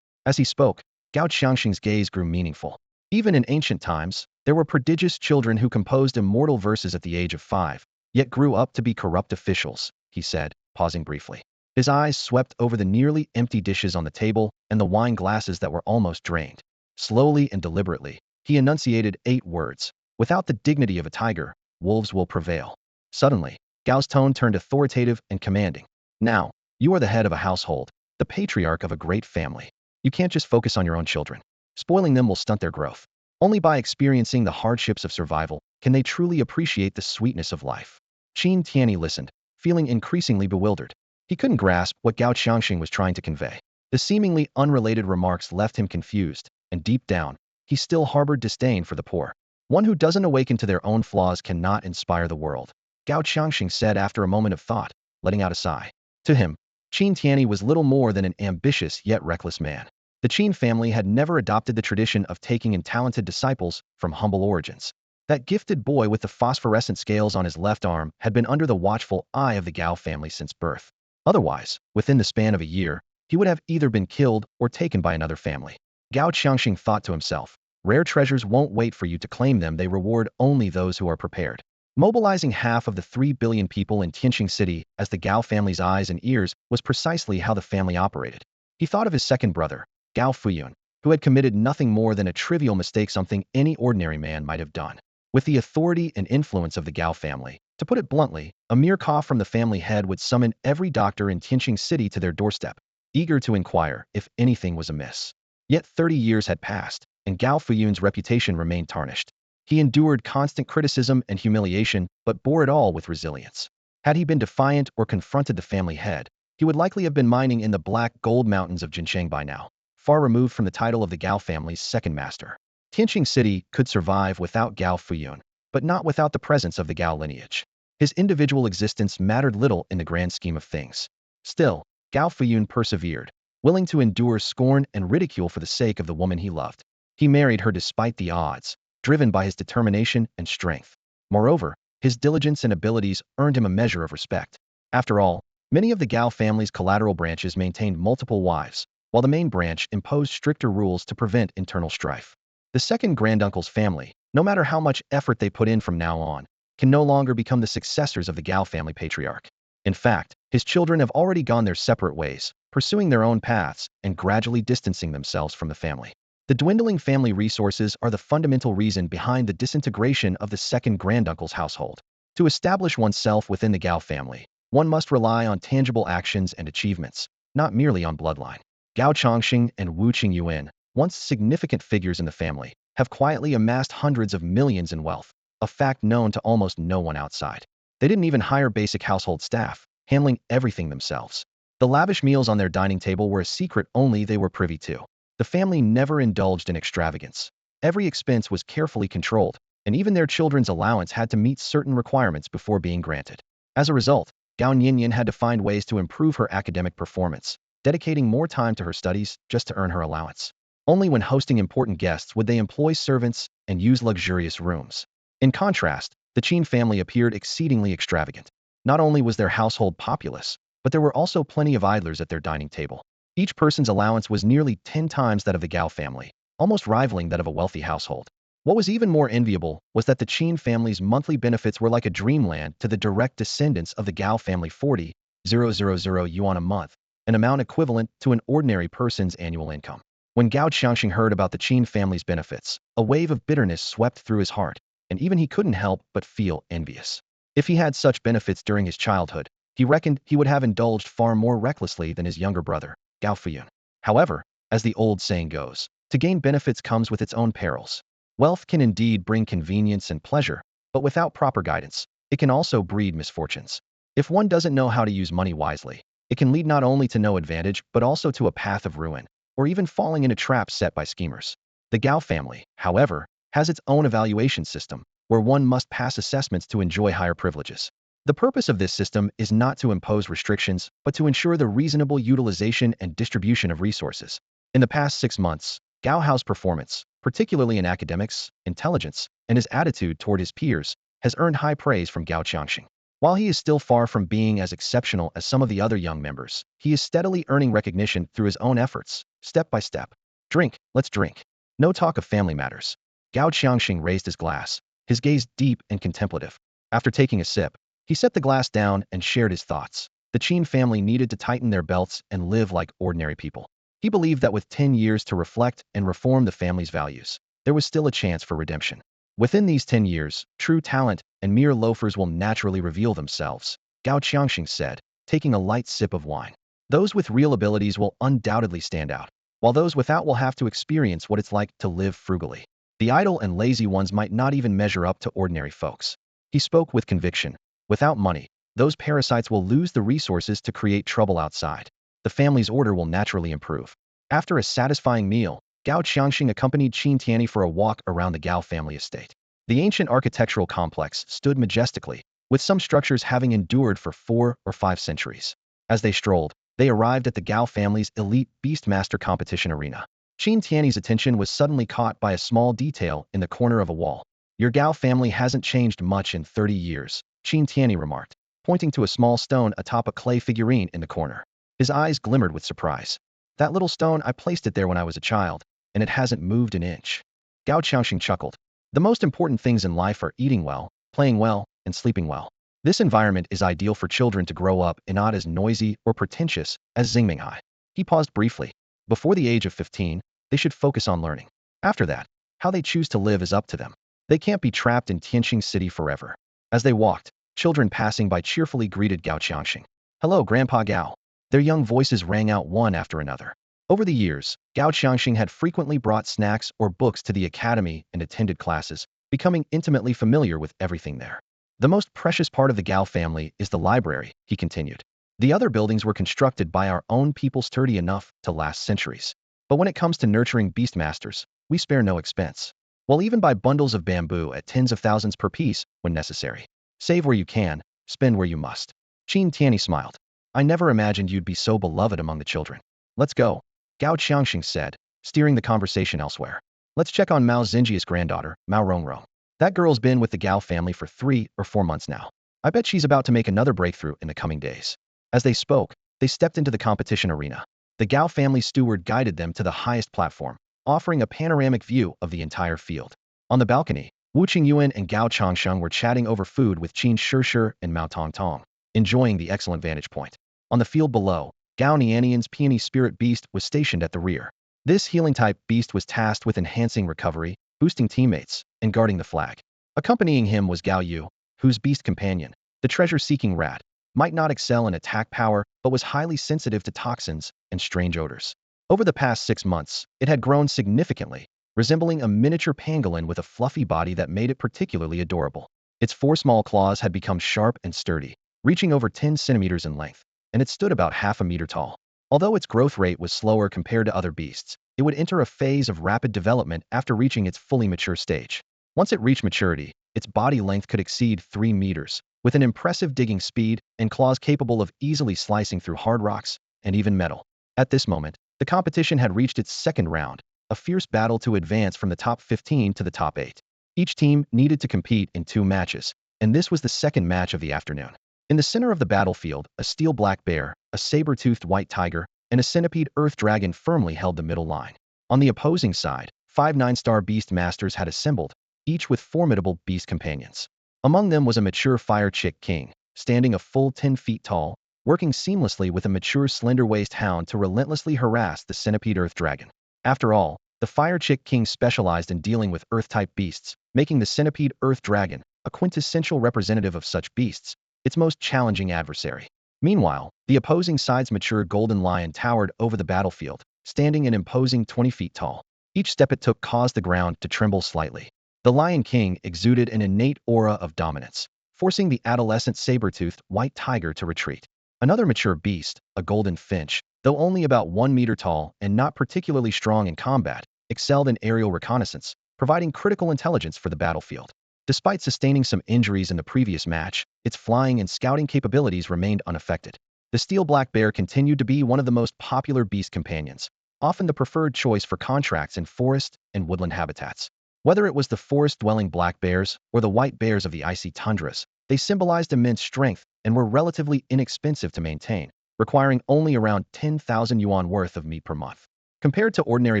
As he spoke, Gao Qiangxing's gaze grew meaningful. Even in ancient times, there were prodigious children who composed immortal verses at the age of 5, yet grew up to be corrupt officials, he said, pausing briefly. His eyes swept over the nearly empty dishes on the table and the wine glasses that were almost drained. Slowly and deliberately, he enunciated 8 words. Without the dignity of a tiger, wolves will prevail. Suddenly, Gao's tone turned authoritative and commanding. Now, you are the head of a household, the patriarch of a great family. You can't just focus on your own children. Spoiling them will stunt their growth. Only by experiencing the hardships of survival can they truly appreciate the sweetness of life. Qin Tianyi listened, feeling increasingly bewildered. He couldn't grasp what Gao Qiangxing was trying to convey. The seemingly unrelated remarks left him confused, and deep down, he still harbored disdain for the poor. One who doesn't awaken to their own flaws cannot inspire the world, Gao Qiangxing said after a moment of thought, letting out a sigh. To him, Qin Tianyi was little more than an ambitious yet reckless man. The Qin family had never adopted the tradition of taking in talented disciples from humble origins. That gifted boy with the phosphorescent scales on his left arm had been under the watchful eye of the Gao family since birth. Otherwise, within the span of a year, he would have either been killed or taken by another family. Gao Qiangxing thought to himself, rare treasures won't wait for you to claim them, they reward only those who are prepared. Mobilizing half of the 3 billion people in Tianqing City as the Gao family's eyes and ears was precisely how the family operated. He thought of his second brother, Gao Fuyun, who had committed nothing more than a trivial mistake, something any ordinary man might have done. With the authority and influence of the Gao family, to put it bluntly, a mere cough from the family head would summon every doctor in Tianqing City to their doorstep, eager to inquire if anything was amiss. Yet 30 years had passed, and Gao Fuyun's reputation remained tarnished. He endured constant criticism and humiliation, but bore it all with resilience. Had he been defiant or confronted the family head, he would likely have been mining in the black gold mountains of Jincheng by now. far removed from the title of the Gao family's second master. Tianqing City could survive without Gao Fuyun, but not without the presence of the Gao lineage. His individual existence mattered little in the grand scheme of things. Still, Gao Fuyun persevered, willing to endure scorn and ridicule for the sake of the woman he loved. He married her despite the odds, driven by his determination and strength. Moreover, his diligence and abilities earned him a measure of respect. After all, many of the Gao family's collateral branches maintained multiple wives, while the main branch imposed stricter rules to prevent internal strife. The second granduncle's family, no matter how much effort they put in from now on, can no longer become the successors of the Gao family patriarch. In fact, his children have already gone their separate ways, pursuing their own paths and gradually distancing themselves from the family. The dwindling family resources are the fundamental reason behind the disintegration of the second granduncle's household. To establish oneself within the Gao family, one must rely on tangible actions and achievements, not merely on bloodline. Gao Chongqing and Wu Qingyuan, once significant figures in the family, have quietly amassed hundreds of millions in wealth, a fact known to almost no one outside. They didn't even hire basic household staff, handling everything themselves. The lavish meals on their dining table were a secret only they were privy to. The family never indulged in extravagance. Every expense was carefully controlled, and even their children's allowance had to meet certain requirements before being granted. As a result, Gao Nianian had to find ways to improve her academic performance, dedicating more time to her studies just to earn her allowance. Only when hosting important guests would they employ servants and use luxurious rooms. In contrast, the Qin family appeared exceedingly extravagant. Not only was their household populous, but there were also plenty of idlers at their dining table. Each person's allowance was nearly 10 times that of the Gao family, almost rivaling that of a wealthy household. What was even more enviable was that the Qin family's monthly benefits were like a dreamland to the direct descendants of the Gao family. 40,000 yuan a month, an amount equivalent to an ordinary person's annual income. When Gao Changxing heard about the Qin family's benefits, a wave of bitterness swept through his heart, and even he couldn't help but feel envious. If he had such benefits during his childhood, he reckoned he would have indulged far more recklessly than his younger brother, Gao Fuyun. However, as the old saying goes, to gain benefits comes with its own perils. Wealth can indeed bring convenience and pleasure, but without proper guidance, it can also breed misfortunes. If one doesn't know how to use money wisely, it can lead not only to no advantage but also to a path of ruin, or even falling in a trap set by schemers. The Gao family, however, has its own evaluation system, where one must pass assessments to enjoy higher privileges. The purpose of this system is not to impose restrictions, but to ensure the reasonable utilization and distribution of resources. In the past 6 months, Gao Hao's performance, particularly in academics, intelligence, and his attitude toward his peers, has earned high praise from Gao Changxing. While he is still far from being as exceptional as some of the other young members, he is steadily earning recognition through his own efforts, step by step. Drink, let's drink. No talk of family matters. Gao Changxing raised his glass, his gaze deep and contemplative. After taking a sip, he set the glass down and shared his thoughts. The Qin family needed to tighten their belts and live like ordinary people. He believed that with 10 years to reflect and reform the family's values, there was still a chance for redemption. Within these 10 years, true talent and mere loafers will naturally reveal themselves, Gao Changxing said, taking a light sip of wine. Those with real abilities will undoubtedly stand out, while those without will have to experience what it's like to live frugally. The idle and lazy ones might not even measure up to ordinary folks. He spoke with conviction. Without money, those parasites will lose the resources to create trouble outside. The family's order will naturally improve. After a satisfying meal, Gao Changxing accompanied Qin Tianyi for a walk around the Gao family estate. The ancient architectural complex stood majestically, with some structures having endured for 4 or 5 centuries. As they strolled, they arrived at the Gao family's elite Beastmaster competition arena. Qin Tianyi's attention was suddenly caught by a small detail in the corner of a wall. Your Gao family hasn't changed much in 30 years, Qin Tianyi remarked, pointing to a small stone atop a clay figurine in the corner. His eyes glimmered with surprise. That little stone, I placed it there when I was a child, and it hasn't moved an inch. Gao Changxing chuckled. The most important things in life are eating well, playing well, and sleeping well. This environment is ideal for children to grow up in, not as noisy or pretentious as Xingminghai. He paused briefly. Before the age of 15, they should focus on learning. After that, how they choose to live is up to them. They can't be trapped in Tianqing City forever. As they walked, children passing by cheerfully greeted Gao Changxing. Hello, Grandpa Gao. Their young voices rang out one after another. Over the years, Gao Changxing had frequently brought snacks or books to the academy and attended classes, becoming intimately familiar with everything there. The most precious part of the Gao family is the library, he continued. The other buildings were constructed by our own people, sturdy enough to last centuries. But when it comes to nurturing beastmasters, we spare no expense. We'll even buy bundles of bamboo at tens of thousands per piece when necessary. Save where you can, spend where you must. Qin Tianyi smiled. I never imagined you'd be so beloved among the children. Let's go, Gao Qiangxing said, steering the conversation elsewhere. Let's check on Mao Xinjia's granddaughter, Mao Rongrong. That girl's been with the Gao family for 3 or 4 months now. I bet she's about to make another breakthrough in the coming days. As they spoke, they stepped into the competition arena. The Gao family steward guided them to the highest platform, offering a panoramic view of the entire field. On the balcony, Wu Qingyuan and Gao Changsheng were chatting over food with Qin Shishir and Mao Tongtong, enjoying the excellent vantage point. On the field below, Gao Nianian's peony spirit beast was stationed at the rear. This healing-type beast was tasked with enhancing recovery, boosting teammates, and guarding the flag. Accompanying him was Gao Yu, whose beast companion, the treasure-seeking rat, might not excel in attack power but was highly sensitive to toxins and strange odors. Over the past 6 months, it had grown significantly, resembling a miniature pangolin with a fluffy body that made it particularly adorable. Its 4 small claws had become sharp and sturdy, reaching over 10 centimeters in length, and it stood about half a meter tall. Although its growth rate was slower compared to other beasts, it would enter a phase of rapid development after reaching its fully mature stage. Once it reached maturity, its body length could exceed 3 meters, with an impressive digging speed and claws capable of easily slicing through hard rocks and even metal. At this moment, the competition had reached its second round, a fierce battle to advance from the top 15 to the top 8. Each team needed to compete in 2 matches, and this was the second match of the afternoon. In the center of the battlefield, a steel black bear, a saber-toothed white tiger, and a centipede earth dragon firmly held the middle line. On the opposing side, 5 9-star beast masters had assembled, each with formidable beast companions. Among them was a mature fire chick king, standing a full 10 feet tall, working seamlessly with a mature slender-waist hound to relentlessly harass the centipede earth dragon. After all, the fire chick king specialized in dealing with earth-type beasts, making the centipede earth dragon, a quintessential representative of such beasts, its most challenging adversary. Meanwhile, the opposing side's mature golden lion towered over the battlefield, standing an imposing 20 feet tall. Each step it took caused the ground to tremble slightly. The Lion King exuded an innate aura of dominance, forcing the adolescent saber-toothed white tiger to retreat. Another mature beast, a golden finch, though only about 1 meter tall and not particularly strong in combat, excelled in aerial reconnaissance, providing critical intelligence for the battlefield. Despite sustaining some injuries in the previous match, its flying and scouting capabilities remained unaffected. The steel black bear continued to be one of the most popular beast companions, often the preferred choice for contracts in forest and woodland habitats. Whether it was the forest-dwelling black bears or the white bears of the icy tundras, they symbolized immense strength and were relatively inexpensive to maintain, requiring only around 10,000 yuan worth of meat per month. Compared to ordinary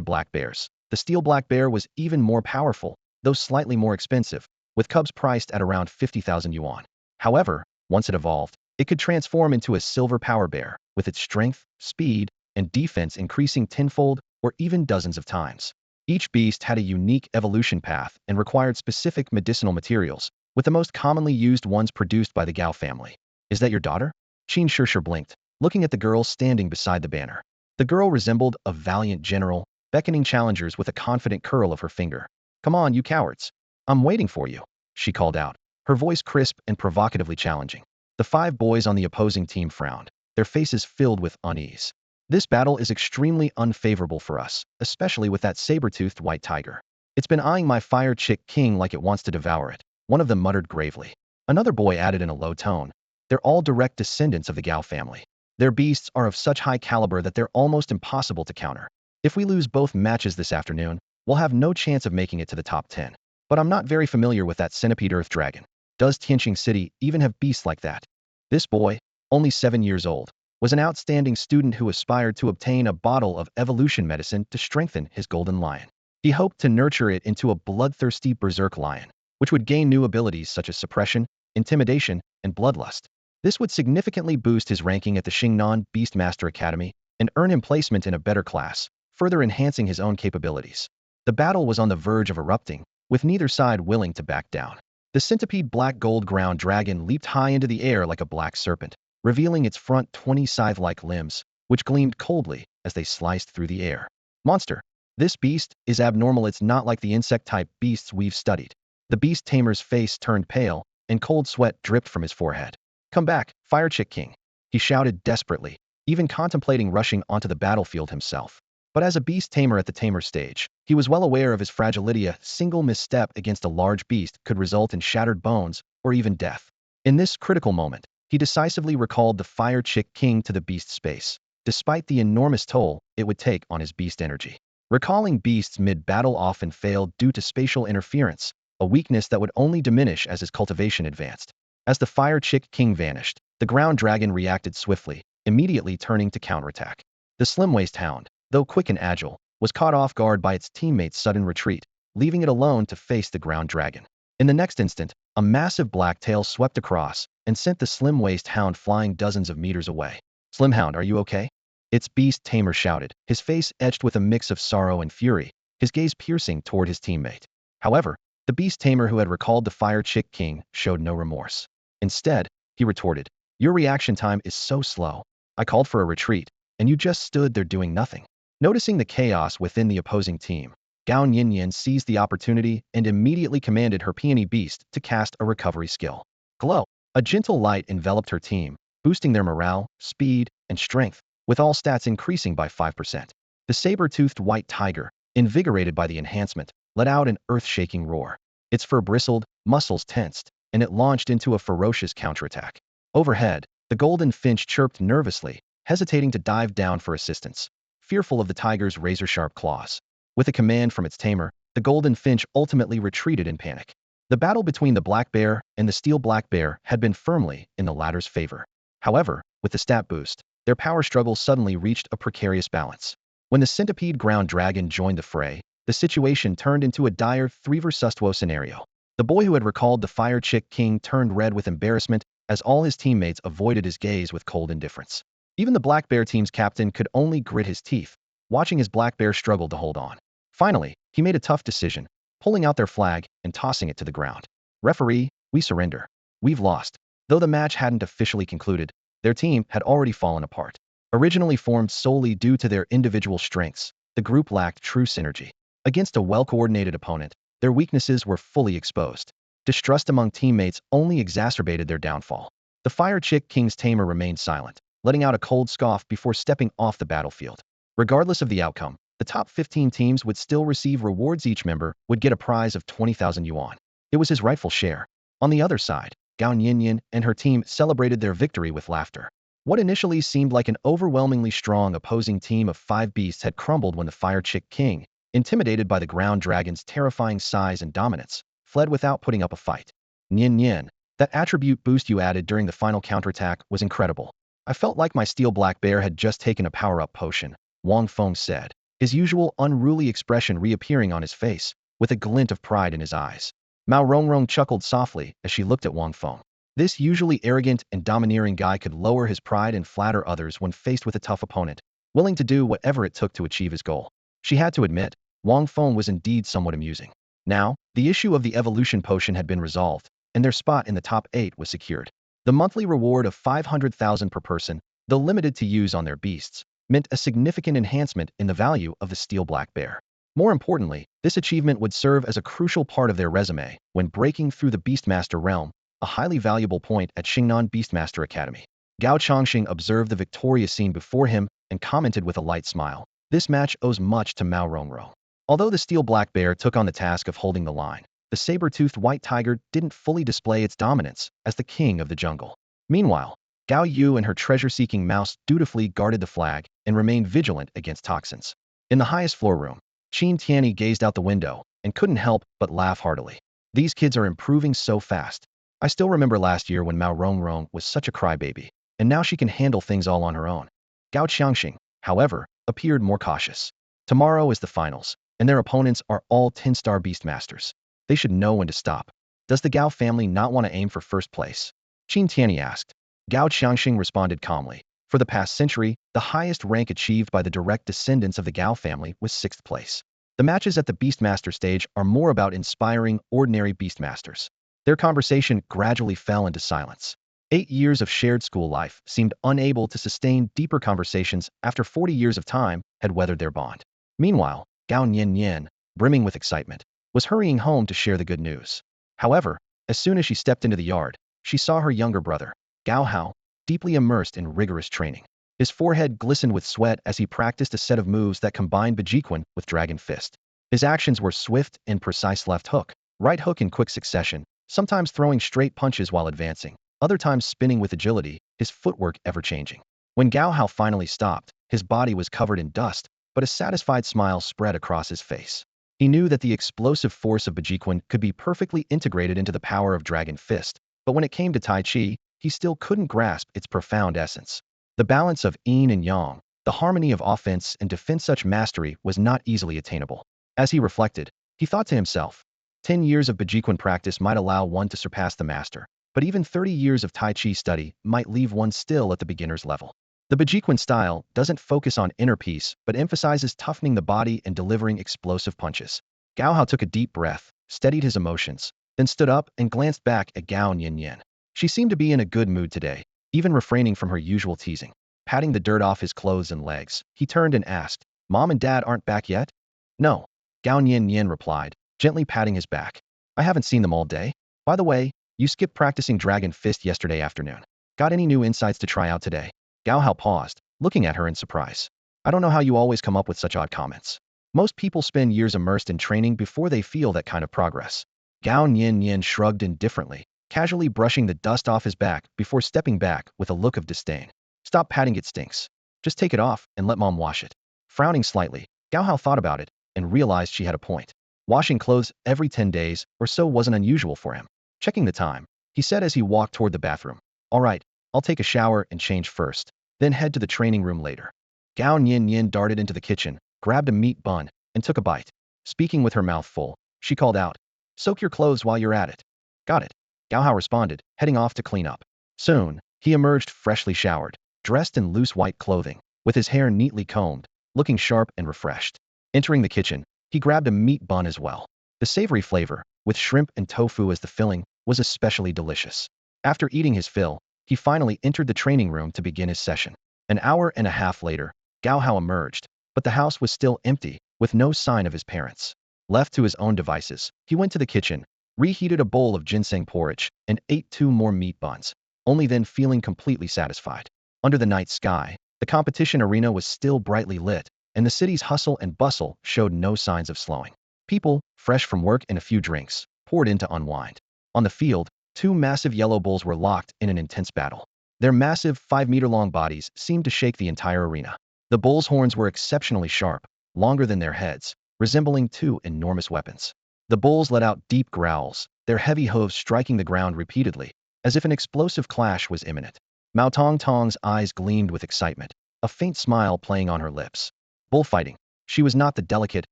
black bears, the steel black bear was even more powerful, though slightly more expensive, with cubs priced at around 50,000 yuan. However, once it evolved, it could transform into a silver power bear, with its strength, speed, and defense increasing tenfold or even dozens of times. Each beast had a unique evolution path and required specific medicinal materials, with the most commonly used ones produced by the Gao family. Is that your daughter? Qin Shishir blinked, looking at the girl standing beside the banner. The girl resembled a valiant general, beckoning challengers with a confident curl of her finger. Come on, you cowards. I'm waiting for you, she called out, her voice crisp and provocatively challenging. The 5 boys on the opposing team frowned, their faces filled with unease. This battle is extremely unfavorable for us, especially with that saber-toothed white tiger. It's been eyeing my fire chick king like it wants to devour it, one of them muttered gravely. Another boy added in a low tone. They're all direct descendants of the Gao family. Their beasts are of such high caliber that they're almost impossible to counter. If we lose both matches this afternoon, we'll have no chance of making it to the top 10. But I'm not very familiar with that centipede earth dragon. Does Tianqing City even have beasts like that? This boy, only 7 years old, was an outstanding student who aspired to obtain a bottle of evolution medicine to strengthen his golden lion. He hoped to nurture it into a bloodthirsty berserk lion, which would gain new abilities such as suppression, intimidation, and bloodlust. This would significantly boost his ranking at the Xingnan Beastmaster Academy and earn him placement in a better class, further enhancing his own capabilities. The battle was on the verge of erupting, with neither side willing to back down. The centipede black gold ground dragon leaped high into the air like a black serpent, revealing its front 20 scythe-like limbs, which gleamed coldly as they sliced through the air. Monster. This beast is abnormal. It's not like the insect-type beasts we've studied. The beast tamer's face turned pale, and cold sweat dripped from his forehead. Come back, Fire Chick King, he shouted desperately, even contemplating rushing onto the battlefield himself. But as a beast tamer at the tamer stage, he was well aware of his fragility. A single misstep against a large beast could result in shattered bones or even death. In this critical moment, he decisively recalled the Fire Chick King to the beast space, despite the enormous toll it would take on his beast energy. Recalling beasts mid-battle often failed due to spatial interference, a weakness that would only diminish as his cultivation advanced. As the Fire Chick King vanished, the ground dragon reacted swiftly, immediately turning to counterattack. The slim-waist hound, though quick and agile, was caught off guard by its teammates' sudden retreat, leaving it alone to face the ground dragon. In the next instant, a massive black tail swept across and sent the slim-waist hound flying dozens of meters away. "Slim Hound, are you okay?" Its beast tamer shouted, his face etched with a mix of sorrow and fury, his gaze piercing toward his teammate. However, the beast tamer who had recalled the Fire Chick King showed no remorse. Instead, he retorted, "Your reaction time is so slow. I called for a retreat, and you just stood there doing nothing." Noticing the chaos within the opposing team, Gao Nianian seized the opportunity and immediately commanded her peony beast to cast a recovery skill. Glow. A gentle light enveloped her team, boosting their morale, speed, and strength, with all stats increasing by 5%. The saber-toothed white tiger, invigorated by the enhancement, let out an earth-shaking roar. Its fur bristled, muscles tensed, and it launched into a ferocious counterattack. Overhead, the golden finch chirped nervously, hesitating to dive down for assistance, fearful of the tiger's razor-sharp claws. With a command from its tamer, the golden finch ultimately retreated in panic. The battle between the black bear and the steel black bear had been firmly in the latter's favor. However, with the stat boost, their power struggle suddenly reached a precarious balance. When the centipede ground dragon joined the fray, the situation turned into a dire 3 vs 2 scenario. The boy who had recalled the Fire Chick King turned red with embarrassment as all his teammates avoided his gaze with cold indifference. Even the black bear team's captain could only grit his teeth, watching his black bear struggle to hold on. Finally, he made a tough decision, pulling out their flag and tossing it to the ground. "Referee, we surrender. We've lost." Though the match hadn't officially concluded, their team had already fallen apart. Originally formed solely due to their individual strengths, the group lacked true synergy. Against a well-coordinated opponent, their weaknesses were fully exposed. Distrust among teammates only exacerbated their downfall. The Fire Chick King's tamer remained silent, letting out a cold scoff before stepping off the battlefield. Regardless of the outcome, the top 15 teams would still receive rewards. Each member would get a prize of 20,000 yuan. It was his rightful share. On the other side, Gao Nianian and her team celebrated their victory with laughter. What initially seemed like an overwhelmingly strong opposing team of 5 beasts had crumbled when the Fire Chick King, intimidated by the ground dragon's terrifying size and dominance, fled without putting up a fight. Nianian, that attribute boost you added during the final counterattack was incredible. "I felt like my steel black bear had just taken a power-up potion," Wang Feng said, his usual unruly expression reappearing on his face, with a glint of pride in his eyes. Mao Rongrong chuckled softly as she looked at Wang Feng. This usually arrogant and domineering guy could lower his pride and flatter others when faced with a tough opponent, willing to do whatever it took to achieve his goal. She had to admit, Wang Feng was indeed somewhat amusing. Now, the issue of the evolution potion had been resolved, and their spot in the top 8 was secured. The monthly reward of 500,000 per person, though limited to use on their beasts, meant a significant enhancement in the value of the steel black bear. More importantly, this achievement would serve as a crucial part of their resume when breaking through the Beastmaster realm, a highly valuable point at Xingnan Beastmaster Academy. Gao Chongqing observed the victorious scene before him and commented with a light smile. This match owes much to Mao Rongrong. Although the steel black bear took on the task of holding the line, the saber-toothed white tiger didn't fully display its dominance as the king of the jungle. Meanwhile, Gao Yu and her treasure-seeking mouse dutifully guarded the flag and remained vigilant against toxins. In the highest floor room, Qin Tianyi gazed out the window and couldn't help but laugh heartily. "These kids are improving so fast. I still remember last year when Mao Rongrong was such a crybaby, and now she can handle things all on her own." Gao Qiangxing, however, appeared more cautious. Tomorrow is the finals, and their opponents are all 10-star Beastmasters. They should know when to stop. "Does the Gao family not want to aim for first place?" Qin Tianyi asked. Gao Qiangxing responded calmly. For the past century, the highest rank achieved by the direct descendants of the Gao family was 6th place. The matches at the Beastmaster stage are more about inspiring ordinary Beastmasters. Their conversation gradually fell into silence. 8 years of shared school life seemed unable to sustain deeper conversations after 40 years of time had weathered their bond. Meanwhile, Gao Nianian, brimming with excitement, was hurrying home to share the good news. However, as soon as she stepped into the yard, she saw her younger brother, Gao Hao, deeply immersed in rigorous training. His forehead glistened with sweat as he practiced a set of moves that combined Bejequin with Dragon Fist. His actions were swift and precise: left hook, right hook in quick succession, sometimes throwing straight punches while advancing, other times spinning with agility, his footwork ever-changing. When Gao Hao finally stopped, his body was covered in dust, but a satisfied smile spread across his face. He knew that the explosive force of Bejequin could be perfectly integrated into the power of Dragon Fist, but when it came to Tai Chi, he still couldn't grasp its profound essence. The balance of yin and yang, the harmony of offense and defense, such mastery was not easily attainable. As he reflected, he thought to himself, 10 years of Bejequin practice might allow one to surpass the master, but even 30 years of Tai Chi study might leave one still at the beginner's level. The Bejequin style doesn't focus on inner peace, but emphasizes toughening the body and delivering explosive punches. Gao Hao took a deep breath, steadied his emotions, then stood up and glanced back at Gao Nianian. She seemed to be in a good mood today, even refraining from her usual teasing. Patting the dirt off his clothes and legs, he turned and asked, "Mom and Dad aren't back yet?" "No," Gao Nianian replied, gently patting his back. "I haven't seen them all day. By the way, you skipped practicing Dragon Fist yesterday afternoon. Got any new insights to try out today?" Gao Hao paused, looking at her in surprise. "I don't know how you always come up with such odd comments. Most people spend years immersed in training before they feel that kind of progress." Gao Nianian shrugged indifferently, casually brushing the dust off his back before stepping back with a look of disdain. "Stop patting, it stinks. Just take it off and let Mom wash it." Frowning slightly, Gao Hao thought about it and realized she had a point. Washing clothes every 10 days or so wasn't unusual for him. Checking the time, he said as he walked toward the bathroom, "All right, I'll take a shower and change first, then head to the training room later." Gao Nianian darted into the kitchen, grabbed a meat bun, and took a bite. Speaking with her mouth full, she called out, "Soak your clothes while you're at it." "Got it," Gao Hao responded, heading off to clean up. Soon, he emerged freshly showered, dressed in loose white clothing, with his hair neatly combed, looking sharp and refreshed. Entering the kitchen, he grabbed a meat bun as well. The savory flavor, with shrimp and tofu as the filling, was especially delicious. After eating his fill, he finally entered the training room to begin his session. An hour and a half later, Gao Hao emerged, but the house was still empty, with no sign of his parents. Left to his own devices, he went to the kitchen, reheated a bowl of ginseng porridge, and ate 2 more meat buns, only then feeling completely satisfied. Under the night sky, the competition arena was still brightly lit, and the city's hustle and bustle showed no signs of slowing. People, fresh from work and a few drinks, poured in to unwind. On the field, 2 massive yellow bulls were locked in an intense battle. Their massive 5-meter-long bodies seemed to shake the entire arena. The bulls' horns were exceptionally sharp, longer than their heads, resembling 2 enormous weapons. The bulls let out deep growls, their heavy hooves striking the ground repeatedly, as if an explosive clash was imminent. Mao Tong Tong's eyes gleamed with excitement, a faint smile playing on her lips. Bullfighting. She was not the delicate,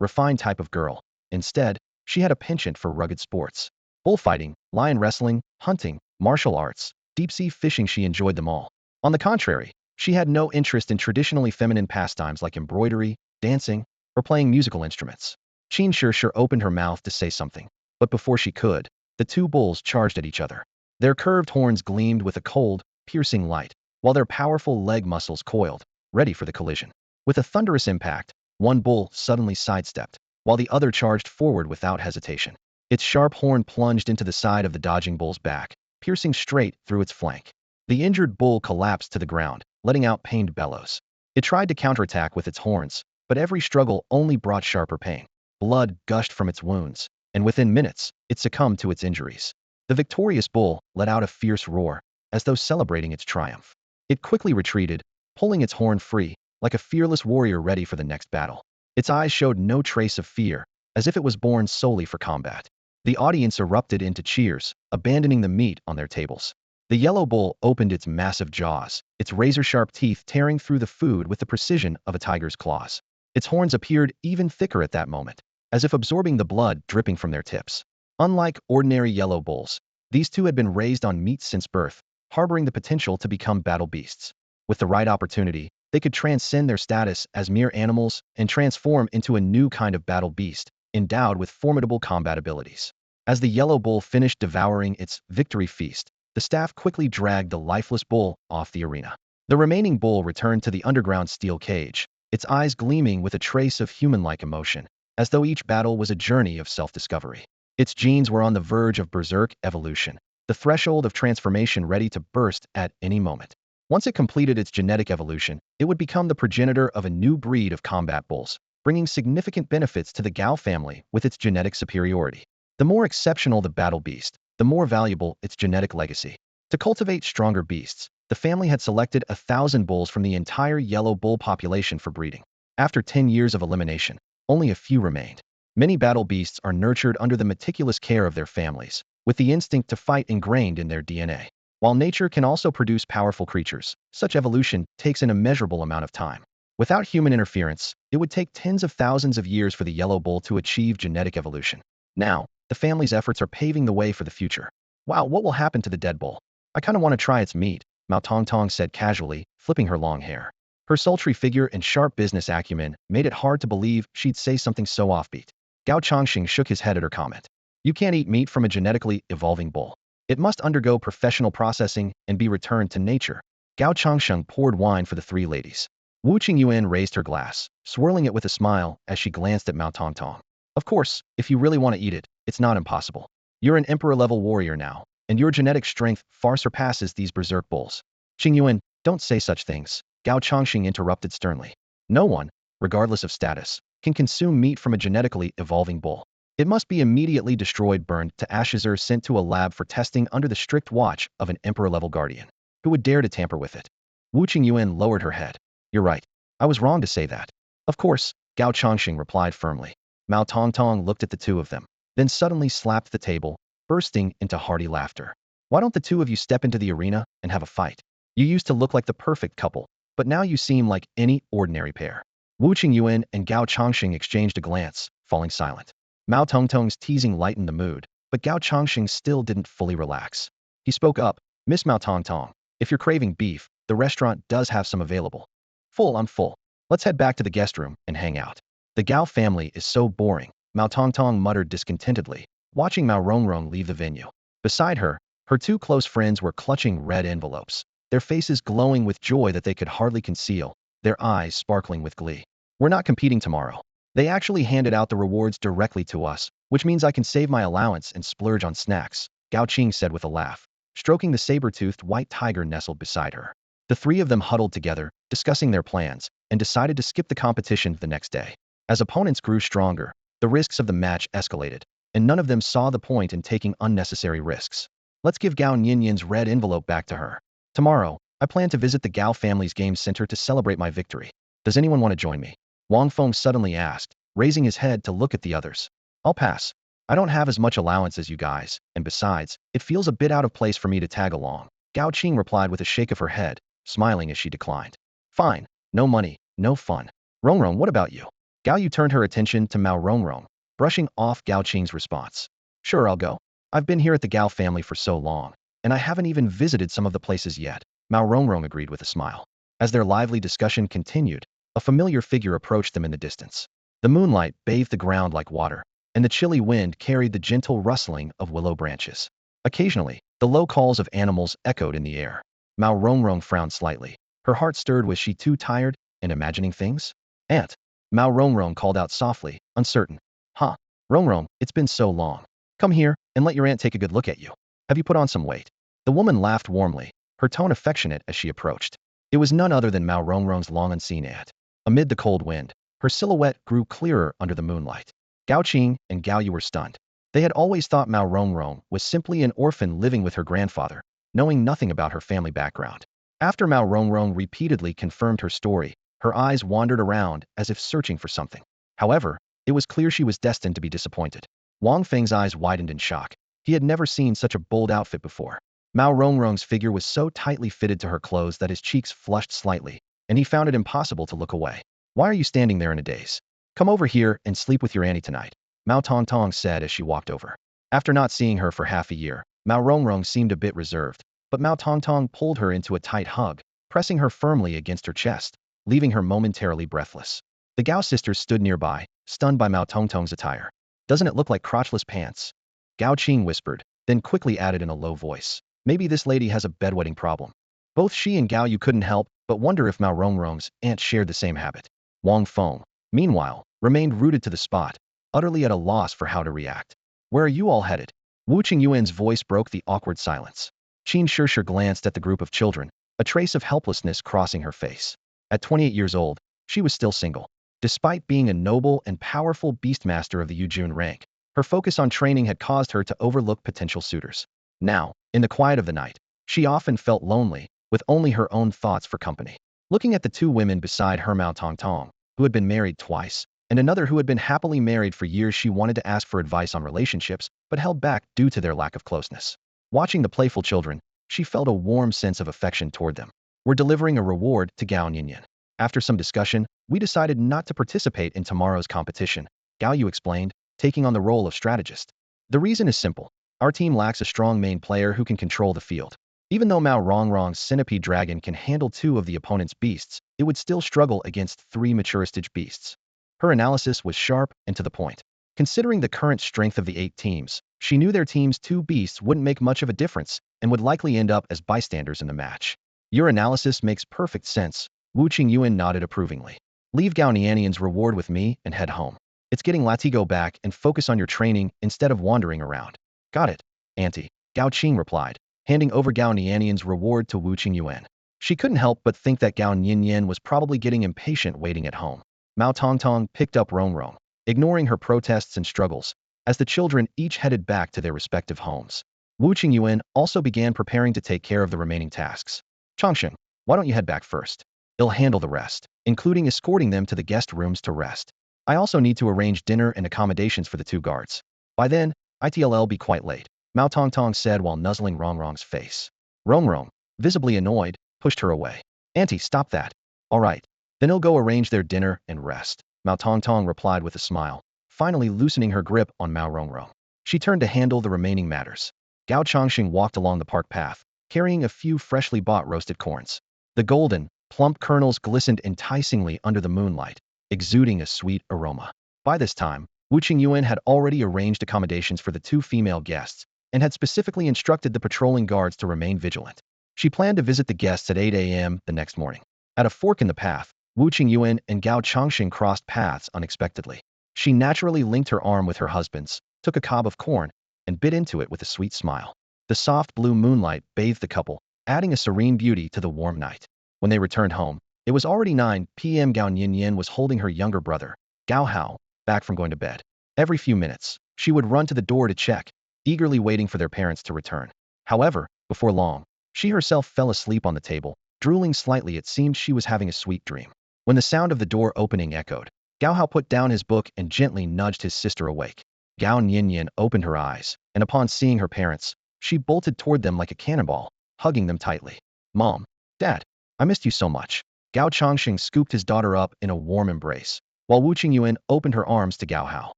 refined type of girl. Instead, she had a penchant for rugged sports. Bullfighting, lion wrestling, hunting, martial arts, deep-sea fishing, she enjoyed them all. On the contrary, she had no interest in traditionally feminine pastimes like embroidery, dancing, or playing musical instruments. Qin Shi opened her mouth to say something, but before she could, the 2 bulls charged at each other. Their curved horns gleamed with a cold, piercing light, while their powerful leg muscles coiled, ready for the collision. With a thunderous impact, one bull suddenly sidestepped, while the other charged forward without hesitation. Its sharp horn plunged into the side of the dodging bull's back, piercing straight through its flank. The injured bull collapsed to the ground, letting out pained bellows. It tried to counterattack with its horns, but every struggle only brought sharper pain. Blood gushed from its wounds, and within minutes, it succumbed to its injuries. The victorious bull let out a fierce roar, as though celebrating its triumph. It quickly retreated, pulling its horn free, like a fearless warrior ready for the next battle. Its eyes showed no trace of fear, as if it was born solely for combat. The audience erupted into cheers, abandoning the meat on their tables. The yellow bull opened its massive jaws, its razor-sharp teeth tearing through the food with the precision of a tiger's claws. Its horns appeared even thicker at that moment, as if absorbing the blood dripping from their tips. Unlike ordinary yellow bulls, these 2 had been raised on meat since birth, harboring the potential to become battle beasts. With the right opportunity, they could transcend their status as mere animals and transform into a new kind of battle beast, endowed with formidable combat abilities. As the yellow bull finished devouring its victory feast, the staff quickly dragged the lifeless bull off the arena. The remaining bull returned to the underground steel cage, its eyes gleaming with a trace of human-like emotion, as though each battle was a journey of self-discovery. Its genes were on the verge of berserk evolution, the threshold of transformation ready to burst at any moment. Once it completed its genetic evolution, it would become the progenitor of a new breed of combat bulls, bringing significant benefits to the Gao family with its genetic superiority. The more exceptional the battle beast, the more valuable its genetic legacy. To cultivate stronger beasts, the family had selected 1,000 bulls from the entire yellow bull population for breeding. After 10 years of elimination, only a few remained. Many battle beasts are nurtured under the meticulous care of their families, with the instinct to fight ingrained in their DNA. While nature can also produce powerful creatures, such evolution takes an immeasurable amount of time. Without human interference, it would take tens of thousands of years for the yellow bull to achieve genetic evolution. Now, the family's efforts are paving the way for the future. Wow, what will happen to the dead bull? I kind of want to try its meat, Mao Tongtong said casually, flipping her long hair. Her sultry figure and sharp business acumen made it hard to believe she'd say something so offbeat. Gao Chongqing shook his head at her comment. You can't eat meat from a genetically evolving bull. It must undergo professional processing and be returned to nature. Gao Chongsheng poured wine for the three ladies. Wu Qingyuan raised her glass, swirling it with a smile as she glanced at Mao Tongtong. Of course, if you really want to eat it, it's not impossible. You're an emperor-level warrior now, and your genetic strength far surpasses these berserk bulls. Qingyuan, don't say such things, Gao Chongqing interrupted sternly. No one, regardless of status, can consume meat from a genetically evolving bull. It must be immediately destroyed, burned to ashes, or sent to a lab for testing under the strict watch of an emperor-level guardian. Who would dare to tamper with it? Wu Qingyuan lowered her head. You're right. I was wrong to say that. Of course, Gao Chongqing replied firmly. Mao Tongtong looked at the two of them, then suddenly slapped the table, bursting into hearty laughter. Why don't the two of you step into the arena and have a fight? You used to look like the perfect couple, but now you seem like any ordinary pair. Wu Qingyuan and Gao Chongqing exchanged a glance, falling silent. Mao Tongtong's teasing lightened the mood, but Gao Chongqing still didn't fully relax. He spoke up, Miss Mao Tongtong, if you're craving beef, the restaurant does have some available. Full, I'm full. Let's head back to the guest room and hang out. The Gao family is so boring, Mao Tongtong muttered discontentedly, watching Mao Rongrong leave the venue. Beside her, her two close friends were clutching red envelopes, their faces glowing with joy that they could hardly conceal, their eyes sparkling with glee. We're not competing tomorrow. They actually handed out the rewards directly to us, which means I can save my allowance and splurge on snacks, Gao Qing said with a laugh, stroking the saber-toothed white tiger nestled beside her. The three of them huddled together, discussing their plans, and decided to skip the competition the next day. As opponents grew stronger, the risks of the match escalated, and none of them saw the point in taking unnecessary risks. Let's give Gao Nianian's red envelope back to her. Tomorrow, I plan to visit the Gao family's game center to celebrate my victory. Does anyone want to join me? Wang Feng suddenly asked, raising his head to look at the others. I'll pass. I don't have as much allowance as you guys, and besides, it feels a bit out of place for me to tag along. Gao Qing replied with a shake of her head, smiling as she declined. Fine. No money, no fun. Rongrong, what about you? Gao Yu turned her attention to Mao Rongrong, brushing off Gao Qing's response. Sure, I'll go. I've been here at the Gao family for so long, and I haven't even visited some of the places yet. Mao Rongrong agreed with a smile. As their lively discussion continued, a familiar figure approached them in the distance. The moonlight bathed the ground like water, and the chilly wind carried the gentle rustling of willow branches. Occasionally, the low calls of animals echoed in the air. Mao Rongrong frowned slightly. Her heart stirred. Was she too tired and imagining things? Aunt, Mao Rongrong called out softly, uncertain. Huh, Rongrong, it's been so long. Come here and let your aunt take a good look at you. Have you put on some weight? The woman laughed warmly, her tone affectionate as she approached. It was none other than Mao Rongrong's long-unseen aunt. Amid the cold wind, her silhouette grew clearer under the moonlight. Gao Qing and Gao Yu were stunned. They had always thought Mao Rongrong was simply an orphan living with her grandfather, knowing nothing about her family background. After Mao Rongrong repeatedly confirmed her story, her eyes wandered around as if searching for something. However, it was clear she was destined to be disappointed. Wang Feng's eyes widened in shock. He had never seen such a bold outfit before. Mao Rongrong's figure was so tightly fitted to her clothes that his cheeks flushed slightly, and he found it impossible to look away. Why are you standing there in a daze? Come over here and sleep with your auntie tonight, Mao Tongtong said as she walked over. After not seeing her for half a year, Mao Rongrong seemed a bit reserved, but Mao Tongtong pulled her into a tight hug, pressing her firmly against her chest, leaving her momentarily breathless. The Gao sisters stood nearby, stunned by Mao Tongtong's attire. Doesn't it look like crotchless pants? Gao Qing whispered, then quickly added in a low voice. Maybe this lady has a bedwetting problem. Both she and Gao Yu couldn't help but wonder if Mao Rongrong's aunt shared the same habit. Wang Feng, meanwhile, remained rooted to the spot, utterly at a loss for how to react. Where are you all headed? Wu Qingyuan's voice broke the awkward silence. Qin Shishir glanced at the group of children, a trace of helplessness crossing her face. At 28 years old, she was still single. Despite being a noble and powerful beastmaster of the Yujun rank, her focus on training had caused her to overlook potential suitors. Now, in the quiet of the night, she often felt lonely, with only her own thoughts for company. Looking at the two women beside her, Mao Tongtong, who had been married twice, and another who had been happily married for years, she wanted to ask for advice on relationships, but held back due to their lack of closeness. Watching the playful children, she felt a warm sense of affection toward them. We're delivering a reward to Gao Nianian. After some discussion, we decided not to participate in tomorrow's competition, Gao Yu explained, taking on the role of strategist. The reason is simple. Our team lacks a strong main player who can control the field. Even though Mao Rongrong's centipede dragon can handle 2 of the opponent's beasts, it would still struggle against 3 mature stage beasts. Her analysis was sharp and to the point. Considering the current strength of the 8 teams, she knew their team's 2 beasts wouldn't make much of a difference and would likely end up as bystanders in the match. Your analysis makes perfect sense, Wu Qingyuan nodded approvingly. Leave Gao Nianian's reward with me and head home. It's getting Latigo back and focus on your training instead of wandering around. Got it, Auntie, Gao Qing replied, handing over Gao Nianian's reward to Wu Qingyuan. She couldn't help but think that Gao Nianian was probably getting impatient waiting at home. Mao Tongtong picked up Rongrong, ignoring her protests and struggles, as the children each headed back to their respective homes. Wu Qingyuan also began preparing to take care of the remaining tasks. Chongsheng, why don't you head back first? I'll handle the rest, including escorting them to the guest rooms to rest. I also need to arrange dinner and accommodations for the 2 guards. By then, it'll be quite late, Mao Tongtong said while nuzzling Rongrong's face. Rongrong, visibly annoyed, pushed her away. Auntie, stop that. All right. Then I'll go arrange their dinner and rest, Mao Tongtong replied with a smile, finally loosening her grip on Mao Rongrong. She turned to handle the remaining matters. Gao Chongqing walked along the park path, carrying a few freshly bought roasted corns. The golden, plump kernels glistened enticingly under the moonlight, exuding a sweet aroma. By this time, Wu Qingyuan had already arranged accommodations for the 2 female guests and had specifically instructed the patrolling guards to remain vigilant. She planned to visit the guests at 8 a.m. the next morning. At a fork in the path, Wu Qingyuan and Gao Chongqing crossed paths unexpectedly. She naturally linked her arm with her husband's, took a cob of corn, and bit into it with a sweet smile. The soft blue moonlight bathed the couple, adding a serene beauty to the warm night. When they returned home, it was already 9 p.m. Gao Nianian was holding her younger brother, Gao Hao, back from going to bed. Every few minutes, she would run to the door to check, eagerly waiting for their parents to return. However, before long, she herself fell asleep on the table, drooling slightly. It seemed she was having a sweet dream. When the sound of the door opening echoed, Gao Hao put down his book and gently nudged his sister awake. Gao Nianian opened her eyes, and upon seeing her parents, she bolted toward them like a cannonball, hugging them tightly. Mom, Dad, I missed you so much. Gao Chongqing scooped his daughter up in a warm embrace, while Wu Qingyuan opened her arms to Gao Hao.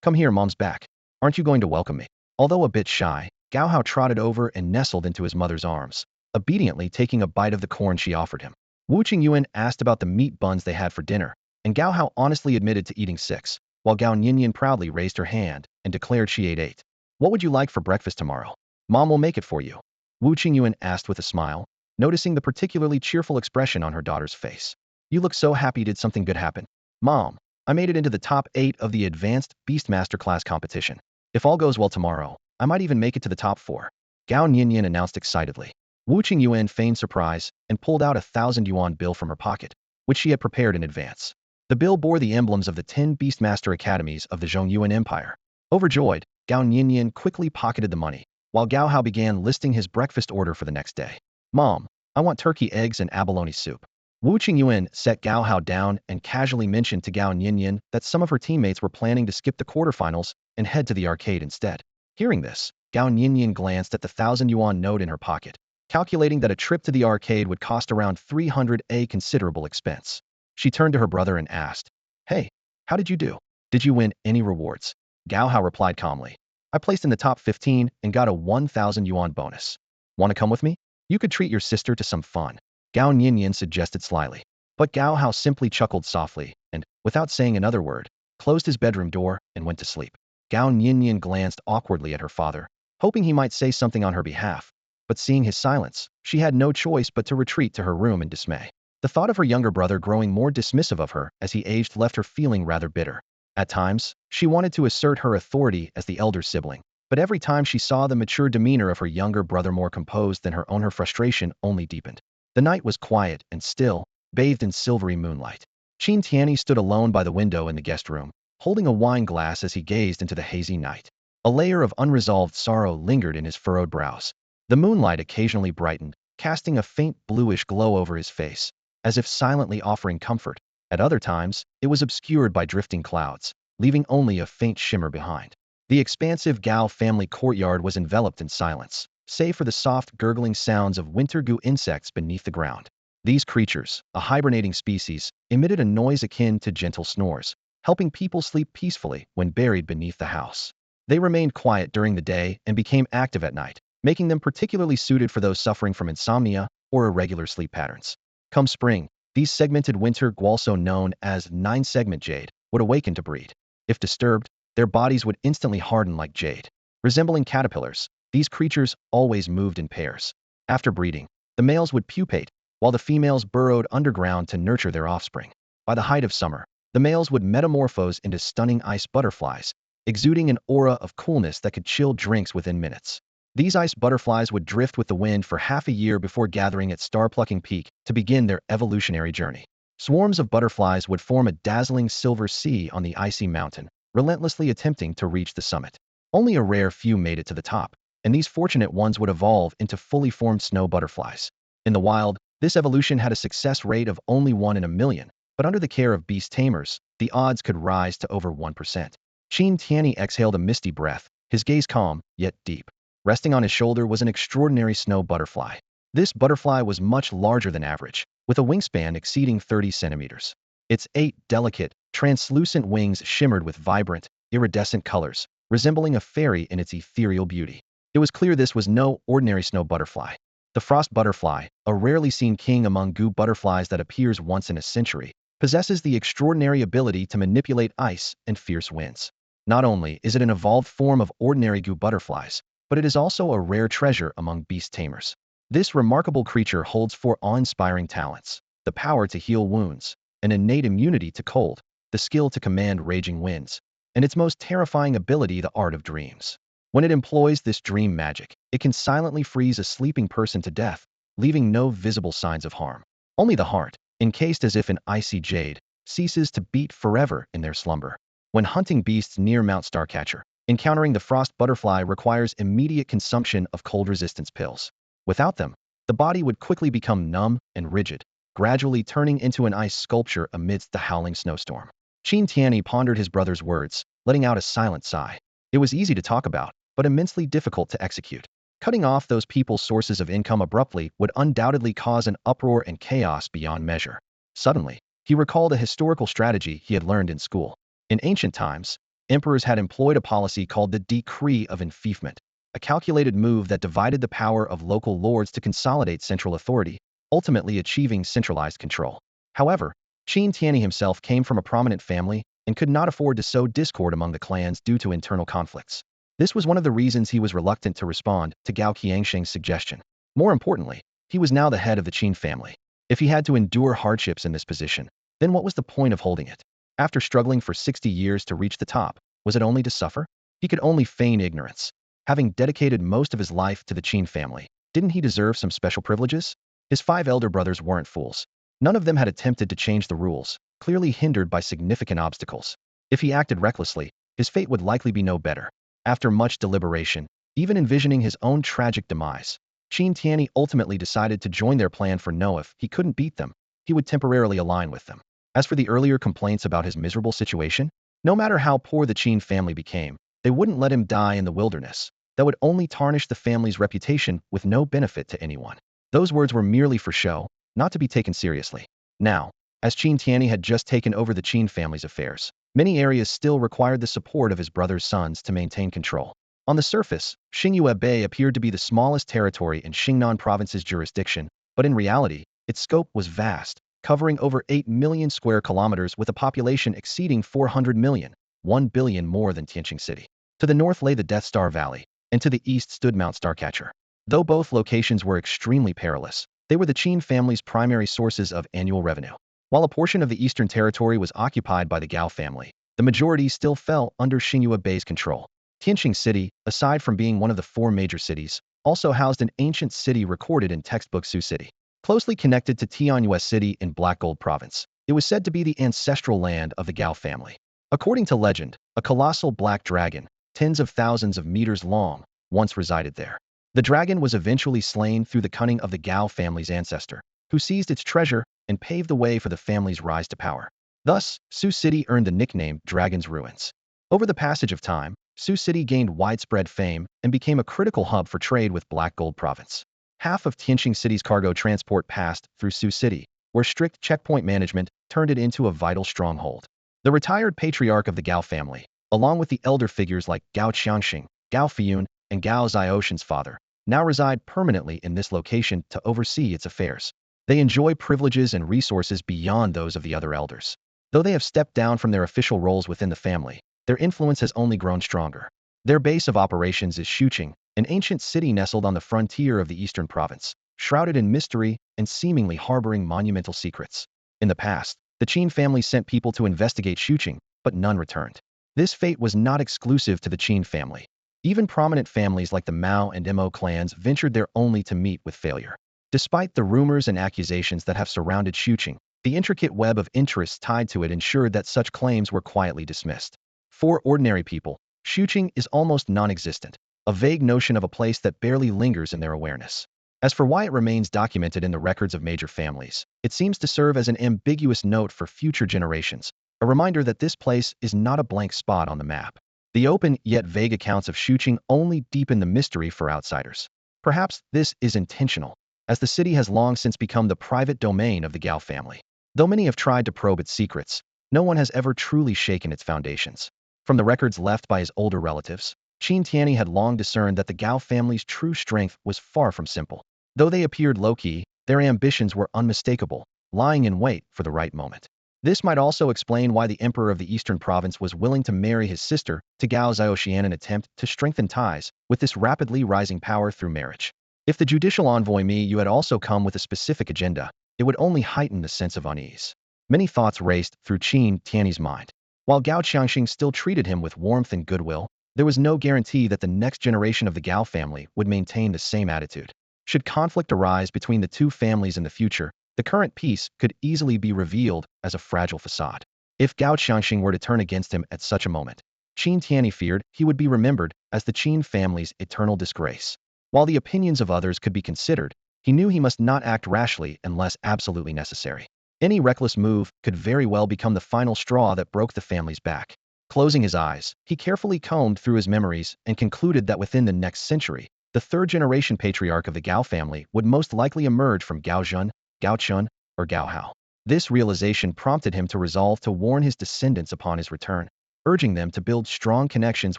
Come here, Mom's back. Aren't you going to welcome me? Although a bit shy, Gao Hao trotted over and nestled into his mother's arms, obediently taking a bite of the corn she offered him. Wu Qingyuan asked about the meat buns they had for dinner, and Gao Hao honestly admitted to eating 6, while Gao Nianian proudly raised her hand and declared she ate 8. What would you like for breakfast tomorrow? Mom will make it for you, Wu Qingyuan asked with a smile, noticing the particularly cheerful expression on her daughter's face. You look so happy. Did something good happen? Mom, I made it into the top 8 of the Advanced Beastmaster class competition. If all goes well tomorrow, I might even make it to the top 4. Gao Nianian announced excitedly. Wu Qingyuan feigned surprise and pulled out a 1,000 yuan bill from her pocket, which she had prepared in advance. The bill bore the emblems of the 10 Beastmaster Academies of the Zhongyuan Empire. Overjoyed, Gao Nianian quickly pocketed the money, while Gao Hao began listing his breakfast order for the next day. Mom, I want turkey eggs and abalone soup. Wu Qingyuan set Gao Hao down and casually mentioned to Gao Nianian that some of her teammates were planning to skip the quarterfinals and head to the arcade instead. Hearing this, Gao Nianian glanced at the 1,000 yuan note in her pocket, calculating that a trip to the arcade would cost around 300, a considerable expense. She turned to her brother and asked, Hey, how did you do? Did you win any rewards? Gao Hao replied calmly. I placed in the top 15 and got a 1,000 yuan bonus. Want to come with me? You could treat your sister to some fun, Gao Nianian suggested slyly. But Gao Hao simply chuckled softly and, without saying another word, closed his bedroom door and went to sleep. Gao Nianian glanced awkwardly at her father, hoping he might say something on her behalf, but seeing his silence, she had no choice but to retreat to her room in dismay. The thought of her younger brother growing more dismissive of her as he aged left her feeling rather bitter. At times, she wanted to assert her authority as the elder sibling, but every time she saw the mature demeanor of her younger brother more composed than her own, her frustration only deepened. The night was quiet and still, bathed in silvery moonlight. Qin Tianyi stood alone by the window in the guest room, holding a wine glass as he gazed into the hazy night. A layer of unresolved sorrow lingered in his furrowed brows. The moonlight occasionally brightened, casting a faint bluish glow over his face, as if silently offering comfort. At other times, it was obscured by drifting clouds, leaving only a faint shimmer behind. The expansive Gao family courtyard was enveloped in silence, save for the soft gurgling sounds of winter goo insects beneath the ground. These creatures, a hibernating species, emitted a noise akin to gentle snores, helping people sleep peacefully when buried beneath the house. They remained quiet during the day and became active at night, making them particularly suited for those suffering from insomnia or irregular sleep patterns. Come spring, these segmented winter, also known as nine-segment jade, would awaken to breed. If disturbed, their bodies would instantly harden like jade. Resembling caterpillars, these creatures always moved in pairs. After breeding, the males would pupate, while the females burrowed underground to nurture their offspring. By the height of summer, the males would metamorphose into stunning ice butterflies, exuding an aura of coolness that could chill drinks within minutes. These ice butterflies would drift with the wind for half a year before gathering at star-plucking peak to begin their evolutionary journey. Swarms of butterflies would form a dazzling silver sea on the icy mountain, relentlessly attempting to reach the summit. Only a rare few made it to the top, and these fortunate ones would evolve into fully formed snow butterflies. In the wild, this evolution had a success rate of only 1 in a million, but under the care of Beast Tamers, the odds could rise to over 1%. Qin Tianyi exhaled a misty breath, his gaze calm, yet deep. Resting on his shoulder was an extraordinary snow butterfly. This butterfly was much larger than average, with a wingspan exceeding 30 centimeters. Its 8 delicate, translucent wings shimmered with vibrant, iridescent colors, resembling a fairy in its ethereal beauty. It was clear this was no ordinary snow butterfly. The frost butterfly, a rarely seen king among goo butterflies that appears once in a century, possesses the extraordinary ability to manipulate ice and fierce winds. Not only is it an evolved form of ordinary goo butterflies, but it is also a rare treasure among beast tamers. This remarkable creature holds 4 awe-inspiring talents: the power to heal wounds, an innate immunity to cold, the skill to command raging winds, and its most terrifying ability, the art of dreams. When it employs this dream magic, it can silently freeze a sleeping person to death, leaving no visible signs of harm. Only the heart, encased as if in icy jade, ceases to beat forever in their slumber. When hunting beasts near Mount Starcatcher, encountering the frost butterfly requires immediate consumption of cold resistance pills. Without them, the body would quickly become numb and rigid, gradually turning into an ice sculpture amidst the howling snowstorm. Qin Tianyi pondered his brother's words, letting out a silent sigh. It was easy to talk about, but immensely difficult to execute. Cutting off those people's sources of income abruptly would undoubtedly cause an uproar and chaos beyond measure. Suddenly, he recalled a historical strategy he had learned in school. In ancient times, emperors had employed a policy called the Decree of Enfeoffment, a calculated move that divided the power of local lords to consolidate central authority, ultimately achieving centralized control. However, Qin Tianyi himself came from a prominent family and could not afford to sow discord among the clans due to internal conflicts. This was one of the reasons he was reluctant to respond to Gao Qiangsheng's suggestion. More importantly, he was now the head of the Qin family. If he had to endure hardships in this position, then what was the point of holding it? After struggling for 60 years to reach the top, was it only to suffer? He could only feign ignorance. Having dedicated most of his life to the Qin family, didn't he deserve some special privileges? His 5 elder brothers weren't fools. None of them had attempted to change the rules, clearly hindered by significant obstacles. If he acted recklessly, his fate would likely be no better. After much deliberation, even envisioning his own tragic demise, Qin Tianyi ultimately decided to join their plan for no. If he couldn't beat them, he would temporarily align with them. As for the earlier complaints about his miserable situation, no matter how poor the Qin family became, they wouldn't let him die in the wilderness. That would only tarnish the family's reputation with no benefit to anyone. Those words were merely for show, not to be taken seriously. Now, as Qin Tianyi had just taken over the Qin family's affairs, many areas still required the support of his brother's sons to maintain control. On the surface, Xingyue Bay appeared to be the smallest territory in Xingnan province's jurisdiction, but in reality, its scope was vast, covering over 8 million square kilometers with a population exceeding 400 million, 1 billion more than Tianqing City. To the north lay the Death Star Valley, and to the east stood Mount Starcatcher. Though both locations were extremely perilous, they were the Qin family's primary sources of annual revenue. While a portion of the eastern territory was occupied by the Gao family, the majority still fell under Xingyue Bay's control. Tianqing City, aside from being one of the 4 major cities, also housed an ancient city recorded in textbook Sioux City. Closely connected to Tianyue City in Black Gold Province, it was said to be the ancestral land of the Gao family. According to legend, a colossal black dragon, tens of thousands of meters long, once resided there. The dragon was eventually slain through the cunning of the Gao family's ancestor, who seized its treasure and paved the way for the family's rise to power. Thus, Sioux City earned the nickname Dragon's Ruins. Over the passage of time, Sioux City gained widespread fame and became a critical hub for trade with Black Gold Province. Half of Tianjin City's cargo transport passed through Sioux City, where strict checkpoint management turned it into a vital stronghold. The retired patriarch of the Gao family, along with the elder figures like Gao Qiangxing, Gao Fiyun, and Gao Xiaoshan's father, now reside permanently in this location to oversee its affairs. They enjoy privileges and resources beyond those of the other elders. Though they have stepped down from their official roles within the family, their influence has only grown stronger. Their base of operations is Shuqing, an ancient city nestled on the frontier of the eastern province, shrouded in mystery and seemingly harboring monumental secrets. In the past, the Qin family sent people to investigate Shuqing, but none returned. This fate was not exclusive to the Qin family. Even prominent families like the Mao and Mo clans ventured there only to meet with failure. Despite the rumors and accusations that have surrounded Shuqing, the intricate web of interests tied to it ensured that such claims were quietly dismissed. For ordinary people, Shuqing is almost non-existent, a vague notion of a place that barely lingers in their awareness. As for why it remains documented in the records of major families, it seems to serve as an ambiguous note for future generations, a reminder that this place is not a blank spot on the map. The open yet vague accounts of Shuqing only deepen the mystery for outsiders. Perhaps this is intentional, as the city has long since become the private domain of the Gao family. Though many have tried to probe its secrets, no one has ever truly shaken its foundations. From the records left by his older relatives, Qin Tianyi had long discerned that the Gao family's true strength was far from simple. Though they appeared low-key, their ambitions were unmistakable, lying in wait for the right moment. This might also explain why the emperor of the eastern province was willing to marry his sister to Gao Xiaoshan in an attempt to strengthen ties with this rapidly rising power through marriage. If the judicial envoy Yu had also come with a specific agenda, it would only heighten the sense of unease. Many thoughts raced through Qin Tianyi's mind. While Gao Qiangxing still treated him with warmth and goodwill, there was no guarantee that the next generation of the Gao family would maintain the same attitude. Should conflict arise between the two families in the future, the current peace could easily be revealed as a fragile facade. If Gao Qiangxing were to turn against him at such a moment, Qin Tianyi feared he would be remembered as the Qin family's eternal disgrace. While the opinions of others could be considered, he knew he must not act rashly unless absolutely necessary. Any reckless move could very well become the final straw that broke the family's back. Closing his eyes, he carefully combed through his memories and concluded that within the next century, the third-generation patriarch of the Gao family would most likely emerge from Gao Zhen, Gao Chun, or Gao Hao. This realization prompted him to resolve to warn his descendants upon his return, urging them to build strong connections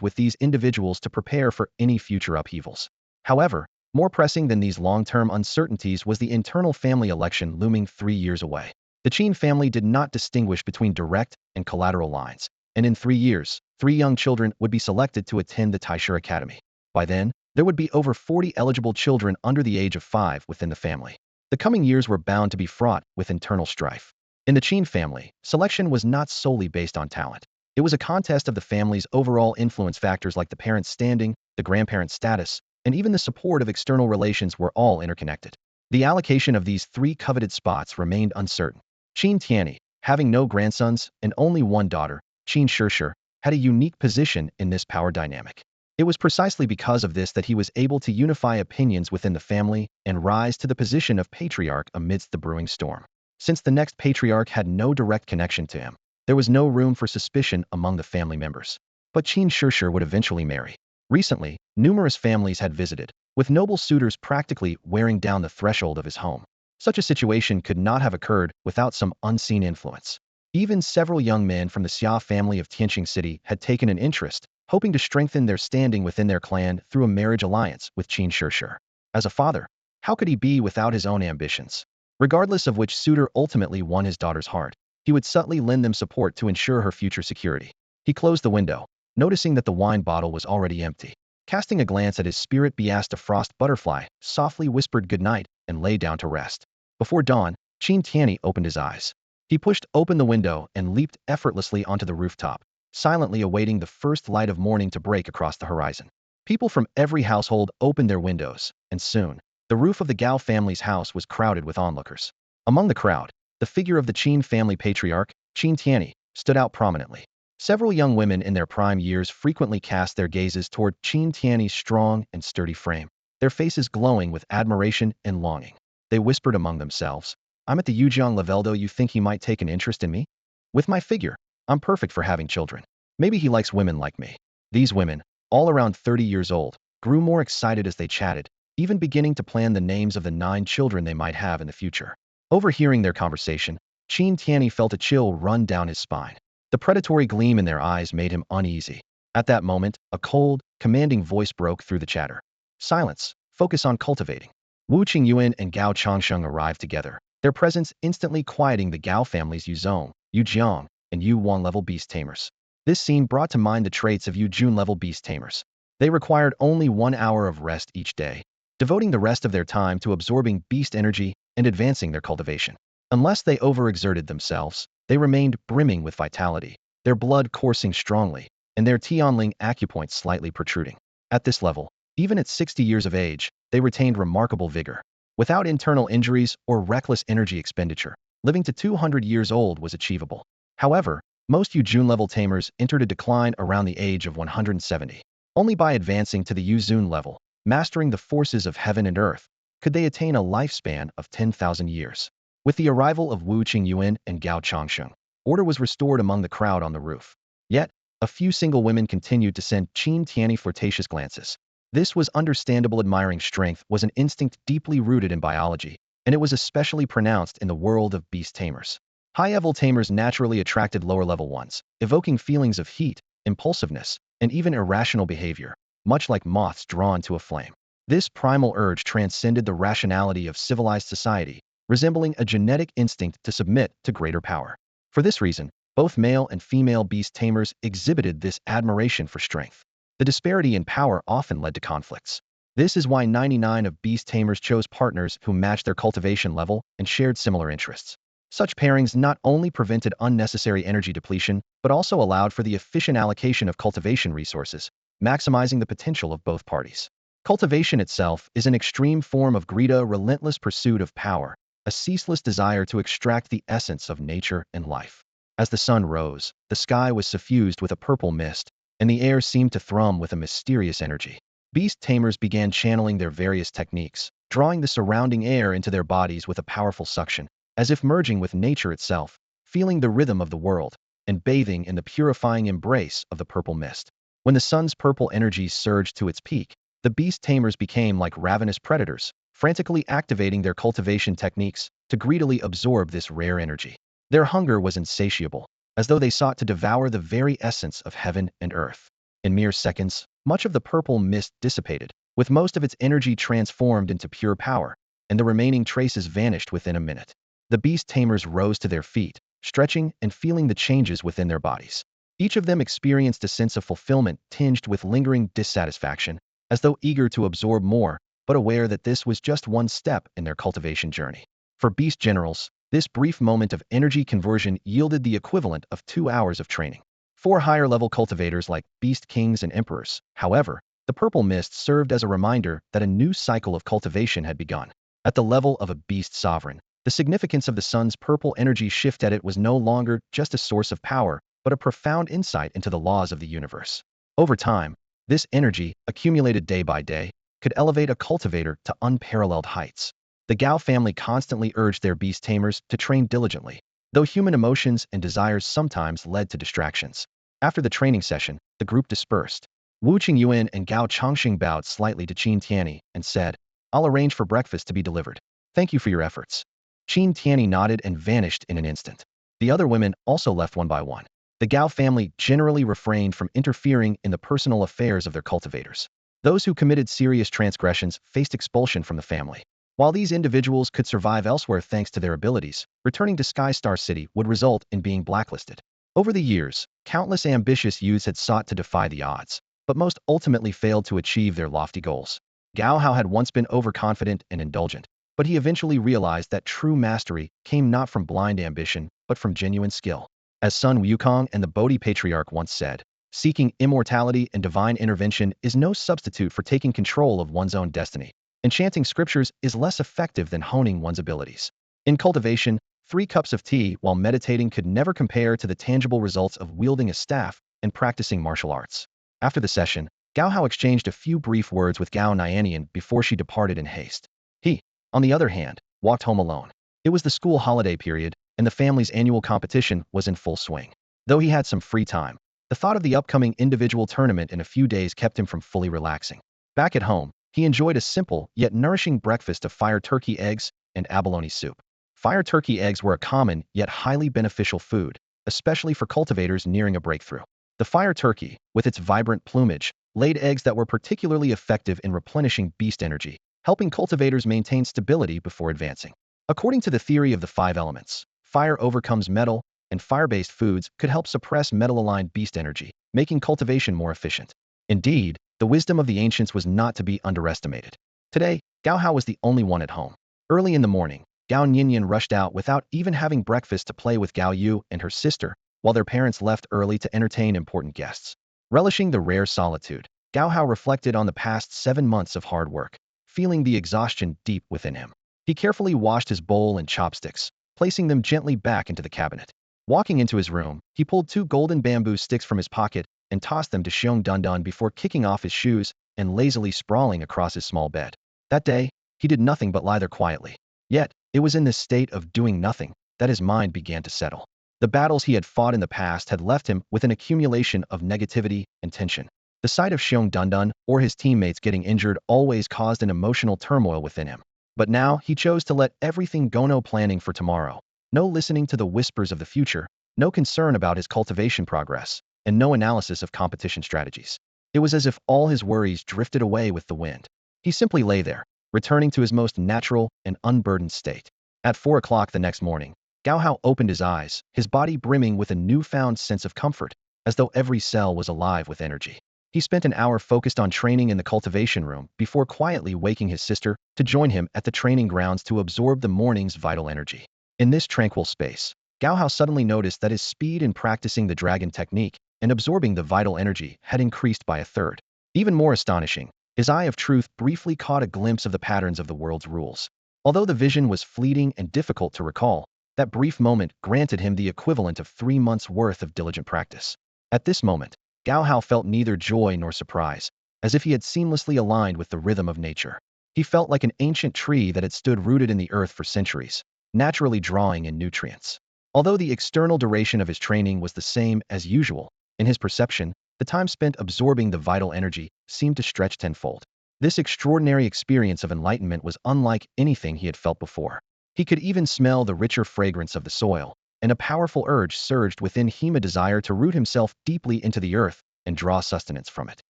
with these individuals to prepare for any future upheavals. However, more pressing than these long-term uncertainties was the internal family election looming 3 years away. The Qin family did not distinguish between direct and collateral lines, and in 3 years, 3 young children would be selected to attend the Taishu Academy. By then, there would be over 40 eligible children under the age of 5 within the family. The coming years were bound to be fraught with internal strife. In the Qin family, selection was not solely based on talent. It was a contest of the family's overall influence. Factors like the parent's standing, the grandparent's status, and even the support of external relations were all interconnected. The allocation of these 3 coveted spots remained uncertain. Qin Tianyi, having no grandsons and only one daughter, Qin Shishir, had a unique position in this power dynamic. It was precisely because of this that he was able to unify opinions within the family and rise to the position of patriarch amidst the brewing storm. Since the next patriarch had no direct connection to him, there was no room for suspicion among the family members. But Qin Shishir would eventually marry. Recently, numerous families had visited, with noble suitors practically wearing down the threshold of his home. Such a situation could not have occurred without some unseen influence. Even several young men from the Xia family of Tianjin City had taken an interest, hoping to strengthen their standing within their clan through a marriage alliance with Qin Shishir. As a father, how could he be without his own ambitions? Regardless of which suitor ultimately won his daughter's heart, he would subtly lend them support to ensure her future security. He closed the window, noticing that the wine bottle was already empty. Casting a glance at his spirit beast, a frost butterfly softly whispered goodnight and lay down to rest. Before dawn, Qin Tianyi opened his eyes. He pushed open the window and leaped effortlessly onto the rooftop, silently awaiting the first light of morning to break across the horizon. People from every household opened their windows, and soon, The roof of the Gao family's house was crowded with onlookers. Among the crowd, the figure of the Qin family patriarch, Qin Tianyi, stood out prominently. Several young women in their prime years frequently cast their gazes toward Qin Tianyi's strong and sturdy frame, their faces glowing with admiration and longing. They whispered among themselves, "I'm at the Yujiang level, though you think he might take an interest in me? With my figure, I'm perfect for having children. Maybe he likes women like me." These women, all around 30 years old, grew more excited as they chatted, even beginning to plan the names of the 9 children they might have in the future. Overhearing their conversation, Qin Tianyi felt a chill run down his spine. The predatory gleam in their eyes made him uneasy. At that moment, a cold, commanding voice broke through the chatter. "Silence. Focus on cultivating." Wu Qingyuan and Gao Changsheng arrived together, their presence instantly quieting the Gao family's Yuzong, Yujiang, and Yu Wang level beast tamers. This scene brought to mind the traits of Yu Jun level beast tamers. They required only 1 hour of rest each day, devoting the rest of their time to absorbing beast energy and advancing their cultivation. Unless they overexerted themselves, they remained brimming with vitality, their blood coursing strongly, and their Tianling acupoints slightly protruding. At this level, even at 60 years of age, they retained remarkable vigor. Without internal injuries or reckless energy expenditure, living to 200 years old was achievable. However, most Yuzun level tamers entered a decline around the age of 170. Only by advancing to the Yuzun level, mastering the forces of heaven and earth, could they attain a lifespan of 10,000 years. With the arrival of Wu Qingyuan and Gao Changsheng, order was restored among the crowd on the roof. Yet, a few single women continued to send Qin Tianyi flirtatious glances. This was understandable. Admiring strength was an instinct deeply rooted in biology, and it was especially pronounced in the world of beast tamers. High-level tamers naturally attracted lower-level ones, evoking feelings of heat, impulsiveness, and even irrational behavior, much like moths drawn to a flame. This primal urge transcended the rationality of civilized society, resembling a genetic instinct to submit to greater power. For this reason, both male and female beast tamers exhibited this admiration for strength. The disparity in power often led to conflicts. This is why 99 of beast tamers chose partners who matched their cultivation level and shared similar interests. Such pairings not only prevented unnecessary energy depletion, but also allowed for the efficient allocation of cultivation resources, maximizing the potential of both parties. Cultivation itself is an extreme form of greed, a relentless pursuit of power, a ceaseless desire to extract the essence of nature and life. As the sun rose, the sky was suffused with a purple mist, and the air seemed to thrum with a mysterious energy. Beast tamers began channeling their various techniques, drawing the surrounding air into their bodies with a powerful suction, as if merging with nature itself, feeling the rhythm of the world, and bathing in the purifying embrace of the purple mist. When the sun's purple energy surged to its peak, the beast tamers became like ravenous predators, frantically activating their cultivation techniques to greedily absorb this rare energy. Their hunger was insatiable, as though they sought to devour the very essence of heaven and earth. In mere seconds, much of the purple mist dissipated, with most of its energy transformed into pure power, and the remaining traces vanished within a minute. The beast tamers rose to their feet, stretching and feeling the changes within their bodies. Each of them experienced a sense of fulfillment tinged with lingering dissatisfaction, as though eager to absorb more, but aware that this was just one step in their cultivation journey. For beast generals, this brief moment of energy conversion yielded the equivalent of 2 hours of training. For higher-level cultivators like beast kings and emperors, however, the purple mist served as a reminder that a new cycle of cultivation had begun. At the level of a beast sovereign, the significance of the sun's purple energy shift at it was no longer just a source of power, but a profound insight into the laws of the universe. Over time, this energy, accumulated day by day, could elevate a cultivator to unparalleled heights. The Gao family constantly urged their beast tamers to train diligently, though human emotions and desires sometimes led to distractions. After the training session, the group dispersed. Wu Qingyuan and Gao Changxing bowed slightly to Qin Tianyi and said, "I'll arrange for breakfast to be delivered. Thank you for your efforts." Qin Tianyi nodded and vanished in an instant. The other women also left one by one. The Gao family generally refrained from interfering in the personal affairs of their cultivators. Those who committed serious transgressions faced expulsion from the family. While these individuals could survive elsewhere thanks to their abilities, returning to Sky Star City would result in being blacklisted. Over the years, countless ambitious youths had sought to defy the odds, but most ultimately failed to achieve their lofty goals. Gao Hao had once been overconfident and indulgent, but he eventually realized that true mastery came not from blind ambition, but from genuine skill. As Sun Wukong and the Bodhi Patriarch once said, seeking immortality and divine intervention is no substitute for taking control of one's own destiny. Enchanting scriptures is less effective than honing one's abilities. In cultivation, 3 cups of tea while meditating could never compare to the tangible results of wielding a staff and practicing martial arts. After the session, Gao Hao exchanged a few brief words with Gao Nianian before she departed in haste. He, on the other hand, walked home alone. It was the school holiday period, and the family's annual competition was in full swing. Though he had some free time, the thought of the upcoming individual tournament in a few days kept him from fully relaxing. Back at home, he enjoyed a simple yet nourishing breakfast of fire turkey eggs and abalone soup. Fire turkey eggs were a common yet highly beneficial food, especially for cultivators nearing a breakthrough. The fire turkey, with its vibrant plumage, laid eggs that were particularly effective in replenishing beast energy, helping cultivators maintain stability before advancing. According to the theory of the 5 elements, fire overcomes metal, and fire-based foods could help suppress metal-aligned beast energy, making cultivation more efficient. Indeed, the wisdom of the ancients was not to be underestimated. Today, Gao Hao was the only one at home. Early in the morning, Gao Nianian rushed out without even having breakfast to play with Gao Yu and her sister, while their parents left early to entertain important guests. Relishing the rare solitude, Gao Hao reflected on the past 7 months of hard work, feeling the exhaustion deep within him. He carefully washed his bowl and chopsticks, placing them gently back into the cabinet. Walking into his room, he pulled 2 golden bamboo sticks from his pocket and tossed them to Shiong Dunan before kicking off his shoes and lazily sprawling across his small bed. That day, he did nothing but lie there quietly. Yet, it was in this state of doing nothing that his mind began to settle. The battles he had fought in the past had left him with an accumulation of negativity and tension. The sight of Shiong Dunan or his teammates getting injured always caused an emotional turmoil within him. But now he chose to let everything go. No planning for tomorrow, no listening to the whispers of the future, no concern about his cultivation progress, and no analysis of competition strategies. It was as if all his worries drifted away with the wind. He simply lay there, returning to his most natural and unburdened state. At 4 o'clock the next morning, Gao Hao opened his eyes, his body brimming with a newfound sense of comfort, as though every cell was alive with energy. He spent an hour focused on training in the cultivation room before quietly waking his sister to join him at the training grounds to absorb the morning's vital energy. In this tranquil space, Gao Hao suddenly noticed that his speed in practicing the dragon technique and absorbing the vital energy had increased by a third. Even more astonishing, his eye of truth briefly caught a glimpse of the patterns of the world's rules. Although the vision was fleeting and difficult to recall, that brief moment granted him the equivalent of 3 months' worth of diligent practice. At this moment, Gao Hao felt neither joy nor surprise, as if he had seamlessly aligned with the rhythm of nature. He felt like an ancient tree that had stood rooted in the earth for centuries, naturally drawing in nutrients. Although the external duration of his training was the same as usual, in his perception, the time spent absorbing the vital energy seemed to stretch tenfold. This extraordinary experience of enlightenment was unlike anything he had felt before. He could even smell the richer fragrance of the soil, and a powerful urge surged within him, a desire to root himself deeply into the earth and draw sustenance from it.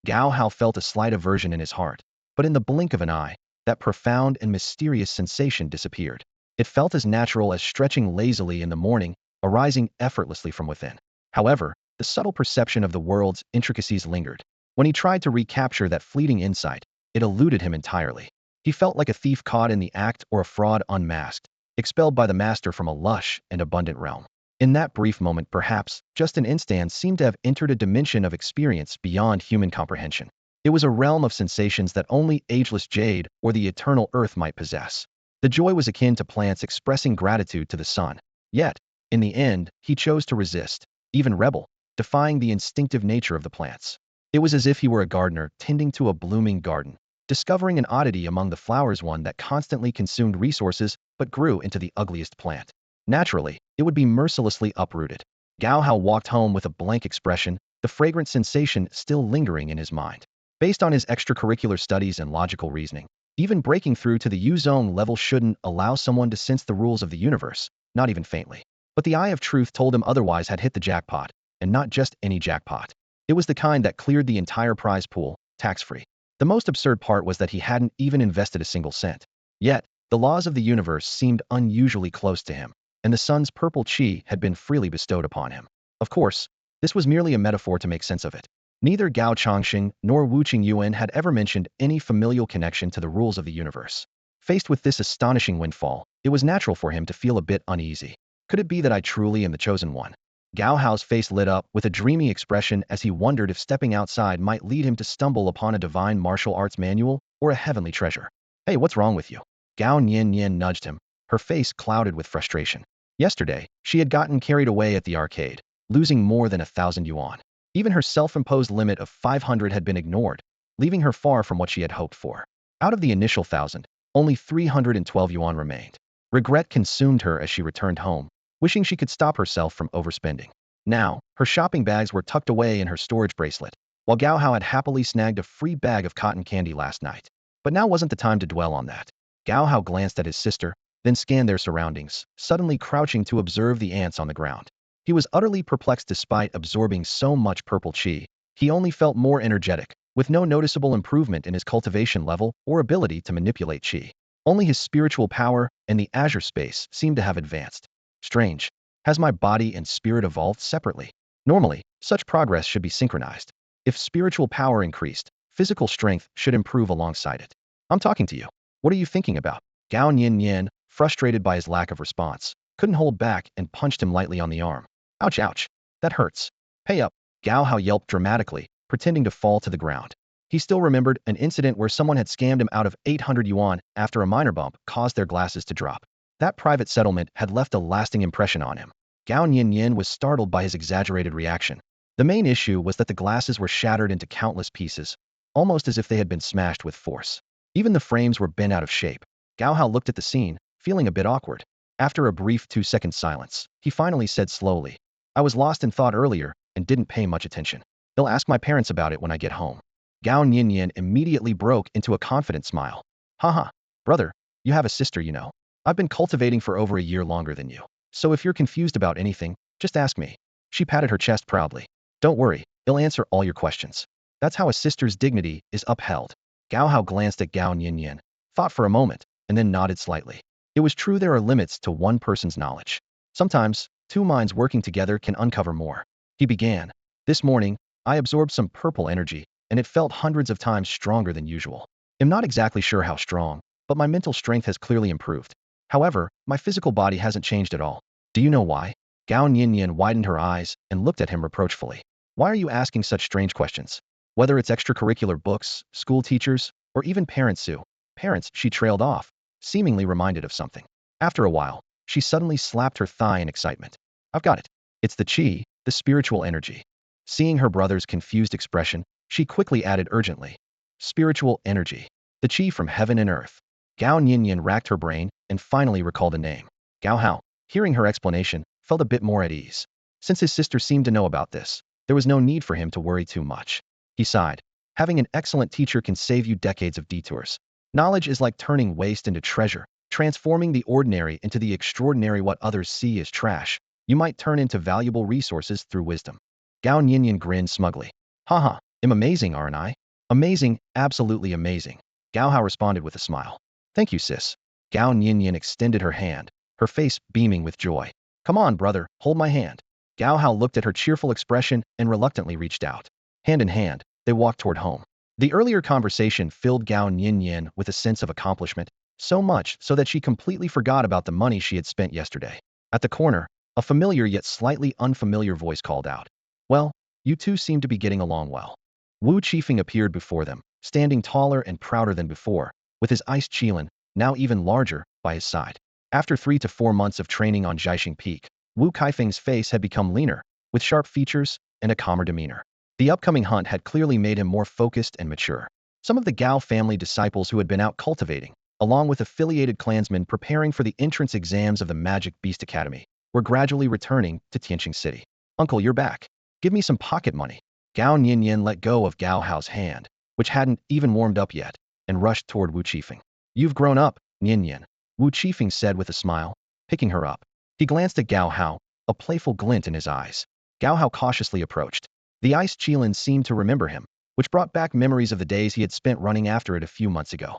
Gao Hao felt a slight aversion in his heart, but in the blink of an eye, that profound and mysterious sensation disappeared. It felt as natural as stretching lazily in the morning, arising effortlessly from within. However, the subtle perception of the world's intricacies lingered. When he tried to recapture that fleeting insight, it eluded him entirely. He felt like a thief caught in the act or a fraud unmasked, expelled by the master from a lush and abundant realm. In that brief moment, perhaps, just an instant seemed to have entered a dimension of experience beyond human comprehension. It was a realm of sensations that only ageless jade or the eternal earth might possess. The joy was akin to plants expressing gratitude to the sun. Yet, in the end, he chose to resist, even rebel, defying the instinctive nature of the plants. It was as if he were a gardener tending to a blooming garden, discovering an oddity among the flowers, one that constantly consumed resources but grew into the ugliest plant. Naturally, it would be mercilessly uprooted. Gao Hao walked home with a blank expression, the fragrant sensation still lingering in his mind. Based on his extracurricular studies and logical reasoning, even breaking through to the U-zone level shouldn't allow someone to sense the rules of the universe, not even faintly. But the eye of truth told him otherwise. Had hit the jackpot, and not just any jackpot. It was the kind that cleared the entire prize pool, tax-free. The most absurd part was that he hadn't even invested a single cent. Yet, the laws of the universe seemed unusually close to him, and the sun's purple chi had been freely bestowed upon him. Of course, this was merely a metaphor to make sense of it. Neither Gao Changxing nor Wu Qingyuan had ever mentioned any familial connection to the rules of the universe. Faced with this astonishing windfall, it was natural for him to feel a bit uneasy. Could it be that I truly am the chosen one? Gao Hao's face lit up with a dreamy expression as he wondered if stepping outside might lead him to stumble upon a divine martial arts manual or a heavenly treasure. Hey, what's wrong with you? Gao Nianian nudged him, her face clouded with frustration. Yesterday, she had gotten carried away at the arcade, losing more than 1,000 yuan. Even her self-imposed limit of 500 had been ignored, leaving her far from what she had hoped for. Out of the initial 1,000, only 312 yuan remained. Regret consumed her as she returned home, wishing she could stop herself from overspending. Now, her shopping bags were tucked away in her storage bracelet, while Gao Hao had happily snagged a free bag of cotton candy last night. But now wasn't the time to dwell on that. Gao Hao glanced at his sister, then scanned their surroundings, suddenly crouching to observe the ants on the ground. He was utterly perplexed despite absorbing so much purple chi. He only felt more energetic, with no noticeable improvement in his cultivation level or ability to manipulate chi. Only his spiritual power and the azure space seemed to have advanced. Strange. Has my body and spirit evolved separately? Normally, such progress should be synchronized. If spiritual power increased, physical strength should improve alongside it. I'm talking to you. What are you thinking about? Gao Nianian, frustrated by his lack of response, couldn't hold back and punched him lightly on the arm. Ouch, ouch. That hurts. Pay up. Gao Hao yelped dramatically, pretending to fall to the ground. He still remembered an incident where someone had scammed him out of 800 yuan after a minor bump caused their glasses to drop. That private settlement had left a lasting impression on him. Gao Nianyan was startled by his exaggerated reaction. The main issue was that the glasses were shattered into countless pieces, almost as if they had been smashed with force. Even the frames were bent out of shape. Gao Hao looked at the scene, feeling a bit awkward. After a brief 2-second silence, he finally said slowly, I was lost in thought earlier and didn't pay much attention. They'll ask my parents about it when I get home. Gao Nianyan immediately broke into a confident smile. Haha, brother, you have a sister, you know. I've been cultivating for over a year longer than you. So if you're confused about anything, just ask me. She patted her chest proudly. Don't worry, I'll answer all your questions. That's how a sister's dignity is upheld. Gao Hao glanced at Gao Nianyan, thought for a moment, and then nodded slightly. It was true there are limits to one person's knowledge. Sometimes, two minds working together can uncover more. He began. This morning, I absorbed some purple energy, and it felt hundreds of times stronger than usual. I'm not exactly sure how strong, but my mental strength has clearly improved. However, my physical body hasn't changed at all. Do you know why? Gao Nianyan widened her eyes and looked at him reproachfully. Why are you asking such strange questions? Whether it's extracurricular books, school teachers, or even parents, she trailed off, seemingly reminded of something. After a while, she suddenly slapped her thigh in excitement. I've got it. It's the chi, the spiritual energy. Seeing her brother's confused expression, she quickly added urgently. Spiritual energy. The chi from heaven and earth. Gao Nianyan racked her brain and finally recalled a name. Gao Hao, hearing her explanation, felt a bit more at ease. Since his sister seemed to know about this, there was no need for him to worry too much. He sighed. Having an excellent teacher can save you decades of detours. Knowledge is like turning waste into treasure, transforming the ordinary into the extraordinary. What others see as trash, you might turn into valuable resources through wisdom. Gao Nianyan grinned smugly. Haha, I'm amazing, aren't I? Amazing, absolutely amazing. Gao Hao responded with a smile. Thank you, sis. Gao Nianyan extended her hand, her face beaming with joy. Come on, brother, hold my hand. Gao Hao looked at her cheerful expression and reluctantly reached out. Hand in hand, they walked toward home. The earlier conversation filled Gao Nianyan with a sense of accomplishment, so much so that she completely forgot about the money she had spent yesterday. At the corner, a familiar yet slightly unfamiliar voice called out. Well, you two seem to be getting along well. Wu Qifeng appeared before them, standing taller and prouder than before, with his ice Qilin, now even larger, by his side. After 3 to 4 months of training on Jiaxing Peak, Wu Kaifeng's face had become leaner, with sharp features and a calmer demeanor. The upcoming hunt had clearly made him more focused and mature. Some of the Gao family disciples who had been out cultivating, along with affiliated clansmen preparing for the entrance exams of the Magic Beast Academy, were gradually returning to Tianqing City. Uncle, you're back. Give me some pocket money. Gao Nianyan let go of Gao Hao's hand, which hadn't even warmed up yet, and rushed toward Wu Qifeng. You've grown up, Nianyan, Wu Qifeng said with a smile, picking her up. He glanced at Gao Hao, a playful glint in his eyes. Gao Hao cautiously approached. The ice Qilin seemed to remember him, which brought back memories of the days he had spent running after it a few months ago.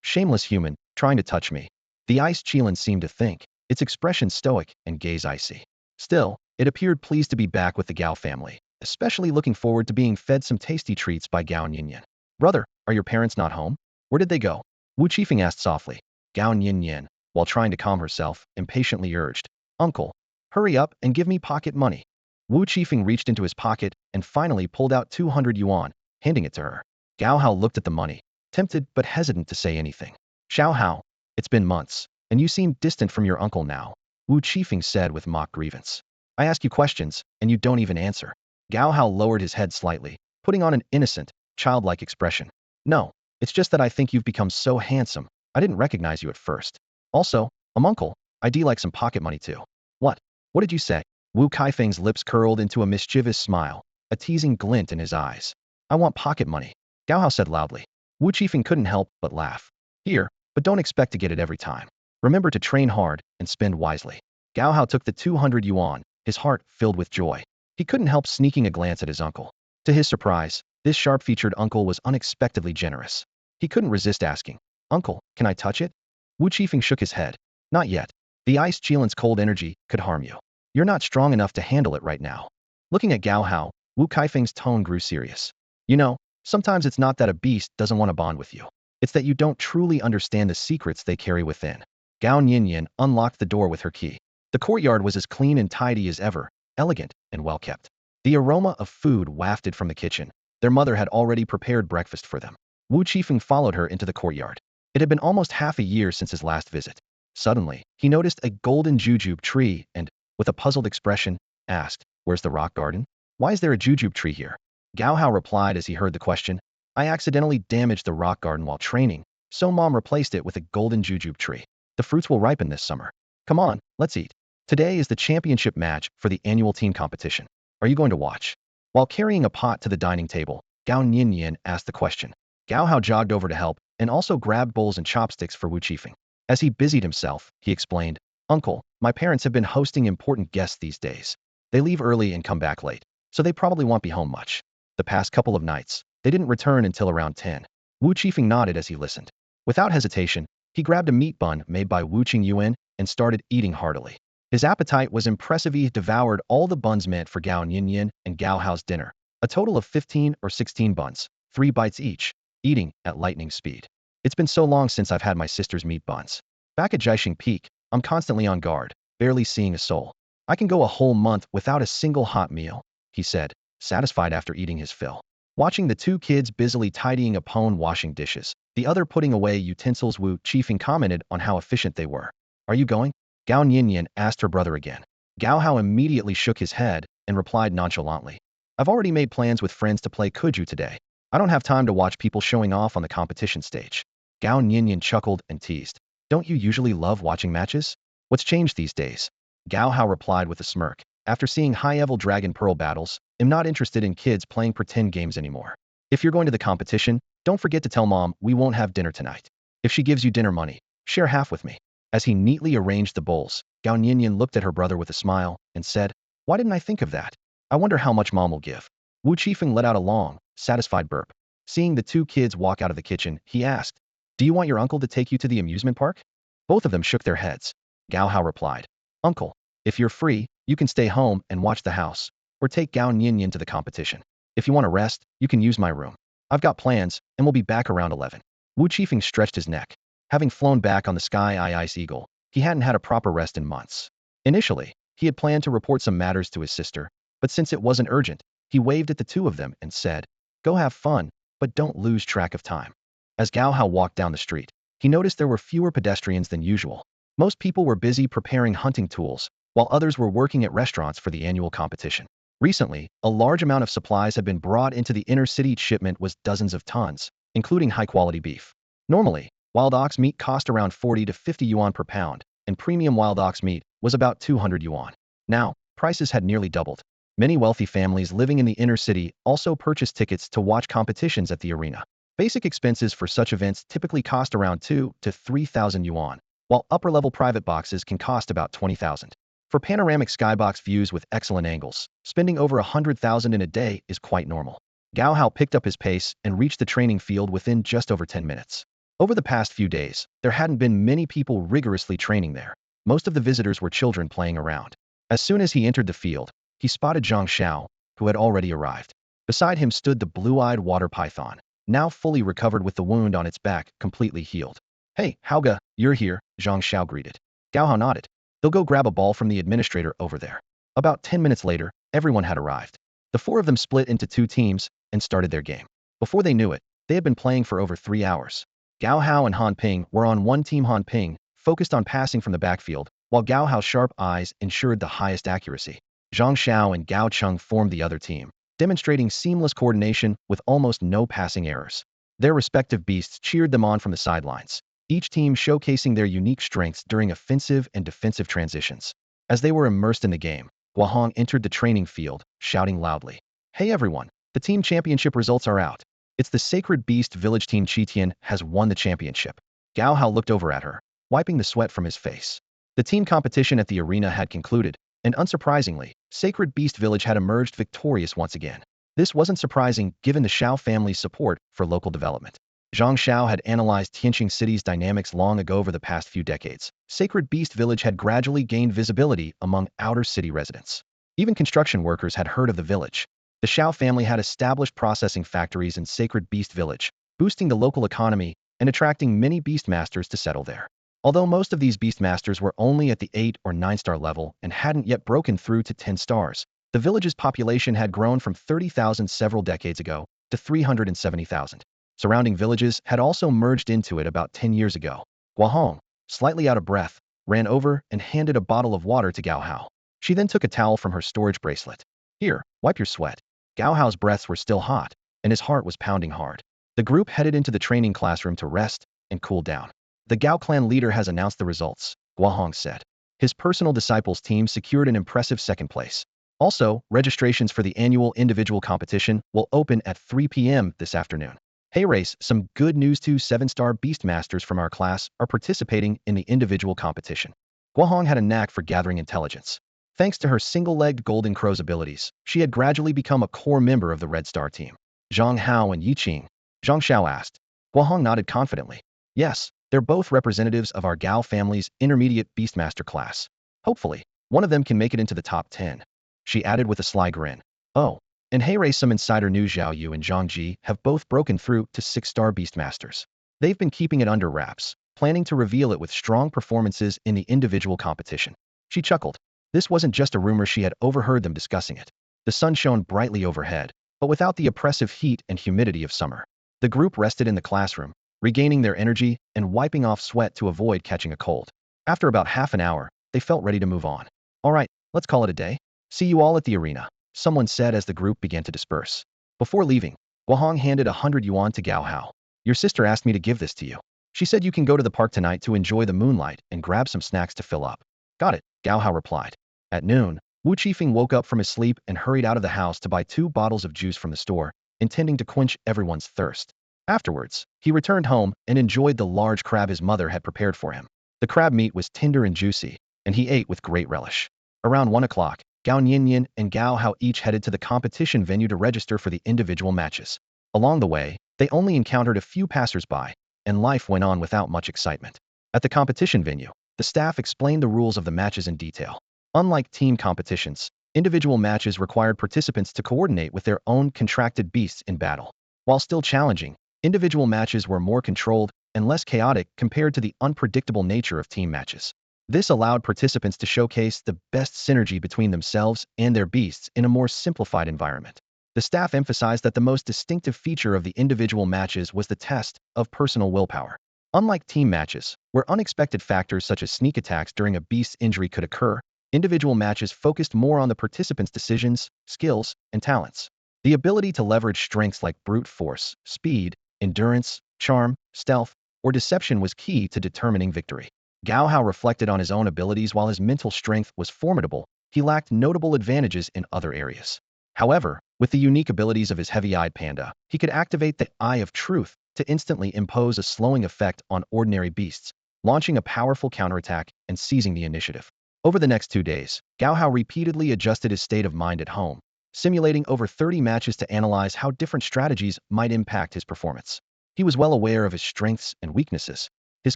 Shameless human, trying to touch me. The ice Qilin seemed to think, its expression stoic and gaze icy. Still, it appeared pleased to be back with the Gao family, especially looking forward to being fed some tasty treats by Gao Nianyan. Brother, are your parents not home? Where did they go? Wu Qifeng asked softly. Gao Nianyan, while trying to calm herself, impatiently urged. Uncle, hurry up and give me pocket money. Wu Qifeng reached into his pocket and finally pulled out 200 yuan, handing it to her. Gao Hao looked at the money, tempted but hesitant to say anything. Xiao Hao, it's been months, and you seem distant from your uncle now, Wu Qifeng said with mock grievance. I ask you questions, and you don't even answer. Gao Hao lowered his head slightly, putting on an innocent, childlike expression. No, it's just that I think you've become so handsome, I didn't recognize you at first. Also, uncle, I'd like some pocket money too. What? What did you say? Wu Kaifeng's lips curled into a mischievous smile, a teasing glint in his eyes. I want pocket money, Gao Hao said loudly. Wu Qifeng couldn't help but laugh. Here, but don't expect to get it every time. Remember to train hard and spend wisely. Gao Hao took the 200 yuan, his heart filled with joy. He couldn't help sneaking a glance at his uncle. To his surprise, this sharp-featured uncle was unexpectedly generous. He couldn't resist asking, Uncle, can I touch it? Wu Qifeng shook his head. Not yet. The ice chelan's cold energy could harm you. You're not strong enough to handle it right now. Looking at Gao Hao, Wu Kaifeng's tone grew serious. You know, sometimes it's not that a beast doesn't want to bond with you. It's that you don't truly understand the secrets they carry within. Gao Nianian unlocked the door with her key. The courtyard was as clean and tidy as ever, elegant and well-kept. The aroma of food wafted from the kitchen. Their mother had already prepared breakfast for them. Wu Qifeng followed her into the courtyard. It had been almost half a year since his last visit. Suddenly, he noticed a golden jujube tree and, with a puzzled expression, asked, Where's the rock garden? Why is there a jujube tree here? Gao Hao replied as he heard the question, I accidentally damaged the rock garden while training, so Mom replaced it with a golden jujube tree. The fruits will ripen this summer. Come on, let's eat. Today is the championship match for the annual team competition. Are you going to watch? While carrying a pot to the dining table, Gao Nianian asked the question. Gao Hao jogged over to help and also grabbed bowls and chopsticks for Wu Qifeng. As he busied himself, he explained, Uncle, my parents have been hosting important guests these days. They leave early and come back late, so they probably won't be home much. The past couple of nights, they didn't return until around 10. Wu Qifeng nodded as he listened. Without hesitation, he grabbed a meat bun made by Wu Qingyuan and started eating heartily. His appetite was impressive. He devoured all the buns meant for Gao Nianian and Gao Hao's dinner, a total of 15 or 16 buns, 3 bites each, eating at lightning speed. It's been so long since I've had my sister's meat buns. Back at Jiaxing Peak, I'm constantly on guard, barely seeing a soul. I can go a whole month without a single hot meal, he said, satisfied after eating his fill. Watching the two kids busily tidying up, one washing dishes, the other putting away utensils, Wu Qifeng commented on how efficient they were. Are you going? Gao Nianian asked her brother again. Gao Hao immediately shook his head and replied nonchalantly. I've already made plans with friends to play Kuju today. I don't have time to watch people showing off on the competition stage. Gao Nianian chuckled and teased. Don't you usually love watching matches? What's changed these days? Gao Hao replied with a smirk. After seeing high-level Dragon Pearl battles, I'm not interested in kids playing pretend games anymore. If you're going to the competition, don't forget to tell Mom we won't have dinner tonight. If she gives you dinner money, share half with me. As he neatly arranged the bowls, Gao Nianian looked at her brother with a smile and said, Why didn't I think of that? I wonder how much Mom will give. Wu Qifeng let out a long, satisfied burp. Seeing the two kids walk out of the kitchen, he asked, Do you want your uncle to take you to the amusement park? Both of them shook their heads. Gao Hao replied, Uncle, if you're free, you can stay home and watch the house, or take Gao Nianian to the competition. If you want to rest, you can use my room. I've got plans, and we'll be back around 11. Wu Qifeng stretched his neck. Having flown back on the Sky Eye Ice Eagle, he hadn't had a proper rest in months. Initially, he had planned to report some matters to his sister, but since it wasn't urgent, he waved at the two of them and said, Go have fun, but don't lose track of time. As Gao Hao walked down the street, he noticed there were fewer pedestrians than usual. Most people were busy preparing hunting tools, while others were working at restaurants for the annual competition. Recently, a large amount of supplies had been brought into the inner city. Shipment was dozens of tons, including high-quality beef. Normally, wild ox meat cost around 40 to 50 yuan per pound, and premium wild ox meat was about 200 yuan. Now, prices had nearly doubled. Many wealthy families living in the inner city also purchased tickets to watch competitions at the arena. Basic expenses for such events typically cost around 2,000 to 3,000 yuan, while upper-level private boxes can cost about 20,000. For panoramic skybox views with excellent angles, spending over 100,000 in a day is quite normal. Gao Hao picked up his pace and reached the training field within just over 10 minutes. Over the past few days, there hadn't been many people rigorously training there. Most of the visitors were children playing around. As soon as he entered the field, he spotted Zhang Xiao, who had already arrived. Beside him stood the blue-eyed water python, now fully recovered with the wound on its back completely healed. Hey, Haoge, you're here, Zhang Xiao greeted. Gao Hao nodded. They'll go grab a ball from the administrator over there. About 10 minutes later, everyone had arrived. The four of them split into two teams and started their game. Before they knew it, they had been playing for over 3 hours. Gao Hao and Han Ping were on one team. Han Ping focused on passing from the backfield, while Gao Hao's sharp eyes ensured the highest accuracy. Zhang Xiao and Gao Cheng formed the other team, demonstrating seamless coordination with almost no passing errors. Their respective beasts cheered them on from the sidelines, each team showcasing their unique strengths during offensive and defensive transitions. As they were immersed in the game, Guahong entered the training field, shouting loudly, "Hey everyone, the team championship results are out. It's the Sacred Beast Village Team. Qitian has won the championship." Gao Hao looked over at her, wiping the sweat from his face. The team competition at the arena had concluded, and unsurprisingly, Sacred Beast Village had emerged victorious once again. This wasn't surprising given the Xiao family's support for local development. Zhang Xiao had analyzed Tianqing City's dynamics long ago. Over the past few decades, Sacred Beast Village had gradually gained visibility among outer city residents. Even construction workers had heard of the village. The Xiao family had established processing factories in Sacred Beast Village, boosting the local economy and attracting many beastmasters to settle there. Although most of these beastmasters were only at the 8 or 9-star level and hadn't yet broken through to 10 stars, the village's population had grown from 30,000 several decades ago to 370,000. Surrounding villages had also merged into it about 10 years ago. Guahong, slightly out of breath, ran over and handed a bottle of water to Gao Hao. She then took a towel from her storage bracelet. "Here, wipe your sweat." Gao Hao's breaths were still hot, and his heart was pounding hard. The group headed into the training classroom to rest and cool down. "The Gao clan leader has announced the results," Guahong said. His personal disciples team secured an impressive second place. Also, registrations for the annual individual competition will open at 3 p.m. this afternoon. "Hey race, some good news. 2 7-star beastmasters from our class are participating in the individual competition." Guahong had a knack for gathering intelligence. Thanks to her single-legged golden crow's abilities, she had gradually become a core member of the Red Star team. "Zhang Hao and Yiqing?" Zhang Xiao asked. Guahong nodded confidently. "Yes, they're both representatives of our Gao family's intermediate beastmaster class. Hopefully, one of them can make it into the top 10. She added with a sly grin. "Oh, and hey Ray, some insider news. Zhao Yu and Zhang Ji have both broken through to 6-star beastmasters. They've been keeping it under wraps, planning to reveal it with strong performances in the individual competition." She chuckled. This wasn't just a rumor. She had overheard them discussing it. The sun shone brightly overhead, but without the oppressive heat and humidity of summer. The group rested in the classroom, regaining their energy and wiping off sweat to avoid catching a cold. After about half an hour, they felt ready to move on. "All right, let's call it a day. See you all at the arena," someone said as the group began to disperse. Before leaving, Guahong handed 100 yuan to Gao Hao. "Your sister asked me to give this to you. She said you can go to the park tonight to enjoy the moonlight and grab some snacks to fill up." "Got it," Gao Hao replied. At noon, Wu Qifeng woke up from his sleep and hurried out of the house to buy 2 bottles of juice from the store, intending to quench everyone's thirst. Afterwards, he returned home and enjoyed the large crab his mother had prepared for him. The crab meat was tender and juicy, and he ate with great relish. Around 1 o'clock, Gao Nianian and Gao Hao each headed to the competition venue to register for the individual matches. Along the way, they only encountered a few passers-by, and life went on without much excitement. At the competition venue, the staff explained the rules of the matches in detail. Unlike team competitions, individual matches required participants to coordinate with their own contracted beasts in battle. While still challenging, individual matches were more controlled and less chaotic compared to the unpredictable nature of team matches. This allowed participants to showcase the best synergy between themselves and their beasts in a more simplified environment. The staff emphasized that the most distinctive feature of the individual matches was the test of personal willpower. Unlike team matches, where unexpected factors such as sneak attacks during a beast's injury could occur, individual matches focused more on the participants' decisions, skills, and talents. The ability to leverage strengths like brute force, speed, endurance, charm, stealth, or deception was key to determining victory. Gao Hao reflected on his own abilities. While his mental strength was formidable, he lacked notable advantages in other areas. However, with the unique abilities of his heavy-eyed panda, he could activate the Eye of Truth to instantly impose a slowing effect on ordinary beasts, launching a powerful counterattack and seizing the initiative. Over the next 2 days, Gao Hao repeatedly adjusted his state of mind at home, simulating over 30 matches to analyze how different strategies might impact his performance. He was well aware of his strengths and weaknesses. His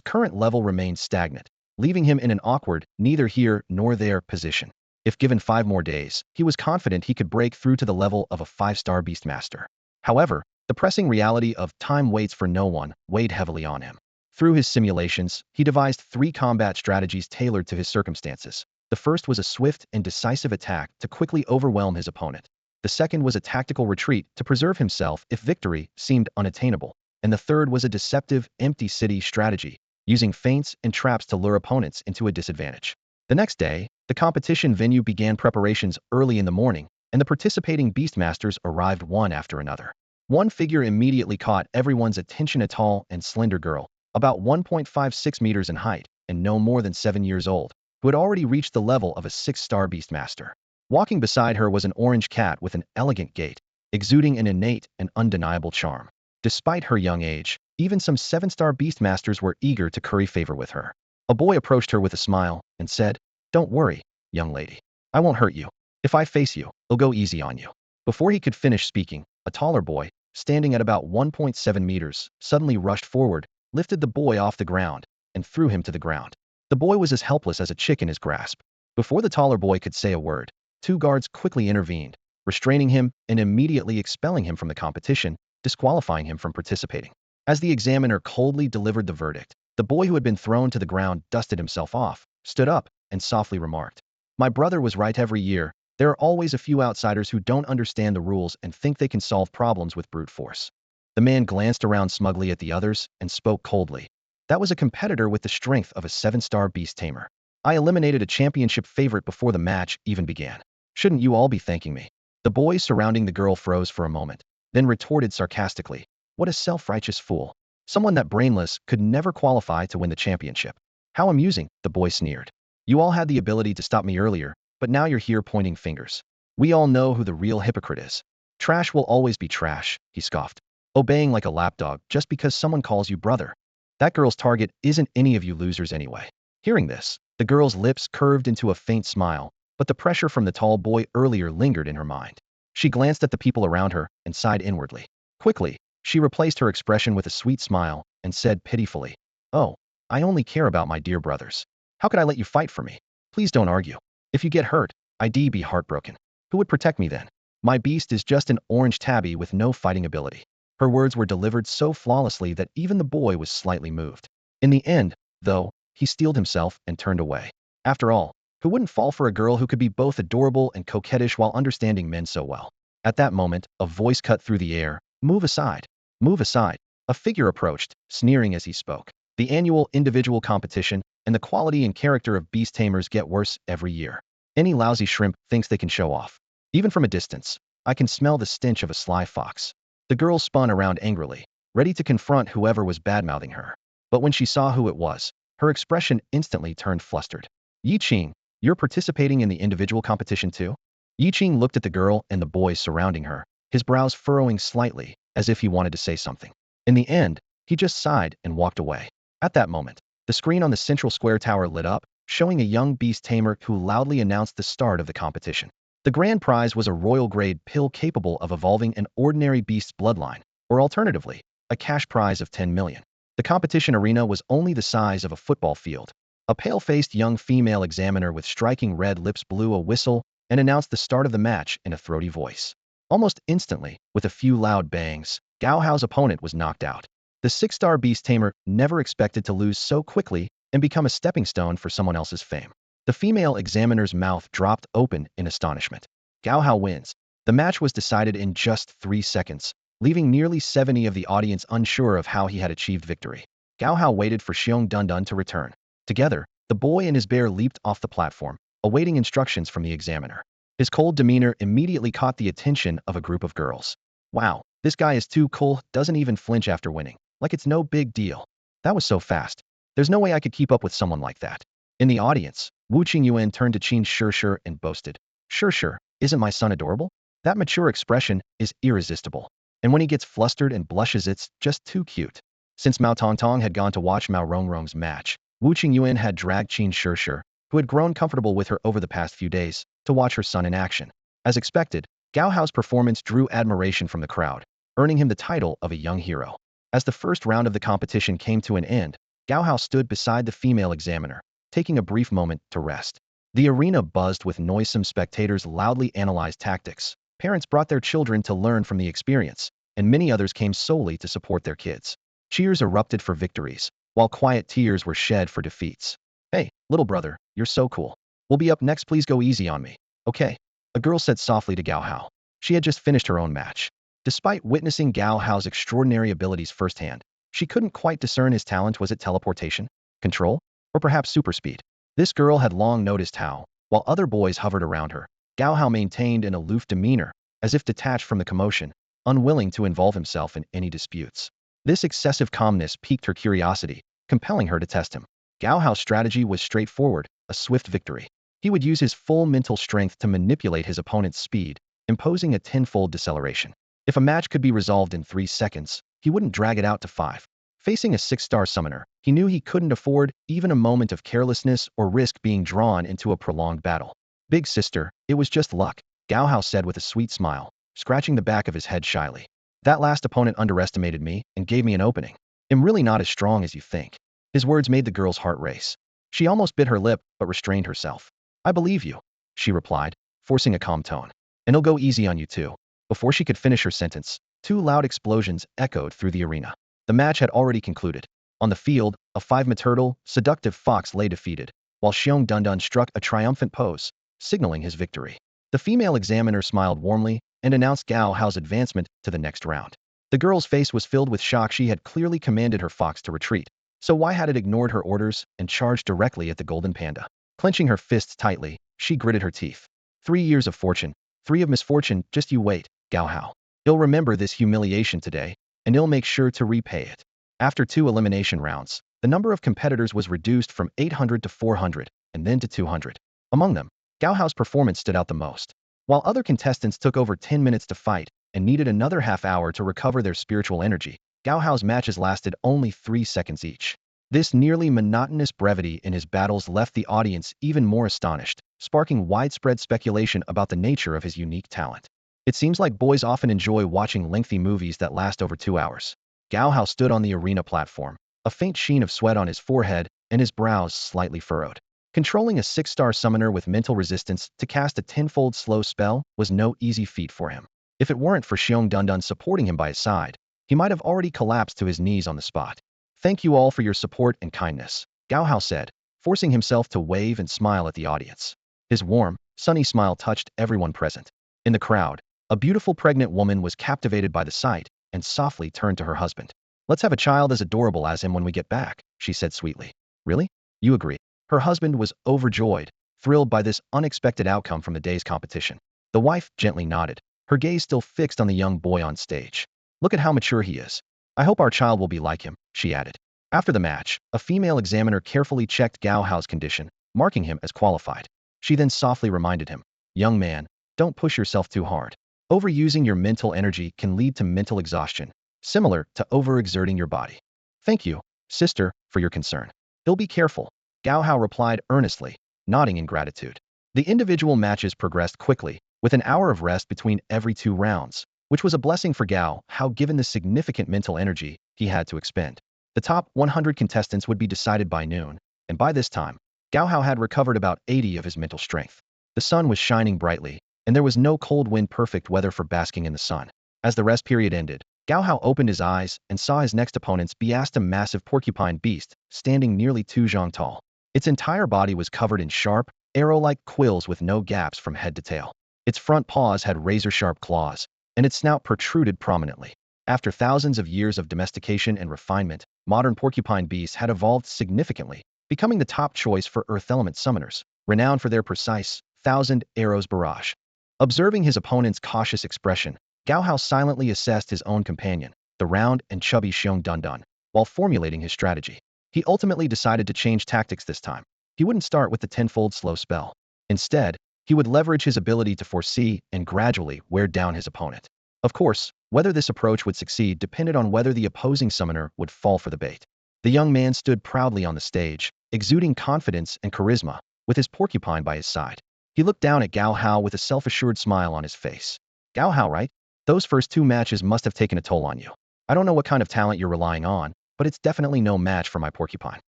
current level remained stagnant, leaving him in an awkward, neither here nor there position. If given 5 more days, he was confident he could break through to the level of a 5-star beastmaster. However, the pressing reality of time waits for no one weighed heavily on him. Through his simulations, he devised 3 combat strategies tailored to his circumstances. The first was a swift and decisive attack to quickly overwhelm his opponent. The second was a tactical retreat to preserve himself if victory seemed unattainable. and the third was a deceptive, empty city strategy, using feints and traps to lure opponents into a disadvantage. The next day, the competition venue began preparations early in the morning, and the participating Beastmasters arrived one after another. One figure immediately caught everyone's attention: a tall and slender girl, about 1.56 meters in height and no more than 7 years old, who had already reached the level of a 6-star Beastmaster. Walking beside her was an orange cat with an elegant gait, exuding an innate and undeniable charm. Despite her young age, even some 7-star Beastmasters were eager to curry favor with her. A boy approached her with a smile and said, "Don't worry, young lady. I won't hurt you. If I face you, I'll go easy on you." Before he could finish speaking, a taller boy, standing at about 1.7 meters, suddenly rushed forward, lifted the boy off the ground, and threw him to the ground. The boy was as helpless as a chick in his grasp. Before the taller boy could say a word, 2 guards quickly intervened, restraining him and immediately expelling him from the competition, disqualifying him from participating. As the examiner coldly delivered the verdict, the boy who had been thrown to the ground dusted himself off, stood up, and softly remarked, "My brother was right. Every year, there are always a few outsiders who don't understand the rules and think they can solve problems with brute force." The man glanced around smugly at the others and spoke coldly. "That was a competitor with the strength of a 7-star beast tamer. I eliminated a championship favorite before the match even began. Shouldn't you all be thanking me?" The boys surrounding the girl froze for a moment, then retorted sarcastically, "What a self-righteous fool. Someone that brainless could never qualify to win the championship." "How amusing," the boy sneered. "You all had the ability to stop me earlier, but now you're here pointing fingers. We all know who the real hypocrite is. Trash will always be trash," he scoffed, "obeying like a lapdog just because someone calls you brother. That girl's target isn't any of you losers anyway." Hearing this, the girl's lips curved into a faint smile, but the pressure from the tall boy earlier lingered in her mind. She glanced at the people around her and sighed inwardly. Quickly, she replaced her expression with a sweet smile and said pitifully, "Oh, I only care about my dear brothers. How could I let you fight for me? Please don't argue. If you get hurt, I'd be heartbroken. Who would protect me then? My beast is just an orange tabby with no fighting ability." Her words were delivered so flawlessly that even the boy was slightly moved. In the end, though, he steeled himself and turned away. After all, who wouldn't fall for a girl who could be both adorable and coquettish while understanding men so well? At that moment, a voice cut through the air, "Move aside. Move aside." A figure approached, sneering as he spoke. "The annual individual competition and the quality and character of beast tamers get worse every year. Any lousy shrimp thinks they can show off. Even from a distance, I can smell the stench of a sly fox." The girl spun around angrily, ready to confront whoever was badmouthing her. But when she saw who it was, her expression instantly turned flustered. "Yi Qing, you're participating in the individual competition too?" Yi Qing looked at the girl and the boys surrounding her, his brows furrowing slightly, as if he wanted to say something. In the end, he just sighed and walked away. At that moment, the screen on the central square tower lit up, showing a young beast tamer who loudly announced the start of the competition. The grand prize was a royal-grade pill capable of evolving an ordinary beast's bloodline, or alternatively, a cash prize of 10 million. The competition arena was only the size of a football field. A pale-faced young female examiner with striking red lips blew a whistle and announced the start of the match in a throaty voice. Almost instantly, with a few loud bangs, Gao Hao's opponent was knocked out. The 6-star beast tamer never expected to lose so quickly and become a stepping stone for someone else's fame. The female examiner's mouth dropped open in astonishment. Gao Hao wins. The match was decided in just 3 seconds, leaving nearly 70 of the audience unsure of how he had achieved victory. Gao Hao waited for Shiong Dunan to return. Together, the boy and his bear leaped off the platform, awaiting instructions from the examiner. His cold demeanor immediately caught the attention of a group of girls. "Wow, this guy is too cool, doesn't even flinch after winning. Like it's no big deal. That was so fast. There's no way I could keep up with someone like that." In the audience, Wu Qingyuan turned to Qin Shishir and boasted, "Shishir, isn't my son adorable? That mature expression is irresistible. And when he gets flustered and blushes, it's just too cute." Since Mao Tongtong had gone to watch Mao Rongrong's match, Wu Qingyuan had dragged Qin Shishir, who had grown comfortable with her over the past few days, to watch her son in action. As expected, Gao Hao's performance drew admiration from the crowd, earning him the title of a young hero. As the first round of the competition came to an end, Gao Hao stood beside the female examiner, taking a brief moment to rest. The arena buzzed with noisome spectators loudly analyzed tactics. Parents brought their children to learn from the experience, and many others came solely to support their kids. Cheers erupted for victories, while quiet tears were shed for defeats. "Hey, little brother, you're so cool. We'll be up next, please go easy on me. Okay?" A girl said softly to Gao Hao. She had just finished her own match. Despite witnessing Gao Hao's extraordinary abilities firsthand, she couldn't quite discern his talent. Was it teleportation, control, or perhaps super speed? This girl had long noticed how, while other boys hovered around her, Gao Hao maintained an aloof demeanor, as if detached from the commotion, unwilling to involve himself in any disputes. This excessive calmness piqued her curiosity, compelling her to test him. Gao Hao's strategy was straightforward, a swift victory. He would use his full mental strength to manipulate his opponent's speed, imposing a tenfold deceleration. If a match could be resolved in 3 seconds, he wouldn't drag it out to 5. Facing a 6-star summoner, he knew he couldn't afford even a moment of carelessness or risk being drawn into a prolonged battle. Big sister, it was just luck, Gao Hao said with a sweet smile, scratching the back of his head shyly. That last opponent underestimated me and gave me an opening. I'm really not as strong as you think. His words made the girl's heart race. She almost bit her lip but restrained herself. I believe you, she replied, forcing a calm tone. And I'll go easy on you too. Before she could finish her sentence, 2 loud explosions echoed through the arena. The match had already concluded. On the field, a 5-ma turtle, seductive fox lay defeated, while Shiong Dunan struck a triumphant pose, signaling his victory. The female examiner smiled warmly and announced Gao Hao's advancement to the next round. The girl's face was filled with shock. She had clearly commanded her fox to retreat, so why had it ignored her orders and charged directly at the golden panda? Clenching her fists tightly, she gritted her teeth. 3 years of fortune, 3 of misfortune, just you wait, Gao Hao. He'll remember this humiliation today, and he'll make sure to repay it. After 2 elimination rounds, the number of competitors was reduced from 800 to 400, and then to 200. Among them, Gao Hao's performance stood out the most. While other contestants took over 10 minutes to fight and needed another half-hour to recover their spiritual energy, Gao Hao's matches lasted only 3 seconds each. This nearly monotonous brevity in his battles left the audience even more astonished, sparking widespread speculation about the nature of his unique talent. It seems like boys often enjoy watching lengthy movies that last over 2 hours. Gao Hao stood on the arena platform, a faint sheen of sweat on his forehead and his brows slightly furrowed. Controlling a 6-star summoner with mental resistance to cast a tenfold slow spell was no easy feat for him. If it weren't for Shiong Dunan supporting him by his side, he might have already collapsed to his knees on the spot. Thank you all for your support and kindness, Gao Hao said, forcing himself to wave and smile at the audience. His warm, sunny smile touched everyone present. In the crowd, a beautiful pregnant woman was captivated by the sight and softly turned to her husband. Let's have a child as adorable as him when we get back, she said sweetly. Really? You agree? Her husband was overjoyed, thrilled by this unexpected outcome from the day's competition. The wife gently nodded, her gaze still fixed on the young boy on stage. Look at how mature he is. I hope our child will be like him, she added. After the match, a female examiner carefully checked Gao Hao's condition, marking him as qualified. She then softly reminded him, young man, don't push yourself too hard. Overusing your mental energy can lead to mental exhaustion, similar to overexerting your body. Thank you, sister, for your concern. He'll be careful, Gao Hao replied earnestly, nodding in gratitude. The individual matches progressed quickly, with an hour of rest between every 2 rounds, which was a blessing for Gao Hao given the significant mental energy he had to expend. The top 100 contestants would be decided by noon, and by this time, Gao Hao had recovered about 80 of his mental strength. The sun was shining brightly, and there was no cold wind, perfect weather for basking in the sun. As the rest period ended, Gao Hao opened his eyes and saw his next opponent's beast, a massive porcupine beast, standing nearly 2 zhang tall. Its entire body was covered in sharp, arrow-like quills with no gaps from head to tail. Its front paws had razor-sharp claws, and its snout protruded prominently. After thousands of years of domestication and refinement, modern porcupine beasts had evolved significantly, becoming the top choice for earth element summoners, renowned for their precise, 1,000 arrows barrage. Observing his opponent's cautious expression, Gao Hao silently assessed his own companion, the round and chubby Shiong Dunan, while formulating his strategy. He ultimately decided to change tactics this time. He wouldn't start with the tenfold slow spell. Instead, he would leverage his ability to foresee and gradually wear down his opponent. Of course, whether this approach would succeed depended on whether the opposing summoner would fall for the bait. The young man stood proudly on the stage, exuding confidence and charisma, with his porcupine by his side. He looked down at Gao Hao with a self-assured smile on his face. Gao Hao, right? Those first 2 matches must have taken a toll on you. I don't know what kind of talent you're relying on, but it's definitely no match for my porcupine.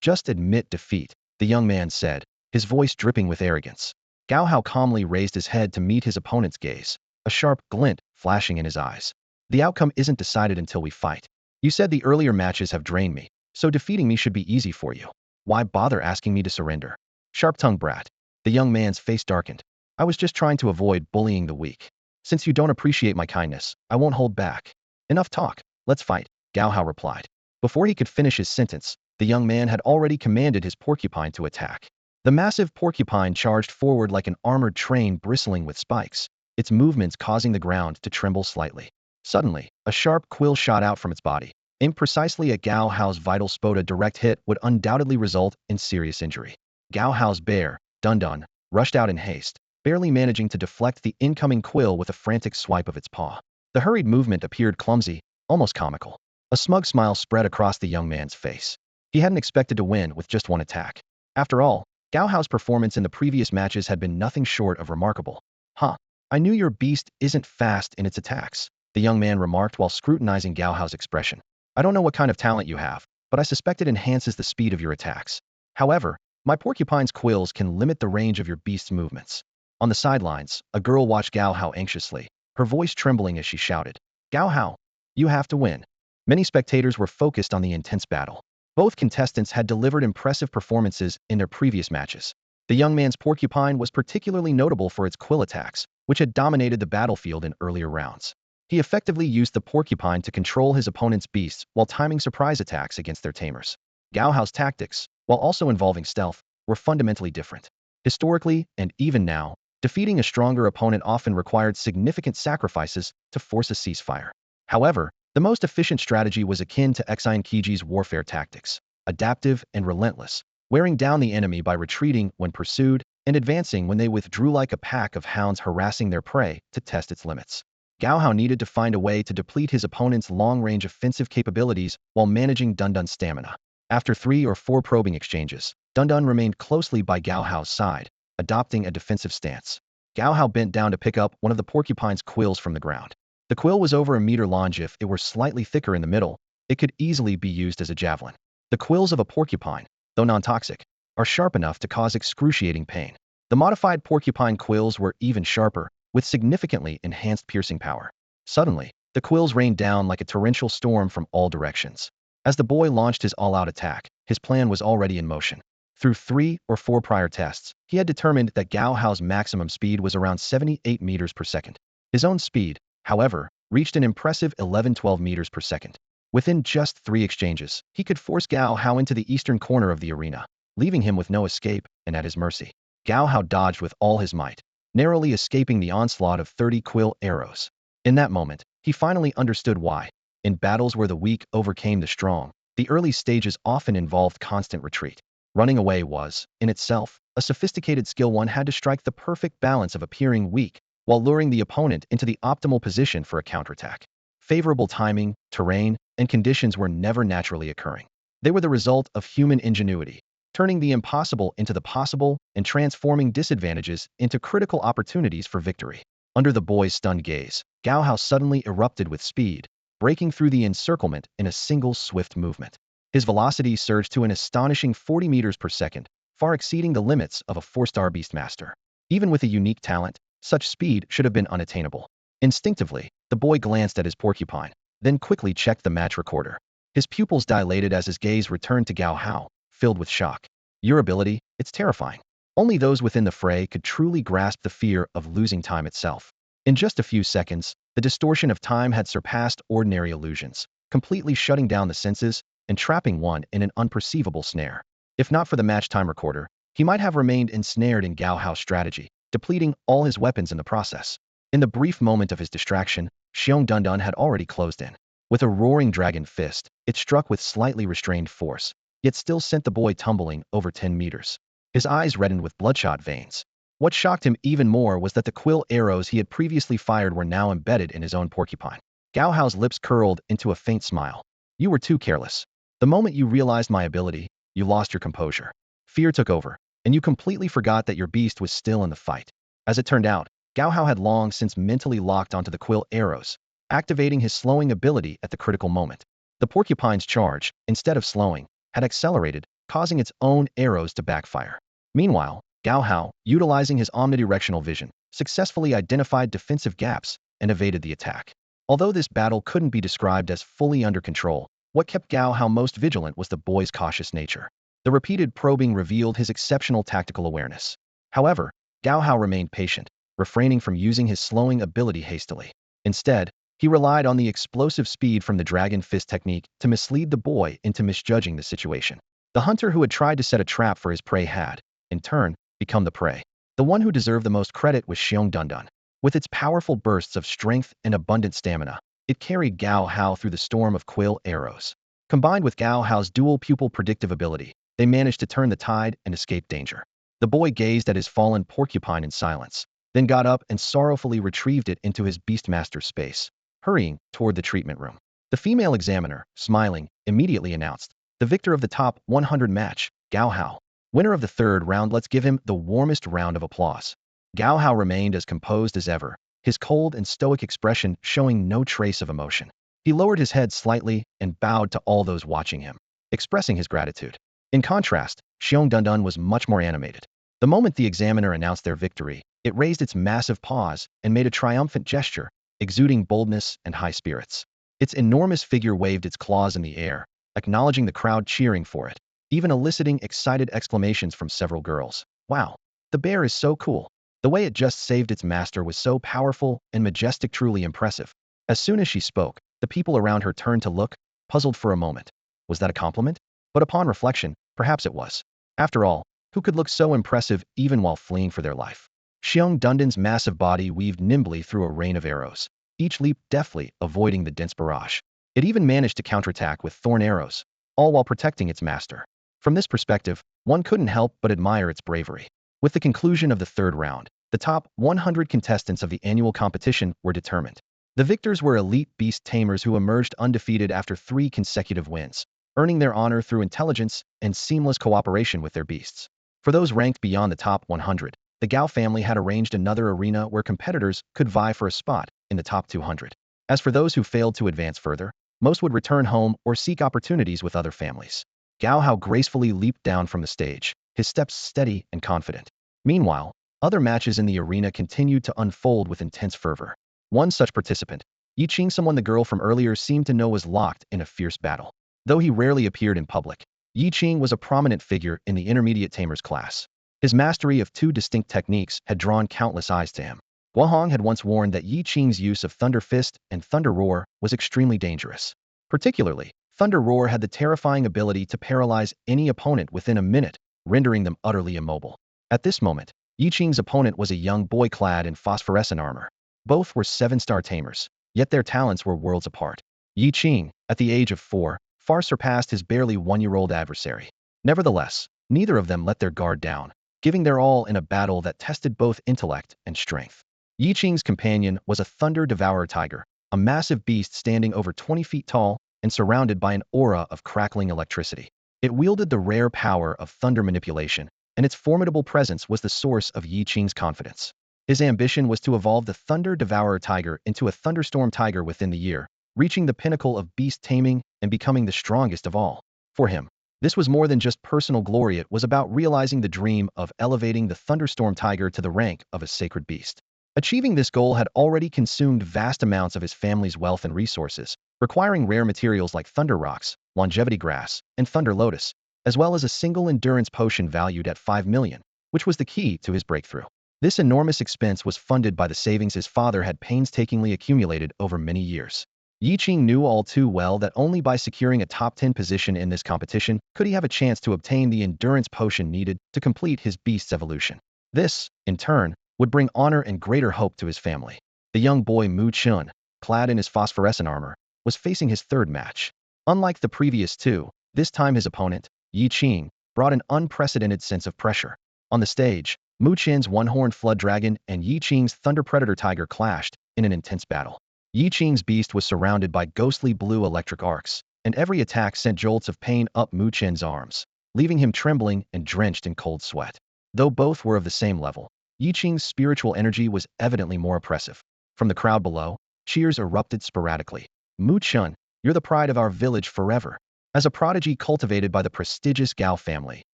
Just admit defeat, the young man said, his voice dripping with arrogance. Gao Hao calmly raised his head to meet his opponent's gaze, a sharp glint flashing in his eyes. The outcome isn't decided until we fight. You said the earlier matches have drained me, so defeating me should be easy for you. Why bother asking me to surrender? Sharp-tongued brat. The young man's face darkened. I was just trying to avoid bullying the weak. Since you don't appreciate my kindness, I won't hold back. Enough talk. Let's fight, Gao Hao replied. Before he could finish his sentence, the young man had already commanded his porcupine to attack. The massive porcupine charged forward like an armored train bristling with spikes, its movements causing the ground to tremble slightly. Suddenly, a sharp quill shot out from its body. Aimed precisely at Gao Hao's vital spot, a direct hit would undoubtedly result in serious injury. Gao Hao's bear, Dun Dun, rushed out in haste, barely managing to deflect the incoming quill with a frantic swipe of its paw. The hurried movement appeared clumsy, almost comical. A smug smile spread across the young man's face. He hadn't expected to win with just one attack. After all, Gao Hao's performance in the previous matches had been nothing short of remarkable. Huh, I knew your beast isn't fast in its attacks, the young man remarked while scrutinizing Gao Hao's expression. I don't know what kind of talent you have, but I suspect it enhances the speed of your attacks. However, my porcupine's quills can limit the range of your beast's movements. On the sidelines, a girl watched Gao Hao anxiously, her voice trembling as she shouted, Gao Hao, you have to win. Many spectators were focused on the intense battle. Both contestants had delivered impressive performances in their previous matches. The young man's porcupine was particularly notable for its quill attacks, which had dominated the battlefield in earlier rounds. He effectively used the porcupine to control his opponent's beasts while timing surprise attacks against their tamers. Gao Hao's tactics, while also involving stealth, were fundamentally different. Historically, and even now, defeating a stronger opponent often required significant sacrifices to force a ceasefire. However, the most efficient strategy was akin to Xian Qiji's warfare tactics, adaptive and relentless, wearing down the enemy by retreating when pursued and advancing when they withdrew, like a pack of hounds harassing their prey to test its limits. Gao Hao needed to find a way to deplete his opponent's long-range offensive capabilities while managing Dun Dun's stamina. After 3 or 4 probing exchanges, Dun Dun remained closely by Gao Hao's side, adopting a defensive stance. Gao Hao bent down to pick up one of the porcupine's quills from the ground. The quill was over a meter long. If it were slightly thicker in the middle, it could easily be used as a javelin. The quills of a porcupine, though non-toxic, are sharp enough to cause excruciating pain. The modified porcupine quills were even sharper, with significantly enhanced piercing power. Suddenly, the quills rained down like a torrential storm from all directions. As the boy launched his all-out attack, his plan was already in motion. Through 3 or 4 prior tests, he had determined that Gao Hao's maximum speed was around 78 meters per second. His own speed, however, reached an impressive 11-12 meters per second. Within just 3 exchanges, he could force Gao Hao into the eastern corner of the arena, leaving him with no escape and at his mercy. Gao Hao dodged with all his might, narrowly escaping the onslaught of 30 quill arrows. In that moment, he finally understood why. In battles where the weak overcame the strong, the early stages often involved constant retreat. Running away was, in itself, a sophisticated skill. One had to strike the perfect balance of appearing weak while luring the opponent into the optimal position for a counterattack. Favorable timing, terrain, and conditions were never naturally occurring. They were the result of human ingenuity, turning the impossible into the possible and transforming disadvantages into critical opportunities for victory. Under the boy's stunned gaze, Gao Hao suddenly erupted with speed, breaking through the encirclement in a single swift movement. His velocity surged to an astonishing 40 meters per second, far exceeding the limits of a 4-star Beastmaster. Even with a unique talent, such speed should have been unattainable. Instinctively, the boy glanced at his porcupine, then quickly checked the match recorder. His pupils dilated as his gaze returned to Gao Hao, filled with shock. Your ability, it's terrifying. Only those within the fray could truly grasp the fear of losing time itself. In just a few seconds, the distortion of time had surpassed ordinary illusions, completely shutting down the senses and trapping one in an unperceivable snare. If not for the match time recorder, he might have remained ensnared in Gao Hao's strategy, depleting all his weapons in the process. In the brief moment of his distraction, Shiong Dunan had already closed in. With a roaring dragon fist, it struck with slightly restrained force, yet still sent the boy tumbling over 10 meters. His eyes reddened with bloodshot veins. What shocked him even more was that the quill arrows he had previously fired were now embedded in his own porcupine. Gao Hao's lips curled into a faint smile. You were too careless. The moment you realized my ability, you lost your composure. Fear took over, and you completely forgot that your beast was still in the fight. As it turned out, Gao Hao had long since mentally locked onto the quill arrows, activating his slowing ability at the critical moment. The porcupine's charge, instead of slowing, had accelerated, causing its own arrows to backfire. Meanwhile, Gao Hao, utilizing his omnidirectional vision, successfully identified defensive gaps and evaded the attack. Although this battle couldn't be described as fully under control, what kept Gao Hao most vigilant was the boy's cautious nature. The repeated probing revealed his exceptional tactical awareness. However, Gao Hao remained patient, refraining from using his slowing ability hastily. Instead, he relied on the explosive speed from the dragon fist technique to mislead the boy into misjudging the situation. The hunter who had tried to set a trap for his prey had, in turn, become the prey. The one who deserved the most credit was Shiong Dunan. With its powerful bursts of strength and abundant stamina, it carried Gao Hao through the storm of quill arrows. Combined with Gao Hao's dual pupil predictive ability, they managed to turn the tide and escape danger. The boy gazed at his fallen porcupine in silence, then got up and sorrowfully retrieved it into his Beastmaster space, hurrying toward the treatment room. The female examiner, smiling, immediately announced, "The victor of the top 100 match, Gao Hao. Winner of the third round, let's give him the warmest round of applause." Gao Hao remained as composed as ever, his cold and stoic expression showing no trace of emotion. He lowered his head slightly and bowed to all those watching him, expressing his gratitude. In contrast, Shiong Dunan was much more animated. The moment the examiner announced their victory, it raised its massive paws and made a triumphant gesture, exuding boldness and high spirits. Its enormous figure waved its claws in the air, acknowledging the crowd cheering for it, even eliciting excited exclamations from several girls. "Wow, the bear is so cool. The way it just saved its master was so powerful and majestic, truly impressive." As soon as she spoke, the people around her turned to look, puzzled for a moment. Was that a compliment? But upon reflection, perhaps it was. After all, who could look so impressive even while fleeing for their life? Shiong Dunan's massive body weaved nimbly through a rain of arrows. Each leaped deftly, avoiding the dense barrage. It even managed to counterattack with thorn arrows, all while protecting its master. From this perspective, one couldn't help but admire its bravery. With the conclusion of the third round, the top 100 contestants of the annual competition were determined. The victors were elite Beast Tamers who emerged undefeated after 3 consecutive wins, earning their honor through intelligence and seamless cooperation with their beasts. For those ranked beyond the top 100, the Gao family had arranged another arena where competitors could vie for a spot in the top 200. As for those who failed to advance further, most would return home or seek opportunities with other families. Gao Hao gracefully leaped down from the stage, his steps steady and confident. Meanwhile, other matches in the arena continued to unfold with intense fervor. One such participant, Yi Qing, someone the girl from earlier seemed to know, was locked in a fierce battle. Though he rarely appeared in public, Yi Qing was a prominent figure in the intermediate tamers class. His mastery of 2 distinct techniques had drawn countless eyes to him. Gao Hao had once warned that Yi Qing's use of Thunder Fist and Thunder Roar was extremely dangerous. Particularly, Thunder Roar had the terrifying ability to paralyze any opponent within a minute, rendering them utterly immobile. At this moment, Yi Qing's opponent was a young boy clad in phosphorescent armor. Both were 7-star tamers, yet their talents were worlds apart. Yi Qing, at the age of 4, far surpassed his barely 1-year-old adversary. Nevertheless, neither of them let their guard down, giving their all in a battle that tested both intellect and strength. Yi Qing's companion was a Thunder Devourer Tiger, a massive beast standing over 20 feet tall and surrounded by an aura of crackling electricity. It wielded the rare power of thunder manipulation, and its formidable presence was the source of Yi Qing's confidence. His ambition was to evolve the Thunder Devourer Tiger into a Thunderstorm Tiger within the year, reaching the pinnacle of beast taming and becoming the strongest of all. For him, this was more than just personal glory. It was about realizing the dream of elevating the Thunderstorm Tiger to the rank of a sacred beast. Achieving this goal had already consumed vast amounts of his family's wealth and resources, requiring rare materials like Thunder Rocks, Longevity Grass, and Thunder Lotus, as well as a single endurance potion valued at 5 million, which was the key to his breakthrough. This enormous expense was funded by the savings his father had painstakingly accumulated over many years. Yi Qing knew all too well that only by securing a top 10 position in this competition could he have a chance to obtain the endurance potion needed to complete his beast's evolution. This, in turn, would bring honor and greater hope to his family. The young boy Mu Chun, clad in his phosphorescent armor, was facing his third match. Unlike the previous 2, this time his opponent, Yi Qing, brought an unprecedented sense of pressure. On the stage, Mu Chen's one-horned flood dragon and Yi Qing's thunder predator tiger clashed in an intense battle. Yi Qing's beast was surrounded by ghostly blue electric arcs, and every attack sent jolts of pain up Mu Chen's arms, leaving him trembling and drenched in cold sweat. Though both were of the same level, Yi Qing's spiritual energy was evidently more oppressive. From the crowd below, cheers erupted sporadically. "Mu Chun, you're the pride of our village forever." As a prodigy cultivated by the prestigious Gao family,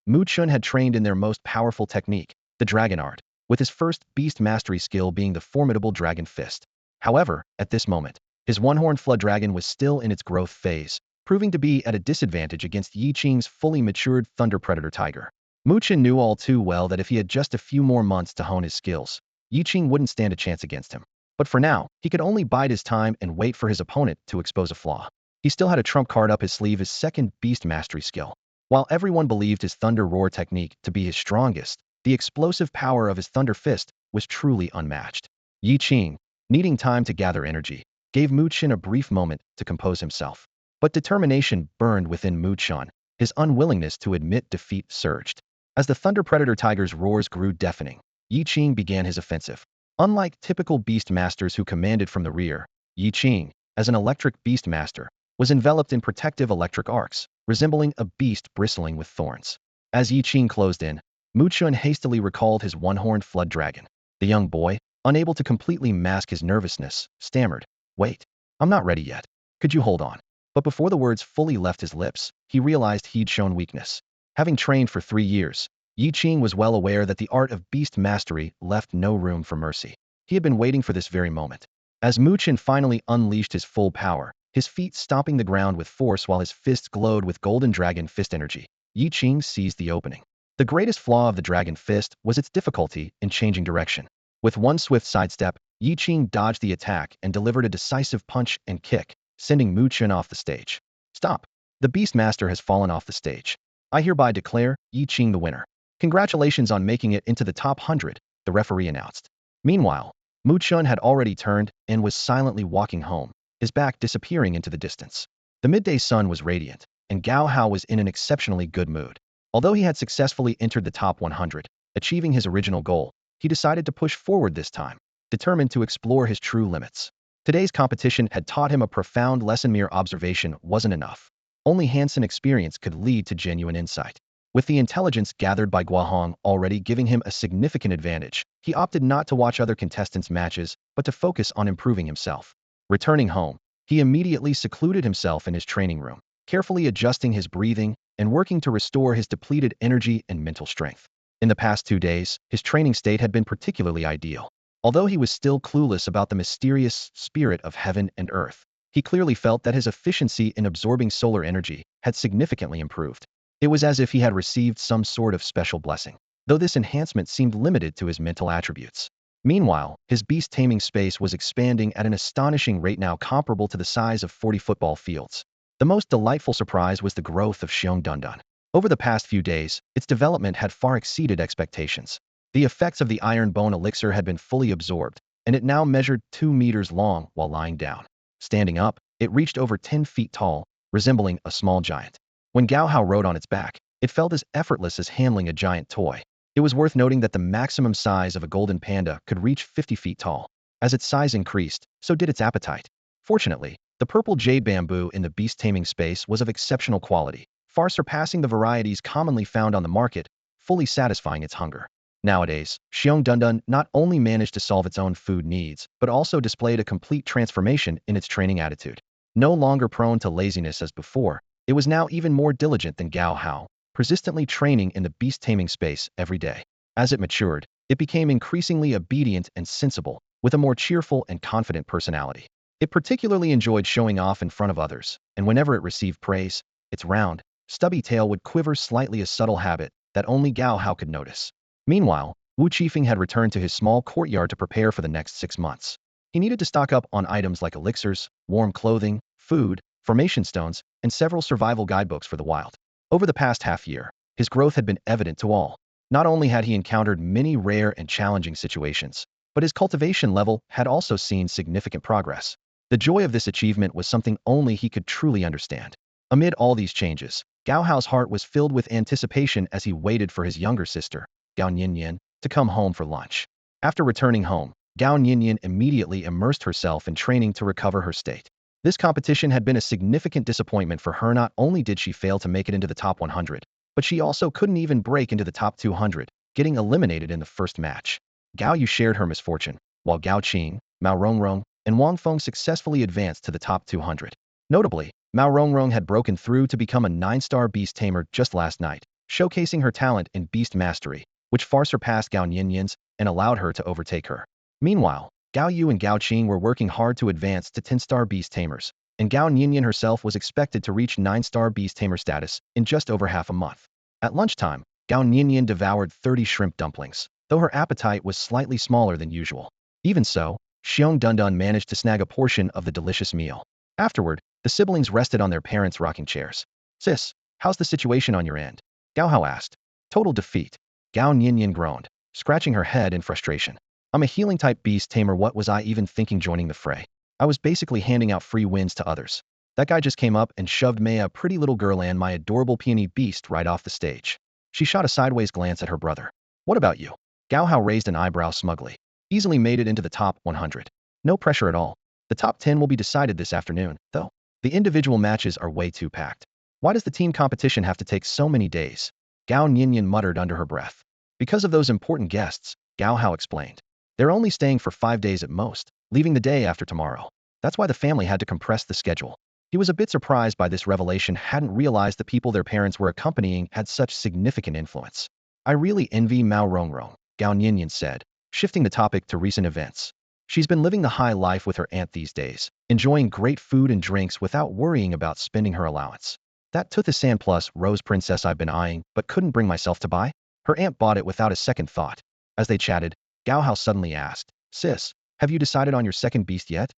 Mu Chun had trained in their most powerful technique, the dragon art, with his first beast mastery skill being the formidable dragon fist. However, at this moment, his one-horned flood dragon was still in its growth phase, proving to be at a disadvantage against Yi Qing's fully matured thunder predator tiger. Mu Chun knew all too well that if he had just a few more months to hone his skills, Yi Qing wouldn't stand a chance against him. But for now, he could only bide his time and wait for his opponent to expose a flaw. He still had a trump card up his sleeve, his second beast mastery skill. While everyone believed his thunder roar technique to be his strongest, the explosive power of his thunder fist was truly unmatched. Yi Qing, needing time to gather energy, gave Mu Qian a brief moment to compose himself. But determination burned within Mu Qian. His unwillingness to admit defeat surged. As the Thunder Predator Tiger's roars grew deafening, Yi Qing began his offensive. Unlike typical beast masters who commanded from the rear, Yi Qing, as an electric beast master, was enveloped in protective electric arcs, resembling a beast bristling with thorns. As Yi Qing closed in, Mu Qian hastily recalled his one-horned flood dragon. The young boy, unable to completely mask his nervousness, stammered, "Wait, I'm not ready yet. Could you hold on?" But before the words fully left his lips, he realized he'd shown weakness. Having trained for 3 years, Yi Qing was well aware that the art of beast mastery left no room for mercy. He had been waiting for this very moment. As Mu Qian finally unleashed his full power, his feet stomping the ground with force while his fists glowed with golden dragon fist energy, Yi Qing seized the opening. The greatest flaw of the dragon fist was its difficulty in changing direction. With one swift sidestep, Yi Qing dodged the attack and delivered a decisive punch and kick, sending Mu Qian off the stage. "Stop! The Beastmaster has fallen off the stage. I hereby declare Yi Qing the winner. Congratulations on making it into the top 100, the referee announced. Meanwhile, Mu Qian had already turned and was silently walking home, his back disappearing into the distance. The midday sun was radiant, and Gao Hao was in an exceptionally good mood. Although he had successfully entered the top 100, achieving his original goal, he decided to push forward this time, determined to explore his true limits. Today's competition had taught him a profound lesson. Mere observation wasn't enough. Only hands-on experience could lead to genuine insight. With the intelligence gathered by Gao Hao already giving him a significant advantage, he opted not to watch other contestants' matches, but to focus on improving himself. Returning home, he immediately secluded himself in his training room, carefully adjusting his breathing and working to restore his depleted energy and mental strength. In the past 2 days, his training state had been particularly ideal. Although he was still clueless about the mysterious spirit of heaven and earth, he clearly felt that his efficiency in absorbing solar energy had significantly improved. It was as if he had received some sort of special blessing, though this enhancement seemed limited to his mental attributes. Meanwhile, his beast taming space was expanding at an astonishing rate, now comparable to the size of 40 football fields. The most delightful surprise was the growth of Shiong Dunan. Over the past few days, its development had far exceeded expectations. The effects of the iron bone elixir had been fully absorbed, and it now measured 2 meters long while lying down. Standing up, it reached over 10 feet tall, resembling a small giant. When Gao Hao rode on its back, it felt as effortless as handling a giant toy. It was worth noting that the maximum size of a golden panda could reach 50 feet tall. As its size increased, so did its appetite. Fortunately, the purple jade bamboo in the beast taming space was of exceptional quality, far surpassing the varieties commonly found on the market, fully satisfying its hunger. Nowadays, Shiong Dunan not only managed to solve its own food needs, but also displayed a complete transformation in its training attitude. No longer prone to laziness as before, it was now even more diligent than Gao Hao, persistently training in the beast taming space every day. As it matured, it became increasingly obedient and sensible, with a more cheerful and confident personality. It particularly enjoyed showing off in front of others, and whenever it received praise, its round, stubby tail would quiver slightly, a subtle habit that only Gao Hao could notice. Meanwhile, Wu Qifeng had returned to his small courtyard to prepare for the next 6 months. He needed to stock up on items like elixirs, warm clothing, food, formation stones, and several survival guidebooks for the wild. Over the past half-year, his growth had been evident to all. Not only had he encountered many rare and challenging situations, but his cultivation level had also seen significant progress. The joy of this achievement was something only he could truly understand. Amid all these changes, Gao Hao's heart was filled with anticipation as he waited for his younger sister, Gao Nianian, to come home for lunch. After returning home, Gao Nianian immediately immersed herself in training to recover her state. This competition had been a significant disappointment for her. Not only did she fail to make it into the top 100, but she also couldn't even break into the top 200, getting eliminated in the first match. Gao Yu shared her misfortune, while Gao Qing, Mao Rongrong, and Wang Feng successfully advanced to the top 200. Notably, Mao Rongrong had broken through to become a 9-star beast tamer just last night, showcasing her talent in beast mastery, which far surpassed Gao Nianyan's and allowed her to overtake her. Meanwhile, Gao Yu and Gao Qing were working hard to advance to 10-star beast tamers, and Gao Nianyan herself was expected to reach 9-star beast tamer status in just over half a month. At lunchtime, Gao Nianyan devoured 30 shrimp dumplings. though her appetite was slightly smaller than usual. Even so, Shiong Dunan managed to snag a portion of the delicious meal. Afterward, the siblings rested on their parents' rocking chairs. Sis, how's the situation on your end? Gao Hao asked. Total defeat. Gao Nianian groaned, scratching her head in frustration. I'm a healing-type beast tamer. What was I even thinking joining the fray? I was basically handing out free wins to others. That guy just came up and shoved Maya, pretty little girl, and my adorable peony beast right off the stage. She shot a sideways glance at her brother. What about you? Gao Hao raised an eyebrow smugly. Easily made it into the top 100. No pressure at all. The top 10 will be decided this afternoon, though. The individual matches are way too packed. Why does the team competition have to take so many days? Gao Nianian muttered under her breath. Because of those important guests, Gao Hao explained. They're only staying for 5 days at most, leaving the day after tomorrow. That's why the family had to compress the schedule. He was a bit surprised by this revelation, hadn't realized the people their parents were accompanying had such significant influence. I really envy Mao Rongrong, Gao Nianian said, shifting the topic to recent events. She's been living the high life with her aunt these days, enjoying great food and drinks without worrying about spending her allowance. That Tuthisan Plus Rose Princess I've been eyeing but couldn't bring myself to buy? Her aunt bought it without a second thought. As they chatted, Gao Hao suddenly asked, Sis, have you decided on your second beast yet?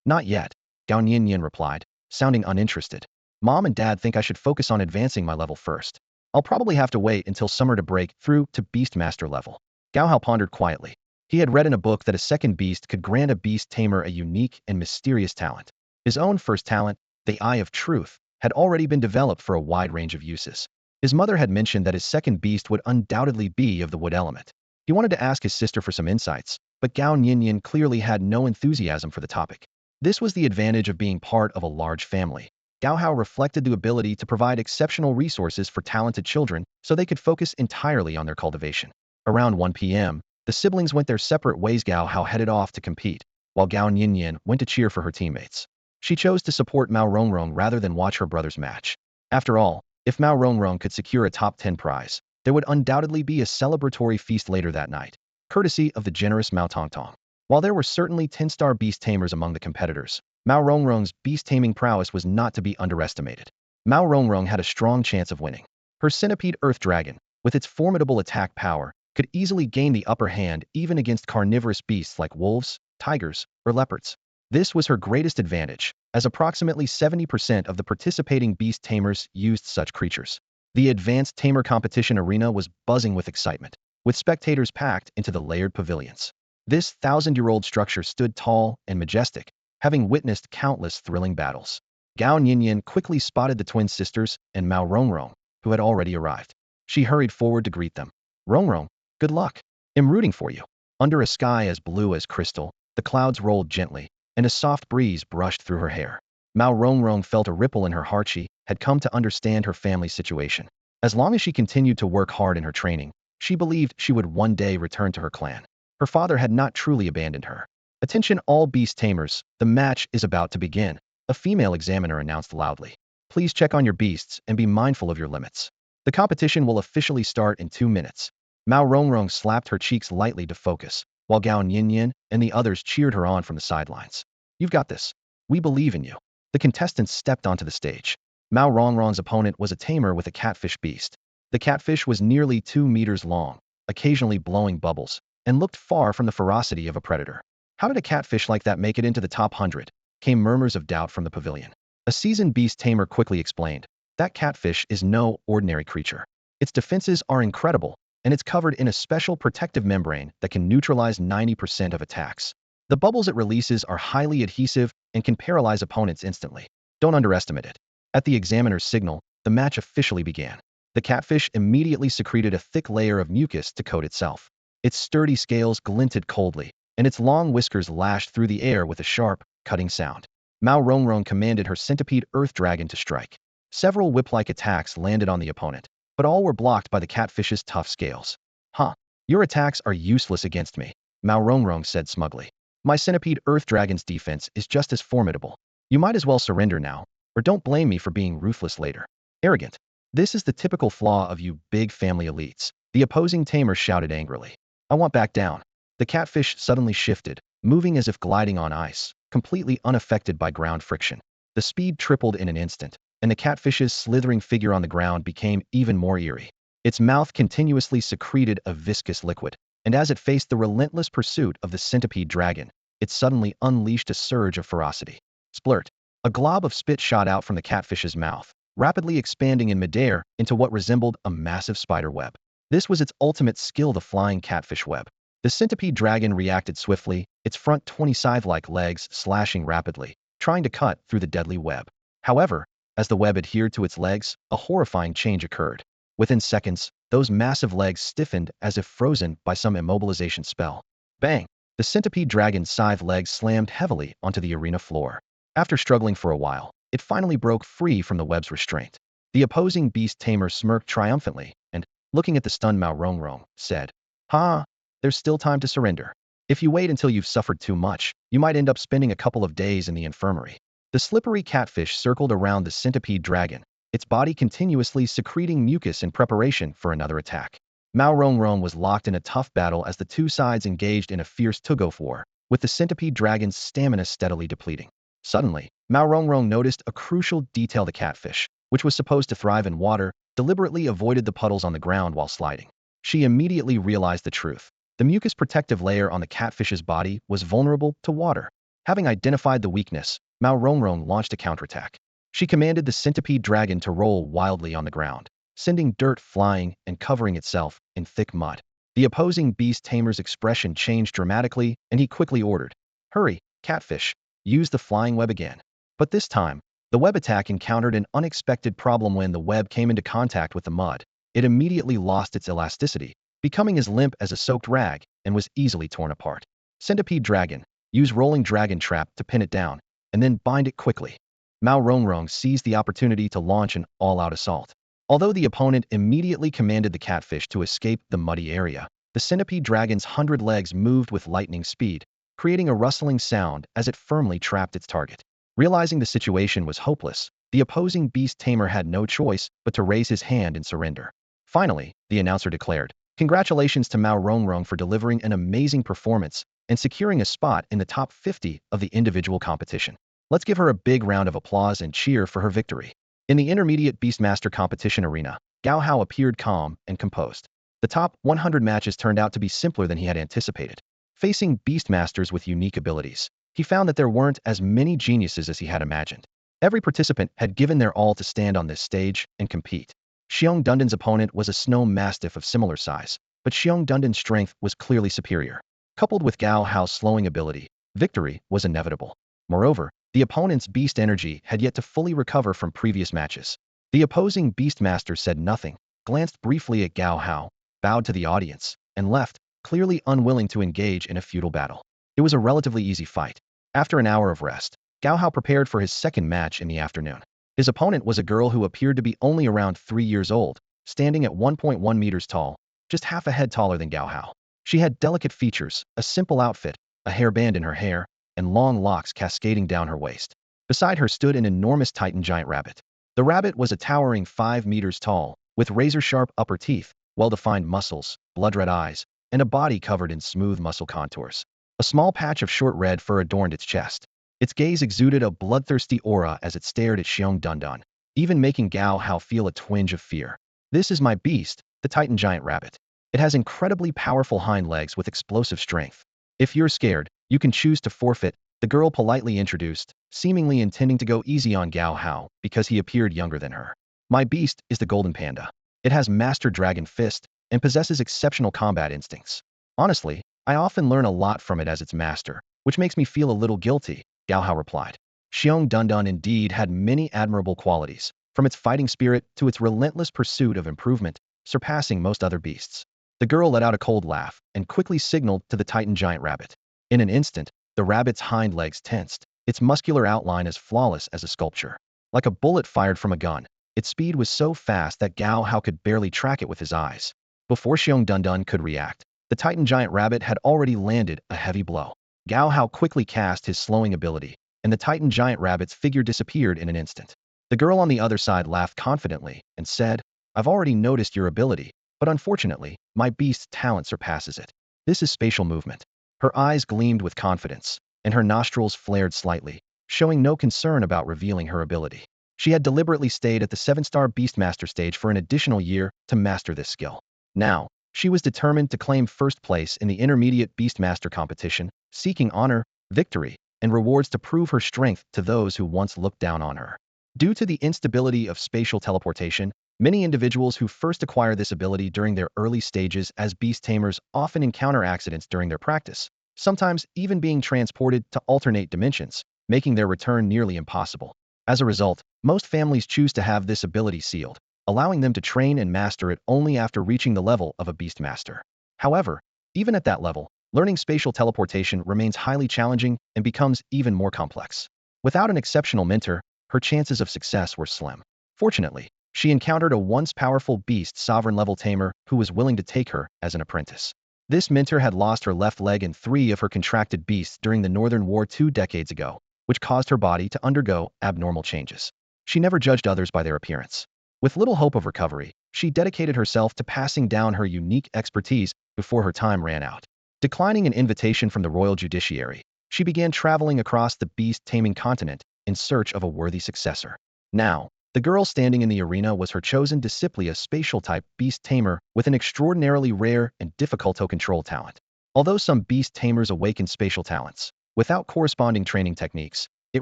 Not yet, Gao Nianian replied, sounding uninterested. Mom and Dad think I should focus on advancing my level first. I'll probably have to wait until summer to break through to Beastmaster level. Gao Hao pondered quietly. He had read in a book that a second beast could grant a beast tamer a unique and mysterious talent. His own first talent, the Eye of Truth, had already been developed for a wide range of uses. His mother had mentioned that his second beast would undoubtedly be of the wood element. He wanted to ask his sister for some insights, but Gao Nianian clearly had no enthusiasm for the topic. This was the advantage of being part of a large family. Gao Hao reflected the ability to provide exceptional resources for talented children so they could focus entirely on their cultivation. Around 1 p.m., the siblings went their separate ways. Gao Hao headed off to compete, while Gao Nianian went to cheer for her teammates. She chose to support Mao Rongrong rather than watch her brother's match. After all, if Mao Rongrong could secure a top 10 prize, there would undoubtedly be a celebratory feast later that night, courtesy of the generous Mao Tongtong. While there were certainly 10-star beast tamers among the competitors, Mao Rongrong's beast-taming prowess was not to be underestimated. Mao Rongrong had a strong chance of winning. Her centipede Earth Dragon, with its formidable attack power, could easily gain the upper hand even against carnivorous beasts like wolves, tigers, or leopards. This was her greatest advantage, as approximately 70% of the participating beast tamers used such creatures. The advanced tamer competition arena was buzzing with excitement, with spectators packed into the layered pavilions. This 1,000-year-old structure stood tall and majestic, having witnessed countless thrilling battles. Gao Nianian quickly spotted the twin sisters and Mao Rongrong, who had already arrived. She hurried forward to greet them. Rongrong, good luck. I'm rooting for you. Under a sky as blue as crystal, the clouds rolled gently, and a soft breeze brushed through her hair. Mao Rongrong felt a ripple in her heart. She had come to understand her family's situation. As long as she continued to work hard in her training, she believed she would one day return to her clan. Her father had not truly abandoned her. Attention all beast tamers, the match is about to begin, a female examiner announced loudly. Please check on your beasts and be mindful of your limits. The competition will officially start in 2 minutes. Mao Rongrong slapped her cheeks lightly to focus, while Gao Nianian and the others cheered her on from the sidelines. You've got this. We believe in you. The contestants stepped onto the stage. Mao Rongrong's opponent was a tamer with a catfish beast. The catfish was nearly 2 meters long, occasionally blowing bubbles, and looked far from the ferocity of a predator. How did a catfish like that make it into the top 100? Came murmurs of doubt from the pavilion. A seasoned beast tamer quickly explained, that catfish is no ordinary creature. Its defenses are incredible, and it's covered in a special protective membrane that can neutralize 90% of attacks. The bubbles it releases are highly adhesive and can paralyze opponents instantly. Don't underestimate it. At the examiner's signal, the match officially began. The catfish immediately secreted a thick layer of mucus to coat itself. Its sturdy scales glinted coldly, and its long whiskers lashed through the air with a sharp, cutting sound. Mao Rongrong commanded her centipede Earth Dragon to strike. Several whip-like attacks landed on the opponent, but all were blocked by the catfish's tough scales. Huh. Your attacks are useless against me, Mao Rongrong said smugly. My centipede Earth Dragon's defense is just as formidable. You might as well surrender now, or don't blame me for being ruthless later. Arrogant. This is the typical flaw of you big family elites, the opposing tamer shouted angrily. I want back down. The catfish suddenly shifted, moving as if gliding on ice, completely unaffected by ground friction. The speed tripled in an instant, and the catfish's slithering figure on the ground became even more eerie. Its mouth continuously secreted a viscous liquid. and as it faced the relentless pursuit of the centipede dragon, it suddenly unleashed a surge of ferocity. Splurt! A glob of spit shot out from the catfish's mouth, rapidly expanding in midair into what resembled a massive spider web. This was its ultimate skill, the flying catfish web. The centipede dragon reacted swiftly, its front 20 scythe-like legs slashing rapidly, trying to cut through the deadly web. However, as the web adhered to its legs, a horrifying change occurred. Within seconds, those massive legs stiffened as if frozen by some immobilization spell. Bang! The centipede dragon's scythe legs slammed heavily onto the arena floor. After struggling for a while, it finally broke free from the web's restraint. The opposing beast tamer smirked triumphantly and, looking at the stunned Mao Rongrong, said, "Ha! There's still time to surrender. If you wait until you've suffered too much, you might end up spending a couple of days in the infirmary." The slippery catfish circled around the centipede dragon, its body continuously secreting mucus in preparation for another attack. Mao Rongrong was locked in a tough battle as the two sides engaged in a fierce tug-of-war, with the centipede dragon's stamina steadily depleting. Suddenly, Mao Rongrong noticed a crucial detail: the catfish, which was supposed to thrive in water, deliberately avoided the puddles on the ground while sliding. She immediately realized the truth. The mucus protective layer on the catfish's body was vulnerable to water. Having identified the weakness, Mao Rongrong launched a counterattack. She commanded the centipede dragon to roll wildly on the ground, sending dirt flying and covering itself in thick mud. The opposing beast tamer's expression changed dramatically, and he quickly ordered, "Hurry, catfish, use the flying web again." But this time, the web attack encountered an unexpected problem. When the web came into contact with the mud, it immediately lost its elasticity, becoming as limp as a soaked rag, and was easily torn apart. Centipede dragon, use rolling dragon trap to pin it down, and then bind it quickly. Mao Rongrong seized the opportunity to launch an all-out assault. Although the opponent immediately commanded the catfish to escape the muddy area, the centipede dragon's 100 legs moved with lightning speed, creating a rustling sound as it firmly trapped its target. Realizing the situation was hopeless, the opposing beast tamer had no choice but to raise his hand in surrender. Finally, the announcer declared, "Congratulations to Mao Rongrong for delivering an amazing performance and securing a spot in the top 50 of the individual competition. Let's give her a big round of applause and cheer for her victory." In the intermediate Beastmaster competition arena, Gao Hao appeared calm and composed. The top 100 matches turned out to be simpler than he had anticipated. Facing Beastmasters with unique abilities, he found that there weren't as many geniuses as he had imagined. Every participant had given their all to stand on this stage and compete. Shiong Dunan's opponent was a snow mastiff of similar size, but Shiong Dunan's strength was clearly superior. Coupled with Gao Hao's slowing ability, victory was inevitable. Moreover, the opponent's beast energy had yet to fully recover from previous matches. The opposing Beastmaster said nothing, glanced briefly at Gao Hao, bowed to the audience, and left, clearly unwilling to engage in a futile battle. It was a relatively easy fight. After an hour of rest, Gao Hao prepared for his second match in the afternoon. His opponent was a girl who appeared to be only around 3 years old, standing at 1.1 meters tall, just half a head taller than Gao Hao. She had delicate features, a simple outfit, a hairband in her hair, and long locks cascading down her waist. Beside her stood an enormous Titan giant rabbit. The rabbit was a towering 5 meters tall, with razor-sharp upper teeth, well-defined muscles, blood-red eyes, and a body covered in smooth muscle contours. A small patch of short red fur adorned its chest. Its gaze exuded a bloodthirsty aura as it stared at Shiong Dunan, even making Gao Hao feel a twinge of fear. "This is my beast, the Titan giant rabbit. It has incredibly powerful hind legs with explosive strength. If you're scared, you can choose to forfeit," the girl politely introduced, seemingly intending to go easy on Gao Hao because he appeared younger than her. "My beast is the golden panda. It has master dragon fist and possesses exceptional combat instincts. Honestly, I often learn a lot from it as its master, which makes me feel a little guilty," Gao Hao replied. Shiong Dunan indeed had many admirable qualities, from its fighting spirit to its relentless pursuit of improvement, surpassing most other beasts. The girl let out a cold laugh and quickly signaled to the Titan giant rabbit. In an instant, the rabbit's hind legs tensed, its muscular outline as flawless as a sculpture. Like a bullet fired from a gun, its speed was so fast that Gao Hao could barely track it with his eyes. Before Shiong Dunan could react, the Titan giant rabbit had already landed a heavy blow. Gao Hao quickly cast his slowing ability, and the Titan giant rabbit's figure disappeared in an instant. The girl on the other side laughed confidently and said, "I've already noticed your ability, but unfortunately, my beast's talent surpasses it. This is spatial movement." Her eyes gleamed with confidence, and her nostrils flared slightly, showing no concern about revealing her ability. She had deliberately stayed at the 7-star Beastmaster stage for an additional year to master this skill. Now, She was determined to claim first place in the intermediate Beastmaster competition, seeking honor, victory, and rewards to prove her strength to those who once looked down on her. Due to the instability of spatial teleportation, many individuals who first acquire this ability during their early stages as Beast Tamers often encounter accidents during their practice, sometimes even being transported to alternate dimensions, making their return nearly impossible. As a result, most families choose to have this ability sealed, allowing them to train and master it only after reaching the level of a Beastmaster. However, even at that level, learning spatial teleportation remains highly challenging and becomes even more complex. Without an exceptional mentor, her chances of success were slim. Fortunately, she encountered a once powerful beast sovereign-level tamer who was willing to take her as an apprentice. This mentor had lost her left leg and 3 of her contracted beasts during the Northern War 2 decades ago, which caused her body to undergo abnormal changes. She never judged others by their appearance. With little hope of recovery, she dedicated herself to passing down her unique expertise before her time ran out. Declining an invitation from the royal judiciary, she began traveling across the beast-taming continent in search of a worthy successor. Now, the girl standing in the arena was her chosen disciple, a spatial-type beast tamer with an extraordinarily rare and difficult-to-control talent. Although some beast tamers awaken spatial talents, without corresponding training techniques, it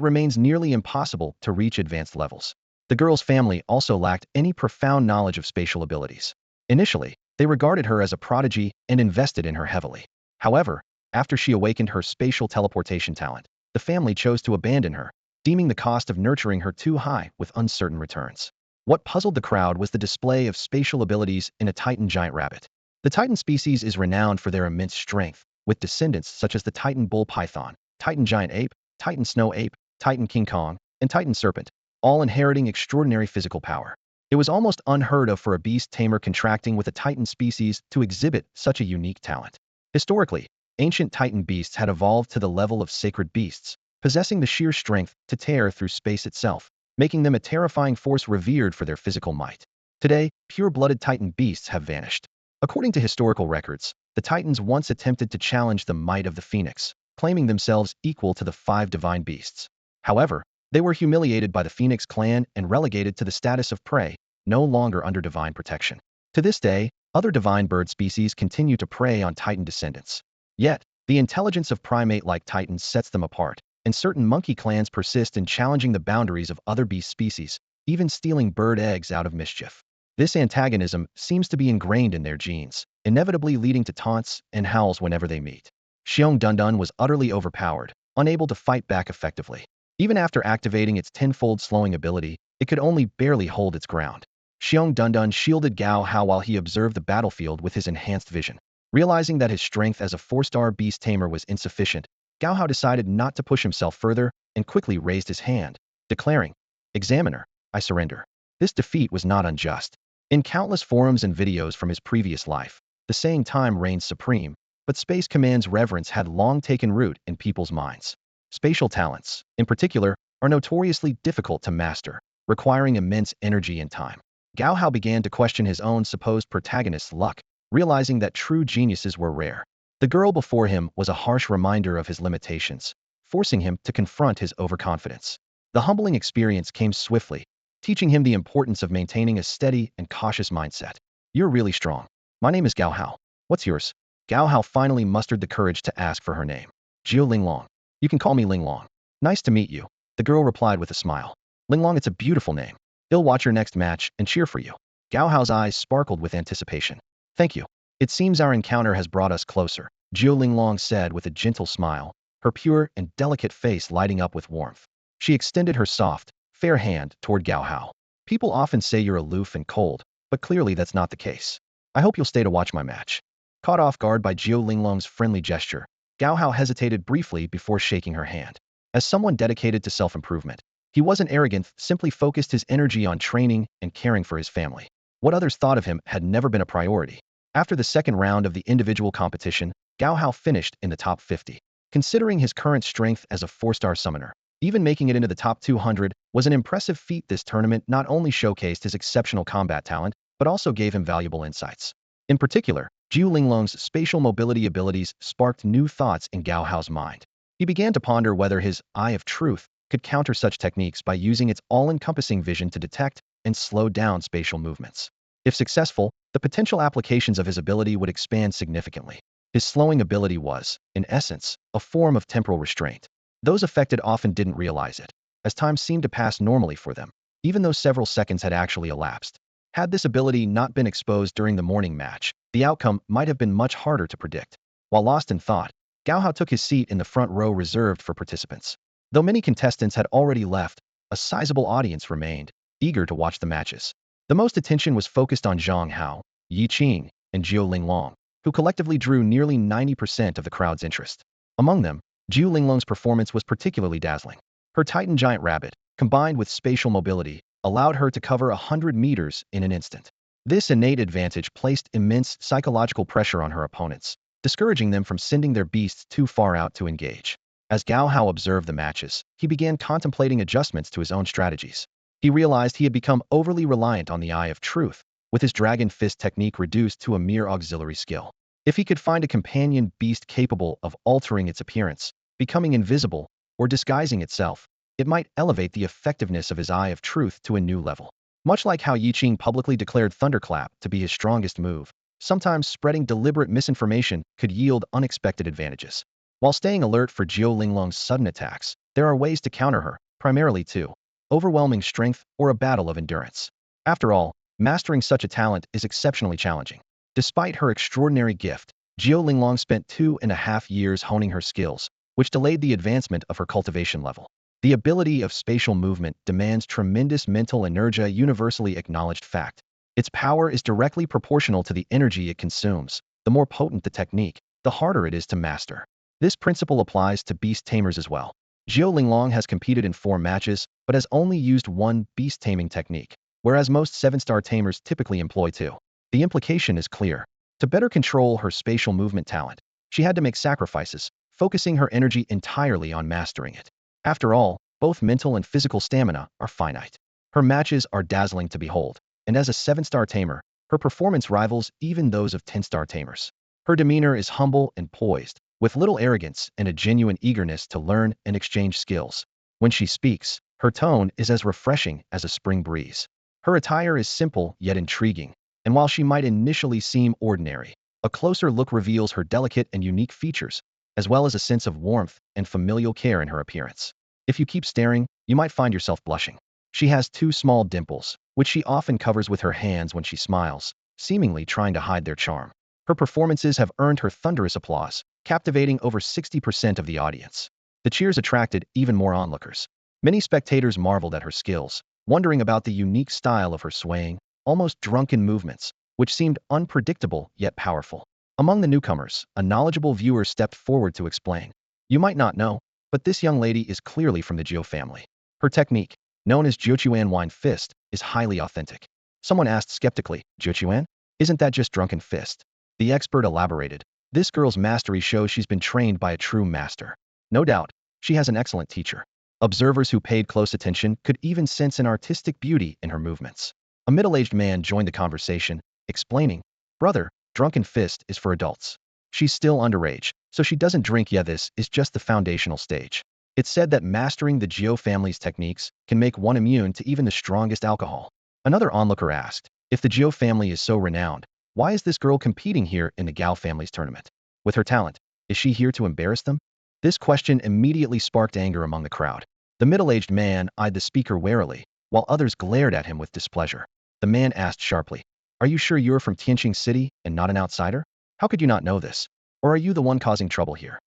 remains nearly impossible to reach advanced levels. The girl's family also lacked any profound knowledge of spatial abilities. Initially, they regarded her as a prodigy and invested in her heavily. However, after she awakened her spatial teleportation talent, the family chose to abandon her, deeming the cost of nurturing her too high with uncertain returns. What puzzled the crowd was the display of spatial abilities in a Titan giant rabbit. The Titan species is renowned for their immense strength, with descendants such as the Titan bull python, Titan giant ape, Titan snow ape, Titan King Kong, and Titan serpent, all inheriting extraordinary physical power. It was almost unheard of for a beast tamer contracting with a Titan species to exhibit such a unique talent. Historically, ancient Titan beasts had evolved to the level of sacred beasts, possessing the sheer strength to tear through space itself, making them a terrifying force revered for their physical might. Today, pure-blooded Titan beasts have vanished. According to historical records, the Titans once attempted to challenge the might of the Phoenix, claiming themselves equal to the 5 divine beasts. However, they were humiliated by the Phoenix clan and relegated to the status of prey, no longer under divine protection. To this day, other divine bird species continue to prey on Titan descendants. Yet, the intelligence of primate-like Titans sets them apart, and certain monkey clans persist in challenging the boundaries of other beast species, even stealing bird eggs out of mischief. This antagonism seems to be ingrained in their genes, inevitably leading to taunts and howls whenever they meet. Shiong Dunan was utterly overpowered, unable to fight back effectively. Even after activating its tenfold slowing ability, it could only barely hold its ground. Shiong Dunan shielded Gao Hao while he observed the battlefield with his enhanced vision. Realizing that his strength as a 4-star beast tamer was insufficient, Gao Hao decided not to push himself further and quickly raised his hand, declaring, "Examiner, I surrender." This defeat was not unjust. In countless forums and videos from his previous life, the saying time reigns supreme, but Space Command's reverence had long taken root in people's minds. Spatial talents, in particular, are notoriously difficult to master, requiring immense energy and time. Gao Hao began to question his own supposed protagonist's luck, realizing that true geniuses were rare. The girl before him was a harsh reminder of his limitations, forcing him to confront his overconfidence. The humbling experience came swiftly, teaching him the importance of maintaining a steady and cautious mindset. "You're really strong. My name is Gao Hao. What's yours?" Gao Hao finally mustered the courage to ask for her name. "Jiu Linglong. You can call me Linglong." "Nice to meet you," the girl replied with a smile. "Linglong, it's a beautiful name. I'll watch your next match and cheer for you." Gao Hao's eyes sparkled with anticipation. "Thank you. It seems our encounter has brought us closer," Jiu Linglong said with a gentle smile, her pure and delicate face lighting up with warmth. She extended her soft, fair hand toward Gao Hao. "People often say you're aloof and cold, but clearly that's not the case. I hope you'll stay to watch my match." Caught off guard by Jiu Linglong's friendly gesture, Gao Hao hesitated briefly before shaking her hand. As someone dedicated to self-improvement, he wasn't arrogant, simply focused his energy on training and caring for his family. What others thought of him had never been a priority. After the second round of the individual competition, Gao Hao finished in the top 50. Considering his current strength as a 4-star summoner, even making it into the top 200 was an impressive feat. This tournament not only showcased his exceptional combat talent, but also gave him valuable insights. In particular, Jiu Linglong's spatial mobility abilities sparked new thoughts in Gao Hao's mind. He began to ponder whether his Eye of Truth could counter such techniques by using its all-encompassing vision to detect and slow down spatial movements. If successful, the potential applications of his ability would expand significantly. His slowing ability was, in essence, a form of temporal restraint. Those affected often didn't realize it, as time seemed to pass normally for them, even though several seconds had actually elapsed. Had this ability not been exposed during the morning match, the outcome might have been much harder to predict. While lost in thought, Gao Hao took his seat in the front row reserved for participants. Though many contestants had already left, a sizable audience remained, eager to watch the matches. The most attention was focused on Zhang Hao, Yi Qing, and Jiu Linglong, who collectively drew nearly 90% of the crowd's interest. Among them, Jiu Linglong's performance was particularly dazzling. Her Titan Giant Rabbit, combined with spatial mobility, allowed her to cover 100 meters in an instant. This innate advantage placed immense psychological pressure on her opponents, discouraging them from sending their beasts too far out to engage. As Gao Hao observed the matches, he began contemplating adjustments to his own strategies. He realized he had become overly reliant on the Eye of Truth, with his Dragon Fist technique reduced to a mere auxiliary skill. If he could find a companion beast capable of altering its appearance, becoming invisible, or disguising itself, it might elevate the effectiveness of his Eye of Truth to a new level. Much like how Yi Qing publicly declared Thunderclap to be his strongest move, sometimes spreading deliberate misinformation could yield unexpected advantages. While staying alert for Jiu Linglong's sudden attacks, there are ways to counter her, primarily two: overwhelming strength or a battle of endurance. After all, mastering such a talent is exceptionally challenging. Despite her extraordinary gift, Jiu Linglong spent 2.5 years honing her skills, which delayed the advancement of her cultivation level. The ability of spatial movement demands tremendous mental energy, a universally acknowledged fact. Its power is directly proportional to the energy it consumes. The more potent the technique, the harder it is to master. This principle applies to Beast Tamers as well. Jiu Linglong has competed in 4 matches, but has only used one beast taming technique, whereas most 7-star tamers typically employ 2. The implication is clear. To better control her spatial movement talent, she had to make sacrifices, focusing her energy entirely on mastering it. After all, both mental and physical stamina are finite. Her matches are dazzling to behold, and as a 7-star tamer, her performance rivals even those of 10-star tamers. Her demeanor is humble and poised, with little arrogance and a genuine eagerness to learn and exchange skills. When she speaks, her tone is as refreshing as a spring breeze. Her attire is simple yet intriguing, and while she might initially seem ordinary, a closer look reveals her delicate and unique features, as well as a sense of warmth and familial care in her appearance. If you keep staring, you might find yourself blushing. She has 2 small dimples, which she often covers with her hands when she smiles, seemingly trying to hide their charm. Her performances have earned her thunderous applause, captivating over 60% of the audience. The cheers attracted even more onlookers. Many spectators marveled at her skills, wondering about the unique style of her swaying, almost drunken movements, which seemed unpredictable yet powerful. Among the newcomers, a knowledgeable viewer stepped forward to explain. You might not know, but this young lady is clearly from the Jiu family. Her technique, known as Jiuquan Wine Fist, is highly authentic. Someone asked skeptically, Jiuquan? Isn't that just drunken fist? The expert elaborated. This girl's mastery shows she's been trained by a true master. No doubt, she has an excellent teacher. Observers who paid close attention could even sense an artistic beauty in her movements. A middle-aged man joined the conversation, explaining, Brother, drunken fist is for adults. She's still underage, so she doesn't drink yet. This is just the foundational stage. It's said that mastering the Jiu family's techniques can make one immune to even the strongest alcohol. Another onlooker asked, if the Jiu family is so renowned, why is this girl competing here in the Gao family's tournament? With her talent, is she here to embarrass them? This question immediately sparked anger among the crowd. The middle-aged man eyed the speaker warily, while others glared at him with displeasure. The man asked sharply, Are you sure you're from Tianqing City and not an outsider? How could you not know this? Or are you the one causing trouble here?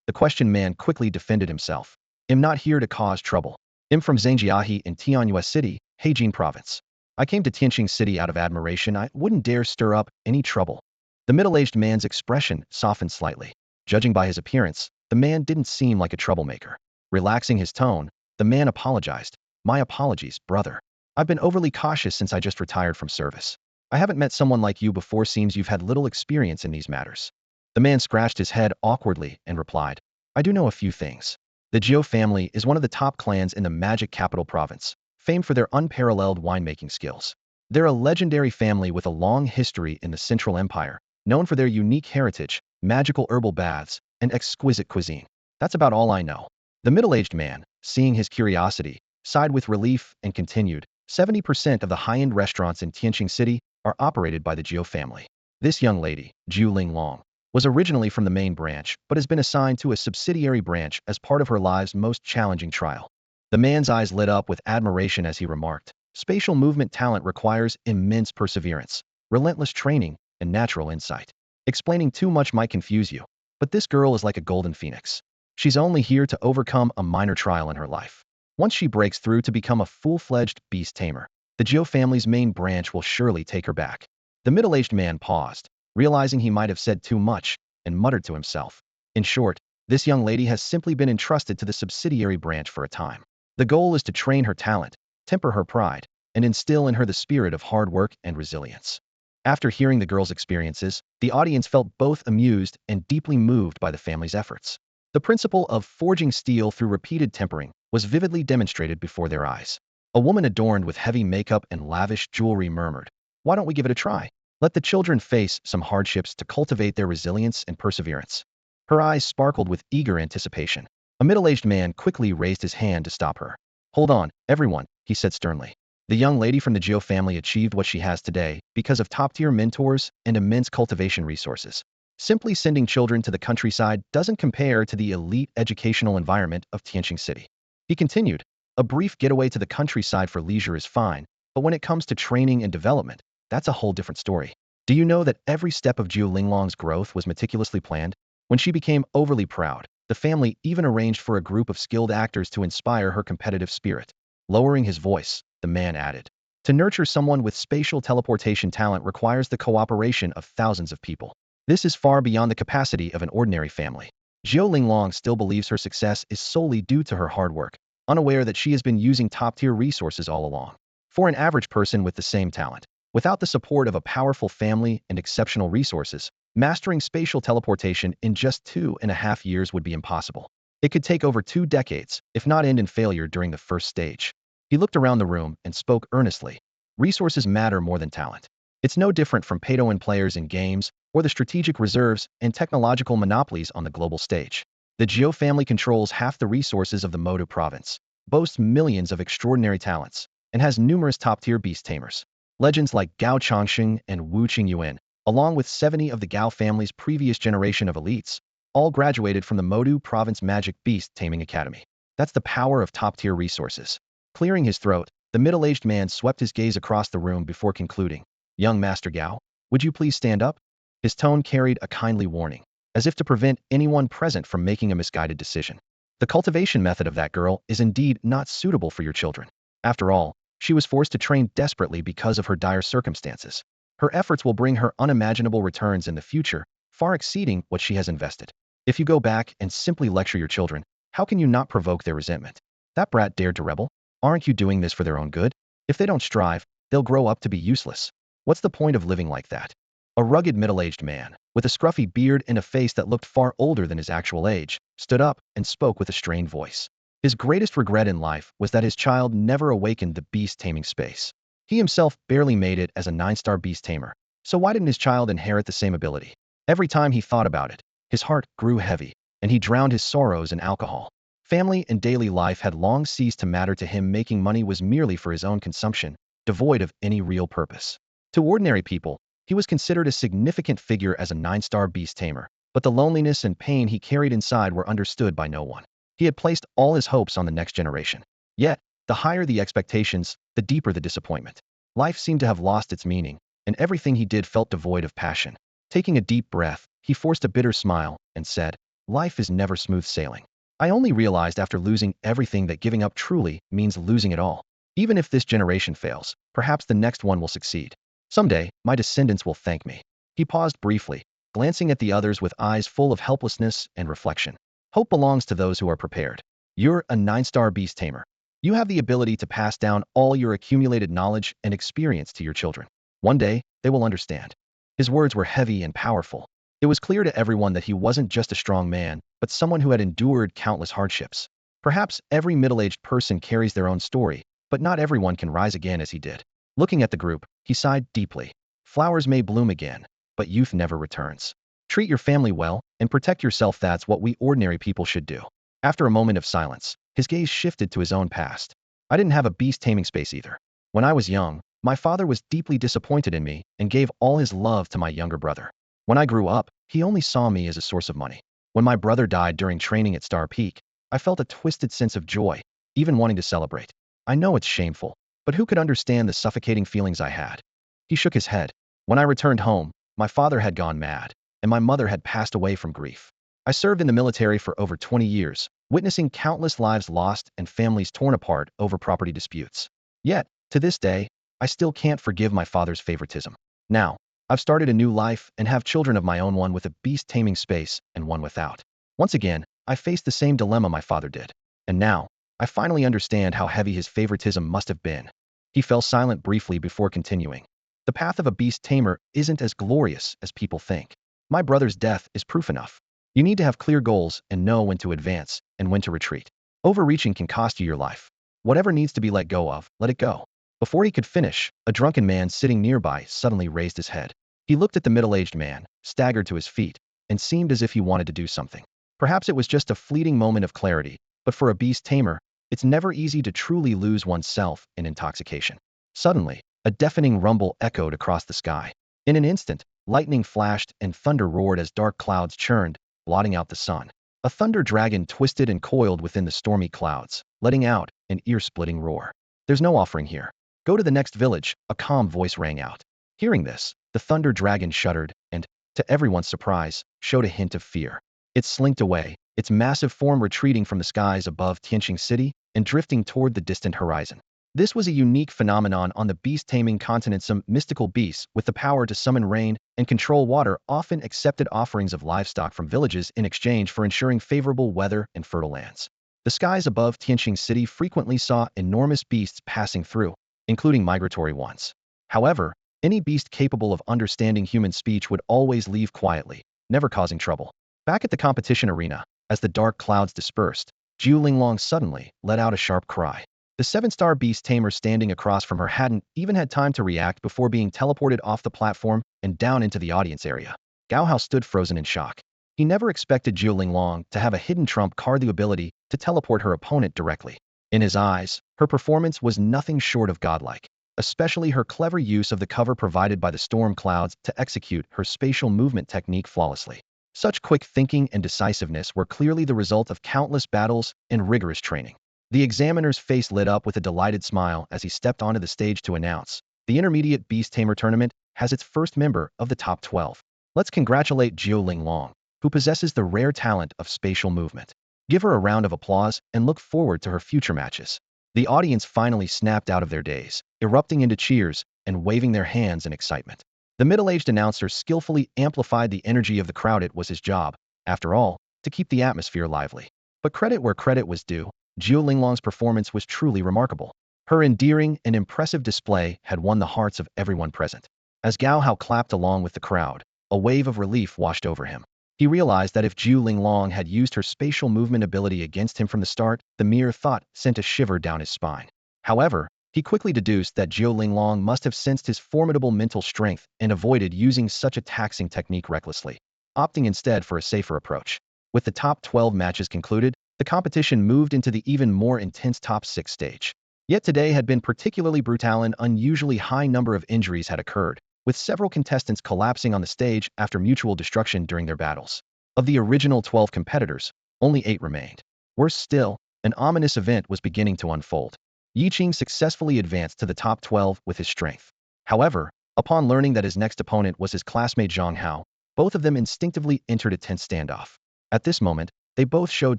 The questioned man quickly defended himself. I'm not here to cause trouble. I'm from Zhangjiahe in Tianyue City, Heijin Province. I came to Tianqing City out of admiration. I wouldn't dare stir up any trouble. The middle-aged man's expression softened slightly. Judging by his appearance, the man didn't seem like a troublemaker. Relaxing his tone, the man apologized. My apologies, brother. I've been overly cautious since I just retired from service. I haven't met someone like you before. Seems you've had little experience in these matters. The man scratched his head awkwardly and replied, I do know a few things. The Jiu family is one of the top clans in the Magic Capital Province, famed for their unparalleled winemaking skills. They're a legendary family with a long history in the Central Empire, known for their unique heritage, magical herbal baths, and exquisite cuisine. That's about all I know. The middle-aged man, seeing his curiosity, sighed with relief and continued, 70% of the high-end restaurants in Tianqing City are operated by the Gao family. This young lady, Zhu Linglong, was originally from the main branch but has been assigned to a subsidiary branch as part of her life's most challenging trial. The man's eyes lit up with admiration as he remarked, "Spatial movement talent requires immense perseverance, relentless training, and natural insight. Explaining too much might confuse you, but this girl is like a golden phoenix. She's only here to overcome a minor trial in her life. Once she breaks through to become a full-fledged beast tamer, the Gao family's main branch will surely take her back." The middle-aged man paused, realizing he might have said too much, and muttered to himself, "In short, this young lady has simply been entrusted to the subsidiary branch for a time. The goal is to train her talent, temper her pride, and instill in her the spirit of hard work and resilience." After hearing the girl's experiences, the audience felt both amused and deeply moved by the family's efforts. The principle of forging steel through repeated tempering was vividly demonstrated before their eyes. A woman adorned with heavy makeup and lavish jewelry murmured, "Why don't we give it a try? Let the children face some hardships to cultivate their resilience and perseverance." Her eyes sparkled with eager anticipation. A middle-aged man quickly raised his hand to stop her. "Hold on, everyone," he said sternly. "The young lady from the Gao family achieved what she has today because of top-tier mentors and immense cultivation resources. Simply sending children to the countryside doesn't compare to the elite educational environment of Tianqing City." He continued, "A brief getaway to the countryside for leisure is fine, but when it comes to training and development, that's a whole different story. Do you know that every step of Zhu Linglong's growth was meticulously planned? When she became overly proud, the family even arranged for a group of skilled actors to inspire her competitive spirit." Lowering his voice, the man added, "To nurture someone with spatial teleportation talent requires the cooperation of thousands of people. This is far beyond the capacity of an ordinary family." Zhou Linglong still believes her success is solely due to her hard work, unaware that she has been using top-tier resources all along. For an average person with the same talent, without the support of a powerful family and exceptional resources, mastering spatial teleportation in just 2.5 years would be impossible. It could take over 2 decades, if not end in failure during the first stage. He looked around the room and spoke earnestly. "Resources matter more than talent. It's no different from pay-to-win players in games or the strategic reserves and technological monopolies on the global stage. The Zhou family controls half the resources of the Modu province, boasts millions of extraordinary talents, and has numerous top-tier beast tamers. Legends like Gao Changsheng and Wu Qingyuan, along with 70 of the Gao family's previous generation of elites, all graduated from the Modu Province Magic Beast Taming Academy. That's the power of top-tier resources." Clearing his throat, the middle-aged man swept his gaze across the room before concluding, "Young Master Gao, would you please stand up?" His tone carried a kindly warning, as if to prevent anyone present from making a misguided decision. "The cultivation method of that girl is indeed not suitable for your children. After all, she was forced to train desperately because of her dire circumstances. Her efforts will bring her unimaginable returns in the future, far exceeding what she has invested. If you go back and simply lecture your children, how can you not provoke their resentment? That brat dared to rebel? Aren't you doing this for their own good? If they don't strive, they'll grow up to be useless. What's the point of living like that?" A rugged middle-aged man, with a scruffy beard and a face that looked far older than his actual age, stood up and spoke with a strained voice. His greatest regret in life was that his child never awakened the beast taming space. He himself barely made it as a 9-star beast tamer, so why didn't his child inherit the same ability? Every time he thought about it, his heart grew heavy, and he drowned his sorrows in alcohol. Family and daily life had long ceased to matter to him. Making money was merely for his own consumption, devoid of any real purpose. To ordinary people, he was considered a significant figure as a 9-star beast tamer, but the loneliness and pain he carried inside were understood by no one. He had placed all his hopes on the next generation. Yet, the higher the expectations, the deeper the disappointment. Life seemed to have lost its meaning, and everything he did felt devoid of passion. Taking a deep breath, he forced a bitter smile and said, "Life is never smooth sailing. I only realized after losing everything that giving up truly means losing it all. Even if this generation fails, perhaps the next one will succeed. Someday, my descendants will thank me." He paused briefly, glancing at the others with eyes full of helplessness and reflection. "Hope belongs to those who are prepared. You're a 9-star beast tamer. You have the ability to pass down all your accumulated knowledge and experience to your children. One day, they will understand." His words were heavy and powerful. It was clear to everyone that he wasn't just a strong man, but someone who had endured countless hardships. Perhaps every middle-aged person carries their own story, but not everyone can rise again as he did. Looking at the group, he sighed deeply. "Flowers may bloom again, but youth never returns. Treat your family well and protect yourself. That's what we ordinary people should do." After a moment of silence, his gaze shifted to his own past. "I didn't have a beast taming space either. When I was young, My father was deeply disappointed in me and gave all his love to my younger brother. When I grew up, he only saw me as a source of money. When my brother died during training at Star Peak, I felt a twisted sense of joy, even wanting to celebrate. I know it's shameful, but who could understand the suffocating feelings I had? He shook his head. When I returned home, my father had gone mad, and my mother had passed away from grief. I served in the military for over 20 years, witnessing countless lives lost and families torn apart over property disputes. Yet, to this day, I still can't forgive my father's favoritism. Now, I've started a new life and have children of my own, one with a beast taming space and one without. Once again, I faced the same dilemma my father did. And now, I finally understand how heavy his favoritism must have been. He fell silent briefly before continuing. The path of a beast tamer isn't as glorious as people think. My brother's death is proof enough. You need to have clear goals and know when to advance and when to retreat. Overreaching can cost you your life. Whatever needs to be let go of, let it go. Before he could finish, a drunken man sitting nearby suddenly raised his head. He looked at the middle-aged man, staggered to his feet, and seemed as if he wanted to do something. Perhaps it was just a fleeting moment of clarity, but for a beast tamer, it's never easy to truly lose oneself in intoxication. Suddenly, a deafening rumble echoed across the sky. In an instant, lightning flashed and thunder roared as dark clouds churned, blotting out the sun. A thunder dragon twisted and coiled within the stormy clouds, letting out an ear-splitting roar. There's no offering here. Go to the next village, a calm voice rang out. Hearing this, the thunder dragon shuddered and, to everyone's surprise, showed a hint of fear. It slinked away, its massive form retreating from the skies above Tianqing City and drifting toward the distant horizon. This was a unique phenomenon on the beast-taming continent. Some mystical beasts with the power to summon rain and control water often accepted offerings of livestock from villages in exchange for ensuring favorable weather and fertile lands. The skies above Tianqing City frequently saw enormous beasts passing through, including migratory ones. However, any beast capable of understanding human speech would always leave quietly, never causing trouble. Back at the competition arena, as the dark clouds dispersed, Zhu Linglong suddenly let out a sharp cry. The seven-star beast tamer standing across from her hadn't even had time to react before being teleported off the platform and down into the audience area. Gao Hao stood frozen in shock. He never expected Zhu Linglong to have a hidden trump card, the ability to teleport her opponent directly. In his eyes, her performance was nothing short of godlike, especially her clever use of the cover provided by the storm clouds to execute her spatial movement technique flawlessly. Such quick thinking and decisiveness were clearly the result of countless battles and rigorous training. The examiner's face lit up with a delighted smile as he stepped onto the stage to announce, the Intermediate Beast Tamer Tournament has its first member of the top 12. Let's congratulate Zhu Linglong, who possesses the rare talent of spatial movement. Give her a round of applause and look forward to her future matches. The audience finally snapped out of their daze, erupting into cheers and waving their hands in excitement. The middle-aged announcer skillfully amplified the energy of the crowd. It was his job, after all, to keep the atmosphere lively. But credit where credit was due, Zhu Linglong's performance was truly remarkable. Her endearing and impressive display had won the hearts of everyone present. As Gao Hao clapped along with the crowd, a wave of relief washed over him. He realized that if Zhu Linglong had used her spatial movement ability against him from the start, the mere thought sent a shiver down his spine. However, he quickly deduced that Zhu Linglong must have sensed his formidable mental strength and avoided using such a taxing technique recklessly, opting instead for a safer approach. With the top 12 matches concluded, the competition moved into the even more intense top 6 stage. Yet today had been particularly brutal. An unusually high number of injuries had occurred, with several contestants collapsing on the stage after mutual destruction during their battles. Of the original 12 competitors, only 8 remained. Worse still, an ominous event was beginning to unfold. Yi Qing successfully advanced to the top 12 with his strength. However, upon learning that his next opponent was his classmate Gao Hao, both of them instinctively entered a tense standoff. At this moment, they both showed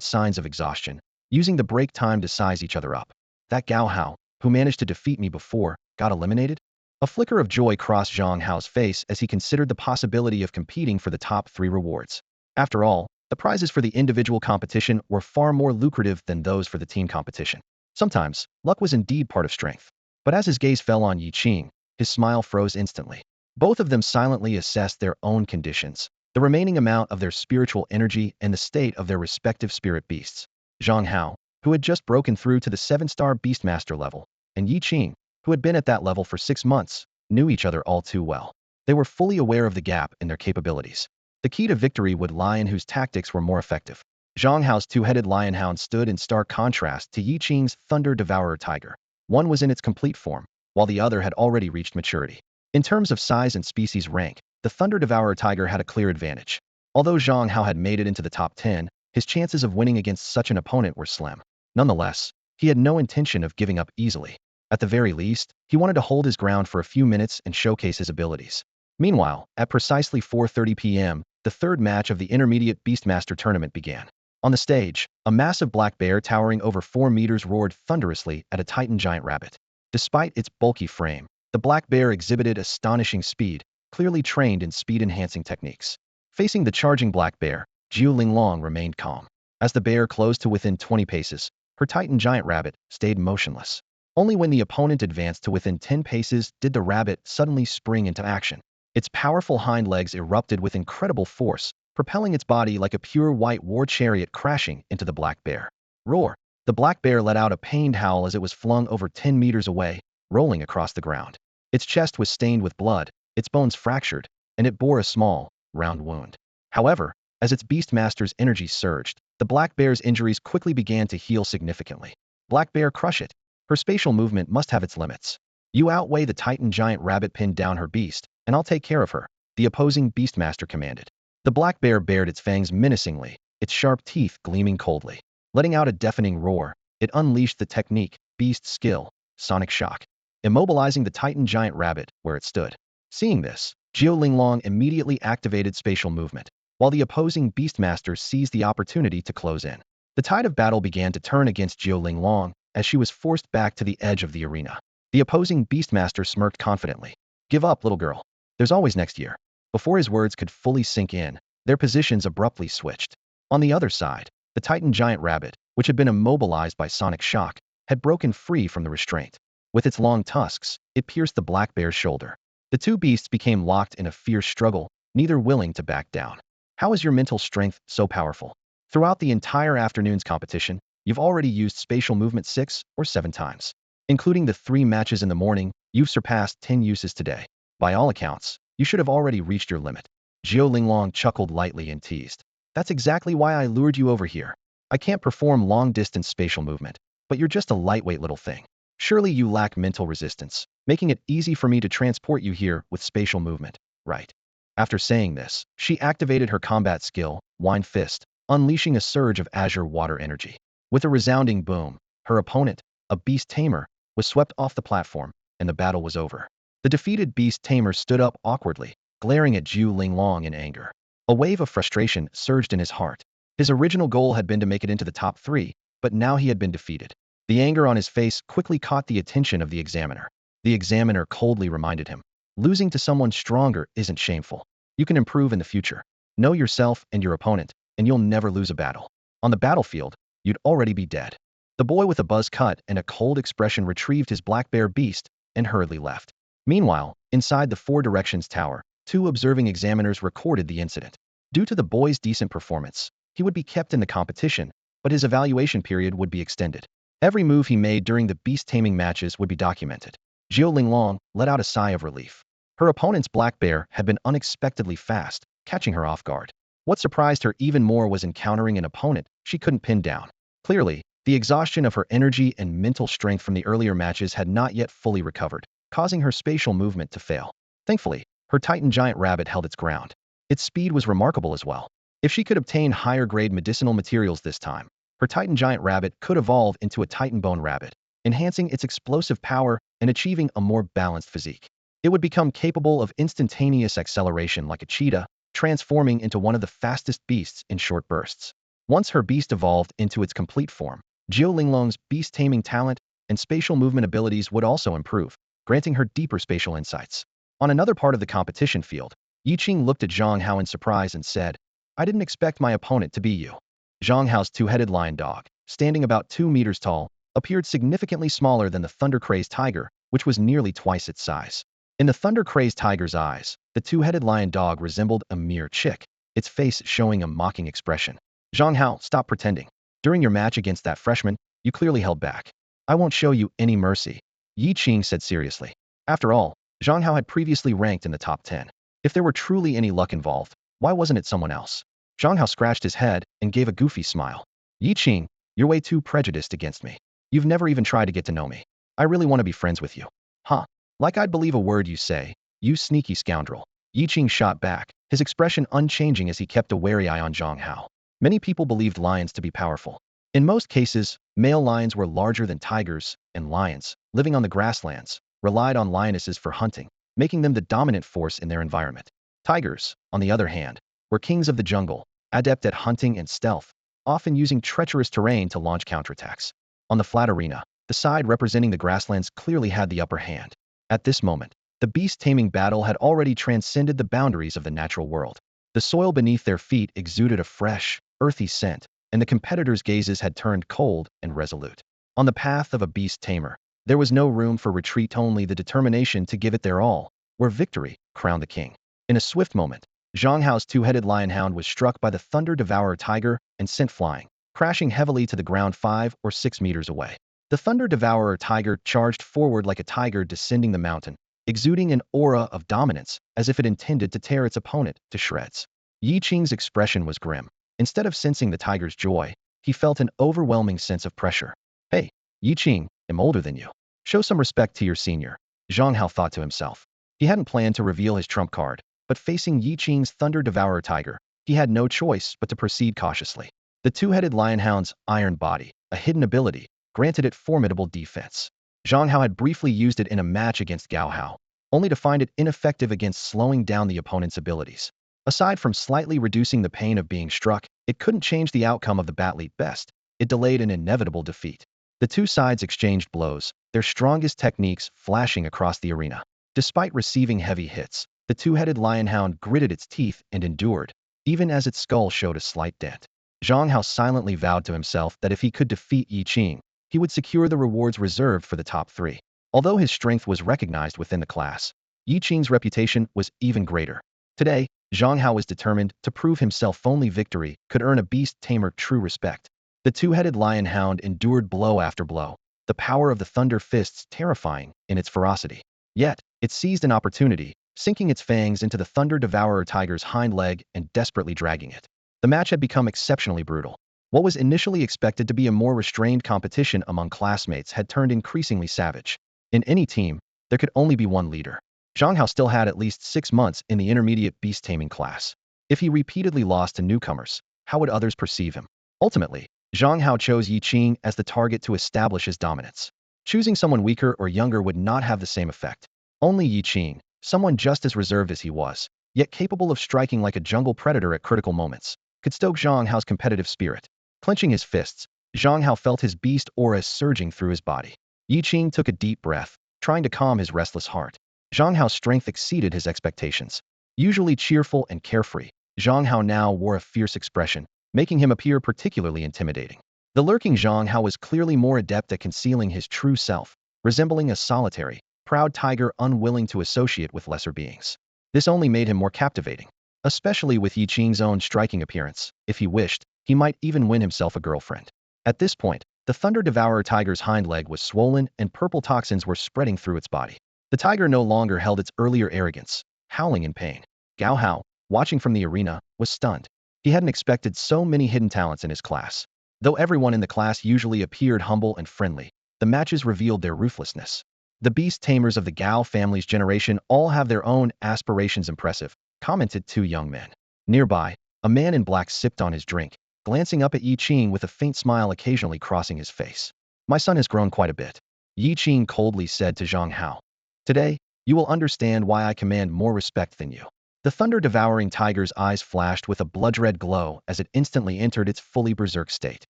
signs of exhaustion, using the break time to size each other up. That Gao Hao, who managed to defeat me before, got eliminated? A flicker of joy crossed Zhang Hao's face as he considered the possibility of competing for the top 3 rewards. After all, the prizes for the individual competition were far more lucrative than those for the team competition. Sometimes, luck was indeed part of strength. But as his gaze fell on Yi Qing, his smile froze instantly. Both of them silently assessed their own conditions, the remaining amount of their spiritual energy and the state of their respective spirit beasts. Zhang Hao, who had just broken through to the 7-star Beastmaster level, and Yi Qing, who had been at that level for 6 months, knew each other all too well. They were fully aware of the gap in their capabilities. The key to victory would lie in whose tactics were more effective. Zhang Hao's two-headed lion hound stood in stark contrast to Yi Qing's thunder devourer tiger. One was in its complete form, while the other had already reached maturity. In terms of size and species rank, the Thunder Devourer tiger had a clear advantage. Although Zhang Hao had made it into the top 10, his chances of winning against such an opponent were slim. Nonetheless, he had no intention of giving up easily. At the very least, he wanted to hold his ground for a few minutes and showcase his abilities. Meanwhile, at precisely 4:30 p.m., the third match of the Intermediate Beastmaster tournament began. On the stage, a massive black bear towering over 4 meters roared thunderously at a Titan giant rabbit. Despite its bulky frame, the black bear exhibited astonishing speed, clearly trained in speed-enhancing techniques. Facing the charging black bear, Jiu Linglong remained calm. As the bear closed to within 20 paces, her Titan giant rabbit stayed motionless. Only when the opponent advanced to within 10 paces did the rabbit suddenly spring into action. Its powerful hind legs erupted with incredible force, propelling its body like a pure white war chariot crashing into the black bear. Roar! The black bear let out a pained howl as it was flung over 10 meters away, rolling across the ground. Its chest was stained with blood, its bones fractured, and it bore a small, round wound. However, as its Beastmaster's energy surged, the black bear's injuries quickly began to heal significantly. Black bear, crush it! Her spatial movement must have its limits. You outweigh the Titan giant rabbit pinned down her beast, and I'll take care of her, the opposing Beastmaster commanded. The black bear bared its fangs menacingly, its sharp teeth gleaming coldly. Letting out a deafening roar, it unleashed the technique, beast skill, sonic shock, immobilizing the Titan giant rabbit where it stood. Seeing this, Jiu Linglong immediately activated spatial movement, while the opposing Beastmaster seized the opportunity to close in. The tide of battle began to turn against Jiu Linglong as she was forced back to the edge of the arena. The opposing Beastmaster smirked confidently. Give up, little girl. There's always next year. Before his words could fully sink in, their positions abruptly switched. On the other side, the Titan giant rabbit, which had been immobilized by sonic shock, had broken free from the restraint. With its long tusks, it pierced the black bear's shoulder. The two beasts became locked in a fierce struggle, neither willing to back down. How is your mental strength so powerful? Throughout the entire afternoon's competition, you've already used spatial movement 6 or 7 times. Including the 3 matches in the morning, you've surpassed 10 uses today. By all accounts, you should have already reached your limit. Jiu Linglong chuckled lightly and teased. That's exactly why I lured you over here. I can't perform long-distance spatial movement, but you're just a lightweight little thing. Surely you lack mental resistance, making it easy for me to transport you here with spatial movement, right? After saying this, she activated her combat skill, Wine Fist, unleashing a surge of azure water energy. With a resounding boom, her opponent, a Beast Tamer, was swept off the platform, and the battle was over. The defeated Beast Tamer stood up awkwardly, glaring at Jiu Linglong in anger. A wave of frustration surged in his heart. His original goal had been to make it into the top 3, but now he had been defeated. The anger on his face quickly caught the attention of the examiner. The examiner coldly reminded him, losing to someone stronger isn't shameful. You can improve in the future. Know yourself and your opponent, and you'll never lose a battle. On the battlefield, you'd already be dead. The boy with a buzz cut and a cold expression retrieved his black bear beast and hurriedly left. Meanwhile, inside the Four Directions Tower, 2 observing examiners recorded the incident. Due to the boy's decent performance, he would be kept in the competition, but his evaluation period would be extended. Every move he made during the beast taming matches would be documented. Jiu Linglong let out a sigh of relief. Her opponent's black bear had been unexpectedly fast, catching her off guard. What surprised her even more was encountering an opponent she couldn't pin down. Clearly, the exhaustion of her energy and mental strength from the earlier matches had not yet fully recovered, causing her spatial movement to fail. Thankfully, her Titan giant rabbit held its ground. Its speed was remarkable as well. If she could obtain higher-grade medicinal materials this time, her Titan giant rabbit could evolve into a Titan bone rabbit, enhancing its explosive power and achieving a more balanced physique. It would become capable of instantaneous acceleration like a cheetah, transforming into one of the fastest beasts in short bursts. Once her beast evolved into its complete form, Jiu Linglong's beast taming talent and spatial movement abilities would also improve, granting her deeper spatial insights. On another part of the competition field, Yiqing looked at Zhang Hao in surprise and said, I didn't expect my opponent to be you. Zhang Hao's 2-headed lion dog, standing about 2 meters tall, appeared significantly smaller than the thunder-crazed tiger, which was nearly twice its size. In the thunder-crazed tiger's eyes, the 2-headed lion dog resembled a mere chick, its face showing a mocking expression. Zhang Hao, stop pretending. During your match against that freshman, you clearly held back. I won't show you any mercy, Yiqing said seriously. After all, Zhang Hao had previously ranked in the top 10. If there were truly any luck involved, why wasn't it someone else? Zhang Hao scratched his head and gave a goofy smile. Yiqing, you're way too prejudiced against me. You've never even tried to get to know me. I really want to be friends with you. Huh. Like I'd believe a word you say, you sneaky scoundrel. Yi Qing shot back, his expression unchanging as he kept a wary eye on Zhang Hao. Many people believed lions to be powerful. In most cases, male lions were larger than tigers, and lions, living on the grasslands, relied on lionesses for hunting, making them the dominant force in their environment. Tigers, on the other hand, were kings of the jungle, adept at hunting and stealth, often using treacherous terrain to launch counterattacks. On the flat arena, the side representing the grasslands clearly had the upper hand. At this moment, the beast-taming battle had already transcended the boundaries of the natural world. The soil beneath their feet exuded a fresh, earthy scent, and the competitors' gazes had turned cold and resolute. On the path of a beast tamer, there was no room for retreat, only the determination to give it their all, where victory crowned the king. In a swift moment, Zhang Hao's two-headed lionhound was struck by the thunder devourer tiger and sent flying, crashing heavily to the ground 5 or 6 meters away. The thunder devourer tiger charged forward like a tiger descending the mountain, exuding an aura of dominance as if it intended to tear its opponent to shreds. Yi Qing's expression was grim. Instead of sensing the tiger's joy, he felt an overwhelming sense of pressure. Hey, Yi Qing, I'm older than you. Show some respect to your senior, Zhang Hao thought to himself. He hadn't planned to reveal his trump card, but facing Yi Qing's thunder devourer tiger, he had no choice but to proceed cautiously. The two-headed lionhound's iron body, a hidden ability, granted it formidable defense. Zhang Hao had briefly used it in a match against Gao Hao, only to find it ineffective against slowing down the opponent's abilities. Aside from slightly reducing the pain of being struck, it couldn't change the outcome of the battle at best. It delayed an inevitable defeat. The two sides exchanged blows, their strongest techniques flashing across the arena. Despite receiving heavy hits, the two-headed lionhound gritted its teeth and endured, even as its skull showed a slight dent. Zhang Hao silently vowed to himself that if he could defeat Yi Qing, he would secure the rewards reserved for the top 3. Although his strength was recognized within the class, Yi Qing's reputation was even greater. Today, Zhang Hao was determined to prove himself. Only victory could earn a beast tamer true respect. The two-headed lion hound endured blow after blow, the power of the thunder fists terrifying in its ferocity. Yet, it seized an opportunity, sinking its fangs into the thunder devourer tiger's hind leg and desperately dragging it. The match had become exceptionally brutal. What was initially expected to be a more restrained competition among classmates had turned increasingly savage. In any team, there could only be one leader. Zhang Hao still had at least 6 months in the intermediate beast taming class. If he repeatedly lost to newcomers, how would others perceive him? Ultimately, Zhang Hao chose Yi Qing as the target to establish his dominance. Choosing someone weaker or younger would not have the same effect. Only Yi Qing, someone just as reserved as he was, yet capable of striking like a jungle predator at critical moments, could stoke Zhang Hao's competitive spirit. Clenching his fists, Zhang Hao felt his beast aura surging through his body. Yi Qing took a deep breath, trying to calm his restless heart. Zhang Hao's strength exceeded his expectations. Usually cheerful and carefree, Zhang Hao now wore a fierce expression, making him appear particularly intimidating. The lurking Zhang Hao was clearly more adept at concealing his true self, resembling a solitary, proud tiger unwilling to associate with lesser beings. This only made him more captivating, especially with Yi Qing's own striking appearance. If he wished, he might even win himself a girlfriend. At this point, the thunder devourer tiger's hind leg was swollen and purple toxins were spreading through its body. The tiger no longer held its earlier arrogance, howling in pain. Gao Hao, watching from the arena, was stunned. He hadn't expected so many hidden talents in his class. Though everyone in the class usually appeared humble and friendly, the matches revealed their ruthlessness. The beast tamers of the Gao family's generation all have their own aspirations. Impressive, commented 2 young men. Nearby, a man in black sipped on his drink, glancing up at Yi Qing with a faint smile occasionally crossing his face. My son has grown quite a bit, Yi Qing coldly said to Zhang Hao. Today, you will understand why I command more respect than you. The thunder-devouring tiger's eyes flashed with a blood-red glow as it instantly entered its fully berserk state.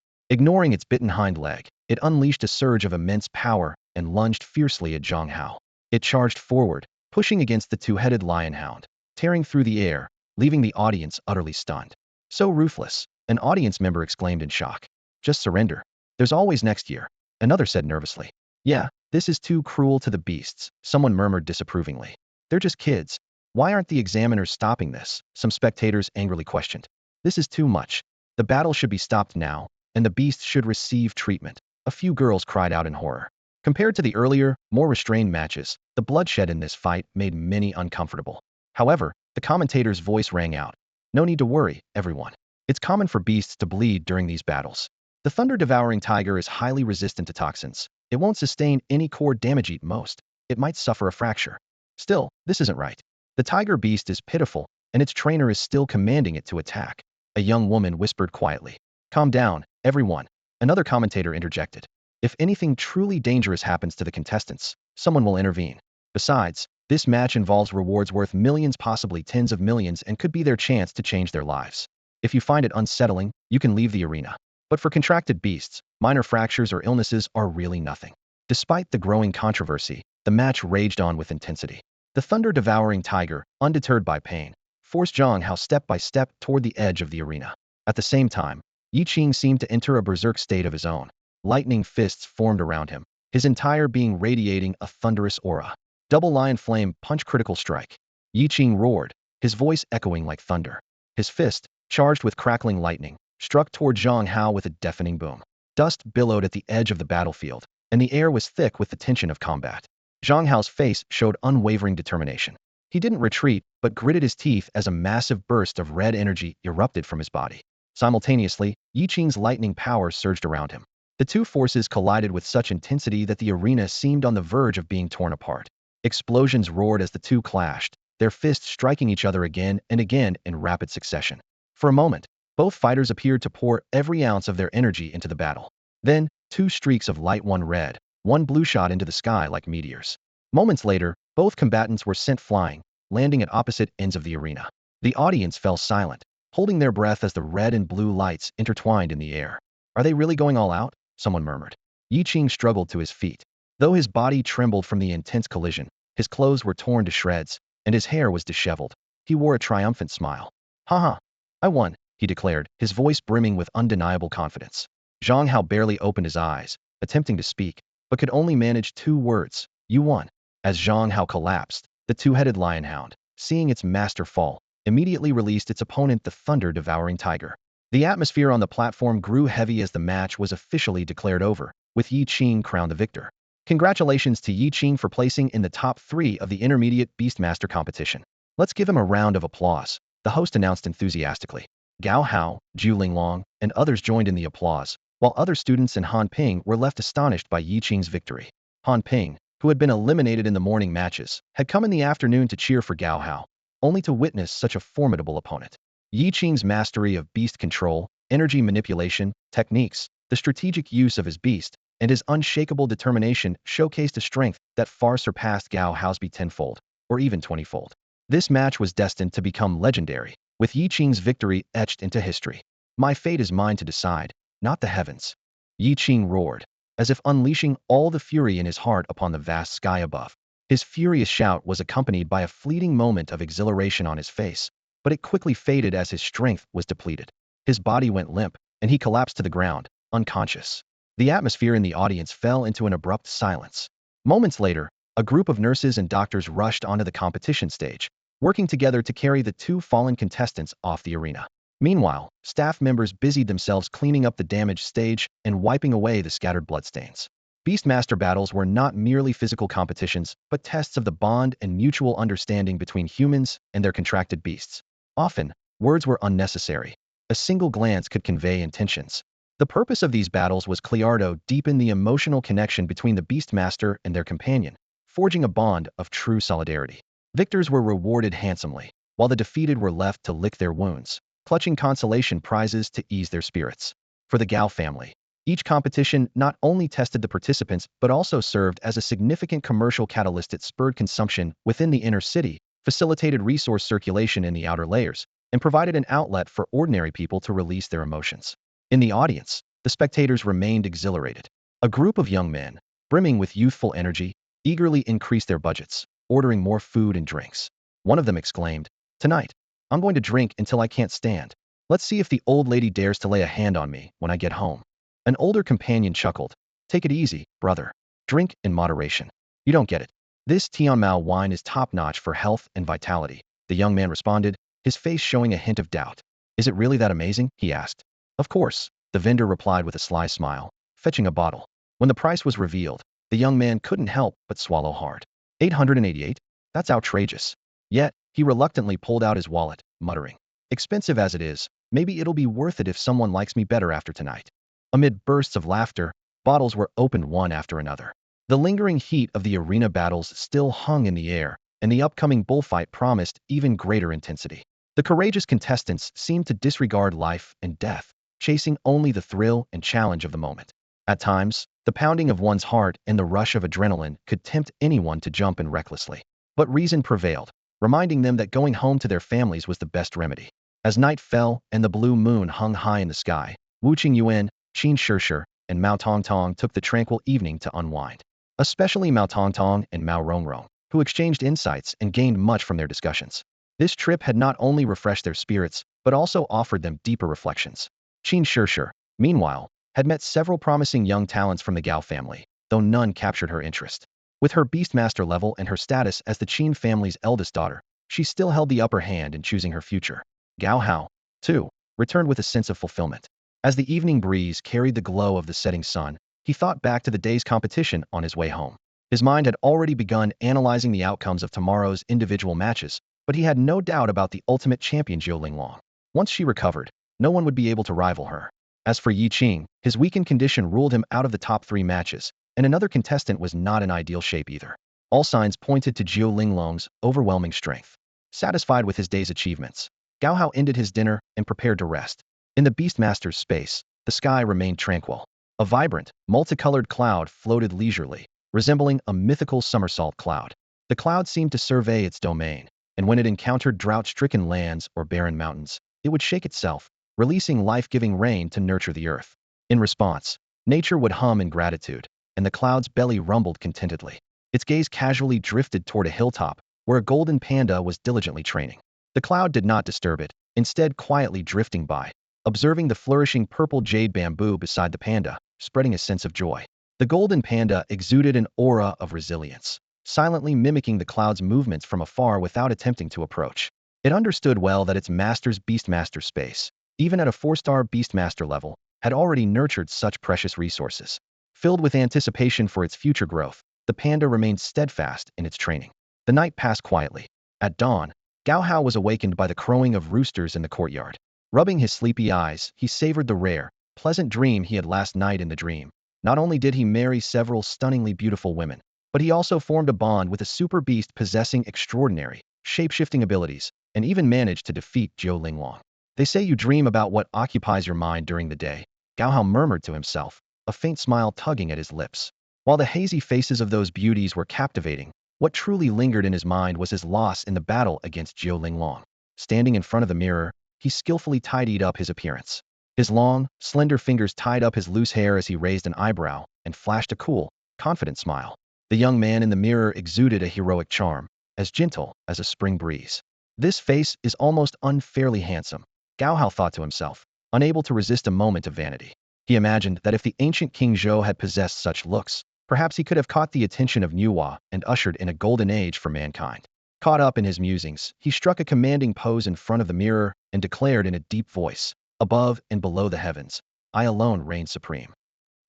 Ignoring its bitten hind leg, it unleashed a surge of immense power and lunged fiercely at Zhang Hao. It charged forward, pushing against the two-headed lionhound, tearing through the air, leaving the audience utterly stunned. So ruthless, an audience member exclaimed in shock. Just surrender. There's always next year, another said nervously. Yeah, this is too cruel to the beasts, someone murmured disapprovingly. They're just kids. Why aren't the examiners stopping this? Some spectators angrily questioned. This is too much. The battle should be stopped now, and the beasts should receive treatment. A few girls cried out in horror. Compared to the earlier, more restrained matches, the bloodshed in this fight made many uncomfortable. However, the commentator's voice rang out. No need to worry, everyone. It's common for beasts to bleed during these battles. The thunder-devouring tiger is highly resistant to toxins. It won't sustain any core damage at most. it might suffer a fracture. Still, this isn't right. The tiger beast is pitiful, and its trainer is still commanding it to attack. A young woman whispered quietly. Calm down, everyone. Another commentator interjected. If anything truly dangerous happens to the contestants, someone will intervene. Besides, this match involves rewards worth millions, possibly tens of millions, and could be their chance to change their lives. If you find it unsettling, you can leave the arena. But for contracted beasts, minor fractures or illnesses are really nothing. Despite the growing controversy, the match raged on with intensity. The thunder-devouring tiger, undeterred by pain, forced Zhang Hao step by step toward the edge of the arena. At the same time, Yi Qing seemed to enter a berserk state of his own. Lightning fists formed around him, his entire being radiating a thunderous aura. Double lion flame punch critical strike. Yi Qing roared, his voice echoing like thunder. His fist, charged with crackling lightning, struck toward Zhang Hao with a deafening boom. Dust billowed at the edge of the battlefield, and the air was thick with the tension of combat. Zhang Hao's face showed unwavering determination. He didn't retreat, but gritted his teeth as a massive burst of red energy erupted from his body. Simultaneously, Yi Qing's lightning power surged around him. The two forces collided with such intensity that the arena seemed on the verge of being torn apart. Explosions roared as the two clashed, their fists striking each other again and again in rapid succession. For a moment, both fighters appeared to pour every ounce of their energy into the battle. Then, two streaks of light, one red, one blue, shot into the sky like meteors. Moments later, both combatants were sent flying, landing at opposite ends of the arena. The audience fell silent, holding their breath as the red and blue lights intertwined in the air. Are they really going all out? Someone murmured. Yi Qing struggled to his feet. Though his body trembled from the intense collision, his clothes were torn to shreds, and his hair was disheveled. He wore a triumphant smile. "Haha, I won," he declared, his voice brimming with undeniable confidence. Zhang Hao barely opened his eyes, attempting to speak, but could only manage two words. "You won." As Zhang Hao collapsed, the two-headed lionhound, seeing its master fall, immediately released its opponent, the thunder-devouring tiger. The atmosphere on the platform grew heavy as the match was officially declared over, with Yi Qing crowned the victor. Congratulations to Yi Qing for placing in the top 3 of the Intermediate Beastmaster competition. Let's give him a round of applause, the host announced enthusiastically. Gao Hao, Zhu Linglong, and others joined in the applause, while other students in Han Ping were left astonished by Yi Qing's victory. Han Ping, who had been eliminated in the morning matches, had come in the afternoon to cheer for Gao Hao, only to witness such a formidable opponent. Yi Qing's mastery of beast control, energy manipulation, techniques, the strategic use of his beast, and his unshakable determination showcased a strength that far surpassed Gao Hao's tenfold, or even 20-fold. This match was destined to become legendary, with Yi Qing's victory etched into history. My fate is mine to decide, not the heavens. Yi Qing roared, as if unleashing all the fury in his heart upon the vast sky above. His furious shout was accompanied by a fleeting moment of exhilaration on his face, but it quickly faded as his strength was depleted. His body went limp, and he collapsed to the ground, unconscious. The atmosphere in the audience fell into an abrupt silence. Moments later, a group of nurses and doctors rushed onto the competition stage, working together to carry the two fallen contestants off the arena. Meanwhile, staff members busied themselves cleaning up the damaged stage and wiping away the scattered bloodstains. Beastmaster battles were not merely physical competitions, but tests of the bond and mutual understanding between humans and their contracted beasts. Often, words were unnecessary. A single glance could convey intentions. The purpose of these battles was clear: to deepen the emotional connection between the Beastmaster and their companion, forging a bond of true solidarity. Victors were rewarded handsomely, while the defeated were left to lick their wounds, clutching consolation prizes to ease their spirits. For the Gao family, each competition not only tested the participants but also served as a significant commercial catalyst. It spurred consumption within the inner city, facilitated resource circulation in the outer layers, and provided an outlet for ordinary people to release their emotions. In the audience, the spectators remained exhilarated. A group of young men, brimming with youthful energy, eagerly increased their budgets, ordering more food and drinks. One of them exclaimed, "Tonight, I'm going to drink until I can't stand. Let's see if the old lady dares to lay a hand on me when I get home." An older companion chuckled, "Take it easy, brother. Drink in moderation. You don't get it. This Tianmao wine is top-notch for health and vitality," the young man responded, his face showing a hint of doubt. "Is it really that amazing?" he asked. "Of course," the vendor replied with a sly smile, fetching a bottle. When the price was revealed, the young man couldn't help but swallow hard. 888? That's outrageous. Yet, he reluctantly pulled out his wallet, muttering, "Expensive as it is, maybe it'll be worth it if someone likes me better after tonight." Amid bursts of laughter, bottles were opened one after another. The lingering heat of the arena battles still hung in the air, and the upcoming bullfight promised even greater intensity. The courageous contestants seemed to disregard life and death, chasing only the thrill and challenge of the moment. At times, the pounding of one's heart and the rush of adrenaline could tempt anyone to jump in recklessly. But reason prevailed, reminding them that going home to their families was the best remedy. As night fell and the blue moon hung high in the sky, Wu Qingyuan, Qin Shishir, and Mao Tongtong took the tranquil evening to unwind. Especially Mao Tongtong and Mao Rongrong, who exchanged insights and gained much from their discussions. This trip had not only refreshed their spirits, but also offered them deeper reflections. Qin Shishir, meanwhile, had met several promising young talents from the Gao family, though none captured her interest. With her Beastmaster level and her status as the Qin family's eldest daughter, she still held the upper hand in choosing her future. Gao Hao, too, returned with a sense of fulfillment. As the evening breeze carried the glow of the setting sun, he thought back to the day's competition on his way home. His mind had already begun analyzing the outcomes of tomorrow's individual matches, but he had no doubt about the ultimate champion Zhou Linglong. Once she recovered, no one would be able to rival her. As for Yi Qing, his weakened condition ruled him out of the top 3 matches, and another contestant was not in ideal shape either. All signs pointed to Zhou Linglong's overwhelming strength. Satisfied with his day's achievements, Gao Hao ended his dinner and prepared to rest. In the Beastmaster's space, the sky remained tranquil. A vibrant, multicolored cloud floated leisurely, resembling a mythical somersault cloud. The cloud seemed to survey its domain, and when it encountered drought-stricken lands or barren mountains, it would shake itself, releasing life-giving rain to nurture the earth. In response, nature would hum in gratitude, and the cloud's belly rumbled contentedly. Its gaze casually drifted toward a hilltop, where a golden panda was diligently training. The cloud did not disturb it, instead quietly drifting by, observing the flourishing purple jade bamboo beside the panda, spreading a sense of joy. The golden panda exuded an aura of resilience, silently mimicking the cloud's movements from afar without attempting to approach. It understood well that its master's Beastmaster space, even at a 4-star Beastmaster level, had already nurtured such precious resources. Filled with anticipation for its future growth, the panda remained steadfast in its training. The night passed quietly. At dawn, Gao Hao was awakened by the crowing of roosters in the courtyard. Rubbing his sleepy eyes, he savored the rare, pleasant dream he had last night in the dream. Not only did he marry several stunningly beautiful women, but he also formed a bond with a super beast possessing extraordinary, shape-shifting abilities, and even managed to defeat Zhou Linglong. They say you dream about what occupies your mind during the day, Gao Hao murmured to himself, a faint smile tugging at his lips. While the hazy faces of those beauties were captivating, what truly lingered in his mind was his loss in the battle against Zhou Linglong. Standing in front of the mirror, he skillfully tidied up his appearance. His long, slender fingers tied up his loose hair as he raised an eyebrow and flashed a cool, confident smile. The young man in the mirror exuded a heroic charm, as gentle as a spring breeze. This face is almost unfairly handsome, Gao Hao thought to himself, unable to resist a moment of vanity. He imagined that if the ancient King Zhou had possessed such looks, perhaps he could have caught the attention of Nuwa and ushered in a golden age for mankind. Caught up in his musings, he struck a commanding pose in front of the mirror and declared in a deep voice, "Above and below the heavens, I alone reign supreme."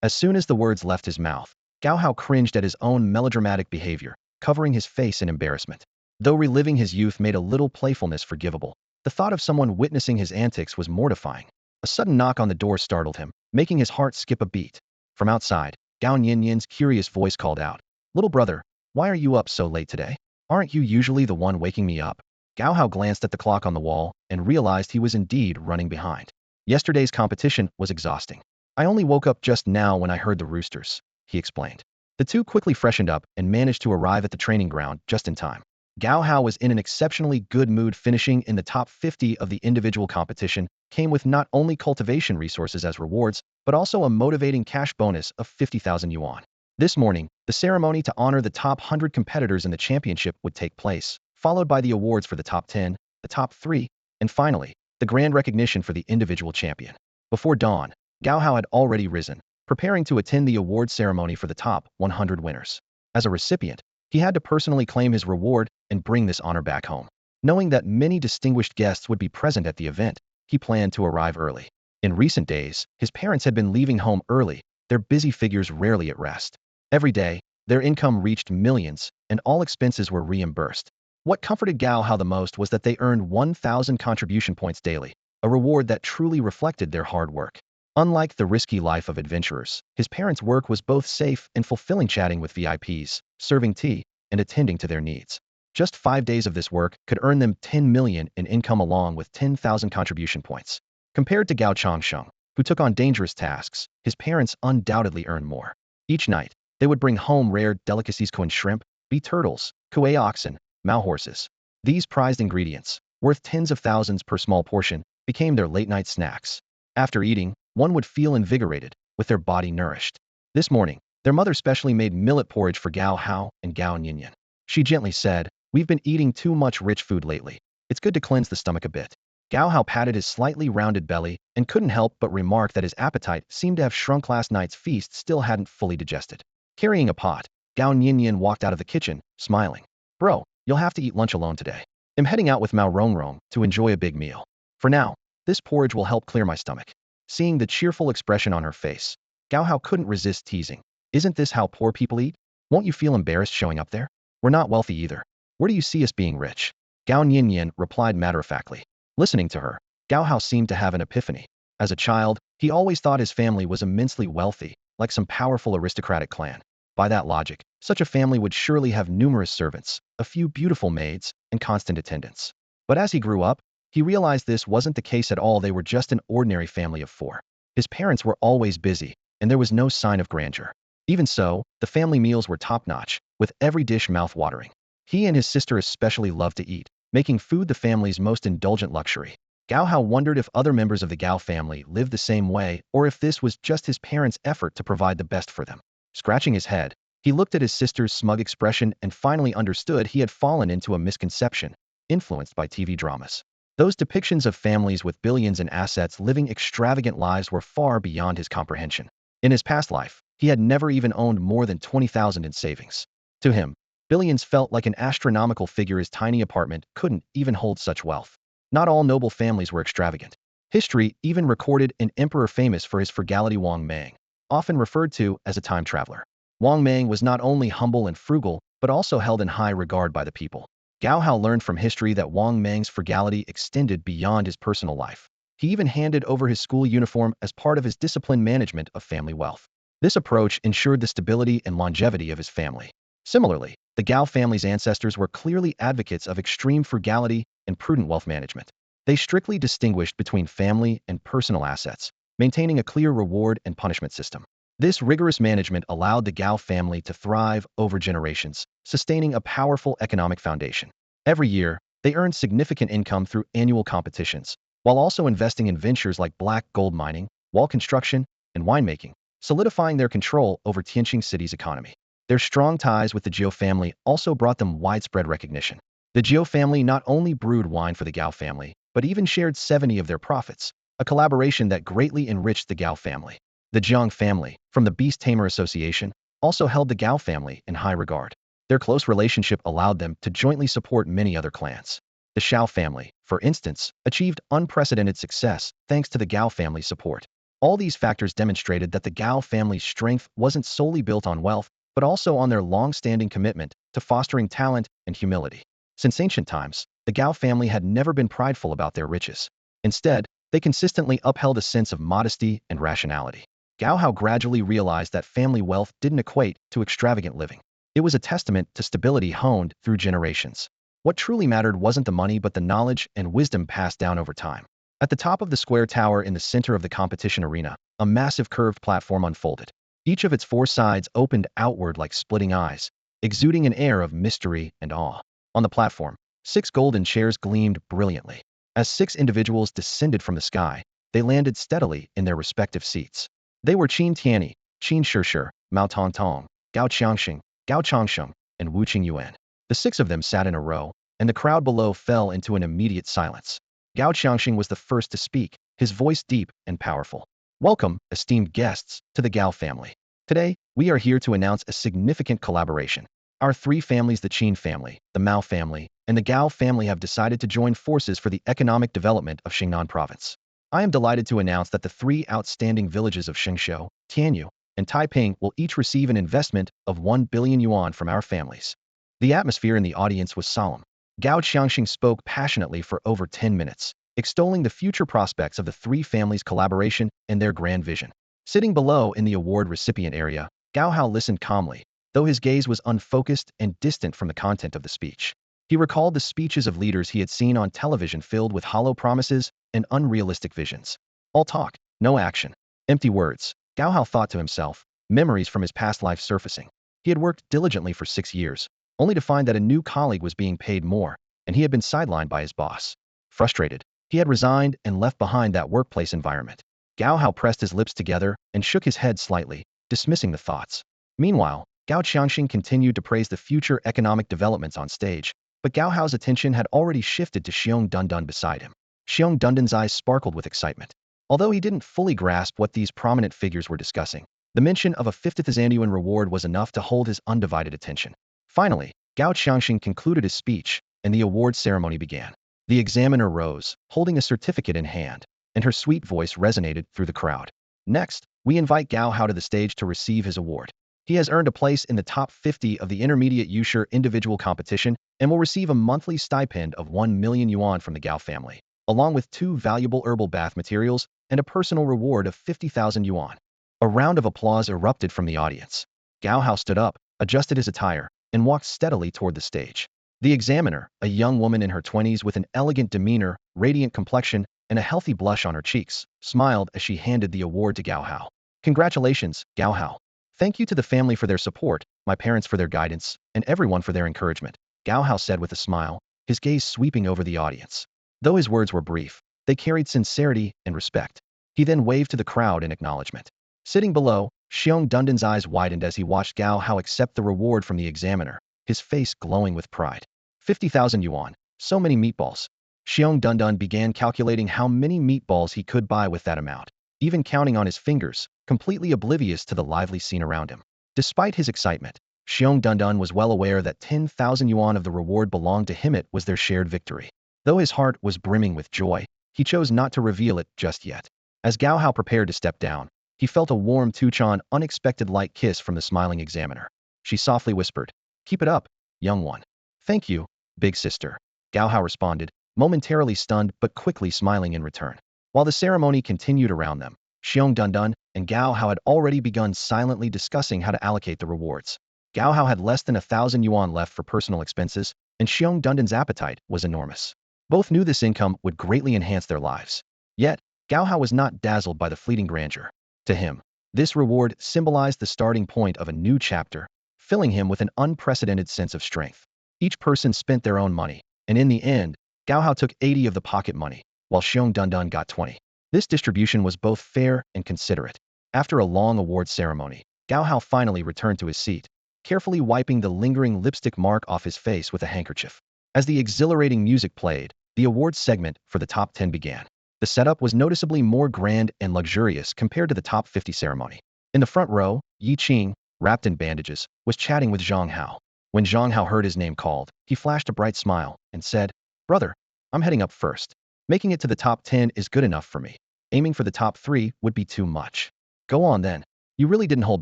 As soon as the words left his mouth, Gao Hao cringed at his own melodramatic behavior, covering his face in embarrassment. Though reliving his youth made a little playfulness forgivable, the thought of someone witnessing his antics was mortifying. A sudden knock on the door startled him, making his heart skip a beat. From outside, Gao Nianian's curious voice called out, "Little brother, why are you up so late today? Aren't you usually the one waking me up?" Gao Hao glanced at the clock on the wall and realized he was indeed running behind. Yesterday's competition was exhausting. "I only woke up just now when I heard the roosters," he explained. The two quickly freshened up and managed to arrive at the training ground just in time. Gao Hao was in an exceptionally good mood. Finishing in the top 50 of the individual competition came with not only cultivation resources as rewards, but also a motivating cash bonus of 50,000 yuan. This morning, the ceremony to honor the top 100 competitors in the championship would take place, followed by the awards for the top 10, the top 3, and finally, the grand recognition for the individual champion. Before dawn, Gao Hao had already risen, preparing to attend the award ceremony for the top 100 winners. As a recipient, he had to personally claim his reward and bring this honor back home. Knowing that many distinguished guests would be present at the event, he planned to arrive early. In recent days, his parents had been leaving home early, their busy figures rarely at rest. Every day, their income reached millions, and all expenses were reimbursed. What comforted Gao Hao the most was that they earned 1,000 contribution points daily, a reward that truly reflected their hard work. Unlike the risky life of adventurers, his parents' work was both safe and fulfilling, chatting with VIPs, serving tea, and attending to their needs. Just 5 days of this work could earn them 10 million in income along with 10,000 contribution points. Compared to Gao Changsheng, who took on dangerous tasks, his parents undoubtedly earned more. Each night, they would bring home rare delicacies: Koan shrimp, bee turtles, kuei oxen, Mao horses. These prized ingredients, worth tens of thousands per small portion, became their late-night snacks. After eating, one would feel invigorated, with their body nourished. This morning, their mother specially made millet porridge for Gao Hao and Gao Nianian. She gently said, "We've been eating too much rich food lately. It's good to cleanse the stomach a bit." Gao Hao patted his slightly rounded belly and couldn't help but remark that his appetite seemed to have shrunk. Last night's feast still hadn't fully digested. Carrying a pot, Gao Nianian walked out of the kitchen, smiling. "Bro, you'll have to eat lunch alone today. I'm heading out with Mao Rongrong to enjoy a big meal. For now, this porridge will help clear my stomach." Seeing the cheerful expression on her face, Gao Hao couldn't resist teasing. "Isn't this how poor people eat? Won't you feel embarrassed showing up there? We're not wealthy either. Where do you see us being rich?" Gao Nianian replied matter-of-factly. Listening to her, Gao Hao seemed to have an epiphany. As a child, he always thought his family was immensely wealthy, like some powerful aristocratic clan. By that logic, such a family would surely have numerous servants, a few beautiful maids, and constant attendants. But as he grew up, he realized this wasn't the case at all. They were just an ordinary family of four. His parents were always busy, and there was no sign of grandeur. Even so, the family meals were top-notch, with every dish mouth-watering. He and his sister especially loved to eat, making food the family's most indulgent luxury. Gao Hao wondered if other members of the Gao family lived the same way, or if this was just his parents' effort to provide the best for them. Scratching his head, he looked at his sister's smug expression and finally understood he had fallen into a misconception, influenced by TV dramas. Those depictions of families with billions in assets living extravagant lives were far beyond his comprehension. In his past life, he had never even owned more than 20,000 in savings. To him, billions felt like an astronomical figure. His tiny apartment couldn't even hold such wealth. Not all noble families were extravagant. History even recorded an emperor famous for his frugality, Wang Mang, often referred to as a time traveler. Wang Mang was not only humble and frugal, but also held in high regard by the people. Gao Hao learned from history that Wang Mang's frugality extended beyond his personal life. He even handed over his school uniform as part of his disciplined management of family wealth. This approach ensured the stability and longevity of his family. Similarly, the Gao family's ancestors were clearly advocates of extreme frugality and prudent wealth management. They strictly distinguished between family and personal assets, maintaining a clear reward and punishment system. This rigorous management allowed the Gao family to thrive over generations, sustaining a powerful economic foundation. Every year, they earned significant income through annual competitions, while also investing in ventures like black gold mining, wall construction, and winemaking, solidifying their control over Tianjin City's economy. Their strong ties with the Jiao family also brought them widespread recognition. The Jiao family not only brewed wine for the Gao family, but even shared 70 of their profits, a collaboration that greatly enriched the Gao family. The Jiang family, from the Beast Tamer Association, also held the Gao family in high regard. Their close relationship allowed them to jointly support many other clans. The Shao family, for instance, achieved unprecedented success thanks to the Gao family's support. All these factors demonstrated that the Gao family's strength wasn't solely built on wealth, but also on their long-standing commitment to fostering talent and humility. Since ancient times, the Gao family had never been prideful about their riches. Instead, they consistently upheld a sense of modesty and rationality. Gao Hao gradually realized that family wealth didn't equate to extravagant living. It was a testament to stability honed through generations. What truly mattered wasn't the money but the knowledge and wisdom passed down over time. At the top of the square tower in the center of the competition arena, a massive curved platform unfolded. Each of its four sides opened outward like splitting eyes, exuding an air of mystery and awe. On the platform, 6 golden chairs gleamed brilliantly. As 6 individuals descended from the sky, they landed steadily in their respective seats. They were Qin Tianyi, Qin Shishir, Mao Tongtong, Gao Qiangxing, Gao Changsheng, and Wu Qingyuan. The 6 of them sat in a row, and the crowd below fell into an immediate silence. Gao Qiangxing was the first to speak, his voice deep and powerful. "Welcome, esteemed guests, to the Gao family. Today, we are here to announce a significant collaboration. Our 3 families, the Qin family, the Mao family, and the Gao family, have decided to join forces for the economic development of Xingnan province. I am delighted to announce that the 3 outstanding villages of Xingqiu, Tianyu, and Taiping will each receive an investment of 1 billion yuan from our families." The atmosphere in the audience was solemn. Gao Qiangxing spoke passionately for over 10 minutes. extolling the future prospects of the three families' collaboration and their grand vision. Sitting below in the award recipient area, Gao Hao listened calmly, though his gaze was unfocused and distant from the content of the speech. He recalled the speeches of leaders he had seen on television filled with hollow promises and unrealistic visions. All talk, no action. Empty words, Gao Hao thought to himself, memories from his past life surfacing. He had worked diligently for 6 years, only to find that a new colleague was being paid more, and he had been sidelined by his boss. Frustrated, he had resigned and left behind that workplace environment. Gao Hao pressed his lips together and shook his head slightly, dismissing the thoughts. Meanwhile, Gao Qiangxing continued to praise the future economic developments on stage, but Gao Hao's attention had already shifted to Shiong Dunan beside him. Shiong Dunan's eyes sparkled with excitement. Although he didn't fully grasp what these prominent figures were discussing, the mention of a 50th Annual reward was enough to hold his undivided attention. Finally, Gao Qiangxing concluded his speech, and the award ceremony began. The examiner rose, holding a certificate in hand, and her sweet voice resonated through the crowd. Next, we invite Gao Hao to the stage to receive his award. He has earned a place in the top 50 of the Intermediate Yusher individual competition and will receive a monthly stipend of 1 million yuan from the Gao family, along with 2 valuable herbal bath materials and a personal reward of 50,000 yuan. A round of applause erupted from the audience. Gao Hao stood up, adjusted his attire, and walked steadily toward the stage. The examiner, a young woman in her 20s with an elegant demeanor, radiant complexion, and a healthy blush on her cheeks, smiled as she handed the award to Gao Hao. Congratulations, Gao Hao. Thank you to the family for their support, my parents for their guidance, and everyone for their encouragement, Gao Hao said with a smile, his gaze sweeping over the audience. Though his words were brief, they carried sincerity and respect. He then waved to the crowd in acknowledgement. Sitting below, Shiong Dunan's eyes widened as he watched Gao Hao accept the reward from the examiner, his face glowing with pride. 50,000 yuan, so many meatballs. Shiong Dunan began calculating how many meatballs he could buy with that amount, even counting on his fingers, completely oblivious to the lively scene around him. Despite his excitement, Shiong Dunan was well aware that 10,000 yuan of the reward belonged to him. It was their shared victory. Though his heart was brimming with joy, he chose not to reveal it just yet. As Gao Hao prepared to step down, he felt a warm Tuchan unexpected light kiss from the smiling examiner. She softly whispered, "Keep it up, young one." "Thank you, big sister," Gao Hao responded, momentarily stunned but quickly smiling in return. While the ceremony continued around them, Shiong Dunan and Gao Hao had already begun silently discussing how to allocate the rewards. Gao Hao had less than 1,000 yuan left for personal expenses, and Shiong Dunan's appetite was enormous. Both knew this income would greatly enhance their lives. Yet, Gao Hao was not dazzled by the fleeting grandeur. To him, this reward symbolized the starting point of a new chapter, filling him with an unprecedented sense of strength. Each person spent their own money, and in the end, Gao Hao took 80 of the pocket money, while Shiong Dunan got 20. This distribution was both fair and considerate. After a long award ceremony, Gao Hao finally returned to his seat, carefully wiping the lingering lipstick mark off his face with a handkerchief. As the exhilarating music played, the awards segment for the top 10 began. The setup was noticeably more grand and luxurious compared to the top 50 ceremony. In the front row, Yi Qing, wrapped in bandages, was chatting with Zhang Hao. When Zhang Hao heard his name called, he flashed a bright smile and said, "Brother, I'm heading up first. Making it to the top 10 is good enough for me. Aiming for the top 3 would be too much." "Go on then. You really didn't hold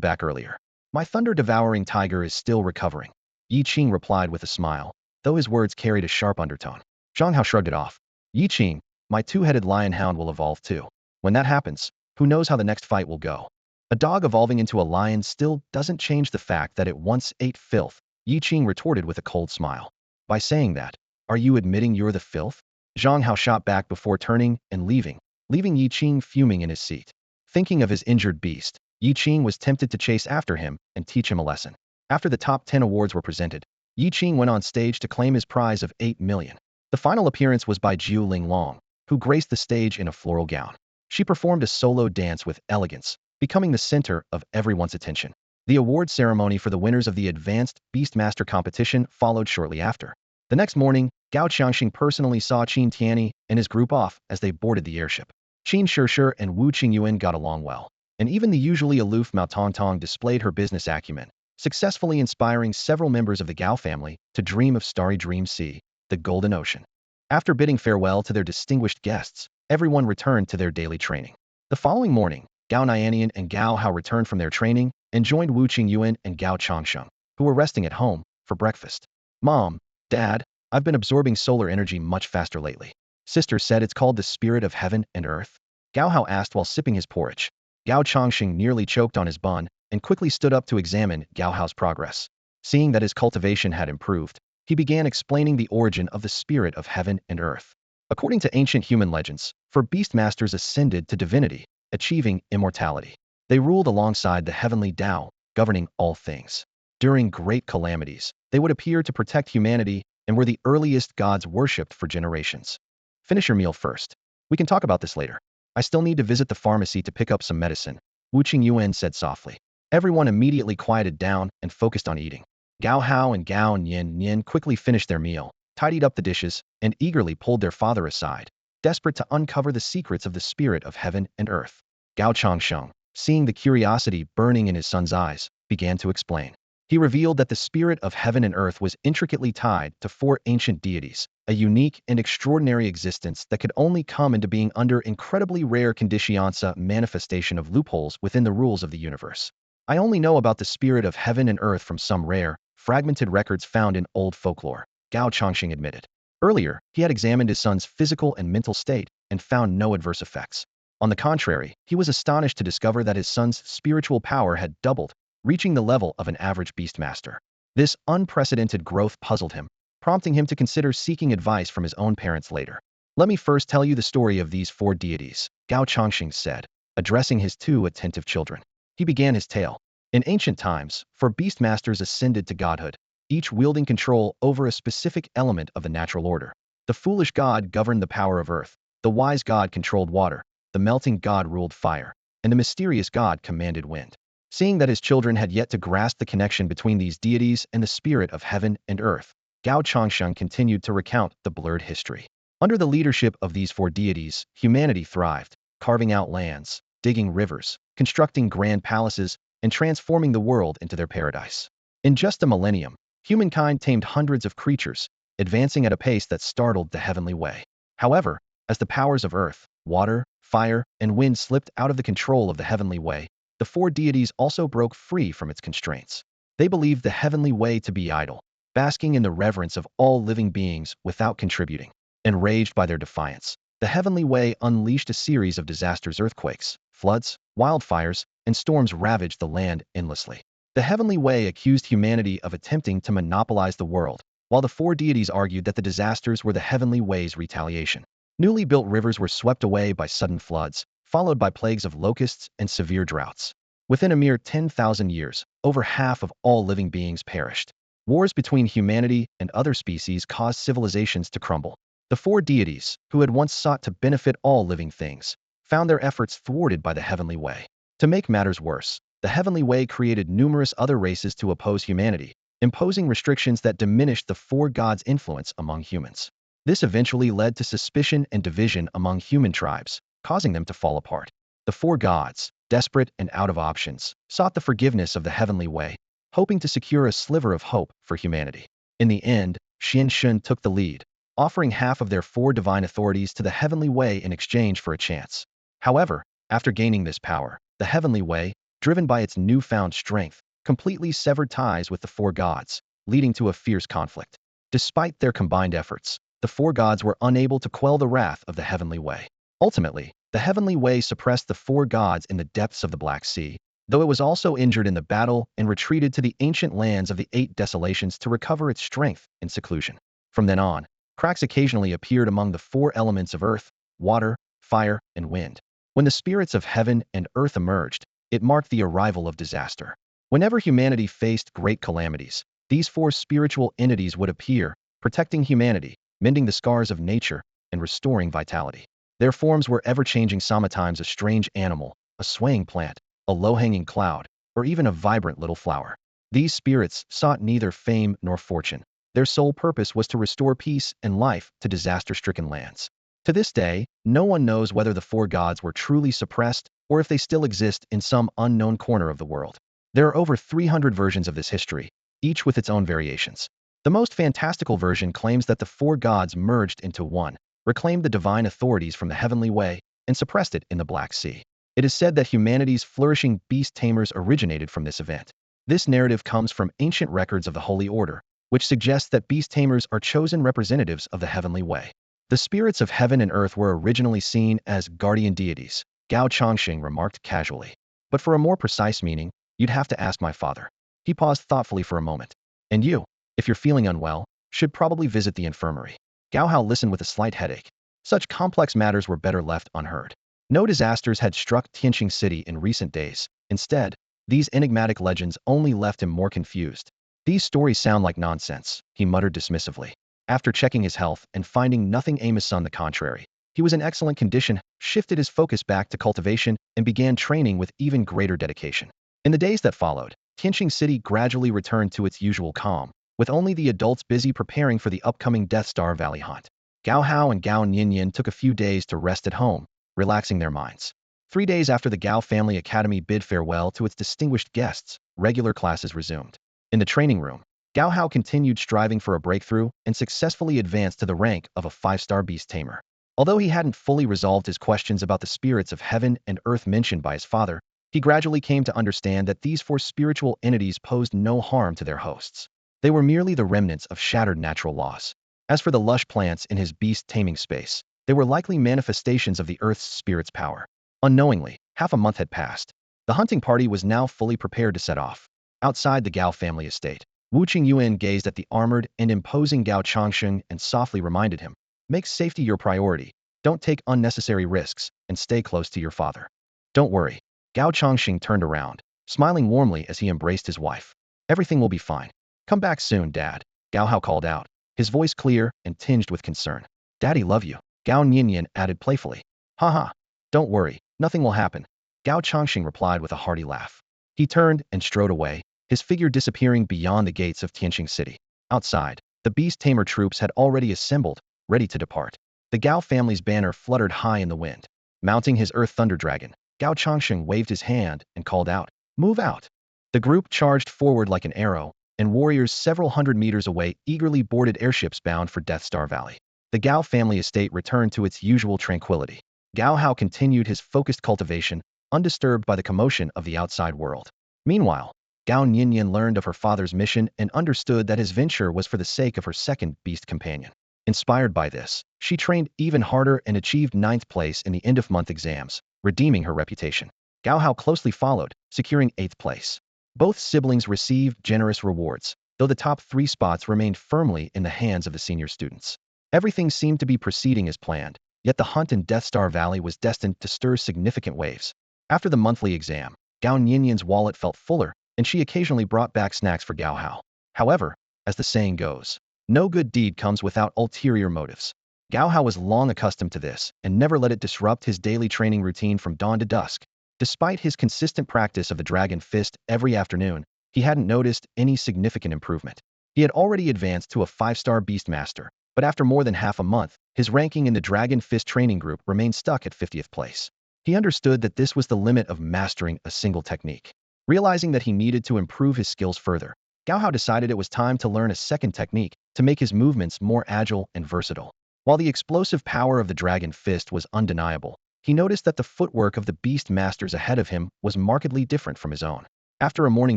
back earlier. My thunder-devouring tiger is still recovering," Yi Qing replied with a smile, though his words carried a sharp undertone. Zhang Hao shrugged it off. "Yi Qing, my two-headed lion hound will evolve too. When that happens, who knows how the next fight will go. A dog evolving into a lion still doesn't change the fact that it once ate filth," Yi Qing retorted with a cold smile. "By saying that, are you admitting you're the filth?" Zhang Hao shot back before turning and leaving Yi Qing fuming in his seat. Thinking of his injured beast, Yi Qing was tempted to chase after him and teach him a lesson. After the top 10 awards were presented, Yi Qing went on stage to claim his prize of 8 million. The final appearance was by Jiu Linglong, who graced the stage in a floral gown. She performed a solo dance with elegance, becoming the center of everyone's attention. The award ceremony for the winners of the Advanced Beastmaster competition followed shortly after. The next morning, Gao Qiangxing personally saw Qin Tianyi and his group off as they boarded the airship. Qin Shishir and Wu Qingyuan got along well, and even the usually aloof Mao Tongtong displayed her business acumen, successfully inspiring several members of the Gao family to dream of starry dream sea, the Golden Ocean. After bidding farewell to their distinguished guests, everyone returned to their daily training. The following morning, Gao Nianian and Gao Hao returned from their training and joined Wu Qingyuan and Gao Changsheng, who were resting at home, for breakfast. "Mom, Dad, I've been absorbing solar energy much faster lately. Sister said it's called the spirit of heaven and earth. Gao Hao asked while sipping his porridge. Gao Chongqing nearly choked on his bun and quickly stood up to examine Gao Hao's progress. Seeing that his cultivation had improved, he began explaining the origin of the spirit of heaven and earth. According to ancient human legends, four beast masters ascended to divinity, achieving immortality. They ruled alongside the heavenly Tao, governing all things. During great calamities, they would appear to protect humanity and were the earliest gods worshipped for generations. Finish your meal first. We can talk about this later. I still need to visit the pharmacy to pick up some medicine, Wu Qingyuan said softly. Everyone immediately quieted down and focused on eating. Gao Hao and Gao Nianian quickly finished their meal, tidied up the dishes, and eagerly pulled their father aside, desperate to uncover the secrets of the spirit of heaven and earth. Gao Chongsheng, seeing the curiosity burning in his son's eyes, began to explain. He revealed that the spirit of heaven and earth was intricately tied to four ancient deities, a unique and extraordinary existence that could only come into being under incredibly rare conditions, a manifestation of loopholes within the rules of the universe. I only know about the spirit of heaven and earth from some rare, fragmented records found in old folklore, Gao Chongqing admitted. Earlier, he had examined his son's physical and mental state and found no adverse effects. On the contrary, he was astonished to discover that his son's spiritual power had doubled, reaching the level of an average beastmaster. This unprecedented growth puzzled him, prompting him to consider seeking advice from his own parents later. Let me first tell you the story of these four deities, Gao Chongqing said, addressing his two attentive children. He began his tale. In ancient times, four beastmasters ascended to godhood, each wielding control over a specific element of the natural order. The foolish god governed the power of earth, the wise god controlled water, the melting god ruled fire, and the mysterious god commanded wind. Seeing that his children had yet to grasp the connection between these deities and the spirit of heaven and earth, Gao Chongsheng continued to recount the blurred history. Under the leadership of these four deities, humanity thrived, carving out lands, digging rivers, constructing grand palaces, and transforming the world into their paradise. In just a millennium, humankind tamed hundreds of creatures, advancing at a pace that startled the heavenly way. However, as the powers of earth, water, fire, and wind slipped out of the control of the heavenly way, the four deities also broke free from its constraints. They believed the heavenly way to be idle, basking in the reverence of all living beings without contributing. Enraged by their defiance, the heavenly way unleashed a series of disasters: earthquakes, floods, wildfires, and storms ravaged the land endlessly. The heavenly way accused humanity of attempting to monopolize the world, while the four deities argued that the disasters were the heavenly way's retaliation. Newly built rivers were swept away by sudden floods, followed by plagues of locusts and severe droughts. Within a mere 10,000 years, over half of all living beings perished. Wars between humanity and other species caused civilizations to crumble. The four deities, who had once sought to benefit all living things, found their efforts thwarted by the heavenly way. To make matters worse, the heavenly way created numerous other races to oppose humanity, imposing restrictions that diminished the four gods' influence among humans. This eventually led to suspicion and division among human tribes, causing them to fall apart. The four gods, desperate and out of options, sought the forgiveness of the heavenly way, hoping to secure a sliver of hope for humanity. In the end, Xian Shun took the lead, offering half of their four divine authorities to the heavenly way in exchange for a chance. However, after gaining this power, the heavenly way, driven by its newfound strength, completely severed ties with the four gods, leading to a fierce conflict. Despite their combined efforts, the four gods were unable to quell the wrath of the heavenly way. Ultimately, the heavenly way suppressed the four gods in the depths of the Black Sea, though it was also injured in the battle and retreated to the ancient lands of the Eight Desolations to recover its strength in seclusion. From then on, cracks occasionally appeared among the four elements of earth, water, fire, and wind. When the spirits of heaven and earth emerged, it marked the arrival of disaster. Whenever humanity faced great calamities, these four spiritual entities would appear, protecting humanity, mending the scars of nature, and restoring vitality. Their forms were ever-changing, sometimes a strange animal, a swaying plant, a low-hanging cloud, or even a vibrant little flower. These spirits sought neither fame nor fortune. Their sole purpose was to restore peace and life to disaster-stricken lands. To this day, no one knows whether the four gods were truly suppressed or if they still exist in some unknown corner of the world. There are over 300 versions of this history, each with its own variations. The most fantastical version claims that the four gods merged into one, reclaimed the divine authorities from the heavenly way, and suppressed it in the Black Sea. It is said that humanity's flourishing Beast Tamers originated from this event. This narrative comes from ancient records of the Holy Order, which suggests that Beast Tamers are chosen representatives of the heavenly way. The spirits of heaven and earth were originally seen as guardian deities, Gao Chongqing remarked casually. But for a more precise meaning, you'd have to ask my father. He paused thoughtfully for a moment. And you, if you're feeling unwell, should probably visit the infirmary. Gao Hao listened with a slight headache. Such complex matters were better left unheard. No disasters had struck Tianqing City in recent days. Instead, these enigmatic legends only left him more confused. These stories sound like nonsense, he muttered dismissively. After checking his health and finding nothing amiss on the contrary, he was in excellent condition, shifted his focus back to cultivation, and began training with even greater dedication. In the days that followed, Tianqing City gradually returned to its usual calm, with only the adults busy preparing for the upcoming Death Star Valley hunt. Gao Hao and Gao Nianian took a few days to rest at home, relaxing their minds. 3 days after the Gao Family Academy bid farewell to its distinguished guests, regular classes resumed. In the training room, Gao Hao continued striving for a breakthrough and successfully advanced to the rank of a 5-star Beast Tamer. Although he hadn't fully resolved his questions about the spirits of heaven and earth mentioned by his father, he gradually came to understand that these 4 spiritual entities posed no harm to their hosts. They were merely the remnants of shattered natural laws. As for the lush plants in his beast taming space, they were likely manifestations of the earth's spirit's power. Unknowingly, half a month had passed. The hunting party was now fully prepared to set off. Outside the Gao family estate, Wu Qingyuan gazed at the armored and imposing Gao Chongqing and softly reminded him, "Make safety your priority, don't take unnecessary risks, and stay close to your father." "Don't worry." Gao Chongqing turned around, smiling warmly as he embraced his wife. "Everything will be fine. Come back soon, Dad," Gao Hao called out, his voice clear and tinged with concern. "Daddy love you," Gao Nianian added playfully. "Haha. Don't worry, nothing will happen," Gao Chongqing replied with a hearty laugh. He turned and strode away, his figure disappearing beyond the gates of Tianqing City. Outside, the Beast Tamer troops had already assembled, ready to depart. The Gao family's banner fluttered high in the wind. Mounting his Earth Thunder Dragon, Gao Chongqing waved his hand and called out, "Move out!" The group charged forward like an arrow, and warriors several hundred meters away eagerly boarded airships bound for Death Star Valley. The Gao family estate returned to its usual tranquility. Gao Hao continued his focused cultivation, undisturbed by the commotion of the outside world. Meanwhile, Gao Nianian learned of her father's mission and understood that his venture was for the sake of her second beast companion. Inspired by this, she trained even harder and achieved 9th place in the end-of-month exams, redeeming her reputation. Gao Hao closely followed, securing 8th place. Both siblings received generous rewards, though the top 3 spots remained firmly in the hands of the senior students. Everything seemed to be proceeding as planned, yet the hunt in Death Star Valley was destined to stir significant waves. After the monthly exam, Gao Nianian's wallet felt fuller, and she occasionally brought back snacks for Gao Hao. However, as the saying goes, no good deed comes without ulterior motives. Gao Hao was long accustomed to this and never let it disrupt his daily training routine from dawn to dusk. Despite his consistent practice of the Dragon Fist every afternoon, he hadn't noticed any significant improvement. He had already advanced to a 5-star Beastmaster, but after more than half a month, his ranking in the Dragon Fist training group remained stuck at 50th place. He understood that this was the limit of mastering a single technique. Realizing that he needed to improve his skills further, Gao Hao decided it was time to learn a second technique to make his movements more agile and versatile. While the explosive power of the Dragon Fist was undeniable, he noticed that the footwork of the Beast Masters ahead of him was markedly different from his own. After a morning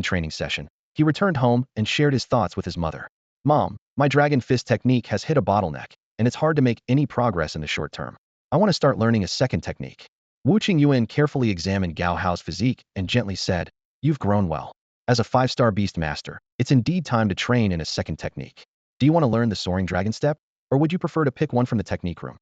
training session, he returned home and shared his thoughts with his mother. "Mom, my Dragon Fist technique has hit a bottleneck, and it's hard to make any progress in the short term. I want to start learning a second technique." Wu Qingyuan carefully examined Gao Hao's physique and gently said, "You've grown well. As a 5-star Beast Master, it's indeed time to train in a second technique. Do you want to learn the Soaring Dragon Step, or would you prefer to pick one from the technique room?"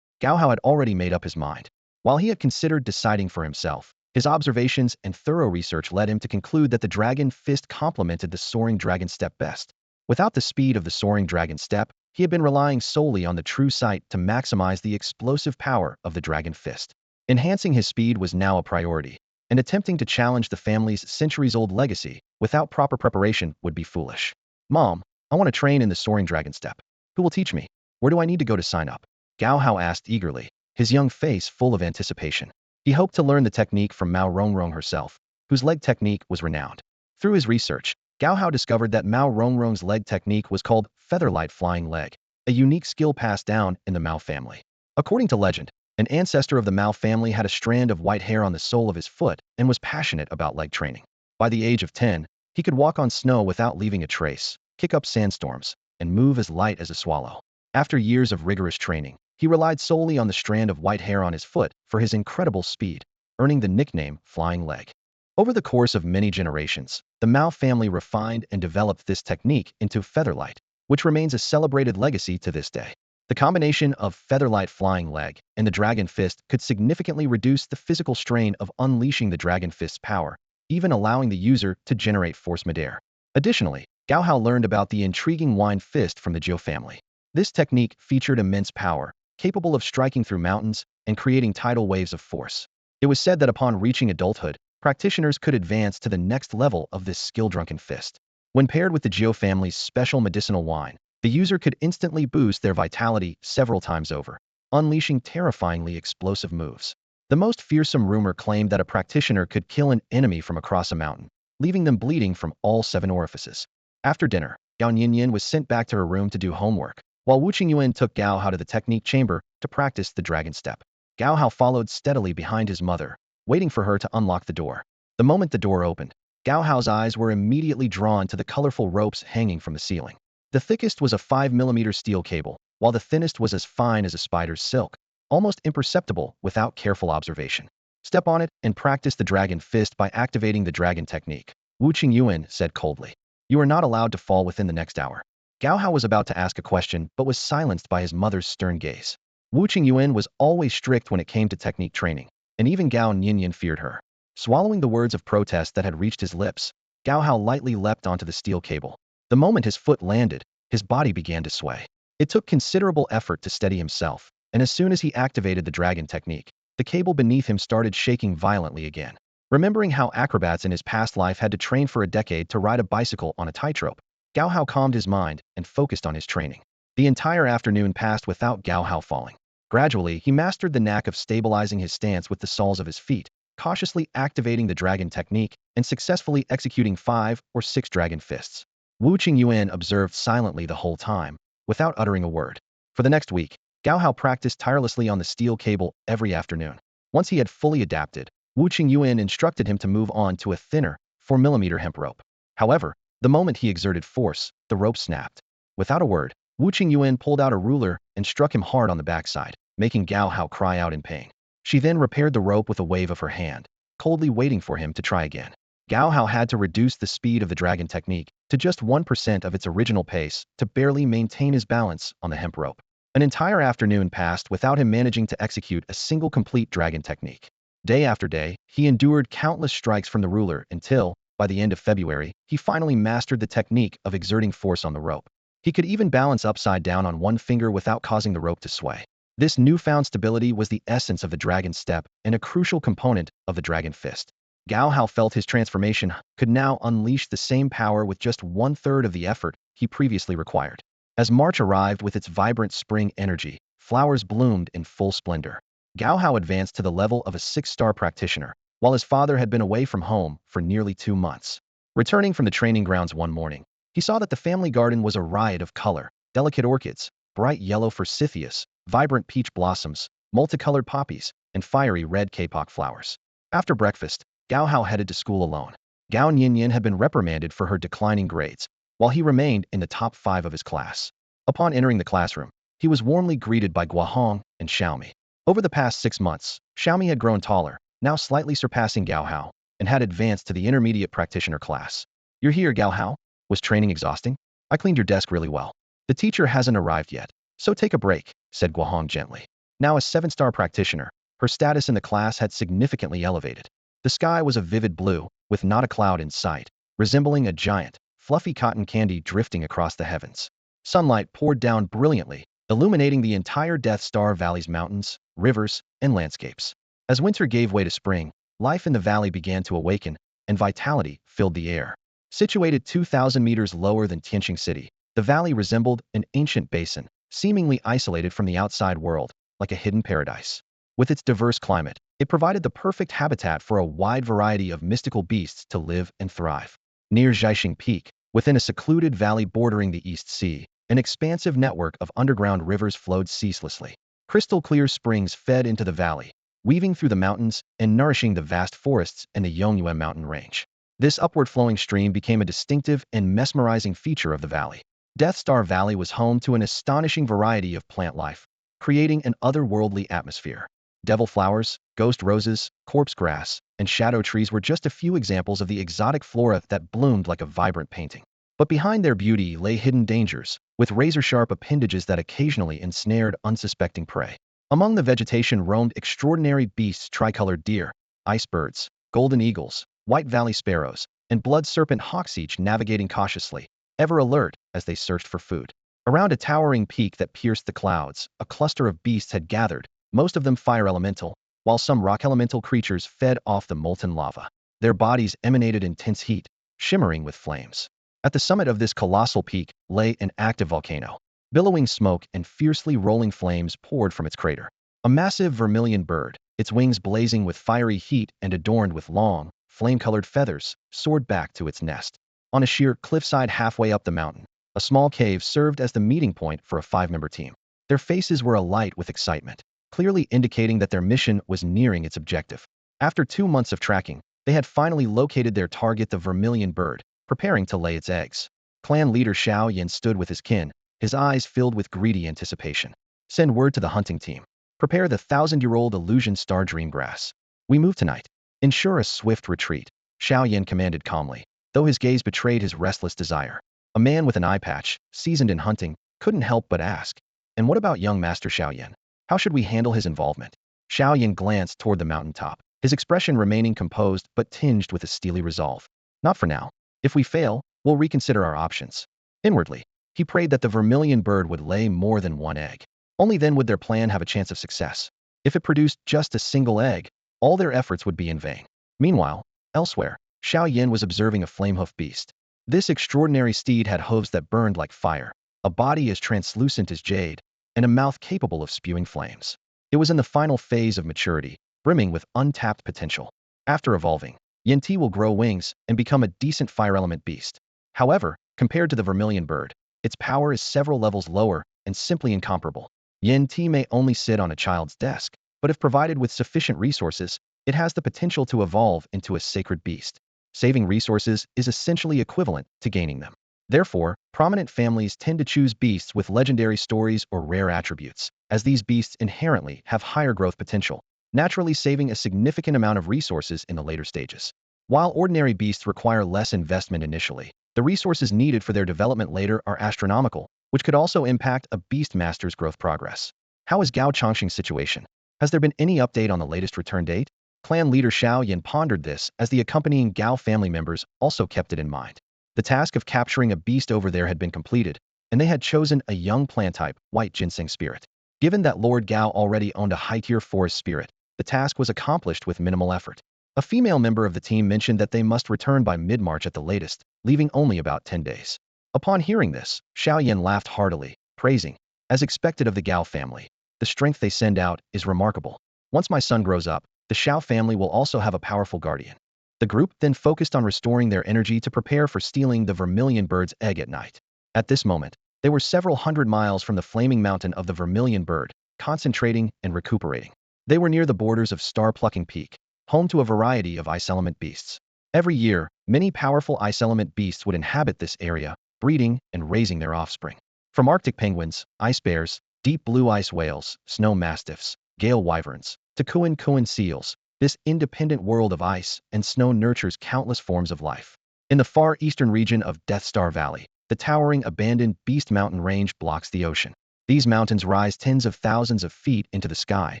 Gao Hao had already made up his mind. While he had considered deciding for himself, his observations and thorough research led him to conclude that the Dragon Fist complemented the Soaring Dragon Step best. Without the speed of the Soaring Dragon Step, he had been relying solely on the true sight to maximize the explosive power of the Dragon Fist. Enhancing his speed was now a priority, and attempting to challenge the family's centuries-old legacy without proper preparation would be foolish. "Mom, I want to train in the Soaring Dragon Step. Who will teach me? Where do I need to go to sign up?" Gao Hao asked eagerly, his young face full of anticipation. He hoped to learn the technique from Mao Rongrong herself, whose leg technique was renowned. Through his research, Gao Hao discovered that Mao Rongrong's leg technique was called Featherlight Flying Leg, a unique skill passed down in the Mao family. According to legend, an ancestor of the Mao family had a strand of white hair on the sole of his foot and was passionate about leg training. By the age of 10, he could walk on snow without leaving a trace, kick up sandstorms, and move as light as a swallow. After years of rigorous training, He relied solely on the strand of white hair on his foot for his incredible speed, earning the nickname Flying Leg. Over the course of many generations, the Mao family refined and developed this technique into Featherlight, which remains a celebrated legacy to this day. The combination of Featherlight Flying Leg and the Dragon Fist could significantly reduce the physical strain of unleashing the Dragon Fist's power, even allowing the user to generate force midair. Additionally, Gao Hao learned about the intriguing Wind Fist from the Jiu family. This technique featured immense power, capable of striking through mountains and creating tidal waves of force. It was said that upon reaching adulthood, practitioners could advance to the next level of this skill-drunken fist. When paired with the Jiu family's special medicinal wine, the user could instantly boost their vitality several times over, unleashing terrifyingly explosive moves. The most fearsome rumor claimed that a practitioner could kill an enemy from across a mountain, leaving them bleeding from all 7 orifices. After dinner, Gao Nianian was sent back to her room to do homework, while Wu Qingyuan took Gao Hao to the technique chamber to practice the dragon step. Gao Hao followed steadily behind his mother, waiting for her to unlock the door. The moment the door opened, Gao Hao's eyes were immediately drawn to the colorful ropes hanging from the ceiling. The thickest was a 5mm steel cable, while the thinnest was as fine as a spider's silk, almost imperceptible without careful observation. Step on it and practice the dragon fist by activating the dragon technique, Wu Qingyuan said coldly. You are not allowed to fall within the next hour. Gao Hao was about to ask a question but was silenced by his mother's stern gaze. Wu Qingyuan was always strict when it came to technique training, and even Gao Nianian feared her. Swallowing the words of protest that had reached his lips, Gao Hao lightly leapt onto the steel cable. The moment his foot landed, his body began to sway. It took considerable effort to steady himself, and as soon as he activated the dragon technique, the cable beneath him started shaking violently again. Remembering how acrobats in his past life had to train for a decade to ride a bicycle on a tightrope, Gao Hao calmed his mind and focused on his training. The entire afternoon passed without Gao Hao falling. Gradually, he mastered the knack of stabilizing his stance with the soles of his feet, cautiously activating the dragon technique and successfully executing 5 or 6 dragon fists. Wu Qingyuan observed silently the whole time, without uttering a word. For the next week, Gao Hao practiced tirelessly on the steel cable every afternoon. Once he had fully adapted, Wu Qingyuan instructed him to move on to a thinner, 4mm hemp rope. However, the moment he exerted force, the rope snapped. Without a word, Wu Qingyuan pulled out a ruler and struck him hard on the backside, making Gao Hao cry out in pain. She then repaired the rope with a wave of her hand, coldly waiting for him to try again. Gao Hao had to reduce the speed of the dragon technique to just 1% of its original pace to barely maintain his balance on the hemp rope. An entire afternoon passed without him managing to execute a single complete dragon technique. Day after day, he endured countless strikes from the ruler until, by the end of February, he finally mastered the technique of exerting force on the rope. He could even balance upside down on one finger without causing the rope to sway. This newfound stability was the essence of the dragon step and a crucial component of the dragon fist. Gao Hao felt his transformation could now unleash the same power with just 1/3 of the effort he previously required. As March arrived with its vibrant spring energy, flowers bloomed in full splendor. Gao Hao advanced to the level of a 6-star practitioner, while his father had been away from home for nearly 2 months. Returning from the training grounds one morning, he saw that the family garden was a riot of color: delicate orchids, bright yellow forsythias, vibrant peach blossoms, multicolored poppies, and fiery red kapok flowers. After breakfast, Gao Hao headed to school alone. Gao Nianian had been reprimanded for her declining grades, while he remained in the top 5 of his class. Upon entering the classroom, he was warmly greeted by Guohong and Xiaomi. Over the past 6 months, Xiaomi had grown taller, now slightly surpassing Gao Hao, and had advanced to the intermediate practitioner class. You're here, Gao Hao? Was training exhausting? I cleaned your desk really well. The teacher hasn't arrived yet, so take a break, said Guohong gently. Now a 7-star practitioner, her status in the class had significantly elevated. The sky was a vivid blue, with not a cloud in sight, resembling a giant, fluffy cotton candy drifting across the heavens. Sunlight poured down brilliantly, illuminating the entire Death Star Valley's mountains, rivers, and landscapes. As winter gave way to spring, life in the valley began to awaken, and vitality filled the air. Situated 2,000 meters lower than Tianqing City, the valley resembled an ancient basin, seemingly isolated from the outside world, like a hidden paradise. With its diverse climate, it provided the perfect habitat for a wide variety of mystical beasts to live and thrive. Near Jiaxing Peak, within a secluded valley bordering the East Sea, an expansive network of underground rivers flowed ceaselessly. Crystal-clear springs fed into the valley, weaving through the mountains and nourishing the vast forests and the Yongyuan mountain range. This upward-flowing stream became a distinctive and mesmerizing feature of the valley. Death Star Valley was home to an astonishing variety of plant life, creating an otherworldly atmosphere. Devil flowers, ghost roses, corpse grass, and shadow trees were just a few examples of the exotic flora that bloomed like a vibrant painting. But behind their beauty lay hidden dangers, with razor-sharp appendages that occasionally ensnared unsuspecting prey. Among the vegetation roamed extraordinary beasts: tricolored deer, ice birds, golden eagles, white valley sparrows, and blood serpent hawks, each navigating cautiously, ever alert as they searched for food. Around a towering peak that pierced the clouds, a cluster of beasts had gathered, most of them fire elemental, while some rock elemental creatures fed off the molten lava. Their bodies emanated intense heat, shimmering with flames. At the summit of this colossal peak lay an active volcano. Billowing smoke and fiercely rolling flames poured from its crater. A massive vermilion bird, its wings blazing with fiery heat and adorned with long, flame-colored feathers, soared back to its nest. On a sheer cliffside halfway up the mountain, a small cave served as the meeting point for a 5-member team. Their faces were alight with excitement, clearly indicating that their mission was nearing its objective. After 2 months of tracking, they had finally located their target, the vermilion bird, preparing to lay its eggs. Clan leader Xiao Yan stood with his kin, his eyes filled with greedy anticipation. Send word to the hunting team. Prepare the 1,000-year-old illusion star dreamgrass. We move tonight. Ensure a swift retreat, Xiao Yan commanded calmly, though his gaze betrayed his restless desire. A man with an eye patch, seasoned in hunting, couldn't help but ask, "And what about young Master Xiao Yan? How should we handle his involvement?" Xiao Yan glanced toward the mountaintop, his expression remaining composed but tinged with a steely resolve. "Not for now. If we fail, we'll reconsider our options." Inwardly, he prayed that the vermilion bird would lay more than one egg. Only then would their plan have a chance of success. If it produced just a single egg, all their efforts would be in vain. Meanwhile, elsewhere, Xiao Yan was observing a flame-hoof beast. This extraordinary steed had hooves that burned like fire, a body as translucent as jade, and a mouth capable of spewing flames. It was in the final phase of maturity, brimming with untapped potential. After evolving, Yin-Ti will grow wings and become a decent fire element beast. However, compared to the vermilion bird, its power is several levels lower and simply incomparable. Yin-Ti may only sit on a child's desk, but if provided with sufficient resources, it has the potential to evolve into a sacred beast. Saving resources is essentially equivalent to gaining them. Therefore, prominent families tend to choose beasts with legendary stories or rare attributes, as these beasts inherently have higher growth potential, naturally saving a significant amount of resources in the later stages. While ordinary beasts require less investment initially, the resources needed for their development later are astronomical, which could also impact a beast master's growth progress. How is Gao Changxing's situation? Has there been any update on the latest return date? Clan leader Xiao Yan pondered this as the accompanying Gao family members also kept it in mind. The task of capturing a beast over there had been completed, and they had chosen a young plant-type, white ginseng spirit. Given that Lord Gao already owned a high-tier forest spirit, the task was accomplished with minimal effort. A female member of the team mentioned that they must return by mid-March at the latest, leaving only about 10 days. Upon hearing this, Xiao Yan laughed heartily, praising, as expected of the Gao family, "The strength they send out is remarkable. Once my son grows up, the Xiao family will also have a powerful guardian." The group then focused on restoring their energy to prepare for stealing the vermilion bird's egg at night. At this moment, they were several hundred miles from the flaming mountain of the vermilion bird, concentrating and recuperating. They were near the borders of Star-Plucking Peak, home to a variety of ice element beasts. Every year, many powerful ice element beasts would inhabit this area, breeding and raising their offspring. From Arctic penguins, ice bears, deep blue ice whales, snow mastiffs, gale wyverns, to Kuan seals, this independent world of ice and snow nurtures countless forms of life. In the far eastern region of Death Star Valley, the towering abandoned Beast Mountain range blocks the ocean. These mountains rise tens of thousands of feet into the sky,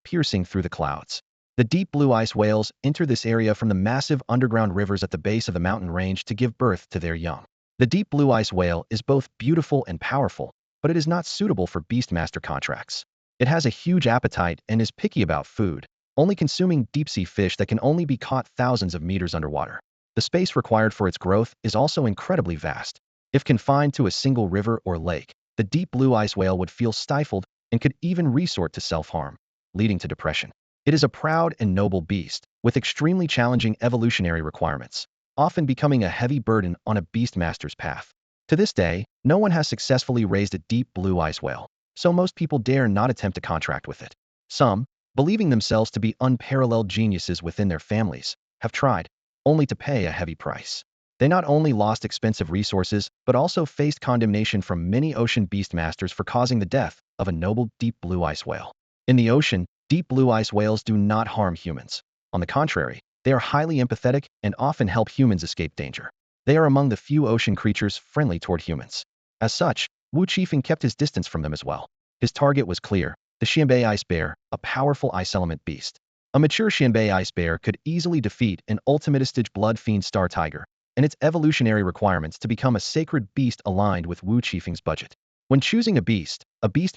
piercing through the clouds. The deep blue ice whales enter this area from the massive underground rivers at the base of the mountain range to give birth to their young. The deep blue ice whale is both beautiful and powerful, but it is not suitable for beastmaster contracts. It has a huge appetite and is picky about food, only consuming deep-sea fish that can only be caught thousands of meters underwater. The space required for its growth is also incredibly vast. If confined to a single river or lake, the deep blue ice whale would feel stifled and could even resort to self-harm, leading to depression. It is a proud and noble beast, with extremely challenging evolutionary requirements, often becoming a heavy burden on a beastmaster's path. To this day, no one has successfully raised a deep blue ice whale, so most people dare not attempt to contract with it. Some, believing themselves to be unparalleled geniuses within their families, have tried, only to pay a heavy price. They not only lost expensive resources, but also faced condemnation from many ocean beastmasters for causing the death of a noble deep blue ice whale. In the ocean, deep blue ice whales do not harm humans. On the contrary, they are highly empathetic and often help humans escape danger. They are among the few ocean creatures friendly toward humans. As such, Wu Qifeng kept his distance from them as well. His target was clear: the Xianbei ice bear, a powerful ice element beast. A mature Xianbei ice bear could easily defeat an ultimate-stage blood fiend star tiger, and its evolutionary requirements to become a sacred beast aligned with Wu Qifeng's budget. When choosing a beast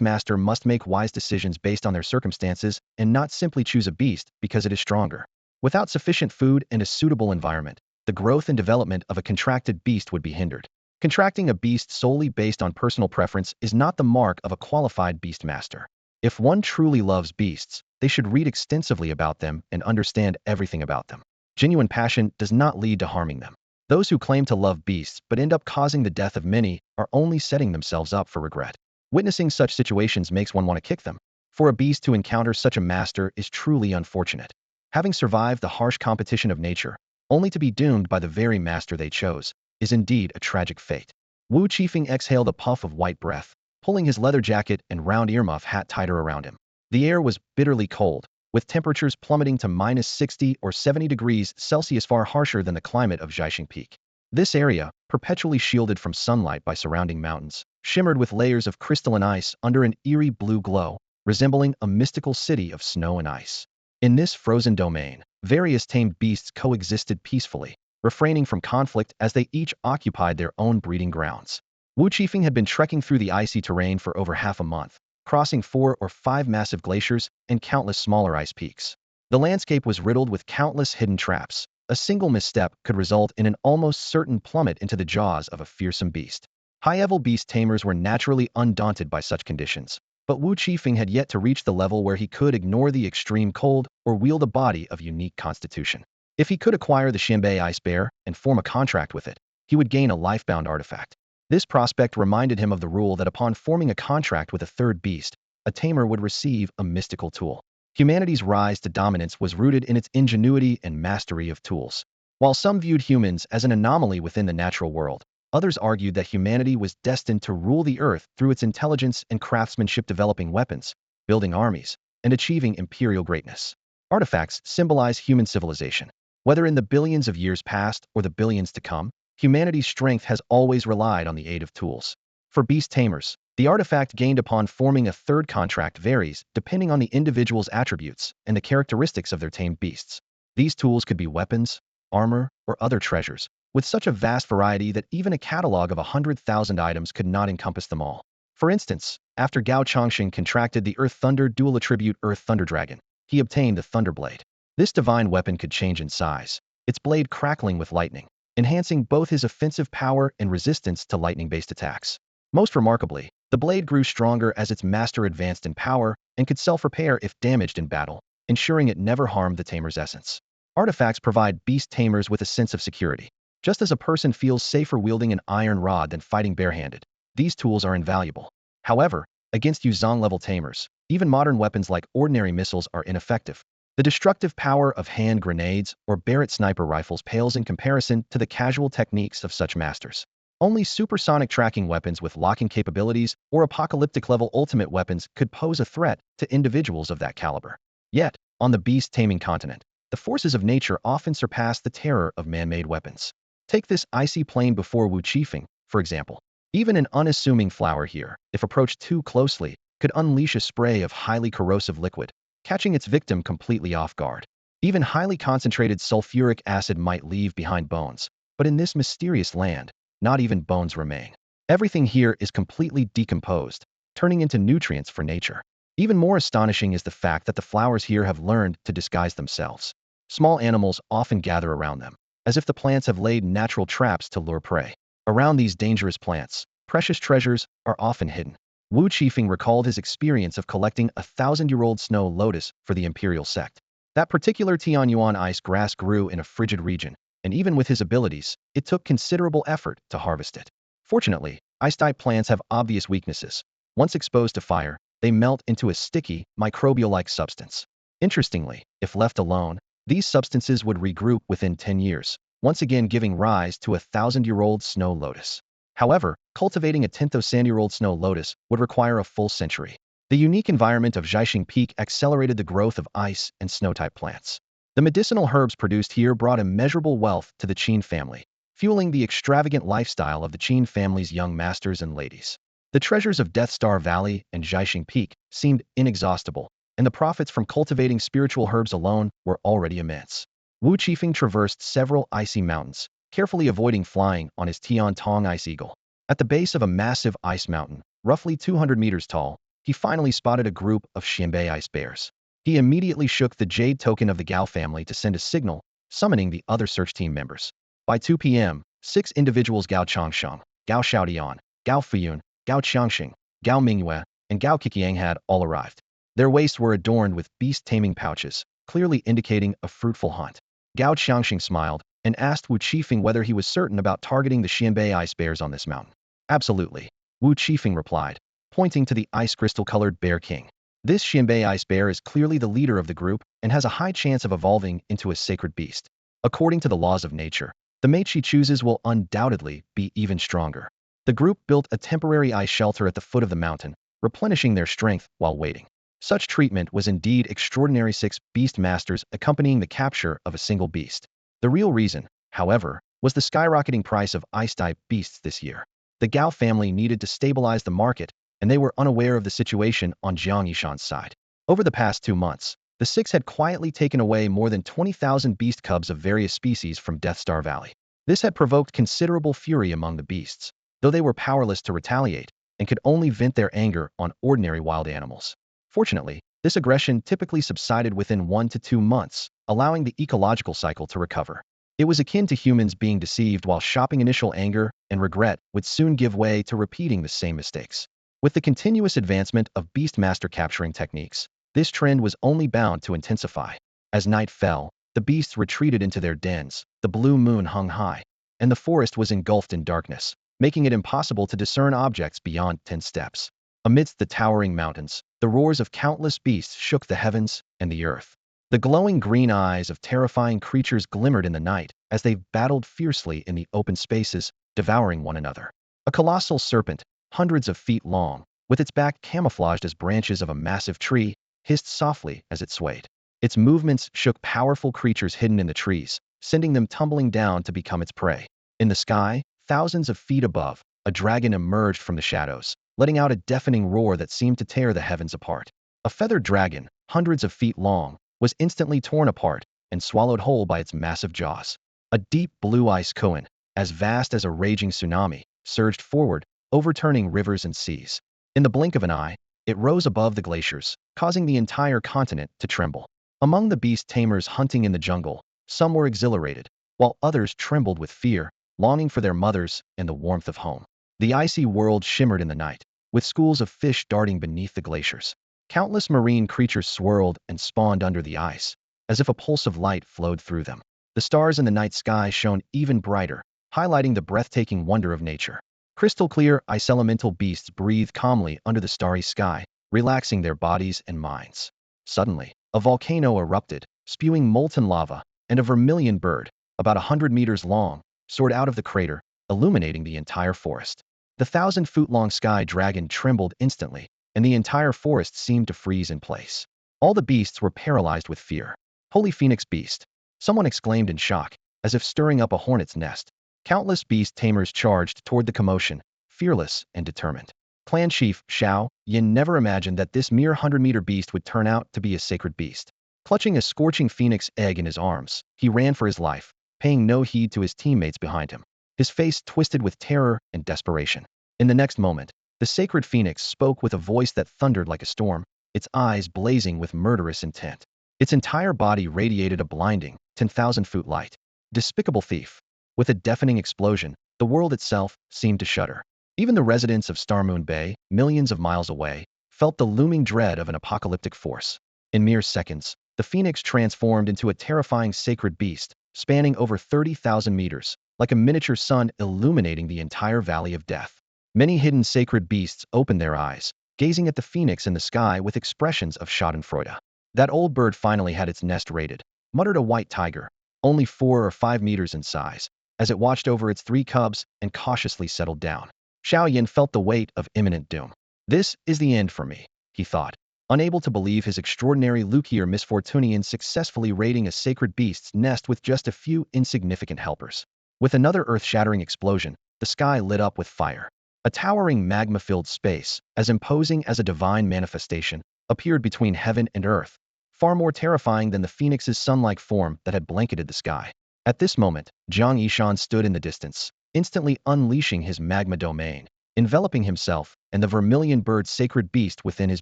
master must make wise decisions based on their circumstances and not simply choose a beast because it is stronger. Without sufficient food and a suitable environment, the growth and development of a contracted beast would be hindered. Contracting a beast solely based on personal preference is not the mark of a qualified beast master. If one truly loves beasts, they should read extensively about them and understand everything about them. Genuine passion does not lead to harming them. Those who claim to love beasts but end up causing the death of many are only setting themselves up for regret. Witnessing such situations makes one want to kick them. For a beast to encounter such a master is truly unfortunate. Having survived the harsh competition of nature, only to be doomed by the very master they chose, is indeed a tragic fate. Wu Qifeng exhaled a puff of white breath, pulling his leather jacket and round earmuff hat tighter around him. The air was bitterly cold, with temperatures plummeting to -60 or 70 degrees Celsius, far harsher than the climate of Jiaxing Peak. This area, perpetually shielded from sunlight by surrounding mountains, shimmered with layers of crystalline ice under an eerie blue glow, resembling a mystical city of snow and ice. In this frozen domain, various tamed beasts coexisted peacefully, refraining from conflict as they each occupied their own breeding grounds. Wu Qifeng had been trekking through the icy terrain for over half a month, crossing 4 or 5 massive glaciers and countless smaller ice peaks. The landscape was riddled with countless hidden traps. A single misstep could result in an almost certain plummet into the jaws of a fearsome beast. High-level beast tamers were naturally undaunted by such conditions, but Wu Qifeng had yet to reach the level where he could ignore the extreme cold or wield a body of unique constitution. If he could acquire the Xianbei ice bear and form a contract with it, he would gain a life-bound artifact. This prospect reminded him of the rule that upon forming a contract with a third beast, a tamer would receive a mystical tool. Humanity's rise to dominance was rooted in its ingenuity and mastery of tools. While some viewed humans as an anomaly within the natural world, others argued that humanity was destined to rule the earth through its intelligence and craftsmanship, developing weapons, building armies, and achieving imperial greatness. Artifacts symbolize human civilization. Whether in the billions of years past or the billions to come, humanity's strength has always relied on the aid of tools. For beast tamers, the artifact gained upon forming a third contract varies depending on the individual's attributes and the characteristics of their tamed beasts. These tools could be weapons, armor, or other treasures, with such a vast variety that even a catalog of 100,000 items could not encompass them all. For instance, after Gao Chongxing contracted the Earth Thunder dual attribute Earth Thunder Dragon, he obtained the Thunderblade. This divine weapon could change in size, its blade crackling with lightning, enhancing both his offensive power and resistance to lightning-based attacks. Most remarkably, the blade grew stronger as its master advanced in power and could self-repair if damaged in battle, ensuring it never harmed the tamer's essence. Artifacts provide beast tamers with a sense of security. Just as a person feels safer wielding an iron rod than fighting barehanded, these tools are invaluable. However, against Yuzong-level tamers, even modern weapons like ordinary missiles are ineffective. The destructive power of hand grenades or Barrett sniper rifles pales in comparison to the casual techniques of such masters. Only supersonic tracking weapons with locking capabilities or apocalyptic-level ultimate weapons could pose a threat to individuals of that caliber. Yet, on the beast-taming continent, the forces of nature often surpass the terror of man-made weapons. Take this icy plain before Wu Qifeng, for example. Even an unassuming flower here, if approached too closely, could unleash a spray of highly corrosive liquid, catching its victim completely off guard. Even highly concentrated sulfuric acid might leave behind bones, but in this mysterious land, not even bones remain. Everything here is completely decomposed, turning into nutrients for nature. Even more astonishing is the fact that the flowers here have learned to disguise themselves. Small animals often gather around them, as if the plants have laid natural traps to lure prey. Around these dangerous plants, precious treasures are often hidden. Wu Qifeng recalled his experience of collecting a 1,000-year-old snow lotus for the imperial sect. That particular Tianyuan ice grass grew in a frigid region, and even with his abilities, it took considerable effort to harvest it. Fortunately, ice-type plants have obvious weaknesses. Once exposed to fire, they melt into a sticky, microbial-like substance. Interestingly, if left alone, these substances would regroup within 10 years, once again giving rise to a 1,000-year-old snow lotus. However, cultivating a 10,000-year-old snow lotus would require a full century. The unique environment of Jiaxing Peak accelerated the growth of ice and snow-type plants. The medicinal herbs produced here brought immeasurable wealth to the Qin family, fueling the extravagant lifestyle of the Qin family's young masters and ladies. The treasures of Death Star Valley and Jiaxing Peak seemed inexhaustible, and the profits from cultivating spiritual herbs alone were already immense. Wu Qifeng traversed several icy mountains, carefully avoiding flying on his Tian Tong Ice Eagle. At the base of a massive ice mountain, roughly 200 meters tall, he finally spotted a group of Xianbei ice bears. He immediately shook the jade token of the Gao family to send a signal, summoning the other search team members. By 2 p.m., 6 individuals Gao Changsheng, Gao Xiaodian, Gao Fuyun, Gao Qiangxing, Gao Mingyue, and Gao Qiqiang had all arrived. Their waists were adorned with beast-taming pouches, clearly indicating a fruitful hunt. Gao Qiangxing smiled and asked Wu Qifeng whether he was certain about targeting the Xianbei ice bears on this mountain. Absolutely, Wu Qifeng replied, pointing to the ice crystal-colored bear king. This Xianbei ice bear is clearly the leader of the group and has a high chance of evolving into a sacred beast. According to the laws of nature, the mate she chooses will undoubtedly be even stronger. The group built a temporary ice shelter at the foot of the mountain, replenishing their strength while waiting. Such treatment was indeed extraordinary. 6 beast masters accompanying the capture of a single beast. The real reason, however, was the skyrocketing price of ice-type beasts this year. The Gao family needed to stabilize the market, and they were unaware of the situation on Jiang Yishan's side. Over the past 2 months, the 6 had quietly taken away more than 20,000 beast cubs of various species from Death Star Valley. This had provoked considerable fury among the beasts, though they were powerless to retaliate and could only vent their anger on ordinary wild animals. Fortunately, this aggression typically subsided within 1 to 2 months, allowing the ecological cycle to recover. It was akin to humans being deceived while shopping. Initial anger and regret would soon give way to repeating the same mistakes. With the continuous advancement of beastmaster capturing techniques, this trend was only bound to intensify. As night fell, the beasts retreated into their dens, the blue moon hung high, and the forest was engulfed in darkness, making it impossible to discern objects beyond 10 steps. Amidst the towering mountains, the roars of countless beasts shook the heavens and the earth. The glowing green eyes of terrifying creatures glimmered in the night as they battled fiercely in the open spaces, devouring one another. A colossal serpent, hundreds of feet long, with its back camouflaged as branches of a massive tree, hissed softly as it swayed. Its movements shook powerful creatures hidden in the trees, sending them tumbling down to become its prey. In the sky, thousands of feet above, a dragon emerged from the shadows, letting out a deafening roar that seemed to tear the heavens apart. A feathered dragon, hundreds of feet long, was instantly torn apart and swallowed whole by its massive jaws. A deep blue ice cone, as vast as a raging tsunami, surged forward, overturning rivers and seas. In the blink of an eye, it rose above the glaciers, causing the entire continent to tremble. Among the beast tamers hunting in the jungle, some were exhilarated, while others trembled with fear, longing for their mothers and the warmth of home. The icy world shimmered in the night, with schools of fish darting beneath the glaciers. Countless marine creatures swirled and spawned under the ice, as if a pulse of light flowed through them. The stars in the night sky shone even brighter, highlighting the breathtaking wonder of nature. Crystal-clear ice elemental beasts breathed calmly under the starry sky, relaxing their bodies and minds. Suddenly, a volcano erupted, spewing molten lava, and a vermilion bird, about 100 meters long, soared out of the crater, illuminating the entire forest. The 1,000-foot-long sky dragon trembled instantly, and the entire forest seemed to freeze in place. All the beasts were paralyzed with fear. Holy Phoenix Beast! Someone exclaimed in shock, as if stirring up a hornet's nest. Countless beast tamers charged toward the commotion, fearless and determined. Clan Chief Xiao Yin never imagined that this mere 100-meter beast would turn out to be a sacred beast. Clutching a scorching phoenix egg in his arms, he ran for his life, paying no heed to his teammates behind him. His face twisted with terror and desperation. In the next moment, the sacred phoenix spoke with a voice that thundered like a storm, its eyes blazing with murderous intent. Its entire body radiated a blinding, 10,000-foot light. Despicable thief! With a deafening explosion, the world itself seemed to shudder. Even the residents of Starmoon Bay, millions of miles away, felt the looming dread of an apocalyptic force. In mere seconds, the phoenix transformed into a terrifying sacred beast, spanning over 30,000 meters, like a miniature sun illuminating the entire Valley of Death. Many hidden sacred beasts opened their eyes, gazing at the phoenix in the sky with expressions of schadenfreude. That old bird finally had its nest raided, muttered a white tiger, only 4 or 5 meters in size, as it watched over its 3 cubs and cautiously settled down. Xiao Yin felt the weight of imminent doom. This is the end for me, he thought, unable to believe his extraordinary lucky or misfortunian successfully raiding a sacred beast's nest with just a few insignificant helpers. With another earth-shattering explosion, the sky lit up with fire. A towering magma-filled space, as imposing as a divine manifestation, appeared between heaven and earth, far more terrifying than the phoenix's sun-like form that had blanketed the sky. At this moment, Jiang Yishan stood in the distance, instantly unleashing his magma domain, enveloping himself and the vermilion bird's sacred beast within his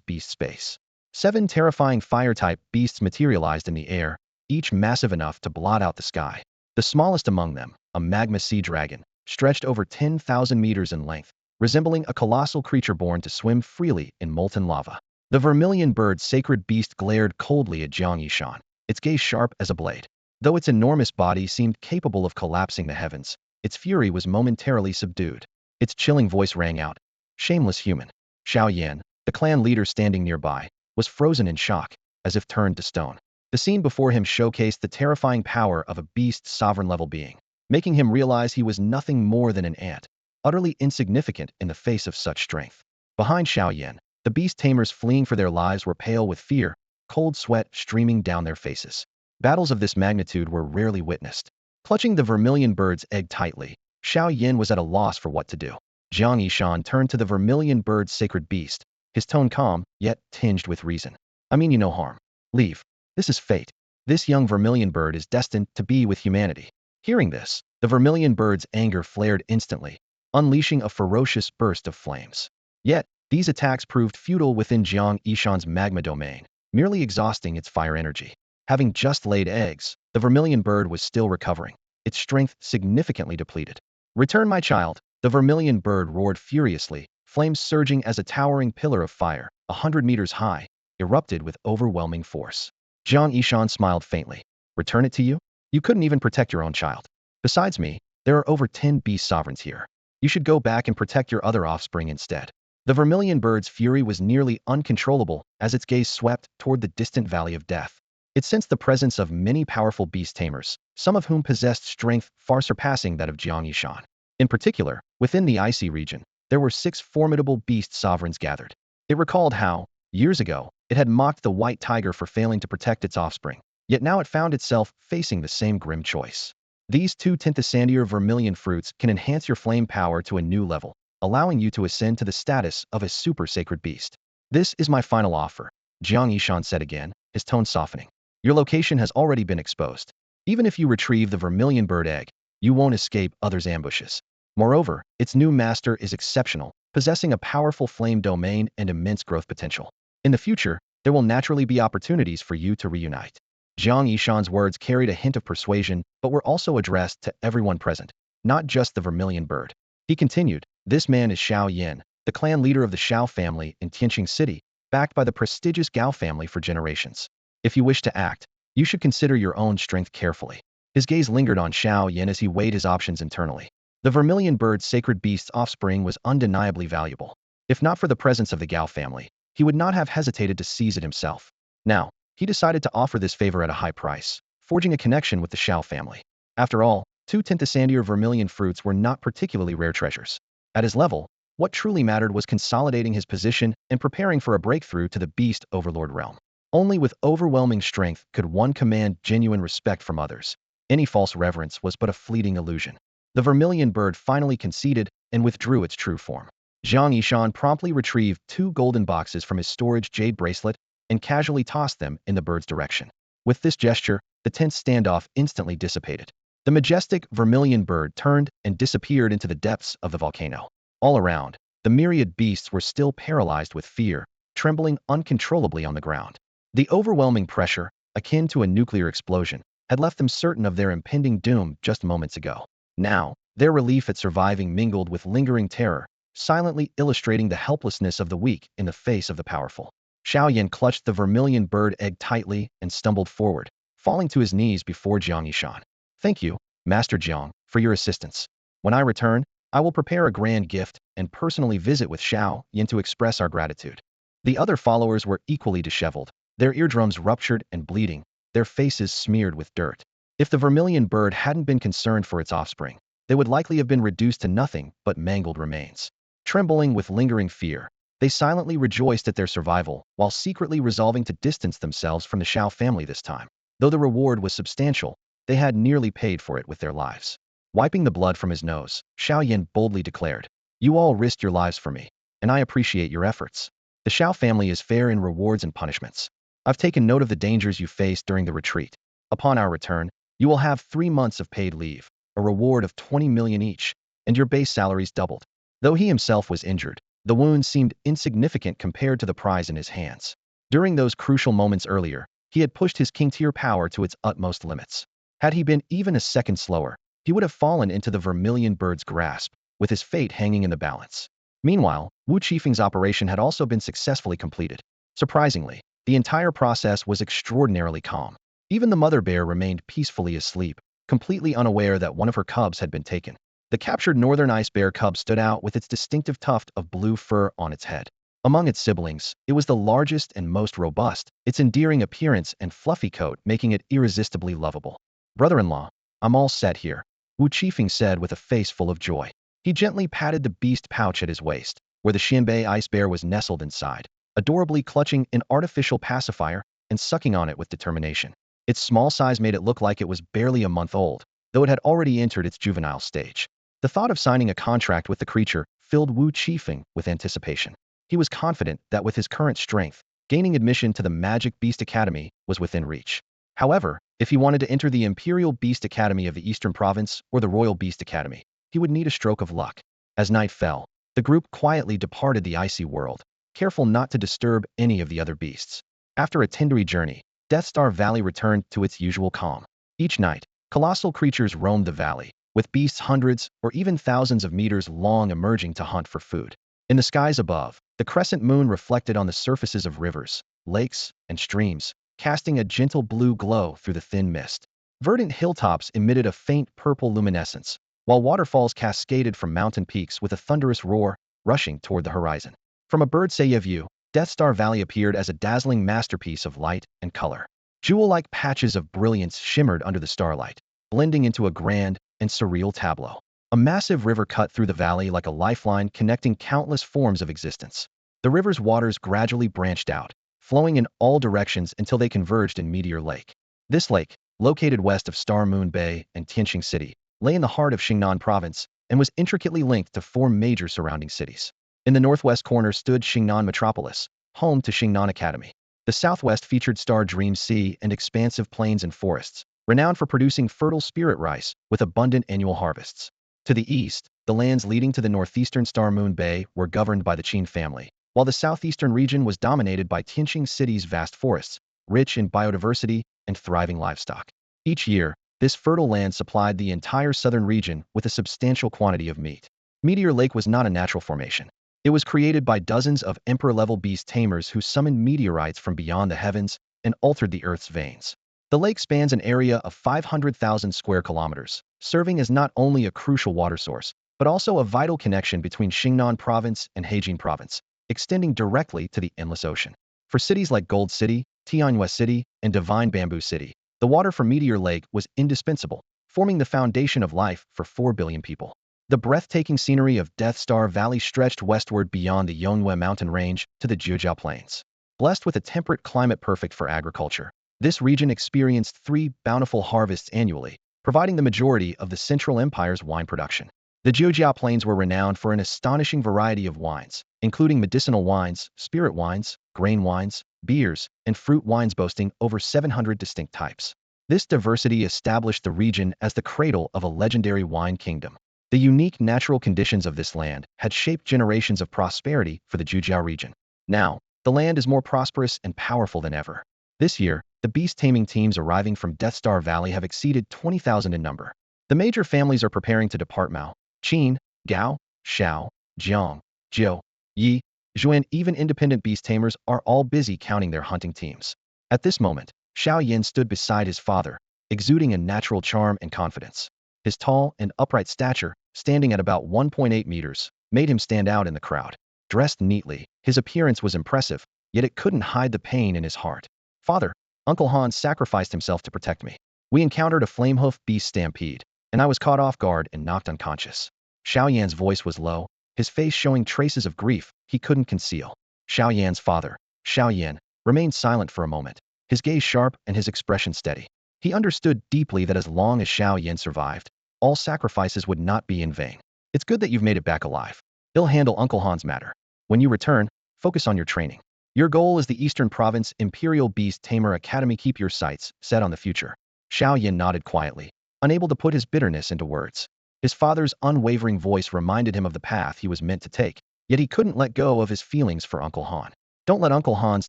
beast space. 7 terrifying fire-type beasts materialized in the air, each massive enough to blot out the sky. The smallest among them, a magma sea dragon, stretched over 10,000 meters in length, resembling a colossal creature born to swim freely in molten lava. The vermilion bird's sacred beast glared coldly at Jiang Yishan, its gaze sharp as a blade. Though its enormous body seemed capable of collapsing the heavens, its fury was momentarily subdued. Its chilling voice rang out. Shameless human. Xiao Yan, the clan leader standing nearby, was frozen in shock, as if turned to stone. The scene before him showcased the terrifying power of a beast's sovereign-level being, making him realize he was nothing more than an ant, utterly insignificant in the face of such strength. Behind Xiao Yan, the Beast Tamers fleeing for their lives were pale with fear, cold sweat streaming down their faces. Battles of this magnitude were rarely witnessed. Clutching the vermilion bird's egg tightly, Xiao Yan was at a loss for what to do. Jiang Yishan turned to the vermilion bird's sacred beast, his tone calm, yet tinged with reason. I mean you no harm. Leave. This is fate. This young vermilion bird is destined to be with humanity. Hearing this, the vermilion bird's anger flared instantly, unleashing a ferocious burst of flames. Yet, these attacks proved futile within Jiang Yishan's magma domain, merely exhausting its fire energy. Having just laid eggs, the vermilion bird was still recovering, its strength significantly depleted. Return, my child, the vermilion bird roared furiously, flames surging as a towering pillar of fire, 100 meters high, erupted with overwhelming force. Jiang Yishan smiled faintly. Return it to you? You couldn't even protect your own child. Besides me, there are over 10 beast sovereigns here. You should go back and protect your other offspring instead. The vermilion bird's fury was nearly uncontrollable as its gaze swept toward the distant valley of death. It sensed the presence of many powerful beast tamers, some of whom possessed strength far surpassing that of Jiang Yishan. In particular, within the icy region, there were 6 formidable beast sovereigns gathered. It recalled how, years ago, it had mocked the white tiger for failing to protect its offspring, yet now it found itself facing the same grim choice. These 2 Tintasandier vermilion fruits can enhance your flame power to a new level, allowing you to ascend to the status of a super sacred beast. This is my final offer, Jiang Yishan said again, his tone softening. Your location has already been exposed. Even if you retrieve the vermilion bird egg, you won't escape others' ambushes. Moreover, its new master is exceptional, possessing a powerful flame domain and immense growth potential. In the future, there will naturally be opportunities for you to reunite. Jiang Yishan's words carried a hint of persuasion, but were also addressed to everyone present, not just the vermilion bird. He continued, this man is Xiao Yan, the clan leader of the Xiao family in Tianqing City, backed by the prestigious Gao family for generations. If you wish to act, you should consider your own strength carefully. His gaze lingered on Xiao Yan as he weighed his options internally. The vermilion bird's sacred beast's offspring was undeniably valuable. If not for the presence of the Gao family, he would not have hesitated to seize it himself. Now, he decided to offer this favor at a high price, forging a connection with the Xiao family. After all, 2 Tintasandier vermilion fruits were not particularly rare treasures. At his level, what truly mattered was consolidating his position and preparing for a breakthrough to the beast overlord realm. Only with overwhelming strength could one command genuine respect from others. Any false reverence was but a fleeting illusion. The vermilion bird finally conceded and withdrew its true form. Jiang Yishan promptly retrieved 2 golden boxes from his storage jade bracelet and casually tossed them in the bird's direction. With this gesture, the tense standoff instantly dissipated. The majestic vermilion bird turned and disappeared into the depths of the volcano. All around, the myriad beasts were still paralyzed with fear, trembling uncontrollably on the ground. The overwhelming pressure, akin to a nuclear explosion, had left them certain of their impending doom just moments ago. Now, their relief at surviving mingled with lingering terror, silently illustrating the helplessness of the weak in the face of the powerful. Xiao Yan clutched the vermilion bird egg tightly and stumbled forward, falling to his knees before Jiang Yishan. Thank you, Master Jiang, for your assistance. When I return, I will prepare a grand gift and personally visit with Xiao Yan to express our gratitude. The other followers were equally disheveled, their eardrums ruptured and bleeding, their faces smeared with dirt. If the vermilion bird hadn't been concerned for its offspring, they would likely have been reduced to nothing but mangled remains. Trembling with lingering fear, They silently rejoiced at their survival, while secretly resolving to distance themselves from the Xiao family this time. Though the reward was substantial, they had nearly paid for it with their lives. Wiping the blood from his nose, Xiao Yan boldly declared, "You all risked your lives for me, and I appreciate your efforts. The Xiao family is fair in rewards and punishments. I've taken note of the dangers you faced during the retreat. Upon our return, you will have 3 months of paid leave, a reward of 20 million each, and your base salaries doubled." Though he himself was injured, the wound seemed insignificant compared to the prize in his hands. During those crucial moments earlier, he had pushed his king-tier power to its utmost limits. Had he been even a second slower, he would have fallen into the vermilion bird's grasp, with his fate hanging in the balance. Meanwhile, Wu Qifeng's operation had also been successfully completed. Surprisingly, the entire process was extraordinarily calm. Even the mother bear remained peacefully asleep, completely unaware that one of her cubs had been taken. The captured northern ice bear cub stood out with its distinctive tuft of blue fur on its head. Among its siblings, it was the largest and most robust, its endearing appearance and fluffy coat making it irresistibly lovable. "Brother-in-law, I'm all set here," Wu Qifeng said with a face full of joy. He gently patted the beast pouch at his waist, where the Xianbei ice bear was nestled inside, adorably clutching an artificial pacifier and sucking on it with determination. Its small size made it look like it was barely a month old, though it had already entered its juvenile stage. The thought of signing a contract with the creature filled Wu Qifeng with anticipation. He was confident that with his current strength, gaining admission to the Magic Beast Academy was within reach. However, if he wanted to enter the Imperial Beast Academy of the Eastern Province or the Royal Beast Academy, he would need a stroke of luck. As night fell, the group quietly departed the icy world, careful not to disturb any of the other beasts. After a tendry journey, Death Star Valley returned to its usual calm. Each night, colossal creatures roamed the valley, with beasts hundreds or even thousands of meters long emerging to hunt for food. In the skies above, the crescent moon reflected on the surfaces of rivers, lakes, and streams, casting a gentle blue glow through the thin mist. Verdant hilltops emitted a faint purple luminescence, while waterfalls cascaded from mountain peaks with a thunderous roar, rushing toward the horizon. From a bird's eye view, Death Star Valley appeared as a dazzling masterpiece of light and color. Jewel-like patches of brilliance shimmered under the starlight, blending into a grand and surreal tableau. A massive river cut through the valley like a lifeline connecting countless forms of existence. The river's waters gradually branched out, flowing in all directions until they converged in Meteor Lake. This lake, located west of Star Moon Bay and Tianqing City, lay in the heart of Xingnan Province and was intricately linked to 4 major surrounding cities. In the northwest corner stood Xingnan Metropolis, home to Xingnan Academy. The southwest featured Star Dream Sea and expansive plains and forests, renowned for producing fertile spirit rice with abundant annual harvests. To the east, the lands leading to the northeastern Star Moon Bay were governed by the Qin family, while the southeastern region was dominated by Tianqing City's vast forests, rich in biodiversity and thriving livestock. Each year, this fertile land supplied the entire southern region with a substantial quantity of meat. Meteor Lake was not a natural formation. It was created by dozens of Emperor-level Beast Tamers who summoned meteorites from beyond the heavens and altered the Earth's veins. The lake spans an area of 500,000 square kilometers, serving as not only a crucial water source, but also a vital connection between Xingnan Province and Heijin Province, extending directly to the endless ocean. For cities like Gold City, Tianhua City, and Divine Bamboo City, the water from Meteor Lake was indispensable, forming the foundation of life for 4 billion people. The breathtaking scenery of Death Star Valley stretched westward beyond the Yonghua mountain range to the Jiujiao Plains. Blessed with a temperate climate perfect for agriculture, this region experienced 3 bountiful harvests annually, providing the majority of the Central Empire's wine production. The Jiujiao Plains were renowned for an astonishing variety of wines, including medicinal wines, spirit wines, grain wines, beers, and fruit wines boasting over 700 distinct types. This diversity established the region as the cradle of a legendary wine kingdom. The unique natural conditions of this land had shaped generations of prosperity for the Jiujiao region. Now, the land is more prosperous and powerful than ever. This year, the beast taming teams arriving from Death Star Valley have exceeded 20,000 in number. The major families are preparing to depart. Mao, Qin, Gao, Shao, Jiang, Jiu, Yi, Zhuan, even independent beast tamers are all busy counting their hunting teams. At this moment, Xiao Yan stood beside his father, exuding a natural charm and confidence. His tall and upright stature, standing at about 1.8 meters, made him stand out in the crowd. Dressed neatly, his appearance was impressive, yet it couldn't hide the pain in his heart. "Father, Uncle Han sacrificed himself to protect me. We encountered a flamehoof beast stampede, and I was caught off guard and knocked unconscious." Xiao Yan's voice was low, his face showing traces of grief, he couldn't conceal. Xiao Yan's father, Xiao Yan, remained silent for a moment, his gaze sharp and his expression steady. He understood deeply that as long as Xiao Yan survived, all sacrifices would not be in vain. It's good that you've made it back alive. He'll handle Uncle Han's matter. When you return, focus on your training. Your goal is the Eastern Province Imperial Beast Tamer Academy. Keep your sights set on the future. Xiao Yan nodded quietly, unable to put his bitterness into words. His father's unwavering voice reminded him of the path he was meant to take, yet he couldn't let go of his feelings for Uncle Han. Don't let Uncle Han's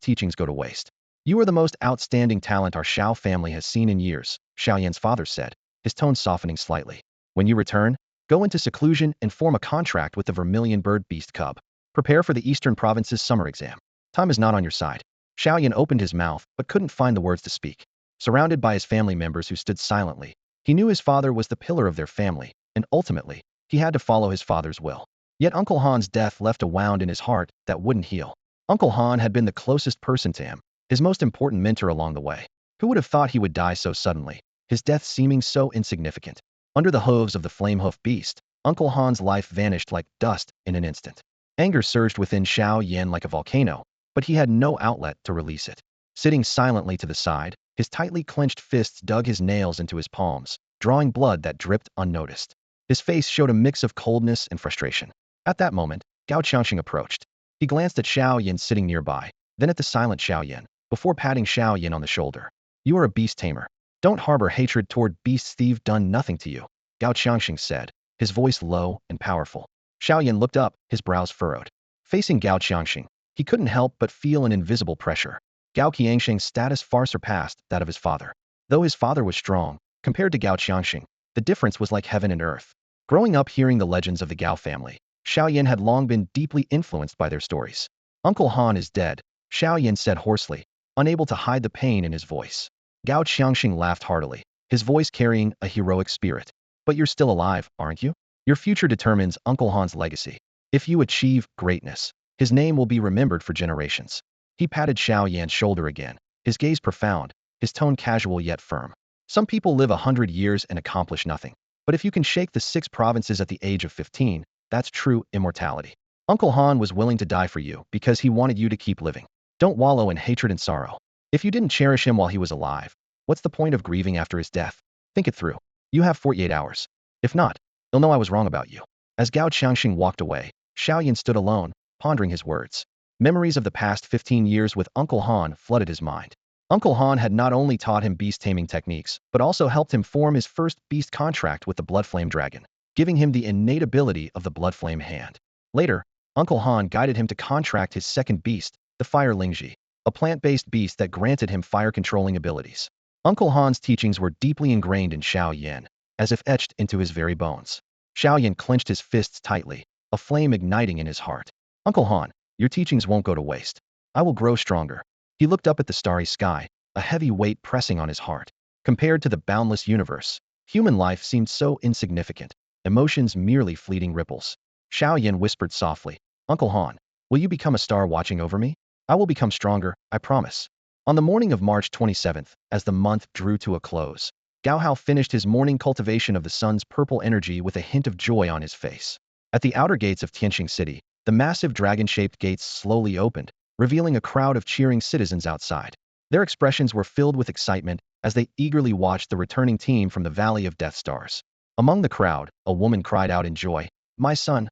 teachings go to waste. You are the most outstanding talent our Xiao family has seen in years, Xiao Yan's father said, his tone softening slightly. When you return, go into seclusion and form a contract with the Vermilion Bird Beast Cub. Prepare for the Eastern Province's summer exam. Time is not on your side. Xiao Yan opened his mouth but couldn't find the words to speak. Surrounded by his family members who stood silently, he knew his father was the pillar of their family, and ultimately, he had to follow his father's will. Yet Uncle Han's death left a wound in his heart that wouldn't heal. Uncle Han had been the closest person to him, his most important mentor along the way. Who would have thought he would die so suddenly, his death seeming so insignificant? Under the hooves of the flame-hoof beast, Uncle Han's life vanished like dust in an instant. Anger surged within Xiao Yan like a volcano, but he had no outlet to release it. Sitting silently to the side, his tightly clenched fists dug his nails into his palms, drawing blood that dripped unnoticed. His face showed a mix of coldness and frustration. At that moment, Gao Changxing approached. He glanced at Xiao Yan sitting nearby, then at the silent Xiao Yan, before patting Xiao Yan on the shoulder. You are a beast tamer. Don't harbor hatred toward beasts. They've done nothing to you, Gao Changxing said, his voice low and powerful. Xiao Yan looked up, his brows furrowed. Facing Gao Changxing, he couldn't help but feel an invisible pressure. Gao Qiangxing's status far surpassed that of his father. Though his father was strong, compared to Gao Changxing, the difference was like heaven and earth. Growing up hearing the legends of the Gao family, Xiao Yan had long been deeply influenced by their stories. Uncle Han is dead, Xiao Yan said hoarsely, unable to hide the pain in his voice. Gao Changxing laughed heartily, his voice carrying a heroic spirit. But you're still alive, aren't you? Your future determines Uncle Han's legacy. If you achieve greatness, his name will be remembered for generations. He patted Xiao Yan's shoulder again, his gaze profound, his tone casual yet firm. Some people live 100 years and accomplish nothing. But if you can shake the 6 provinces at the age of 15, that's true immortality. Uncle Han was willing to die for you because he wanted you to keep living. Don't wallow in hatred and sorrow. If you didn't cherish him while he was alive, what's the point of grieving after his death? Think it through. You have 48 hours. If not, he'll know I was wrong about you. As Gao Changxing walked away, Xiao Yan stood alone, pondering his words. Memories of the past 15 years with Uncle Han flooded his mind. Uncle Han had not only taught him beast taming techniques, but also helped him form his first beast contract with the Bloodflame Dragon, giving him the innate ability of the Bloodflame hand. Later, Uncle Han guided him to contract his second beast, the Fire Lingji, a plant-based beast that granted him fire-controlling abilities. Uncle Han's teachings were deeply ingrained in Xiao Yan, as if etched into his very bones. Xiao Yan clenched his fists tightly, a flame igniting in his heart. Uncle Han, your teachings won't go to waste. I will grow stronger. He looked up at the starry sky, a heavy weight pressing on his heart. Compared to the boundless universe, human life seemed so insignificant, emotions merely fleeting ripples. Xiao Yan whispered softly, Uncle Han, will you become a star watching over me? I will become stronger, I promise. On the morning of March 27th, as the month drew to a close, Gao Hao finished his morning cultivation of the sun's purple energy with a hint of joy on his face. At the outer gates of Tianqing City, the massive dragon-shaped gates slowly opened, revealing a crowd of cheering citizens outside. Their expressions were filled with excitement as they eagerly watched the returning team from the Valley of Death Stars. Among the crowd, a woman cried out in joy, my son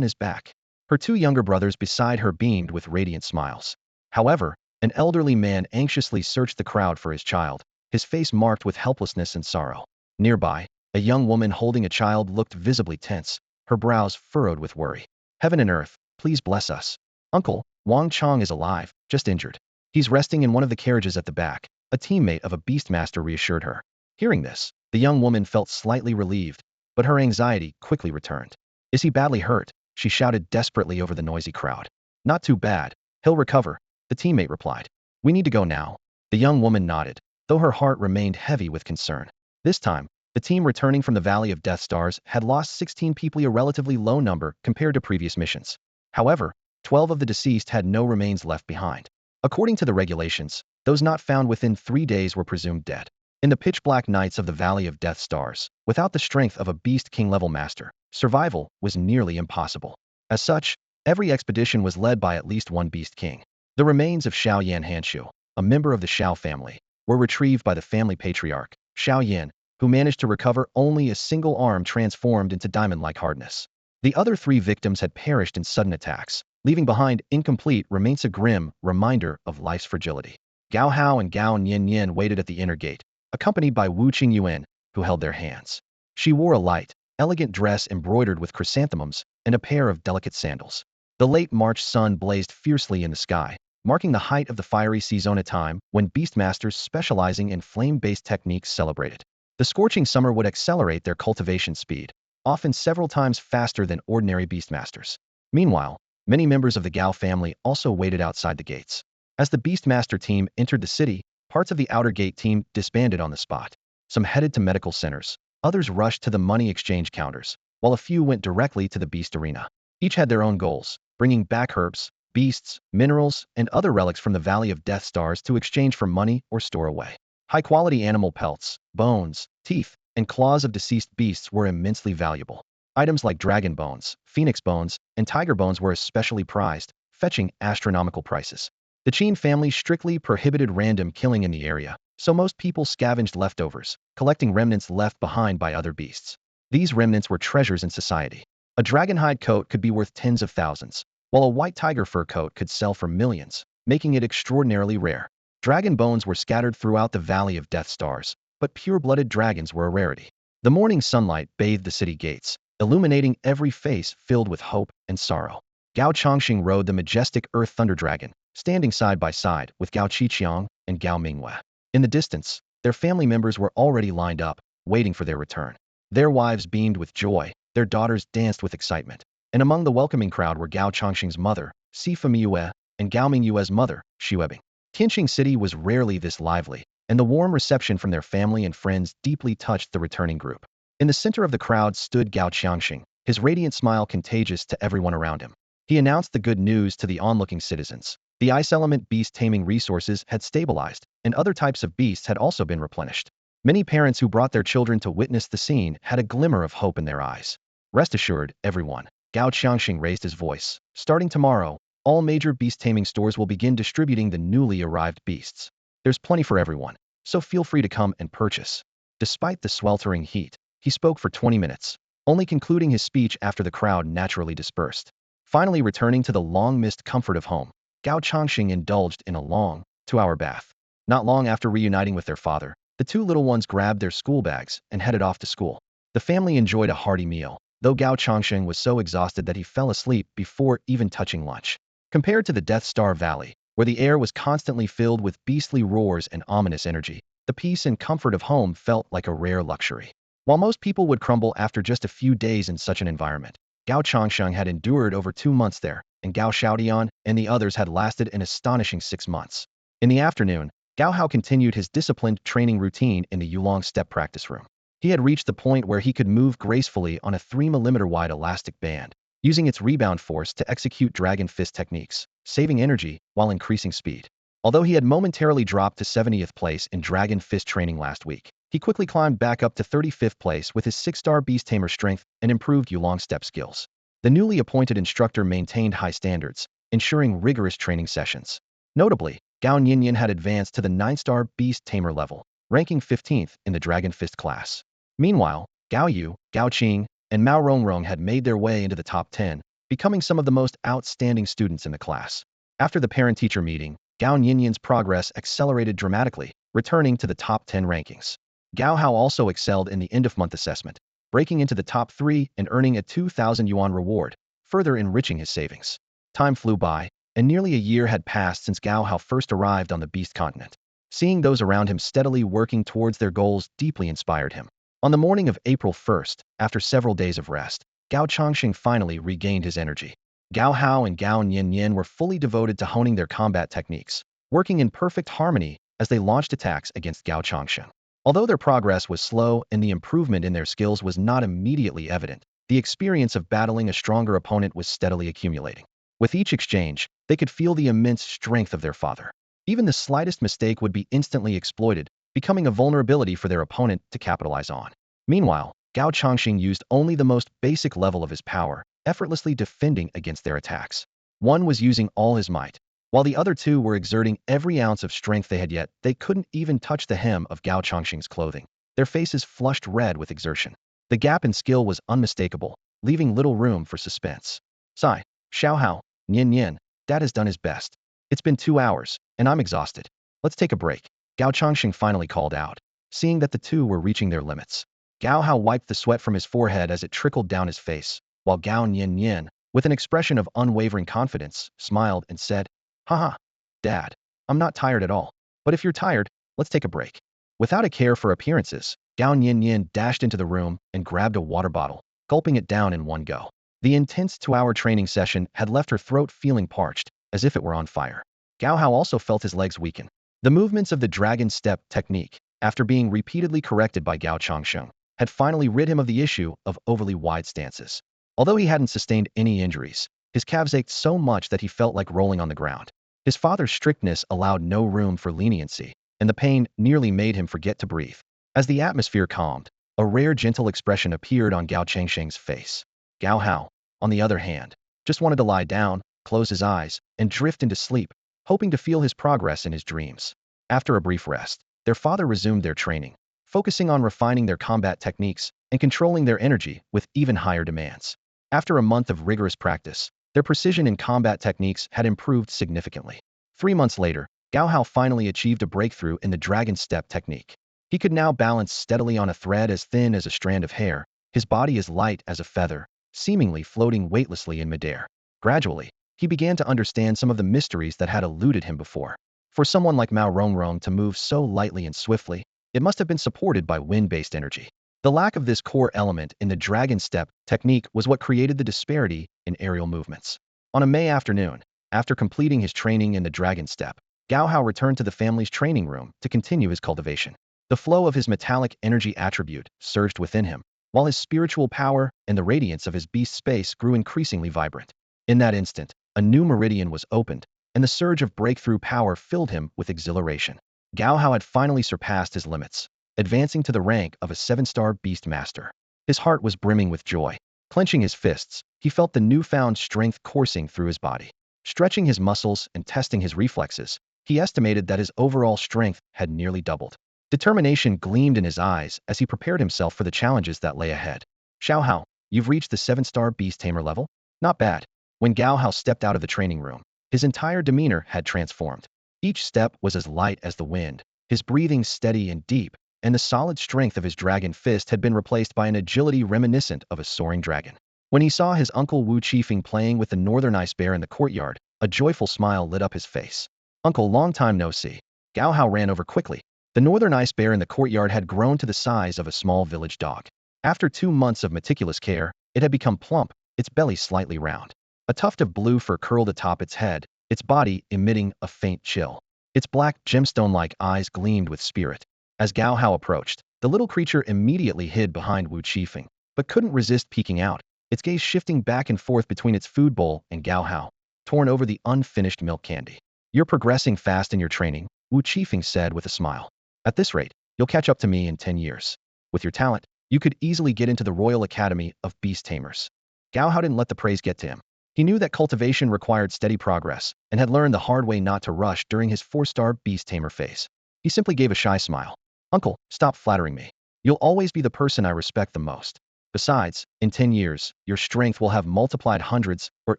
is back. Her 2 younger brothers beside her beamed with radiant smiles. However, an elderly man anxiously searched the crowd for his child, his face marked with helplessness and sorrow. Nearby, a young woman holding a child looked visibly tense, her brows furrowed with worry. Heaven and earth, please bless us. Uncle, Wang Chong is alive, just injured. He's resting in one of the carriages at the back, a teammate of a beastmaster reassured her. Hearing this, the young woman felt slightly relieved, but her anxiety quickly returned. Is he badly hurt? She shouted desperately over the noisy crowd. Not too bad. He'll recover, the teammate replied. We need to go now. The young woman nodded, though her heart remained heavy with concern. This time, the team returning from the Valley of Death Stars had lost 16 people, a relatively low number compared to previous missions. However, 12 of the deceased had no remains left behind. According to the regulations, those not found within 3 days were presumed dead. In the pitch-black nights of the Valley of Death Stars, without the strength of a Beast King-level master, survival was nearly impossible. As such, Every expedition was led by at least one beast king. The remains of Xiao Yan Hanshu, a member of the Xiao family, were retrieved by the family patriarch, Xiao Yan, who managed to recover only a single arm transformed into diamond-like hardness. The other three victims had perished in sudden attacks, leaving behind incomplete remains a grim reminder of life's fragility. Gao Hao and Gao Nianian waited at the inner gate, accompanied by Wu Qingyuan, who held their hands. She wore a light, elegant dress embroidered with chrysanthemums and a pair of delicate sandals. The late March sun blazed fiercely in the sky, marking the height of the fiery season, a time when beastmasters specializing in flame-based techniques celebrated. The scorching summer would accelerate their cultivation speed, often several times faster than ordinary beastmasters. Meanwhile, many members of the Gao family also waited outside the gates. As the beastmaster team entered the city, parts of the outer gate team disbanded on the spot. Some headed to medical centers, others rushed to the money exchange counters, while a few went directly to the beast arena. Each had their own goals, bringing back herbs, beasts, minerals, and other relics from the Valley of Death Stars to exchange for money or store away. High-quality animal pelts, bones, teeth, and claws of deceased beasts were immensely valuable. Items like dragon bones, phoenix bones, and tiger bones were especially prized, fetching astronomical prices. The Qin family strictly prohibited random killing in the area, so most people scavenged leftovers, collecting remnants left behind by other beasts. These remnants were treasures in society. A dragonhide coat could be worth tens of thousands, while a white tiger fur coat could sell for millions, making it extraordinarily rare. Dragon bones were scattered throughout the Valley of Death Stars, but pure-blooded dragons were a rarity. The morning sunlight bathed the city gates, illuminating every face filled with hope and sorrow. Gao Chongqing rode the majestic Earth Thunder Dragon, standing side by side with Gao Qiqiang and Gao Minghua. In the distance, their family members were already lined up, waiting for their return. Their wives beamed with joy, their daughters danced with excitement, and among the welcoming crowd were Gao Chongqing's mother, Sifa Miyue, and Gao Mingyue's mother, Xu Weibing. Tianqing City was rarely this lively, and the warm reception from their family and friends deeply touched the returning group. In the center of the crowd stood Gao Chongqing, his radiant smile contagious to everyone around him. He announced the good news to the onlooking citizens. The ice element beast taming resources had stabilized, and other types of beasts had also been replenished. Many parents who brought their children to witness the scene had a glimmer of hope in their eyes. Rest assured, everyone, Gao Chongqing raised his voice. Starting tomorrow, all major beast taming stores will begin distributing the newly arrived beasts. There's plenty for everyone, so feel free to come and purchase. Despite the sweltering heat, he spoke for 20 minutes, only concluding his speech after the crowd naturally dispersed. Finally returning to the long-missed comfort of home, Gao Chongqing indulged in a long, 2-hour bath. Not long after reuniting with their father, the two little ones grabbed their school bags and headed off to school. The family enjoyed a hearty meal, though Gao Chongqing was so exhausted that he fell asleep before even touching lunch. Compared to the Death Star Valley, where the air was constantly filled with beastly roars and ominous energy, the peace and comfort of home felt like a rare luxury. While most people would crumble after just a few days in such an environment, Gao Chongqing had endured over 2 months there, and Gao Xiaodian and the others had lasted an astonishing 6 months. In the afternoon, Gao Hao continued his disciplined training routine in the Yulong step practice room. He had reached the point where he could move gracefully on a 3mm wide elastic band, using its rebound force to execute dragon fist techniques, saving energy while increasing speed. Although he had momentarily dropped to 70th place in dragon fist training last week, he quickly climbed back up to 35th place with his 6-star beast tamer strength and improved Yulong step skills. The newly appointed instructor maintained high standards, ensuring rigorous training sessions. Notably, Gao Nianian had advanced to the 9-star beast tamer level, ranking 15th in the dragon fist class. Meanwhile, Gao Yu, Gao Qing, and Mao Rongrong had made their way into the top 10, becoming some of the most outstanding students in the class. After the parent-teacher meeting, Gao Nianian's progress accelerated dramatically, returning to the top 10 rankings. Gao Hao also excelled in the end-of-month assessment, breaking into the top 3 and earning a 2,000 yuan reward, further enriching his savings. Time flew by, and nearly a year had passed since Gao Hao first arrived on the Beast continent. Seeing those around him steadily working towards their goals deeply inspired him. On the morning of April 1st, after several days of rest, Gao Chongqing finally regained his energy. Gao Hao and Gao Nianian were fully devoted to honing their combat techniques, working in perfect harmony as they launched attacks against Gao Chongqing. Although their progress was slow and the improvement in their skills was not immediately evident, the experience of battling a stronger opponent was steadily accumulating. With each exchange, they could feel the immense strength of their father. Even the slightest mistake would be instantly exploited, becoming a vulnerability for their opponent to capitalize on. Meanwhile, Gao Chongqing used only the most basic level of his power, effortlessly defending against their attacks. One was using all his might, while the other two were exerting every ounce of strength they had, yet they couldn't even touch the hem of Gao Changxing's clothing. Their faces flushed red with exertion. The gap in skill was unmistakable, leaving little room for suspense. Sigh, Xiao Hao, Nianian, Dad has done his best. It's been 2 hours, and I'm exhausted. Let's take a break. Gao Changxing finally called out, seeing that the two were reaching their limits. Gao Hao wiped the sweat from his forehead as it trickled down his face, while Gao Nianian, with an expression of unwavering confidence, smiled and said, Haha, Dad, I'm not tired at all. But if you're tired, let's take a break. Without a care for appearances, Gao Nianian dashed into the room and grabbed a water bottle, gulping it down in one go. The intense 2-hour training session had left her throat feeling parched, as if it were on fire. Gao Hao also felt his legs weaken. The movements of the dragon step technique, after being repeatedly corrected by Gao Changsheng, had finally rid him of the issue of overly wide stances. Although he hadn't sustained any injuries, his calves ached so much that he felt like rolling on the ground. His father's strictness allowed no room for leniency, and the pain nearly made him forget to breathe. As the atmosphere calmed, a rare gentle expression appeared on Gao Changsheng's face. Gao Hao, on the other hand, just wanted to lie down, close his eyes, and drift into sleep, hoping to feel his progress in his dreams. After a brief rest, their father resumed their training, focusing on refining their combat techniques and controlling their energy with even higher demands. After a month of rigorous practice, their precision in combat techniques had improved significantly. 3 months later, Gao Hao finally achieved a breakthrough in the dragon step technique. He could now balance steadily on a thread as thin as a strand of hair, his body as light as a feather, seemingly floating weightlessly in midair. Gradually, he began to understand some of the mysteries that had eluded him before. For someone like Mao Rongrong to move so lightly and swiftly, it must have been supported by wind-based energy. The lack of this core element in the dragon step technique was what created the disparity in aerial movements. On a May afternoon, after completing his training in the dragon step, Gao Hao returned to the family's training room to continue his cultivation. The flow of his metallic energy attribute surged within him, while his spiritual power and the radiance of his beast space grew increasingly vibrant. In that instant, a new meridian was opened, and the surge of breakthrough power filled him with exhilaration. Gao Hao had finally surpassed his limits, advancing to the rank of a 7-star beast master. His heart was brimming with joy. Clenching his fists, he felt the newfound strength coursing through his body. Stretching his muscles and testing his reflexes, he estimated that his overall strength had nearly doubled. Determination gleamed in his eyes as he prepared himself for the challenges that lay ahead. Xiao Hao, you've reached the 7-star Beast Tamer level? Not bad. When Gao Hao stepped out of the training room, his entire demeanor had transformed. Each step was as light as the wind, his breathing steady and deep, and the solid strength of his dragon fist had been replaced by an agility reminiscent of a soaring dragon. When he saw his uncle Wu Qifeng playing with the northern ice bear in the courtyard, a joyful smile lit up his face. Uncle, long time no see. Gao Hao ran over quickly. The northern ice bear in the courtyard had grown to the size of a small village dog. After 2 months of meticulous care, it had become plump, its belly slightly round. A tuft of blue fur curled atop its head, its body emitting a faint chill. Its black, gemstone-like eyes gleamed with spirit. As Gao Hao approached, the little creature immediately hid behind Wu Qifeng, but couldn't resist peeking out, its gaze shifting back and forth between its food bowl and Gao Hao, torn over the unfinished milk candy. You're progressing fast in your training, Wu Qifeng said with a smile. At this rate, you'll catch up to me in 10 years. With your talent, you could easily get into the Royal Academy of Beast Tamers. Gao Hao didn't let the praise get to him. He knew that cultivation required steady progress and had learned the hard way not to rush during his 4-star Beast Tamer phase. He simply gave a shy smile. Uncle, stop flattering me. You'll always be the person I respect the most. Besides, in 10 years, your strength will have multiplied hundreds or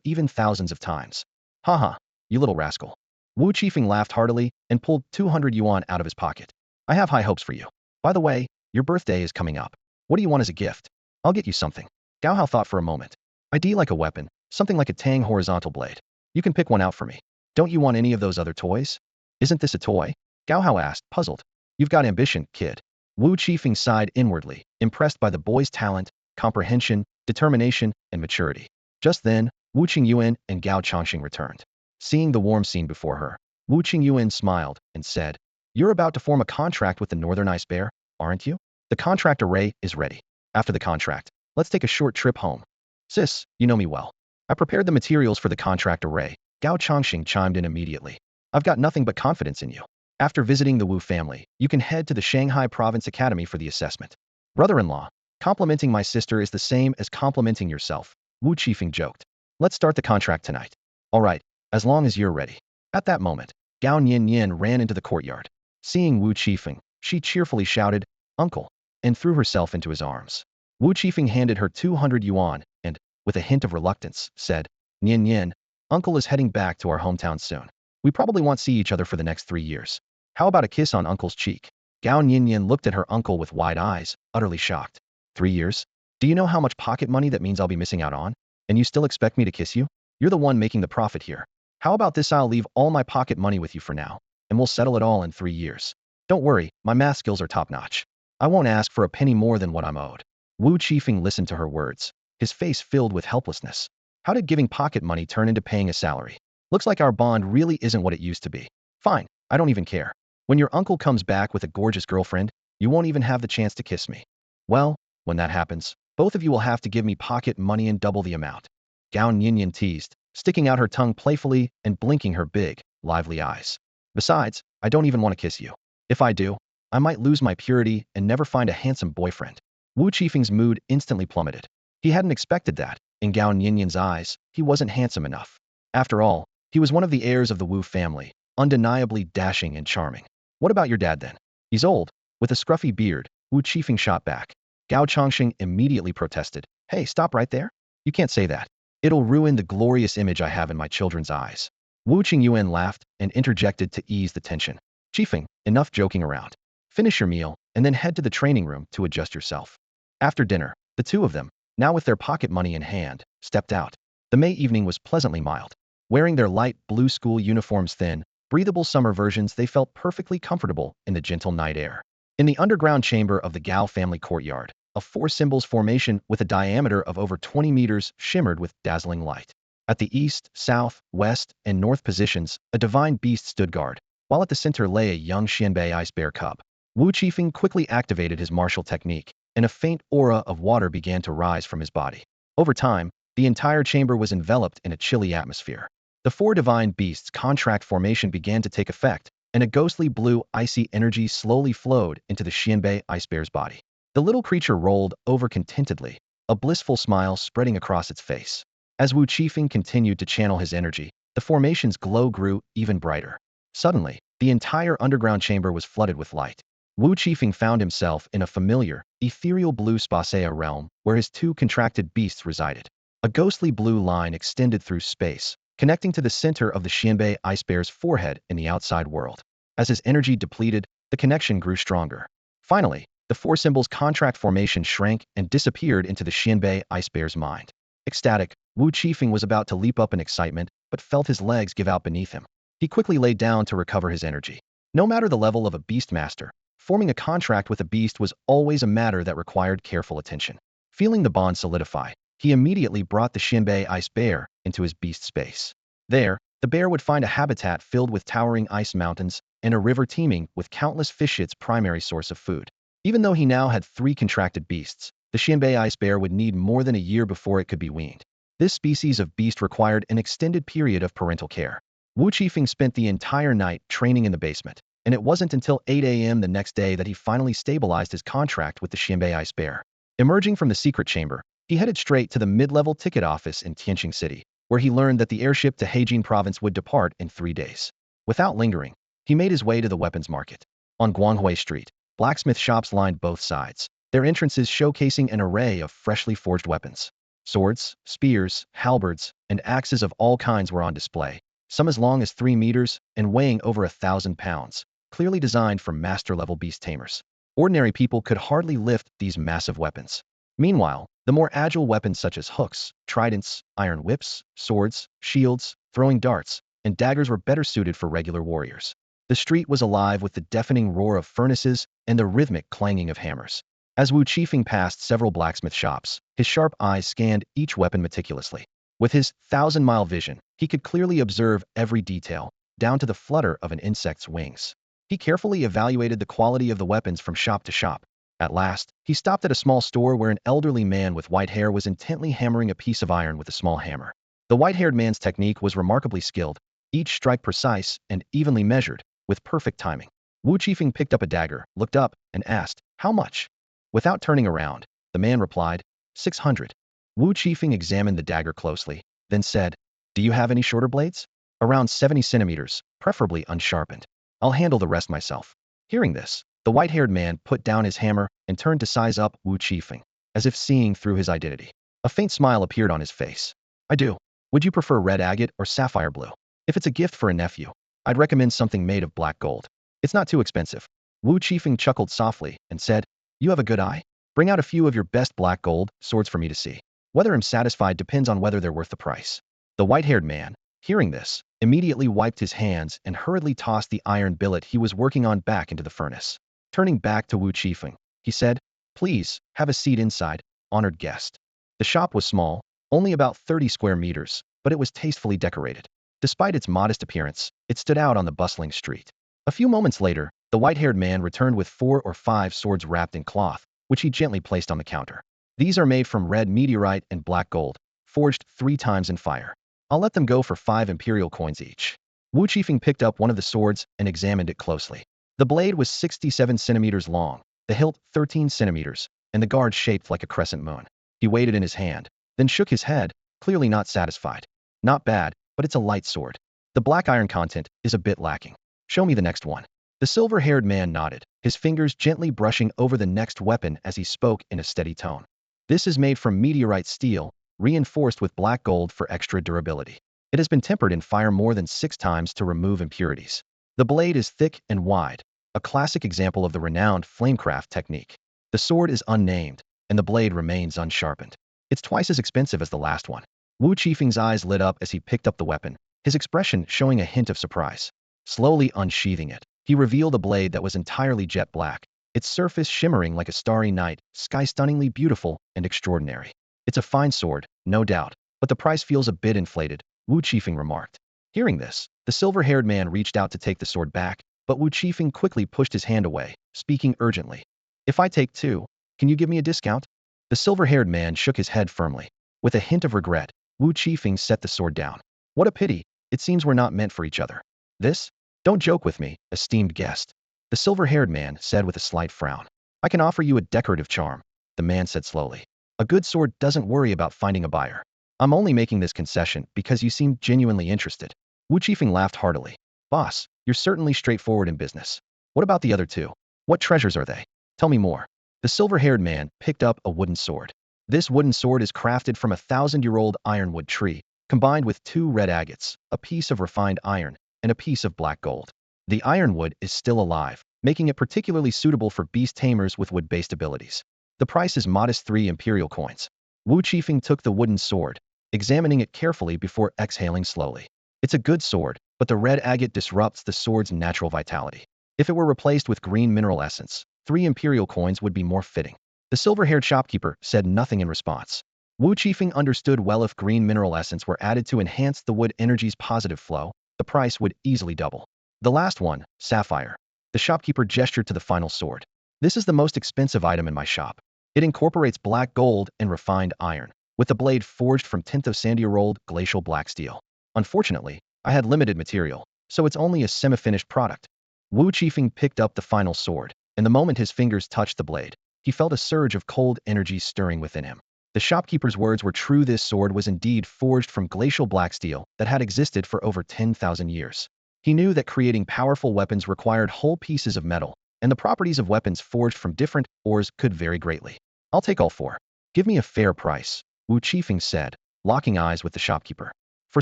even thousands of times. Haha, you little rascal. Wu Qifeng laughed heartily and pulled 200 yuan out of his pocket. I have high hopes for you. By the way, your birthday is coming up. What do you want as a gift? I'll get you something. Gao Hao thought for a moment. I'd like a weapon, something like a Tang horizontal blade. You can pick one out for me. Don't you want any of those other toys? Isn't this a toy? Gao Hao asked, puzzled. You've got ambition, kid. Wu Qifeng sighed inwardly, impressed by the boy's talent, comprehension, determination, and maturity. Just then, Wu Qingyuan and Gao Changxing returned. Seeing the warm scene before her, Wu Qingyuan smiled and said, You're about to form a contract with the Northern Ice Bear, aren't you? The contract array is ready. After the contract, let's take a short trip home. Sis, you know me well. I prepared the materials for the contract array. Gao Changxing chimed in immediately. I've got nothing but confidence in you. After visiting the Wu family, you can head to the Shanghai Province Academy for the assessment. Brother-in-law, complimenting my sister is the same as complimenting yourself. Wu Qifeng joked. Let's start the contract tonight. All right, as long as you're ready. At that moment, Gao Nianian ran into the courtyard. Seeing Wu Qifeng, she cheerfully shouted, "Uncle," and threw herself into his arms. Wu Qifeng handed her 200 yuan and, with a hint of reluctance, said, "Nianian, Uncle is heading back to our hometown soon. We probably won't see each other for the next 3 years. How about a kiss on Uncle's cheek?" Gao Nianian looked at her uncle with wide eyes, utterly shocked. 3 years? Do you know how much pocket money that means I'll be missing out on? And you still expect me to kiss you? You're the one making the profit here. How about this? I'll leave all my pocket money with you for now, and we'll settle it all in 3 years. Don't worry, my math skills are top-notch. I won't ask for a penny more than what I'm owed. Wu Qifeng listened to her words, his face filled with helplessness. How did giving pocket money turn into paying a salary? Looks like our bond really isn't what it used to be. Fine, I don't even care. When your uncle comes back with a gorgeous girlfriend, you won't even have the chance to kiss me. Well, when that happens, both of you will have to give me pocket money and double the amount. Gao Nianian teased, sticking out her tongue playfully and blinking her big, lively eyes. Besides, I don't even want to kiss you. If I do, I might lose my purity and never find a handsome boyfriend. Wu Qifeng's mood instantly plummeted. He hadn't expected that. In Gao Nianian's eyes, he wasn't handsome enough. After all, he was one of the heirs of the Wu family, undeniably dashing and charming. What about your dad then? He's old, with a scruffy beard. Wu Qifeng shot back. Gao Chongqing immediately protested. Hey, stop right there. You can't say that. It'll ruin the glorious image I have in my children's eyes. Wu Qingyuan laughed and interjected to ease the tension. Qifeng, enough joking around. Finish your meal, and then head to the training room to adjust yourself. After dinner, the two of them, now with their pocket money in hand, stepped out. The May evening was pleasantly mild. Wearing their light blue school uniforms, thin, breathable summer versions, they felt perfectly comfortable in the gentle night air. In the underground chamber of the Gao family courtyard, a four symbols formation with a diameter of over 20 meters shimmered with dazzling light. At the east, south, west, and north positions, a divine beast stood guard, while at the center lay a young Xianbei ice bear cub. Wu Qifeng quickly activated his martial technique, and a faint aura of water began to rise from his body. Over time, the entire chamber was enveloped in a chilly atmosphere. The four divine beasts' contract formation began to take effect, and a ghostly blue, icy energy slowly flowed into the Xianbei ice bear's body. The little creature rolled over contentedly, a blissful smile spreading across its face. As Wu Qifeng continued to channel his energy, the formation's glow grew even brighter. Suddenly, the entire underground chamber was flooded with light. Wu Qifeng found himself in a familiar, ethereal blue spacea realm where his two contracted beasts resided. A ghostly blue line extended through space, connecting to the center of the Xianbei ice bear's forehead in the outside world. As his energy depleted, the connection grew stronger. Finally, the four symbols contract formation shrank and disappeared into the Xianbei ice bear's mind. Ecstatic, Wu Qifeng was about to leap up in excitement, but felt his legs give out beneath him. He quickly lay down to recover his energy. No matter the level of a beast master, forming a contract with a beast was always a matter that required careful attention. Feeling the bond solidify, he immediately brought the Xianbei ice bear into his beast space. There, the bear would find a habitat filled with towering ice mountains and a river teeming with countless fish, its primary source of food. Even though he now had 3 contracted beasts, the Xianbei ice bear would need more than a year before it could be weaned. This species of beast required an extended period of parental care. Wu Qifeng spent the entire night training in the basement, and it wasn't until 8 a.m. the next day that he finally stabilized his contract with the Xianbei ice bear. Emerging from the secret chamber, he headed straight to the mid-level ticket office in Tianqing City, where he learned that the airship to Heijin province would depart in 3 days. Without lingering, he made his way to the weapons market. On Guanghui Street, blacksmith shops lined both sides, their entrances showcasing an array of freshly forged weapons. Swords, spears, halberds, and axes of all kinds were on display, some as long as 3 meters and weighing over 1,000 pounds, clearly designed for master-level beast tamers. Ordinary people could hardly lift these massive weapons. Meanwhile, the more agile weapons such as hooks, tridents, iron whips, swords, shields, throwing darts, and daggers were better suited for regular warriors. The street was alive with the deafening roar of furnaces and the rhythmic clanging of hammers. As Wu Qifeng passed several blacksmith shops, his sharp eyes scanned each weapon meticulously. With his 1,000-mile vision, he could clearly observe every detail, down to the flutter of an insect's wings. He carefully evaluated the quality of the weapons from shop to shop. At last, he stopped at a small store where an elderly man with white hair was intently hammering a piece of iron with a small hammer. The white-haired man's technique was remarkably skilled, each strike precise and evenly measured, with perfect timing. Wu Qifeng picked up a dagger, looked up, and asked, "How much?" Without turning around, the man replied, 600. Wu Qifeng examined the dagger closely, then said, "Do you have any shorter blades?" "Around 70 centimeters, preferably unsharpened. I'll handle the rest myself." Hearing this, the white-haired man put down his hammer and turned to size up Wu Qifeng, as if seeing through his identity. A faint smile appeared on his face. "I do. Would you prefer red agate or sapphire blue? If it's a gift for a nephew, I'd recommend something made of black gold. It's not too expensive." Wu Qifeng chuckled softly and said, "You have a good eye. Bring out a few of your best black gold swords for me to see. Whether I'm satisfied depends on whether they're worth the price." The white-haired man, hearing this, immediately wiped his hands and hurriedly tossed the iron billet he was working on back into the furnace. Turning back to Wu Qifeng, he said, "Please, have a seat inside, honored guest." The shop was small, only about 30 square meters, but it was tastefully decorated. Despite its modest appearance, it stood out on the bustling street. A few moments later, the white-haired man returned with 4 or 5 swords wrapped in cloth, which he gently placed on the counter. "These are made from red meteorite and black gold, forged 3 times in fire. I'll let them go for 5 imperial coins each." Wu Qifeng picked up one of the swords and examined it closely. The blade was 67 centimeters long, the hilt 13 centimeters, and the guard shaped like a crescent moon. He weighed it in his hand, then shook his head, clearly not satisfied. "Not bad, but it's a light sword. The black iron content is a bit lacking. Show me the next one." The silver-haired man nodded, his fingers gently brushing over the next weapon as he spoke in a steady tone. "This is made from meteorite steel, reinforced with black gold for extra durability. It has been tempered in fire more than 6 times to remove impurities. The blade is thick and wide, a classic example of the renowned flamecraft technique. The sword is unnamed, and the blade remains unsharpened. It's twice as expensive as the last one." Wu Qifeng's eyes lit up as he picked up the weapon, his expression showing a hint of surprise. Slowly unsheathing it, he revealed a blade that was entirely jet black, its surface shimmering like a starry night sky, stunningly beautiful and extraordinary. "It's a fine sword, no doubt, but the price feels a bit inflated," Wu Qifeng remarked. Hearing this, the silver-haired man reached out to take the sword back, but Wu Qifeng quickly pushed his hand away, speaking urgently. "If I take 2, can you give me a discount?" The silver-haired man shook his head firmly. With a hint of regret, Wu Qifeng set the sword down. "What a pity, it seems we're not meant for each other." "This? Don't joke with me, esteemed guest," the silver-haired man said with a slight frown. "I can offer you a decorative charm," the man said slowly. "A good sword doesn't worry about finding a buyer. I'm only making this concession because you seem genuinely interested." Wu Qifeng laughed heartily. "Boss, you're certainly straightforward in business. What about the other 2? What treasures are they? Tell me more." The silver-haired man picked up a wooden sword. This wooden sword is crafted from a 1,000-year-old ironwood tree, combined with 2 red agates, a piece of refined iron, and a piece of black gold. The ironwood is still alive, making it particularly suitable for beast tamers with wood-based abilities. The price is modest 3 imperial coins. Wu Qifeng took the wooden sword, examining it carefully before exhaling slowly. "It's a good sword, but the red agate disrupts the sword's natural vitality. If it were replaced with green mineral essence, 3 imperial coins would be more fitting." The silver-haired shopkeeper said nothing in response. Wu Qifeng understood well if green mineral essence were added to enhance the wood energy's positive flow, the price would easily double. "The last one, sapphire." The shopkeeper gestured to the final sword. "This is the most expensive item in my shop. It incorporates black gold and refined iron, with the blade forged from 10th of sandy-year-old glacial black steel. Unfortunately, I had limited material, so it's only a semi-finished product." Wu Qifeng picked up the final sword, and the moment his fingers touched the blade, he felt a surge of cold energy stirring within him. The shopkeeper's words were true. This sword was indeed forged from glacial black steel that had existed for over 10,000 years. He knew that creating powerful weapons required whole pieces of metal, and the properties of weapons forged from different ores could vary greatly. "I'll take all 4. Give me a fair price," Wu Qifeng said, locking eyes with the shopkeeper. "For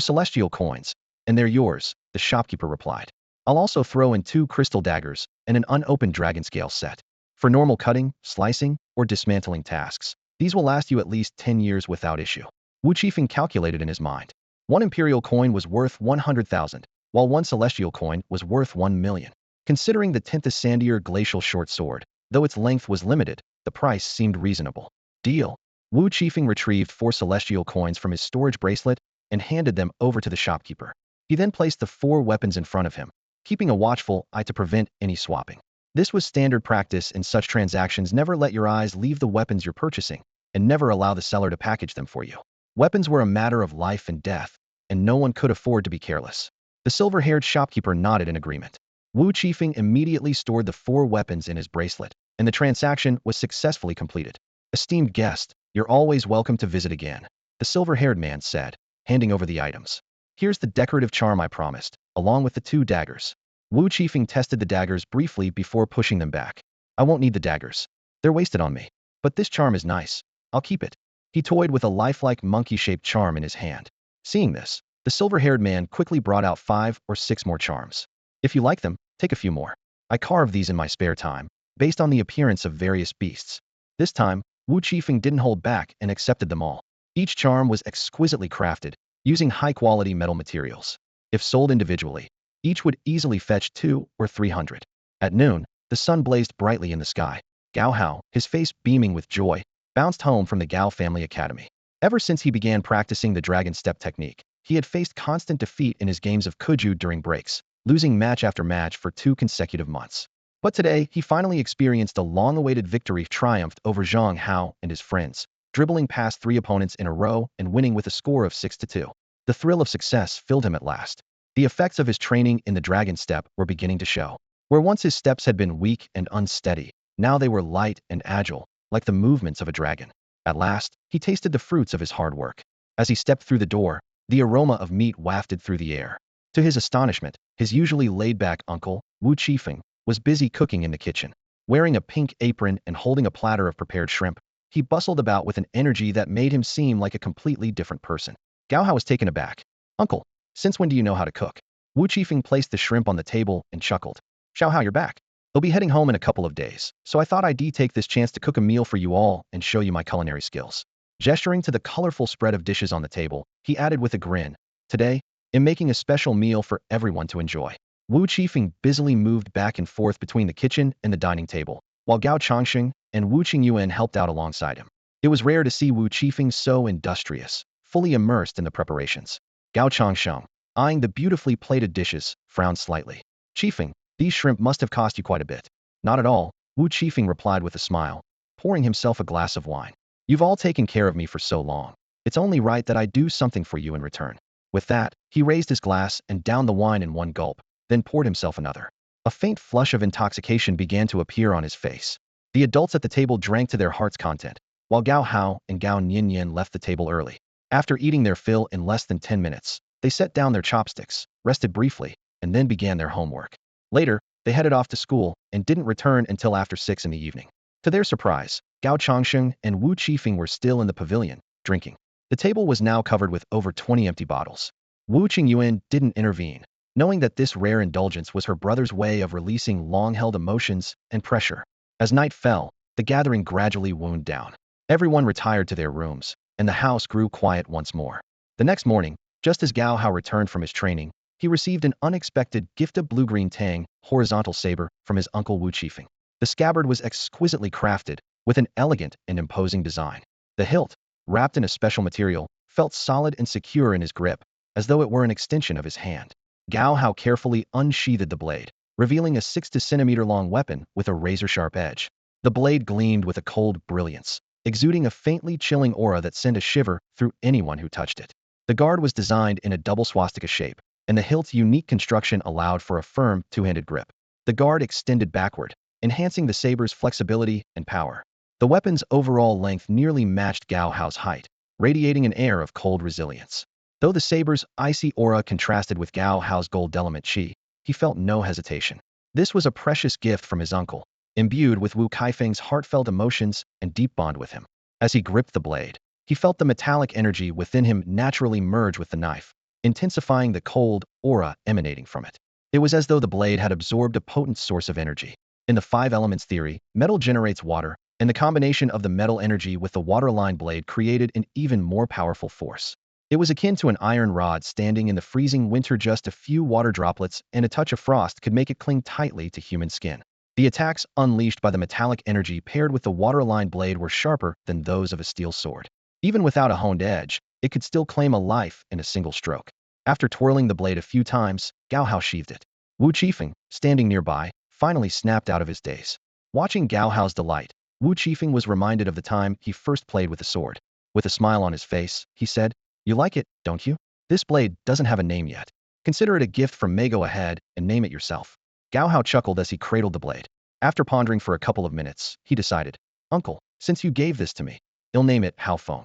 celestial coins, and they're yours," the shopkeeper replied. "I'll also throw in 2 crystal daggers and an unopened dragon scale set. For normal cutting, slicing, or dismantling tasks, these will last you at least 10 years without issue." Wu Qifeng calculated in his mind. 1 imperial coin was worth 100,000, while 1 celestial coin was worth 1 million. Considering the 10th Sandier glacial short sword, though its length was limited, the price seemed reasonable. "Deal." Wu Qifeng retrieved 4 celestial coins from his storage bracelet and handed them over to the shopkeeper. He then placed the 4 weapons in front of him, keeping a watchful eye to prevent any swapping. This was standard practice in such transactions. Never let your eyes leave the weapons you're purchasing, and never allow the seller to package them for you. Weapons were a matter of life and death, and no one could afford to be careless. The silver-haired shopkeeper nodded in agreement. Wu Qifeng immediately stored the 4 weapons in his bracelet, and the transaction was successfully completed. "Esteemed guest, You're always welcome to visit again, the silver-haired man said, handing over the items. Here's the decorative charm I promised, along with the 2 daggers. Wu Qifeng tested the daggers briefly before pushing them back. I won't need the daggers. They're wasted on me. But this charm is nice. I'll keep it. He toyed with a lifelike monkey-shaped charm in his hand. Seeing this, the silver-haired man quickly brought out 5 or 6 more charms. If you like them, take a few more. I carved these in my spare time, based on the appearance of various beasts. This time, Wu Qifeng didn't hold back and accepted them all. Each charm was exquisitely crafted, using high-quality metal materials. If sold individually, each would easily fetch 200 or 300. At noon, the sun blazed brightly in the sky. Gao Hao, his face beaming with joy, bounced home from the Gao family academy. Ever since he began practicing the dragon step technique, he had faced constant defeat in his games of Kuju during breaks, losing match after match for 2 consecutive months. But today, he finally experienced a long-awaited victory, triumphed over Xiong Hao and his friends, dribbling past 3 opponents in a row and winning with a score of 6-2. The thrill of success filled him at last. The effects of his training in the dragon step were beginning to show. Where once his steps had been weak and unsteady, now they were light and agile, like the movements of a dragon. At last, he tasted the fruits of his hard work. As he stepped through the door, the aroma of meat wafted through the air. To his astonishment, his usually laid-back uncle, Wu Qifeng, was busy cooking in the kitchen. Wearing a pink apron and holding a platter of prepared shrimp, he bustled about with an energy that made him seem like a completely different person. Gao Hao was taken aback. Uncle, since when do you know how to cook? Wu Qifeng placed the shrimp on the table and chuckled. Xiao Hao, you're back. I'll be heading home in a couple of days, so I thought I'd take this chance to cook a meal for you all and show you my culinary skills. Gesturing to the colorful spread of dishes on the table, he added with a grin, today, I'm making a special meal for everyone to enjoy. Wu Qifeng busily moved back and forth between the kitchen and the dining table, while Gao Changsheng and Wu Qingyuan helped out alongside him. It was rare to see Wu Qifeng so industrious, fully immersed in the preparations. Gao Changsheng, eyeing the beautifully plated dishes, frowned slightly. Qifeng, these shrimp must have cost you quite a bit. Not at all, Wu Qifeng replied with a smile, pouring himself a glass of wine. You've all taken care of me for so long. It's only right that I do something for you in return. With that, he raised his glass and downed the wine in one gulp, then poured himself another. A faint flush of intoxication began to appear on his face. The adults at the table drank to their heart's content, while Gao Hao and Gao Nianian left the table early. After eating their fill in less than 10 minutes, they set down their chopsticks, rested briefly, and then began their homework. Later, they headed off to school and didn't return until after 6 in the evening. To their surprise, Gao Changsheng and Wu Qifeng were still in the pavilion, drinking. The table was now covered with over 20 empty bottles. Wu Qingyuan didn't intervene, knowing that this rare indulgence was her brother's way of releasing long-held emotions and pressure. As night fell, the gathering gradually wound down. Everyone retired to their rooms, and the house grew quiet once more. The next morning, just as Gao Hao returned from his training, he received an unexpected gift of blue-green tang, horizontal saber, from his uncle Wu Qifeng. The scabbard was exquisitely crafted, with an elegant and imposing design. The hilt, wrapped in a special material, felt solid and secure in his grip, as though it were an extension of his hand. Gao Hao carefully unsheathed the blade, revealing a 6-centimeter-long weapon with a razor-sharp edge. The blade gleamed with a cold brilliance, exuding a faintly chilling aura that sent a shiver through anyone who touched it. The guard was designed in a double swastika shape, and the hilt's unique construction allowed for a firm, two-handed grip. The guard extended backward, enhancing the saber's flexibility and power. The weapon's overall length nearly matched Gao Hao's height, radiating an air of cold resilience. Though the saber's icy aura contrasted with Gao Hao's gold element chi, he felt no hesitation. This was a precious gift from his uncle, imbued with Wu Qifeng's heartfelt emotions and deep bond with him. As he gripped the blade, he felt the metallic energy within him naturally merge with the knife, intensifying the cold aura emanating from it. It was as though the blade had absorbed a potent source of energy. In the 5 elements theory, metal generates water, and the combination of the metal energy with the water-aligned blade created an even more powerful force. It was akin to an iron rod standing in the freezing winter. Just a few water droplets and a touch of frost could make it cling tightly to human skin. The attacks unleashed by the metallic energy paired with the water-aligned blade were sharper than those of a steel sword. Even without a honed edge, it could still claim a life in a single stroke. After twirling the blade a few times, Gao Hao sheathed it. Wu Qifeng, standing nearby, finally snapped out of his daze. Watching Gao Hao's delight, Wu Qifeng was reminded of the time he first played with the sword. With a smile on his face, he said, "You like it, don't you? This blade doesn't have a name yet. Consider it a gift from me. Go ahead and name it yourself." Gao Hao chuckled as he cradled the blade. After pondering for a couple of minutes, he decided, "Uncle, since you gave this to me, He'll name it Hao Feng.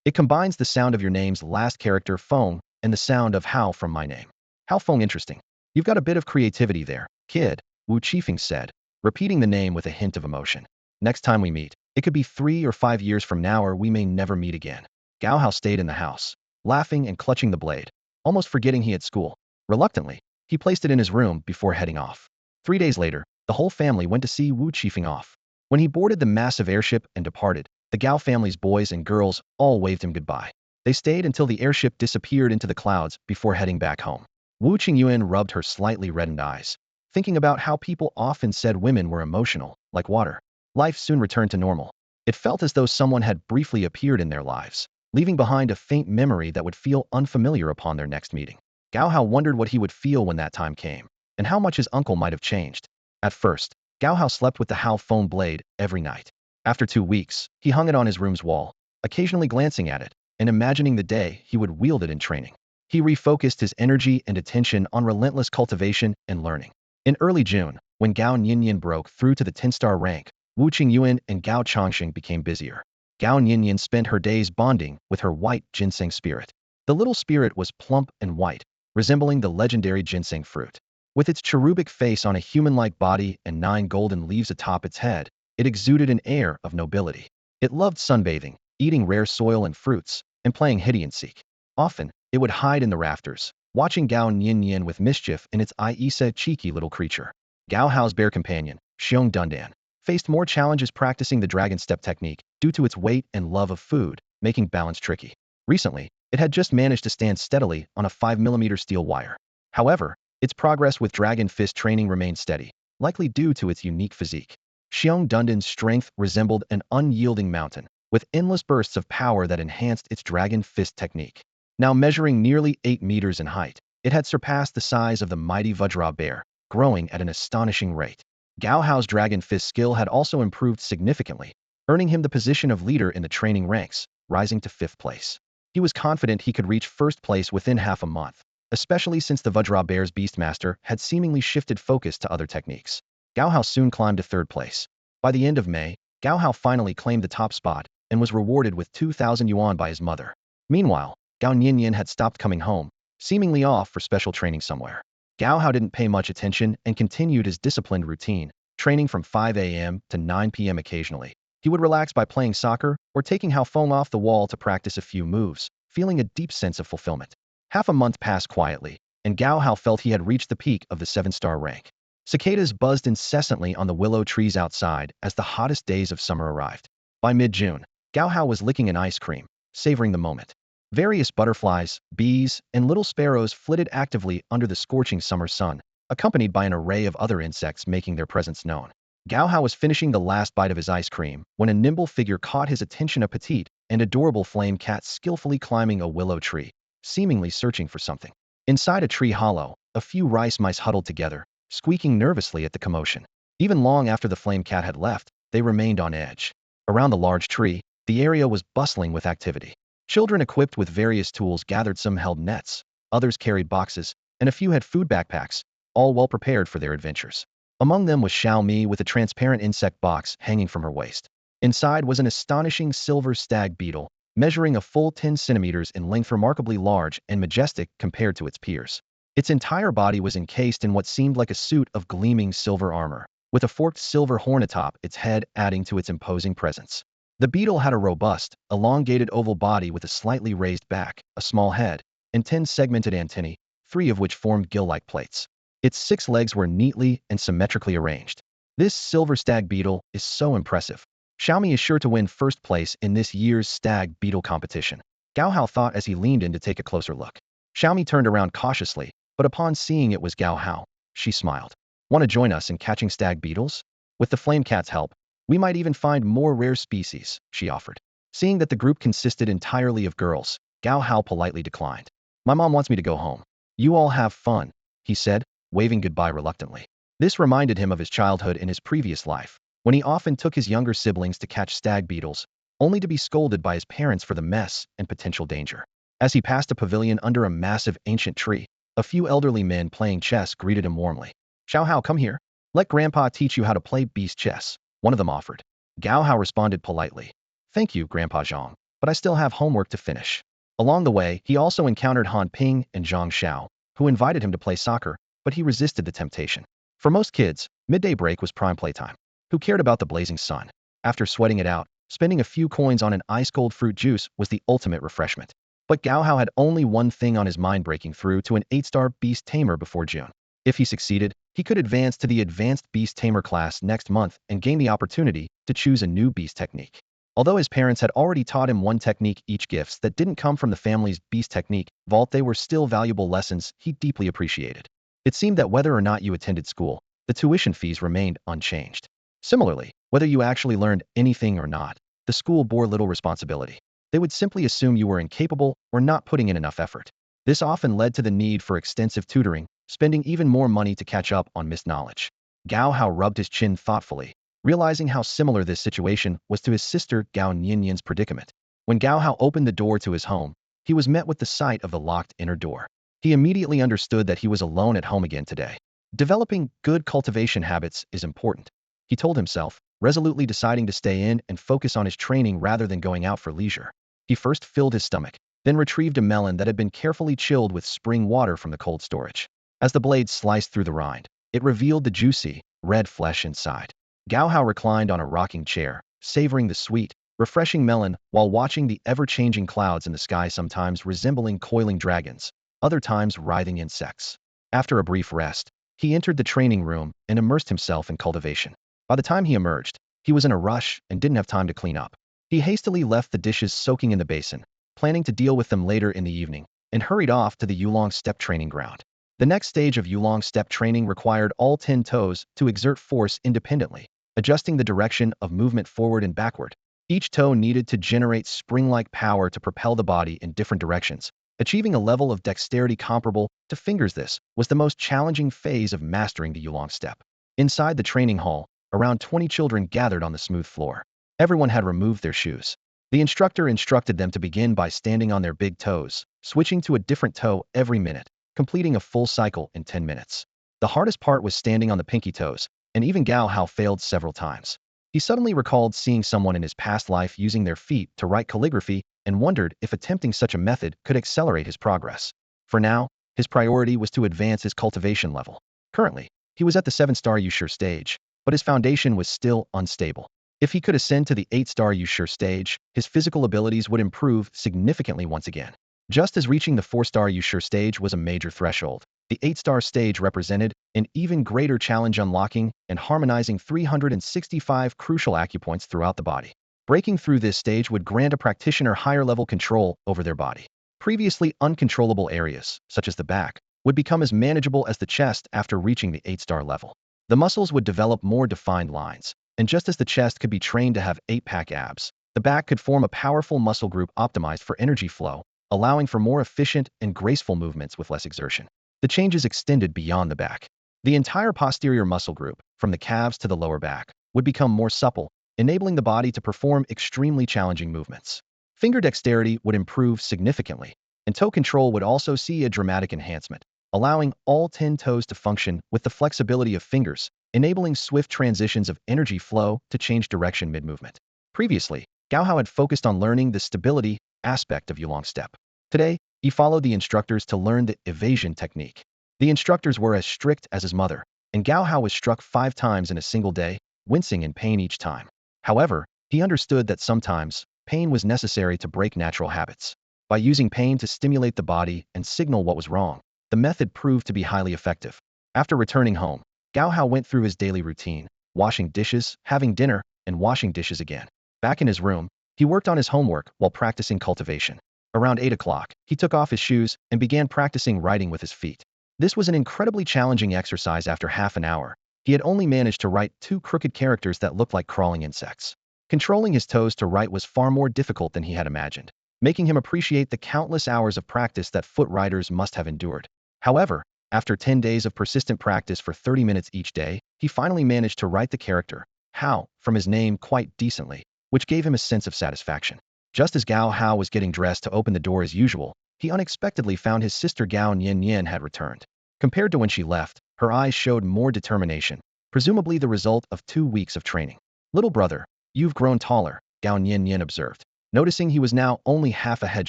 It combines the sound of your name's last character, Feng, and the sound of Hao from my name. Hao Feng, interesting. You've got a bit of creativity there, kid, Wu Qifeng said, repeating the name with a hint of emotion. Next time we meet, it could be 3 or 5 years from now, or we may never meet again. Gao Hao stayed in the house, laughing and clutching the blade, almost forgetting he had school. Reluctantly, he placed it in his room before heading off. 3 days later, the whole family went to see Wu Qifeng off. When he boarded the massive airship and departed, the Gao family's boys and girls all waved him goodbye. They stayed until the airship disappeared into the clouds before heading back home. Wu Qingyuan rubbed her slightly reddened eyes, thinking about how people often said women were emotional, like water. Life soon returned to normal. It felt as though someone had briefly appeared in their lives, leaving behind a faint memory that would feel unfamiliar upon their next meeting. Gao Hao wondered what he would feel when that time came, and how much his uncle might have changed. At first, Gao Hao slept with the Hao Feng blade every night. After 2 weeks, he hung it on his room's wall, occasionally glancing at it and imagining the day he would wield it in training. He refocused his energy and attention on relentless cultivation and learning. In early June, when Gao Nianian broke through to the 10-star rank, Wu Qingyuan and Gao Changxing became busier. Gao Nianian spent her days bonding with her white ginseng spirit. The little spirit was plump and white, resembling the legendary ginseng fruit. With its cherubic face on a human-like body and 9 golden leaves atop its head, it exuded an air of nobility. It loved sunbathing, eating rare soil and fruits, and playing hide and seek. Often, it would hide in the rafters, watching Gao Nianian with mischief in its eye. Isa, cheeky little creature. Gao Hao's bear companion, Shiong Dunan, faced more challenges practicing the dragon step technique due to its weight and love of food, making balance tricky. Recently, it had just managed to stand steadily on a 5mm steel wire. However, its progress with dragon fist training remained steady, likely due to its unique physique. Shiong Dunan's strength resembled an unyielding mountain, with endless bursts of power that enhanced its dragon fist technique. Now measuring nearly 8 meters in height, it had surpassed the size of the mighty Vajra bear, growing at an astonishing rate. Gao Hao's dragon fist skill had also improved significantly, earning him the position of leader in the training ranks, rising to 5th place. He was confident he could reach 1st place within half a month, especially since the Vajra bear's beastmaster had seemingly shifted focus to other techniques. Gao Hao soon climbed to 3rd place. By the end of May, Gao Hao finally claimed the top spot and was rewarded with 2,000 yuan by his mother. Meanwhile, Gao Nianian had stopped coming home, seemingly off for special training somewhere. Gao Hao didn't pay much attention and continued his disciplined routine, training from 5 a.m. to 9 p.m. occasionally. He would relax by playing soccer or taking Hao Feng off the wall to practice a few moves, feeling a deep sense of fulfillment. Half a month passed quietly, and Gao Hao felt he had reached the peak of the 7-star rank. Cicadas buzzed incessantly on the willow trees outside as the hottest days of summer arrived. By mid-June, Gao Hao was licking an ice cream, savoring the moment. Various butterflies, bees, and little sparrows flitted actively under the scorching summer sun, accompanied by an array of other insects making their presence known. Gao Hao was finishing the last bite of his ice cream when a nimble figure caught his attention, a petite and adorable flame cat skillfully climbing a willow tree, seemingly searching for something. Inside a tree hollow, a few rice mice huddled together, squeaking nervously at the commotion. Even long after the flame cat had left, they remained on edge. Around the large tree, the area was bustling with activity. Children equipped with various tools gathered. Some held nets, others carried boxes, and a few had food backpacks, all well prepared for their adventures. Among them was Xiaomi with a transparent insect box hanging from her waist. Inside was an astonishing silver stag beetle, measuring a full 10 centimeters in length, remarkably large and majestic compared to its peers. Its entire body was encased in what seemed like a suit of gleaming silver armor, with a forked silver horn atop its head adding to its imposing presence. The beetle had a robust, elongated oval body with a slightly raised back, a small head, and 10 segmented antennae, 3 of which formed gill-like plates. Its 6 legs were neatly and symmetrically arranged. This silver stag beetle is so impressive. Xiaomi is sure to win 1st place in this year's stag beetle competition, Gao Hao thought as he leaned in to take a closer look. Xiaomi turned around cautiously, but upon seeing it was Gao Hao, she smiled. Want to join us in catching stag beetles? With the flame cat's help, we might even find more rare species, she offered. Seeing that the group consisted entirely of girls, Gao Hao politely declined. My mom wants me to go home. You all have fun, he said, waving goodbye reluctantly. This reminded him of his childhood in his previous life, when he often took his younger siblings to catch stag beetles, only to be scolded by his parents for the mess and potential danger. As he passed a pavilion under a massive ancient tree, a few elderly men playing chess greeted him warmly. Xiao Hao, come here. Let Grandpa teach you how to play beast chess, one of them offered. Gao Hao responded politely, "Thank you, Grandpa Zhang, but I still have homework to finish." Along the way, he also encountered Han Ping and Zhang Xiao, who invited him to play soccer, but he resisted the temptation. For most kids, midday break was prime playtime. Who cared about the blazing sun? After sweating it out, spending a few coins on an ice-cold fruit juice was the ultimate refreshment. But Gao Hao had only one thing on his mind: breaking through to an 8-star Beast Tamer before June. If he succeeded, he could advance to the Advanced Beast Tamer class next month and gain the opportunity to choose a new beast technique. Although his parents had already taught him one technique each, gifts that didn't come from the family's beast technique vault, they were still valuable lessons he deeply appreciated. It seemed that whether or not you attended school, the tuition fees remained unchanged. Similarly, whether you actually learned anything or not, the school bore little responsibility. They would simply assume you were incapable or not putting in enough effort. This often led to the need for extensive tutoring, spending even more money to catch up on missed knowledge. Gao Hao rubbed his chin thoughtfully, realizing how similar this situation was to his sister Gao Nianian's predicament. When Gao Hao opened the door to his home, he was met with the sight of the locked inner door. He immediately understood that he was alone at home again today. Developing good cultivation habits is important, he told himself, resolutely deciding to stay in and focus on his training rather than going out for leisure. He first filled his stomach, then retrieved a melon that had been carefully chilled with spring water from the cold storage. As the blade sliced through the rind, it revealed the juicy, red flesh inside. Gao Hao reclined on a rocking chair, savoring the sweet, refreshing melon while watching the ever-changing clouds in the sky, sometimes resembling coiling dragons, other times writhing insects. After a brief rest, he entered the training room and immersed himself in cultivation. By the time he emerged, he was in a rush and didn't have time to clean up. He hastily left the dishes soaking in the basin, planning to deal with them later in the evening, and hurried off to the Yulong step training ground. The next stage of Yulong step training required all 10 toes to exert force independently, adjusting the direction of movement forward and backward. Each toe needed to generate spring-like power to propel the body in different directions, achieving a level of dexterity comparable to fingers. This was the most challenging phase of mastering the Yulong step. Inside the training hall, around 20 children gathered on the smooth floor. Everyone had removed their shoes. The instructor instructed them to begin by standing on their big toes, switching to a different toe every minute, completing a full cycle in 10 minutes. The hardest part was standing on the pinky toes, and even Gao Hao failed several times. He suddenly recalled seeing someone in his past life using their feet to write calligraphy and wondered if attempting such a method could accelerate his progress. For now, his priority was to advance his cultivation level. Currently, he was at the 7-star Yushur stage, but his foundation was still unstable. If he could ascend to the 8-star Yushur stage, his physical abilities would improve significantly once again. Just as reaching the 4-star Yushur stage was a major threshold, the 8-star stage represented an even greater challenge, unlocking and harmonizing 365 crucial acupoints throughout the body. Breaking through this stage would grant a practitioner higher-level control over their body. Previously uncontrollable areas, such as the back, would become as manageable as the chest after reaching the 8-star level. The muscles would develop more defined lines, and just as the chest could be trained to have 8-pack abs, the back could form a powerful muscle group optimized for energy flow, allowing for more efficient and graceful movements with less exertion. The changes extended beyond the back. The entire posterior muscle group, from the calves to the lower back, would become more supple, enabling the body to perform extremely challenging movements. Finger dexterity would improve significantly, and toe control would also see a dramatic enhancement, allowing all 10 toes to function with the flexibility of fingers, enabling swift transitions of energy flow to change direction mid-movement. Previously, Gao Hao had focused on learning the stability aspect of Yulong step. Today, he followed the instructors to learn the evasion technique. The instructors were as strict as his mother, and Gao Hao was struck 5 times in a single day, wincing in pain each time. However, he understood that sometimes, pain was necessary to break natural habits. By using pain to stimulate the body and signal what was wrong, the method proved to be highly effective. After returning home, Gao Hao went through his daily routine, washing dishes, having dinner, and washing dishes again. Back in his room, he worked on his homework while practicing cultivation. Around 8 o'clock, he took off his shoes and began practicing writing with his feet. This was an incredibly challenging exercise. After half an hour, he had only managed to write 2 crooked characters that looked like crawling insects. Controlling his toes to write was far more difficult than he had imagined, making him appreciate the countless hours of practice that foot writers must have endured. However, after 10 days of persistent practice for 30 minutes each day, he finally managed to write the character Hao from his name quite decently, which gave him a sense of satisfaction. Just as Gao Hao was getting dressed to open the door as usual, he unexpectedly found his sister Gao Nianian had returned. Compared to when she left, her eyes showed more determination, presumably the result of 2 weeks of training. "Little brother, you've grown taller," Gao Nianian observed, noticing he was now only half a head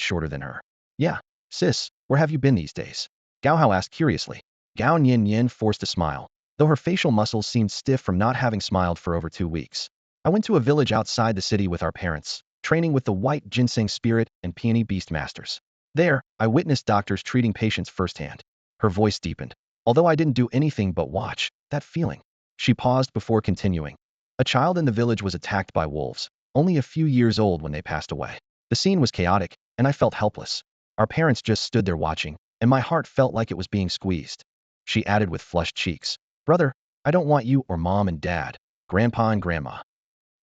shorter than her. Yeah, sis, where have you been these days? Gao Hao asked curiously. Gao Nianian forced a smile, though her facial muscles seemed stiff from not having smiled for over 2 weeks. I went to a village outside the city with our parents, training with the white ginseng spirit and peony beast masters. There, I witnessed doctors treating patients firsthand. Her voice deepened. Although I didn't do anything but watch, that feeling. She paused before continuing. A child in the village was attacked by wolves, only a few years old when they passed away. The scene was chaotic, and I felt helpless. Our parents just stood there watching, and my heart felt like it was being squeezed. She added with flushed cheeks, Brother, I don't want you or mom and dad, grandpa and grandma.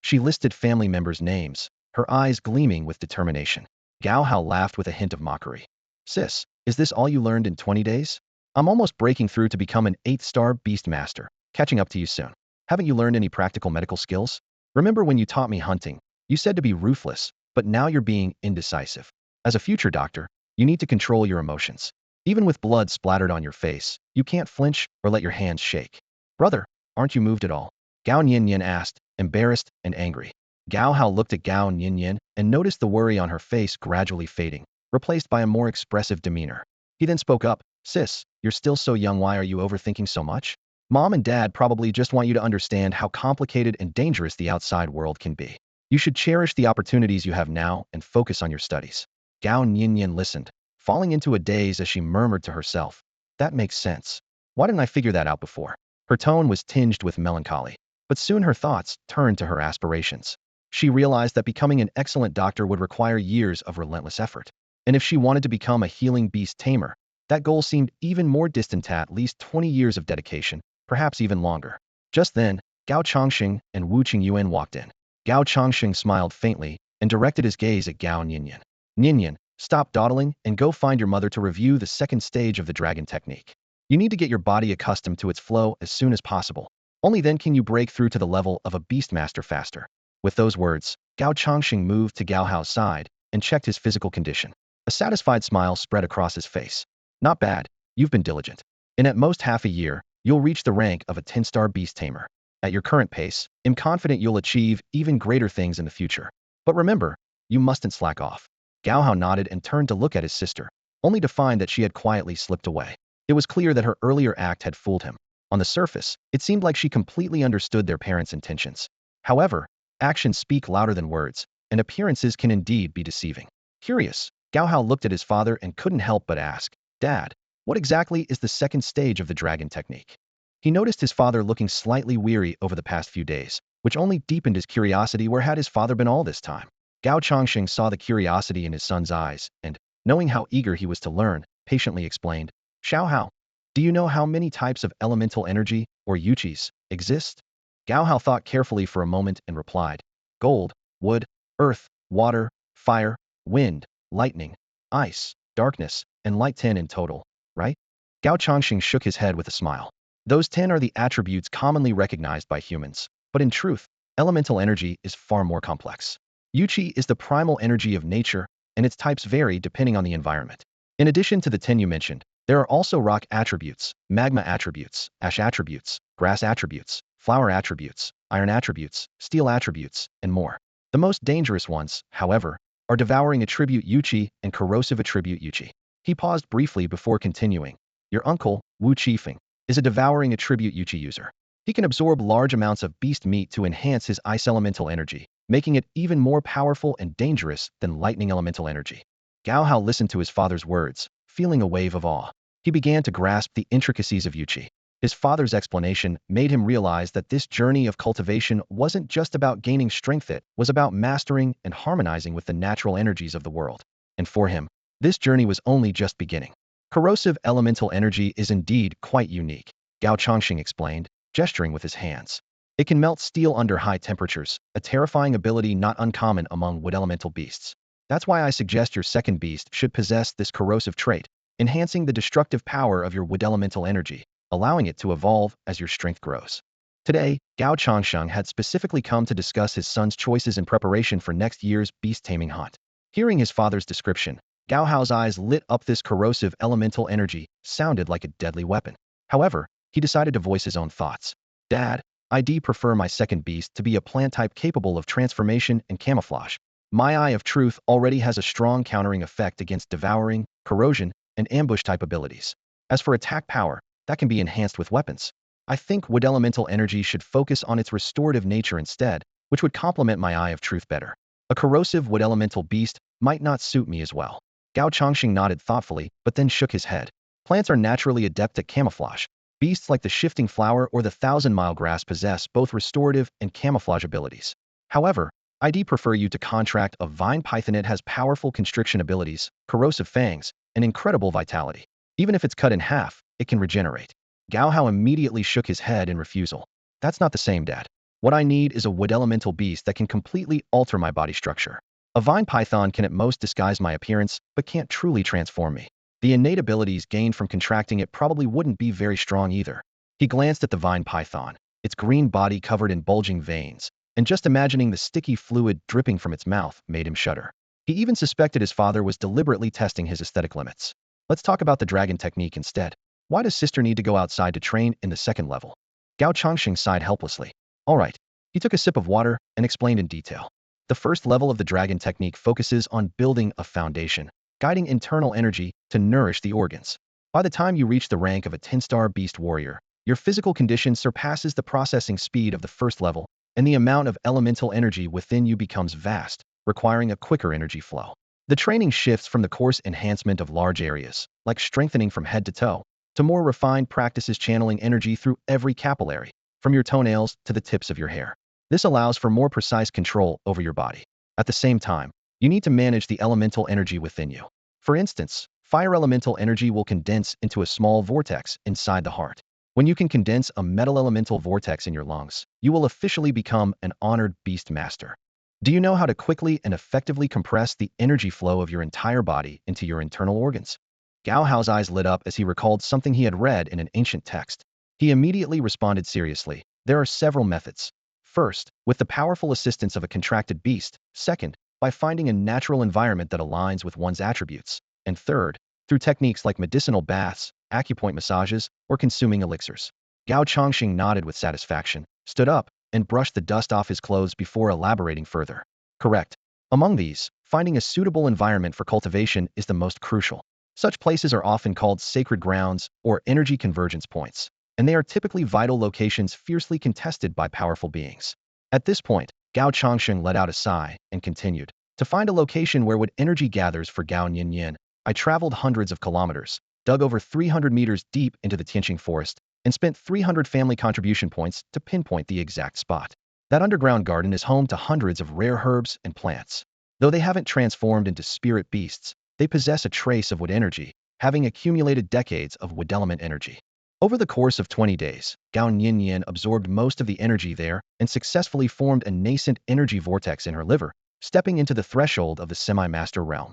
She listed family members' names, her eyes gleaming with determination. Gao Hao laughed with a hint of mockery. Sis, is this all you learned in 20 days? I'm almost breaking through to become an 8-star beast master, catching up to you soon. Haven't you learned any practical medical skills? Remember when you taught me hunting? You said to be ruthless, but now you're being indecisive. As a future doctor, you need to control your emotions. Even with blood splattered on your face, you can't flinch or let your hands shake. Brother, aren't you moved at all? Gao Nianian asked, embarrassed and angry. Gao Hao looked at Gao Nianian and noticed the worry on her face gradually fading, replaced by a more expressive demeanor. He then spoke up, Sis, you're still so young, why are you overthinking so much? Mom and dad probably just want you to understand how complicated and dangerous the outside world can be. You should cherish the opportunities you have now and focus on your studies. Gao Nianian listened, falling into a daze as she murmured to herself, That makes sense. Why didn't I figure that out before? Her tone was tinged with melancholy, but soon her thoughts turned to her aspirations. She realized that becoming an excellent doctor would require years of relentless effort. And if she wanted to become a healing beast tamer, that goal seemed even more distant, at least 20 years of dedication, perhaps even longer. Just then, Gao Chongqing and Wu Qingyuan walked in. Gao Chongqing smiled faintly and directed his gaze at Gao Nianian. Nianian, stop dawdling and go find your mother to review the second stage of the dragon technique. You need to get your body accustomed to its flow as soon as possible. Only then can you break through to the level of a beastmaster faster. With those words, Gao Chongqing moved to Gao Hao's side and checked his physical condition. A satisfied smile spread across his face. Not bad, you've been diligent. In at most half a year, you'll reach the rank of a 10-star beast tamer. At your current pace, I'm confident you'll achieve even greater things in the future. But remember, you mustn't slack off. Gao Hao nodded and turned to look at his sister, only to find that she had quietly slipped away. It was clear that her earlier act had fooled him. On the surface, it seemed like she completely understood their parents' intentions. However, actions speak louder than words, and appearances can indeed be deceiving. Curious, Gao Hao looked at his father and couldn't help but ask, Dad, what exactly is the second stage of the dragon technique? He noticed his father looking slightly weary over the past few days, which only deepened his curiosity. Where had his father been all this time? Gao Chongqing saw the curiosity in his son's eyes and, knowing how eager he was to learn, patiently explained, Xiao Hao, do you know how many types of elemental energy, or yuqis, exist? Gao Hao thought carefully for a moment and replied, gold, wood, earth, water, fire, wind, lightning, ice, darkness, and light, 10 in total, right? Gao Chongqing shook his head with a smile. Those 10 are the attributes commonly recognized by humans, but in truth, elemental energy is far more complex. Yuqi is the primal energy of nature, and its types vary depending on the environment. In addition to the 10 you mentioned, there are also rock attributes, magma attributes, ash attributes, grass attributes, flower attributes, iron attributes, steel attributes, and more. The most dangerous ones, however, are devouring attribute Yuqi and corrosive attribute Yuqi. He paused briefly before continuing. Your uncle, Wu Qifeng, is a devouring attribute Yuqi user. He can absorb large amounts of beast meat to enhance his ice elemental energy, making it even more powerful and dangerous than lightning elemental energy. Gao Hao listened to his father's words, feeling a wave of awe. He began to grasp the intricacies of Yuqi. His father's explanation made him realize that this journey of cultivation wasn't just about gaining strength, it was about mastering and harmonizing with the natural energies of the world. And for him, this journey was only just beginning. Corrosive elemental energy is indeed quite unique, Gao Chongqing explained, gesturing with his hands. It can melt steel under high temperatures, a terrifying ability not uncommon among wood elemental beasts. That's why I suggest your second beast should possess this corrosive trait, enhancing the destructive power of your wood elemental energy, allowing it to evolve as your strength grows. Today, Gao Chongqing had specifically come to discuss his son's choices in preparation for next year's beast taming hunt. Hearing his father's description, Gao Hao's eyes lit up. This corrosive elemental energy sounded like a deadly weapon. However, he decided to voice his own thoughts. Dad, I'd prefer my second beast to be a plant type capable of transformation and camouflage. My Eye of Truth already has a strong countering effect against devouring, corrosion, and ambush type abilities. As for attack power, that can be enhanced with weapons. I think Wood Elemental Energy should focus on its restorative nature instead, which would complement my Eye of Truth better. A corrosive Wood Elemental beast might not suit me as well. Gao Changxing nodded thoughtfully, but then shook his head. Plants are naturally adept at camouflage. Beasts like the Shifting Flower or the Thousand-Mile Grass possess both restorative and camouflage abilities. However, I'd prefer you to contract a Vine Python. It has powerful constriction abilities, corrosive fangs, and incredible vitality. Even if it's cut in half, it can regenerate. Gao Hao immediately shook his head in refusal. That's not the same, Dad. What I need is a wood elemental beast that can completely alter my body structure. A vine python can at most disguise my appearance, but can't truly transform me. The innate abilities gained from contracting it probably wouldn't be very strong either. He glanced at the vine python, its green body covered in bulging veins, and just imagining the sticky fluid dripping from its mouth made him shudder. He even suspected his father was deliberately testing his aesthetic limits. Let's talk about the dragon technique instead. Why does sister need to go outside to train in the second level? Gao Changxing sighed helplessly. All right. He took a sip of water and explained in detail. The first level of the dragon technique focuses on building a foundation, guiding internal energy to nourish the organs. By the time you reach the rank of a 10-star beast warrior, your physical condition surpasses the processing speed of the first level, and the amount of elemental energy within you becomes vast, requiring a quicker energy flow. The training shifts from the coarse enhancement of large areas, like strengthening from head to toe, to more refined practices channeling energy through every capillary, from your toenails to the tips of your hair. This allows for more precise control over your body. At the same time, you need to manage the elemental energy within you. For instance, fire elemental energy will condense into a small vortex inside the heart. When you can condense a metal elemental vortex in your lungs, you will officially become an honored beast master. Do you know how to quickly and effectively compress the energy flow of your entire body into your internal organs? Gao Hao's eyes lit up as he recalled something he had read in an ancient text. He immediately responded seriously. There are several methods. First, with the powerful assistance of a contracted beast. Second, by finding a natural environment that aligns with one's attributes. And third, through techniques like medicinal baths, acupoint massages, or consuming elixirs. Gao Changxing nodded with satisfaction, stood up, and brushed the dust off his clothes before elaborating further. Correct. Among these, finding a suitable environment for cultivation is the most crucial. Such places are often called sacred grounds or energy convergence points, and they are typically vital locations fiercely contested by powerful beings. At this point, Gao Changxing let out a sigh and continued. To find a location where wood energy gathers for Gao Nianian, I traveled hundreds of kilometers, dug over 300 meters deep into the Tianqing forest, and spent 300 family contribution points to pinpoint the exact spot. That underground garden is home to hundreds of rare herbs and plants. Though they haven't transformed into spirit beasts, they possess a trace of wood energy, having accumulated decades of wood element energy. Over the course of 20 days, Gao Nianian absorbed most of the energy there and successfully formed a nascent energy vortex in her liver, stepping into the threshold of the semi-master realm.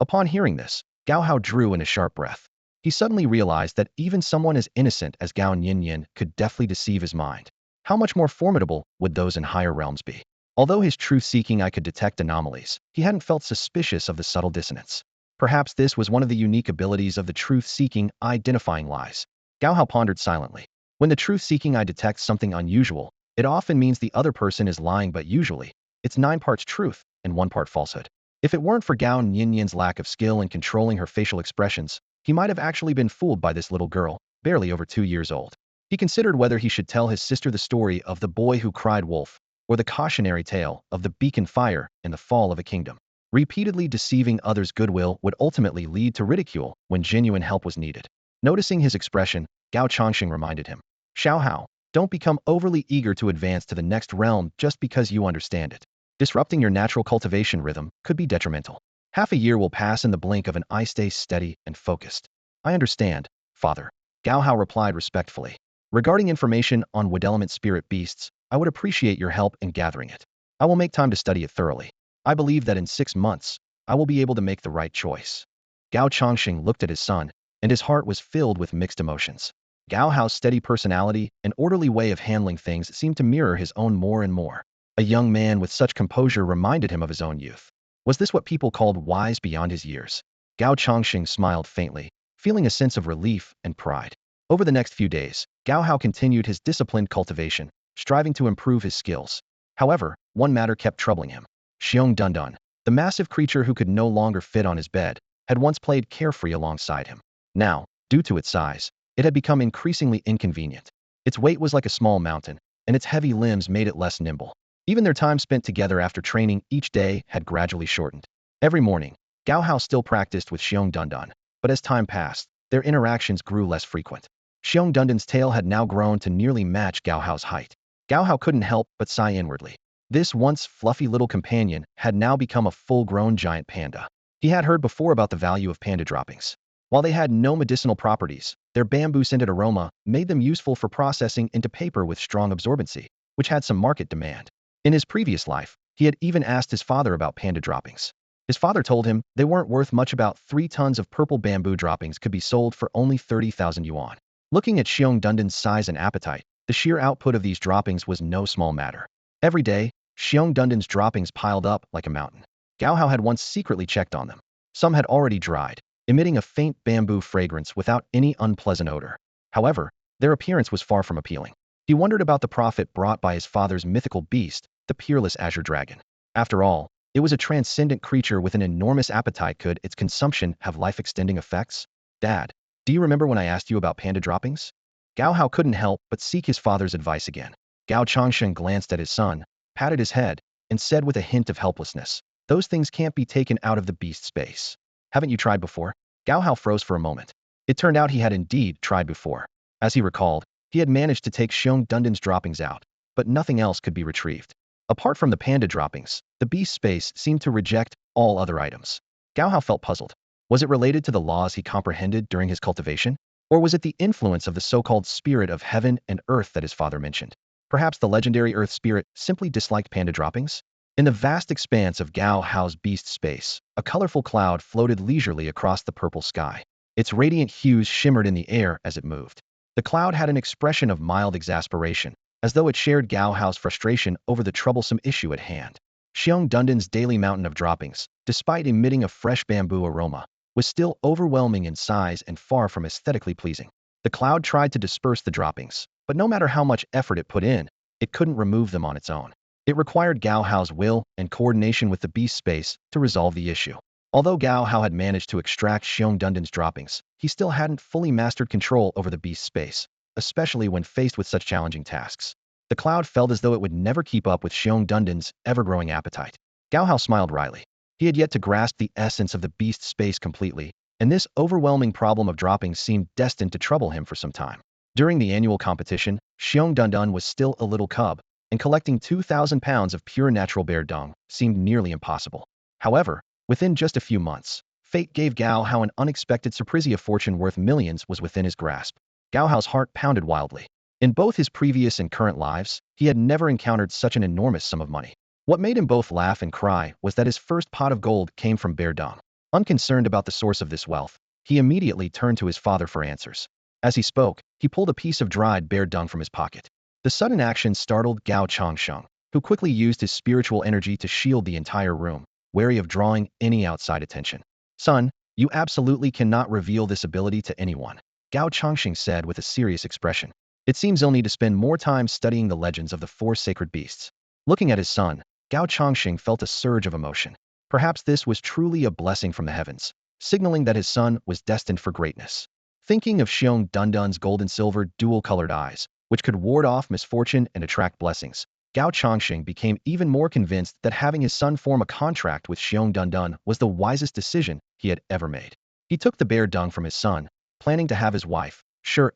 Upon hearing this, Gao Hao drew in a sharp breath. He suddenly realized that even someone as innocent as Gao Nianian could deftly deceive his mind. How much more formidable would those in higher realms be? Although his truth-seeking eye could detect anomalies, he hadn't felt suspicious of the subtle dissonance. Perhaps this was one of the unique abilities of the truth-seeking eye, identifying lies. Gao Hao pondered silently. When the truth-seeking eye detects something unusual, it often means the other person is lying, but usually, it's 9 parts truth and 1 part falsehood. If it weren't for Gao Nianyan's lack of skill in controlling her facial expressions, he might have actually been fooled by this little girl, barely over 2 years old. He considered whether he should tell his sister the story of the boy who cried wolf, or the cautionary tale of the beacon fire and the fall of a kingdom. Repeatedly deceiving others' goodwill would ultimately lead to ridicule when genuine help was needed. Noticing his expression, Gao Changxing reminded him, Xiao Hao, don't become overly eager to advance to the next realm just because you understand it. Disrupting your natural cultivation rhythm could be detrimental. Half a year will pass in the blink of an eye. Stay steady and focused. I understand, Father. Gao Hao replied respectfully. Regarding information on wood element spirit beasts, I would appreciate your help in gathering it. I will make time to study it thoroughly. I believe that in 6 months, I will be able to make the right choice. Gao Changxing looked at his son, and his heart was filled with mixed emotions. Gao Hao's steady personality and orderly way of handling things seemed to mirror his own more and more. A young man with such composure reminded him of his own youth. Was this what people called wise beyond his years? Gao Changxing smiled faintly, feeling a sense of relief and pride. Over the next few days, Gao Hao continued his disciplined cultivation, striving to improve his skills. However, one matter kept troubling him. Shiong Dunan, the massive creature who could no longer fit on his bed, had once played carefree alongside him. Now, due to its size, it had become increasingly inconvenient. Its weight was like a small mountain, and its heavy limbs made it less nimble. Even their time spent together after training each day had gradually shortened. Every morning, Gao Hao still practiced with Shiong Dunan, but as time passed, their interactions grew less frequent. Shiong Dunan's tail had now grown to nearly match Gao Hao's height. Gao Hao couldn't help but sigh inwardly. This once fluffy little companion had now become a full-grown giant panda. He had heard before about the value of panda droppings. While they had no medicinal properties, their bamboo-scented aroma made them useful for processing into paper with strong absorbency, which had some market demand. In his previous life, he had even asked his father about panda droppings. His father told him they weren't worth much. About 3 tons of purple bamboo droppings could be sold for only 30,000 yuan. Looking at Shiong Dunan's size and appetite, the sheer output of these droppings was no small matter. Every day, Shiong Dunan's droppings piled up like a mountain. Gao Hao had once secretly checked on them. Some had already dried, emitting a faint bamboo fragrance without any unpleasant odor. However, their appearance was far from appealing. He wondered about the profit brought by his father's mythical beast, the peerless azure dragon. After all, it was a transcendent creature with an enormous appetite. Could its consumption have life-extending effects? Dad, do you remember when I asked you about panda droppings? Gao Hao couldn't help but seek his father's advice again. Gao Changsheng glanced at his son, patted his head, and said with a hint of helplessness, "Those things can't be taken out of the beast space. Haven't you tried before?" Gao Hao froze for a moment. It turned out he had indeed tried before. As he recalled, he had managed to take Shiong Dunan's droppings out, but nothing else could be retrieved. Apart from the panda droppings, the beast space seemed to reject all other items. Gao Hao felt puzzled. Was it related to the laws he comprehended during his cultivation? Or was it the influence of the so-called spirit of heaven and earth that his father mentioned? Perhaps the legendary earth spirit simply disliked panda droppings? In the vast expanse of Gao Hao's beast space, a colorful cloud floated leisurely across the purple sky. Its radiant hues shimmered in the air as it moved. The cloud had an expression of mild exasperation, as though it shared Gao Hao's frustration over the troublesome issue at hand. Shiong Dunan's daily mountain of droppings, despite emitting a fresh bamboo aroma, was still overwhelming in size and far from aesthetically pleasing. The cloud tried to disperse the droppings, but no matter how much effort it put in, it couldn't remove them on its own. It required Gao Hao's will and coordination with the beast space to resolve the issue. Although Gao Hao had managed to extract Shiong Dunan's droppings, he still hadn't fully mastered control over the beast space, especially when faced with such challenging tasks. The cloud felt as though it would never keep up with Shiong Dunan's ever-growing appetite. Gao Hao smiled wryly. He had yet to grasp the essence of the beast space completely, and this overwhelming problem of droppings seemed destined to trouble him for some time. During the annual competition, Shiong Dunan was still a little cub, and collecting 2,000 pounds of pure natural bear dung seemed nearly impossible. However, within just a few months, fate gave Gao Hao an unexpected surprise. A fortune worth millions was within his grasp. Gao Hao's heart pounded wildly. In both his previous and current lives, he had never encountered such an enormous sum of money. What made him both laugh and cry was that his first pot of gold came from bear dung. Unconcerned about the source of this wealth, he immediately turned to his father for answers. As he spoke, he pulled a piece of dried bear dung from his pocket. The sudden action startled Gao Changsheng, who quickly used his spiritual energy to shield the entire room, wary of drawing any outside attention. "Son, you absolutely cannot reveal this ability to anyone," Gao Changsheng said with a serious expression. "It seems you'll need to spend more time studying the legends of the 4 sacred beasts." Looking at his son, Gao Changsheng felt a surge of emotion. Perhaps this was truly a blessing from the heavens, signaling that his son was destined for greatness. Thinking of Shiong Dunan's gold and silver dual-colored eyes, which could ward off misfortune and attract blessings, Gao Changsheng became even more convinced that having his son form a contract with Shiong Dunan was the wisest decision he had ever made. He took the bear dung from his son, planning to have his wife, Fa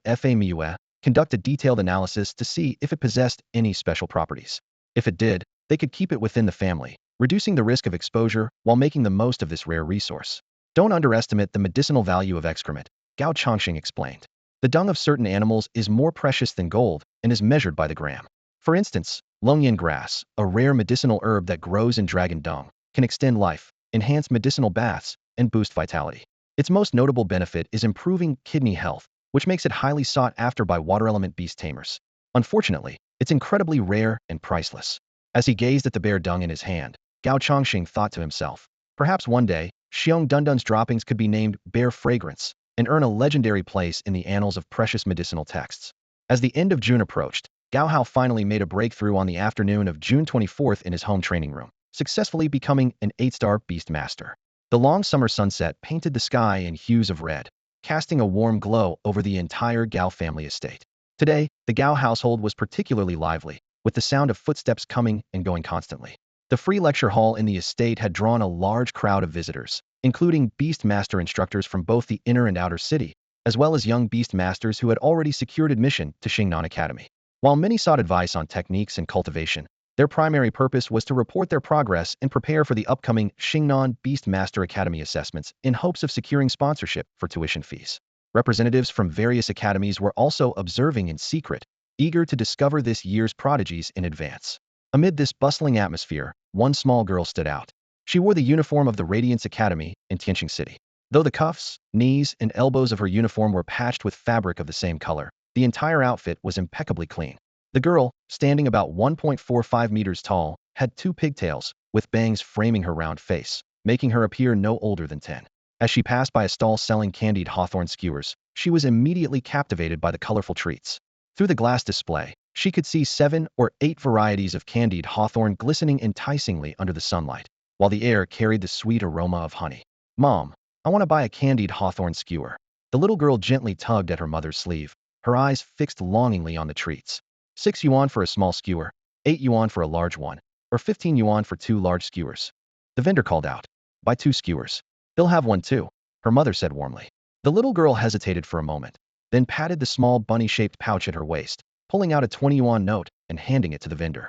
conduct a detailed analysis to see if it possessed any special properties. If it did, they could keep it within the family, reducing the risk of exposure while making the most of this rare resource. "Don't underestimate the medicinal value of excrement," Gao Changsheng explained. "The dung of certain animals is more precious than gold and is measured by the gram. For instance, Longyan grass, a rare medicinal herb that grows in dragon dung, can extend life, enhance medicinal baths, and boost vitality. Its most notable benefit is improving kidney health, which makes it highly sought after by water-element beast tamers. Unfortunately, it's incredibly rare and priceless." As he gazed at the bear dung in his hand, Gao Changsheng thought to himself, perhaps one day, Shiong Dunan's droppings could be named Bear Fragrance and earn a legendary place in the annals of precious medicinal texts. As the end of June approached, Gao Hao finally made a breakthrough on the afternoon of June 24th in his home training room, successfully becoming an 8-star Beast Master. The long summer sunset painted the sky in hues of red, casting a warm glow over the entire Gao family estate. Today, the Gao household was particularly lively, with the sound of footsteps coming and going constantly. The free lecture hall in the estate had drawn a large crowd of visitors, including Beast Master instructors from both the inner and outer city, as well as young Beast Masters who had already secured admission to Xingnan Academy. While many sought advice on techniques and cultivation, their primary purpose was to report their progress and prepare for the upcoming Xingnan Beast Master Academy assessments in hopes of securing sponsorship for tuition fees. Representatives from various academies were also observing in secret, eager to discover this year's prodigies in advance. Amid this bustling atmosphere, one small girl stood out. She wore the uniform of the Radiance Academy in Tianqing City. Though the cuffs, knees, and elbows of her uniform were patched with fabric of the same color, the entire outfit was impeccably clean. The girl, standing about 1.45 meters tall, had two pigtails, with bangs framing her round face, making her appear no older than 10. As she passed by a stall selling candied hawthorn skewers, she was immediately captivated by the colorful treats. Through the glass display, she could see 7 or 8 varieties of candied hawthorn glistening enticingly under the sunlight, while the air carried the sweet aroma of honey. "Mom, I want to buy a candied hawthorn skewer." The little girl gently tugged at her mother's sleeve, her eyes fixed longingly on the treats. 6 yuan for a small skewer, 8 yuan for a large one, or 15 yuan for 2 large skewers. The vendor called out, "Buy 2 skewers. They'll have one too," her mother said warmly. The little girl hesitated for a moment, then patted the small bunny-shaped pouch at her waist, pulling out a 20 yuan note and handing it to the vendor.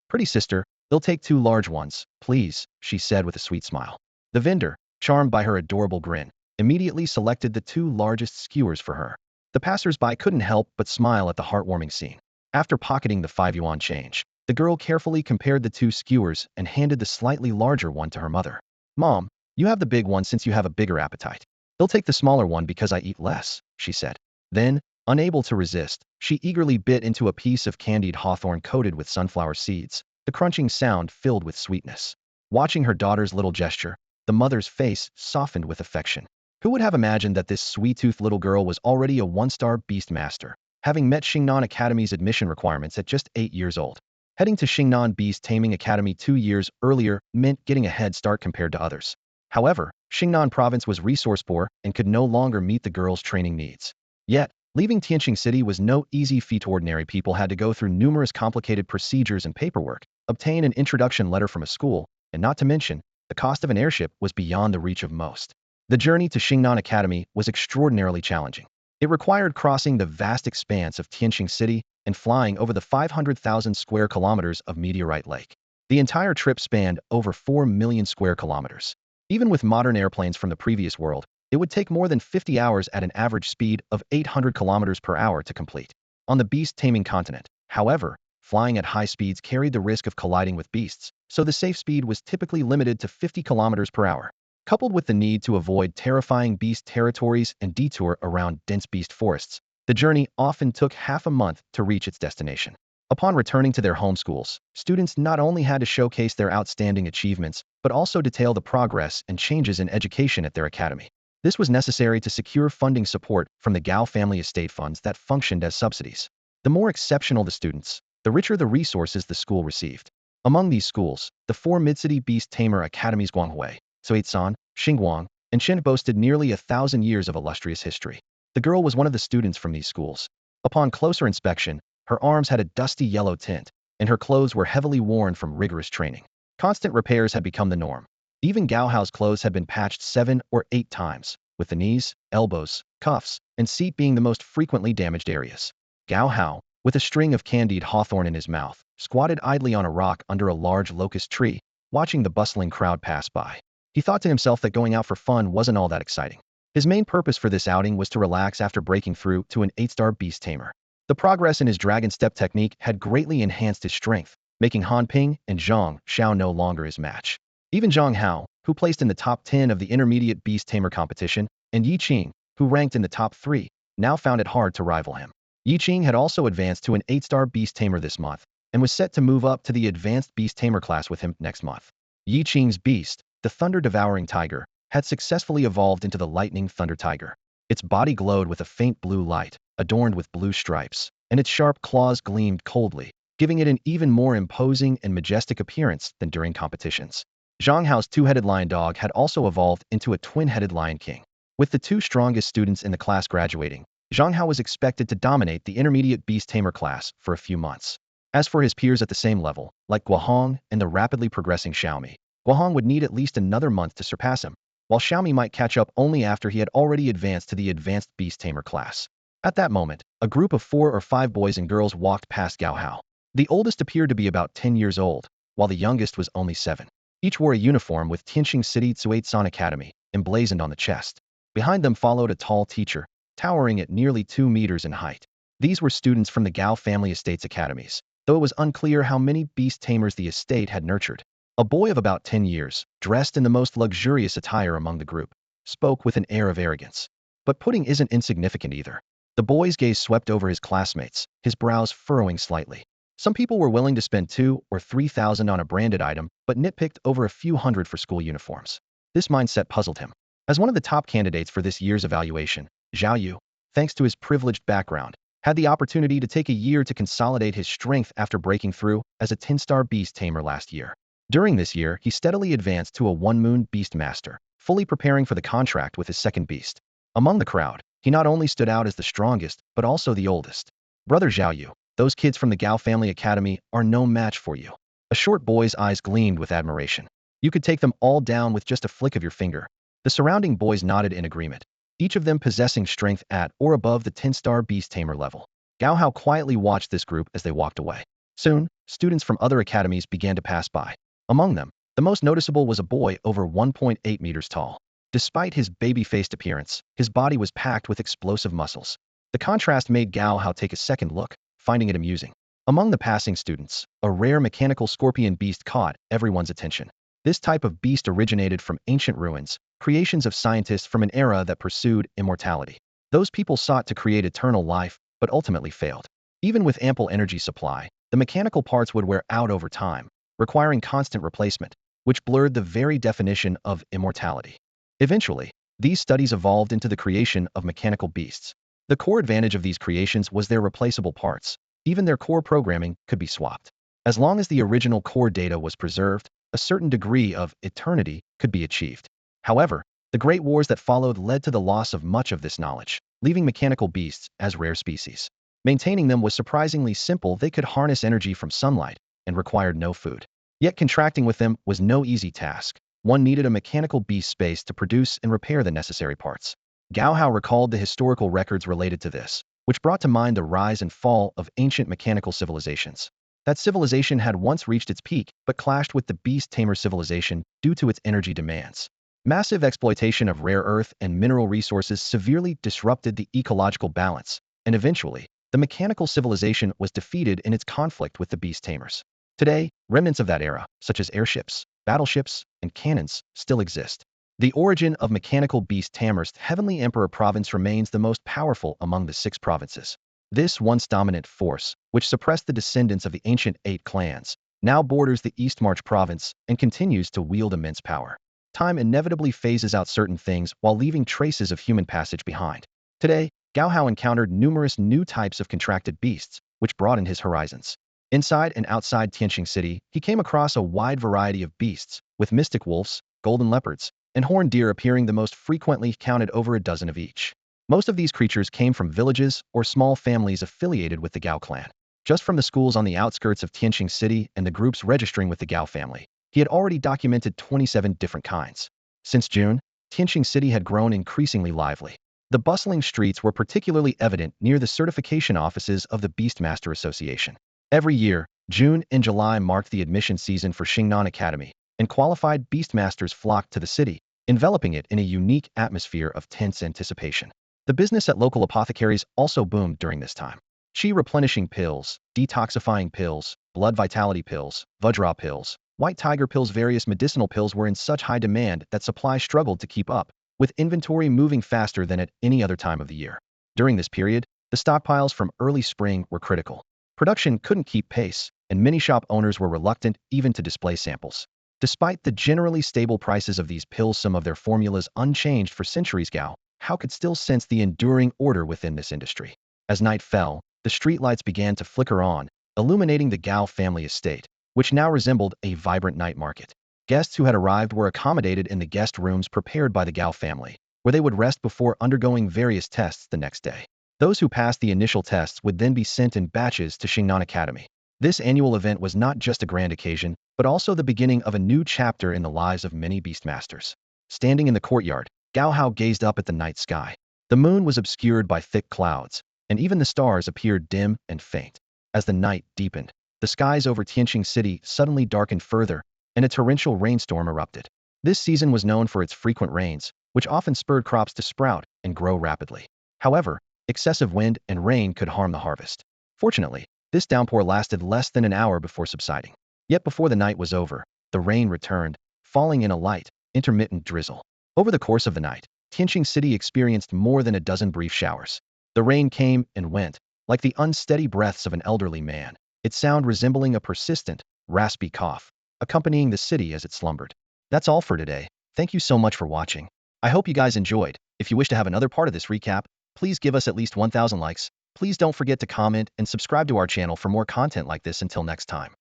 "Pretty sister, they'll take 2 large ones, please," she said with a sweet smile. The vendor, charmed by her adorable grin, immediately selected the 2 largest skewers for her. The passers-by couldn't help but smile at the heartwarming scene. After pocketing the 5 yuan change, the girl carefully compared the 2 skewers and handed the slightly larger one to her mother. "Mom, you have the big one since you have a bigger appetite. They'll take the smaller one because I eat less," she said. Then, unable to resist, she eagerly bit into a piece of candied hawthorn coated with sunflower seeds, the crunching sound filled with sweetness. Watching her daughter's little gesture, the mother's face softened with affection. Who would have imagined that this sweet-toothed little girl was already a 1-star Beast Master, having met Xingnan Academy's admission requirements at just 8 years old? Heading to Xingnan Beast Taming Academy 2 years earlier meant getting a head start compared to others. However, Xingnan province was resource poor and could no longer meet the girl's training needs. Yet, leaving Tianqing City was no easy feat. Ordinary people had to go through numerous complicated procedures and paperwork, obtain an introduction letter from a school, and not to mention, the cost of an airship was beyond the reach of most. The journey to Xingnan Academy was extraordinarily challenging. It required crossing the vast expanse of Tianqing City and flying over the 500,000 square kilometers of Meteorite Lake. The entire trip spanned over 4 million square kilometers. Even with modern airplanes from the previous world, it would take more than 50 hours at an average speed of 800 kilometers per hour to complete. On the beast-taming continent, however, flying at high speeds carried the risk of colliding with beasts, so the safe speed was typically limited to 50 kilometers per hour. Coupled with the need to avoid terrifying beast territories and detour around dense beast forests, the journey often took half a month to reach its destination. Upon returning to their home schools, students not only had to showcase their outstanding achievements, but also detail the progress and changes in education at their academy. This was necessary to secure funding support from the Gao family estate funds that functioned as subsidies. The more exceptional the students, the richer the resources the school received. Among these schools, the 4 mid-city Beast Tamer academies Guanghui, Suizan, Xinguang, and Shen boasted nearly 1,000 years of illustrious history. The girl was one of the students from these schools. Upon closer inspection, her arms had a dusty yellow tint, and her clothes were heavily worn from rigorous training. Constant repairs had become the norm. Even Gao Hao's clothes had been patched 7 or 8 times, with the knees, elbows, cuffs, and seat being the most frequently damaged areas. Gao Hao, with a string of candied hawthorn in his mouth, squatted idly on a rock under a large locust tree, watching the bustling crowd pass by. He thought to himself that going out for fun wasn't all that exciting. His main purpose for this outing was to relax after breaking through to an 8-star Beast Tamer. The progress in his dragon step technique had greatly enhanced his strength, making Han Ping and Zhang Xiao no longer his match. Even Zhang Hao, who placed in the top 10 of the intermediate Beast Tamer competition, and Yi Qing, who ranked in the top 3, now found it hard to rival him. Yi Qing had also advanced to an 8-star Beast Tamer this month, and was set to move up to the advanced Beast Tamer class with him next month. Yi Qing's beast, the thunder-devouring tiger, had successfully evolved into the lightning thunder tiger. Its body glowed with a faint blue light, adorned with blue stripes, and its sharp claws gleamed coldly, giving it an even more imposing and majestic appearance than during competitions. Zhang Hao's two-headed lion dog had also evolved into a twin-headed lion king. With the two strongest students in the class graduating, Zhang Hao was expected to dominate the intermediate beast tamer class for a few months. As for his peers at the same level, like Guohong and the rapidly progressing Xiaomi, Guohong would need at least another month to surpass him, while Xiaomi might catch up only after he had already advanced to the advanced beast tamer class. At that moment, a group of 4 or 5 boys and girls walked past Gao Hao. The oldest appeared to be about 10 years old, while the youngest was only 7. Each wore a uniform with Tianqing City Tsuetsan Academy emblazoned on the chest. Behind them followed a tall teacher, towering at nearly 2 meters in height. These were students from the Gao family estate's academies, though it was unclear how many beast tamers the estate had nurtured. A boy of about 10 years, dressed in the most luxurious attire among the group, spoke with an air of arrogance. But pudding isn't insignificant either. The boy's gaze swept over his classmates, his brows furrowing slightly. Some people were willing to spend 2 or 3,000 on a branded item, but nitpicked over a few hundred for school uniforms. This mindset puzzled him. As one of the top candidates for this year's evaluation, Zhao Yu, thanks to his privileged background, had the opportunity to take a year to consolidate his strength after breaking through as a 10-star beast tamer last year. During this year, he steadily advanced to a one-moon beast master, fully preparing for the contract with his second beast. Among the crowd, he not only stood out as the strongest, but also the oldest. Brother Zhao Yu, those kids from the Gao family academy are no match for you. A short boy's eyes gleamed with admiration. You could take them all down with just a flick of your finger. The surrounding boys nodded in agreement, each of them possessing strength at or above the 10-star beast tamer level. Gao Hao quietly watched this group as they walked away. Soon, students from other academies began to pass by. Among them, the most noticeable was a boy over 1.8 meters tall. Despite his baby-faced appearance, his body was packed with explosive muscles. The contrast made Gao Hao take a second look, finding it amusing. Among the passing students, a rare mechanical scorpion beast caught everyone's attention. This type of beast originated from ancient ruins, creations of scientists from an era that pursued immortality. Those people sought to create eternal life, but ultimately failed. Even with ample energy supply, the mechanical parts would wear out over time, requiring constant replacement, which blurred the very definition of immortality. Eventually, these studies evolved into the creation of mechanical beasts. The core advantage of these creations was their replaceable parts. Even their core programming could be swapped. As long as the original core data was preserved, a certain degree of eternity could be achieved. However, the great wars that followed led to the loss of much of this knowledge, leaving mechanical beasts as rare species. Maintaining them was surprisingly simple. They could harness energy from sunlight and required no food. Yet contracting with them was no easy task. One needed a mechanical beast space to produce and repair the necessary parts. Gao Hao recalled the historical records related to this, which brought to mind the rise and fall of ancient mechanical civilizations. That civilization had once reached its peak, but clashed with the beast tamer civilization due to its energy demands. Massive exploitation of rare earth and mineral resources severely disrupted the ecological balance, and eventually, the mechanical civilization was defeated in its conflict with the beast tamers. Today, remnants of that era, such as airships, battleships, and cannons, still exist. The origin of mechanical beast tamers. Heavenly Emperor Province remains the most powerful among the 6 provinces. This once dominant force, which suppressed the descendants of the ancient 8 clans, now borders the East March province and continues to wield immense power. Time inevitably phases out certain things while leaving traces of human passage behind. Today, Gao Hao encountered numerous new types of contracted beasts, which broadened his horizons. Inside and outside Tianqing City, he came across a wide variety of beasts, with mystic wolves, golden leopards, and horned deer appearing the most frequently, counted over a dozen of each. Most of these creatures came from villages or small families affiliated with the Gao clan. Just from the schools on the outskirts of Tianqing City and the groups registering with the Gao family, he had already documented 27 different kinds. Since June, Tianqing City had grown increasingly lively. The bustling streets were particularly evident near the certification offices of the Beastmaster Association. Every year, June and July marked the admission season for Xingnan Academy, and qualified Beastmasters flocked to the city, enveloping it in a unique atmosphere of tense anticipation. The business at local apothecaries also boomed during this time. Qi replenishing pills, detoxifying pills, blood vitality pills, Vajra pills, white tiger pills, various medicinal pills were in such high demand that supply struggled to keep up, with inventory moving faster than at any other time of the year. During this period, the stockpiles from early spring were critical. Production couldn't keep pace, and many shop owners were reluctant even to display samples. Despite the generally stable prices of these pills, some of their formulas unchanged for centuries, Gao Hao could still sense the enduring order within this industry. As night fell, the streetlights began to flicker on, illuminating the Gao family estate, which now resembled a vibrant night market. Guests who had arrived were accommodated in the guest rooms prepared by the Gao family, where they would rest before undergoing various tests the next day. Those who passed the initial tests would then be sent in batches to Xingnan Academy. This annual event was not just a grand occasion, but also the beginning of a new chapter in the lives of many Beastmasters. Standing in the courtyard, Gao Hao gazed up at the night sky. The moon was obscured by thick clouds, and even the stars appeared dim and faint. As the night deepened, the skies over Tianqing City suddenly darkened further, and a torrential rainstorm erupted. This season was known for its frequent rains, which often spurred crops to sprout and grow rapidly. However, excessive wind and rain could harm the harvest. Fortunately, this downpour lasted less than an hour before subsiding. Yet before the night was over, the rain returned, falling in a light, intermittent drizzle. Over the course of the night, Tianqing City experienced more than a dozen brief showers. The rain came and went, like the unsteady breaths of an elderly man, its sound resembling a persistent, raspy cough, accompanying the city as it slumbered. That's all for today. Thank you so much for watching. I hope you guys enjoyed. If you wish to have another part of this recap, please give us at least 1,000 likes. Please don't forget to comment and subscribe to our channel for more content like this. Until next time.